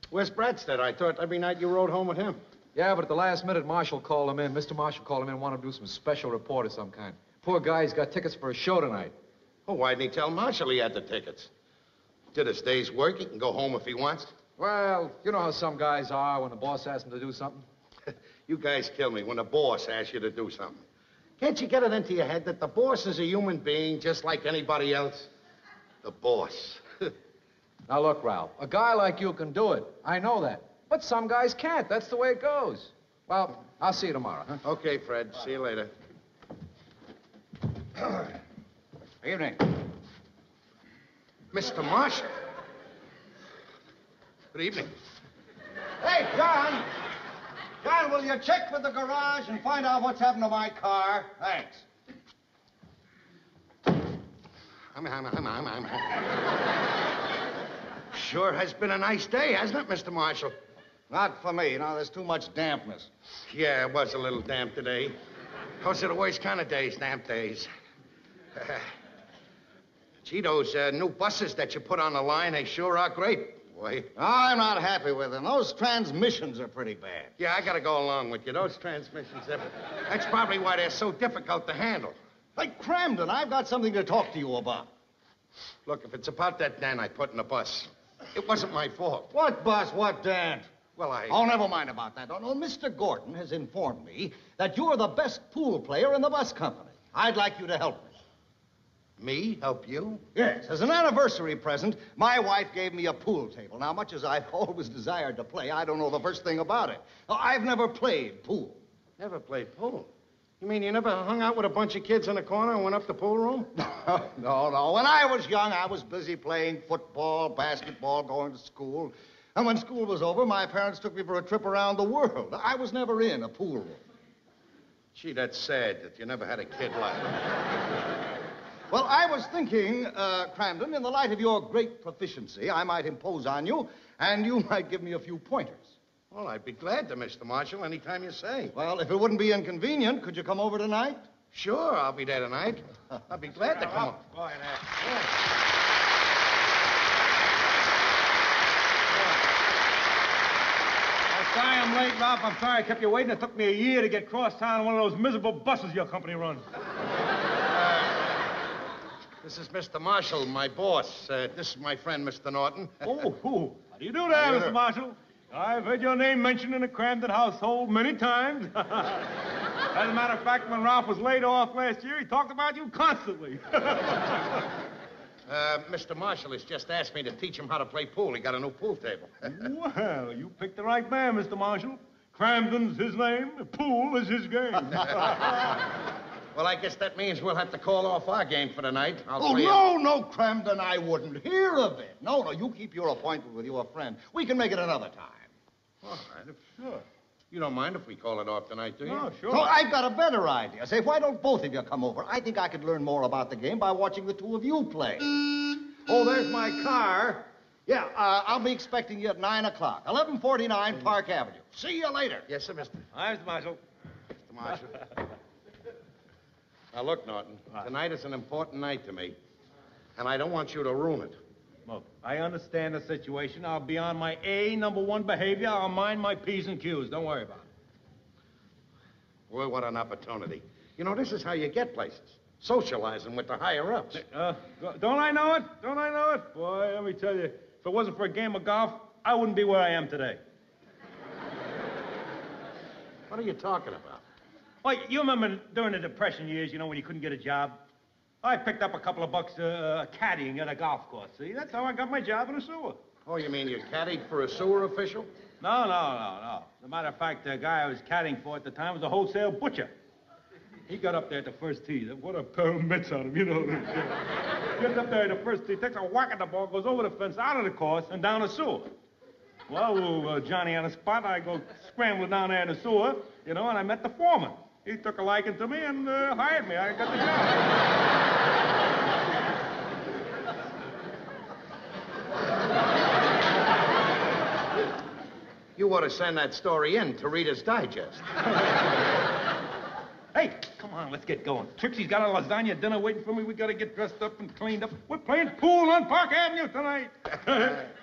Where's Bradstead? I thought every night you rode home with him. Yeah, but at the last minute, Marshall called him in. Mr. Marshall called him in, wanted to do some special report of some kind. Poor guy's got tickets for a show tonight. Oh, why didn't he tell Marshall he had the tickets? Did his day's work. He can go home if he wants. Well, you know how some guys are when the boss asks them to do something. You guys kill me when the boss asks you to do something. Can't you get it into your head that the boss is a human being just like anybody else? The boss. Now, look, Ralph, a guy like you can do it. I know that. But some guys can't. That's the way it goes. Well, I'll see you tomorrow, huh? Okay, Fred. See you later. Evening. Mr. Marshall. Good evening. Hey, John! John, will you check with the garage and find out what's happened to my car? Thanks. Sure has been a nice day, hasn't it, Mr. Marshall? Not for me. You know, there's too much dampness. Yeah, it was a little damp today. Those are the worst kind of days, damp days. Gee, those new buses that you put on the line, they sure are great, boy. I'm not happy with them. Those transmissions are pretty bad. Yeah, I gotta go along with you. Those transmissions, that's probably why they're so difficult to handle. Hey, Cramden, I've got something to talk to you about. Look, if it's about that Dan I put in the bus, it wasn't my fault. What bus? What Dan? Well, Oh, never mind about that. Oh, no, Mr. Gordon has informed me that you're the best pool player in the bus company. I'd like you to help me. Me? Help you? Yes. As an anniversary present, my wife gave me a pool table. Now, much as I've always desired to play, I don't know the first thing about it. I've never played pool. Never played pool? You mean you never hung out with a bunch of kids in the corner and went up the pool room? No. When I was young, I was busy playing football, basketball, going to school. And when school was over, my parents took me for a trip around the world. I was never in a pool room. Gee, that's sad that you never had a kid like that. Well, I was thinking, Cramden, in the light of your great proficiency, I might impose on you, and you might give me a few pointers. Well, I'd be glad to, Mr. Marshall, anytime you say. Well, if it wouldn't be inconvenient, could you come over tonight? Sure, I'll be there tonight. I'll be glad to come. Boy, Sorry I'm late, Ralph. I'm sorry I kept you waiting. It took me a year to get cross town on one of those miserable buses your company runs. This is Mr. Marshall, my boss. This is my friend, Mr. Norton. Oh, how do you do there, Mr. Marshall? I've heard your name mentioned in the Cramden household many times. As a matter of fact, when Ralph was laid off last year, he talked about you constantly. Mr. Marshall has just asked me to teach him how to play pool. He got a new pool table. Well, you picked the right man, Mr. Marshall. Cramden's his name. Pool is his game. Well, I guess that means we'll have to call off our game for tonight. No, Cramden, I wouldn't hear of it. No, you keep your appointment with your friend. We can make it another time. All right, sure. You don't mind if we call it off tonight, do you? No, sure. So I've got a better idea. Say, why don't both of you come over? I think I could learn more about the game by watching the two of you play. Oh, there's my car. Yeah, I'll be expecting you at 9 o'clock. 1149 Park Avenue. See you later. Yes, sir, Mr. Hi, Mr. Marshall. Mr. Marshall. Now, look, Norton, tonight is an important night to me, and I don't want you to ruin it. Look, I understand the situation. I'll be on my #1 behavior. I'll mind my P's and Q's. Don't worry about it. Boy, what an opportunity. You know, this is how you get places. Socializing with the higher-ups. Don't I know it? Don't I know it? Boy, let me tell you, if it wasn't for a game of golf, I wouldn't be where I am today. What are you talking about? Well, you remember during the Depression years, you know, when you couldn't get a job? I picked up a couple of bucks caddying at a golf course. See, that's how I got my job in the sewer. Oh, you mean you caddied for a sewer official? No. As a matter of fact, the guy I was caddying for at the time was a wholesale butcher. He got up there at the first tee. What a pair of mitts on him, you know. Gets up there at the first tee, takes a whack at the ball, goes over the fence, out of the course, and down the sewer. Well, Johnny on the spot, I go scrambling down there in the sewer, and I met the foreman. He took a liking to me and hired me. I got the job. You ought to send that story in to Reader's Digest. Hey, come on, let's get going. Trixie's got a lasagna dinner waiting for me. We got to get dressed up and cleaned up. We're playing pool on Park Avenue tonight.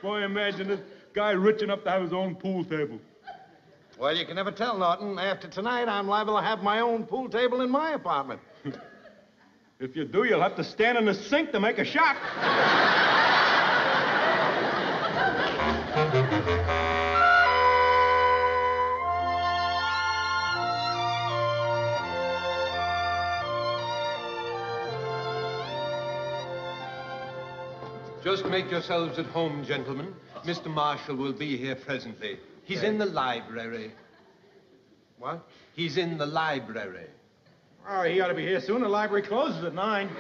Boy, imagine this guy rich enough to have his own pool table. Well, you can never tell, Norton. After tonight, I'm liable to have my own pool table in my apartment. If you do, you'll have to stand in the sink to make a shot. Just make yourselves at home, gentlemen. Mr. Marshall will be here presently. He's in the library. What? He's in the library. Oh, he ought to be here soon. The library closes at 9. May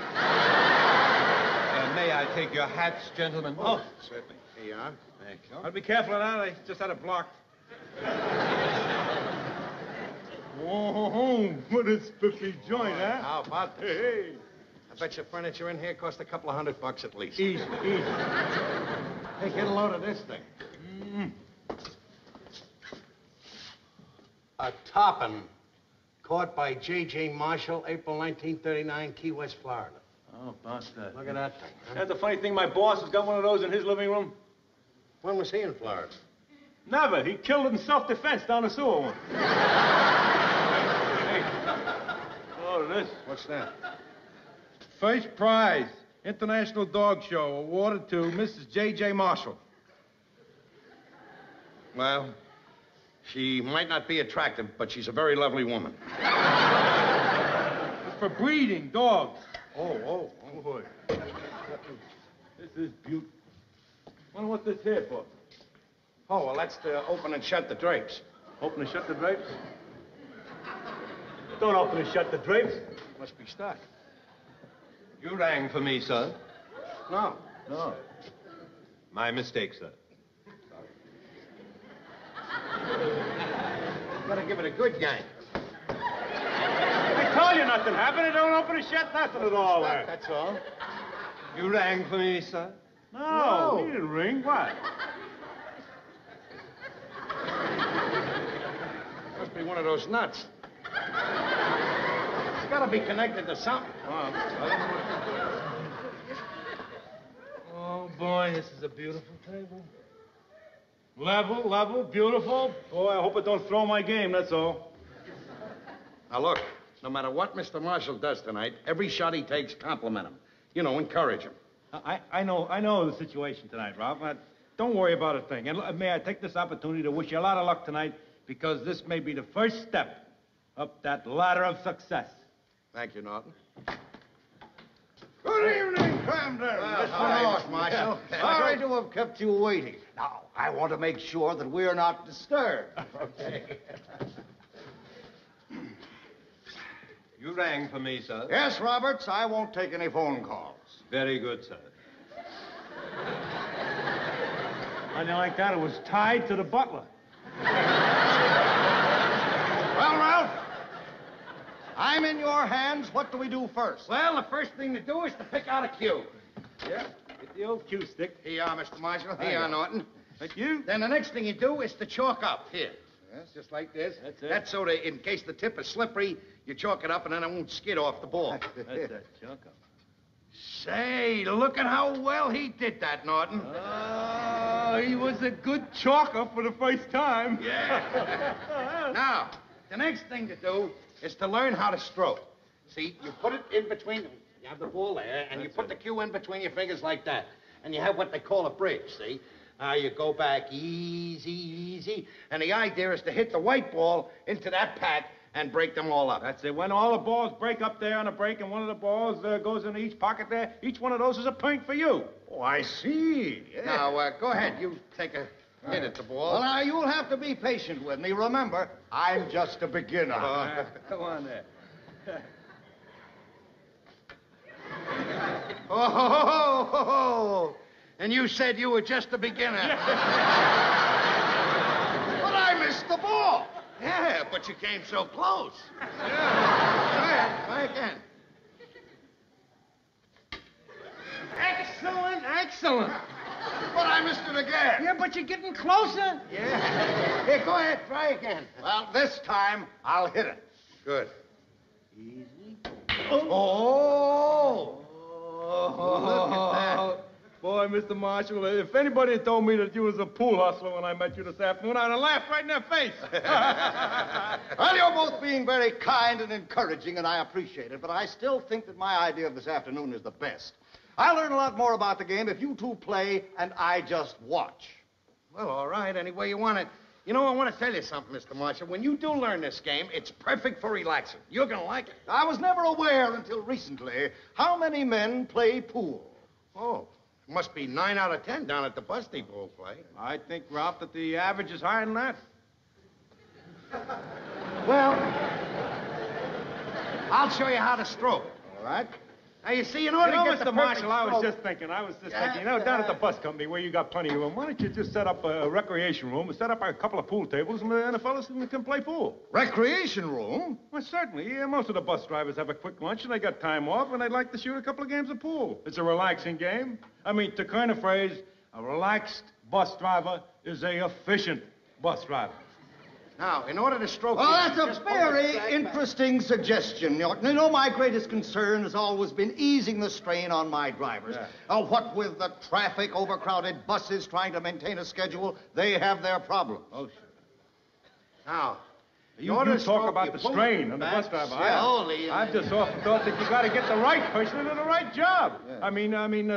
I take your hats, gentlemen? Oh, certainly. Here you are. Thank you. I'll be careful of that. I just had it blocked. Oh, what a spiffy joint, huh? How about this? Hey. I bet your furniture in here cost a couple of $100 at least. Easy. Hey, get a load of this thing. A toppin' caught by J.J. Marshall, April 1939, Key West, Florida. Oh, about that. Look at that thing. Huh? That's the funny thing. My boss has got one of those in his living room. When was he in Florida? Never. He killed it in self-defense down the sewer one. Hey. Oh, this. What's that? First prize, International Dog Show, awarded to Mrs. J.J. Marshall. Well, she might not be attractive, but she's a very lovely woman. It's for breeding dogs. Oh, boy. This is beautiful. Wonder what this here for? Oh, well, that's to open and shut the drapes. Open and shut the drapes? Don't open and shut the drapes. Must be stuck. You rang for me, sir? No. My mistake, sir. Better give it a good yank. I told you nothing happened. It don't open and shut nothing at all. That's all. You rang for me, sir? No, he didn't ring. What? Must be one of those nuts. It's got to be connected to something. Oh, boy, this is a beautiful table. Level, beautiful. Boy, I hope it don't throw my game, that's all. Now, look, no matter what Mr. Marshall does tonight, every shot he takes, compliment him. Encourage him. I know the situation tonight, Ralph. Don't worry about a thing. And may I take this opportunity to wish you a lot of luck tonight, because this may be the first step up that ladder of success. Thank you, Norton. Good evening, Camden. Hi, Mr. Marshall. Sorry to have kept you waiting. Now, I want to make sure that we're not disturbed. Okay. You rang for me, sir? Yes, Roberts, I won't take any phone calls. Very good, sir. I didn't like that. It was tied to the butler. Well, Ralph, I'm in your hands. What do we do first? Well, the first thing to do is to pick out a cue. Yeah, get the old cue stick. Here you are, Mr. Marshall. Here you are, Norton. Thank you. Then the next thing you do is to chalk up. Here. Yes, just like this. That's it. That's so that in case the tip is slippery, you chalk it up and then it won't skid off the ball. That's it. Chalk up. Say, look at how well he did that, Norton. Oh, he was a good chalker for the first time. Yeah. Now, the next thing to do is to learn how to stroke. See, you put it in between, you have the ball there, and you put the cue in between your fingers like that. And you have what they call a bridge, see? Now you go back easy. And the idea is to hit the white ball into that pack and break them all up. That's it. When all the balls break up there on a break and one of the balls goes into each pocket there, each one of those is a point for you. Oh, I see. Yeah. Now, go ahead. You take a hit at the ball. Well, now, you'll have to be patient with me. Remember, I'm just a beginner. Come on there. Oh, and you said you were just a beginner. ball. Yeah, but you came so close. Try again. Excellent, excellent. But I missed it again. Yeah, but you're getting closer. Yeah. Here, go ahead. Try again. Well, this time I'll hit it. Good. Easy. Oh! Look at that. Boy, Mr. Marshall, if anybody had told me that you was a pool hustler when I met you this afternoon, I'd have laughed right in their face. Well, you're both being very kind and encouraging, and I appreciate it, but I still think that my idea of this afternoon is the best. I learn a lot more about the game if you two play and I just watch. Well, all right, any way you want it. You know, I want to tell you something, Mr. Marshall. When you do learn this game, it's perfect for relaxing. You're going to like it. I was never aware until recently how many men play pool. Oh, must be 9 out of 10 down at the bus depot play. I think, Ralph, that the average is higher than that. Well, I'll show you how to stroke. All right. Now, you see, in order to get the Mr. Marshall, I was stroke- just thinking, down at the bus company where you got plenty of room, why don't you just set up a recreation room and set up a couple of pool tables and the fellas can play pool? Recreation room? Well, certainly. Yeah, most of the bus drivers have a quick lunch and they got time off and they'd like to shoot a couple of games of pool. It's a relaxing game. I mean, to coin a phrase, a relaxed bus driver is a efficient bus driver. Now, in order to stroke... Well, you, that's a just pull the very sack interesting suggestion, Norton. You know, my greatest concern has always been easing the strain on my drivers. Yeah. What with the traffic, overcrowded buses trying to maintain a schedule, they have their problems. Oh, sure. Now, You talk about the strain on the bus driver. I've just often thought that you got to get the right person into the right job. Yeah. I mean,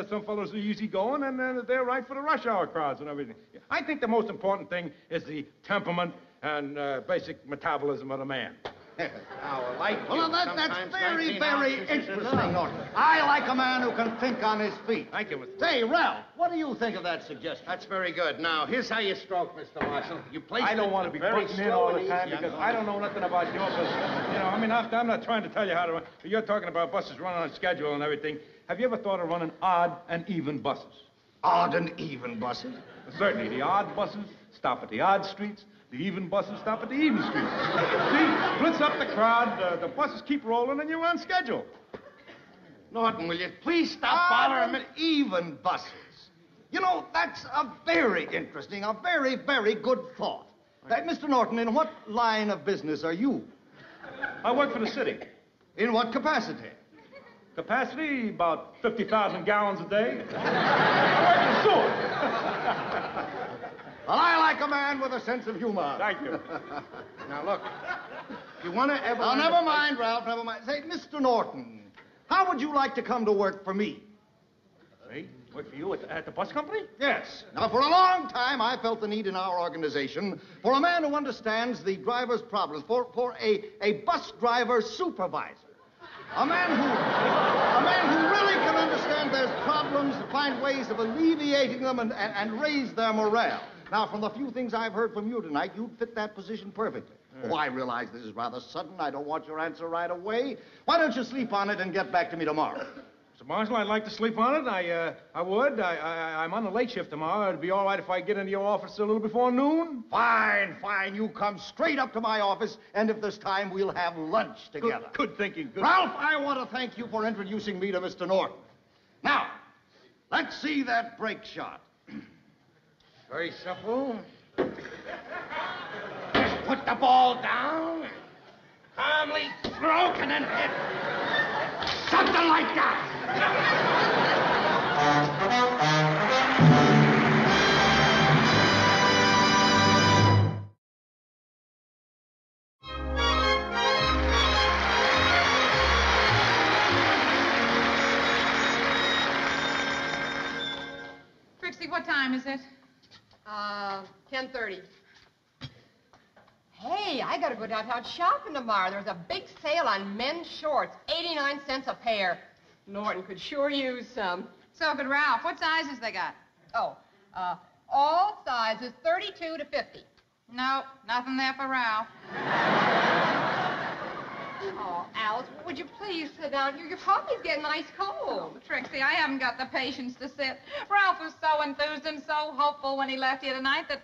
some fellows are easygoing and they're right for the rush hour crowds and everything. I think the most important thing is the temperament and basic metabolism of the man. Now, Well, that's very, very interesting, Norton. I like a man who can think on his feet. Thank you, Mr. Say, Ralph, what do you think of that suggestion? That's very good. Now, here's how you stroke, Mr. Marshall. You place I don't it want to be very putting in all the slowly. time because I don't know nothing about your business. You know, I mean, I'm not trying to tell you how to run. You're talking about buses running on schedule and everything. Have you ever thought of running odd and even buses? Odd and even buses? Certainly. The odd buses stop at the odd streets. The even buses stop at the even streets. See, splits up the crowd. The buses keep rolling and you're on schedule. Norton, will you please stop bothering me? Even buses. You know, that's a very interesting, a very, very good thought. Mr. Norton, in what line of business are you? I work for the city. In what capacity? Capacity, about 50,000 gallons a day. I work in sewer. Well, I like a man with a sense of humor. Thank you. Now, look, if you want to ever... Now, never mind, Ralph, never mind. Say, Mr. Norton, how would you like to come to work for me? Me? Work for you at the bus company? Yes. Now, for a long time, I felt the need in our organization for a man who understands the driver's problems, for a bus driver supervisor. A man who really can understand their problems, find ways of alleviating them, and raise their morale. Now, from the few things I've heard from you tonight, you'd fit that position perfectly. Oh, I realize this is rather sudden. I don't want your answer right away. Why don't you sleep on it and get back to me tomorrow? Mr. Marshall, I'd like to sleep on it. I would. I'm on the late shift tomorrow. It'd be all right if I get into your office a little before noon. Fine, fine. You come straight up to my office, and if there's time, we'll have lunch together. Good thinking. Good. Ralph, I want to thank you for introducing me to Mr. Norton. Now, let's see that brake shot. Very simple. Just put the ball down, calmly stroke, and then hit. Something like that. Trixie, what time is it? 10:30. Hey, I gotta go downtown shopping tomorrow. There's a big sale on men's shorts, 89 cents a pair. Norton could sure use some. So could Ralph. What sizes they got? Oh, all sizes, 32 to 50. No, nothing there for Ralph. Oh, Alice, would you please sit down? Your coffee's getting ice cold. Oh, Trixie, I haven't got the patience to sit. Ralph was so enthused and so hopeful when he left here tonight that,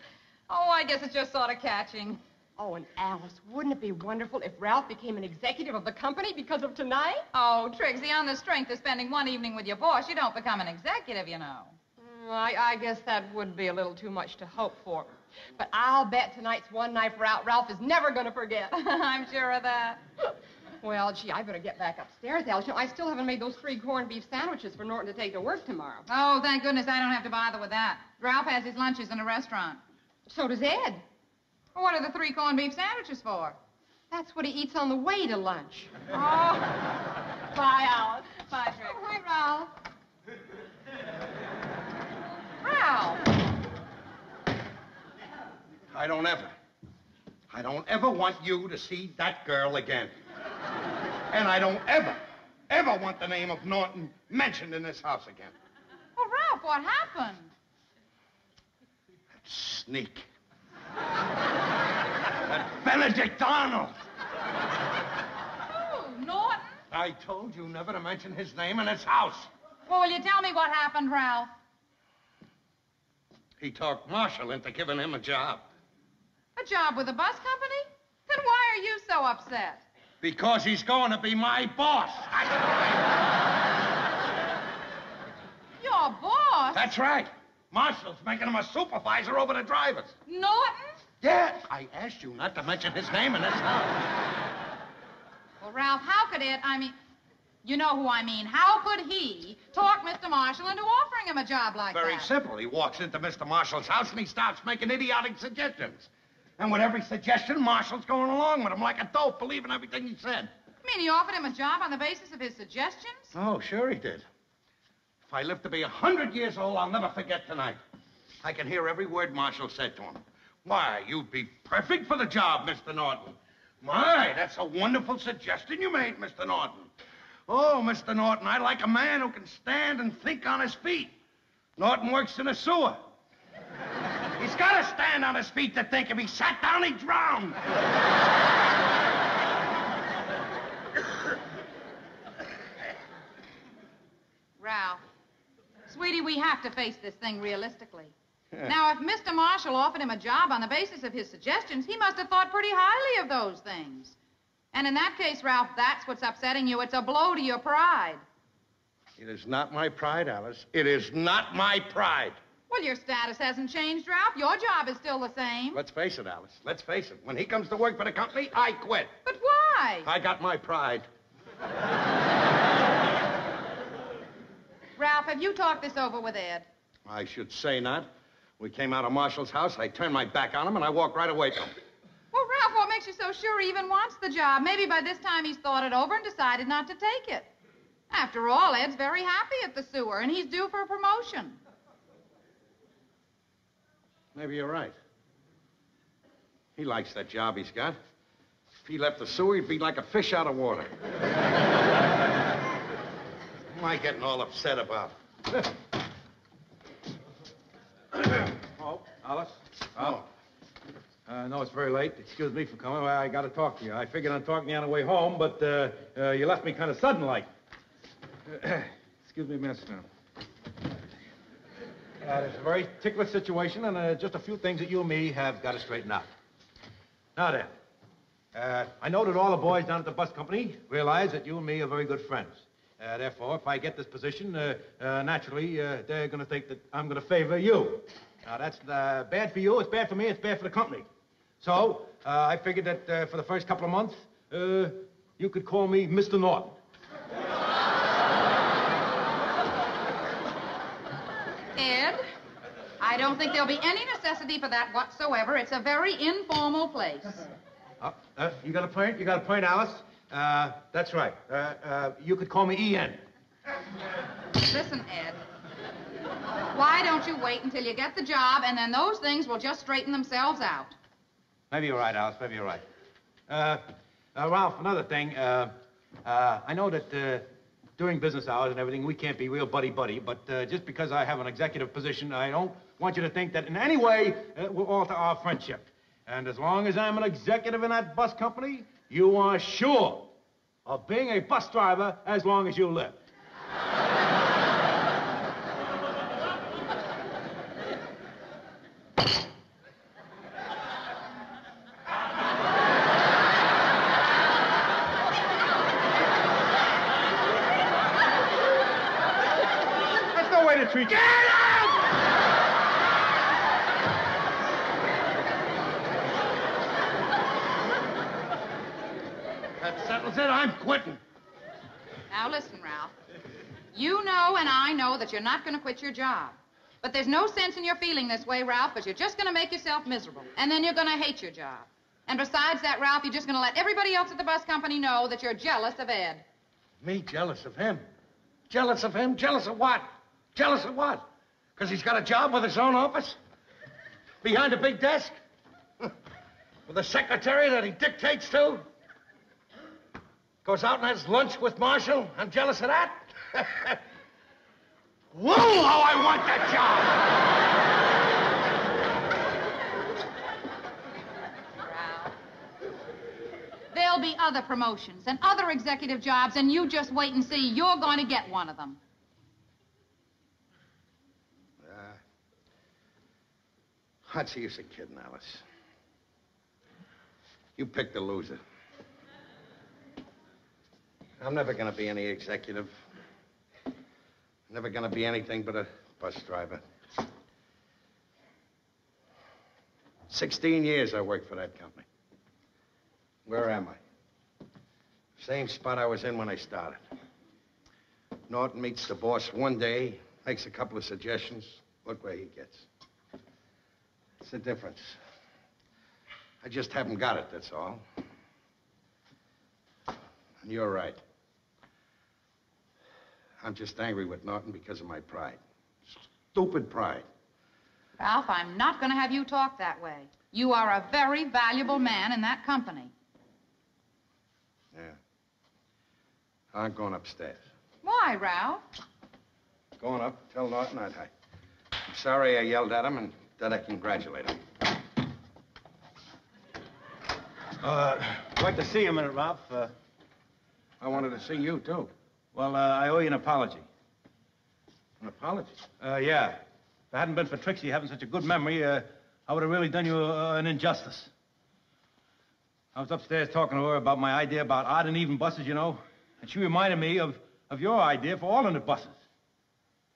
I guess it's just sort of catching. Oh, and Alice, wouldn't it be wonderful if Ralph became an executive of the company because of tonight? Oh, Trixie, on the strength of spending one evening with your boss, you don't become an executive, you know. I guess that would be a little too much to hope for. But I'll bet tonight's one night Ralph is never going to forget. I'm sure of that. Well, gee, I better get back upstairs, Alice. You know, I still haven't made those 3 corned beef sandwiches for Norton to take to work tomorrow. Oh, thank goodness I don't have to bother with that. Ralph has his lunches in a restaurant. So does Ed. Well, what are the 3 corned beef sandwiches for? That's what he eats on the way to lunch. Oh. Bye, Alice. Bye, Trix. Oh, hi, Ralph. Ralph. I don't ever want you to see that girl again. And I don't ever want the name of Norton mentioned in this house again. Well, Ralph, what happened? That sneak. That Benedict Arnold. Oh, Norton? I told you never to mention his name in this house. Well, will you tell me what happened, Ralph? He talked Marshall into giving him a job. A job with a bus company? Then why are you so upset? Because he's going to be my boss. Your boss? That's right. Marshall's making him a supervisor over the drivers. Norton? Yes. I asked you not to mention his name in this house. Well, Ralph, how could you know who I mean. How could he talk Mr. Marshall into offering him a job like Very that? simple. He walks into Mr. Marshall's house and he starts making idiotic suggestions. And with every suggestion, Marshall's going along with him like a dope, believing everything he said. You mean he offered him a job on the basis of his suggestions? Oh, sure he did. If I live to be 100 years old, I'll never forget tonight. I can hear every word Marshall said to him. Why, you'd be perfect for the job, Mr. Norton. My, that's a wonderful suggestion you made, Mr. Norton. Oh, Mr. Norton, I like a man who can stand and think on his feet. Norton works in a sewer. He's got to stand on his feet to think. If he sat down, he'd drown. Ralph, sweetie, we have to face this thing realistically. Now, if Mr. Marshall offered him a job on the basis of his suggestions, he must have thought pretty highly of those things. And in that case, Ralph, that's what's upsetting you. It's a blow to your pride. It is not my pride, Alice. It is not my pride. Well, your status hasn't changed, Ralph. Your job is still the same. Let's face it, Alice. Let's face it. When he comes to work for the company, I quit. But why? I got my pride. Ralph, have you talked this over with Ed? I should say not. We came out of Marshall's house, I turned my back on him, and I walked right away from him. Well, Ralph, what makes you so sure he even wants the job? Maybe by this time he's thought it over and decided not to take it. After all, Ed's very happy at the sewer, and he's due for a promotion. Maybe you're right. He likes that job he's got. If he left the sewer, he'd be like a fish out of water. What am I getting all upset about? Oh, Alice? Oh. I know it's very late. Excuse me for coming. Well, I got to talk to you. I figured on talking to you on the way home, but you left me kind of sudden-like. Excuse me, miss. It's a very ticklish situation, and just a few things that you and me have got to straighten out. Now then, I know that all the boys down at the bus company realize that you and me are very good friends. Therefore, if I get this position, naturally, they're going to think that I'm going to favor you. Now, that's bad for you, it's bad for me, it's bad for the company. So, I figured that for the first couple of months, you could call me Mr. Norton. Ed, I don't think there'll be any necessity for that whatsoever. It's a very informal place. You got a point? You got a point, Alice? That's right. You could call me Ian. Listen, Ed. Why don't you wait until you get the job, and then those things will just straighten themselves out. Maybe you're right, Alice. Maybe you're right. Ralph, another thing. I know that during business hours and everything, we can't be real buddy-buddy, but just because I have an executive position, I don't want you to think that in any way it will alter our friendship. And as long as I'm an executive in that bus company, you are sure of being a bus driver as long as you live. settles it. I'm quitting. Now listen, Ralph. You know and I know that you're not going to quit your job. But there's no sense in your feeling this way, Ralph, because you're just going to make yourself miserable. And then you're going to hate your job. And besides that, Ralph, you're just going to let everybody else at the bus company know that you're jealous of Ed. Me jealous of him? Jealous of him? Jealous of what? Jealous of what? Because he's got a job with his own office? Behind a big desk? With a secretary that he dictates to? Goes out and has lunch with Marshall? I'm jealous of that? Whoa, how I want that job! Ralph. There'll be other promotions and other executive jobs, and you just wait and see. You're going to get one of them. What's the use of kidding, Alice? You picked the loser. I'm never going to be any executive. Never going to be anything but a bus driver. 16 years I worked for that company. Where am I? Same spot I was in when I started. Norton meets the boss one day, makes a couple of suggestions. Look where he gets. It's the difference. I just haven't got it, that's all. And you're right. I'm just angry with Norton because of my pride. Stupid pride. Ralph, I'm not going to have you talk that way. You are a very valuable man in that company. Yeah. I'm going upstairs. Why, Ralph? Going up, tell Norton I'm sorry I yelled at him and that I congratulate him. I'd like to see you a minute, Ralph. I wanted to see you, too. Well, I owe you an apology. An apology? Yeah. If it hadn't been for Trixie having such a good memory, I would have really done you an injustice. I was upstairs talking to her about my idea about odd and even buses, you know, and she reminded me of your idea for alternate buses.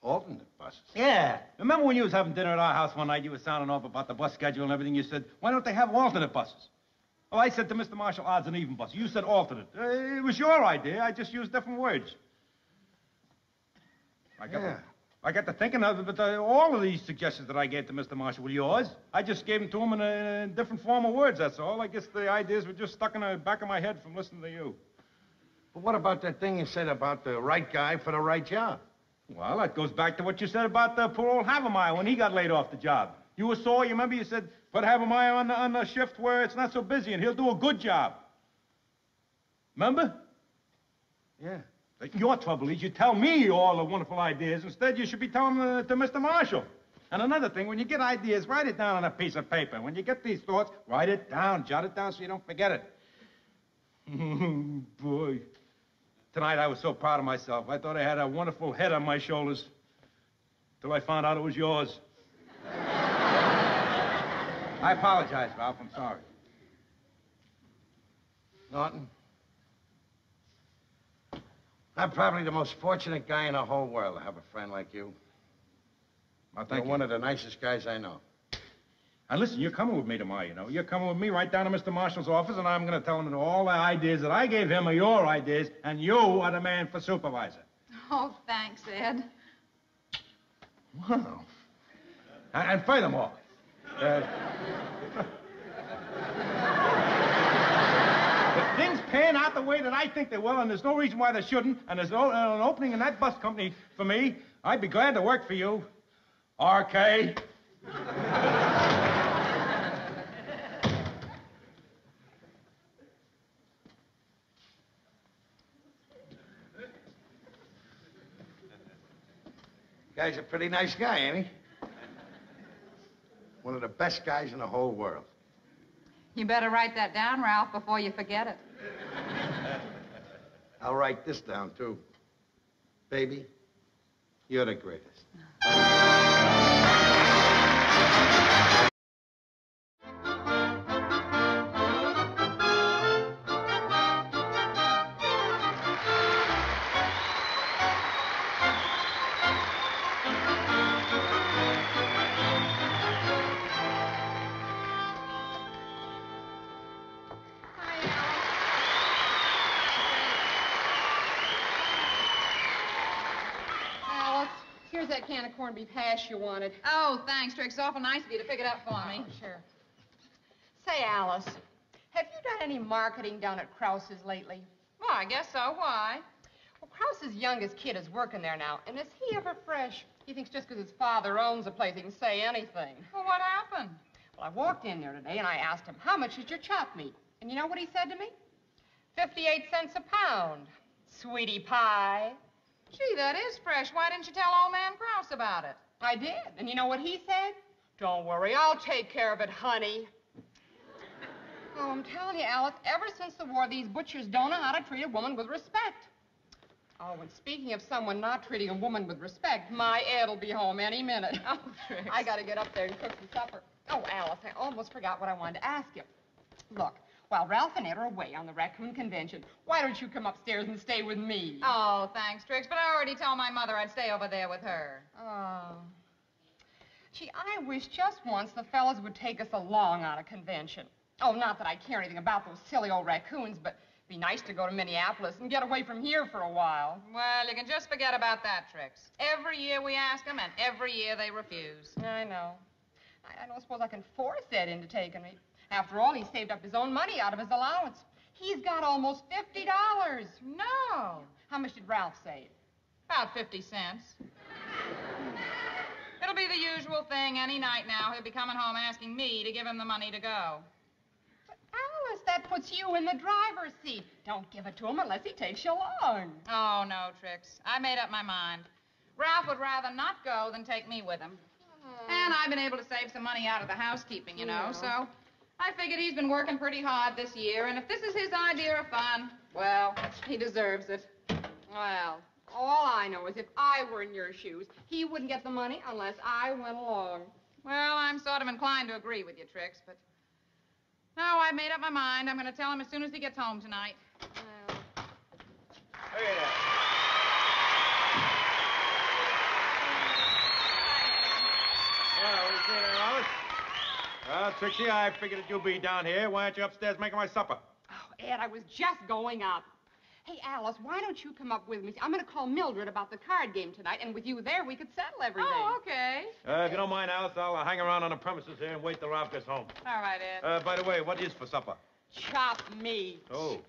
Alternate buses? Yeah. Remember when you was having dinner at our house one night, you were sounding off about the bus schedule and everything, you said, why don't they have alternate buses? Well, I said to Mr. Marshall, odds and even buses. You said alternate. It was your idea. I just used different words. I got to thinking of it, but all of these suggestions that I gave to Mr. Marshall were yours. I just gave them to him in a different form of words, that's all. I guess the ideas were just stuck in the back of my head from listening to you. But what about that thing you said about the right guy for the right job? Well, that goes back to what you said about poor old Havermeyer when he got laid off the job. You were sore, you remember you said, put Havermeyer on the shift where it's not so busy and he'll do a good job. Remember? Yeah. Your trouble is you tell me all the wonderful ideas. Instead, you should be telling them to Mr. Marshall. And another thing, when you get ideas, write it down on a piece of paper. When you get these thoughts, write it down. Jot it down so you don't forget it. Boy. Tonight, I was so proud of myself. I thought I had a wonderful head on my shoulders. Till I found out it was yours. I apologize, Ralph. I'm sorry. Norton? I'm probably the most fortunate guy in the whole world to have a friend like you. Well, thank you. You're one of the nicest guys I know. And listen, you're coming with me tomorrow, you know. You're coming with me right down to Mr. Marshall's office, and I'm going to tell him that all the ideas that I gave him are your ideas, and you are the man for supervisor. Oh, thanks, Ed. Wow. And furthermore, if things pan out the way that I think they will, and there's no reason why they shouldn't, and there's an opening in that bus company for me, I'd be glad to work for you. R.K. Guy's a pretty nice guy, ain't he? One of the best guys in the whole world. You better write that down, Ralph, before you forget it. I'll write this down, too. Baby, you're the greatest. can of corned beef hash you wanted. Oh, thanks, Trix. It's awful nice of you to pick it up for me. Sure. Say, Alice, have you done any marketing down at Krause's lately? Well, I guess so. Why? Well, Krause's youngest kid is working there now, and is he ever fresh? He thinks just because his father owns the place, he can say anything. Well, what happened? Well, I walked in there today, and I asked him, how much is your chop meat? And you know what he said to me? 58 cents a pound. Sweetie pie. Gee, that is fresh. Why didn't you tell old man Krause about it? I did. And you know what he said? Don't worry, I'll take care of it, honey. Oh, I'm telling you, Alice, ever since the war, these butchers don't know how to treat a woman with respect. Oh, and speaking of someone not treating a woman with respect, my Ed'll be home any minute. Oh, Trix. I gotta get up there and cook some supper. Oh, Alice, I almost forgot what I wanted to ask you. Look, while Ralph and Ed are away on the raccoon convention, why don't you come upstairs and stay with me? Oh, thanks, Trix, but I already told my mother I'd stay over there with her. Oh. Gee, I wish just once the fellas would take us along on a convention. Oh, not that I care anything about those silly old raccoons, but it'd be nice to go to Minneapolis and get away from here for a while. Well, you can just forget about that, Trix. Every year we ask them, and every year they refuse. I know. I don't suppose I can force Ed into taking me. After all, he saved up his own money out of his allowance. He's got almost $50. No. How much did Ralph save? About 50 cents. It'll be the usual thing any night now. He'll be coming home asking me to give him the money to go. Alice, that puts you in the driver's seat. Don't give it to him unless he takes you along. Oh, no, Trix. I made up my mind. Ralph would rather not go than take me with him. And I've been able to save some money out of the housekeeping, you know, so I figured he's been working pretty hard this year, and if this is his idea of fun, well, he deserves it. Well, all I know is if I were in your shoes, he wouldn't get the money unless I went along. Well, I'm sort of inclined to agree with you, Trix, but no, I made up my mind. I'm going to tell him as soon as he gets home tonight. Hey there. Well, what do you say there, Alice? Well, Trixie, I figured that you'll be down here. Why aren't you upstairs making my supper? Oh, Ed, I was just going up. Hey, Alice, why don't you come up with me? I'm going to call Mildred about the card game tonight, and with you there, we could settle everything. Oh, okay. If you don't mind, Alice, I'll hang around on the premises here and wait till Ralph gets home. All right, Ed. By the way, what is for supper? Chopped meat. Oh.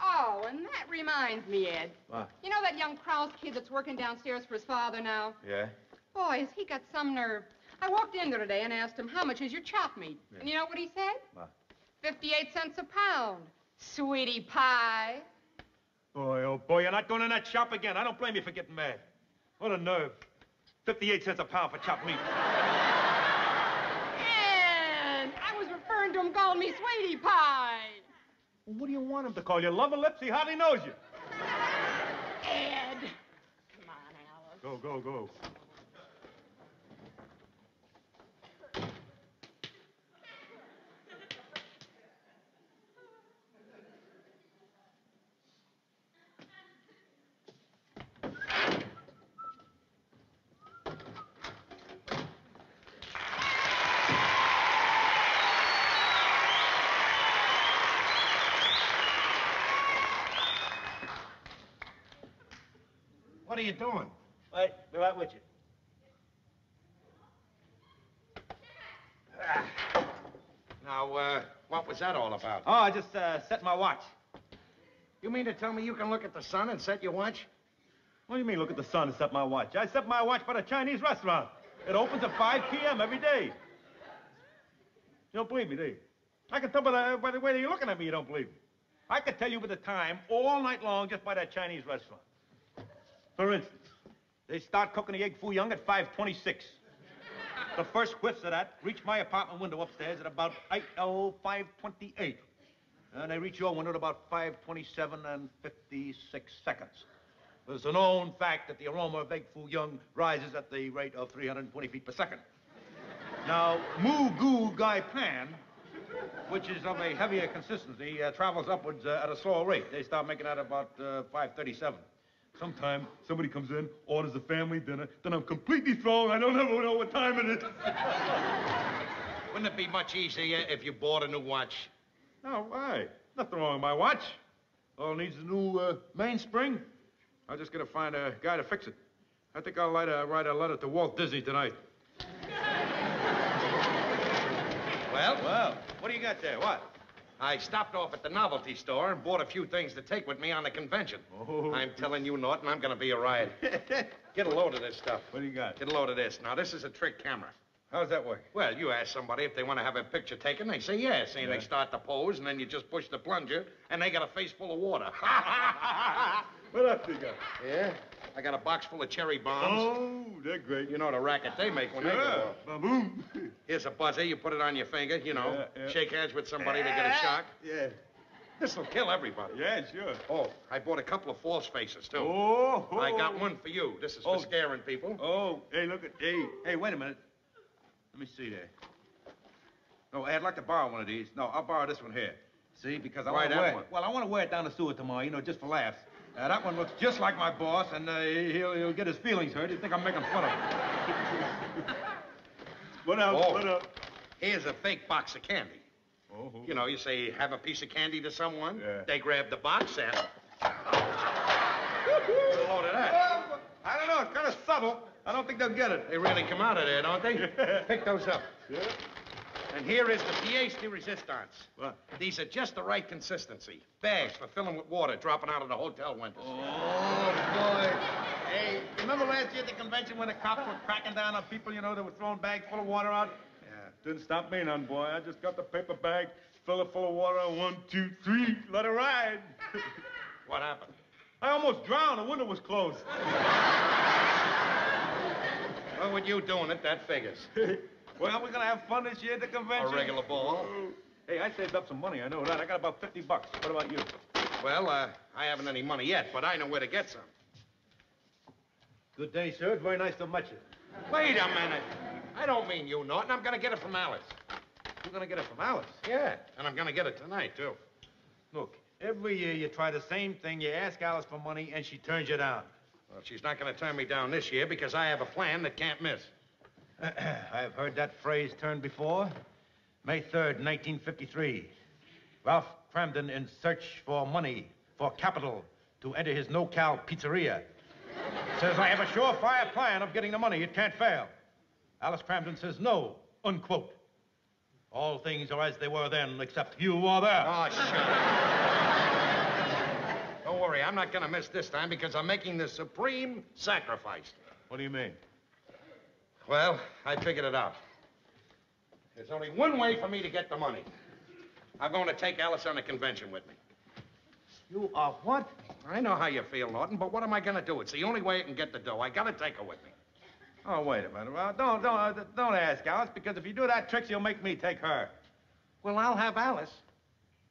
Oh, and that reminds me, Ed. What? You know that young Krause kid that's working downstairs for his father now? Yeah? Boy, has he got some nerve. I walked in there today and asked him, how much is your chopped meat? Yeah. And you know what he said? What? 58 cents a pound. Sweetie pie. Boy, oh boy, you're not going in that shop again. I don't blame you for getting mad. What a nerve. 58 cents a pound for chopped meat. And I was referring to him calling me sweetie pie. Well, what do you want him to call you? Lover lips? He hardly knows you. Ed. Come on, Alice. Go, go, go. What are you doing? Right, be right with you. Now, what was that all about? Oh, I just set my watch. You mean to tell me you can look at the sun and set your watch? What do you mean, look at the sun and set my watch? I set my watch by the Chinese restaurant. It opens at 5 p.m. every day. You don't believe me, do you? I can tell by the way that you're looking at me you don't believe me. I could tell you by the time all night long just by that Chinese restaurant. For instance, they start cooking the egg foo young at 5:26. The first whiffs of that reach my apartment window upstairs at about 5:28. And they reach your window at about 5:27 and 56 seconds. It's a known fact that the aroma of egg foo young rises at the rate of 320 feet per second. Now, moo goo gai pan, which is of a heavier consistency, travels upwards at a slower rate. They start making that about 5:37. Sometime somebody comes in, orders a family dinner, then I'm completely thrown. I don't ever know what time it is. Wouldn't it be much easier if you bought a new watch? No, why? Nothing wrong with my watch. All it needs is a new mainspring. I'll just gotta find a guy to fix it. I think I'll write a letter to Walt Disney tonight. Well, what do you got there? What? I stopped off at the novelty store and bought a few things to take with me on the convention. Oh. I'm telling you, Norton, I'm going to be a riot. Get a load of this stuff. What do you got? Get a load of this. Now, this is a trick camera. How's that work? Well, you ask somebody if they want to have a picture taken, they say yes. And Yeah. they start to pose, and then you just push the plunger, and they got a face full of water. What else you got? Yeah? I got a box full of cherry bombs. Oh, they're great. You know the racket they make when they go off. Ba-boom. Here's a buzzer. You put it on your finger, you know. Yeah. Shake hands with somebody, they get a shock. Yeah. This'll kill everybody. Yeah, sure. Oh, I bought a couple of false faces, too. Oh. I got one for you. This is for scaring people. Oh, hey, look at... Hey, wait a minute. Let me see there. No, I'd like to borrow one of these. No, I'll borrow this one here. See, because I Why want to that wear it. one? Well, I want to wear it down the sewer tomorrow, you know, just for laughs. That one looks just like my boss, and he'll get his feelings hurt. He'll think I'm making fun of him. What else? Oh, What else? here's a fake box of candy. Oh. You know, you say, have a piece of candy to someone. Yeah. They grab the box and... Get a load of that. I don't know. It's kind of subtle. I don't think they'll get it. They really come out of there, don't they? Pick those up. Yeah. And here is the pièce de résistance. What? These are just the right consistency. Bags for filling with water, dropping out of the hotel windows. Oh, boy. Hey, remember last year at the convention when the cops were cracking down on people, you know, that were throwing bags full of water out? Yeah. Didn't stop me none, boy. I just got the paper bag, fill it full of water, 1, 2, 3, let it ride. What happened? I almost drowned. The window was closed. Well, with you doing it, that figures. Well, we're gonna have fun this year at the convention. A regular ball. Hey, I saved up some money. I know that. I got about $50. What about you? Well, I haven't any money yet, but I know where to get some. Good day, sir. It's very nice to meet you. Wait a minute. I don't mean you, Norton. I'm gonna get it from Alice. You're gonna get it from Alice? Yeah, and I'm gonna get it tonight, too. Look, every year you try the same thing. You ask Alice for money, and she turns you down. Well, she's not gonna turn me down this year because I have a plan that can't miss. I've heard that phrase turned before. May 3rd, 1953. Ralph Cramden in search for money, for capital, to enter his no-cal pizzeria. Says, I have a surefire plan of getting the money. It can't fail. Alice Cramden says no, unquote. All things are as they were then, except you are there. Oh, shut up. Don't worry, I'm not gonna miss this time because I'm making the supreme sacrifice. What do you mean? Well, I figured it out. There's only one way for me to get the money. I'm going to take Alice on the convention with me. You are what? I know how you feel, Norton, but what am I going to do? It's the only way I can get the dough. I got to take her with me. Oh, wait a minute. Well, don't ask Alice, because if you do that, Trixie will make me take her. Well, I'll have Alice.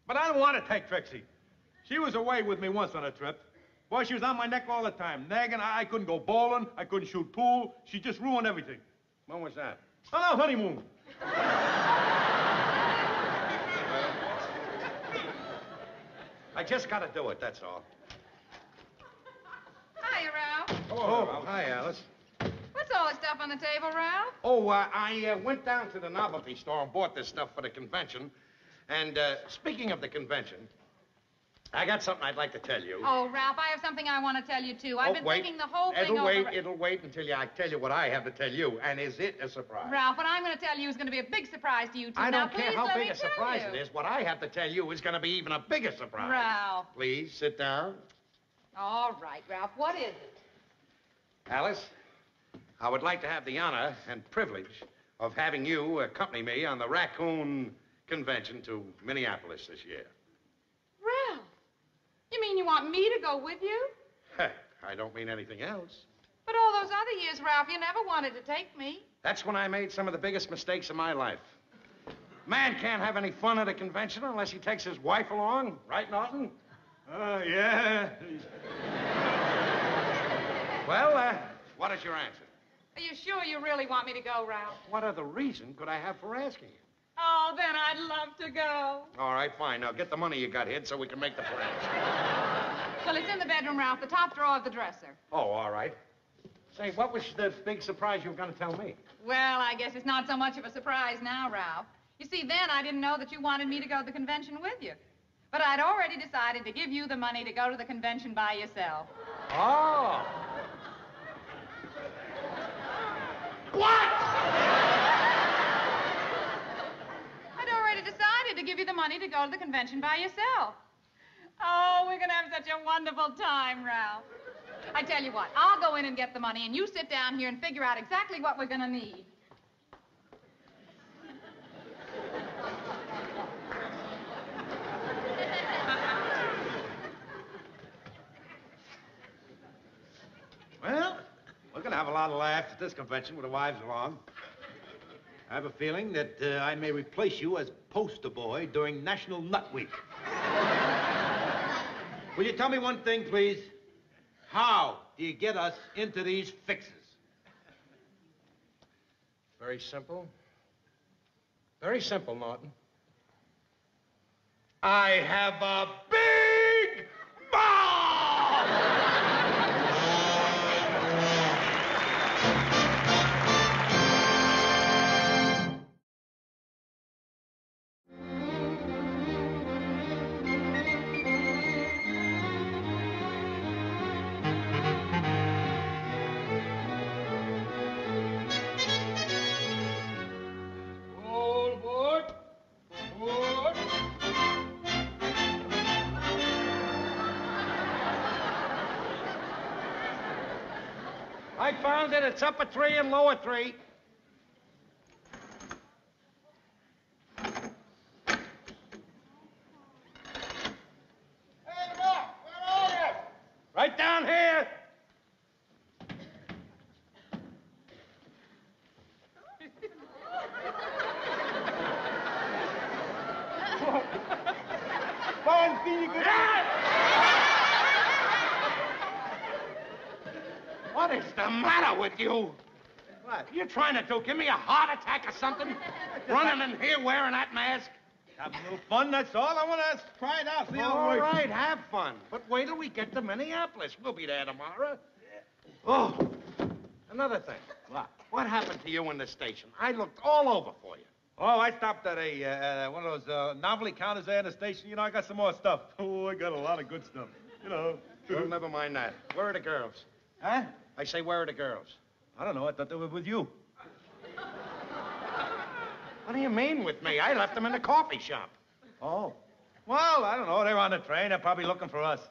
But I don't want to take Trixie. She was away with me once on a trip. Boy, she was on my neck all the time, nagging. I couldn't go bowling. I couldn't shoot pool. She just ruined everything. When was that? On our honeymoon. I just got to do it, that's all. Hiya, Ralph. Oh, hi, Alice. What's all this stuff on the table, Ralph? Oh, I went down to the novelty store and bought this stuff for the convention. And speaking of the convention, I got something I'd like to tell you. Oh, Ralph, I have something I want to tell you, too. I've been thinking the whole thing over. It'll wait until I tell you what I have to tell you. And is it a surprise? Ralph, what I'm going to tell you is going to be a big surprise to you, too. I Now, don't care please how let big me a surprise tell it you. is. What I have to tell you is going to be even a bigger surprise. Ralph. Please, sit down. All right, Ralph, what is it? Alice, I would like to have the honor and privilege of having you accompany me on the Raccoon Convention to Minneapolis this year. Ralph, you mean you want me to go with you? I don't mean anything else. But all those other years, Ralph, you never wanted to take me. That's when I made some of the biggest mistakes of my life. Man can't have any fun at a convention unless he takes his wife along. Right, Norton? Yeah. Well, what is your answer? Are you sure you really want me to go, Ralph? What other reason could I have for asking you? Oh, then I'd love to go. All right, fine. Now get the money you got hid so we can make the plans. Well, it's in the bedroom, Ralph, the top drawer of the dresser. Oh, all right. Say, what was the big surprise you were going to tell me? Well, I guess it's not so much of a surprise now, Ralph. You see, then I didn't know that you wanted me to go to the convention with you. But I'd already decided to give you the money to go to the convention by yourself. Oh. What? I'd already decided to give you the money to go to the convention by yourself. Oh, we're going to have such a wonderful time, Ralph. I tell you what, I'll go in and get the money, and you sit down here and figure out exactly what we're going to need. Well, we're going to have a lot of laughs at this convention with the wives along. I have a feeling that I may replace you as poster boy during National Nut Week. Will you tell me one thing, please? How do you get us into these fixes? Very simple. Very simple, Norton. I have a big ball! I found it. It's upper 3 and lower 3. Right down here. What is the matter with you? What? You trying to give me a heart attack or something? Running in here wearing that mask? Having a little fun, that's all. I want to try it out. See how it All works. right, have fun. But wait till we get to Minneapolis. We'll be there tomorrow. Oh, another thing. What happened to you in the station? I looked all over for you. Oh, I stopped at one of those novelty counters there in the station. You know, I got some more stuff. Oh, I got a lot of good stuff. You know. Well, never mind that. Where are the girls? Huh? I say, where are the girls? I don't know. I thought they were with you. What do you mean with me? I left them in the coffee shop. Oh. Well, I don't know. They're on the train. They're probably looking for us.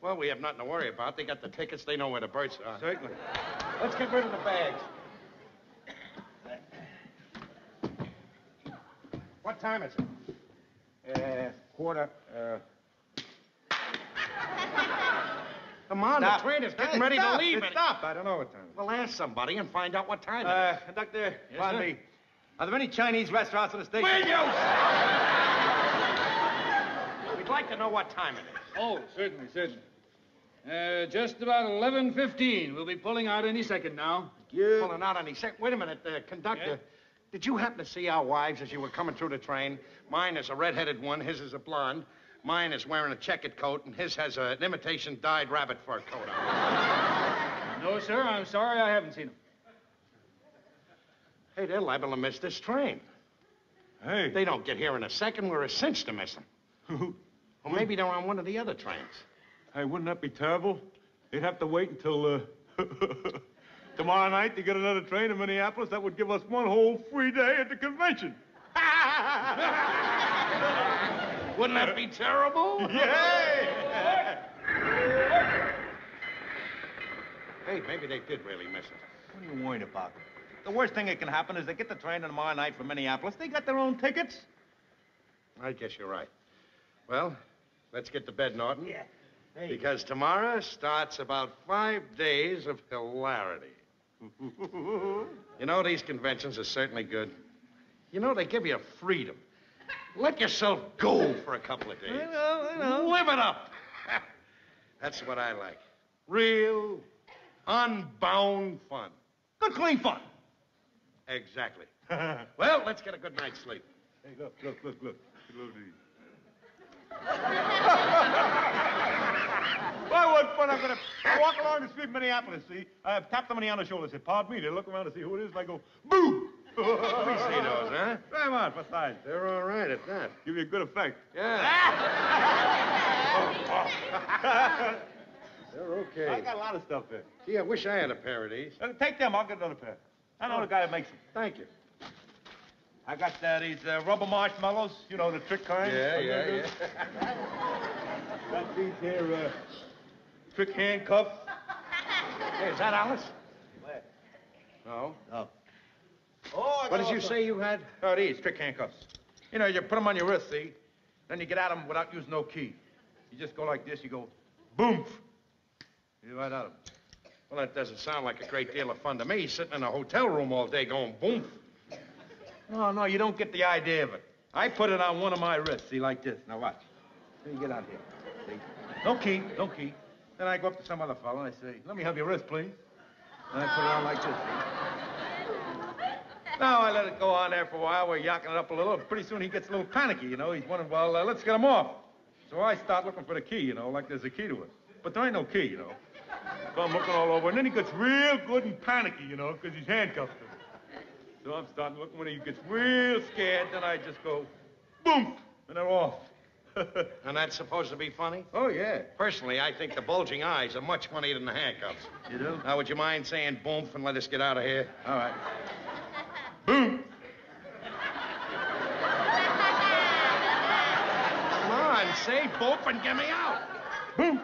Well, we have nothing to worry about. They got the tickets. They know where the birds are. Certainly. Let's get rid of the bags. What time is it? Quarter. Come on, Stop. the train is getting Hey, ready stop. to leave. It stopped. I don't know what time. Well, ask somebody and find out what time it is. Conductor, Yes, pardon sir? me. Are there any Chinese restaurants in the station? Will you? We'd like to know what time it is. Oh, certainly, certainly. Just about 11:15. We'll be pulling out any second now. Pulling out any second. Wait a minute, conductor. Yeah? Did you happen to see our wives as you were coming through the train? Mine is a red-headed one. His is a blonde. Mine is wearing a checkered coat, and his has an imitation dyed rabbit fur coat on. No, sir. I'm sorry I haven't seen them. Hey, they're liable to miss this train. Hey. They don't get here in a second. We're a cinch to miss them. Or maybe they're on one of the other trains. Hey, wouldn't that be terrible? They'd have to wait until tomorrow night to get another train to Minneapolis. That would give us one whole free day at the convention. Wouldn't that be terrible? Yay! Hey, maybe they did really miss it. What are you worried about? The worst thing that can happen is they get the train tomorrow night from Minneapolis. They got their own tickets. I guess you're right. Well, let's get to bed, Norton. Yeah. Hey. Because tomorrow starts about 5 days of hilarity. You know, these conventions are certainly good. You know, they give you freedom. Let yourself go for a couple of days. I know. Live it up. That's what I like. Real, unbound fun. Good, clean fun. Exactly. Well, let's get a good night's sleep. Hey, look. Why, what fun I'm going to walk along the street in Minneapolis, see? I tap somebody on the shoulder, say, pardon me. They look around to see who it is, and I go, boo! Let me see those, huh? Try them on for size. They're all right at that. Give you a good effect. Yeah. They're okay. I got a lot of stuff there. Gee, I wish I had a pair of these. Take them. I'll get another pair. I know the guy that makes them. Thank you. I got these rubber marshmallows, you know, the trick kind. Yeah. Got these here trick handcuffs. Hey, is that Alice? Where? No. Oh. What did you say you had? Oh, these trick handcuffs. You know, you put them on your wrist, see? Then you get at them without using no key. You just go like this, you go, boom. You're right out of them. Well, that doesn't sound like a great deal of fun to me, sitting in a hotel room all day going boom. No, you don't get the idea of it. I put it on one of my wrists, see, like this. Now watch. Let me get out here. See? No key. Then I go up to some other fellow and I say, let me have your wrist, please. And I put it on like this. See? Now I let it go on there for a while. We're yakking it up a little. Pretty soon he gets a little panicky, you know. He's wondering, well, let's get him off. So I start looking for the key, you know, like there's a key to it. But there ain't no key, you know. So I'm looking all over, and then he gets real good and panicky, you know, because he's handcuffed him. So I'm starting looking. When he gets real scared, then I just go, boom, and they're off. And that's supposed to be funny? Oh, yeah. Personally, I think the bulging eyes are much funnier than the handcuffs. You do? Now, would you mind saying boom and let us get out of here? All right. Boom. Come on, say boom and get me out. Boom.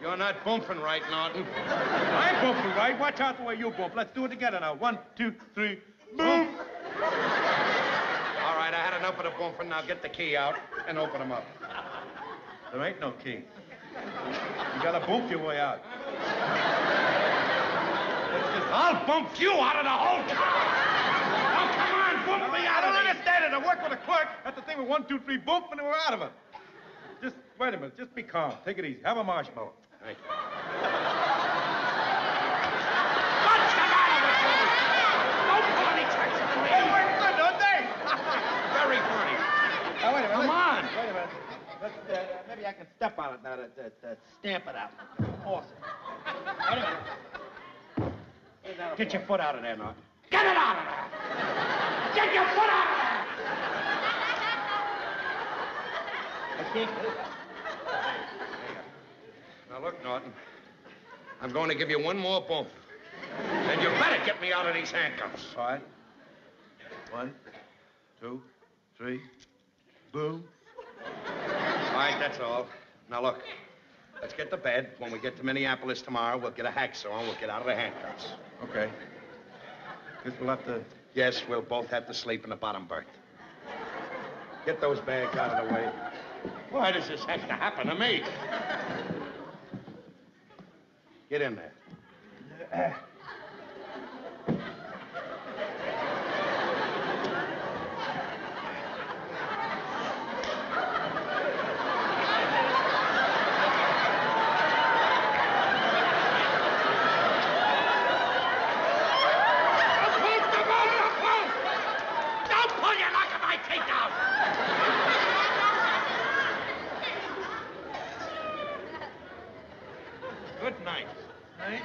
You're not bumping right, Norton. I'm bumping right. Watch out the way you bump. Let's do it together now. 1, 2, 3, boom. All right, I had enough of the bumping. Now get the key out and open them up. There ain't no key. You gotta bump your way out. I'll bump you out of the whole car. Oh, come on, bump me out of I don't it. understand it. I work with a clerk. That's the thing with 1, 2, 3, bump, and we're out of it. Just wait a minute. Just be calm. Take it easy. Have a marshmallow. Thank you. What's the matter with you? Don't pull any tricks on me. They work good, don't they? Very funny. Now, wait a minute. Come on. Wait a minute. Maybe I can step on it now to stamp it out. Force it. Wait a minute. Get your foot out of there, Norton. Get it out of there. Get your foot out of there. I can't get it. Now, look, Norton. I'm going to give you one more bump. And you better get me out of these handcuffs. All right. 1, 2, 3, boom. All right, that's all. Now, look. Let's get to bed. When we get to Minneapolis tomorrow, we'll get a hacksaw and we'll get out of the handcuffs. Okay. Guess we'll have to... Yes, we'll both have to sleep in the bottom berth. Get those bags out of the way. Why does this have to happen to me? Get in there. Don't pull your knock of my teeth out. Good night. Night.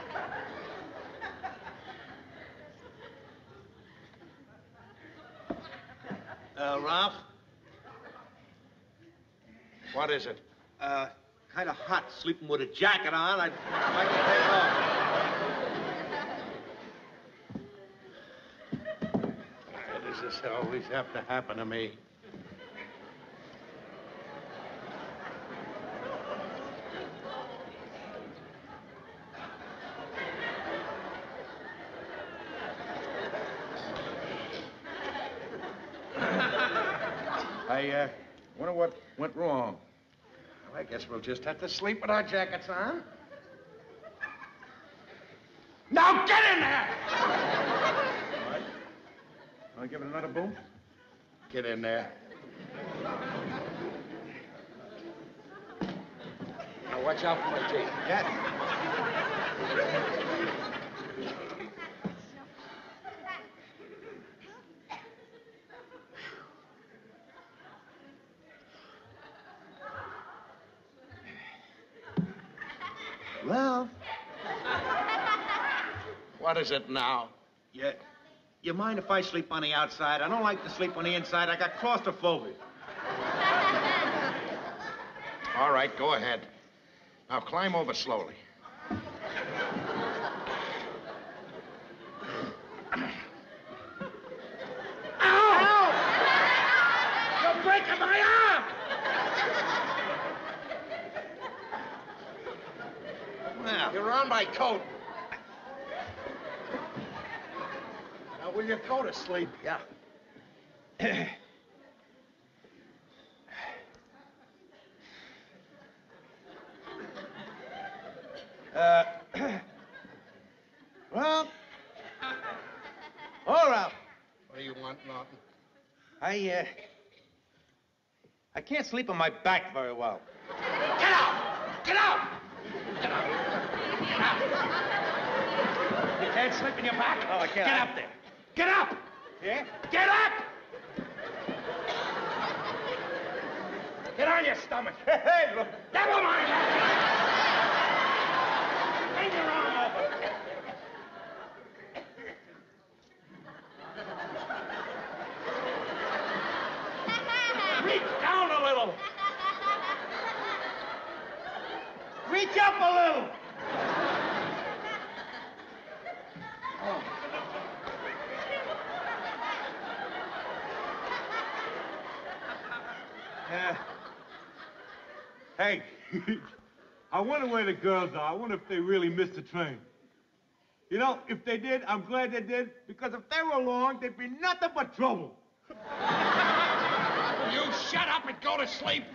Ralph? What is it? Kind of hot sleeping with a jacket on. I'd like to take it off. Why does this always have to happen to me? I wonder what went wrong. Well, I guess we'll just have to sleep with our jackets on. Now get in there. All right. Want to give it another boom? Get in there. Now watch out for my teeth. Yes. Ralph? What is it now? You mind if I sleep on the outside? I don't like to sleep on the inside. I got claustrophobia. All right, go ahead. Now climb over slowly. my coat. Now, will you go to sleep? Yeah. Well, all right. What do you want, Norton? I can't sleep on my back very well. Get out! Get out! Get out! Get out! You can't sleep in your back? Oh, I can't. Get up there. Get up! Yeah? Get up! Get on your stomach. Hey, look. Never mind that. Bring your arm over. Reach down a little. Reach up a little. Oh. Hey, I wonder where the girls are. I wonder if they really missed the train. You know, if they did, I'm glad they did, because if they were along, there'd be nothing but trouble. You shut up and go to sleep.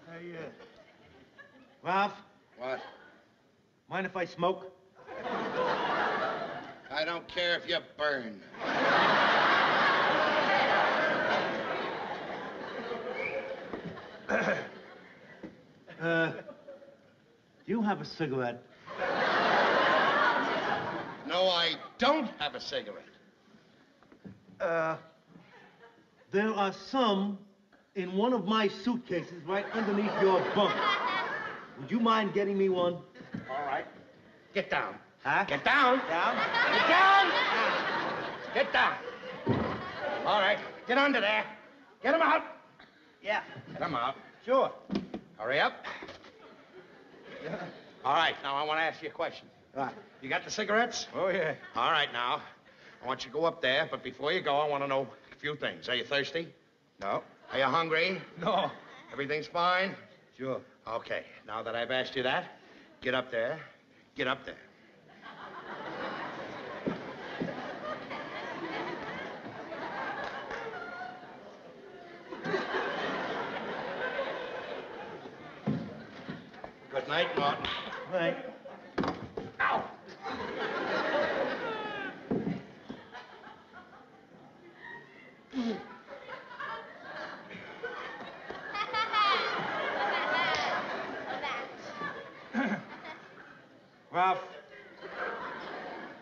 Hey, Ralph? What? Mind if I smoke? I don't care if you burn. Do you have a cigarette? No, I don't have a cigarette. There are some in one of my suitcases right underneath your bunk. Would you mind getting me one? All right. Get down. Huh? Get down. Down? Get down. Get down. All right. Get under there. Get him out. Yeah. Get him out. Sure. Hurry up. All right. Now, I want to ask you a question. Right. You got the cigarettes? Oh, yeah. All right, now. I want you to go up there, but before you go, I want to know a few things. Are you thirsty? No. Are you hungry? No. Everything's fine? Sure. Okay. Now that I've asked you that, get up there. Get up there. Good night, Norton. Right. Ow! Ralph,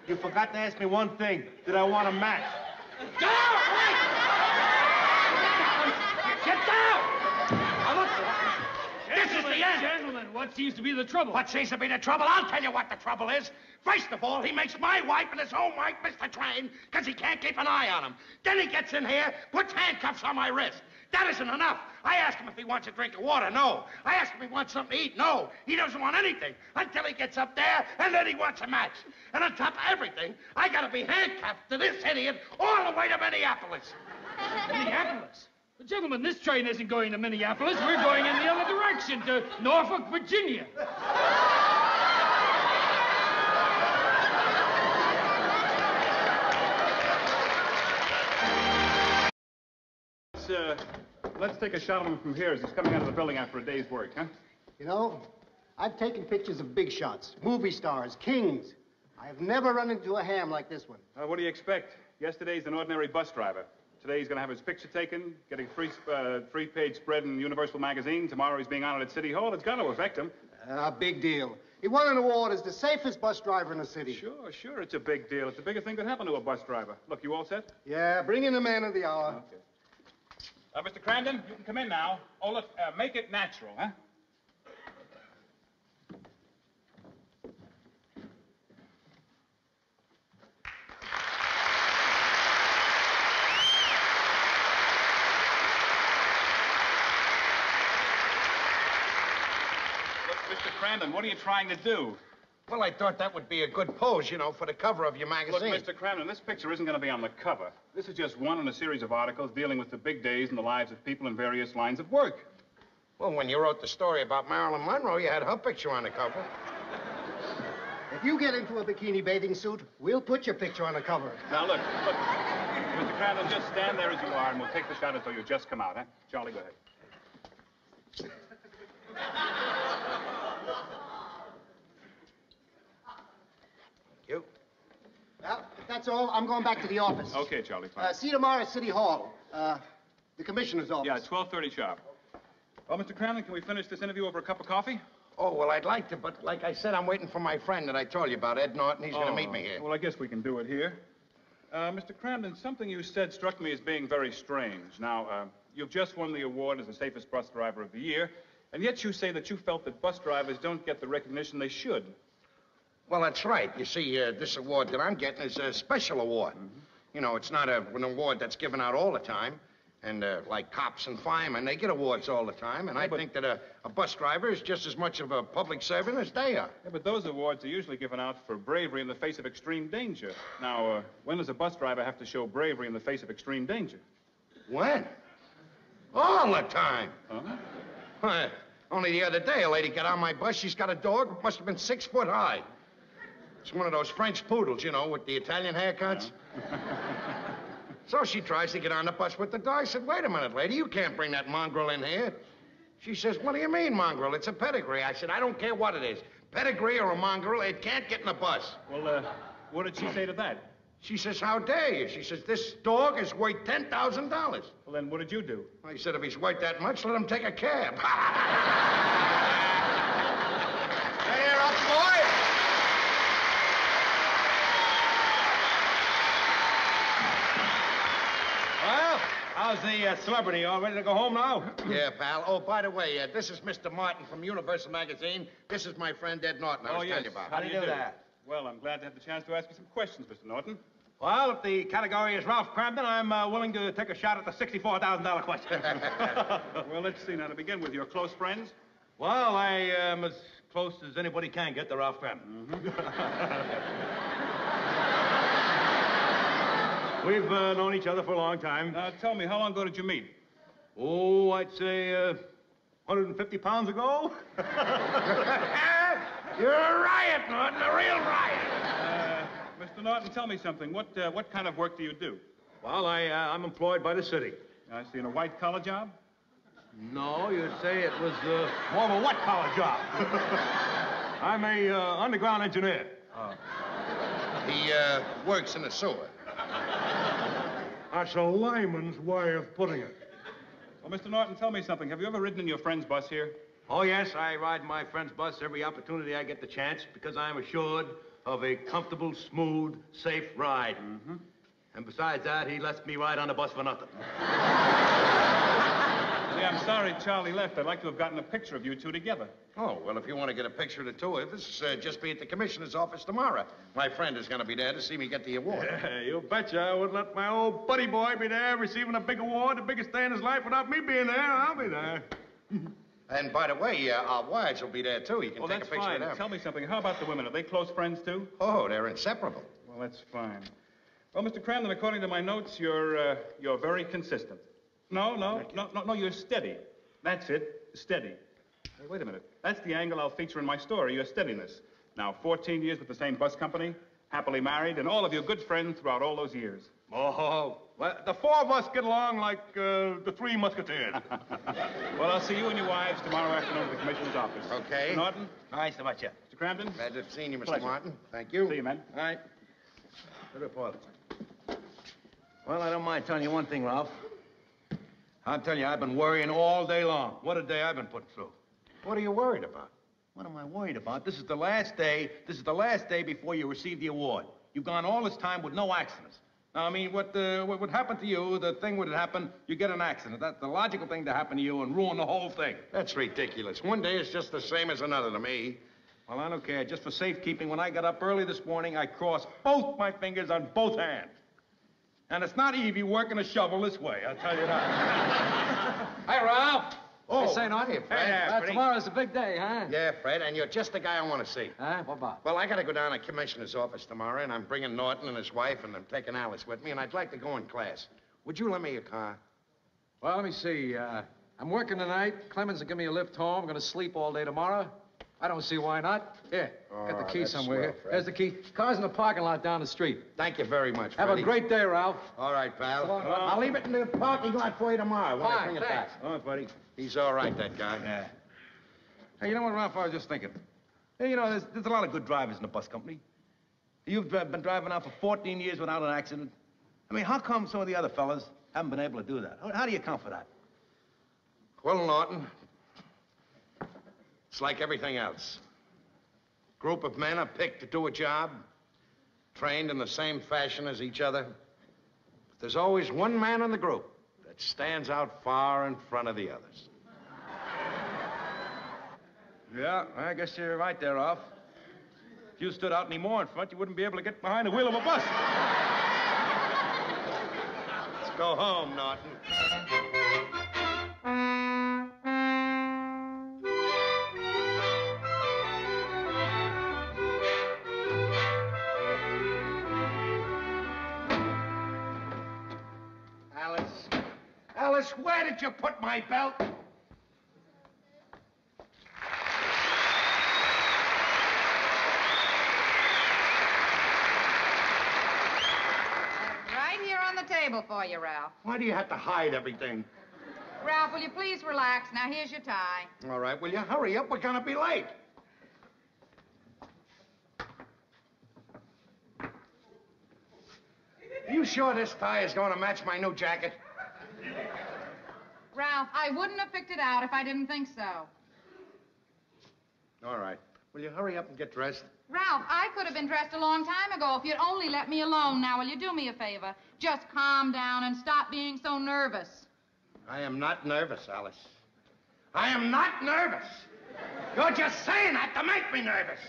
you forgot to ask me one thing. Did I want a match? Get out! Get down! Now, look, this is the end. Gentlemen, what seems to be the trouble? What seems to be the trouble? I'll tell you what the trouble is. First of all, he makes my wife and his own wife miss the train because he can't keep an eye on them. Then he gets in here, puts handcuffs on my wrist. That isn't enough. I ask him if he wants a drink of water. No. I ask him if he wants something to eat. No. He doesn't want anything until he gets up there, and then he wants a match. And on top of everything, I gotta be handcuffed to this idiot all the way to Minneapolis. Minneapolis? But gentlemen, this train isn't going to Minneapolis. We're going in the other direction, to Norfolk, Virginia. Let's take a shot of him from here as he's coming out of the building after a day's work, huh? You know, I've taken pictures of big shots, movie stars, kings. I have never run into a ham like this one. What do you expect? Yesterday's an ordinary bus driver. Today he's going to have his picture taken, getting free-page spread in Universal Magazine. Tomorrow he's being honored at City Hall. It's got to affect him. Big deal. He won an award as the safest bus driver in the city. Sure, it's a big deal. It's the biggest thing that happened to a bus driver. Look, you all set? Yeah, bring in the man of the hour. Okay. Mr. Crandon, you can come in now. Oh, look, make it natural, huh? Look, Mr. Crandon, what are you trying to do? Well, I thought that would be a good pose, you know, for the cover of your magazine. Look, Mr. Cramden, this picture isn't going to be on the cover. This is just one in a series of articles dealing with the big days in the lives of people in various lines of work. Well, when you wrote the story about Marilyn Monroe, you had her picture on the cover. If you get into a bikini bathing suit, we'll put your picture on the cover. Now, look. Mr. Cramden, just stand there as you are, and we'll take the shot until you just come out, huh? Charlie, go ahead. You? Well, if that's all, I'm going back to the office. Okay, Charlie, fine. See you tomorrow at City Hall. The commissioner's office. Yeah, 12:30 sharp. Well, Mr. Cramden, can we finish this interview over a cup of coffee? Oh, well, I'd like to, but like I said, I'm waiting for my friend that I told you about, Ed Norton. He's going to meet me here. Well, I guess we can do it here. Mr. Cramden, something you said struck me as being very strange. Now, you've just won the award as the safest bus driver of the year, and yet you say that you felt that bus drivers don't get the recognition they should. Well, that's right. You see, this award that I'm getting is a special award. You know, it's not an award that's given out all the time. And like cops and firemen, they get awards all the time. And I think that a bus driver is just as much of a public servant as they are. Yeah, but those awards are usually given out for bravery in the face of extreme danger. Now, when does a bus driver have to show bravery in the face of extreme danger? When? All the time. Uh-huh. Only the other day, a lady got on my bus. She's got a dog. Must have been 6 foot high. It's one of those French poodles, you know, with the Italian haircuts. Yeah. So she tries to get on the bus with the dog. I said, wait a minute, lady, you can't bring that mongrel in here. She says, what do you mean, mongrel? It's a pedigree. I said, I don't care what it is. Pedigree or a mongrel, it can't get in the bus. Well, what did she say to that? She says, how dare you? She says, this dog is worth $10,000. Well, then what did you do? I said, if he's worth that much, let him take a cab. Hey, you're up, boy. Well, how's the celebrity? All ready to go home now? Yeah, pal. Oh, by the way, this is Mr. Martin from Universal Magazine. This is my friend Ed Norton I was telling you about. How do you do that? Well, I'm glad to have the chance to ask you some questions, Mr. Norton. Well, if the category is Ralph Cramden, I'm willing to take a shot at the $64,000 question. Well, let's see. Now, to begin with, your close friends? Well, I am as close as anybody can get to Ralph Cramden. We've known each other for a long time. Now, tell me, how long ago did you meet? Oh, I'd say 150 pounds ago. You're a riot, Norton, a real riot. Mr. Norton, tell me something. What kind of work do you do? Well, I'm employed by the city. I see. In a white-collar job? No, you'd say it was more of a white-collar job. I'm a underground engineer. He works in the sewer. That's a layman's way of putting it. Well, Mr. Norton, tell me something. Have you ever ridden in your friend's bus here? Oh, yes, I ride my friend's bus every opportunity I get the chance because I'm assured of a comfortable, smooth, safe ride. Mm-hmm. And besides that, he lets me ride on the bus for nothing. Yeah, I'm sorry Charlie left. I'd like to have gotten a picture of you two together. Oh, well, if you want to get a picture of the two of us, just be at the commissioner's office tomorrow. My friend is going to be there to see me get the award. Yeah, you betcha I wouldn't let my old buddy boy be there receiving a big award, the biggest day in his life, without me being there. I'll be there. And by the way, our wives will be there, too. You can Well, take a that's picture fine. of them. Tell me something. How about the women? Are they close friends, too? Oh, they're inseparable. Well, that's fine. Well, Mr. Cramden, according to my notes, you're very consistent. No, you're steady. That's it, steady. Hey, wait a minute. That's the angle I'll feature in my story, your steadiness. Now, 14 years with the same bus company, happily married, and all of you good friends throughout all those years. Oh, well, the four of us get along like the Three Musketeers. Well, I'll see you and your wives tomorrow afternoon at the commissioner's office. Okay. Mr. Norton? Nice to meet you. Mr. Cramden? Glad to have seen you, Mr. Pleasure. Martin. Thank you. See you, man. All right. Good report. Well, I don't mind telling you one thing, Ralph. I'll tell you, I've been worrying all day long. What a day I've been putting through. What are you worried about? What am I worried about? This is the last day. This is the last day before you receive the award. You've gone all this time with no accidents. Now, I mean, what would happen to you, the thing would happen, you get an accident. That's the logical thing to happen to you and ruin the whole thing. That's ridiculous. One day is just the same as another to me. Well, I don't care. Just for safekeeping, when I got up early this morning, I crossed both my fingers on both hands. And it's not easy working a shovel this way, I'll tell you that. Hi, Ralph. Oh, Hey, say, Norton. hey, Fred. Tomorrow's a big day, huh? Yeah, Fred, and you're just the guy I want to see. Huh? What about? Well, I got to go down to the commissioner's office tomorrow, and I'm bringing Norton and his wife, and I'm taking Alice with me, and I'd like to go in class. Would you lend me your car? Well, let me see. I'm working tonight. Clemens will give me a lift home. I'm going to sleep all day tomorrow. I don't see why not. Here, got the key that's somewhere swell, here. Fred. There's the key. Car's in the parking lot down the street. Thank you very much, Have Freddie. a great day, Ralph. All right, pal. So long, I'll leave it in the parking lot for you tomorrow when I Fine, bring it thanks. back. All right, buddy. He's all right, that guy. Yeah. Hey, you know what, Ralph? I was just thinking. Hey, you know, there's a lot of good drivers in the bus company. You've been driving now for 14 years without an accident. I mean, how come some of the other fellas haven't been able to do that? How do you account for that? Well, Norton, it's like everything else. Group of men are picked to do a job, trained in the same fashion as each other. But there's always one man in the group that stands out far in front of the others. Yeah, I guess you're right there, Ralph. If you stood out any more in front, you wouldn't be able to get behind the wheel of a bus. Let's go home, Norton. Alice, where did you put my belt? Right here on the table for you, Ralph. Why do you have to hide everything? Ralph, will you please relax? Now, here's your tie. All right, will you hurry up? We're gonna be late. Are you sure this tie is gonna match my new jacket? Ralph, I wouldn't have picked it out if I didn't think so. All right. Will you hurry up and get dressed? Ralph, I could have been dressed a long time ago if you'd only let me alone. Now, will you do me a favor? Just calm down and stop being so nervous. I am not nervous, Alice. I am not nervous. You're just saying that to make me nervous.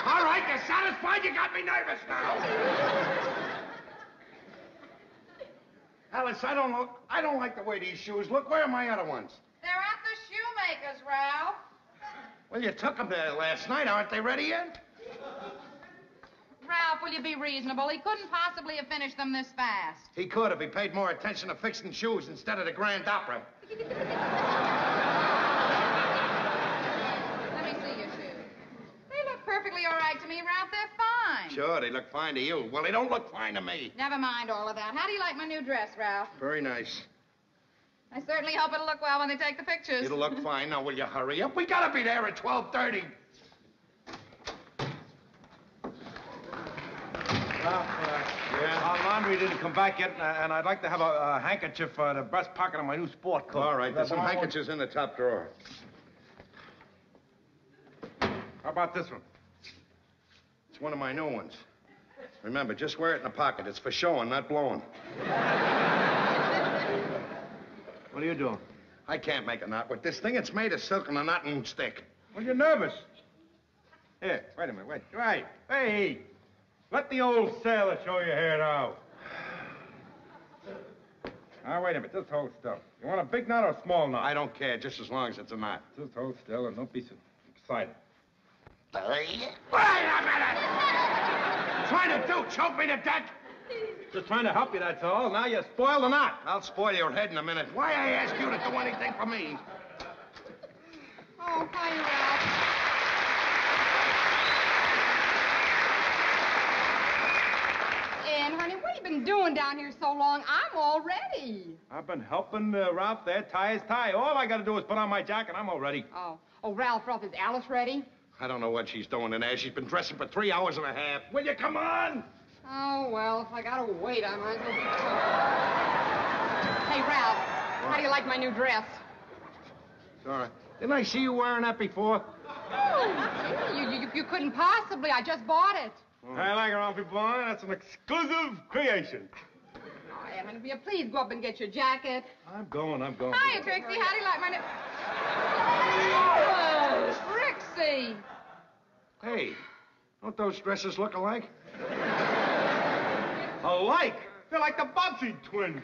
All right, you're satisfied? You got me nervous now. Alice, I don't like the way these shoes look. Where are my other ones? They're at the shoemaker's, Ralph. Well, you took them there last night. Aren't they ready yet? Ralph, will you be reasonable? He couldn't possibly have finished them this fast. He could if he paid more attention to fixing shoes instead of the Grand Opera. Let me see your shoes. They look perfectly all right to me, Ralph. They're fine. Sure, they look fine to you. Well, they don't look fine to me. Never mind all of that. How do you like my new dress, Ralph? Very nice. I certainly hope it'll look well when they take the pictures. It'll look fine. Now, will you hurry up? We gotta be there at 12:30. Our laundry didn't come back yet, and I'd like to have a handkerchief for the breast pocket of my new sport coat. All right, there's some handkerchiefs in the top drawer. How about this one? It's one of my new ones. Remember, just wear it in the pocket. It's for showing, not blowing. What are you doing? I can't make a knot with this thing. It's made of silk and the knot won't stick. Well, you're nervous. Here, wait a minute, wait. Right. Hey, let the old sailor show you here now. Now, wait a minute. Just hold still. You want a big knot or a small knot? I don't care, just as long as it's a knot. Just hold still and don't be so excited. Wait a minute! Trying to do? Choke me to death? Just trying to help you, that's all. Now you spoiled the knot. I'll spoil your head in a minute. Why I ask you to do anything for me? Oh, hi, Ralph. And, honey, what have you been doing down here so long? I'm all ready. I've been helping Ralph there tie his tie. All I got to do is put on my jacket. I'm all ready. Oh, Ralph, is Alice ready? I don't know what she's doing in there. She's been dressing for 3 hours and a half. Will you come on? Oh, well, if I gotta wait, I might as well be Hey, Ralph, how do you like my new dress? It's all right. Didn't I see you wearing that before? Oh, you couldn't possibly. I just bought it. I like it, Ralphie boy. That's an exclusive creation. Oh, yeah, honey, please go up and get your jacket. I'm going. Hiya, Trixie. How do you like my new... Oh, Trixie. Hey, don't those dresses look alike? Alike? They're like the Bobbsey twins.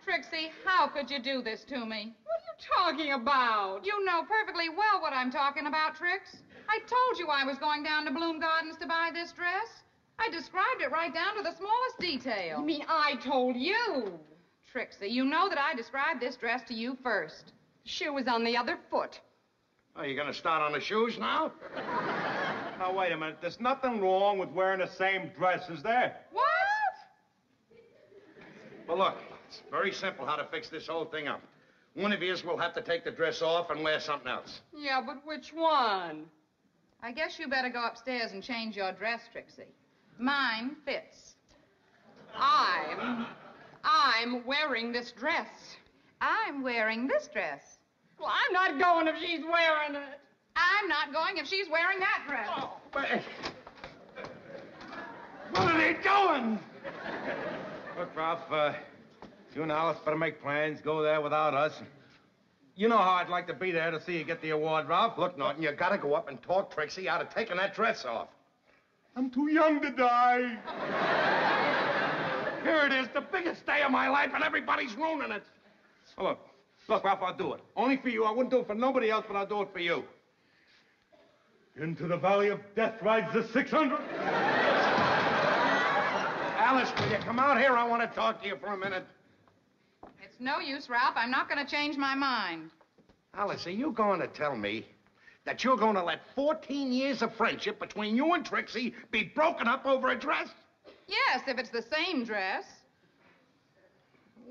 Trixie, how could you do this to me? What are you talking about? You know perfectly well what I'm talking about, Trix. I told you I was going down to Bloom Gardens to buy this dress. I described it right down to the smallest detail. You mean I told you? Trixie, you know that I described this dress to you first. The shoe was on the other foot. Oh, you gonna start on the shoes now? Now, wait a minute. There's nothing wrong with wearing the same dress, is there? What? Well, look, it's very simple how to fix this whole thing up. One of yous will have to take the dress off and wear something else. Yeah, but which one? I guess you better go upstairs and change your dress, Trixie. Mine fits. I'm wearing this dress. I'm wearing this dress. Well, I'm not going if she's wearing it. I'm not going if she's wearing that dress. Oh, but... What are they doing? Look, Ralph, you and Alice better make plans. Go there without us. You know how I'd like to be there to see you get the award, Ralph. Look, Norton, you gotta go up and talk Trixie out of taking that dress off. I'm too young to die. Here it is, the biggest day of my life, and everybody's ruining it. Well, look, Ralph, I'll do it. Only for you. I wouldn't do it for nobody else, but I'll do it for you. Into the valley of death rides the 600. Alice, will you come out here? I want to talk to you for a minute. It's no use, Ralph. I'm not going to change my mind. Alice, are you going to tell me that you're going to let 14 years of friendship between you and Trixie be broken up over a dress? Yes, if it's the same dress.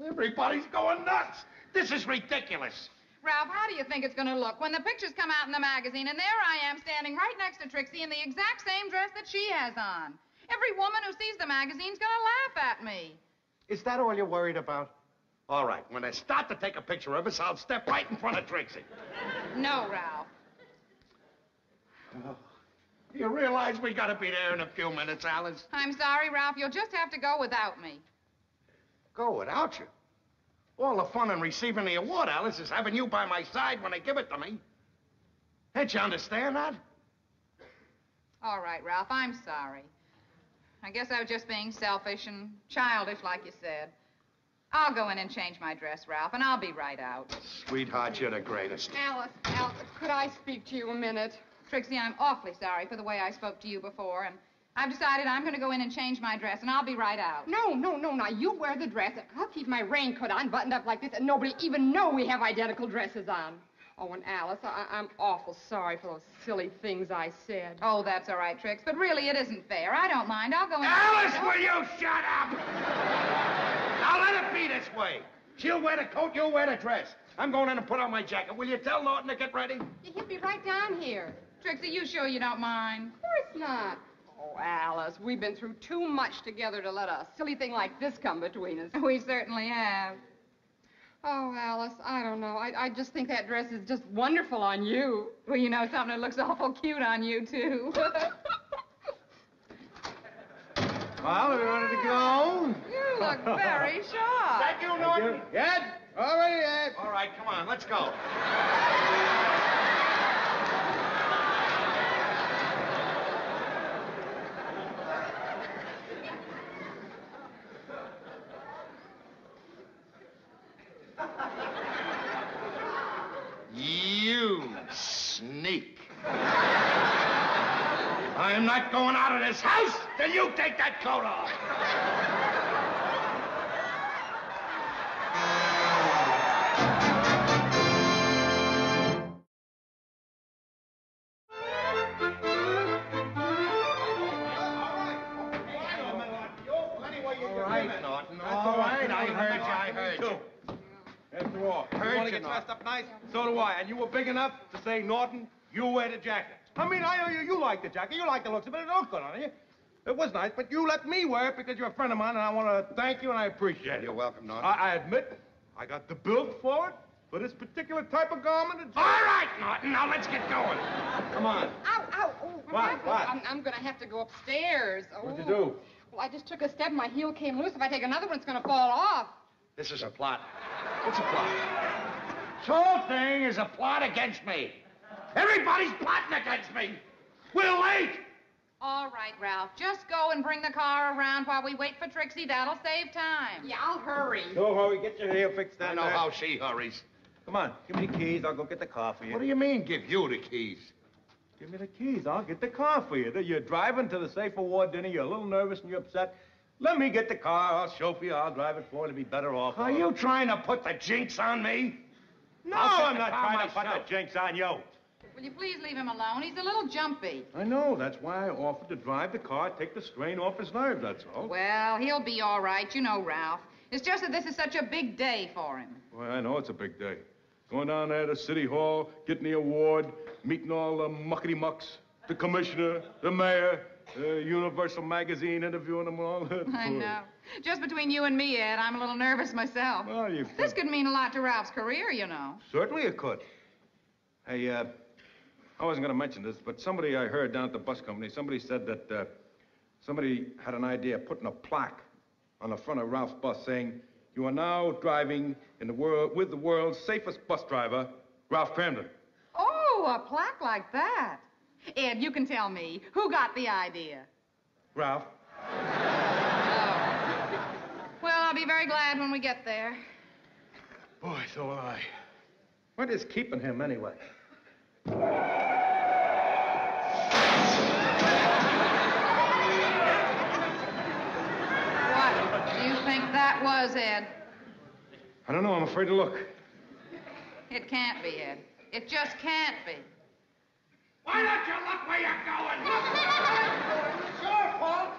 Everybody's going nuts. This is ridiculous. Ralph, how do you think it's going to look when the pictures come out in the magazine and there I am standing right next to Trixie in the exact same dress that she has on? Every woman who sees the magazine's going to laugh at me. Is that all you're worried about? All right, when they start to take a picture of us, I'll step right in front of Trixie. No, Ralph. Oh, you realize we got to be there in a few minutes, Alice? I'm sorry, Ralph. You'll just have to go without me. Go without you? All the fun in receiving the award, Alice, is having you by my side when they give it to me. Can't you understand that? All right, Ralph, I'm sorry. I guess I was just being selfish and childish, like you said. I'll go in and change my dress, Ralph, and I'll be right out. Sweetheart, you're the greatest. Alice, could I speak to you a minute? Trixie, I'm awfully sorry for the way I spoke to you before, and I've decided I'm going to go in and change my dress, and I'll be right out. No. Now, you wear the dress. I'll keep my raincoat on, buttoned up like this, and nobody even know we have identical dresses on. Oh, and Alice, I'm awful sorry for those silly things I said. Oh, that's all right, Trix, but really, it isn't fair. I don't mind. I'll go in. Alice, will you shut up? Now let it be this way. She'll wear the coat, you'll wear the dress. I'm going in and put on my jacket. Will you tell Norton to get ready? He'll be right down here. Trixie, you sure you don't mind? Of course not. Oh, Alice, we've been through too much together to let a silly thing like this come between us. We certainly have. Oh, Alice, I don't know. I just think that dress is just wonderful on you. Well, you know something that looks awful cute on you, too. Well, are we ready to go? You look very sharp. Thank you, Norton. Ed? All right, Ed. All right, come on, let's go. You sneak. I am not going out of this house till you take that coat off. All right, I heard you. After all, you want to get dressed up nice? So do I. And you were big enough to say, Norton, you wear the jacket. I mean, I know you like the jacket. You like the looks of it. It looked good on you. It was nice, but you let me wear it because you're a friend of mine, and I want to thank you, and I appreciate it. You're welcome, Norton. I admit, I got the build for it, for this particular type of garment. All right, Norton, now let's get going. Come on. Ow. Oh, What? I'm going to have to go upstairs. What'd you do? Well, I just took a step and my heel came loose. If I take another one, it's going to fall off. This is a plot. What's a plot? This whole thing is a plot against me. Everybody's plotting against me. We're late. All right, Ralph. Just go and bring the car around while we wait for Trixie. That'll save time. Yeah, I'll hurry. Go, hurry. Get your hair fixed. I know how she hurries. Come on, give me the keys. I'll go get the car for you. What do you mean, give you the keys? Give me the keys. I'll get the car for you. You're driving to the Safe Award dinner. You're a little nervous and you're upset. Let me get the car. I'll chauffeur you. I'll drive it for you. It'll be better off. Are you trying to put the jinx on me? No, I'll set I'm the not car trying to put myself. the jinx on you. Will you please leave him alone? He's a little jumpy. I know. That's why I offered to drive the car, take the strain off his nerves, that's all. Well, he'll be all right. You know, Ralph. It's just that this is such a big day for him. Well, I know it's a big day. Going down there to City Hall, getting the award, meeting all the muckety-mucks, the commissioner, the mayor, Universal Magazine, interviewing them all. I know. Just between you and me, Ed, I'm a little nervous myself. Well, This could mean a lot to Ralph's career, you know. Certainly it could. Hey, I wasn't going to mention this, but somebody I heard down at the bus company, somebody said that somebody had an idea of putting a plaque on the front of Ralph's bus saying, "You are now driving in the world with the world's safest bus driver, Ralph Cramden." Oh, a plaque like that. Ed, you can tell me, who got the idea? Ralph. Well, I'll be very glad when we get there. Boy, so will I. What is keeping him, anyway? What do you think that was, Ed? I don't know. I'm afraid to look. It can't be, Ed. It just can't be. Why don't you look where you're going? It's your fault.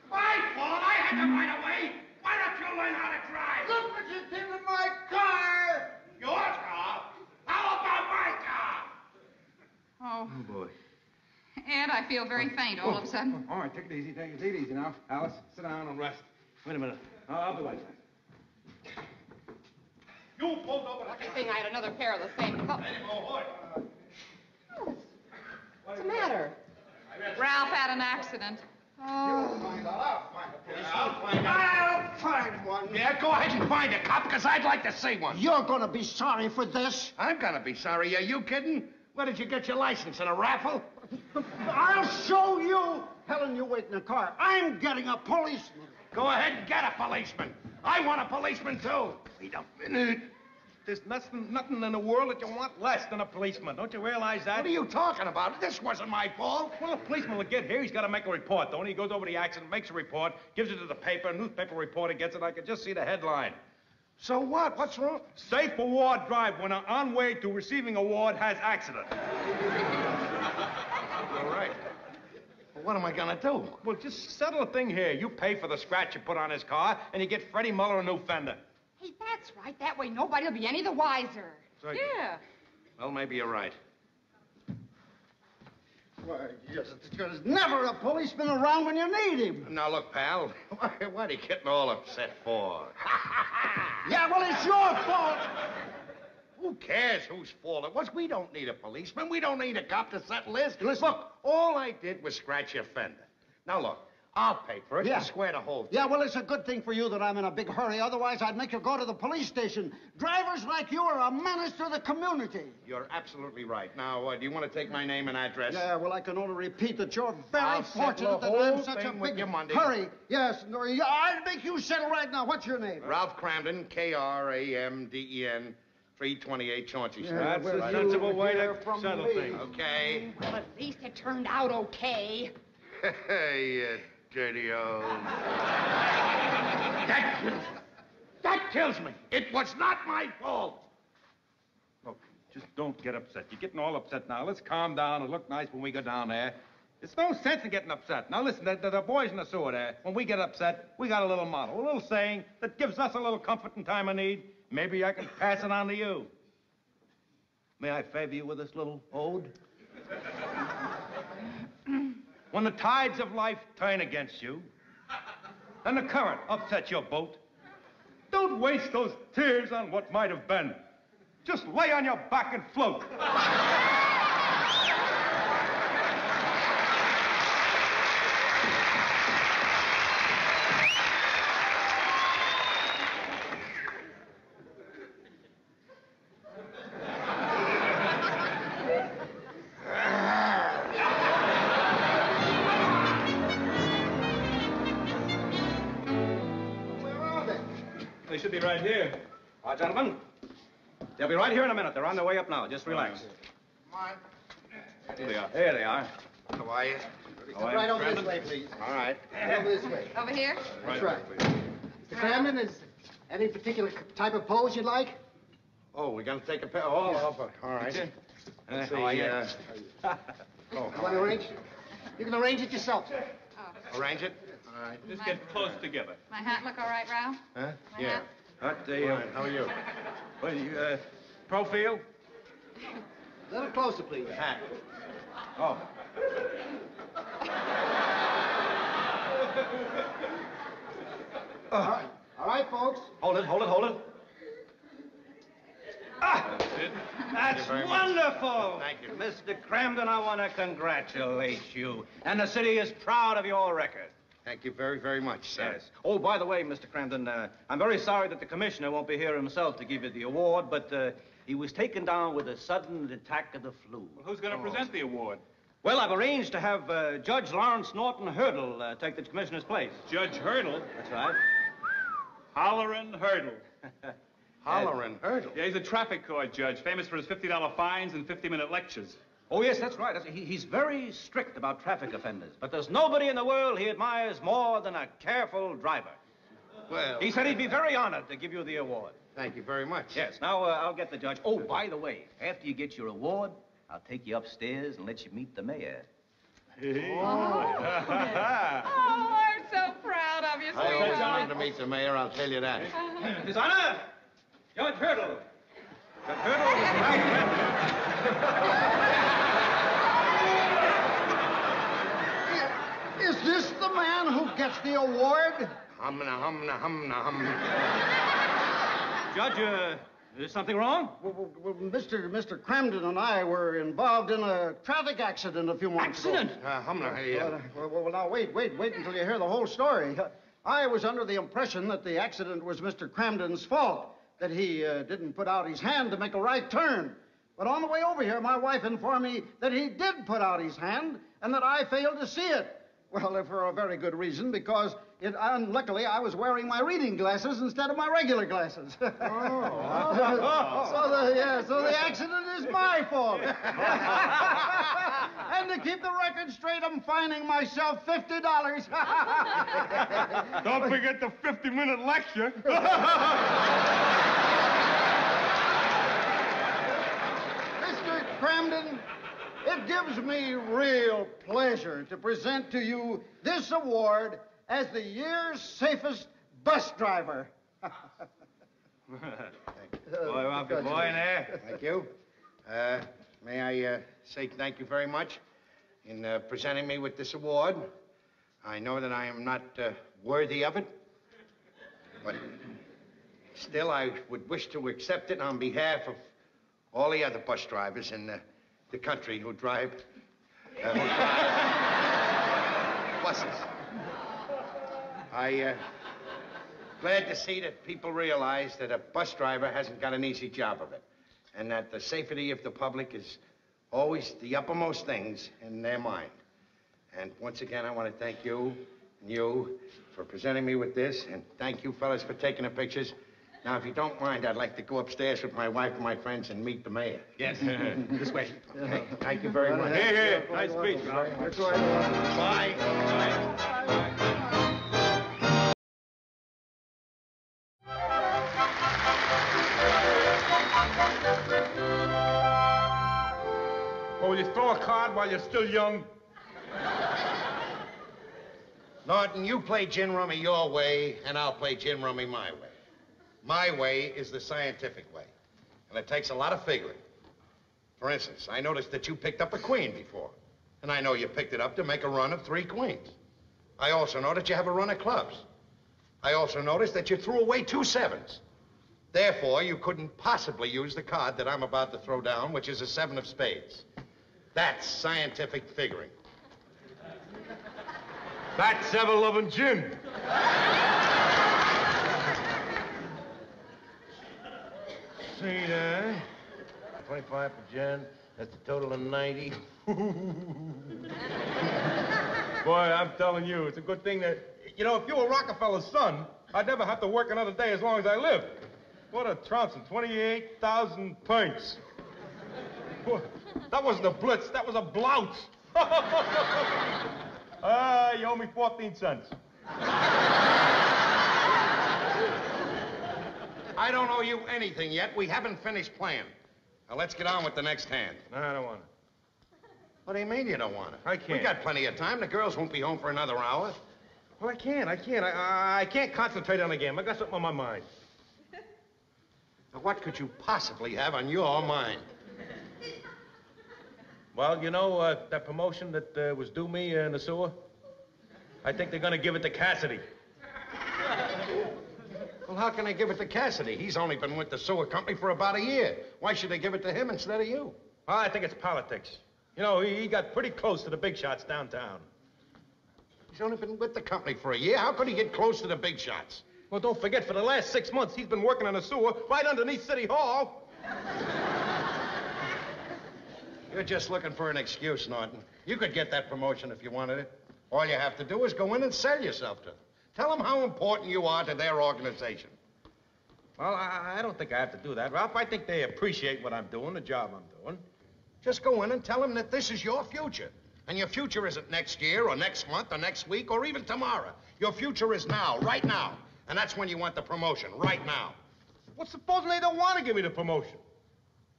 My fault. I had to right away. Why don't you learn how to drive? Look what you did with my car. Your car? How about my car? Oh, Oh, boy. Ed, I feel very faint all of a sudden. All right, take it easy. Take it easy now. Alice, sit down and rest. Wait a minute. I'll be right back. You pulled over the Lucky thing I had another pair of the same color. What's the matter? Ralph had an accident. Oh. I'll find one. Yeah, go ahead and find a cop, because I'd like to see one. You're gonna be sorry for this. I'm gonna be sorry. Are you kidding? Where did you get your license? In a raffle? I'll show you. Helen, you wait in the car. I'm getting a policeman. Go ahead and get a policeman. I want a policeman, too. Wait a minute. There's nothing in the world that you want less than a policeman. Don't you realize that? What are you talking about? This wasn't my fault. Well, a policeman will get here. He's got to make a report, don't he? He goes over the accident, makes a report, gives it to the paper. A newspaper reporter gets it. I can just see the headline. So what? What's wrong? Safe Award drive winner on way to receiving award has accident. All right. Well, what am I gonna do? Well, just settle a thing here. You pay for the scratch you put on his car, and you get Freddie Muller a new fender. Hey, that's right. That way nobody will be any the wiser. So Yeah. Well, maybe you're right. Why, yes, there's never a policeman around when you need him. Now, look, pal. What are you getting all upset for? Yeah, well, it's your fault. Who cares whose fault it was? We don't need a policeman. We don't need a cop to settle this. Look, all I did was scratch your fender. Now, look, I'll pay for it. Yeah. You square the whole thing. Yeah, well, it's a good thing for you that I'm in a big hurry. Otherwise, I'd make you go to the police station. Drivers like you are a menace to the community. You're absolutely right. Now, do you want to take my name and address? Yeah, well, I can only repeat that you're very I'll settle fortunate the that I'm whole such a thing with big you Monday. hurry. Yes, no, yeah, I'll make you settle right now. What's your name? Ralph Cramden, Kramden, 328 Chauncey Street. That's a sensible way to settle me. things. Okay. Well, at least it turned out okay. Hey, you dirty old. That kills me. It was not my fault. Look, just don't get upset. You're getting all upset now. Let's calm down and look nice when we go down there. There's no sense in getting upset. Now, listen, the boys in the sewer there, when we get upset, we got a little motto, a little saying that gives us a little comfort in time of need. Maybe I can pass it on to you. May I favor you with this little ode? When the tides of life turn against you, and the current upsets your boat, don't waste those tears on what might have been. Just lay on your back and float. They should be right here. All right, gentlemen. They'll be right here in a minute. They're on their way up now. Just relax. Come on. Here they are. There they are. How are you? All Right over this way, please. All right. Over this way. Over here? That's right. Mr. Cramden, is any particular type of pose you'd like? Oh, we're going to take a pair. Oh, all right. Let's see, how are you? You want to arrange? You can arrange it yourself, sir. arrange it? All right. Just get close together. My hat look all right, Ralph? Huh? My Yeah. hat? Fine. How are you? What, you, profile? A little closer, please. Hat. Oh. All right, folks. Hold it. That's it. That's very much. wonderful. Thank you. Mr. Cramden, I want to congratulate you. And the city is proud of your record. Thank you very, very much, sir. Yes. Oh, by the way, Mr. Cramden, I'm very sorry that the commissioner won't be here himself to give you the award, but he was taken down with a sudden attack of the flu. Well, who's going to present the award? Well, I've arranged to have Judge Lawrence Norton Hurdle take the commissioner's place. Judge Hurdle? That's right. Hollerin' Hurdle. Hollerin' Hurdle? Yeah, he's a traffic court judge, famous for his $50 fines and 50-minute lectures. Oh, yes, that's right. He's very strict about traffic offenders, but there's nobody in the world he admires more than a careful driver. Well... He said he'd be very honored to give you the award. Thank you very much. Yes, now I'll get the judge. Oh, by the way, after you get your award, I'll take you upstairs and let you meet the mayor. Oh, I'm so proud of you, I always sweetheart. wanted to meet the mayor, I'll tell you that. His Honor, Judge Hurdle. Judge Hurdle is my friend. Is this the man who gets the award? Hum. Judge, is something wrong? Well, Mr. Cramden and I were involved in a traffic accident a few months ago. Well, now, wait until you hear the whole story. I was under the impression that the accident was Mr. Cramden's fault, that he didn't put out his hand to make a right turn. But on the way over here, my wife informed me that he did put out his hand and that I failed to see it. Well, for a very good reason, because unluckily I was wearing my reading glasses instead of my regular glasses. So the accident is my fault. And to keep the record straight, I'm fining myself $50. Don't forget the 50-minute lecture. Mr. Cramden, it gives me real pleasure to present to you this award as the year's safest bus driver. Boy, Ralph, good boy in there. Thank you. May I say thank you very much in presenting me with this award. I know that I am not worthy of it, but still I would wish to accept it on behalf of all the other bus drivers in the country who drive buses. Glad to see that people realize that a bus driver hasn't got an easy job of it, and that the safety of the public is always the uppermost things in their mind. And once again, I want to thank you and you for presenting me with this, and thank you fellas for taking the pictures. Now, if you don't mind, I'd like to go upstairs with my wife and my friends and meet the mayor. Yes, this way. Okay. Thank you very much. Here. Nice speech, Ralph. Bye. Well, will you throw a card while you're still young? Norton, you play gin rummy your way, and I'll play gin rummy my way. My way is the scientific way, and it takes a lot of figuring. For instance, I noticed that you picked up a queen before, and I know you picked it up to make a run of 3 queens. I also know that you have a run of clubs. I also noticed that you threw away 2 sevens. Therefore, you couldn't possibly use the card that I'm about to throw down, which is a 7 of spades. That's scientific figuring. That's ever-loving gin. See there. 25 for gin. That's a total of 90. Boy, I'm telling you, it's a good thing that... You know, if you were Rockefeller's son, I'd never have to work another day as long as I live. What a trouncing, 28,000 pints. That wasn't a blitz, that was a blouse. You owe me 14 cents. I don't owe you anything yet. We haven't finished playing. Now, let's get on with the next hand. No, I don't want it. What do you mean you don't want it? I can't. We got plenty of time. The girls won't be home for another hour. Well, I can't. I can't concentrate on the game. I got something on my mind. Now, what could you possibly have on your mind? Well, you know that promotion that was due me in the sewer? I think they're going to give it to Cassidy. Well, how can they give it to Cassidy? He's only been with the sewer company for about a year. Why should they give it to him instead of you? Well, I think it's politics. You know, he got pretty close to the big shots downtown. He's only been with the company for a year. How could he get close to the big shots? Well, don't forget, for the last 6 months, he's been working on a sewer right underneath City Hall. You're just looking for an excuse, Norton. You could get that promotion if you wanted it. All you have to do is go in and sell yourself to them. Tell them how important you are to their organization. Well, I don't think I have to do that, Ralph. I think they appreciate what I'm doing, the job I'm doing. Just go in and tell them that this is your future. And your future isn't next year or next month or next week or even tomorrow. Your future is now, right now. And that's when you want the promotion, right now. Well, supposing they don't want to give me the promotion?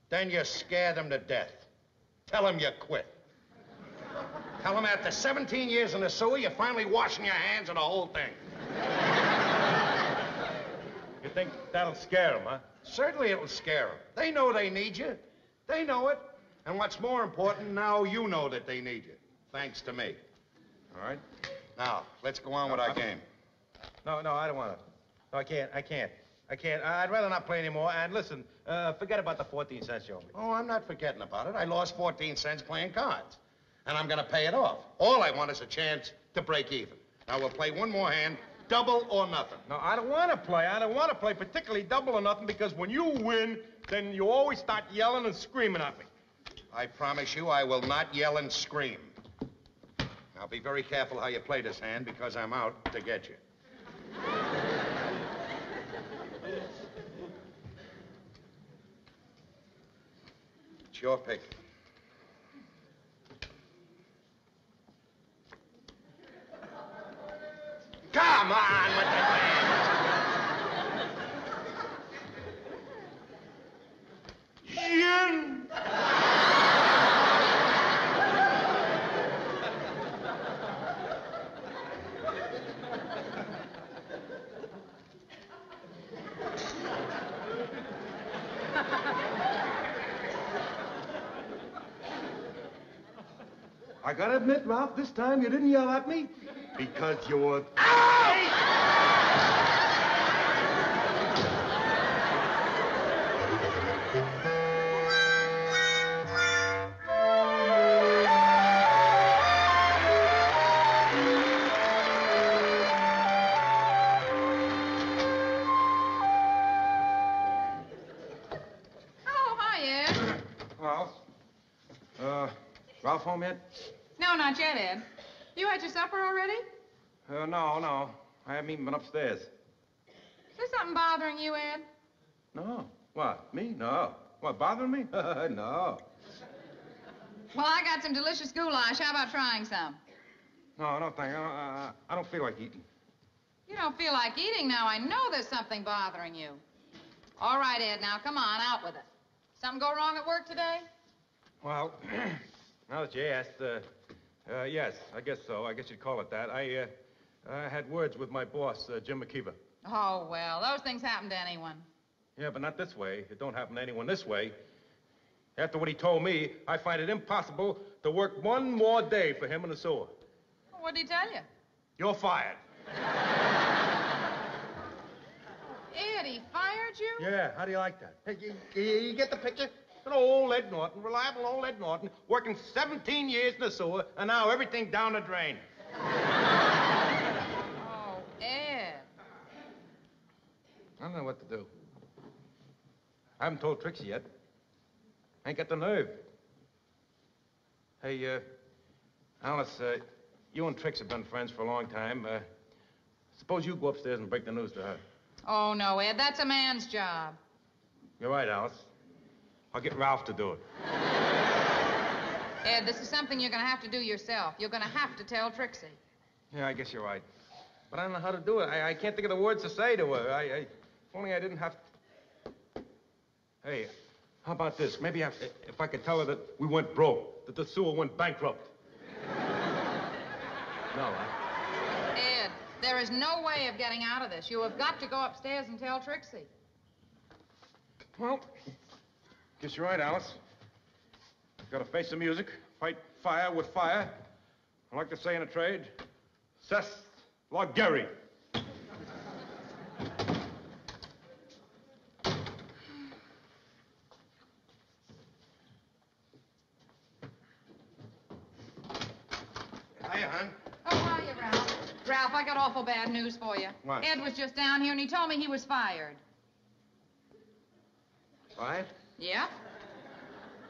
Then you scare them to death. Tell them you quit. Tell them after 17 years in the sewer, you're finally washing your hands of the whole thing. You think that'll scare them, huh? Certainly it'll scare them. They know they need you. They know it. And what's more important, now you know that they need you. Thanks to me. All right. Now, let's go on with our game. No, I don't want to. No, I can't. I'd rather not play anymore. And listen, forget about the 14 cents you owe me. Oh, I'm not forgetting about it. I lost 14 cents playing cards. And I'm going to pay it off. All I want is a chance to break even. Now, we'll play one more hand, double or nothing. No, I don't want to play. I don't want to play particularly double or nothing because when you win, then you always start yelling and screaming at me. I promise you I will not yell and scream. Now, be very careful how you play this hand because I'm out to get you. It's your pick. Come on with the hand. Gin. I gotta admit, Ralph, this time you didn't yell at me because you were... Ralph home yet? No, not yet, Ed. You had your supper already? No. I haven't even been upstairs. Is there something bothering you, Ed? No. What, me? No. What, bothering me? No. Well, I got some delicious goulash. How about trying some? No, thank you. I don't feel like eating. You don't feel like eating now. I know there's something bothering you. All right, Ed, now come on, out with it. Something go wrong at work today? Well, now that you asked, yes, I guess so. I guess you'd call it that. I had words with my boss, Jim McKeever. Oh, well, those things happen to anyone. Yeah, but not this way. It don't happen to anyone this way. After what he told me, I find it impossible to work one more day for him in the sewer. Well, what'd he tell you? You're fired. Ed, he fired you? Yeah, how do you like that? Hey, you get the picture? An old Ed Norton, reliable old Ed Norton, working 17 years in the sewer, and now everything down the drain. Oh, Ed. I don't know what to do. I haven't told Trixie yet. I ain't got the nerve. Hey, Alice, you and Trix have been friends for a long time. Suppose you go upstairs and break the news to her. Oh, no, Ed, that's a man's job. You're right, Alice. I'll get Ralph to do it. Ed, this is something you're going to have to do yourself. You're going to have to tell Trixie. Yeah, I guess you're right. But I don't know how to do it. I can't think of the words to say to her. If only I didn't have to... Hey, how about this? Maybe if I could tell her that we went broke, that the sewer went bankrupt. No, Ed, there is no way of getting out of this. You have got to go upstairs and tell Trixie. Well, guess you're right, Alice. Gotta face the music, fight fire with fire. I like to say in a trade, cess la Gary. Hiya, hon. Oh, hiya, Ralph. Ralph, I got awful bad news for you. What? Ed was just down here, and he told me he was fired. What? Yeah?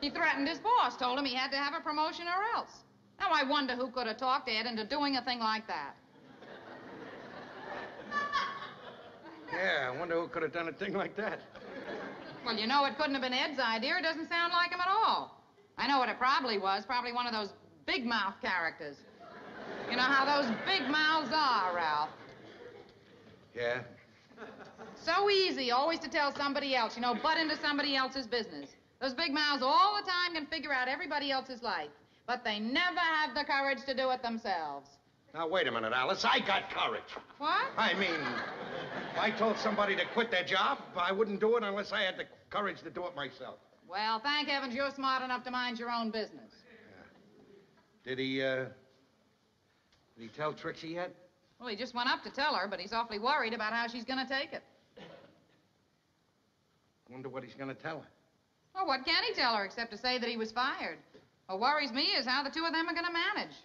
He threatened his boss, told him he had to have a promotion or else. Now, I wonder who could have talked Ed into doing a thing like that. Yeah, I wonder who could have done a thing like that. Well, you know, it couldn't have been Ed's idea. It doesn't sound like him at all. I know what it probably was. Probably one of those big mouth characters. You know how those big mouths are, Ralph. Yeah? So easy always to tell somebody else, you know, butt into somebody else's business. Those big mouths all the time can figure out everybody else's life, but they never have the courage to do it themselves. Now, wait a minute, Alice. I got courage. What? I mean, if I told somebody to quit their job, I wouldn't do it unless I had the courage to do it myself. Well, thank heavens you're smart enough to mind your own business. Did he tell Trixie yet? Well, he just went up to tell her, but he's awfully worried about how she's going to take it. Wonder what he's going to tell her. Well, what can he tell her except to say that he was fired? What worries me is how the two of them are going to manage.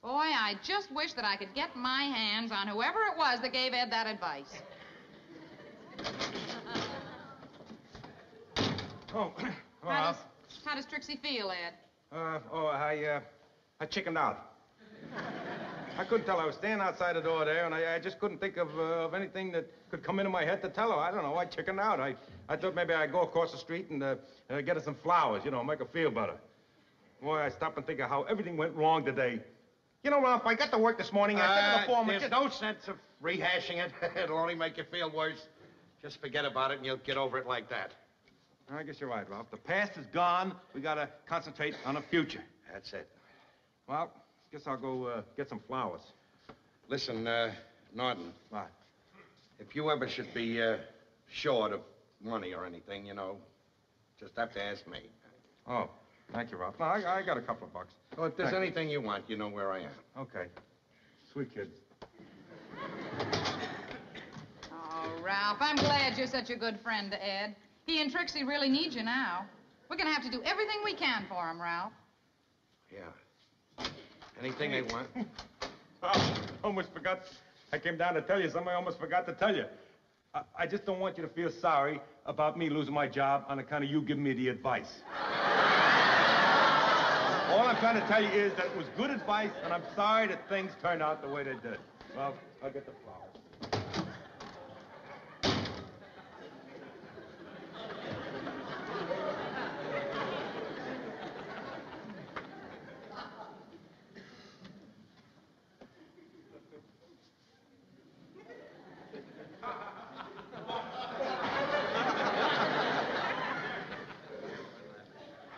Boy, I just wish that I could get my hands on whoever it was that gave Ed that advice. Oh, How does Trixie feel, Ed? I chickened out. I couldn't tell. I was standing outside the door there, and I just couldn't think of anything that could come into my head to tell her. I don't know. I chickened out. I thought maybe I'd go across the street and get her some flowers, you know, make her feel better. Boy, I stopped and think of how everything went wrong today. You know, Ralph, I got to work this morning. I said to the foreman... There's no sense of rehashing it. It'll only make you feel worse. Just forget about it, and you'll get over it like that. I guess you're right, Ralph. The past is gone. We got to concentrate on the future. That's it. Well, guess I'll go get some flowers. Listen, Norton. What? If you ever should be short of money or anything, you know, just have to ask me. Oh, thank you, Ralph. No, I got a couple of bucks. Well, if there's anything you want, you know where I am. Okay. Sweet kid. Oh, Ralph, I'm glad you're such a good friend to Ed. He and Trixie really need you now. We're going to have to do everything we can for him, Ralph. Yeah. Anything they want. Oh, almost forgot. I came down to tell you something I almost forgot to tell you. I just don't want you to feel sorry about me losing my job on account of you giving me the advice. All I'm trying to tell you is that it was good advice, and I'm sorry that things turned out the way they did. Well, I'll get the flowers.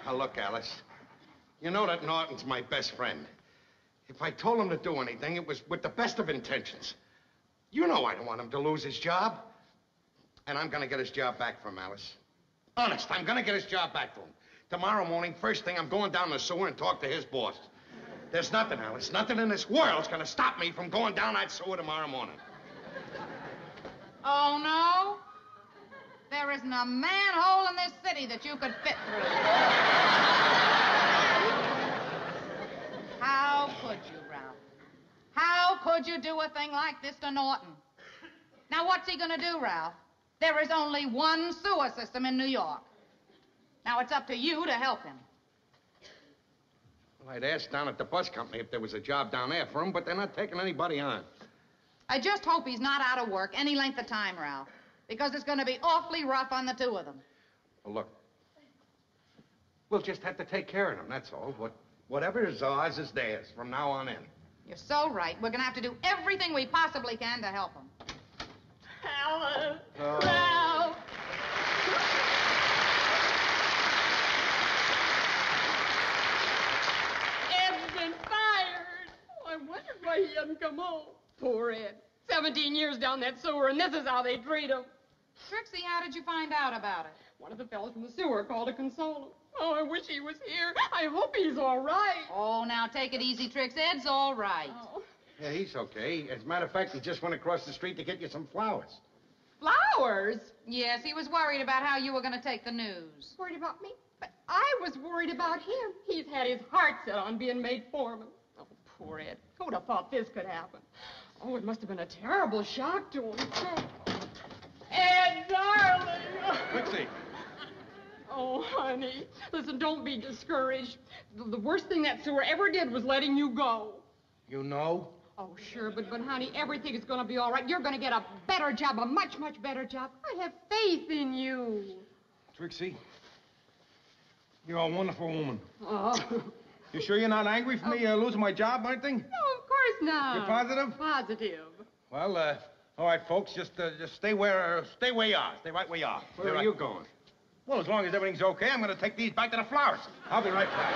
Now, look, Alice. You know that Norton's my best friend. If I told him to do anything, it was with the best of intentions. You know I don't want him to lose his job. And I'm gonna get his job back from Alice. Honest, I'm gonna get his job back to him. Tomorrow morning, first thing, I'm going down the sewer and talk to his boss. There's nothing, Alice, nothing in this world's gonna stop me from going down that sewer tomorrow morning. Oh, no? There isn't a manhole in this city that you could fit through. How could you, Ralph? How could you do a thing like this to Norton? Now, what's he gonna do, Ralph? There is only one sewer system in New York. Now, it's up to you to help him. Well, I'd asked down at the bus company if there was a job down there for him, but they're not taking anybody on. I just hope he's not out of work any length of time, Ralph, because it's going to be awfully rough on the two of them. Well, look, we'll just have to take care of them, that's all. Whatever is ours is theirs from now on in. You're so right. We're going to have to do everything we possibly can to help them. Alice! Oh. Ralph! Ed's been fired. Oh, I wondered why he hadn't come home. Poor Ed. 17 years down that sewer, and this is how they treat him. Trixie, how did you find out about it? One of the fellows from the sewer called to console him. Oh, I wish he was here. I hope he's all right. Oh, now take it easy, Trix. Ed's all right. Oh. Yeah, he's okay. As a matter of fact, he just went across the street to get you some flowers. Flowers? Yes, he was worried about how you were going to take the news. Worried about me? But I was worried about him. He's had his heart set on being made foreman. Oh, poor Ed. Who would have thought this could happen? Oh, it must have been a terrible shock to him. Ed, darling! Trixie. Oh, honey. Listen, don't be discouraged. The worst thing that sewer ever did was letting you go. You know? Oh, sure, but honey, everything is going to be all right. You're going to get a better job, a much, much better job. I have faith in you. Trixie, you're a wonderful woman. Oh. You sure you're not angry for me losing my job or anything? No, of course not. You're positive? Positive. Well, all right, folks, just stay where you are. Stay right where you are. Where are you going? Well, as long as everything's okay, I'm going to take these back to the flowers. I'll be right back.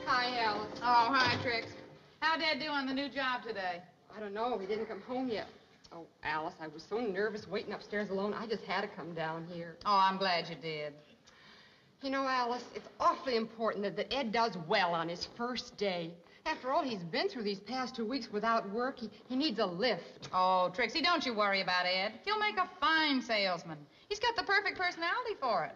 Hi, Alice. Oh, hi, Trix. How'd Ed do on the new job today? I don't know. He didn't come home yet. Oh, Alice, I was so nervous waiting upstairs alone, I just had to come down here. Oh, I'm glad you did. You know, Alice, it's awfully important that Ed does well on his first day. After all, he's been through these past 2 weeks without work. He needs a lift. Oh, Trixie, don't you worry about Ed. He'll make a fine salesman. He's got the perfect personality for it.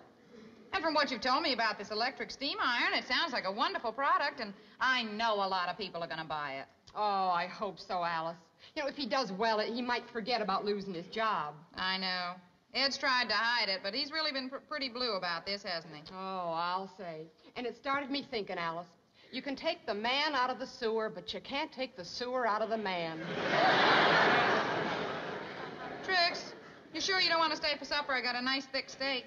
And from what you've told me about this electric steam iron, it sounds like a wonderful product, and I know a lot of people are going to buy it. Oh, I hope so, Alice. You know, if he does well, he might forget about losing his job. I know. Ed's tried to hide it, but he's really been pretty blue about this, hasn't he? Oh, I'll say. And it started me thinking, Alice. You can take the man out of the sewer, but you can't take the sewer out of the man. Trix, you sure you don't want to stay for supper? I got a nice thick steak.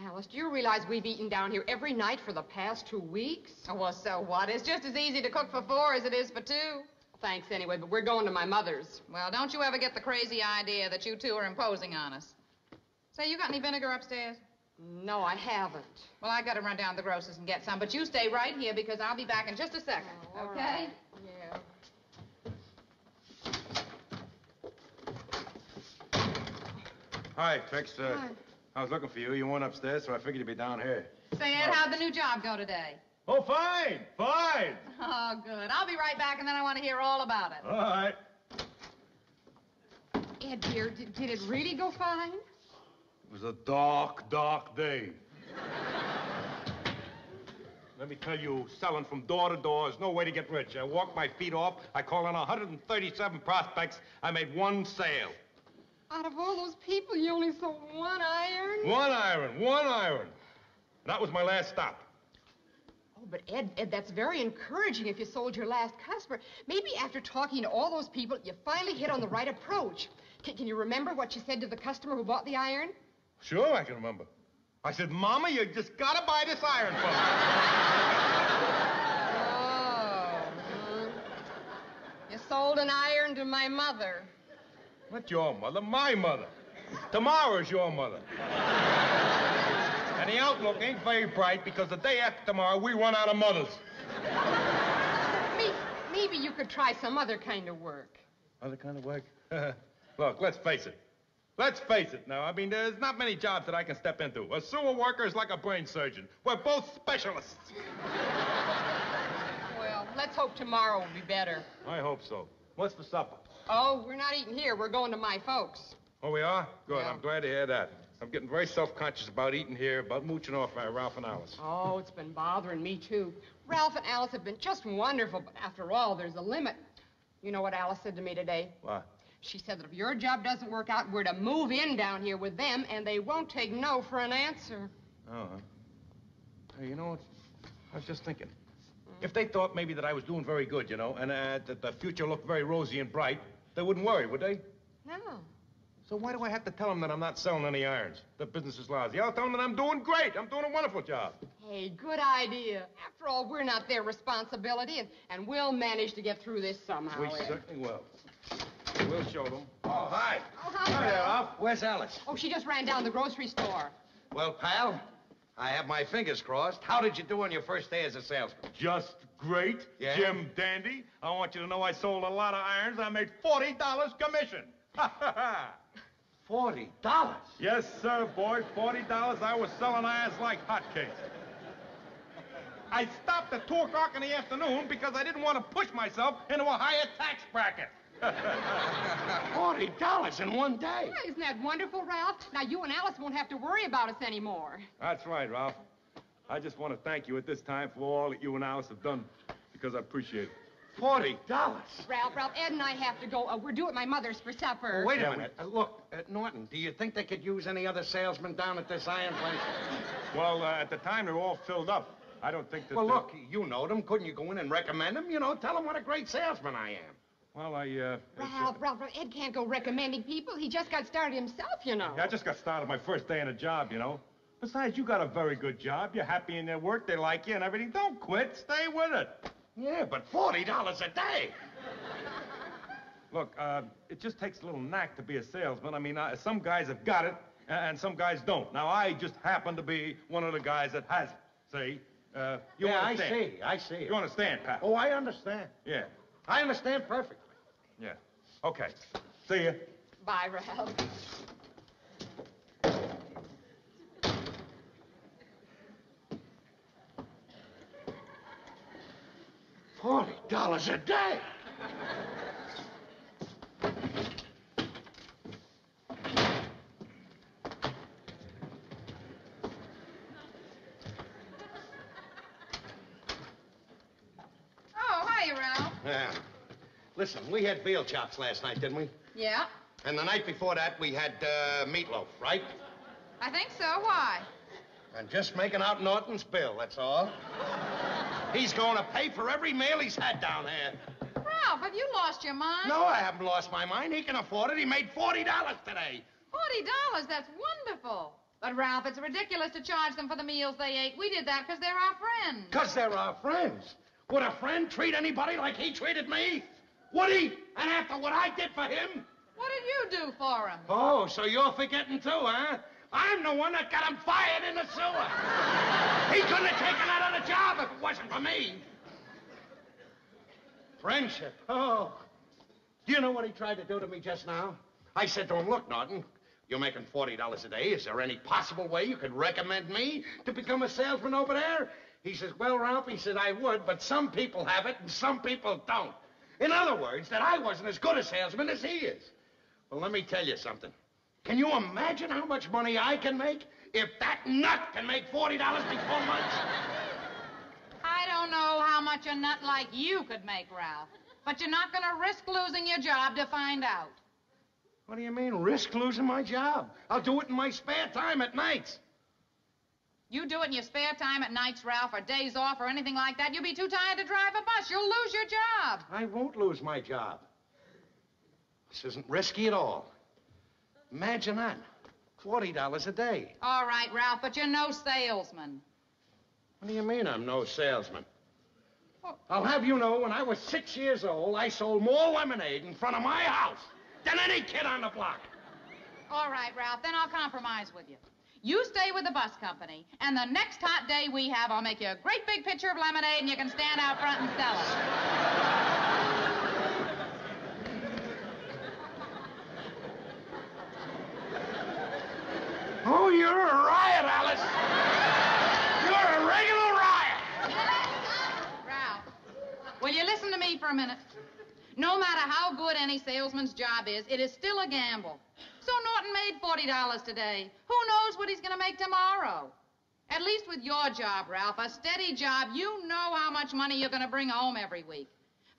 Alice, do you realize we've eaten down here every night for the past 2 weeks? Oh, well, so what? It's just as easy to cook for 4 as it is for 2. Thanks anyway, but we're going to my mother's. Well, don't you ever get the crazy idea that you two are imposing on us. Say, you got any vinegar upstairs? No, I haven't. Well, I got to run down to the grocer's and get some, but you stay right here because I'll be back in just a second, Oh, okay? Yeah. Hi, Trix. Hi. I was looking for you. You weren't upstairs, so I figured you'd be down here. Say, Ed, how'd the new job go today? Oh, fine, fine. Oh, good. I'll be right back, and then I want to hear all about it. All right. Ed, dear, did it really go fine? It was a dark, dark day. Let me tell you, selling from door to door is no way to get rich. I walk my feet off. I call in 137 prospects. I made 1 sale. Out of all those people, you only sold 1 iron? 1 iron, 1 iron. That was my last stop. Oh, but Ed, that's very encouraging if you sold your last customer. Maybe after talking to all those people, you finally hit on the right approach. Can you remember what you said to the customer who bought the iron? Sure, I can remember. I said, Mama, you just gotta buy this iron from me. Oh. You sold an iron to my mother. Not your mother, my mother. Tomorrow's your mother. And the outlook ain't very bright because the day after tomorrow, we run out of mothers. Maybe you could try some other kind of work. Other kind of work? Look, let's face it. Let's face it now. I mean, there's not many jobs that I can step into. A sewer worker is like a brain surgeon. We're both specialists. Well, let's hope tomorrow will be better. I hope so. What's for supper? Oh, we're not eating here. We're going to my folks. Oh, we are? Good. Yeah. I'm glad to hear that. I'm getting very self-conscious about eating here, about mooching off Ralph and Alice. Oh, it's been bothering me, too. Ralph and Alice have been just wonderful, but after all, there's a limit. You know what Alice said to me today? What? She said that if your job doesn't work out, we're to move in down here with them, and they won't take no for an answer. Oh, huh? Hey, you know what? I was just thinking. If they thought maybe that I was doing very good, you know, and that the future looked very rosy and bright, they wouldn't worry, would they? No. So why do I have to tell them that I'm not selling any irons? The business is lousy. I'll tell them that I'm doing great. I'm doing a wonderful job. Hey, good idea. After all, we're not their responsibility, and we'll manage to get through this somehow. We Ed. certainly will. We'll show them. Oh, hi. Oh, hi, Hi there, Ralph. Ralph. Where's Alice? Oh, she just ran down the grocery store. Well, pal, I have my fingers crossed. How did you do on your first day as a salesman? Just great. Yeah? Jim Dandy. I want you to know I sold a lot of irons. I made $40 commission. $40? Yes, sir, boy. $40. I was selling irons like hotcakes. I stopped at 2 o'clock in the afternoon because I didn't want to push myself into a higher tax bracket. $40 in one day? Well, isn't that wonderful, Ralph? Now, you and Alice won't have to worry about us anymore. That's right, Ralph. I just want to thank you at this time for all that you and Alice have done, because I appreciate it. $40? Ralph, Ed and I have to go. We're due at my mother's for supper. Wait a minute. Look, Norton, do you think they could use any other salesman down at this iron place? Well, at the time, they were all filled up. I don't think that... Well, look, you know them. Couldn't you go in and recommend them? You know, tell them what a great salesman I am. Well, Ralph, Ed can't go recommending people. He just got started himself, you know. Yeah, I just got started my first day in a job, you know. Besides, you got a very good job. You're happy in their work. They like you and everything. Don't quit. Stay with it. Yeah, but $40 a day. Look, it just takes a little knack to be a salesman. I mean, some guys have got it, and some guys don't. Now, I just happen to be one of the guys that has it, see? You understand? I see. You understand, Pat? Oh, I understand. Yeah. I understand perfectly. Yeah. Okay. See ya. Bye, Ralph. $40 a day. Oh, hiya, Ralph. Yeah. Listen, we had veal chops last night, didn't we? Yeah, And the night before that, we had meatloaf, right? I think so. Why? I'm just making out Norton's bill, that's all. He's going to pay for every meal he's had down there. Ralph, have you lost your mind? No, I haven't lost my mind. He can afford it. He made $40 today. $40? That's wonderful. But, Ralph, it's ridiculous to charge them for the meals they ate. We did that because they're our friends. Because they're our friends. Would a friend treat anybody like he treated me? Would he? And after what I did for him? What did you do for him? Oh, so you're forgetting too, huh? I'm the one that got him fired in the sewer. He couldn't have taken that other job if it wasn't for me. Friendship. Oh. Do you know what he tried to do to me just now? I said to him, look, Norton, you're making $40 a day. Is there any possible way you could recommend me to become a salesman over there? He says, well, Ralph, he said, I would, but some people have it and some people don't. In other words, that I wasn't as good a salesman as he is. Well, let me tell you something. Can you imagine how much money I can make if that nut can make $40 before lunch? I don't know how much a nut like you could make, Ralph. But you're not going to risk losing your job to find out. What do you mean, risk losing my job? I'll do it in my spare time at nights. You do it in your spare time at nights, Ralph, or days off or anything like that, you'll be too tired to drive a bus. You'll lose your job. I won't lose my job. This isn't risky at all. Imagine that. $40 a day. All right, Ralph, but you're no salesman. What do you mean I'm no salesman? I'll have you know, when I was 6 years old, I sold more lemonade in front of my house than any kid on the block. All right, Ralph, then I'll compromise with you. You stay with the bus company, and the next hot day we have, I'll make you a great big pitcher of lemonade, and you can stand out front and sell it. Oh, you're a riot, Alice. You're a regular riot. Ralph, will you listen to me for a minute? No matter how good any salesman's job is, it is still a gamble. So Norton made $40 today. Who knows what he's going to make tomorrow? At least with your job, Ralph, a steady job, you know how much money you're going to bring home every week.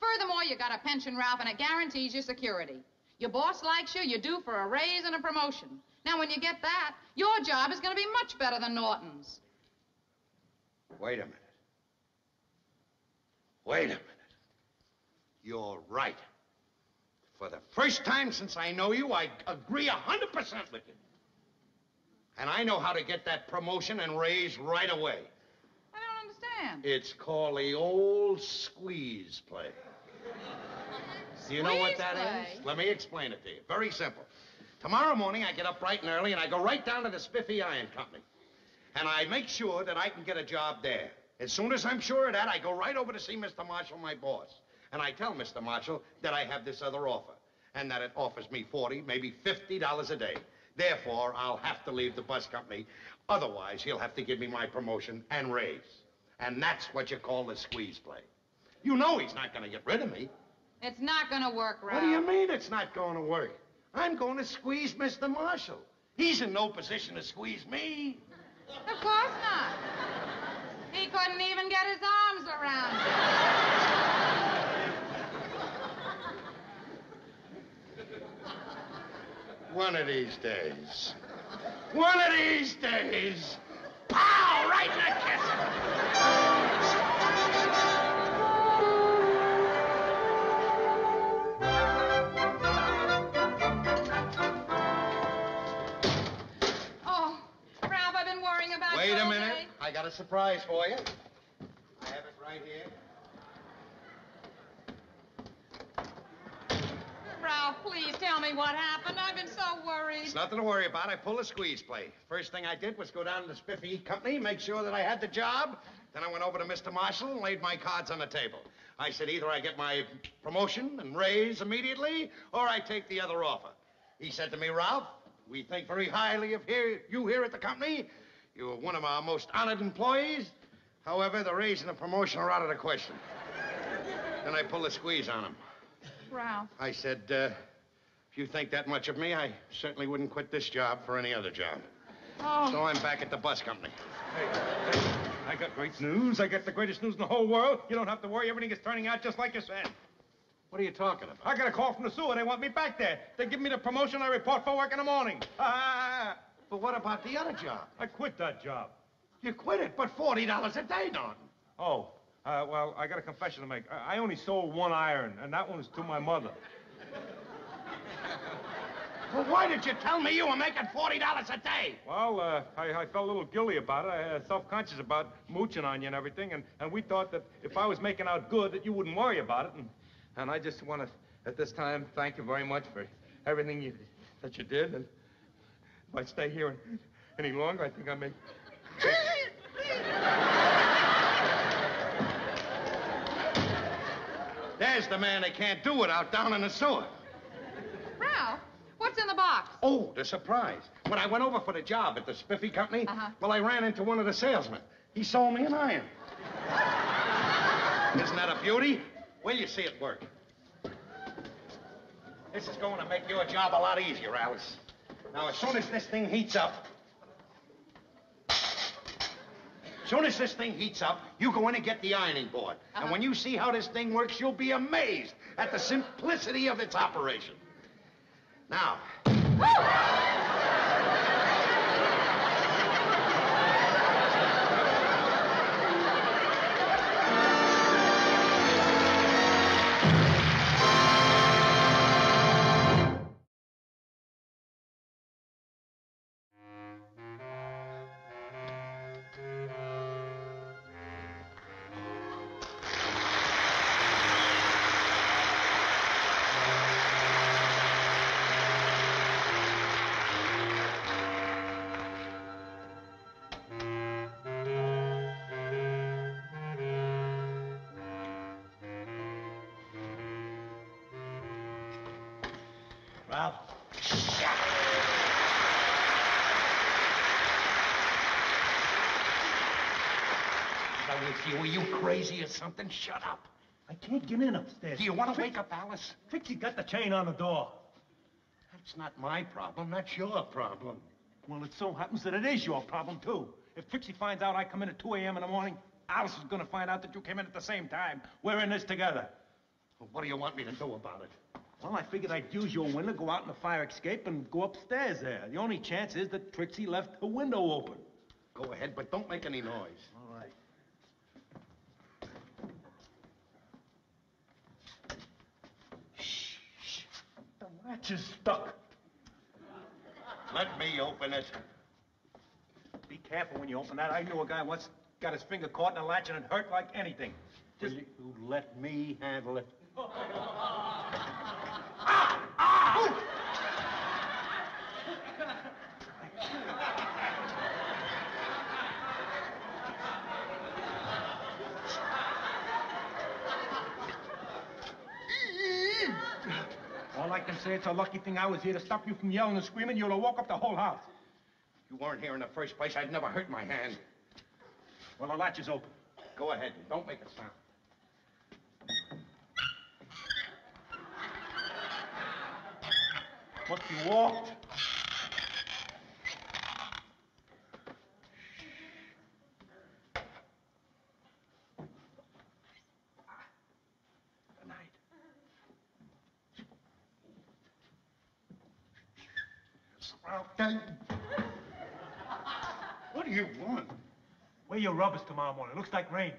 Furthermore, you got a pension, Ralph, and it guarantees your security. Your boss likes you, you're due for a raise and a promotion. Now, when you get that, your job is going to be much better than Norton's. Wait a minute. Wait a minute. You're right. For the first time since I know you, I agree 100% with you. And I know how to get that promotion and raise right away. I don't understand. It's called the old squeeze play. Do you know what that is? Let me explain it to you. Very simple. Tomorrow morning, I get up bright and early, and I go right down to the Spiffy Iron Company. And I make sure that I can get a job there. As soon as I'm sure of that, I go right over to see Mr. Marshall, my boss. And I tell Mr. Marshall that I have this other offer, and that it offers me $40, maybe $50 a day. Therefore, I'll have to leave the bus company. Otherwise, he'll have to give me my promotion and raise. And that's what you call the squeeze play. You know he's not going to get rid of me. It's not going to work, Ralph. What do you mean it's not going to work? I'm going to squeeze Mr. Marshall. He's in no position to squeeze me. Of course not. He couldn't even get his arms around you. One of these days. One of these days. Pow! Right in the kiss. Oh, Ralph, I've been worrying about you Wait a all minute. day. I got a surprise for you. I have it right here. Ralph, please tell me what happened. I've been so worried. It's nothing to worry about. I pulled a squeeze play. First thing I did was go down to the Spiffy Company, make sure that I had the job. Then I went over to Mr. Marshall and laid my cards on the table. I said either I get my promotion and raise immediately, or I take the other offer. He said to me, Ralph, we think very highly of you here at the company. You're one of our most honored employees. However, the raise and the promotion are out of the question. Then I pulled a squeeze on him. Ralph. I said, if you think that much of me, I certainly wouldn't quit this job for any other job. Oh. So I'm back at the bus company. Hey, I got great news. I got the greatest news in the whole world. You don't have to worry. Everything is turning out just like you said. What are you talking about? I got a call from the sewer. They want me back there. They give me the promotion. I report for work in the morning. But what about the other job? I quit that job. You quit it, but $40 a day, Norton. Oh, well, I got a confession to make. I only sold one iron, and that one was to my mother. Well, why did you tell me you were making $40 a day? Well, I felt a little guilty about it. I self-conscious about mooching on you and everything, and we thought that if I was making out good, that you wouldn't worry about it. And I just want to, at this time, thank you very much for everything that you did. And if I stay here any longer, I think I may... There's the man that can't do it out down in the sewer. Ralph, what's in the box? Oh, the surprise. When I went over for the job at the Spiffy Company, well, I ran into one of the salesmen. He sold me an iron. Isn't that a beauty? Wait till you see it work. This is going to make your job a lot easier, Alice. Now, as soon as this thing heats up, you go in and get the ironing board. And when you see how this thing works, you'll be amazed at the simplicity of its operation. Now. Ralph. Were you crazy or something? Shut up. I can't get in upstairs. Do you want to wake up Alice? Trixie got the chain on the door. That's not my problem. That's your problem. Well, it so happens that it is your problem, too. If Trixie finds out I come in at 2 a.m. in the morning, Alice is going to find out that you came in at the same time. We're in this together. Well, what do you want me to do about it? Well, I figured I'd use your window, go out in the fire escape, and go upstairs there. The only chance is that Trixie left her window open. Go ahead, but don't make any noise. All right. Shh. The latch is stuck. Let me open it. Be careful when you open that. I knew a guy once got his finger caught in a latch and it hurt like anything. Just you let me handle it. All I can say, it's a lucky thing I was here to stop you from yelling and screaming. You'd have woke up the whole house. If you weren't here in the first place, I'd never hurt my hand. Well, the latch is open. Go ahead and don't make a sound. Must be walked. Good night. What do you want? Wear your rubbers tomorrow morning. Looks like rain.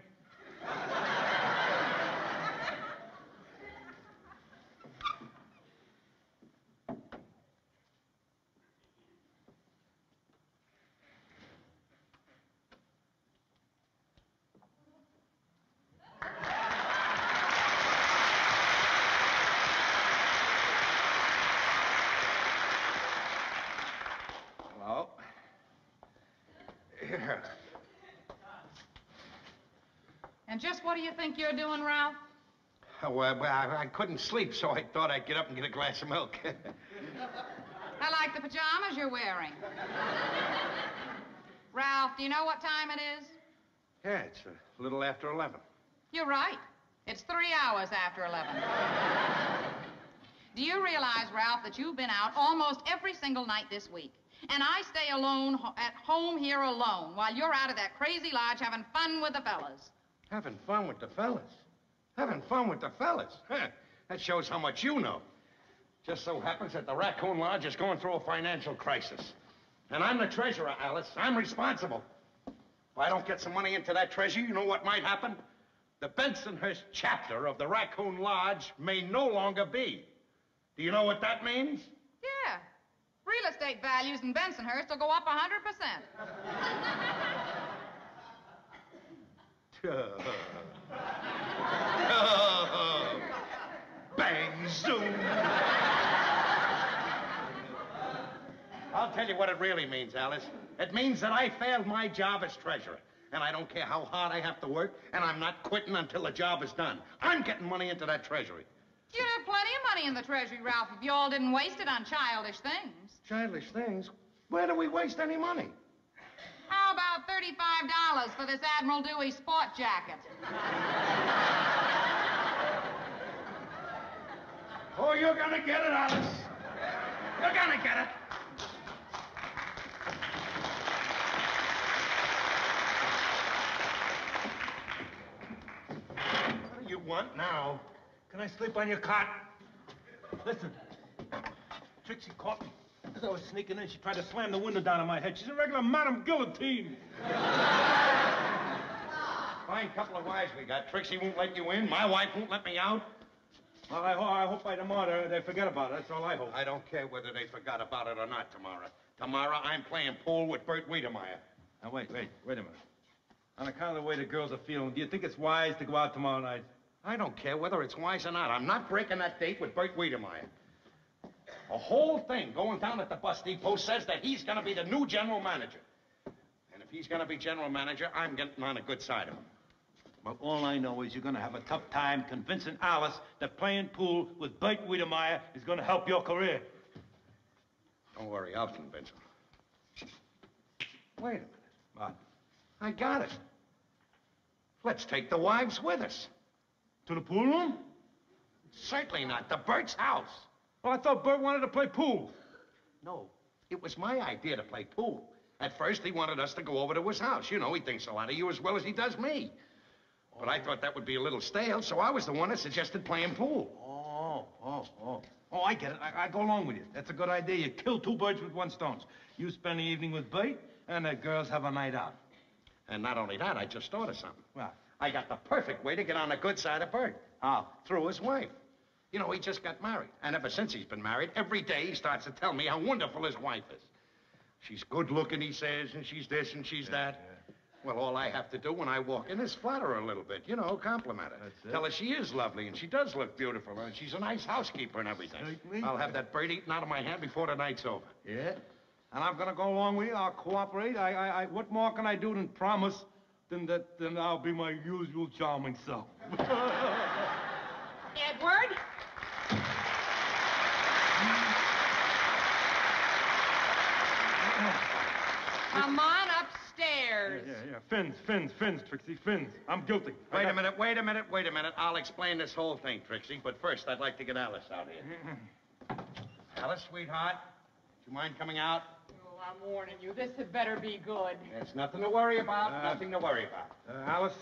Hello? Here. And just what do you think you're doing, Ralph? Oh, well, I couldn't sleep, so I thought I'd get up and get a glass of milk. I like the pajamas you're wearing. Ralph, do you know what time it is? Yeah, it's a little after 11. You're right. It's 3 hours after 11. Do you realize, Ralph, that you've been out almost every single night this week? And I stay alone at home here alone while you're out at that crazy lodge having fun with the fellas. Having fun with the fellas? Having fun with the fellas? Huh. That shows how much you know. Just so happens that the Raccoon Lodge is going through a financial crisis. And I'm the treasurer, Alice. I'm responsible. If I don't get some money into that treasury, you know what might happen? The Bensonhurst chapter of the Raccoon Lodge may no longer be. Do you know what that means? Yeah. Real estate values in Bensonhurst will go up 100%. Bang, zoom. I'll tell you what it really means, Alice. It means that I failed my job as treasurer. And I don't care how hard I have to work, and I'm not quitting until the job is done. I'm getting money into that treasury. You'd have plenty of money in the treasury, Ralph, if you all didn't waste it on childish things. Childish things? Where do we waste any money? How about $35 for this Admiral Dewey sport jacket? Oh, you're gonna get it, Alice. You're gonna get it. What do you want now? Can I sleep on your cot? Listen, Trixie caught me. As I was sneaking in, she tried to slam the window down on my head. She's a regular Madame Guillotine. Fine couple of wives we got. Trixie won't let you in. My wife won't let me out. Well, I hope by tomorrow they forget about it. That's all I hope. I don't care whether they forgot about it or not tomorrow. Tomorrow, I'm playing pool with Bert Wiedemeyer. Now, wait a minute. On account of the way the girls are feeling, do you think it's wise to go out tomorrow night? I don't care whether it's wise or not. I'm not breaking that date with Bert Wiedemeyer. The whole thing going down at the bus depot says that he's going to be the new general manager. And if he's going to be general manager, I'm getting on the good side of him. But all I know is you're going to have a tough time convincing Alice that playing pool with Bert Wiedemeyer is going to help your career. Don't worry, I'll convince him. Wait a minute. What? I got it. Let's take the wives with us. To the pool room? Certainly not. To Bert's house. Well, I thought Bert wanted to play pool. No, it was my idea to play pool. At first, he wanted us to go over to his house. You know, he thinks a lot of you as well as he does me. But I thought that would be a little stale, so I was the one that suggested playing pool. Oh, I get it. I go along with you. That's a good idea. You kill two birds with one stone. You spend the evening with Bert, and the girls have a night out. And not only that, I just thought of something. What? I got the perfect way to get on the good side of Bert. How? Through his wife. You know, he just got married. And ever since he's been married, every day he starts to tell me how wonderful his wife is. She's good looking, he says, and she's this and she's that. Well, all I have to do when I walk in is flatter her a little bit, you know, compliment her. That's it. Tell her she is lovely and she does look beautiful and she's a nice housekeeper and everything. Certainly. I'll have that bird eaten out of my hand before the night's over. Yeah? And I'm gonna go along with you. I'll cooperate. What more can I do than promise than I'll be my usual charming self? Edward? Come on upstairs. Yeah. Fins, Trixie, fins. I'm guilty. Wait a minute. I'll explain this whole thing, Trixie. But first, I'd like to get Alice out here. Alice, sweetheart, do you mind coming out? Oh, I'm warning you. This had better be good. There's nothing to worry about. Nothing to worry about. Alice,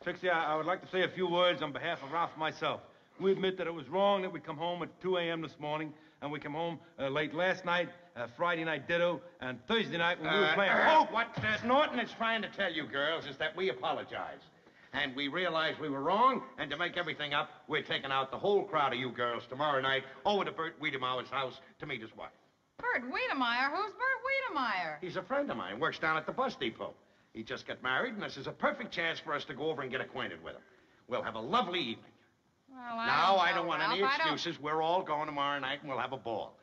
Trixie, I would like to say a few words on behalf of Ralph and myself. We admit that it was wrong that we come home at 2 a.m. this morning, and we come home late last night, Friday night ditto, and Thursday night when we were playing... What Norton is trying to tell you, girls, is that we apologize. And we realize we were wrong, and to make everything up, we're taking out the whole crowd of you girls tomorrow night over to Bert Wiedemeyer's house to meet his wife. Bert Wiedemeyer? Who's Bert Wiedemeyer? He's a friend of mine, works down at the bus depot. He just got married, and this is a perfect chance for us to go over and get acquainted with him. We'll have a lovely evening. Well, I don't want any excuses. We're all going tomorrow night, and we'll have a ball.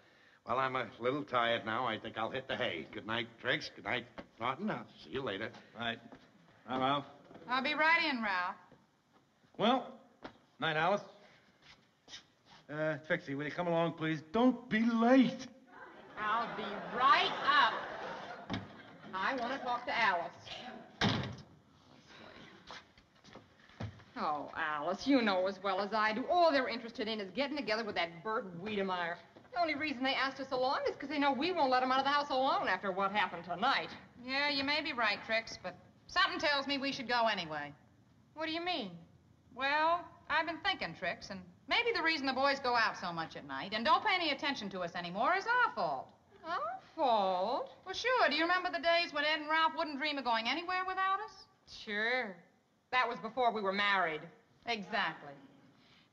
Well, I'm a little tired now. I think I'll hit the hay. Good night, Trix. Good night, Norton. I'll see you later. Right. Hi, Ralph. I'll be right in, Ralph. Well, night, Alice. Trixie, will you come along, please? Don't be late. I'll be right up. I want to talk to Alice. Oh, Alice, you know as well as I do, all they're interested in is getting together with that Bert Wiedemeyer. The only reason they asked us along is because they know we won't let them out of the house alone after what happened tonight. Yeah, you may be right, Trix, but something tells me we should go anyway. What do you mean? Well, I've been thinking, Trix, and maybe the reason the boys go out so much at night and don't pay any attention to us anymore is our fault. Our fault? Well, sure. Do you remember the days when Ed and Ralph wouldn't dream of going anywhere without us? Sure. That was before we were married. Exactly.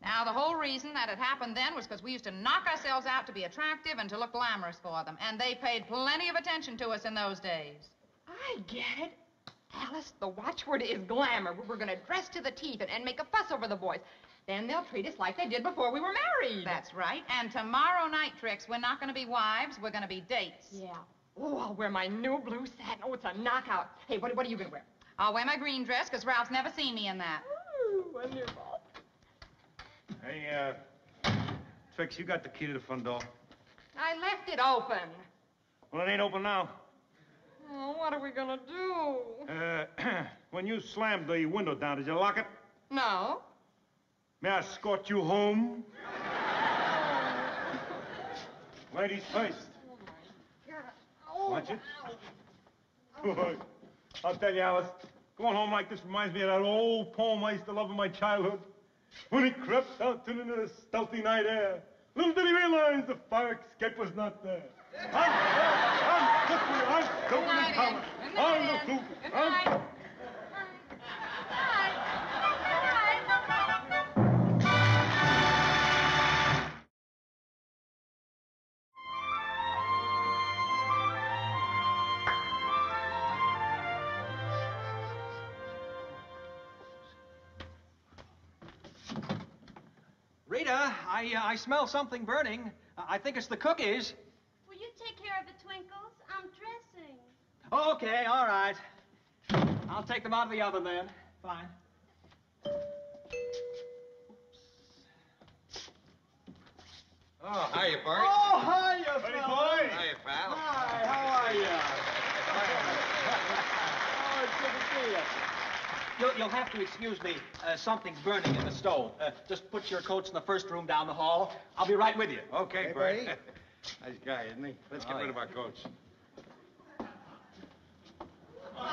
Now, the whole reason that it happened then was because we used to knock ourselves out to be attractive and to look glamorous for them, and they paid plenty of attention to us in those days. I get it. Alice, the watchword is glamour. We're going to dress to the teeth and make a fuss over the boys. Then they'll treat us like they did before we were married. That's right. And tomorrow night, Trix, we're not going to be wives. We're going to be dates. Yeah. Oh, I'll wear my new blue satin. Oh, it's a knockout. Hey, what are you going to wear? I'll wear my green dress because Ralph's never seen me in that. Ooh, wonderful. Hey, Trix, you got the key to the front door. I left it open. Well, it ain't open now. Oh, what are we going to do? When you slammed the window down, did you lock it? No. May I escort you home? Ladies first. Oh, Watch it. I'll tell you, Alice, going home like this reminds me of that old poem I used to love in my childhood. When he crept out into the stealthy night air, little did he realize the fire escape was not there. I'm stupid and common. I'm the truth. Rita, I smell something burning. I think it's the cookies. Will you take care of the twinkles? I'm dressing. Okay, all right. I'll take them out of the oven then. Fine. Oh, hiya, Bert. Oh, hiya, Hey, fella. boy. Hiya, pal. Hi, how are you? Oh, it's good to see you. You'll have to excuse me. Something's burning in the stove. Just put your coats in the first room down the hall. I'll be right with you. Okay, Bert. Nice guy, isn't he? Let's get rid of our coats. Well,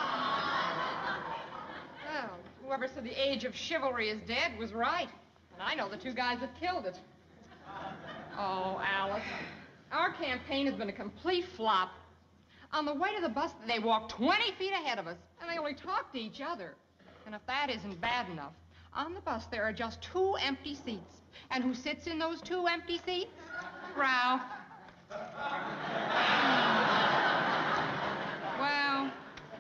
whoever said the age of chivalry is dead was right. And I know the two guys that killed it. Oh, Alice, our campaign has been a complete flop. On the way to the bus, they walked 20 feet ahead of us, and they only talked to each other. And if that isn't bad enough, on the bus there are just 2 empty seats. And who sits in those 2 empty seats? Ralph. Well,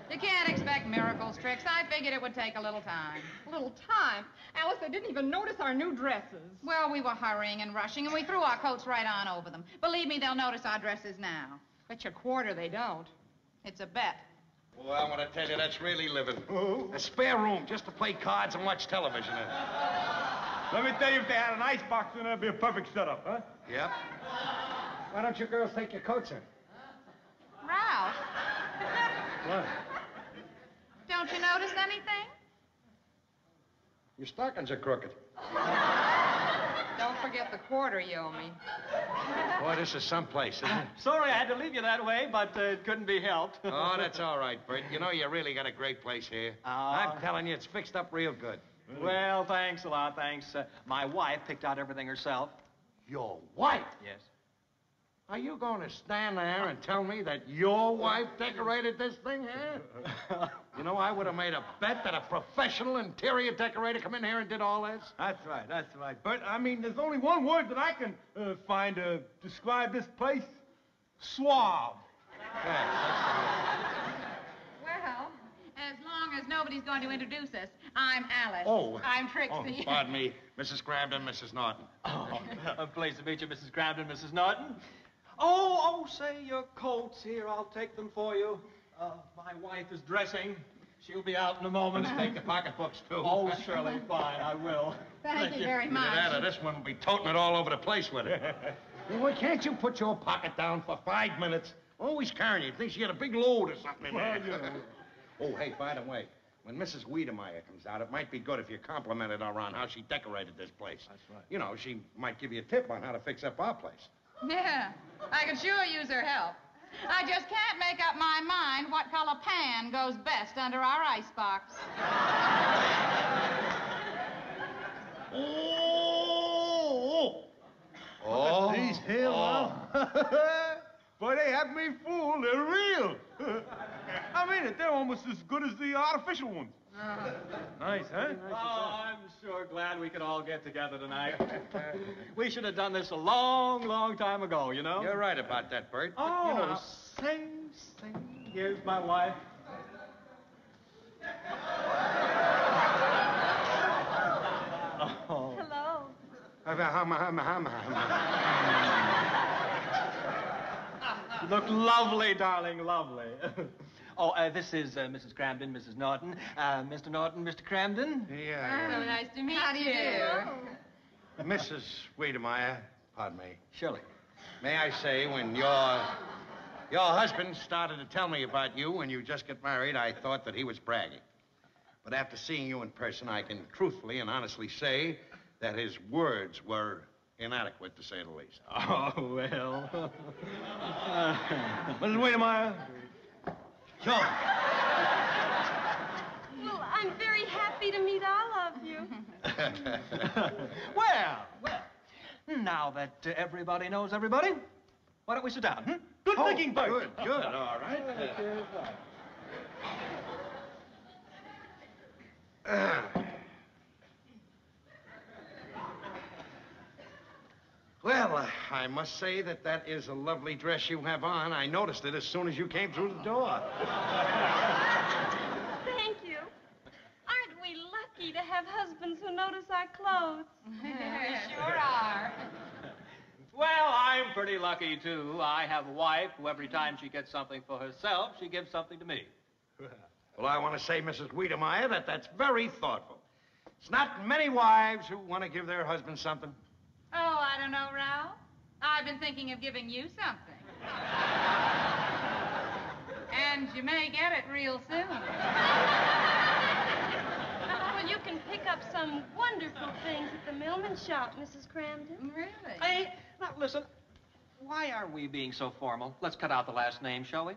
you can't expect miracles, Trix. I figured it would take a little time. A little time? Alice, they didn't even notice our new dresses. Well, we were hurrying and rushing, and we threw our coats right on over them. Believe me, they'll notice our dresses now. Bet you a quarter they don't. It's a bet. Well, I want to tell you, that's really living. A spare room just to play cards and watch television in. Let me tell you, if they had an ice box in there, it'd be a perfect setup, huh? Yep. Why don't you girls take your coats in? Ralph, What? don't you notice anything? Your stockings are crooked. Don't forget the quarter you owe me. Boy, this is someplace, isn't it? Sorry I had to leave you that way, but it couldn't be helped. Oh, that's all right, Bert. You know, you really got a great place here. I'm telling you, it's fixed up real good. Well, thanks a lot, thanks. My wife picked out everything herself. Your wife? Yes. Are you going to stand there and tell me that your wife decorated this thing here? You know, I would have made a bet that a professional interior decorator come in here and did all this. That's right. But, I mean, there's only one word that I can find to describe this place. Suave. Well, as long as nobody's going to introduce us, I'm Alice. Oh. I'm Trixie. Oh, pardon me, Mrs. Cramden, Mrs. Norton. Oh, a pleasure to meet you, Mrs. Cramden, Mrs. Norton. Oh, say your coats here. I'll take them for you. My wife is dressing. She'll be out in a moment. Take the pocketbooks, too. Oh, surely, fine, I will. Thank you very much. Either that or this one will be toting it all over the place with it. Well, can't you put your pocket down for 5 minutes? Always carrying it. Thinks you got a big load or something in there. Well, you know. Oh, hey, by the way, when Mrs. Wiedemeyer comes out, it might be good if you complimented her on how she decorated this place. That's right. You know, she might give you a tip on how to fix up our place. Yeah, I could sure use her help. I just can't make up my mind what color pan goes best under our icebox. Oh. These here, Boy, they have me fooled. They're real. I mean it. They're almost as good as the artificial ones. Nice, huh? Oh, I'm sure glad we could all get together tonight. We should have done this a long, long time ago, you know? You're right about that, Bert. But, Oh, you know, say, here's my wife. Oh. Hello. You look lovely, darling, lovely. This is Mrs. Cramden, Mrs. Norton. Mr. Norton, Mr. Cramden. Yeah. So nice to meet you. How do you do? Mrs. Wiedemeyer, pardon me. Surely. May I say, when your husband started to tell me about you when you just got married, I thought that he was bragging. But after seeing you in person, I can truthfully and honestly say that his words were inadequate, to say the least. Oh, well. Mrs. Wiedemeyer. Sure. Well, I'm very happy to meet all of you. Well, now that everybody knows everybody, why don't we sit down, Good thinking, Bert. Good, all right. Well, I must say that is a lovely dress you have on. I noticed it as soon as you came through the door. Thank you. Aren't we lucky to have husbands who notice our clothes? We sure are. Well, I'm pretty lucky, too. I have a wife who every time she gets something for herself, she gives something to me. Well, I want to say, Mrs. Wiedemeyer, that's very thoughtful. It's not many wives who want to give their husband something. Oh, I don't know, Ralph. I've been thinking of giving you something. And you may get it real soon. Well, you can pick up some wonderful things at the Millman shop, Mrs. Cramden. Really? Hey, now listen, why are we being so formal? Let's cut out the last name, shall we?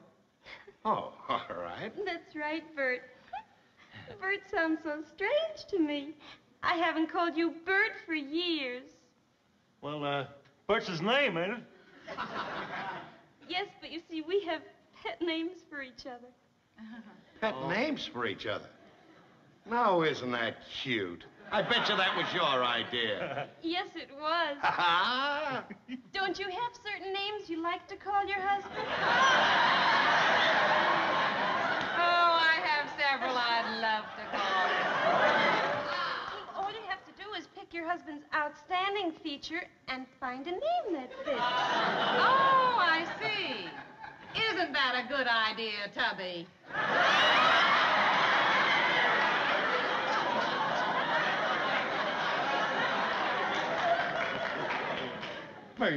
Oh, all right. That's right, Bert. Bert sounds so strange to me. I haven't called you Bert for years. Well, Bert's his name, ain't it? Yes, but you see, we have pet names for each other. Pet names for each other. Now, isn't that cute? I bet you that was your idea. Yes, it was. Don't you have certain names you like to call your husband? Oh, I have several I'd love to call him. All you have to do is pick your husband's outstanding feature and find a name that fits. Oh, I see. Isn't that a good idea, Tubby? What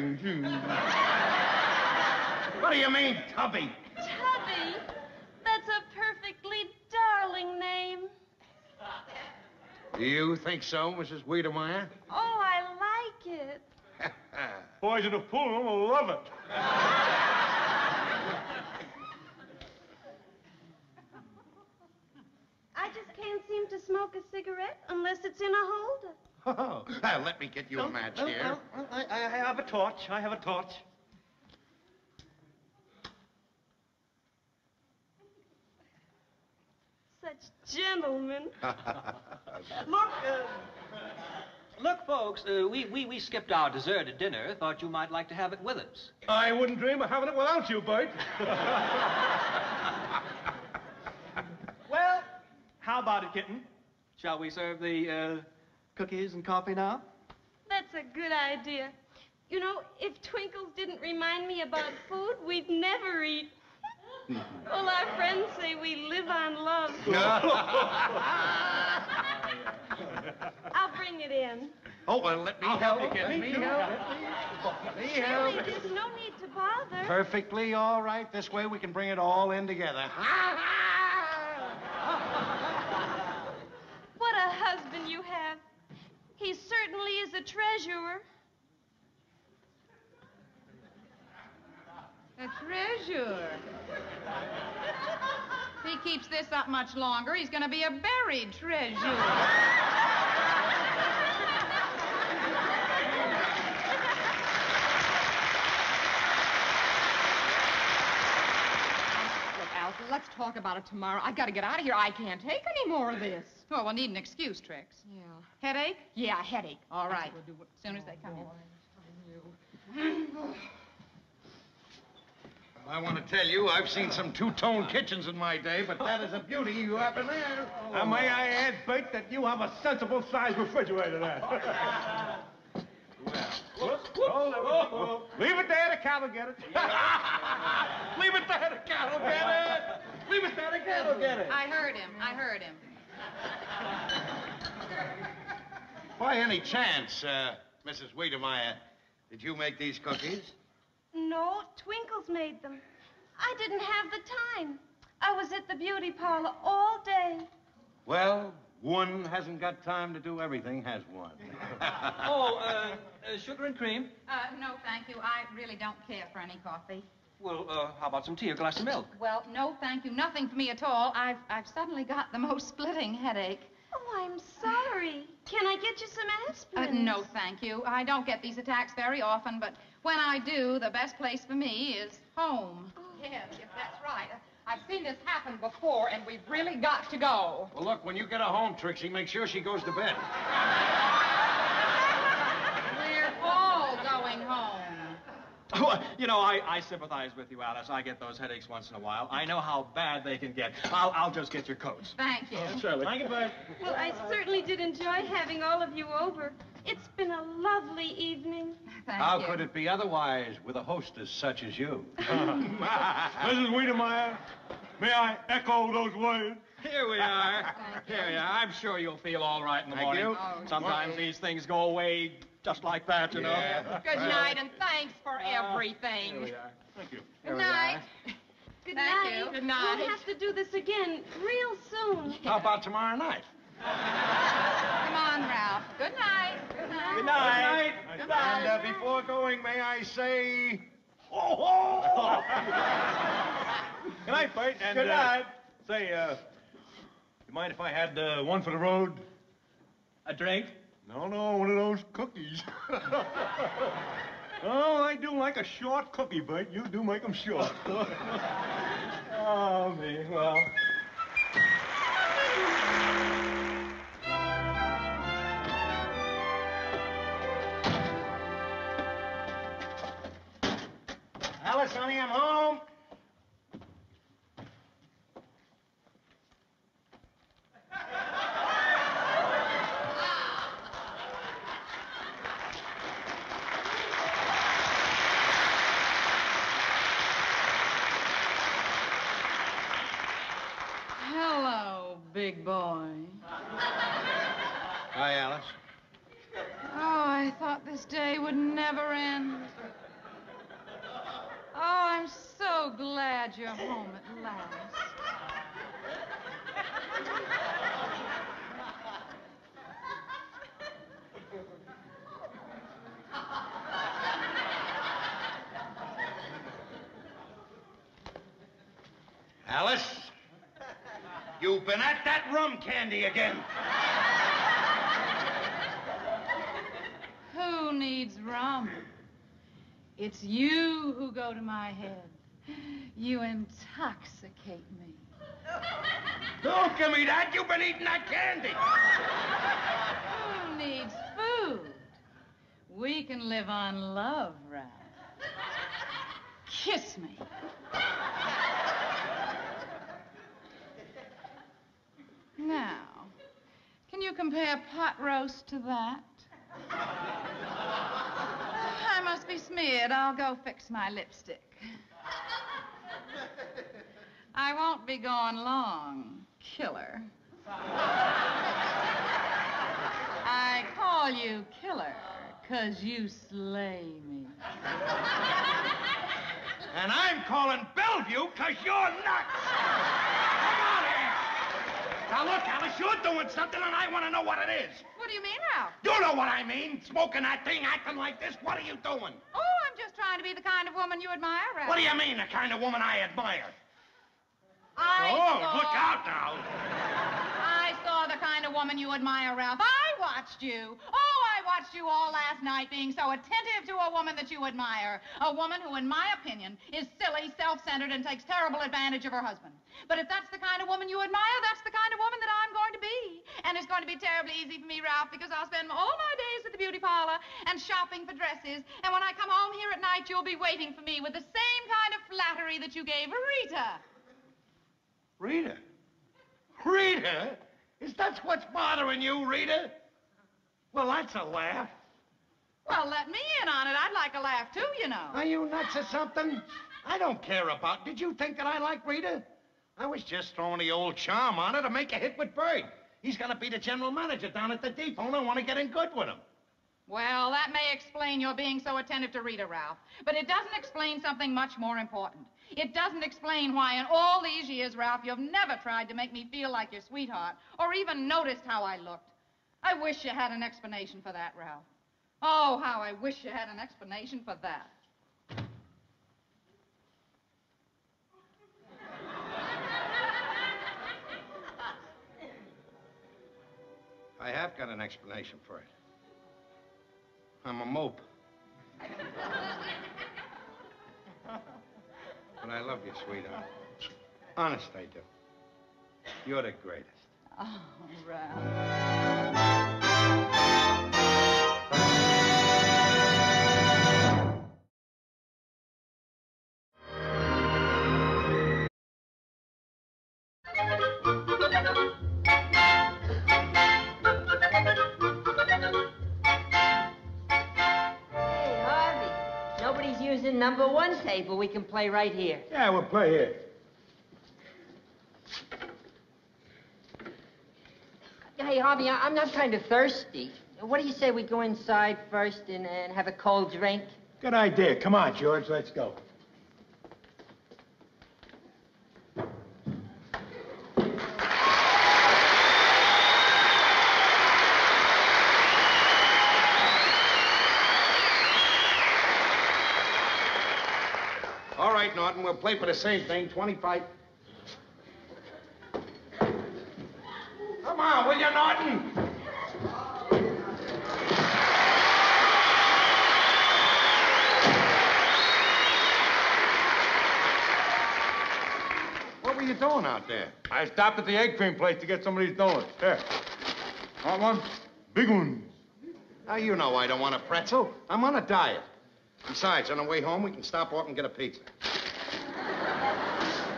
do you mean, Tubby? Tubby? That's a perfectly darling name. Do you think so, Mrs. Wiedemeyer? Oh, I like it. Boys in the pool will love it. I just can't seem to smoke a cigarette unless it's in a holder. Oh, let me get you a match here. I have a torch. I have a torch. Such gentlemen. Look, folks, we skipped our dessert at dinner. Thought you might like to have it with us. I wouldn't dream of having it without you, Bert. Well, how about it, kitten? Shall we serve the cookies and coffee now? That's a good idea. You know, if Twinkles didn't remind me about food, we'd never eat. Well, our friends say we live on love. I'll bring it in. Oh, well, let me help. Let me help. Really, there's no need to bother. Perfectly all right. This way we can bring it all in together. What a husband you have. He certainly is a treasurer. A treasure. If he keeps this up much longer, he's going to be a buried treasure. Let's talk about it tomorrow. I've got to get out of here. I can't take any more of this. Oh, we'll need an excuse, Trix. Yeah. Headache? Yeah, headache. All right. We'll do it as soon as they come in. I want to tell you, I've seen some two-tone kitchens in my day, but that is a beauty you have in there. May I add, Bert, that you have a sensible-sized refrigerator there. Leave it there, the cat will get it. Leave it there, the cat will get it. Leave it there, the cat will get it. I heard him. By any chance, Mrs. Wiedemeyer, did you make these cookies? No, Twinkles made them. I didn't have the time. I was at the beauty parlor all day. Well, one hasn't got time to do everything, has one? Sugar and cream? No, thank you. I really don't care for any coffee. Well, how about some tea or a glass of milk? Well, no, thank you. Nothing for me at all. I've suddenly got the most splitting headache. Oh, I'm sorry. Can I get you some aspirin? No, thank you. I don't get these attacks very often, but when I do, the best place for me is home. Oh. Yes, that's right. I've seen this happen before, and we've really got to go. Well, look, when you get her home, Trixie, make sure she goes to bed. We're all going home. Oh, you know, I sympathize with you, Alice. I get those headaches once in a while. I know how bad they can get. I'll just get your coats. Thank you. Shirley. Thank you, Bert. Well, I certainly did enjoy having all of you over. It's been a lovely evening. How could it be otherwise with a hostess such as you? Mrs. Wiedemeyer, may I echo those words? Here we are. Here we are. I'm sure you'll feel all right in the morning. you. Sometimes these things go away just like that, you know. Good night, and thanks for everything. Here we are. Thank you. Good night. Good Thank night. you. Good night. We'll have to do this again real soon. How about tomorrow night? Come on, Ralph. Good night. Good night. Good night. Good night. And before going, may I say... Oh! Good night, Bert. And, Good night. Say, you mind if I had one for the road? A drink? No, one of those cookies. Oh, I do like a short cookie, but you do make them short. Oh, me, well. Alice, honey, I'm home. Hello, big boy. Hi, Alice. Oh, I thought this day would never end. Oh, I'm so glad you're home at last. Alice, you've been at that rum candy again. Who needs rum? It's you who go to my head. You intoxicate me. Don't give me that. You've been eating that candy. Who needs food? We can live on love, Ralph. Kiss me. Now, can you compare pot roast to that? I must be smeared. I'll go fix my lipstick. I won't be gone long, killer. I call you killer, 'cause you slay me. And I'm calling Bellevue 'cause you're nuts. Come on here. Now, look, Alice, you're doing something, and I want to know what it is. What do you mean, Ralph? You know what I mean. Smoking that thing, acting like this. What are you doing? Oh, I'm just trying to be the kind of woman you admire, Ralph. What do you mean, the kind of woman I admire? I Look out now. I saw the kind of woman you admire, Ralph. I watched you. Oh, I watched you all last night being so attentive to a woman that you admire. A woman who, in my opinion, is silly, self-centered, and takes terrible advantage of her husband. But if that's the kind of woman you admire, that's the kind of woman that I'm going to be. And it's going to be terribly easy for me, Ralph, because I'll spend all my days at the beauty parlor and shopping for dresses. And when I come home here at night, you'll be waiting for me with the same kind of flattery that you gave Rita. Rita? Rita? Is that what's bothering you, Rita? Well, that's a laugh. Well, let me in on it. I'd like a laugh, too, you know. Are you nuts or something? I don't care about... Did you think that I like Rita? I was just throwing the old charm on her to make a hit with Bird. He's going to be the general manager down at the depot, and I want to get in good with him. Well, that may explain your being so attentive to Rita, Ralph. But it doesn't explain something much more important. It doesn't explain why in all these years, Ralph, you've never tried to make me feel like your sweetheart or even noticed how I looked. I wish you had an explanation for that, Ralph. Oh, how I wish you had an explanation for that. I have got an explanation for it. I'm a mope. But I love you, sweetheart. Honest, I do. You're the greatest. Oh, Ralph. Nobody's using number one table. We can play right here. Yeah, we'll play here. Hey, Harvey, I'm not kind of thirsty. What do you say we go inside first and have a cold drink? Good idea. Come on, George, let's go. All right, Norton, we'll play for the same thing, 25. Come on, will you, Norton? doing out there? I stopped at the egg cream place to get some of these donuts. Here. Want one? Big ones. Now, you know I don't want a pretzel. I'm on a diet. Besides, on the way home, we can stop off and get a pizza.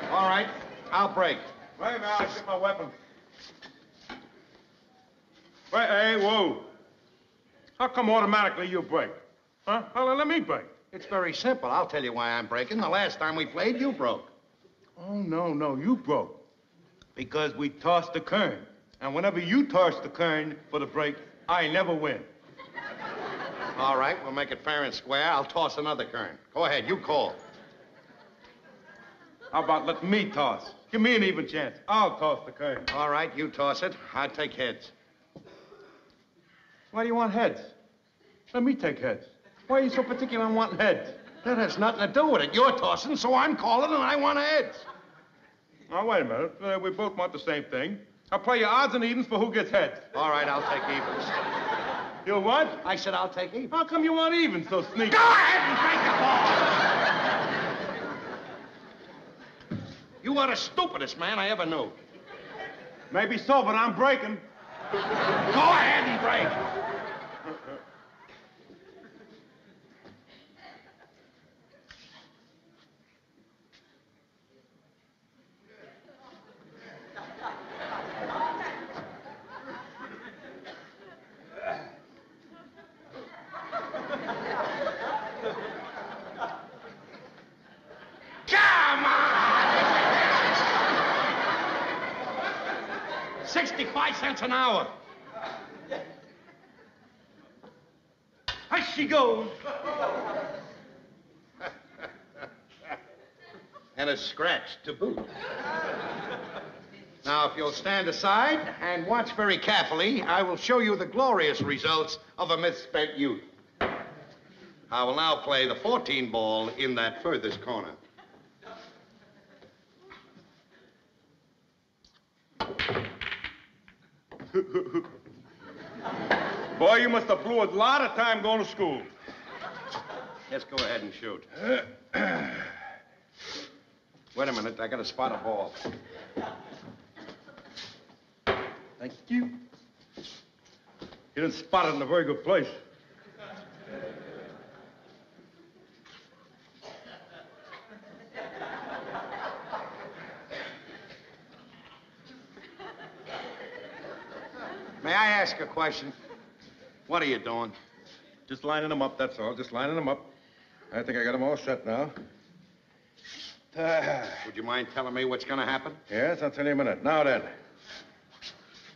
All right, I'll break. Wait a minute, I'll get my weapon. Wait, hey, whoa. How come automatically you break? Huh? Well, let me break. It's very simple. I'll tell you why I'm breaking. The last time we played, you broke. Oh, no, you broke. Because we tossed the kern. And whenever you toss the kern for the break, I never win. All right, we'll make it fair and square. I'll toss another kern. Go ahead, you call. How about letting me toss? Give me an even chance. I'll toss the kern. All right, you toss it. I'll take heads. Why do you want heads? Let me take heads. Why are you so particular on wanting heads? That has nothing to do with it. You're tossing, so I'm calling, and I want heads. Now, wait a minute. We both want the same thing. I'll play you odds and evens for who gets heads. All right, I'll take evens. You what? I said I'll take evens. How come you want evens so sneaky? Go ahead and take the ball! You are the stupidest man I ever knew. Maybe so, but I'm breaking. Go ahead and break. Come on! 65 cents an hour. Here she goes. And a scratch to boot. Now, if you'll stand aside and watch very carefully, I will show you the glorious results of a misspent youth. I will now play the 14 ball in that furthest corner. Boy, you must have blew a lot of time going to school. Let's go ahead and shoot. Wait a minute, I gotta spot a ball. Thank you. You didn't spot it in a very good place. May I ask a question? What are you doing? Just lining them up, that's all. Just lining them up. I think I got them all set now. Would you mind telling me what's gonna happen? Yes, I'll tell you in a minute. Now then.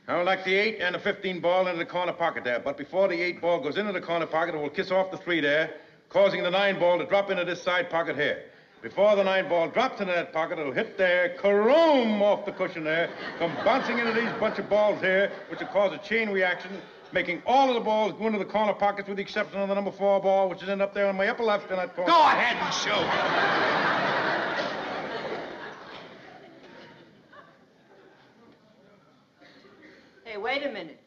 I'll knock the 8 and the 15 ball into the corner pocket there. But before the 8 ball goes into the corner pocket, it will kiss off the 3 there, causing the 9 ball to drop into this side pocket here. Before the 9 ball drops into that pocket, it'll hit there, karoom off the cushion there, come bouncing into these bunch of balls here, which will cause a chain reaction, making all of the balls go into the corner pockets with the exception of the number 4 ball, which is in up there on my upper left in that corner. Go ahead and shoot. Hey, wait a minute.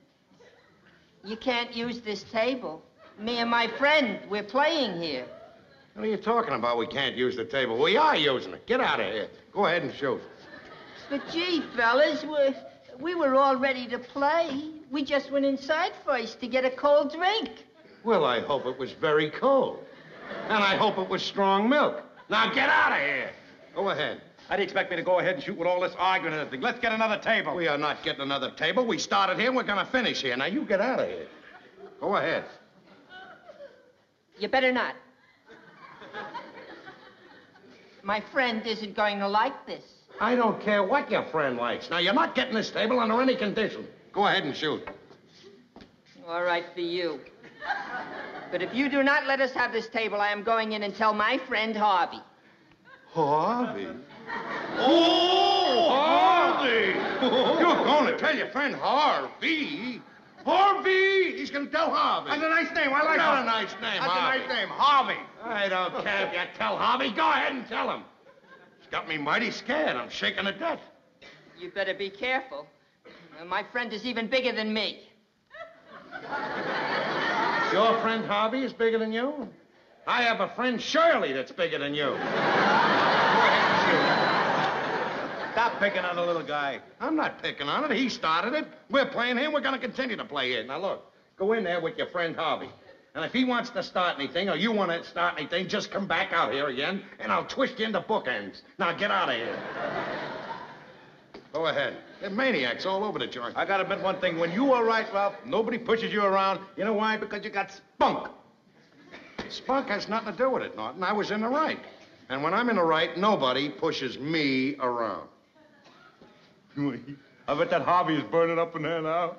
You can't use this table. Me and my friend, we're playing here. What are you talking about? We can't use the table. We are using it. Get out of here. Go ahead and shoot. But gee, fellas, we were all ready to play. We just went inside first to get a cold drink. Well, I hope it was very cold. And I hope it was strong milk. Now get out of here. Go ahead. How do you expect me to go ahead and shoot with all this arguing and everything? Let's get another table. We are not getting another table. We started here, we're going to finish here. Now, you get out of here. Go ahead. You better not. My friend isn't going to like this. I don't care what your friend likes. Now, you're not getting this table under any condition. Go ahead and shoot. All right for you. But if you do not let us have this table, I am going in and tell my friend Harvey. Harvey? Oh, Harvey! You're going to tell your friend Harvey? Harvey! He's going to tell Harvey. That's a nice name. I like Not it. a nice name, That's Harvey. a nice name. Harvey. I don't care if you tell Harvey. Go ahead and tell him. It's got me mighty scared. I'm shaking to death. You better be careful. My friend is even bigger than me. Your friend Harvey is bigger than you? I have a friend Shirley that's bigger than you. Go ahead and shoot. Stop picking on the little guy. I'm not picking on it. He started it. We're playing here. We're going to continue to play here. Now, look, go in there with your friend Harvey. And if he wants to start anything or you want to start anything, just come back out here again, and I'll twist you into bookends. Now, get out of here. Go ahead. There are maniacs all over the joint. I gotta admit one thing. When you are right, Ralph, nobody pushes you around. You know why? Because you got spunk. Spunk has nothing to do with it, Norton. I was in the right. And when I'm in the right, nobody pushes me around. I bet that Harvey is burning up in there now.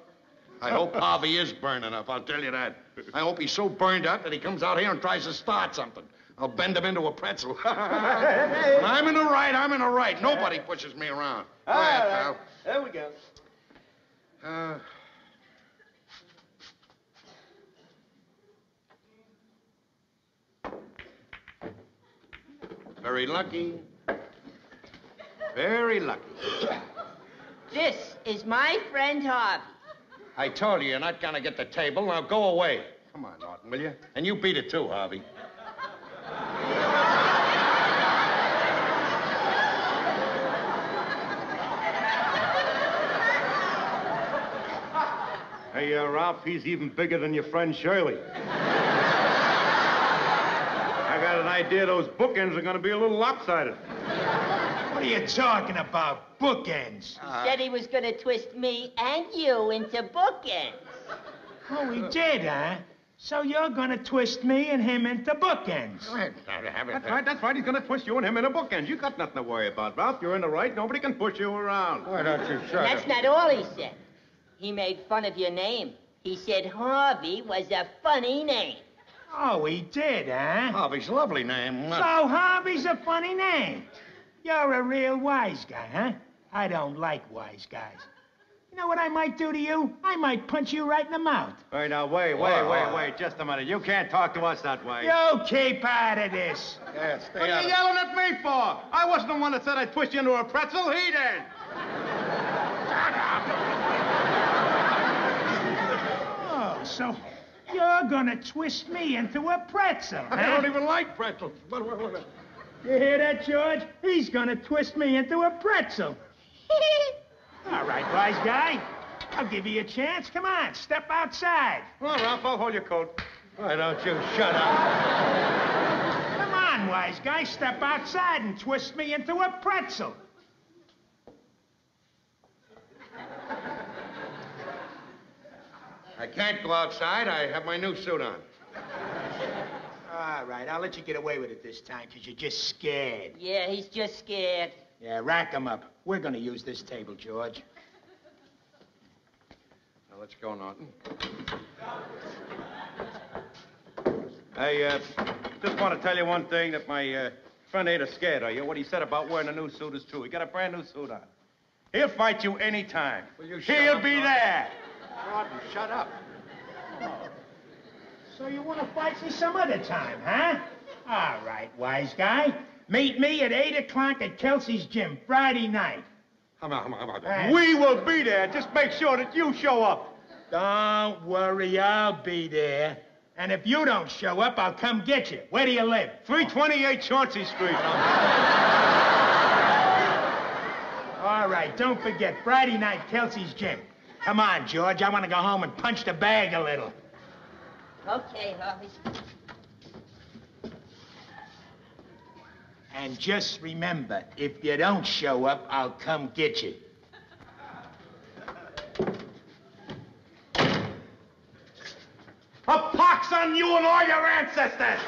I hope Harvey is burning up, I'll tell you that. I hope he's so burned up that he comes out here and tries to start something. I'll bend him into a pretzel. When I'm in the right, I'm in the right. Nobody pushes me around. Go ahead, pal. There we go. Very lucky. Very lucky. This is my friend Harvey. I told you, you're not gonna get the table. Now go away. Come on, Norton, will you? And you beat it too, Harvey. Hey, Ralph, he's even bigger than your friend Shirley. I got an idea those bookends are gonna be a little lopsided. What are you talking about? Bookends? He said he was going to twist me and you into bookends. Oh, he did, huh? So you're going to twist me and him into bookends. That's right. He's gonna twist you and him into bookends. You got nothing to worry about, Ralph. You're in the right. Nobody can push you around. Why don't you shut That's not all he said. He made fun of your name. He said Harvey was a funny name. Oh, he did, huh? Harvey's a lovely name. So Harvey's a funny name. You're a real wise guy, huh? I don't like wise guys. You know what I might do to you? I might punch you right in the mouth. Hey, now, wait. Just a minute. You can't talk to us that way. You keep out of this. Yeah, What are you yelling at me for? I wasn't the one that said I'd twist you into a pretzel. He did. Oh, so you're gonna twist me into a pretzel, huh? I don't even like pretzels. You hear that, George? He's gonna twist me into a pretzel. All right, wise guy. I'll give you a chance. Come on, step outside. Come on, Ralph, I'll hold your coat. Why don't you shut up? Come on, wise guy, step outside and twist me into a pretzel. I can't go outside. I have my new suit on. All right, I'll let you get away with it this time, because you're just scared. Yeah, he's just scared. Yeah, rack him up. We're gonna use this table, George. Now, let's go, Norton. I just want to tell you one thing, that my friend ain't scared of you. What he said about wearing a new suit is true. He got a brand new suit on. He'll fight you any time. Will you shut He'll up, be Norton? there. Norton, shut up. So you want to fight me some other time, huh? All right, wise guy. Meet me at 8 o'clock at Kelsey's gym Friday night. How about We will be there. Just make sure that you show up. Don't worry, I'll be there. And if you don't show up, I'll come get you. Where do you live? 328 Chauncey Street. All right, don't forget, Friday night, Kelsey's gym. Come on, George, I want to go home and punch the bag a little. Okay, Harvey. And just remember, if you don't show up, I'll come get you. A pox on you and all your ancestors!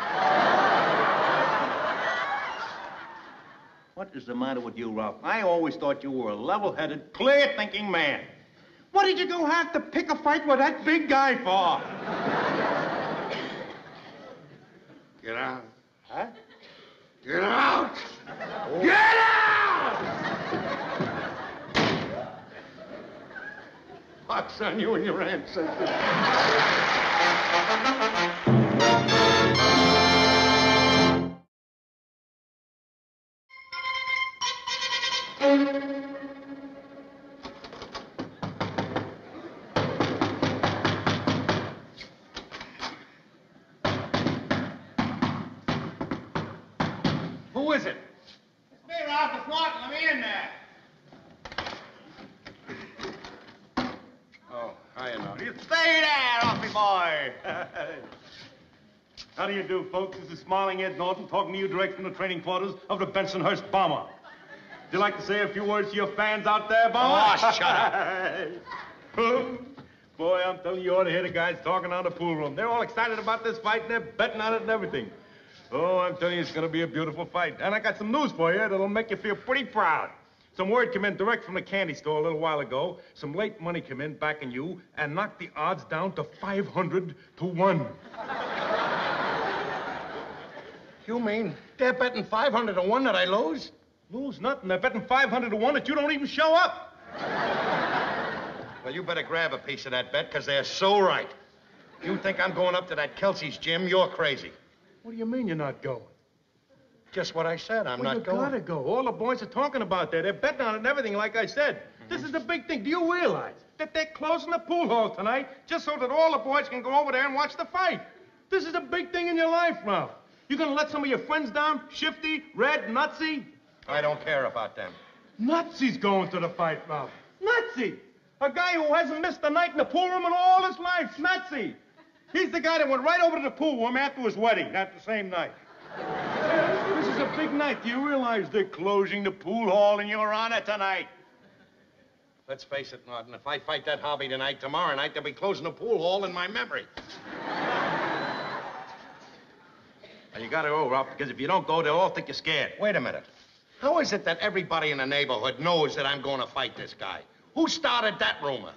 What is the matter with you, Ralph? I always thought you were a level-headed, clear-thinking man. What did you go have to pick a fight with that big guy for? Get out. Huh? Get out! Get out! Pox on you and your ancestors. Who is it? It's me, Ralph. It's Norton. Let me in there. boy. How do you do, folks? This is Smiling Ed Norton talking to you direct from the training quarters of the Bensonhurst Bomber. Would you like to say a few words to your fans out there, Bomber? Oh, shut up. Boy, I'm telling you, you ought to hear the guys talking out of the pool room. They're all excited about this fight, and they're betting on it and everything. Oh, I'm telling you, it's going to be a beautiful fight. And I got some news for you that'll make you feel pretty proud. Some word came in direct from the candy store a little while ago. Some late money came in backing you and knocked the odds down to 500 to 1. You mean they're betting 500 to 1 that I lose? Lose nothing. They're betting 500 to 1 that you don't even show up. Well, you better grab a piece of that bet, because they're so right. You think I'm going up to that Kelsey's gym, you're crazy. What do you mean you're not going? Just what I said, I'm Well, not going. You gotta go. All the boys are talking about that. They're betting on it and everything, like I said. This is the big thing. Do you realize that they're closing the pool hall tonight just so that all the boys can go over there and watch the fight? This is a big thing in your life, Ralph. You gonna let some of your friends down? Shifty, Red, Nutsy? I don't care about them. Nutsy's going to the fight, Ralph. Nutsy! A guy who hasn't missed a night in the pool room in all his life. Nutsy! He's the guy that went right over to the pool room after his wedding, that the same night. This is a big night. Do you realize they're closing the pool hall in your honor tonight? Let's face it, Norton, if I fight that hobby tonight, tomorrow night, they'll be closing the pool hall in my memory. Now, you gotta go, Ralph, because if you don't go, they'll all think you're scared. Wait a minute. How is it that everybody in the neighborhood knows that I'm going to fight this guy? Who started that rumor?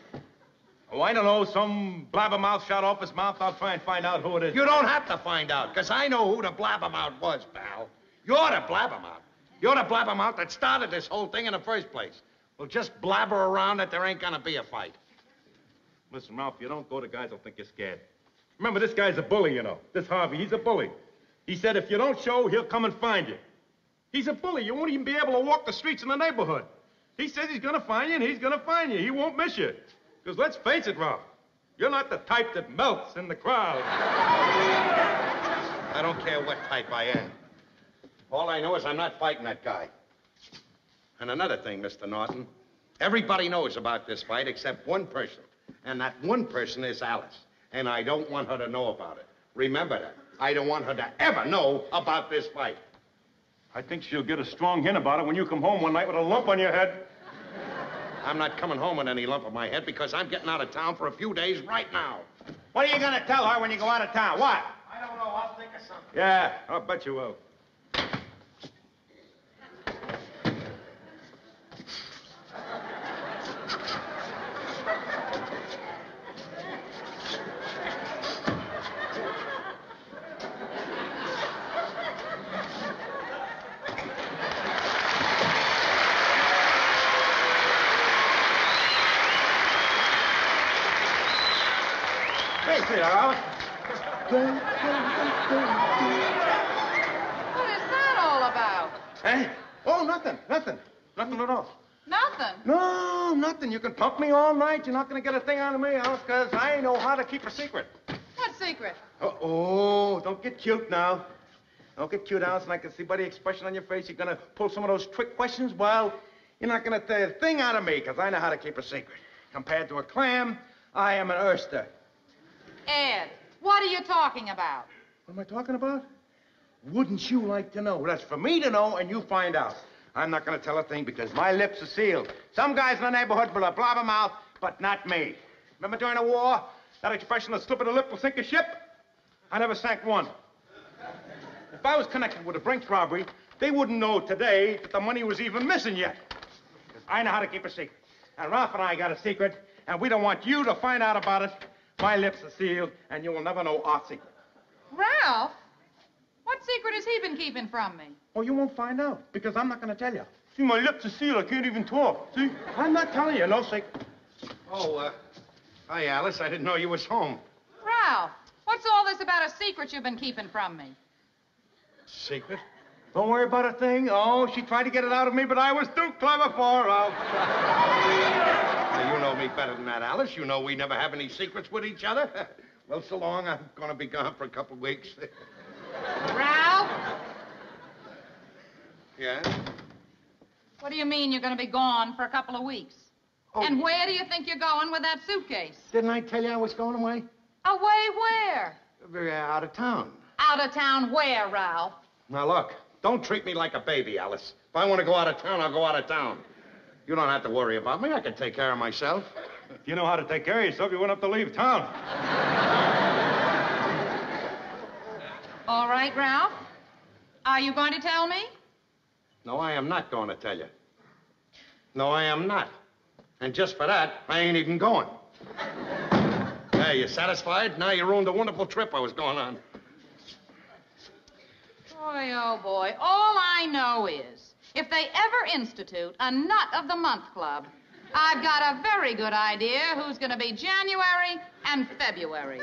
Oh, I don't know. Some blabbermouth shot off his mouth. I'll try and find out who it is. You don't have to find out, because I know who the blabbermouth was, pal. You're the blabbermouth. You're the blabbermouth that started this whole thing in the first place. Well, just blabber around that there ain't gonna be a fight. Listen, Ralph, you don't go, the guys will think you're scared. Remember, this guy's a bully, you know. This Harvey, he's a bully. He said if you don't show, he'll come and find you. He's a bully. You won't even be able to walk the streets in the neighborhood. He says he's gonna find you, and he's gonna find you. He won't miss you. Because let's face it, Ralph, you're not the type that melts in the crowd. I don't care what type I am. All I know is I'm not fighting that guy. And another thing, Mr. Norton, everybody knows about this fight except one person. And that one person is Alice. And I don't want her to know about it. Remember that. I don't want her to ever know about this fight. I think she'll get a strong hint about it when you come home one night with a lump on your head. I'm not coming home with any lump on my head because I'm getting out of town for a few days right now. What are you gonna tell her when you go out of town? What? I don't know. I'll think of something. Yeah, I'll bet you will. What is that all about? Eh? Oh, nothing. Nothing at all. Nothing. No, nothing. You can pump me all night. You're not going to get a thing out of me, Alice, because I know how to keep a secret. What secret? Oh, don't get cute now. Don't get cute, Alice, and I can see by the expression on your face you're going to pull some of those trick questions. Well, you're not going to tell a thing out of me, because I know how to keep a secret. Compared to a clam, I am an oyster. Ed, what are you talking about? What am I talking about? Wouldn't you like to know? That's for me to know, and you find out. I'm not going to tell a thing because my lips are sealed. Some guys in the neighborhood will have blabbermouth, but not me. Remember during the war, that expression, the slip of the lip will sink a ship? I never sank one. If I was connected with a Brinks robbery, they wouldn't know today that the money was even missing yet. Because I know how to keep a secret. And Ralph and I got a secret, and we don't want you to find out about it. My lips are sealed, and you will never know our secret. Ralph? What secret has he been keeping from me? Oh, you won't find out, because I'm not going to tell you. See, my lips are sealed. I can't even talk. See? I'm not telling you. No secret. Oh, hi, Alice. I didn't know you was home. Ralph, what's all this about a secret you've been keeping from me? Secret? Don't worry about a thing. Oh, she tried to get it out of me, but I was too clever for her, Ralph. Now, you know me better than that, Alice. You know we never have any secrets with each other. Well, so long. I'm going to be gone for a couple of weeks. Ralph? Yeah? What do you mean you're going to be gone for a couple of weeks? Oh. And where do you think you're going with that suitcase? Didn't I tell you I was going away? Away where? We're out of town. Out of town where, Ralph? Now, look, don't treat me like a baby, Alice. If I want to go out of town, I'll go out of town. You don't have to worry about me. I can take care of myself. If you know how to take care of yourself, you wouldn't have to leave town. All right, Ralph. Are you going to tell me? No, I am not going to tell you. No, I am not. And just for that, I ain't even going. Hey, you satisfied? Now you ruined the wonderful trip I was going on. Boy, oh boy, all I know is if they ever institute a Nut of the Month Club, I've got a very good idea who's going to be January and February.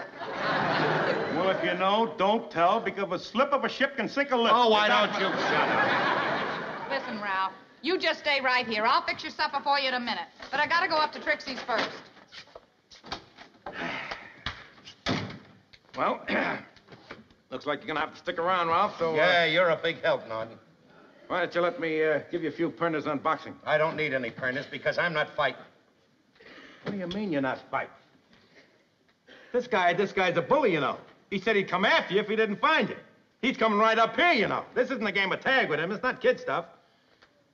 Well, if you know, don't tell, because a slip of a ship can sink a lip. Oh, why don't you shut up? Listen, Ralph, you just stay right here. I'll fix your supper for you in a minute. But I got to go up to Trixie's first. Well, looks like you're going to have to stick around, Ralph, so... Yeah, you're a big help, Norton. Why don't you let me give you a few printers on boxing? I don't need any printers because I'm not fighting. What do you mean you're not fighting? This guy's a bully, you know. He said he'd come after you if he didn't find you. He's coming right up here, you know. This isn't a game of tag with him. It's not kid stuff.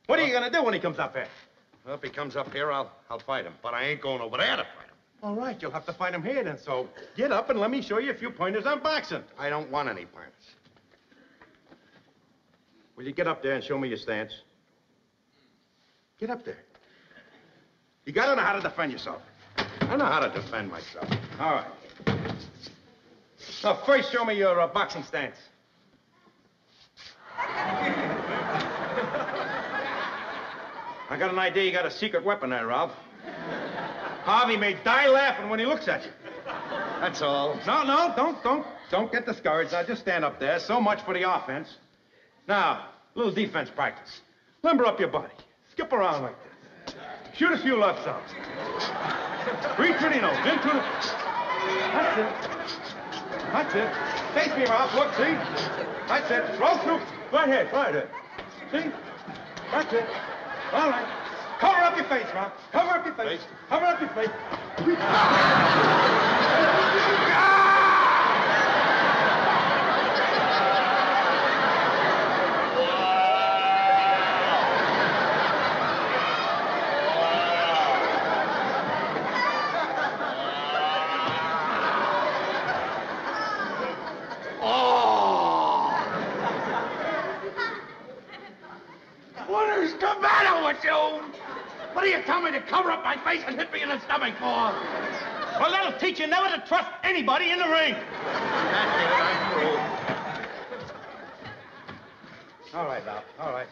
What are you going to do when he comes up here? Well, if he comes up here, I'll fight him. But I ain't going over there to fight him. All right, you'll have to fight him here then. So get up and let me show you a few pointers on boxing. I don't want any pointers. Will you get up there and show me your stance? Get up there. You got to know how to defend yourself. I know how to defend myself. All right. Now, first, show me your boxing stance. I got an idea you got a secret weapon there, Ralph. Harvey may die laughing when he looks at you. That's all. No, don't get discouraged. Now, just stand up there. So much for the offense. Now, a little defense practice. Limber up your body. Skip around like this. Shoot a few left outs. Breathe through the nose, in through the... That's it. That's it. Face me, Ralph. Look, see? That's it. Roll through. Right here. See? That's it. All right. Cover up your face, Ralph. Cover up your face. Cover up your face. What is the matter with you? What do you tell me to cover up my face and hit me in the stomach for? Well, that'll teach you never to trust anybody in the ring. All right, Ralph. All right.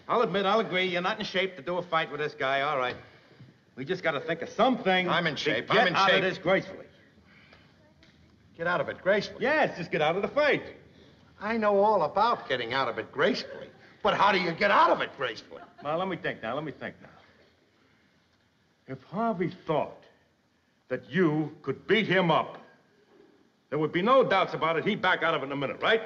I'll admit, I'll agree. You're not in shape to do a fight with this guy. All right. We just got to think of something. I'm in shape. To get I'm in out shape. of this gracefully. Get out of it gracefully. Yes, just get out of the fight. I know all about getting out of it gracefully. But how do you get out of it gracefully? Well, let me think now. If Harvey thought that you could beat him up, there would be no doubts about it. He'd back out of it in a minute, right?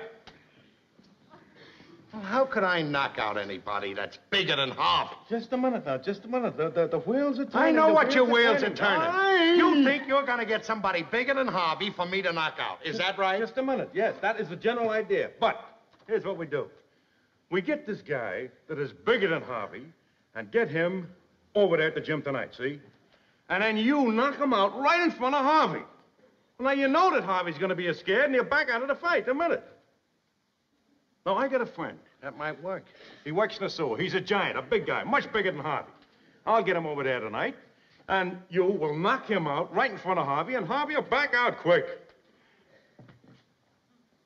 Well, how could I knock out anybody that's bigger than Harvey? Just a minute now. The wheels are turning. I know what your wheels are turning. turning. You think you're going to get somebody bigger than Harvey for me to knock out. Is that right? Just a minute. Yes, that is the general idea. But here's what we do. We get this guy that is bigger than Harvey and get him over there at the gym tonight, see? And then you knock him out right in front of Harvey. Well, now you know that Harvey's going to be scared and he'll back out of the fight in a minute. Now, I got a friend. That might work. He works in the sewer. He's a giant, a big guy, much bigger than Harvey. I'll get him over there tonight, and you will knock him out right in front of Harvey, and Harvey will back out quick.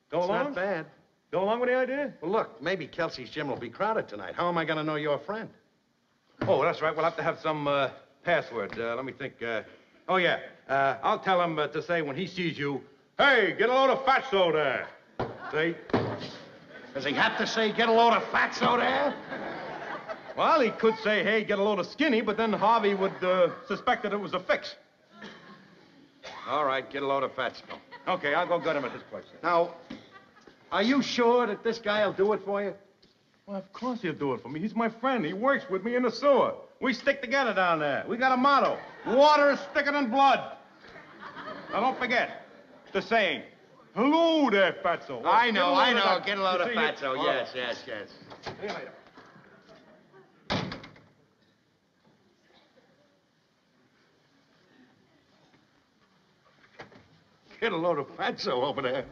Go along? Not bad. Go along with the idea? Well, look, maybe Kelsey's gym will be crowded tonight. How am I going to know you're a friend? Oh, that's right. We'll have to have some password. Let me think. I'll tell him to say when he sees you, hey, get a load of fatso there. See? Does he have to say, get a load of fatso there? Well, he could say, hey, get a load of skinny, but then Harvey would suspect that it was a fix. All right, get a load of fatso. Okay, I'll go get him at his place. Now, are you sure that this guy will do it for you? Well, of course he'll do it for me. He's my friend. He works with me in the sewer. We stick together down there. We got a motto. Water is thicker than blood. Now, don't forget, The saying. Hello there, Fatso. I know. that. Get a load of See you- fatso. All Yes. right. See you later. Get a load of fatso over there.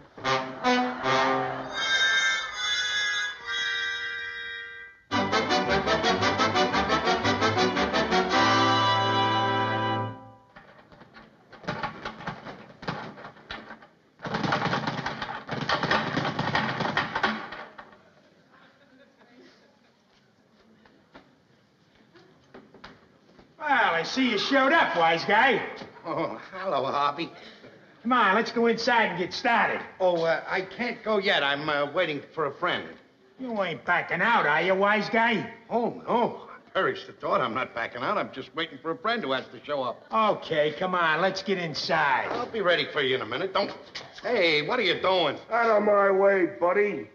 Well, I see you showed up, wise guy. Oh, hello, Harvey. Come on, let's go inside and get started. Oh, I can't go yet. I'm waiting for a friend. You ain't backing out, are you, wise guy? Oh, no. I perish the thought. I'm not backing out. I'm just waiting for a friend who has to show up. Okay, come on, let's get inside. I'll be ready for you in a minute. Don't... Hey, what are you doing? Out of my way, buddy.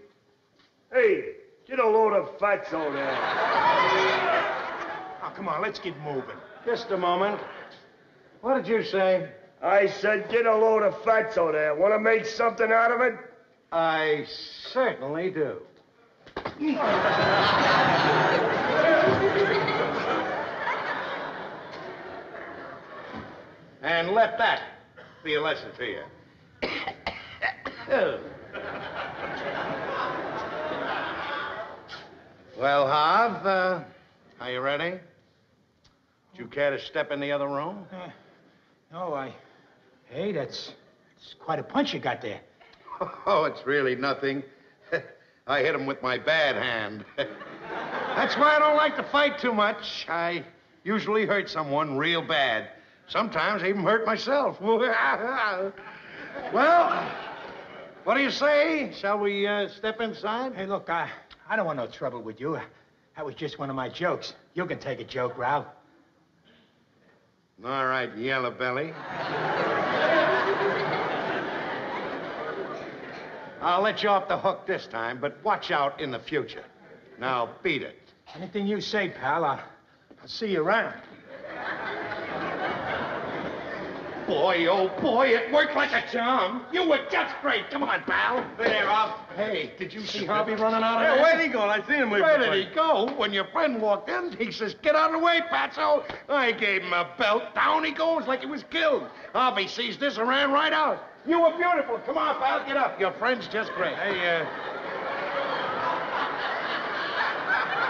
Hey, get a load of fatso there. Oh, come on, let's get moving. Just a moment. What did you say? I said get a load of fatso there. Want to make something out of it? I certainly do. And let that be a lesson to you. Oh. Well, Harv, are you ready? Would you care to step in the other room? Hey, that's quite a punch you got there. Oh, it's really nothing. I hit him with my bad hand. That's why I don't like to fight too much. I usually hurt someone real bad. Sometimes I even hurt myself. Well, what do you say? Shall we step inside? Hey, look, I don't want no trouble with you. That was just one of my jokes. You can take a joke, Ralph. All right, yellow belly. I'll let you off the hook this time, but watch out in the future. Now, beat it. Anything you say, pal, I'll see you around. Boy, oh boy, it worked like a charm. You were just great. Come on, pal. There, Ralph. Hey, did you see Harvey running out of Yeah, there? where'd he go? I seen him leave. Where did he go? When your friend walked in, he says, get out of the way, Fatso. I gave him a belt. Down he goes like he was killed. Harvey sees this and ran right out. You were beautiful. Come on, pal, get up. Your friend's just great. Hey,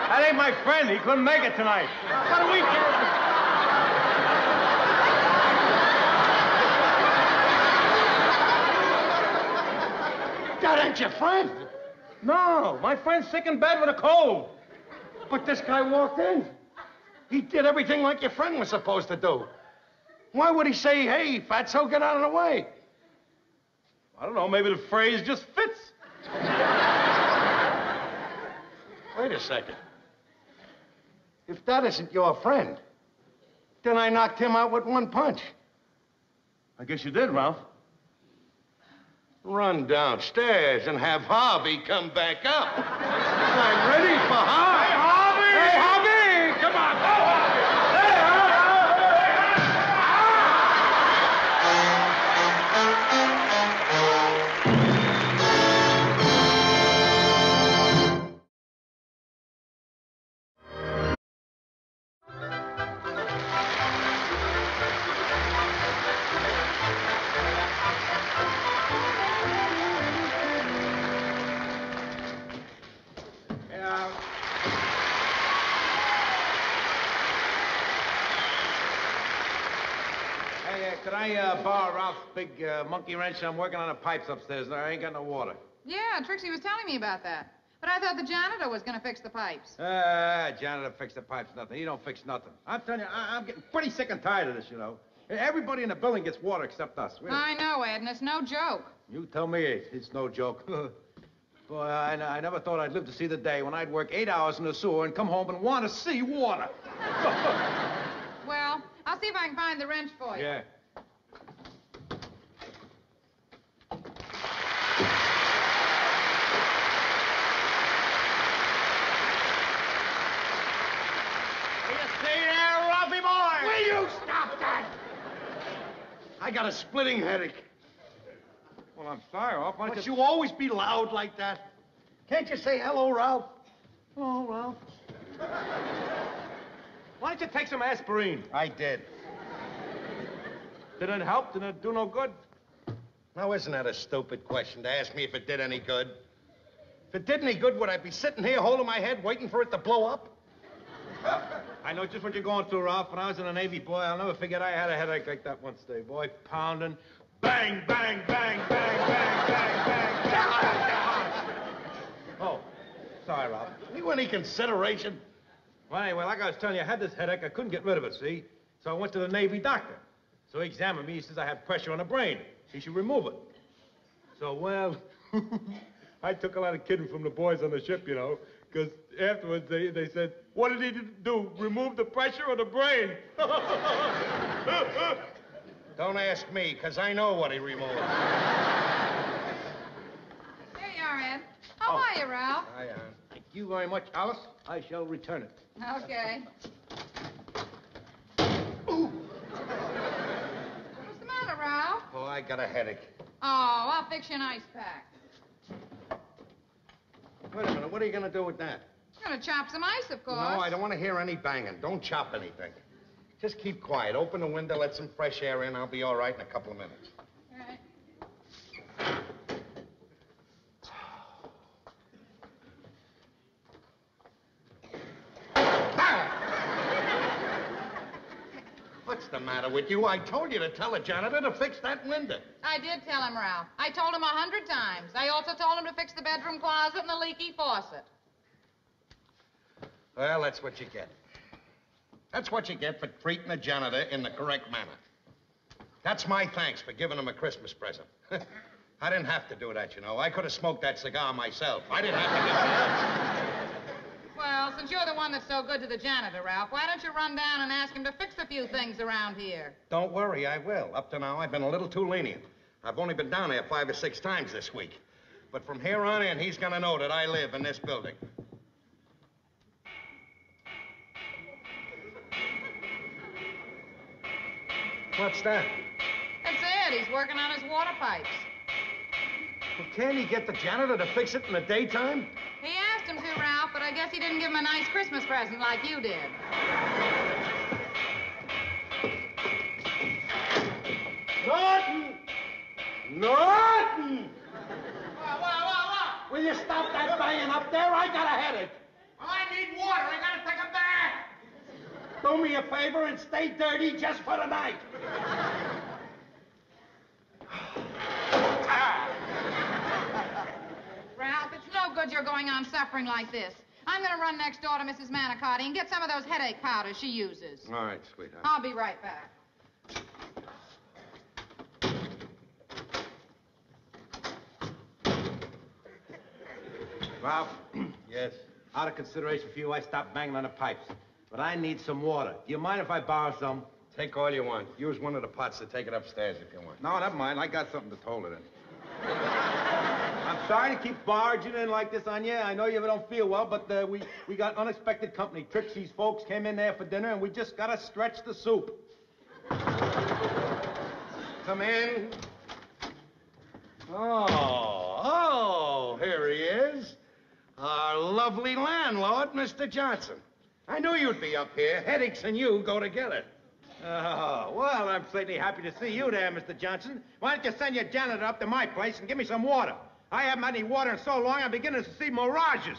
that ain't my friend. He couldn't make it tonight. What do we care? That ain't your friend. No, my friend's sick in bed with a cold. But this guy walked in. He did everything like your friend was supposed to do. Why would he say, hey, Fatso, get out of the way? I don't know, maybe the phrase just fits. Wait a second. If that isn't your friend, then I knocked him out with one punch. I guess you did, Ralph. Run downstairs and have Harvey come back up. I'm ready for Harvey. Hey, Harvey! Hey, Harvey! Come on, go, Harvey! Hey, Could I borrow Ralph's big monkey wrench? I'm working on the pipes upstairs. I ain't got no water. Yeah, Trixie was telling me about that. But I thought the janitor was going to fix the pipes. Janitor fix the pipes, nothing. He don't fix nothing. I'm telling you, I'm getting pretty sick and tired of this, you know. Everybody in the building gets water except us. Really. I know, Ed, and it's no joke. You tell me it's no joke. Boy, I never thought I'd live to see the day when I'd work 8 hours in the sewer and come home and want to see water. Well, I'll see if I can find the wrench for you. Yeah. Will you stop that? I got a splitting headache. Well, I'm sorry, Ralph. Why don't Must you always be loud like that? Can't you say hello, Ralph? Hello, Ralph. Why don't you take some aspirin? I did. Did it help? Did it do no good? Now, isn't that a stupid question to ask me if it did any good? If it did any good, would I be sitting here holding my head waiting for it to blow up? I know just what you're going through, Ralph. When I was in the Navy, boy, I'll never forget I had a headache like that once day, boy. Pounding. Bang, bang, bang, bang, bang, bang, bang. Oh, sorry, Ralph. You any consideration? Well, anyway, like I was telling you, I had this headache. I couldn't get rid of it, see? So I went to the Navy doctor. So he examined me. He says I have pressure on the brain. He should remove it. So, well, I took a lot of kidding from the boys on the ship, you know, because afterwards they said, what did he do? Remove the pressure on the brain? Don't ask me, because I know what he removed. There you are, Ed. How are you, Ralph? Hi, Ann. Thank you very much, Alice. I shall return it. Okay. What's the matter, Ralph? Oh, I got a headache. Oh, I'll fix you an ice pack. Wait a minute, what are you going to do with that? I'm going to chop some ice, of course. No, I don't want to hear any banging. Don't chop anything. Just keep quiet. Open the window, let some fresh air in. I'll be all right in a couple of minutes. All right. What's the matter with you? I told you to tell the janitor to fix that window. I did tell him, Ralph. I told him 100 times. I also told him to fix the bedroom closet and the leaky faucet. Well, that's what you get. That's what you get for treating the janitor in the correct manner. That's my thanks for giving him a Christmas present. I didn't have to do that, you know. I could have smoked that cigar myself. I didn't have to do that. Well, since you're the one that's so good to the janitor, Ralph, why don't you run down and ask him to fix a few things around here? Don't worry, I will. Up to now, I've been a little too lenient. I've only been down there 5 or 6 times this week. But from here on in, he's gonna know that I live in this building. What's that? That's Ed. He's working on his water pipes. Well, can't he get the janitor to fix it in the daytime? He asked him to, Ralph, but I guess he didn't give him a nice Christmas present like you did. Norton! Norton! What? Will you stop that banging up there? I got a headache. I need water. I gotta take a bath. Do me a favor and stay dirty just for the night. Ralph, it's no good you're going on suffering like this. I'm going to run next door to Mrs. Manicotti and get some of those headache powders she uses. All right, sweetheart. I'll be right back. Ralph, Yes? out of consideration for you, I stopped banging on the pipes. But I need some water. Do you mind if I borrow some? Take all you want. Use one of the pots to take it upstairs if you want. No, never mind. I got something to hold it in. I'm sorry to keep barging in like this on you. I know you don't feel well, but we got unexpected company. Trixie's folks came in there for dinner, and we just got to stretch the soup. Come in. Oh, here he is. Our lovely landlord, Mr. Johnson. I knew you'd be up here. Headaches and you go together. Oh, well, I'm certainly happy to see you there, Mr. Johnson. Why don't you send your janitor up to my place and give me some water? I haven't had any water in so long, I'm beginning to see mirages.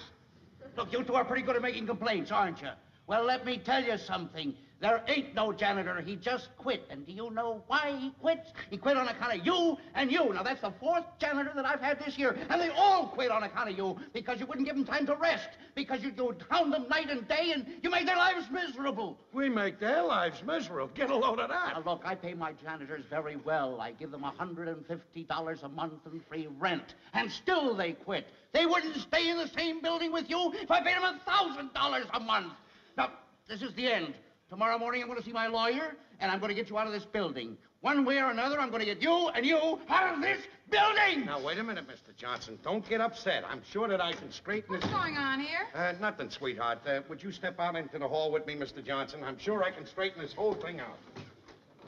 Look, you two are pretty good at making complaints, aren't you? Well, let me tell you something. There ain't no janitor. He just quit. And do you know why he quit? He quit on account of you and you. Now, that's the 4th janitor that I've had this year. And they all quit on account of you because you wouldn't give them time to rest. Because you hound them night and day and you made their lives miserable. We make their lives miserable. Get a load of that. Now, look, I pay my janitors very well. I give them $150 a month in free rent. And still they quit. They wouldn't stay in the same building with you if I paid them $1,000 a month. Now, this is the end. Tomorrow morning, I'm going to see my lawyer, and I'm going to get you out of this building. One way or another, I'm going to get you and you out of this building! Now, wait a minute, Mr. Johnson. Don't get upset. I'm sure that I can straighten this... What's going on here? Nothing, sweetheart. Would you step out into the hall with me, Mr. Johnson? I'm sure I can straighten this whole thing out.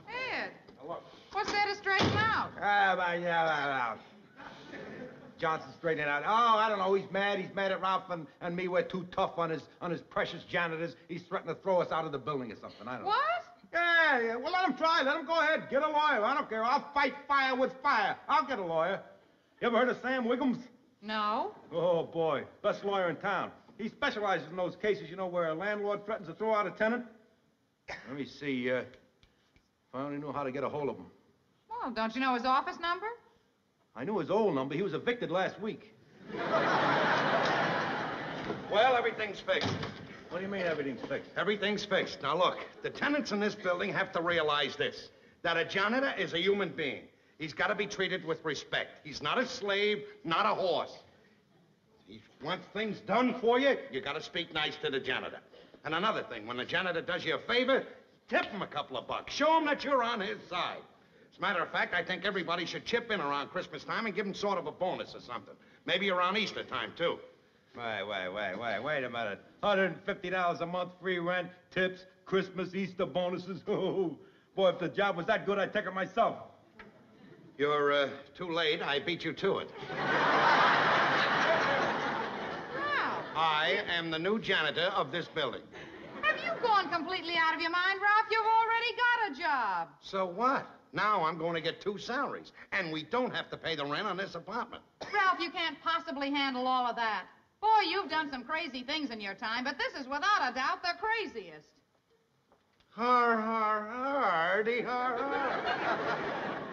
Ed, Now, look. what's there to straighten out? Johnson straightening out. Oh, I don't know. He's mad. He's mad at Ralph and me. We're too tough on his precious janitors. He's threatening to throw us out of the building or something. I don't know. What? Yeah. Well, let him try. Let him go ahead. Get a lawyer. I don't care. I'll fight fire with fire. I'll get a lawyer. You ever heard of Sam Wiggums? No. Oh, boy. Best lawyer in town. He specializes in those cases, where a landlord threatens to throw out a tenant. Let me see. If I only knew how to get a hold of him. Well, don't you know his office number? I knew his old number. He was evicted last week. Well, everything's fixed. What do you mean everything's fixed? Everything's fixed. Now, look, the tenants in this building have to realize this, that a janitor is a human being. He's got to be treated with respect. He's not a slave, not a horse. He wants things done for you, you got to speak nice to the janitor. And another thing, when the janitor does you a favor, tip him a couple of bucks. Show him that you're on his side. As a matter of fact, I think everybody should chip in around Christmas time and give him sort of a bonus or something. Maybe around Easter time, too. Wait a minute. $150 a month, free rent, tips, Christmas, Easter bonuses. Oh, boy, if the job was that good, I'd take it myself. You're too late. I beat you to it. Wow. I am the new janitor of this building. Have you gone completely out of your mind, Ralph? You've already got a job. So what? Now I'm going to get 2 salaries, and we don't have to pay the rent on this apartment. Ralph, you can't possibly handle all of that. Boy, you've done some crazy things in your time, but this is without a doubt the craziest. Har, har, hardy, har, har.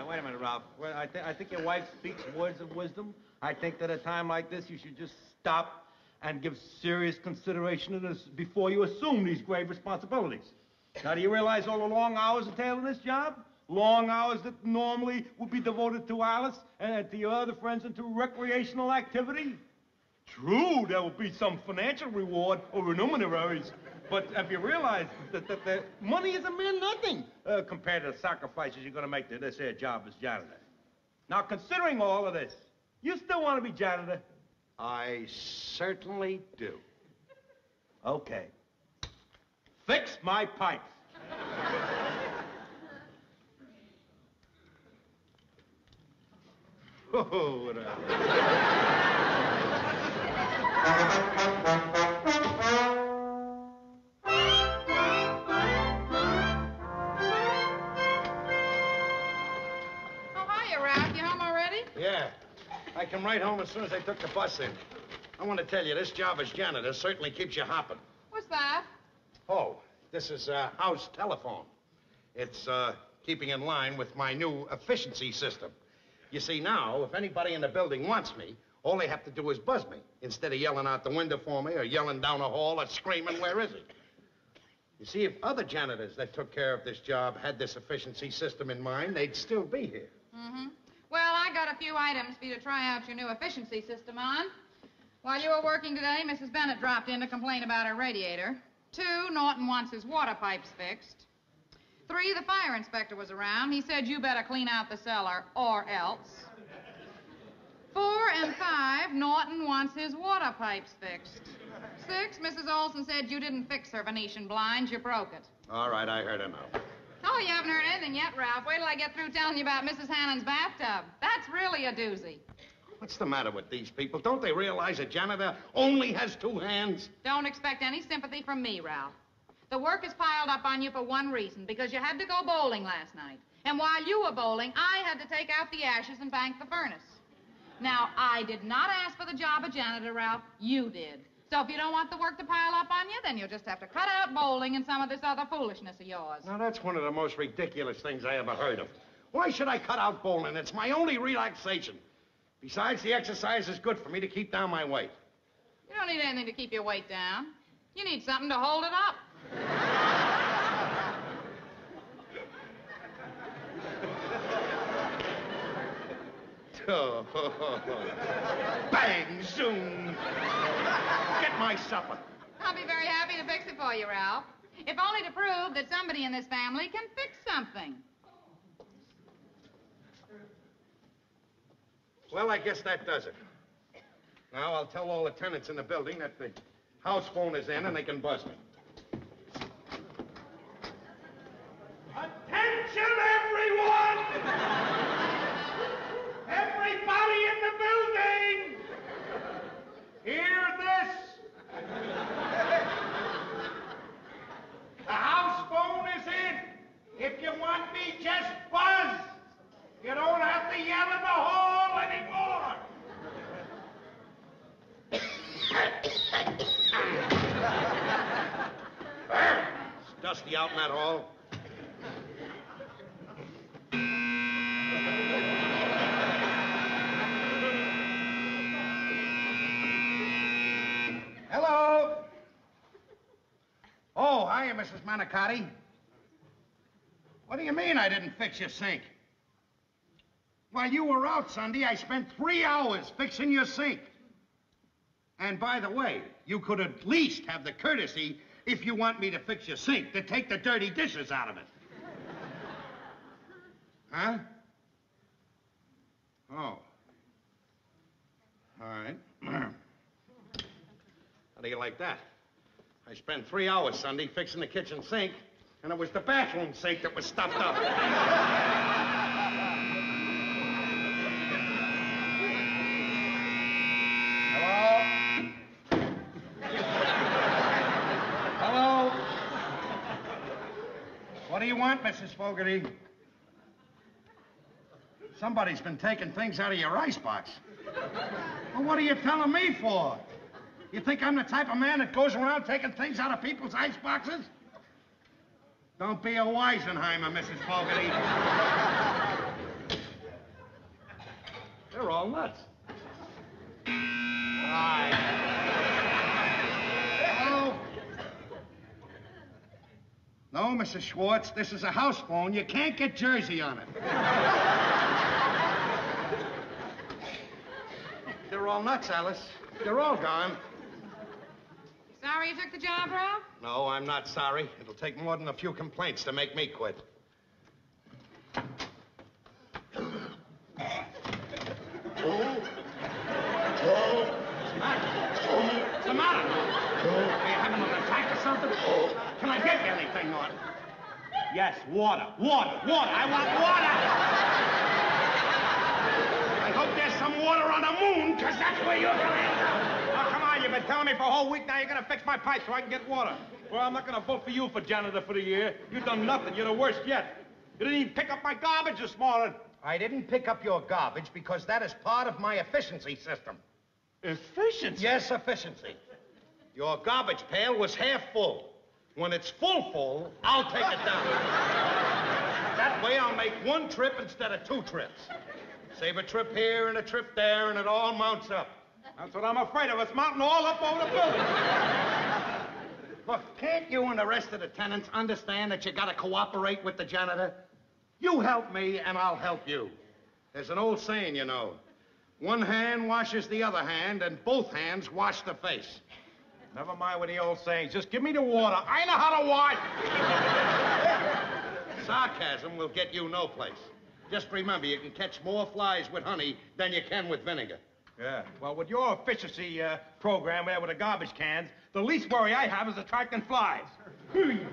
Wait a minute, Ralph. Well, I think your wife speaks words of wisdom. I think that at a time like this, you should just stop and give serious consideration to this before you assume these grave responsibilities. Now, do you realize all the long hours entailed in this job? Long hours that normally would be devoted to Alice and to your other friends and to recreational activity? True, there will be some financial reward or remuneraries. But if you realize that money is a mere nothing compared to the sacrifices you're going to make to this here job as janitor. Now, considering all of this, you still want to be janitor? I certainly do. Okay. Fix my pipes. Oh, what Yeah. I come right home as soon as I took the bus in. I want to tell you, this job as janitor certainly keeps you hopping. What's that? Oh, this is house telephone. It's keeping in line with my new efficiency system. You see, now, if anybody in the building wants me, all they have to do is buzz me, instead of yelling out the window for me or yelling down the hall or screaming, "Where is he?" You see, if other janitors that took care of this job had this efficiency system in mind, they'd still be here. Mm-hmm. Well, I got a few items for you to try out your new efficiency system on. While you were working today, Mrs. Bennett dropped in to complain about her radiator. 2, Norton wants his water pipes fixed. 3, the fire inspector was around. He said you better clean out the cellar or else. 4 and 5, Norton wants his water pipes fixed. 6, Mrs. Olson said you didn't fix her Venetian blinds, you broke it. All right, I heard enough. Oh, you haven't heard anything yet, Ralph. Wait till I get through telling you about Mrs. Hannon's bathtub. That's really a doozy. What's the matter with these people? Don't they realize a janitor only has 2 hands? Don't expect any sympathy from me, Ralph. The work is piled up on you for one reason, because you had to go bowling last night. And while you were bowling, I had to take out the ashes and bank the furnace. Now, I did not ask for the job of janitor, Ralph. You did. So if you don't want the work to pile up on you, then you'll just have to cut out bowling and some of this other foolishness of yours. Now, that's one of the most ridiculous things I ever heard of. Why should I cut out bowling? It's my only relaxation. Besides, the exercise is good for me to keep down my weight. You don't need anything to keep your weight down. You need something to hold it up. Oh, bang, zoom. Get my supper. I'll be very happy to fix it for you, Ralph. If only to prove that somebody in this family can fix something. Well, I guess that does it. Now, I'll tell all the tenants in the building that the house phone is in and they can buzz me. Attention, everyone! Everybody in the building! monkey out in that hall. Hello. Oh, hiya, Mrs. Manicotti. What do you mean I didn't fix your sink? While you were out Sunday, I spent 3 hours fixing your sink. And by the way, you could at least have the courtesy, if you want me to fix your sink, to take the dirty dishes out of it. Huh? Oh. All right. How do you like that? I spent 3 hours Sunday fixing the kitchen sink, and it was the bathroom sink that was stuffed up. Hello? What do you want, Mrs. Fogarty? Somebody's been taking things out of your icebox. Well, what are you telling me for? You think I'm the type of man that goes around taking things out of people's iceboxes? Don't be a Weisenheimer, Mrs. Fogarty. They're all nuts. Hi. Hello? No, Mrs. Schwartz, this is a house phone. You can't get Jersey on it. They're all nuts, Alice. They're all gone. Sorry you took the job, Ralph? No, I'm not sorry. It'll take more than a few complaints to make me quit. What's the matter? Are you having an attack or something? Can I get you anything, Norton? Yes, water. Water. Water. I want water. I hope there's some water on the moon, because that's where you're going to end up. Oh, come on. You've been telling me for a whole week now you're going to fix my pipe so I can get water. Well, I'm not going to vote for you for janitor for the year. You've done nothing. You're the worst yet. You didn't even pick up my garbage this morning. I didn't pick up your garbage because that is part of my efficiency system. Efficiency? Yes, efficiency. Your garbage pail was half full. When it's full, I'll take it down. That way I'll make one trip instead of 2 trips. Save a trip here and a trip there, and it all mounts up. That's what I'm afraid of. It's mounting all up over the building. Look, can't you and the rest of the tenants understand that you gotta cooperate with the janitor? You help me, and I'll help you. There's an old saying, you know. One hand washes the other hand, and both hands wash the face. Never mind with the old sayings. Just give me the water. I know how to wash. Sarcasm will get you no place. Just remember, you can catch more flies with honey than you can with vinegar. Yeah, well, with your efficiency program there with the garbage cans, the least worry I have is attracting flies. Listen,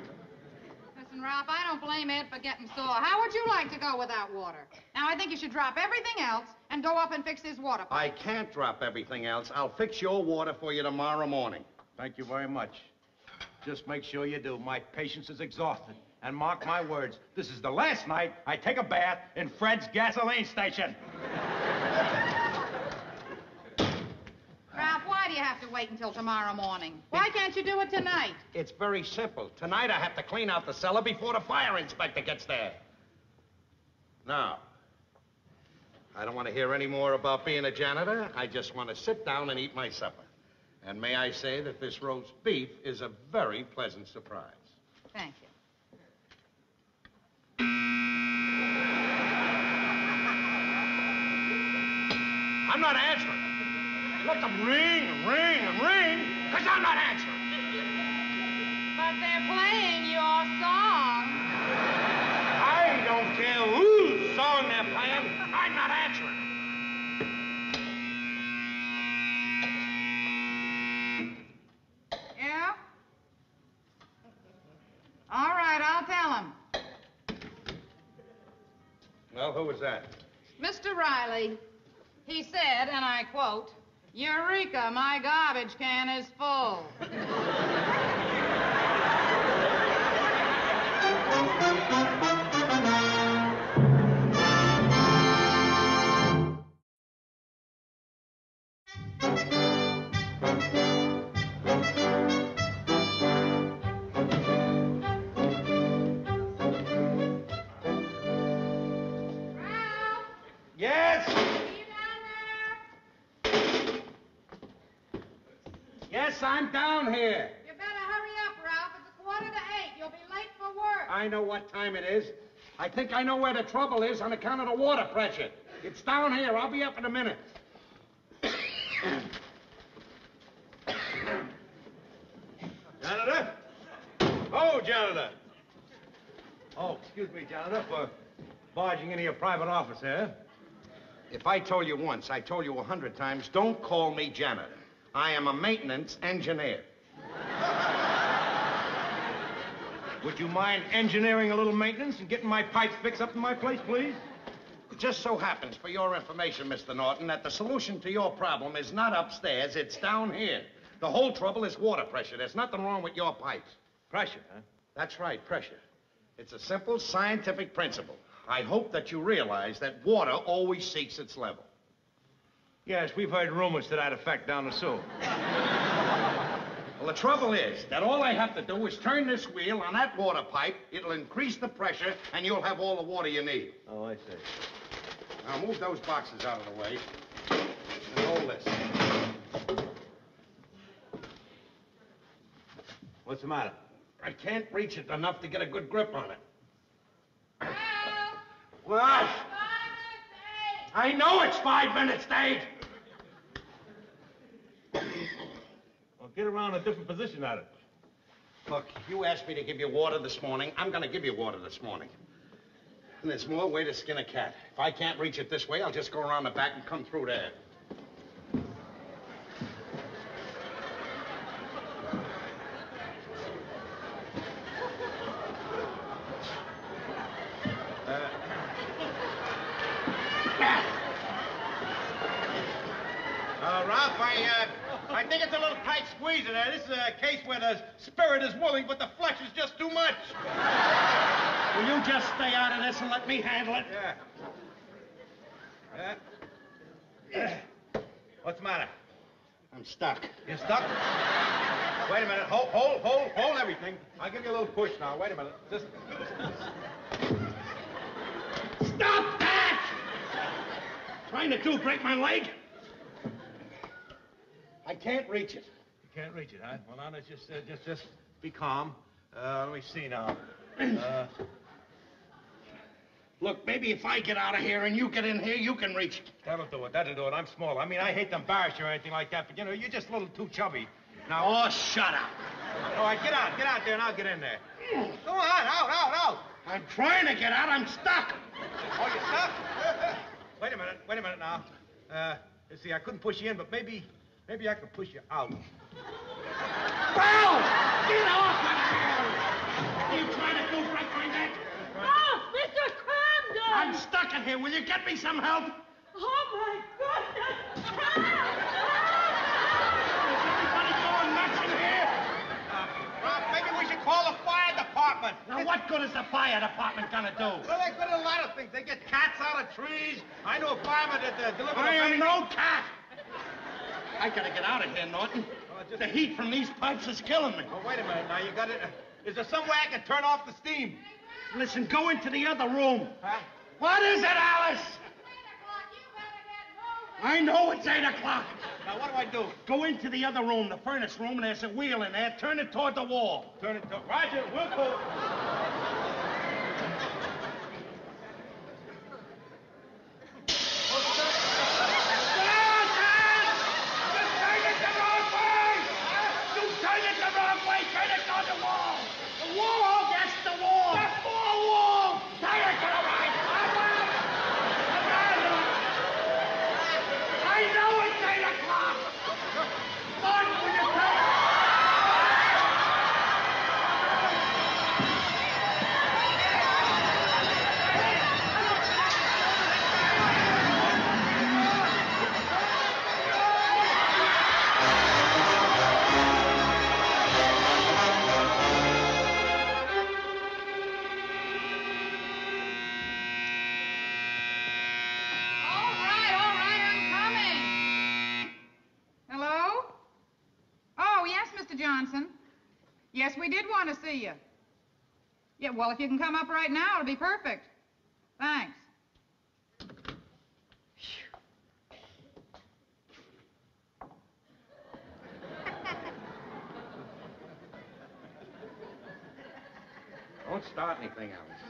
Ralph, I don't blame Ed for getting sore. How would you like to go without water? Now, I think you should drop everything else and go up and fix his water pipe. I can't drop everything else. I'll fix your water for you tomorrow morning. Thank you very much. Just make sure you do. My patience is exhausted. And mark my words, this is the last night I take a bath in Fred's gasoline station. Ralph, why do you have to wait until tomorrow morning? Why can't you do it tonight? It's very simple. Tonight I have to clean out the cellar before the fire inspector gets there. Now, I don't want to hear any more about being a janitor. I just want to sit down and eat my supper. And may I say that this roast beef is a very pleasant surprise. Thank you. I'm not answering. Let them ring and ring and ring, because I'm not answering. But they're playing your song. I don't care whose song they're playing. I'm not answering. Yeah? All right, I'll tell him. Well, who was that? Mr. Riley, he said, and I quote, "Eureka, my garbage can is full." Yes? Yes, I'm down here. You better hurry up, Ralph. It's 7:45. You'll be late for work. I know what time it is. I think I know where the trouble is on account of the water pressure. It's down here. I'll be up in a minute. Janitor? Oh, janitor. Oh, excuse me, janitor, for barging into your private office here. If I told you once, I told you 100 times, don't call me janitor. I am a maintenance engineer. Would you mind engineering a little maintenance and getting my pipes fixed up in my place, please? It just so happens, for your information, Mr. Norton, that the solution to your problem is not upstairs, it's down here. The whole trouble is water pressure. There's nothing wrong with your pipes. Pressure, huh? That's right, pressure. It's a simple scientific principle. I hope that you realize that water always seeks its level. Yes, we've heard rumors to that effect down the sewer. Well, the trouble is that all I have to do is turn this wheel on that water pipe. It'll increase the pressure, and you'll have all the water you need. Oh, I see. Now, move those boxes out of the way. And hold this. What's the matter? I can't reach it enough to get a good grip on it. What? I know it's 5 minutes, Dave. Well, get around a different position at it. Look, you asked me to give you water this morning. I'm going to give you water this morning. And there's more way to skin a cat. If I can't reach it this way, I'll just go around the back and come through there. Ralph, I think it's a little tight squeeze in there. This is a case where the spirit is willing, but the flesh is just too much. Will you just stay out of this and let me handle it? Yeah. What's the matter? I'm stuck. You're stuck? Wait a minute. Hold everything. I'll give you a little push now. Wait a minute. Just... Stop that! Trying to break my leg? I can't reach it. You can't reach it, huh? Well, now, let's just be calm. Let me see now. Look, maybe if I get out of here and you get in here, you can reach it. That'll do it. I'm small. I mean, I hate to embarrass you or anything like that, but, you know, you're just a little too chubby. Now... Oh, shut up. All right, get out there and I'll get in there. Go on, out. I'm trying to get out. I'm stuck. Oh, you're stuck? Wait a minute now. Let's see, I couldn't push you in, but maybe I could push you out. Ralph! Get off of there! Are you trying to break my neck? Ralph, Mr. Camden! I'm stuck in here. Will you get me some help? Oh, my goodness! Is everybody going nuts in here? Ralph, maybe we should call the fire department. Now, what good is the fire department gonna do? Well, they're good at a lot of things. They get cats out of trees. I know a fireman that delivered I am no cat. I gotta get out of here, Norton. The heat from these pipes is killing me. Oh, wait a minute now. You got it. Is there some way I can turn off the steam? Listen, go into the other room. Huh? What is it, Alice? I know it's 8 o'clock. Now, what do? Go into the other room, the furnace room, and there's a wheel in there. Turn it toward the wall. Turn it toward... Roger, we'll go. Yes, we did want to see you. Yeah, well, if you can come up right now, it'll be perfect. Thanks. Don't start anything, Alice.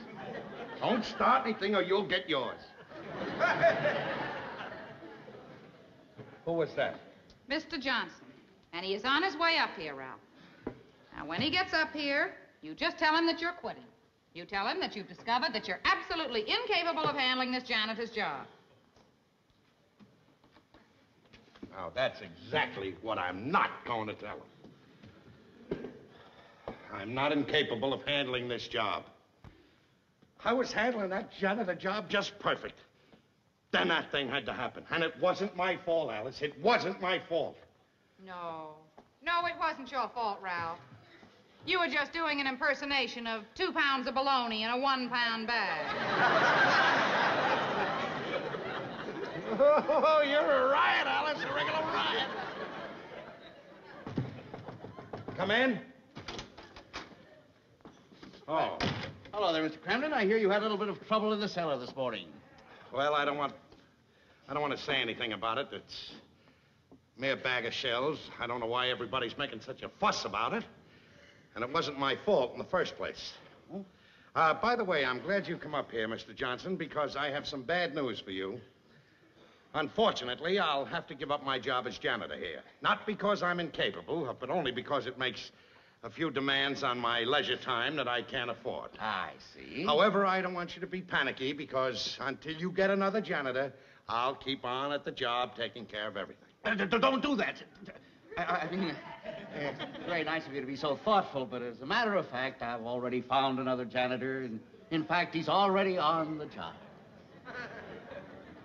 Don't start anything or you'll get yours. Who was that? Mr. Johnson. And he is on his way up here, Ralph. Now, when he gets up here, you just tell him that you're quitting. You tell him that you've discovered that you're absolutely incapable of handling this janitor's job. Now, that's exactly what I'm not going to tell him. I'm not incapable of handling this job. I was handling that janitor job just perfect. Then that thing had to happen. And it wasn't my fault, Alice. It wasn't my fault. No. No, it wasn't your fault, Ralph. You were just doing an impersonation of 2 pounds of bologna in a 1-pound bag. Oh, you're a riot, Alice. A regular riot. Come in. Oh. Hello there, Mr. Cramden. I hear you had a little bit of trouble in the cellar this morning. Well, I don't want to say anything about it. It's a mere bag of shells. I don't know why everybody's making such a fuss about it. And it wasn't my fault in the first place. By the way, I'm glad you come up here, Mr. Johnson, because I have some bad news for you. Unfortunately, I'll have to give up my job as janitor here. Not because I'm incapable, but only because it makes a few demands on my leisure time that I can't afford. I see. However, I don't want you to be panicky, because until you get another janitor, I'll keep on at the job taking care of everything. Don't do that. I mean, it's very nice of you to be so thoughtful, but as a matter of fact, I've already found another janitor, and in fact, he's already on the job.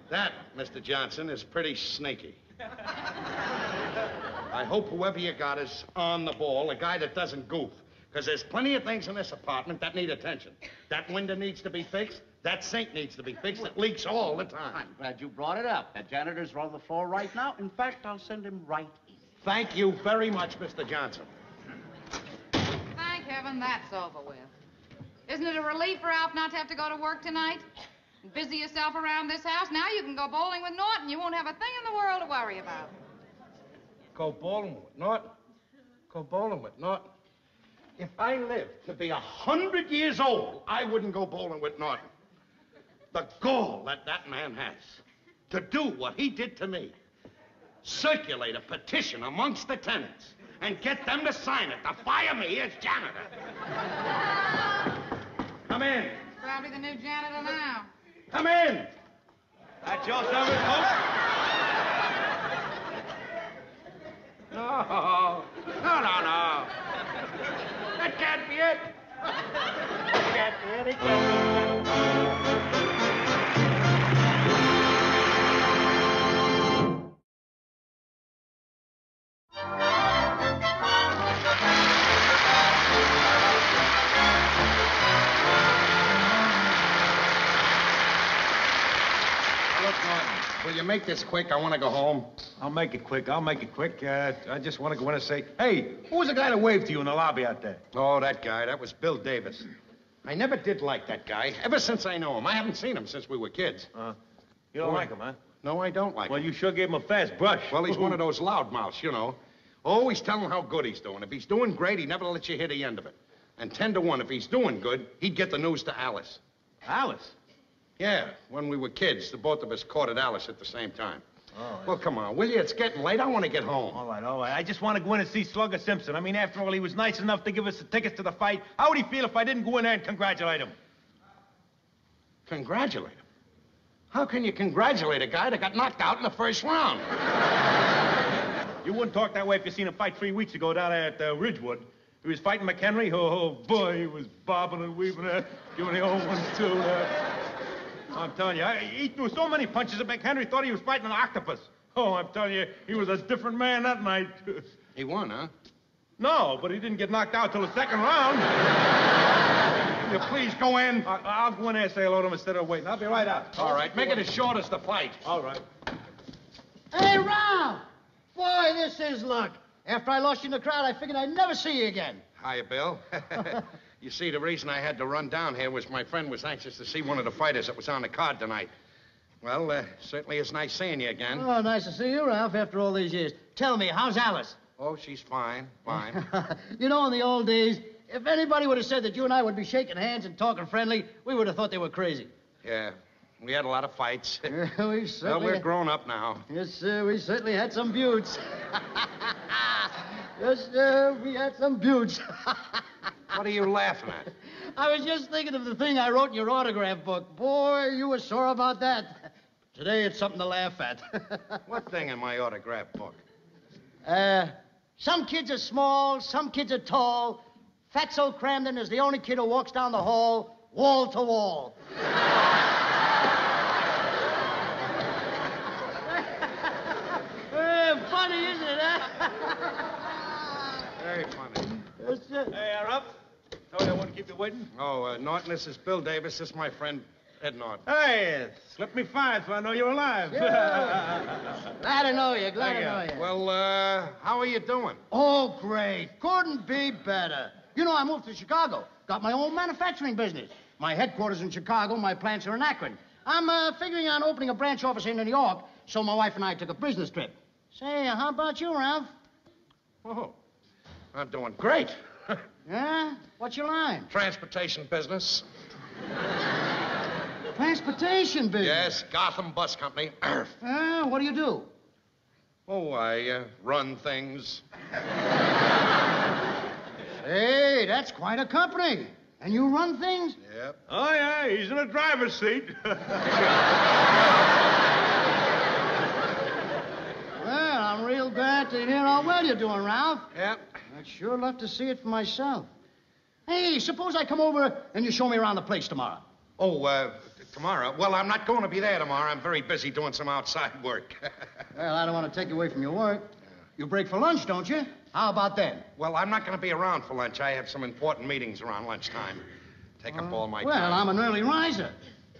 That, Mr. Johnson, is pretty sneaky. I hope whoever you got is on the ball, a guy that doesn't goof. Because there's plenty of things in this apartment that need attention. That window needs to be fixed. That sink needs to be fixed. It leaks all the time. I'm glad you brought it up. That janitor's on the floor right now. In fact, I'll send him right in. Thank you very much, Mr. Johnson. Thank heaven that's over with. Isn't it a relief, Ralph, not to have to go to work tonight? And busy yourself around this house? Now you can go bowling with Norton. You won't have a thing in the world to worry about. Go bowling with Norton? Go bowling with Norton? If I lived to be 100 years old, I wouldn't go bowling with Norton. The gall that man has to do what he did to me. Circulate a petition amongst the tenants and get them to sign it to fire me as janitor. Come in. Probably the new janitor now. Come in. That's your service, folks? No. That can't be it. That can't be it. It can't be it. Will you make this quick? I want to go home. I'll make it quick. I just want to go in and say, hey, who was the guy that waved to you in the lobby out there? Oh, that guy. That was Bill Davis. I never did like that guy, ever since I know him. I haven't seen him since we were kids. You don't like him, huh? No, I don't like him. Well, you sure gave him a fast brush. Well, he's one of those loudmouths, you know. Always telling how good he's doing. If he's doing great, he never lets you hear the end of it. And 10 to 1, if he's doing good, he'd get the news to Alice. Alice? Yeah, when we were kids, the both of us courted Alice at the same time. Oh, well, come on, will you? It's getting late. I want to get home. All right. I just want to go in and see Slugger Simpson. I mean, after all, he was nice enough to give us the tickets to the fight. How would he feel if I didn't go in there and congratulate him? Congratulate him? How can you congratulate a guy that got knocked out in the first round? You wouldn't talk that way if you seen him fight 3 weeks ago down there at Ridgewood. He was fighting McHenry. Oh, boy, he was bobbing and weaving there, giving the old one, too. I'm telling you, he threw so many punches that McHenry thought he was fighting an octopus. Oh, I'm telling you, he was a different man that night. He won, huh? No, but he didn't get knocked out till the second round. You please go in. I'll go in there and say hello to him instead of waiting. I'll be right out. All right, make it as short as the fight. All right. Hey, Ralph! Boy, this is luck. After I lost you in the crowd, I figured I'd never see you again. Hiya, Bill. You see, the reason I had to run down here was my friend was anxious to see one of the fighters that was on the card tonight. Well, certainly it's nice seeing you again. Oh, nice to see you, Ralph, after all these years. Tell me, how's Alice? Oh, she's fine, fine. You know, in the old days, if anybody would have said that you and I would be shaking hands and talking friendly, we would have thought they were crazy. Yeah, we had a lot of fights. We Well, certainly... we're grown up now. Yes, sir, we certainly had some buttes. Yes, sir, we had some buttes. What are you laughing at? I was just thinking of the thing I wrote in your autograph book. Boy, you were sore about that. Today it's something to laugh at. What thing in my autograph book? Some kids are small, some kids are tall. Fatso Cramden is the only kid who walks down the hall, wall to wall. Funny, isn't it, huh? Very funny. Yes, sir. Hey, you're up. Told you I wouldn't keep you waiting. Oh, Norton, this is Bill Davis. This is my friend Ed Norton. Hey, slip me fine so I know you're alive. Glad to know you, glad to know you. Well, how are you doing? Oh, great. Couldn't be better. You know, I moved to Chicago. Got my own manufacturing business. My headquarters in Chicago, my plants are in Akron. I'm figuring on opening a branch office in New York, so my wife and I took a business trip. Say, how about you, Ralph? Oh, I'm doing great. Yeah? What's your line? Transportation business. Transportation business? Yes, Gotham Bus Company. What do you do? Oh, I run things. Hey, that's quite a company. And you run things? Yep. Oh, yeah, he's in the driver's seat. Well, I'm real glad to hear how well you're doing, Ralph. Yep. I'd sure love to see it for myself. Hey, suppose I come over and you show me around the place tomorrow. Oh, tomorrow? Well, I'm not going to be there tomorrow. I'm very busy doing some outside work. Well, I don't want to take you away from your work. You break for lunch, don't you? How about then? Well, I'm not going to be around for lunch. I have some important meetings around lunchtime. Take up all my time. Well, I'm an early riser.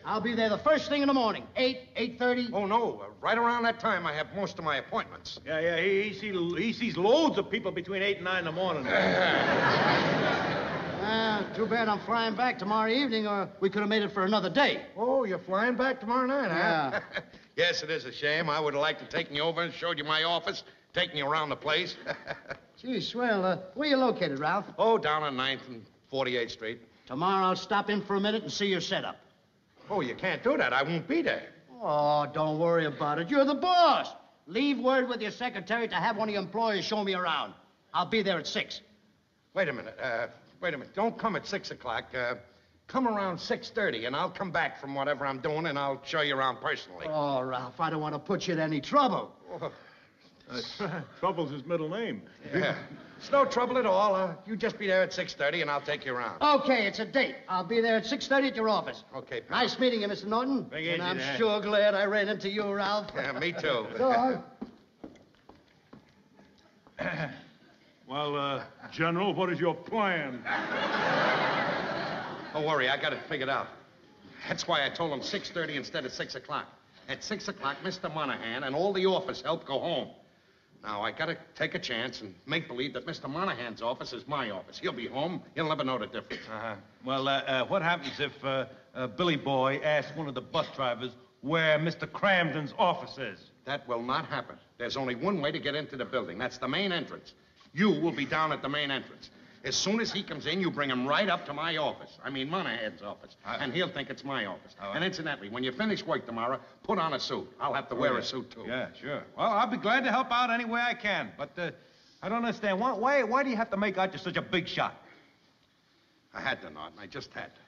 I'll be there the first thing in the morning, 8:30. Oh, no. Right around that time, I have most of my appointments. Yeah, he sees loads of people between 8 and 9 in the morning. Too bad I'm flying back tomorrow evening, or we could have made it for another day. Oh, you're flying back tomorrow night, huh? Yeah. Yes, it is a shame. I would have liked to take you over and showed you my office, taking you around the place. Gee, swell. Where you located, Ralph? Oh, down on 9th and 48th Street. Tomorrow I'll stop in for a minute and see your setup. Oh, you can't do that. I won't be there. Oh, don't worry about it. You're the boss. Leave word with your secretary to have one of your employees show me around. I'll be there at 6. Wait a minute. Don't come at 6 o'clock. Come around 6:30, and I'll come back from whatever I'm doing, and I'll show you around personally. Oh, Ralph, I don't want to put you in any trouble. Trouble's his middle name. Yeah. It's no trouble at all. You just be there at 6:30, and I'll take you around. Okay, it's a date. I'll be there at 6:30 at your office. Okay, pal. Nice meeting you, Mr. Norton. And I'm sure glad I ran into you, Ralph. Yeah, me too. So long. Well, General, what is your plan? Don't worry, I got it figured out. That's why I told him 6:30 instead of 6 o'clock. At 6 o'clock, Mr. Monahan and all the office help go home. Now, I gotta take a chance and make believe that Mr. Monahan's office is my office. He'll be home. He'll never know the difference. Well, what happens if Billy Boy asks one of the bus drivers where Mr. Cramden's office is? That will not happen. There's only one way to get into the building. That's the main entrance. You will be down at the main entrance. As soon as he comes in, you bring him right up to my office. I mean, Monahan's office. And he'll think it's my office. And incidentally, when you finish work tomorrow, put on a suit. I'll have to wear a suit, too. Yeah, sure. Well, I'll be glad to help out any way I can. But I don't understand. Why do you have to make out you're such a big shot? I had to, Norton. I just had to.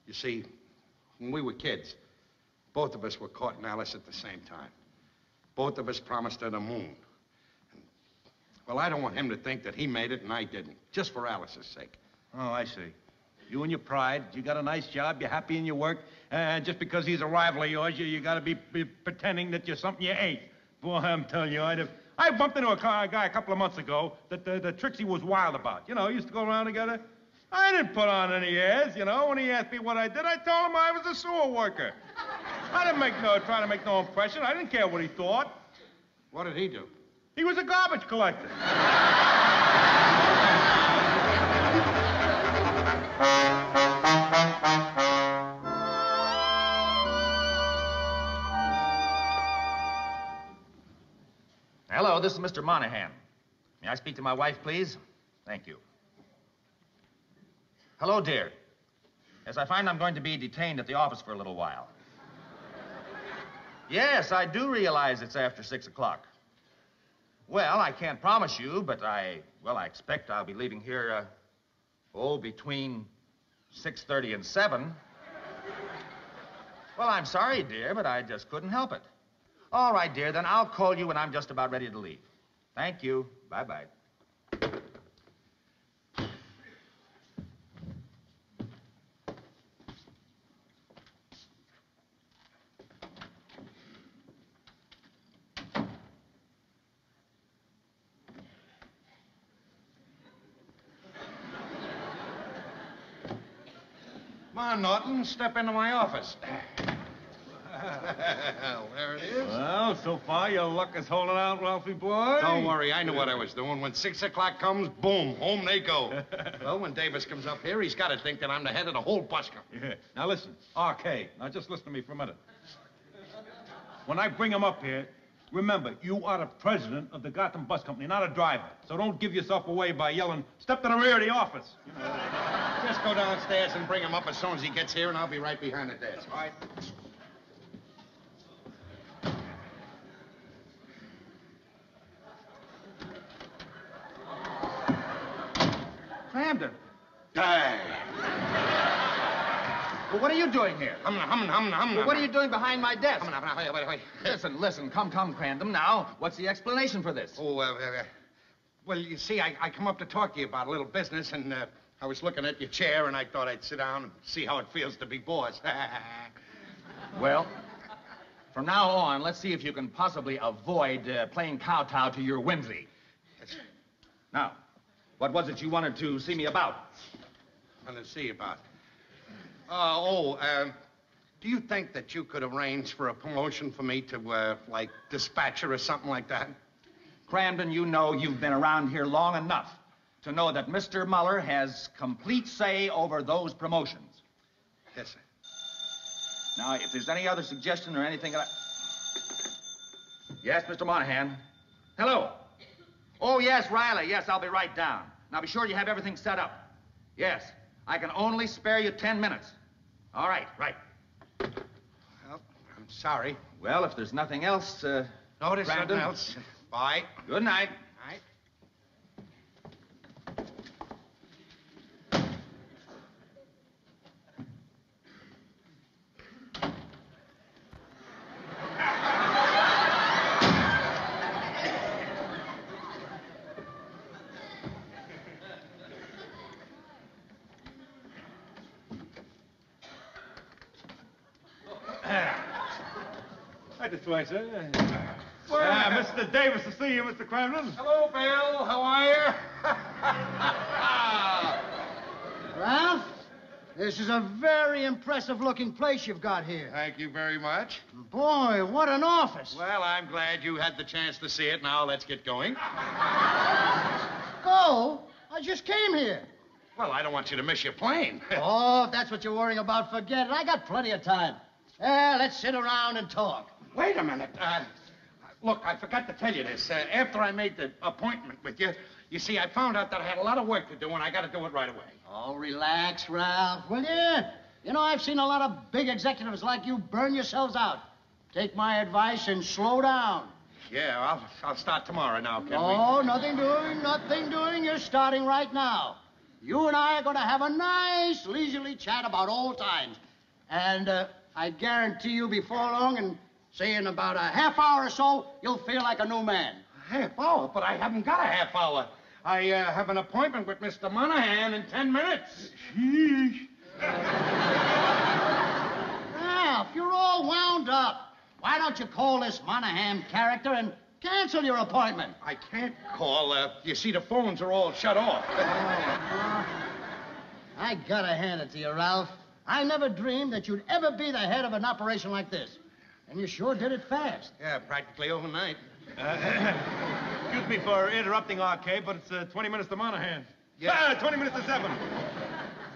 You see, when we were kids, both of us were caught in Alice at the same time. Both of us promised her the moon. Well, I don't want him to think that he made it and I didn't, just for Alice's sake. Oh, I see. You and your pride, you got a nice job, you're happy in your work, and just because he's a rival of yours, you got to be pretending that you're something you ain't. Boy, I'm telling you, I bumped into a guy a couple of months ago that the Trixie was wild about. You know, used to go around together. I didn't put on any airs, you know. When he asked me what I did, I told him I was a sewer worker. I didn't try to make no impression. I didn't care what he thought. What did he do? He was a garbage collector. Hello, this is Mr. Monahan. May I speak to my wife, please? Thank you. Hello, dear. Yes, I find I'm going to be detained at the office for a little while. Yes, I do realize it's after 6 o'clock. Well, I can't promise you, but I expect I'll be leaving here, between 6:30 and 7. Well, I'm sorry, dear, but I just couldn't help it. All right, dear, then I'll call you when I'm just about ready to leave. Thank you. Bye-bye. Come on, Norton, step into my office. There it is. Well, so far your luck is holding out, Ralphie boy. Don't worry, I knew what I was doing. When 6 o'clock comes, boom, home they go. Well, when Davis comes up here, he's got to think that I'm the head of the whole bus company. Yeah. Now listen, RK, now just listen to me for a minute. When I bring him up here, remember, you are the president of the Gotham Bus Company, not a driver. So don't give yourself away by yelling, step to the rear of the office. You know. Just go downstairs and bring him up as soon as he gets here, and I'll be right behind the desk. All right? Camden. Hey. Well, what are you doing here? Well, what are you doing behind my desk? Wait. Listen, come, Crandom, now. What's the explanation for this? Well, you see, I come up to talk to you about a little business, and I was looking at your chair, and I thought I'd sit down and see how it feels to be boss. Well, from now on, let's see if you can possibly avoid playing kowtow to your whimsy. Now, what was it you wanted to see me about? Wanted to see you about? Do you think that you could arrange for a promotion for me to, like, dispatcher or something like that? Crandon, you know you've been around here long enough to know that Mr. Muller has complete say over those promotions. Yes, sir. Now, if there's any other suggestion or anything that Yes, Mr. Monahan. Hello. Oh, yes, Riley. Yes, I'll be right down. Now, be sure you have everything set up. Yes, I can only spare you 10 minutes. All right, right. Well, I'm sorry. Well, if there's nothing else, No, there's Brandon. nothing else. Bye. Good night. Night. Right this way, sir. Mr. Davis to see you, Mr. Crandon. Hello, Bill. How are you? Ralph, this is a very impressive-looking place you've got here. Thank you very much. Boy, what an office. Well, I'm glad you had the chance to see it. Now, let's get going. Go? I just came here. Well, I don't want you to miss your plane. Oh, if that's what you're worrying about, forget it. I got plenty of time. Let's sit around and talk. Wait a minute. Look, I forgot to tell you this. After I made the appointment with you, you see, I found out that I had a lot of work to do, and I got to do it right away. Oh, relax, Ralph, will you? You know, I've seen a lot of big executives like you burn yourselves out. Take my advice and slow down. Yeah, I'll start tomorrow now, can we? Oh, nothing doing. You're starting right now. You and I are going to have a nice, leisurely chat about old times. And I guarantee you before long, and say in about a half hour or so, you'll feel like a new man. A half hour? But I haven't got a half hour. I have an appointment with Mr. Monahan in 10 minutes. Sheesh. Ralph, you're all wound up. Why don't you call this Monahan character and cancel your appointment? I can't call. You see, the phones are all shut off. I gotta hand it to you, Ralph. I never dreamed that you'd ever be the head of an operation like this. And you sure did it fast. Yeah, practically overnight. Excuse me for interrupting, RK, but it's 20 minutes to Monahan. Yes. 20 minutes to 7.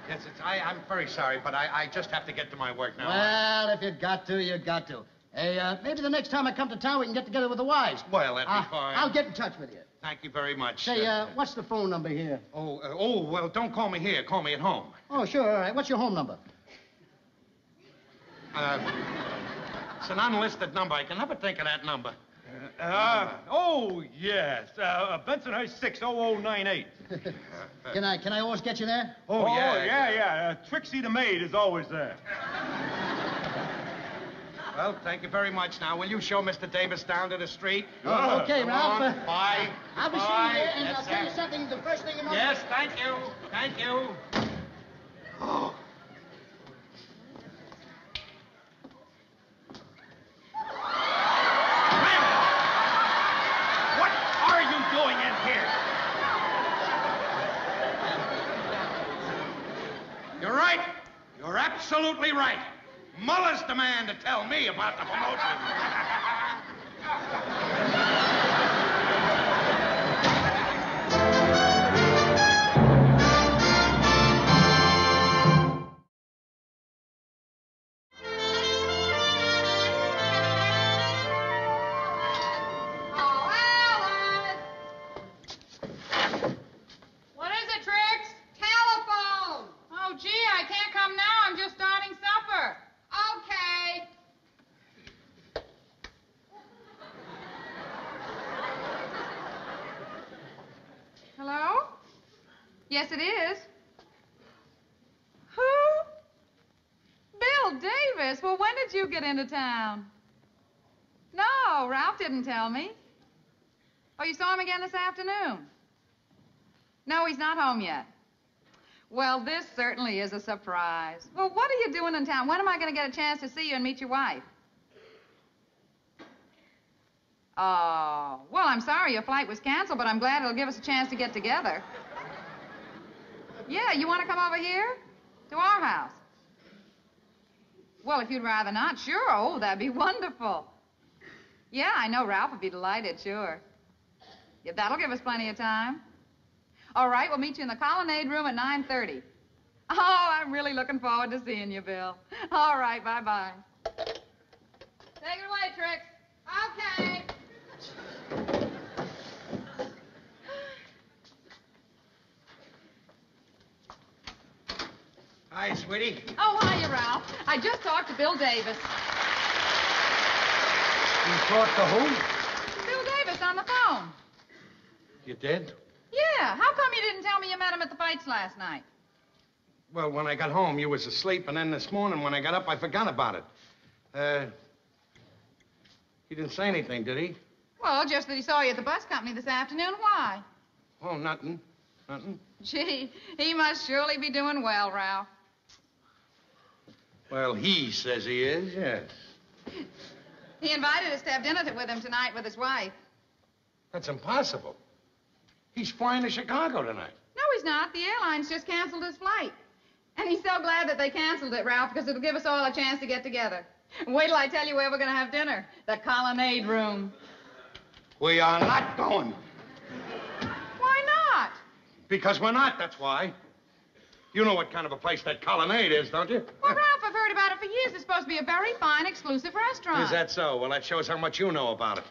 Yes, I'm very sorry, but I just have to get to my work now. Well, if you got to, you got to. Hey, maybe the next time I come to town, we can get together with the wives. Well, that'd be fine. I'll get in touch with you. Thank you very much. Say, what's the phone number here? Well, don't call me here. Call me at home. Oh, sure, all right. What's your home number? It's an unlisted number. I can never think of that number. Oh, yes. Bensonhurst 60098. Can I always get you there? Oh, yeah. Trixie the maid is always there. Well, thank you very much. Now, will you show Mr. Davis down to the street? Oh, okay, Come Ralph. on. Bye. I'll be seeing you there, and I'll tell you something the first thing in the morning. Yes, thank you. Thank you. Oh. What are you doing in here? You're right. You're absolutely right. Muller's the man to tell me about the promotion. What is it, Trix? Telephone! Oh, gee, I can't come now. I'm just starting supper. Okay. Hello? Yes, it is. Who? Bill Davis. Well, when did you get into town? No, Ralph didn't tell me. Oh, you saw him again this afternoon? No, he's not home yet. Well, this certainly is a surprise. Well, what are you doing in town? When am I going to get a chance to see you and meet your wife? Oh, well, I'm sorry your flight was canceled, but I'm glad it'll give us a chance to get together. Yeah, you want to come over here? To our house? Well, if you'd rather not, sure. Oh, that'd be wonderful. Yeah, I know Ralph would be delighted, sure. Yeah, that'll give us plenty of time. All right, we'll meet you in the Colonnade room at 9:30. Oh, I'm really looking forward to seeing you, Bill. All right, bye-bye. Take it away, Trix. Okay. Hi, sweetie. Oh, hiya, Ralph. I just talked to Bill Davis. You talked to who? Bill Davis on the phone. You did? Yeah, how come you didn't tell me you met him at the fights last night? Well, when I got home, you was asleep, and then this morning when I got up, I forgot about it. He didn't say anything, did he? Well, just that he saw you at the bus company this afternoon. Why? Oh, nothing. Nothing. Gee, he must surely be doing well, Ralph. Well, he says he is, yes. He invited us to have dinner with him tonight with his wife. That's impossible. He's flying to Chicago tonight. No, he's not. The airline's just canceled his flight. And he's so glad that they canceled it, Ralph, because it'll give us all a chance to get together. Wait till I tell you where we're going to have dinner. The Colonnade room. We are not going. Why not? Because we're not, that's why. You know what kind of a place that Colonnade is, don't you? Well, Ralph, I've heard about it for years. It's supposed to be a very fine, exclusive restaurant. Is that so? Well, that shows how much you know about it.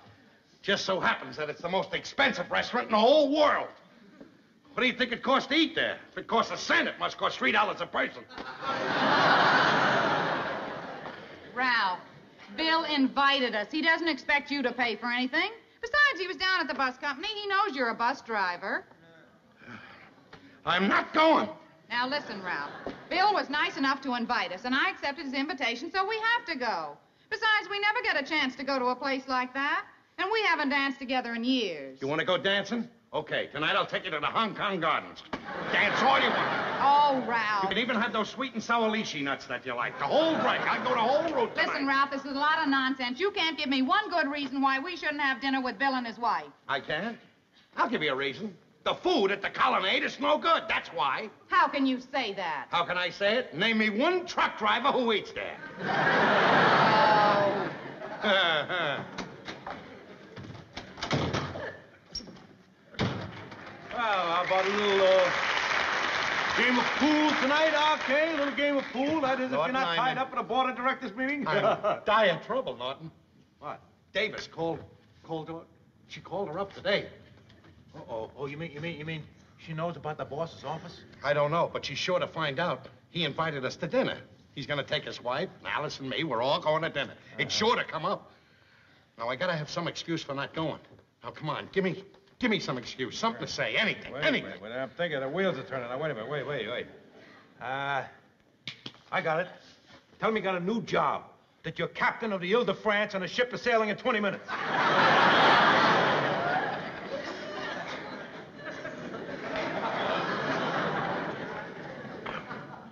Just so happens that it's the most expensive restaurant in the whole world. What do you think it costs to eat there? If it costs a cent, it must cost $3 a person. Ralph, Bill invited us. He doesn't expect you to pay for anything. Besides, he was down at the bus company. He knows you're a bus driver. I'm not going. Now, listen, Ralph. Bill was nice enough to invite us, and I accepted his invitation, so we have to go. Besides, we never get a chance to go to a place like that. And we haven't danced together in years. You want to go dancing? Okay, tonight I'll take you to the Hong Kong Gardens. Dance all you want. Oh, Ralph. You can even have those sweet and sour lychee nuts that you like. The whole break. I'll go the whole route tonight. Listen, Ralph, this is a lot of nonsense. You can't give me one good reason why we shouldn't have dinner with Bill and his wife. I can't? I'll give you a reason. The food at the Colonnade is no good, that's why. How can you say that? How can I say it? Name me one truck driver who eats there. Oh. Well, how about a little game of pool tonight, okay? A little game of pool. That is, if you're not tied up at a board of directors meeting. I'm dying trouble, Norton. What? Davis called her. She called her up today. Uh-oh. Oh, you mean She knows about the boss's office? I don't know, but she's sure to find out. He invited us to dinner. He's gonna take his wife, Alice and me. We're all going to dinner. It's sure to come up. Now, I gotta have some excuse for not going. Now, come on, give me some excuse, something to say, anything, anything. Wait, I'm thinking the wheels are turning. Now, wait a minute, wait. I got it. Tell him you got a new job. That you're captain of the Ile-de-France on a ship is sailing in 20 minutes.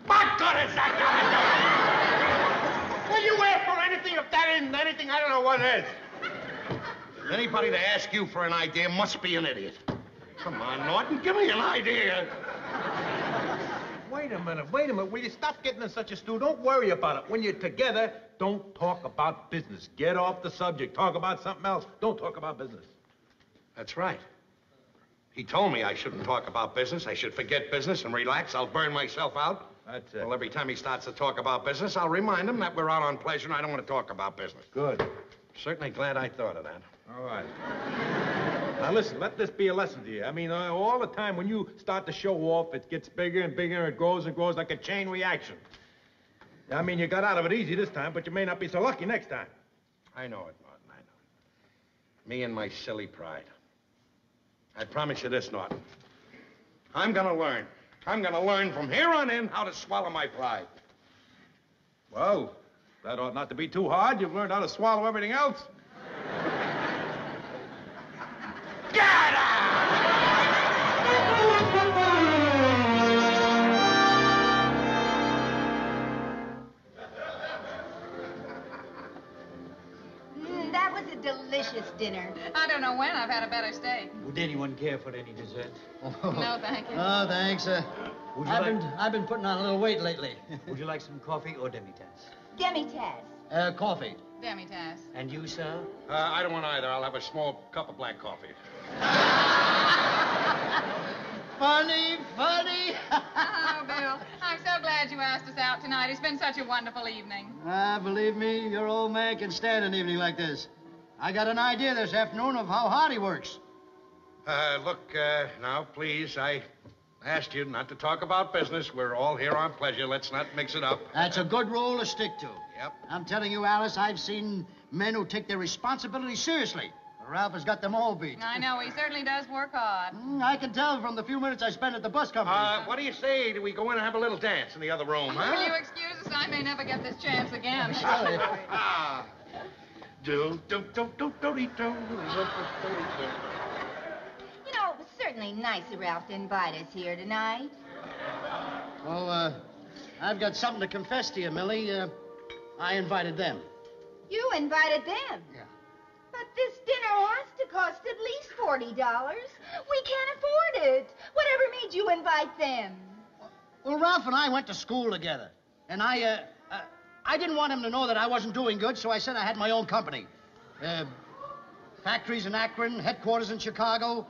What good is that gonna do? Will you ask for anything if that isn't anything? I don't know what is. Anybody that asks you for an idea must be an idiot. Come on, Norton, give me an idea. Wait a minute. Will you stop getting in such a stew? Don't worry about it. When you're together, don't talk about business. Get off the subject. Talk about something else. Don't talk about business. That's right. He told me I shouldn't talk about business. I should forget business and relax. I'll burn myself out. That's it. Well, every time he starts to talk about business, I'll remind him that we're out on pleasure and I don't want to talk about business. Good. Certainly glad I thought of that. All right. Now, listen, let this be a lesson to you. I mean, all the time when you start to show off, it gets bigger and bigger, and it grows and grows like a chain reaction. I mean, you got out of it easy this time, but you may not be so lucky next time. I know it, Norton, I know. Me and my silly pride. I promise you this, Norton. I'm gonna learn. I'm gonna learn from here on in how to swallow my pride. Well, that ought not to be too hard. You've learned how to swallow everything else. Get out! That was a delicious dinner. I don't know when I've had a better steak. Would anyone care for any dessert? No, thank you. Oh, thanks. I've been putting on a little weight lately. Would you like some coffee or demi-tasse? Demi-tasse. Coffee. Demi-tasse. And you, sir? I don't want either. I'll have a small cup of black coffee. Funny. Oh, Bill, I'm so glad you asked us out tonight. It's been such a wonderful evening. Believe me, your old man can stand an evening like this. I got an idea this afternoon of how hard he works. Look, now, please, I asked you not to talk about business. We're all here on pleasure. Let's not mix it up. That's a good rule to stick to. Yep. I'm telling you, Alice, I've seen men who take their responsibility seriously. Ralph has got them all beat. I know, he certainly does work hard. I can tell from the few minutes I spent at the bus company. What do you say? Do we go in and have a little dance in the other room, huh? Will you excuse us? I may never get this chance again. You know, it was certainly nice of Ralph to invite us here tonight. Well, I've got something to confess to you, Millie. I invited them. You invited them? Yeah. But this dinner has to cost at least $40. We can't afford it. Whatever made you invite them? Well, Ralph and I went to school together. And I didn't want him to know that I wasn't doing good, so I said I had my own company. Factories in Akron, headquarters in Chicago.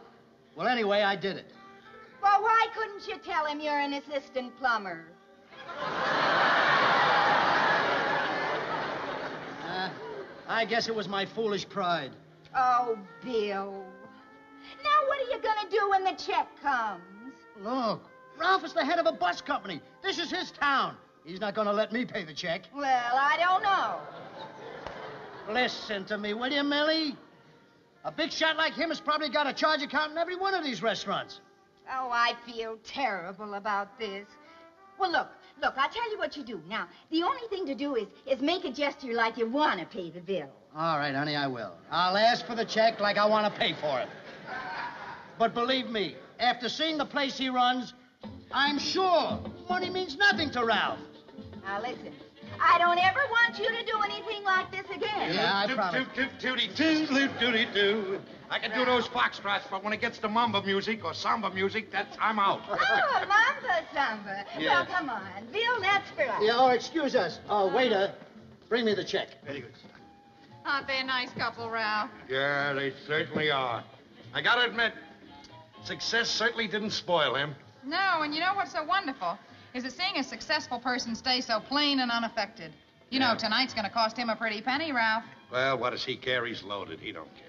Well, anyway, I did it. Well, why couldn't you tell him you're an assistant plumber? I guess it was my foolish pride. Oh, Bill. Now what are you going to do when the check comes? Look, Ralph is the head of a bus company. This is his town. He's not going to let me pay the check. Well, I don't know. Listen to me, will you, Millie? A big shot like him has probably got a charge account in every one of these restaurants. Oh, I feel terrible about this. Well, look, I'll tell you what you do. Now, the only thing to do is make a gesture like you want to pay the bill. All right, honey, I will. I'll ask for the check like I want to pay for it. But believe me, after seeing the place he runs, I'm sure money means nothing to Ralph. Now, listen. I don't ever want you to do anything like this again. Yeah, I promise. I can do those foxtrots, but when it gets to mambo music or samba music, I'm out. Oh, Mamba Samba. Yeah. Well, come on. Bill, that's for us. Yeah, oh, excuse us. Oh, waiter, bring me the check. Very good. Aren't they a nice couple, Ralph? Yeah, they certainly are. I gotta admit, success certainly didn't spoil him. No, and you know what's so wonderful? Is that seeing a successful person stay so plain and unaffected. You know, tonight's going to cost him a pretty penny, Ralph. Well, what does he care? He's loaded. He don't care.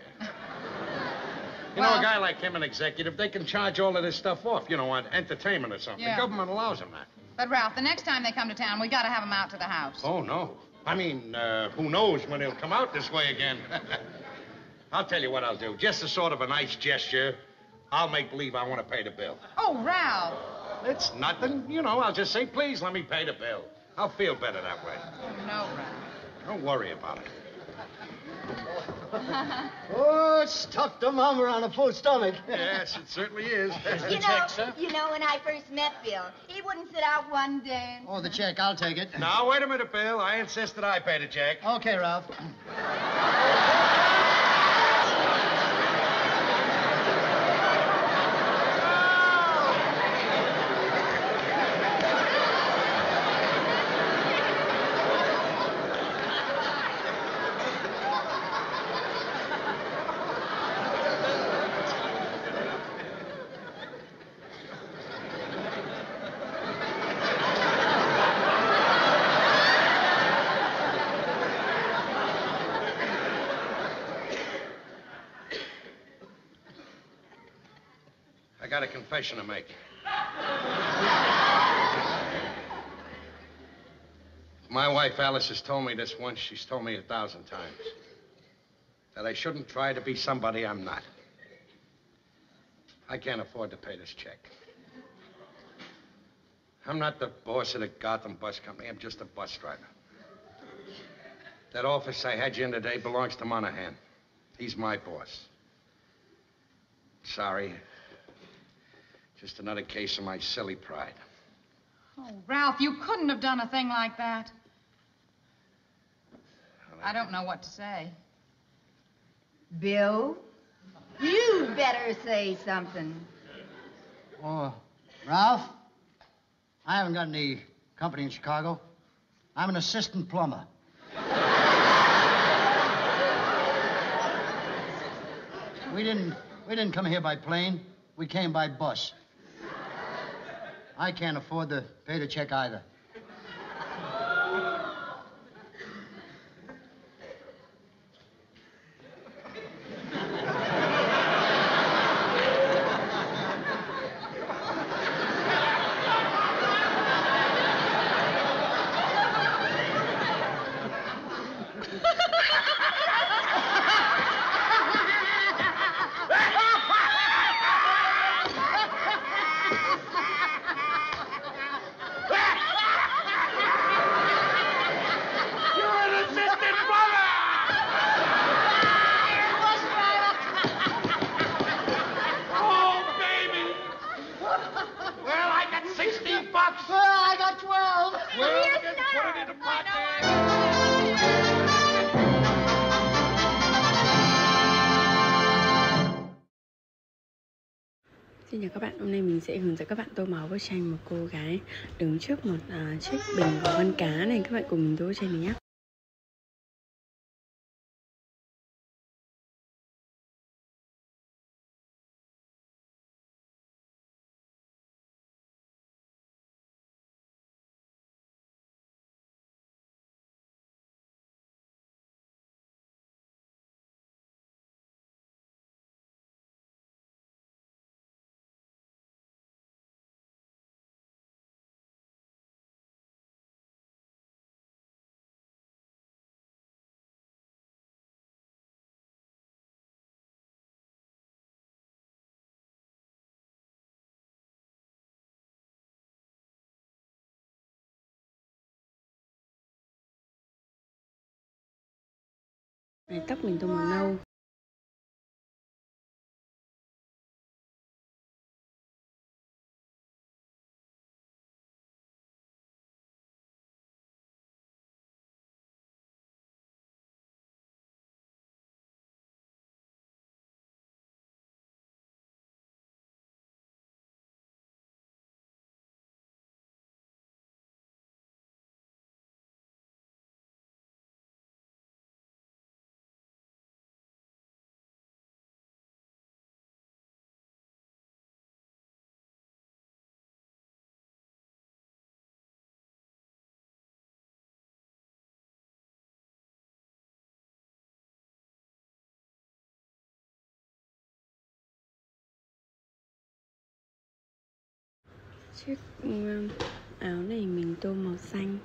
You know, a guy like him, an executive, they can charge all of this stuff off, you know, on entertainment or something. Yeah. The government allows them that. But, Ralph, the next time they come to town, we got to have them out to the house. Oh, no. I mean, who knows when he'll come out this way again. I'll tell you what I'll do. Just as sort of a nice gesture, I'll make believe I want to pay the bill. Oh, Ralph. It's nothing. You know, I'll just say, please, let me pay the bill. I'll feel better that way. Oh, no, Ralph. Don't worry about it. Oh, it's tough to mummer on a full stomach. Yes, it certainly is. You know, when I first met Bill, he wouldn't sit out one dance. Oh, the check. I'll take it. Now, wait a minute, Bill. I insist that I pay the check. Okay, Ralph. I got a confession to make. My wife, Alice, has told me this once. She's told me 1,000 times. That I shouldn't try to be somebody I'm not. I can't afford to pay this check. I'm not the boss of the Gotham Bus Company. I'm just a bus driver. That office I had you in today belongs to Monahan. He's my boss. Sorry. Just another case of my silly pride. Oh, Ralph, you couldn't have done a thing like that. I don't know what to say. Bill, you better say something. Oh, Ralph, I haven't got any company in Chicago. I'm an assistant plumber. We didn't come here by plane. We came by bus. I can't afford to pay the check either. I got 12. Well, Yes, just sir. put it in the pot Xin chào các bạn, hôm nay mình sẽ hướng dẫn các bạn tô màu bức tranh một cô gái đứng trước một chiếc bình có con cá này. Các bạn cùng mình tô bức tranh này nhé. Tóc mình tô màu nâu. Chiếc áo này mình tô màu xanh.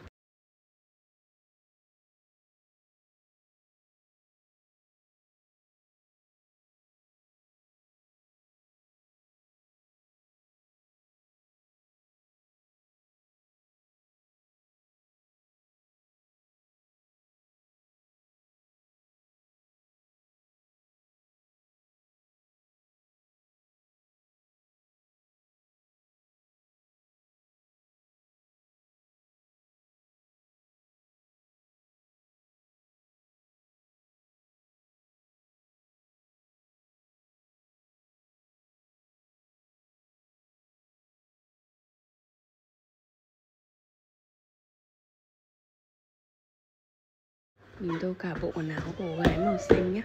Mình tô cả bộ quần áo của cô gái màu xanh nhé.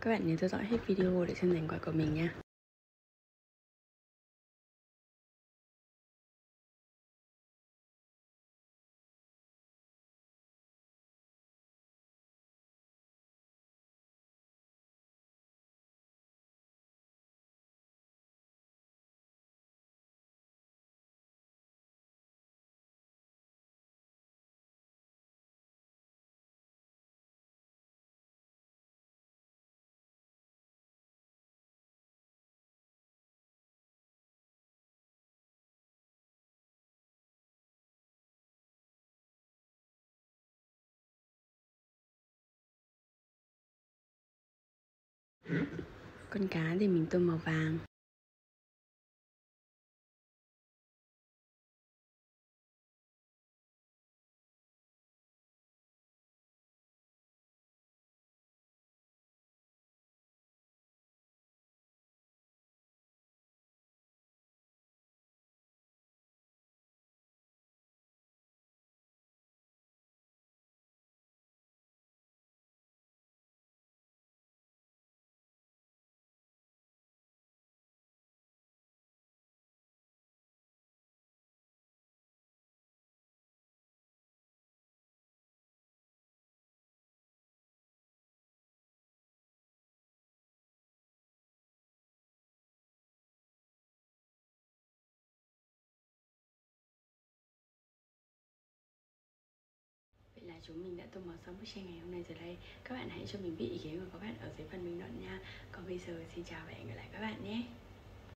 Các bạn nhớ theo dõi hết video để xem thành quả của mình nha. Con cá thì mình tô màu vàng. Vậy là chúng mình đã tô màu xong bức tranh ngày hôm nay rồi đây. Các bạn hãy cho mình biết ý kiến của các bạn ở dưới phần bình luận nha. Còn bây giờ xin chào và hẹn gặp lại các bạn nhé.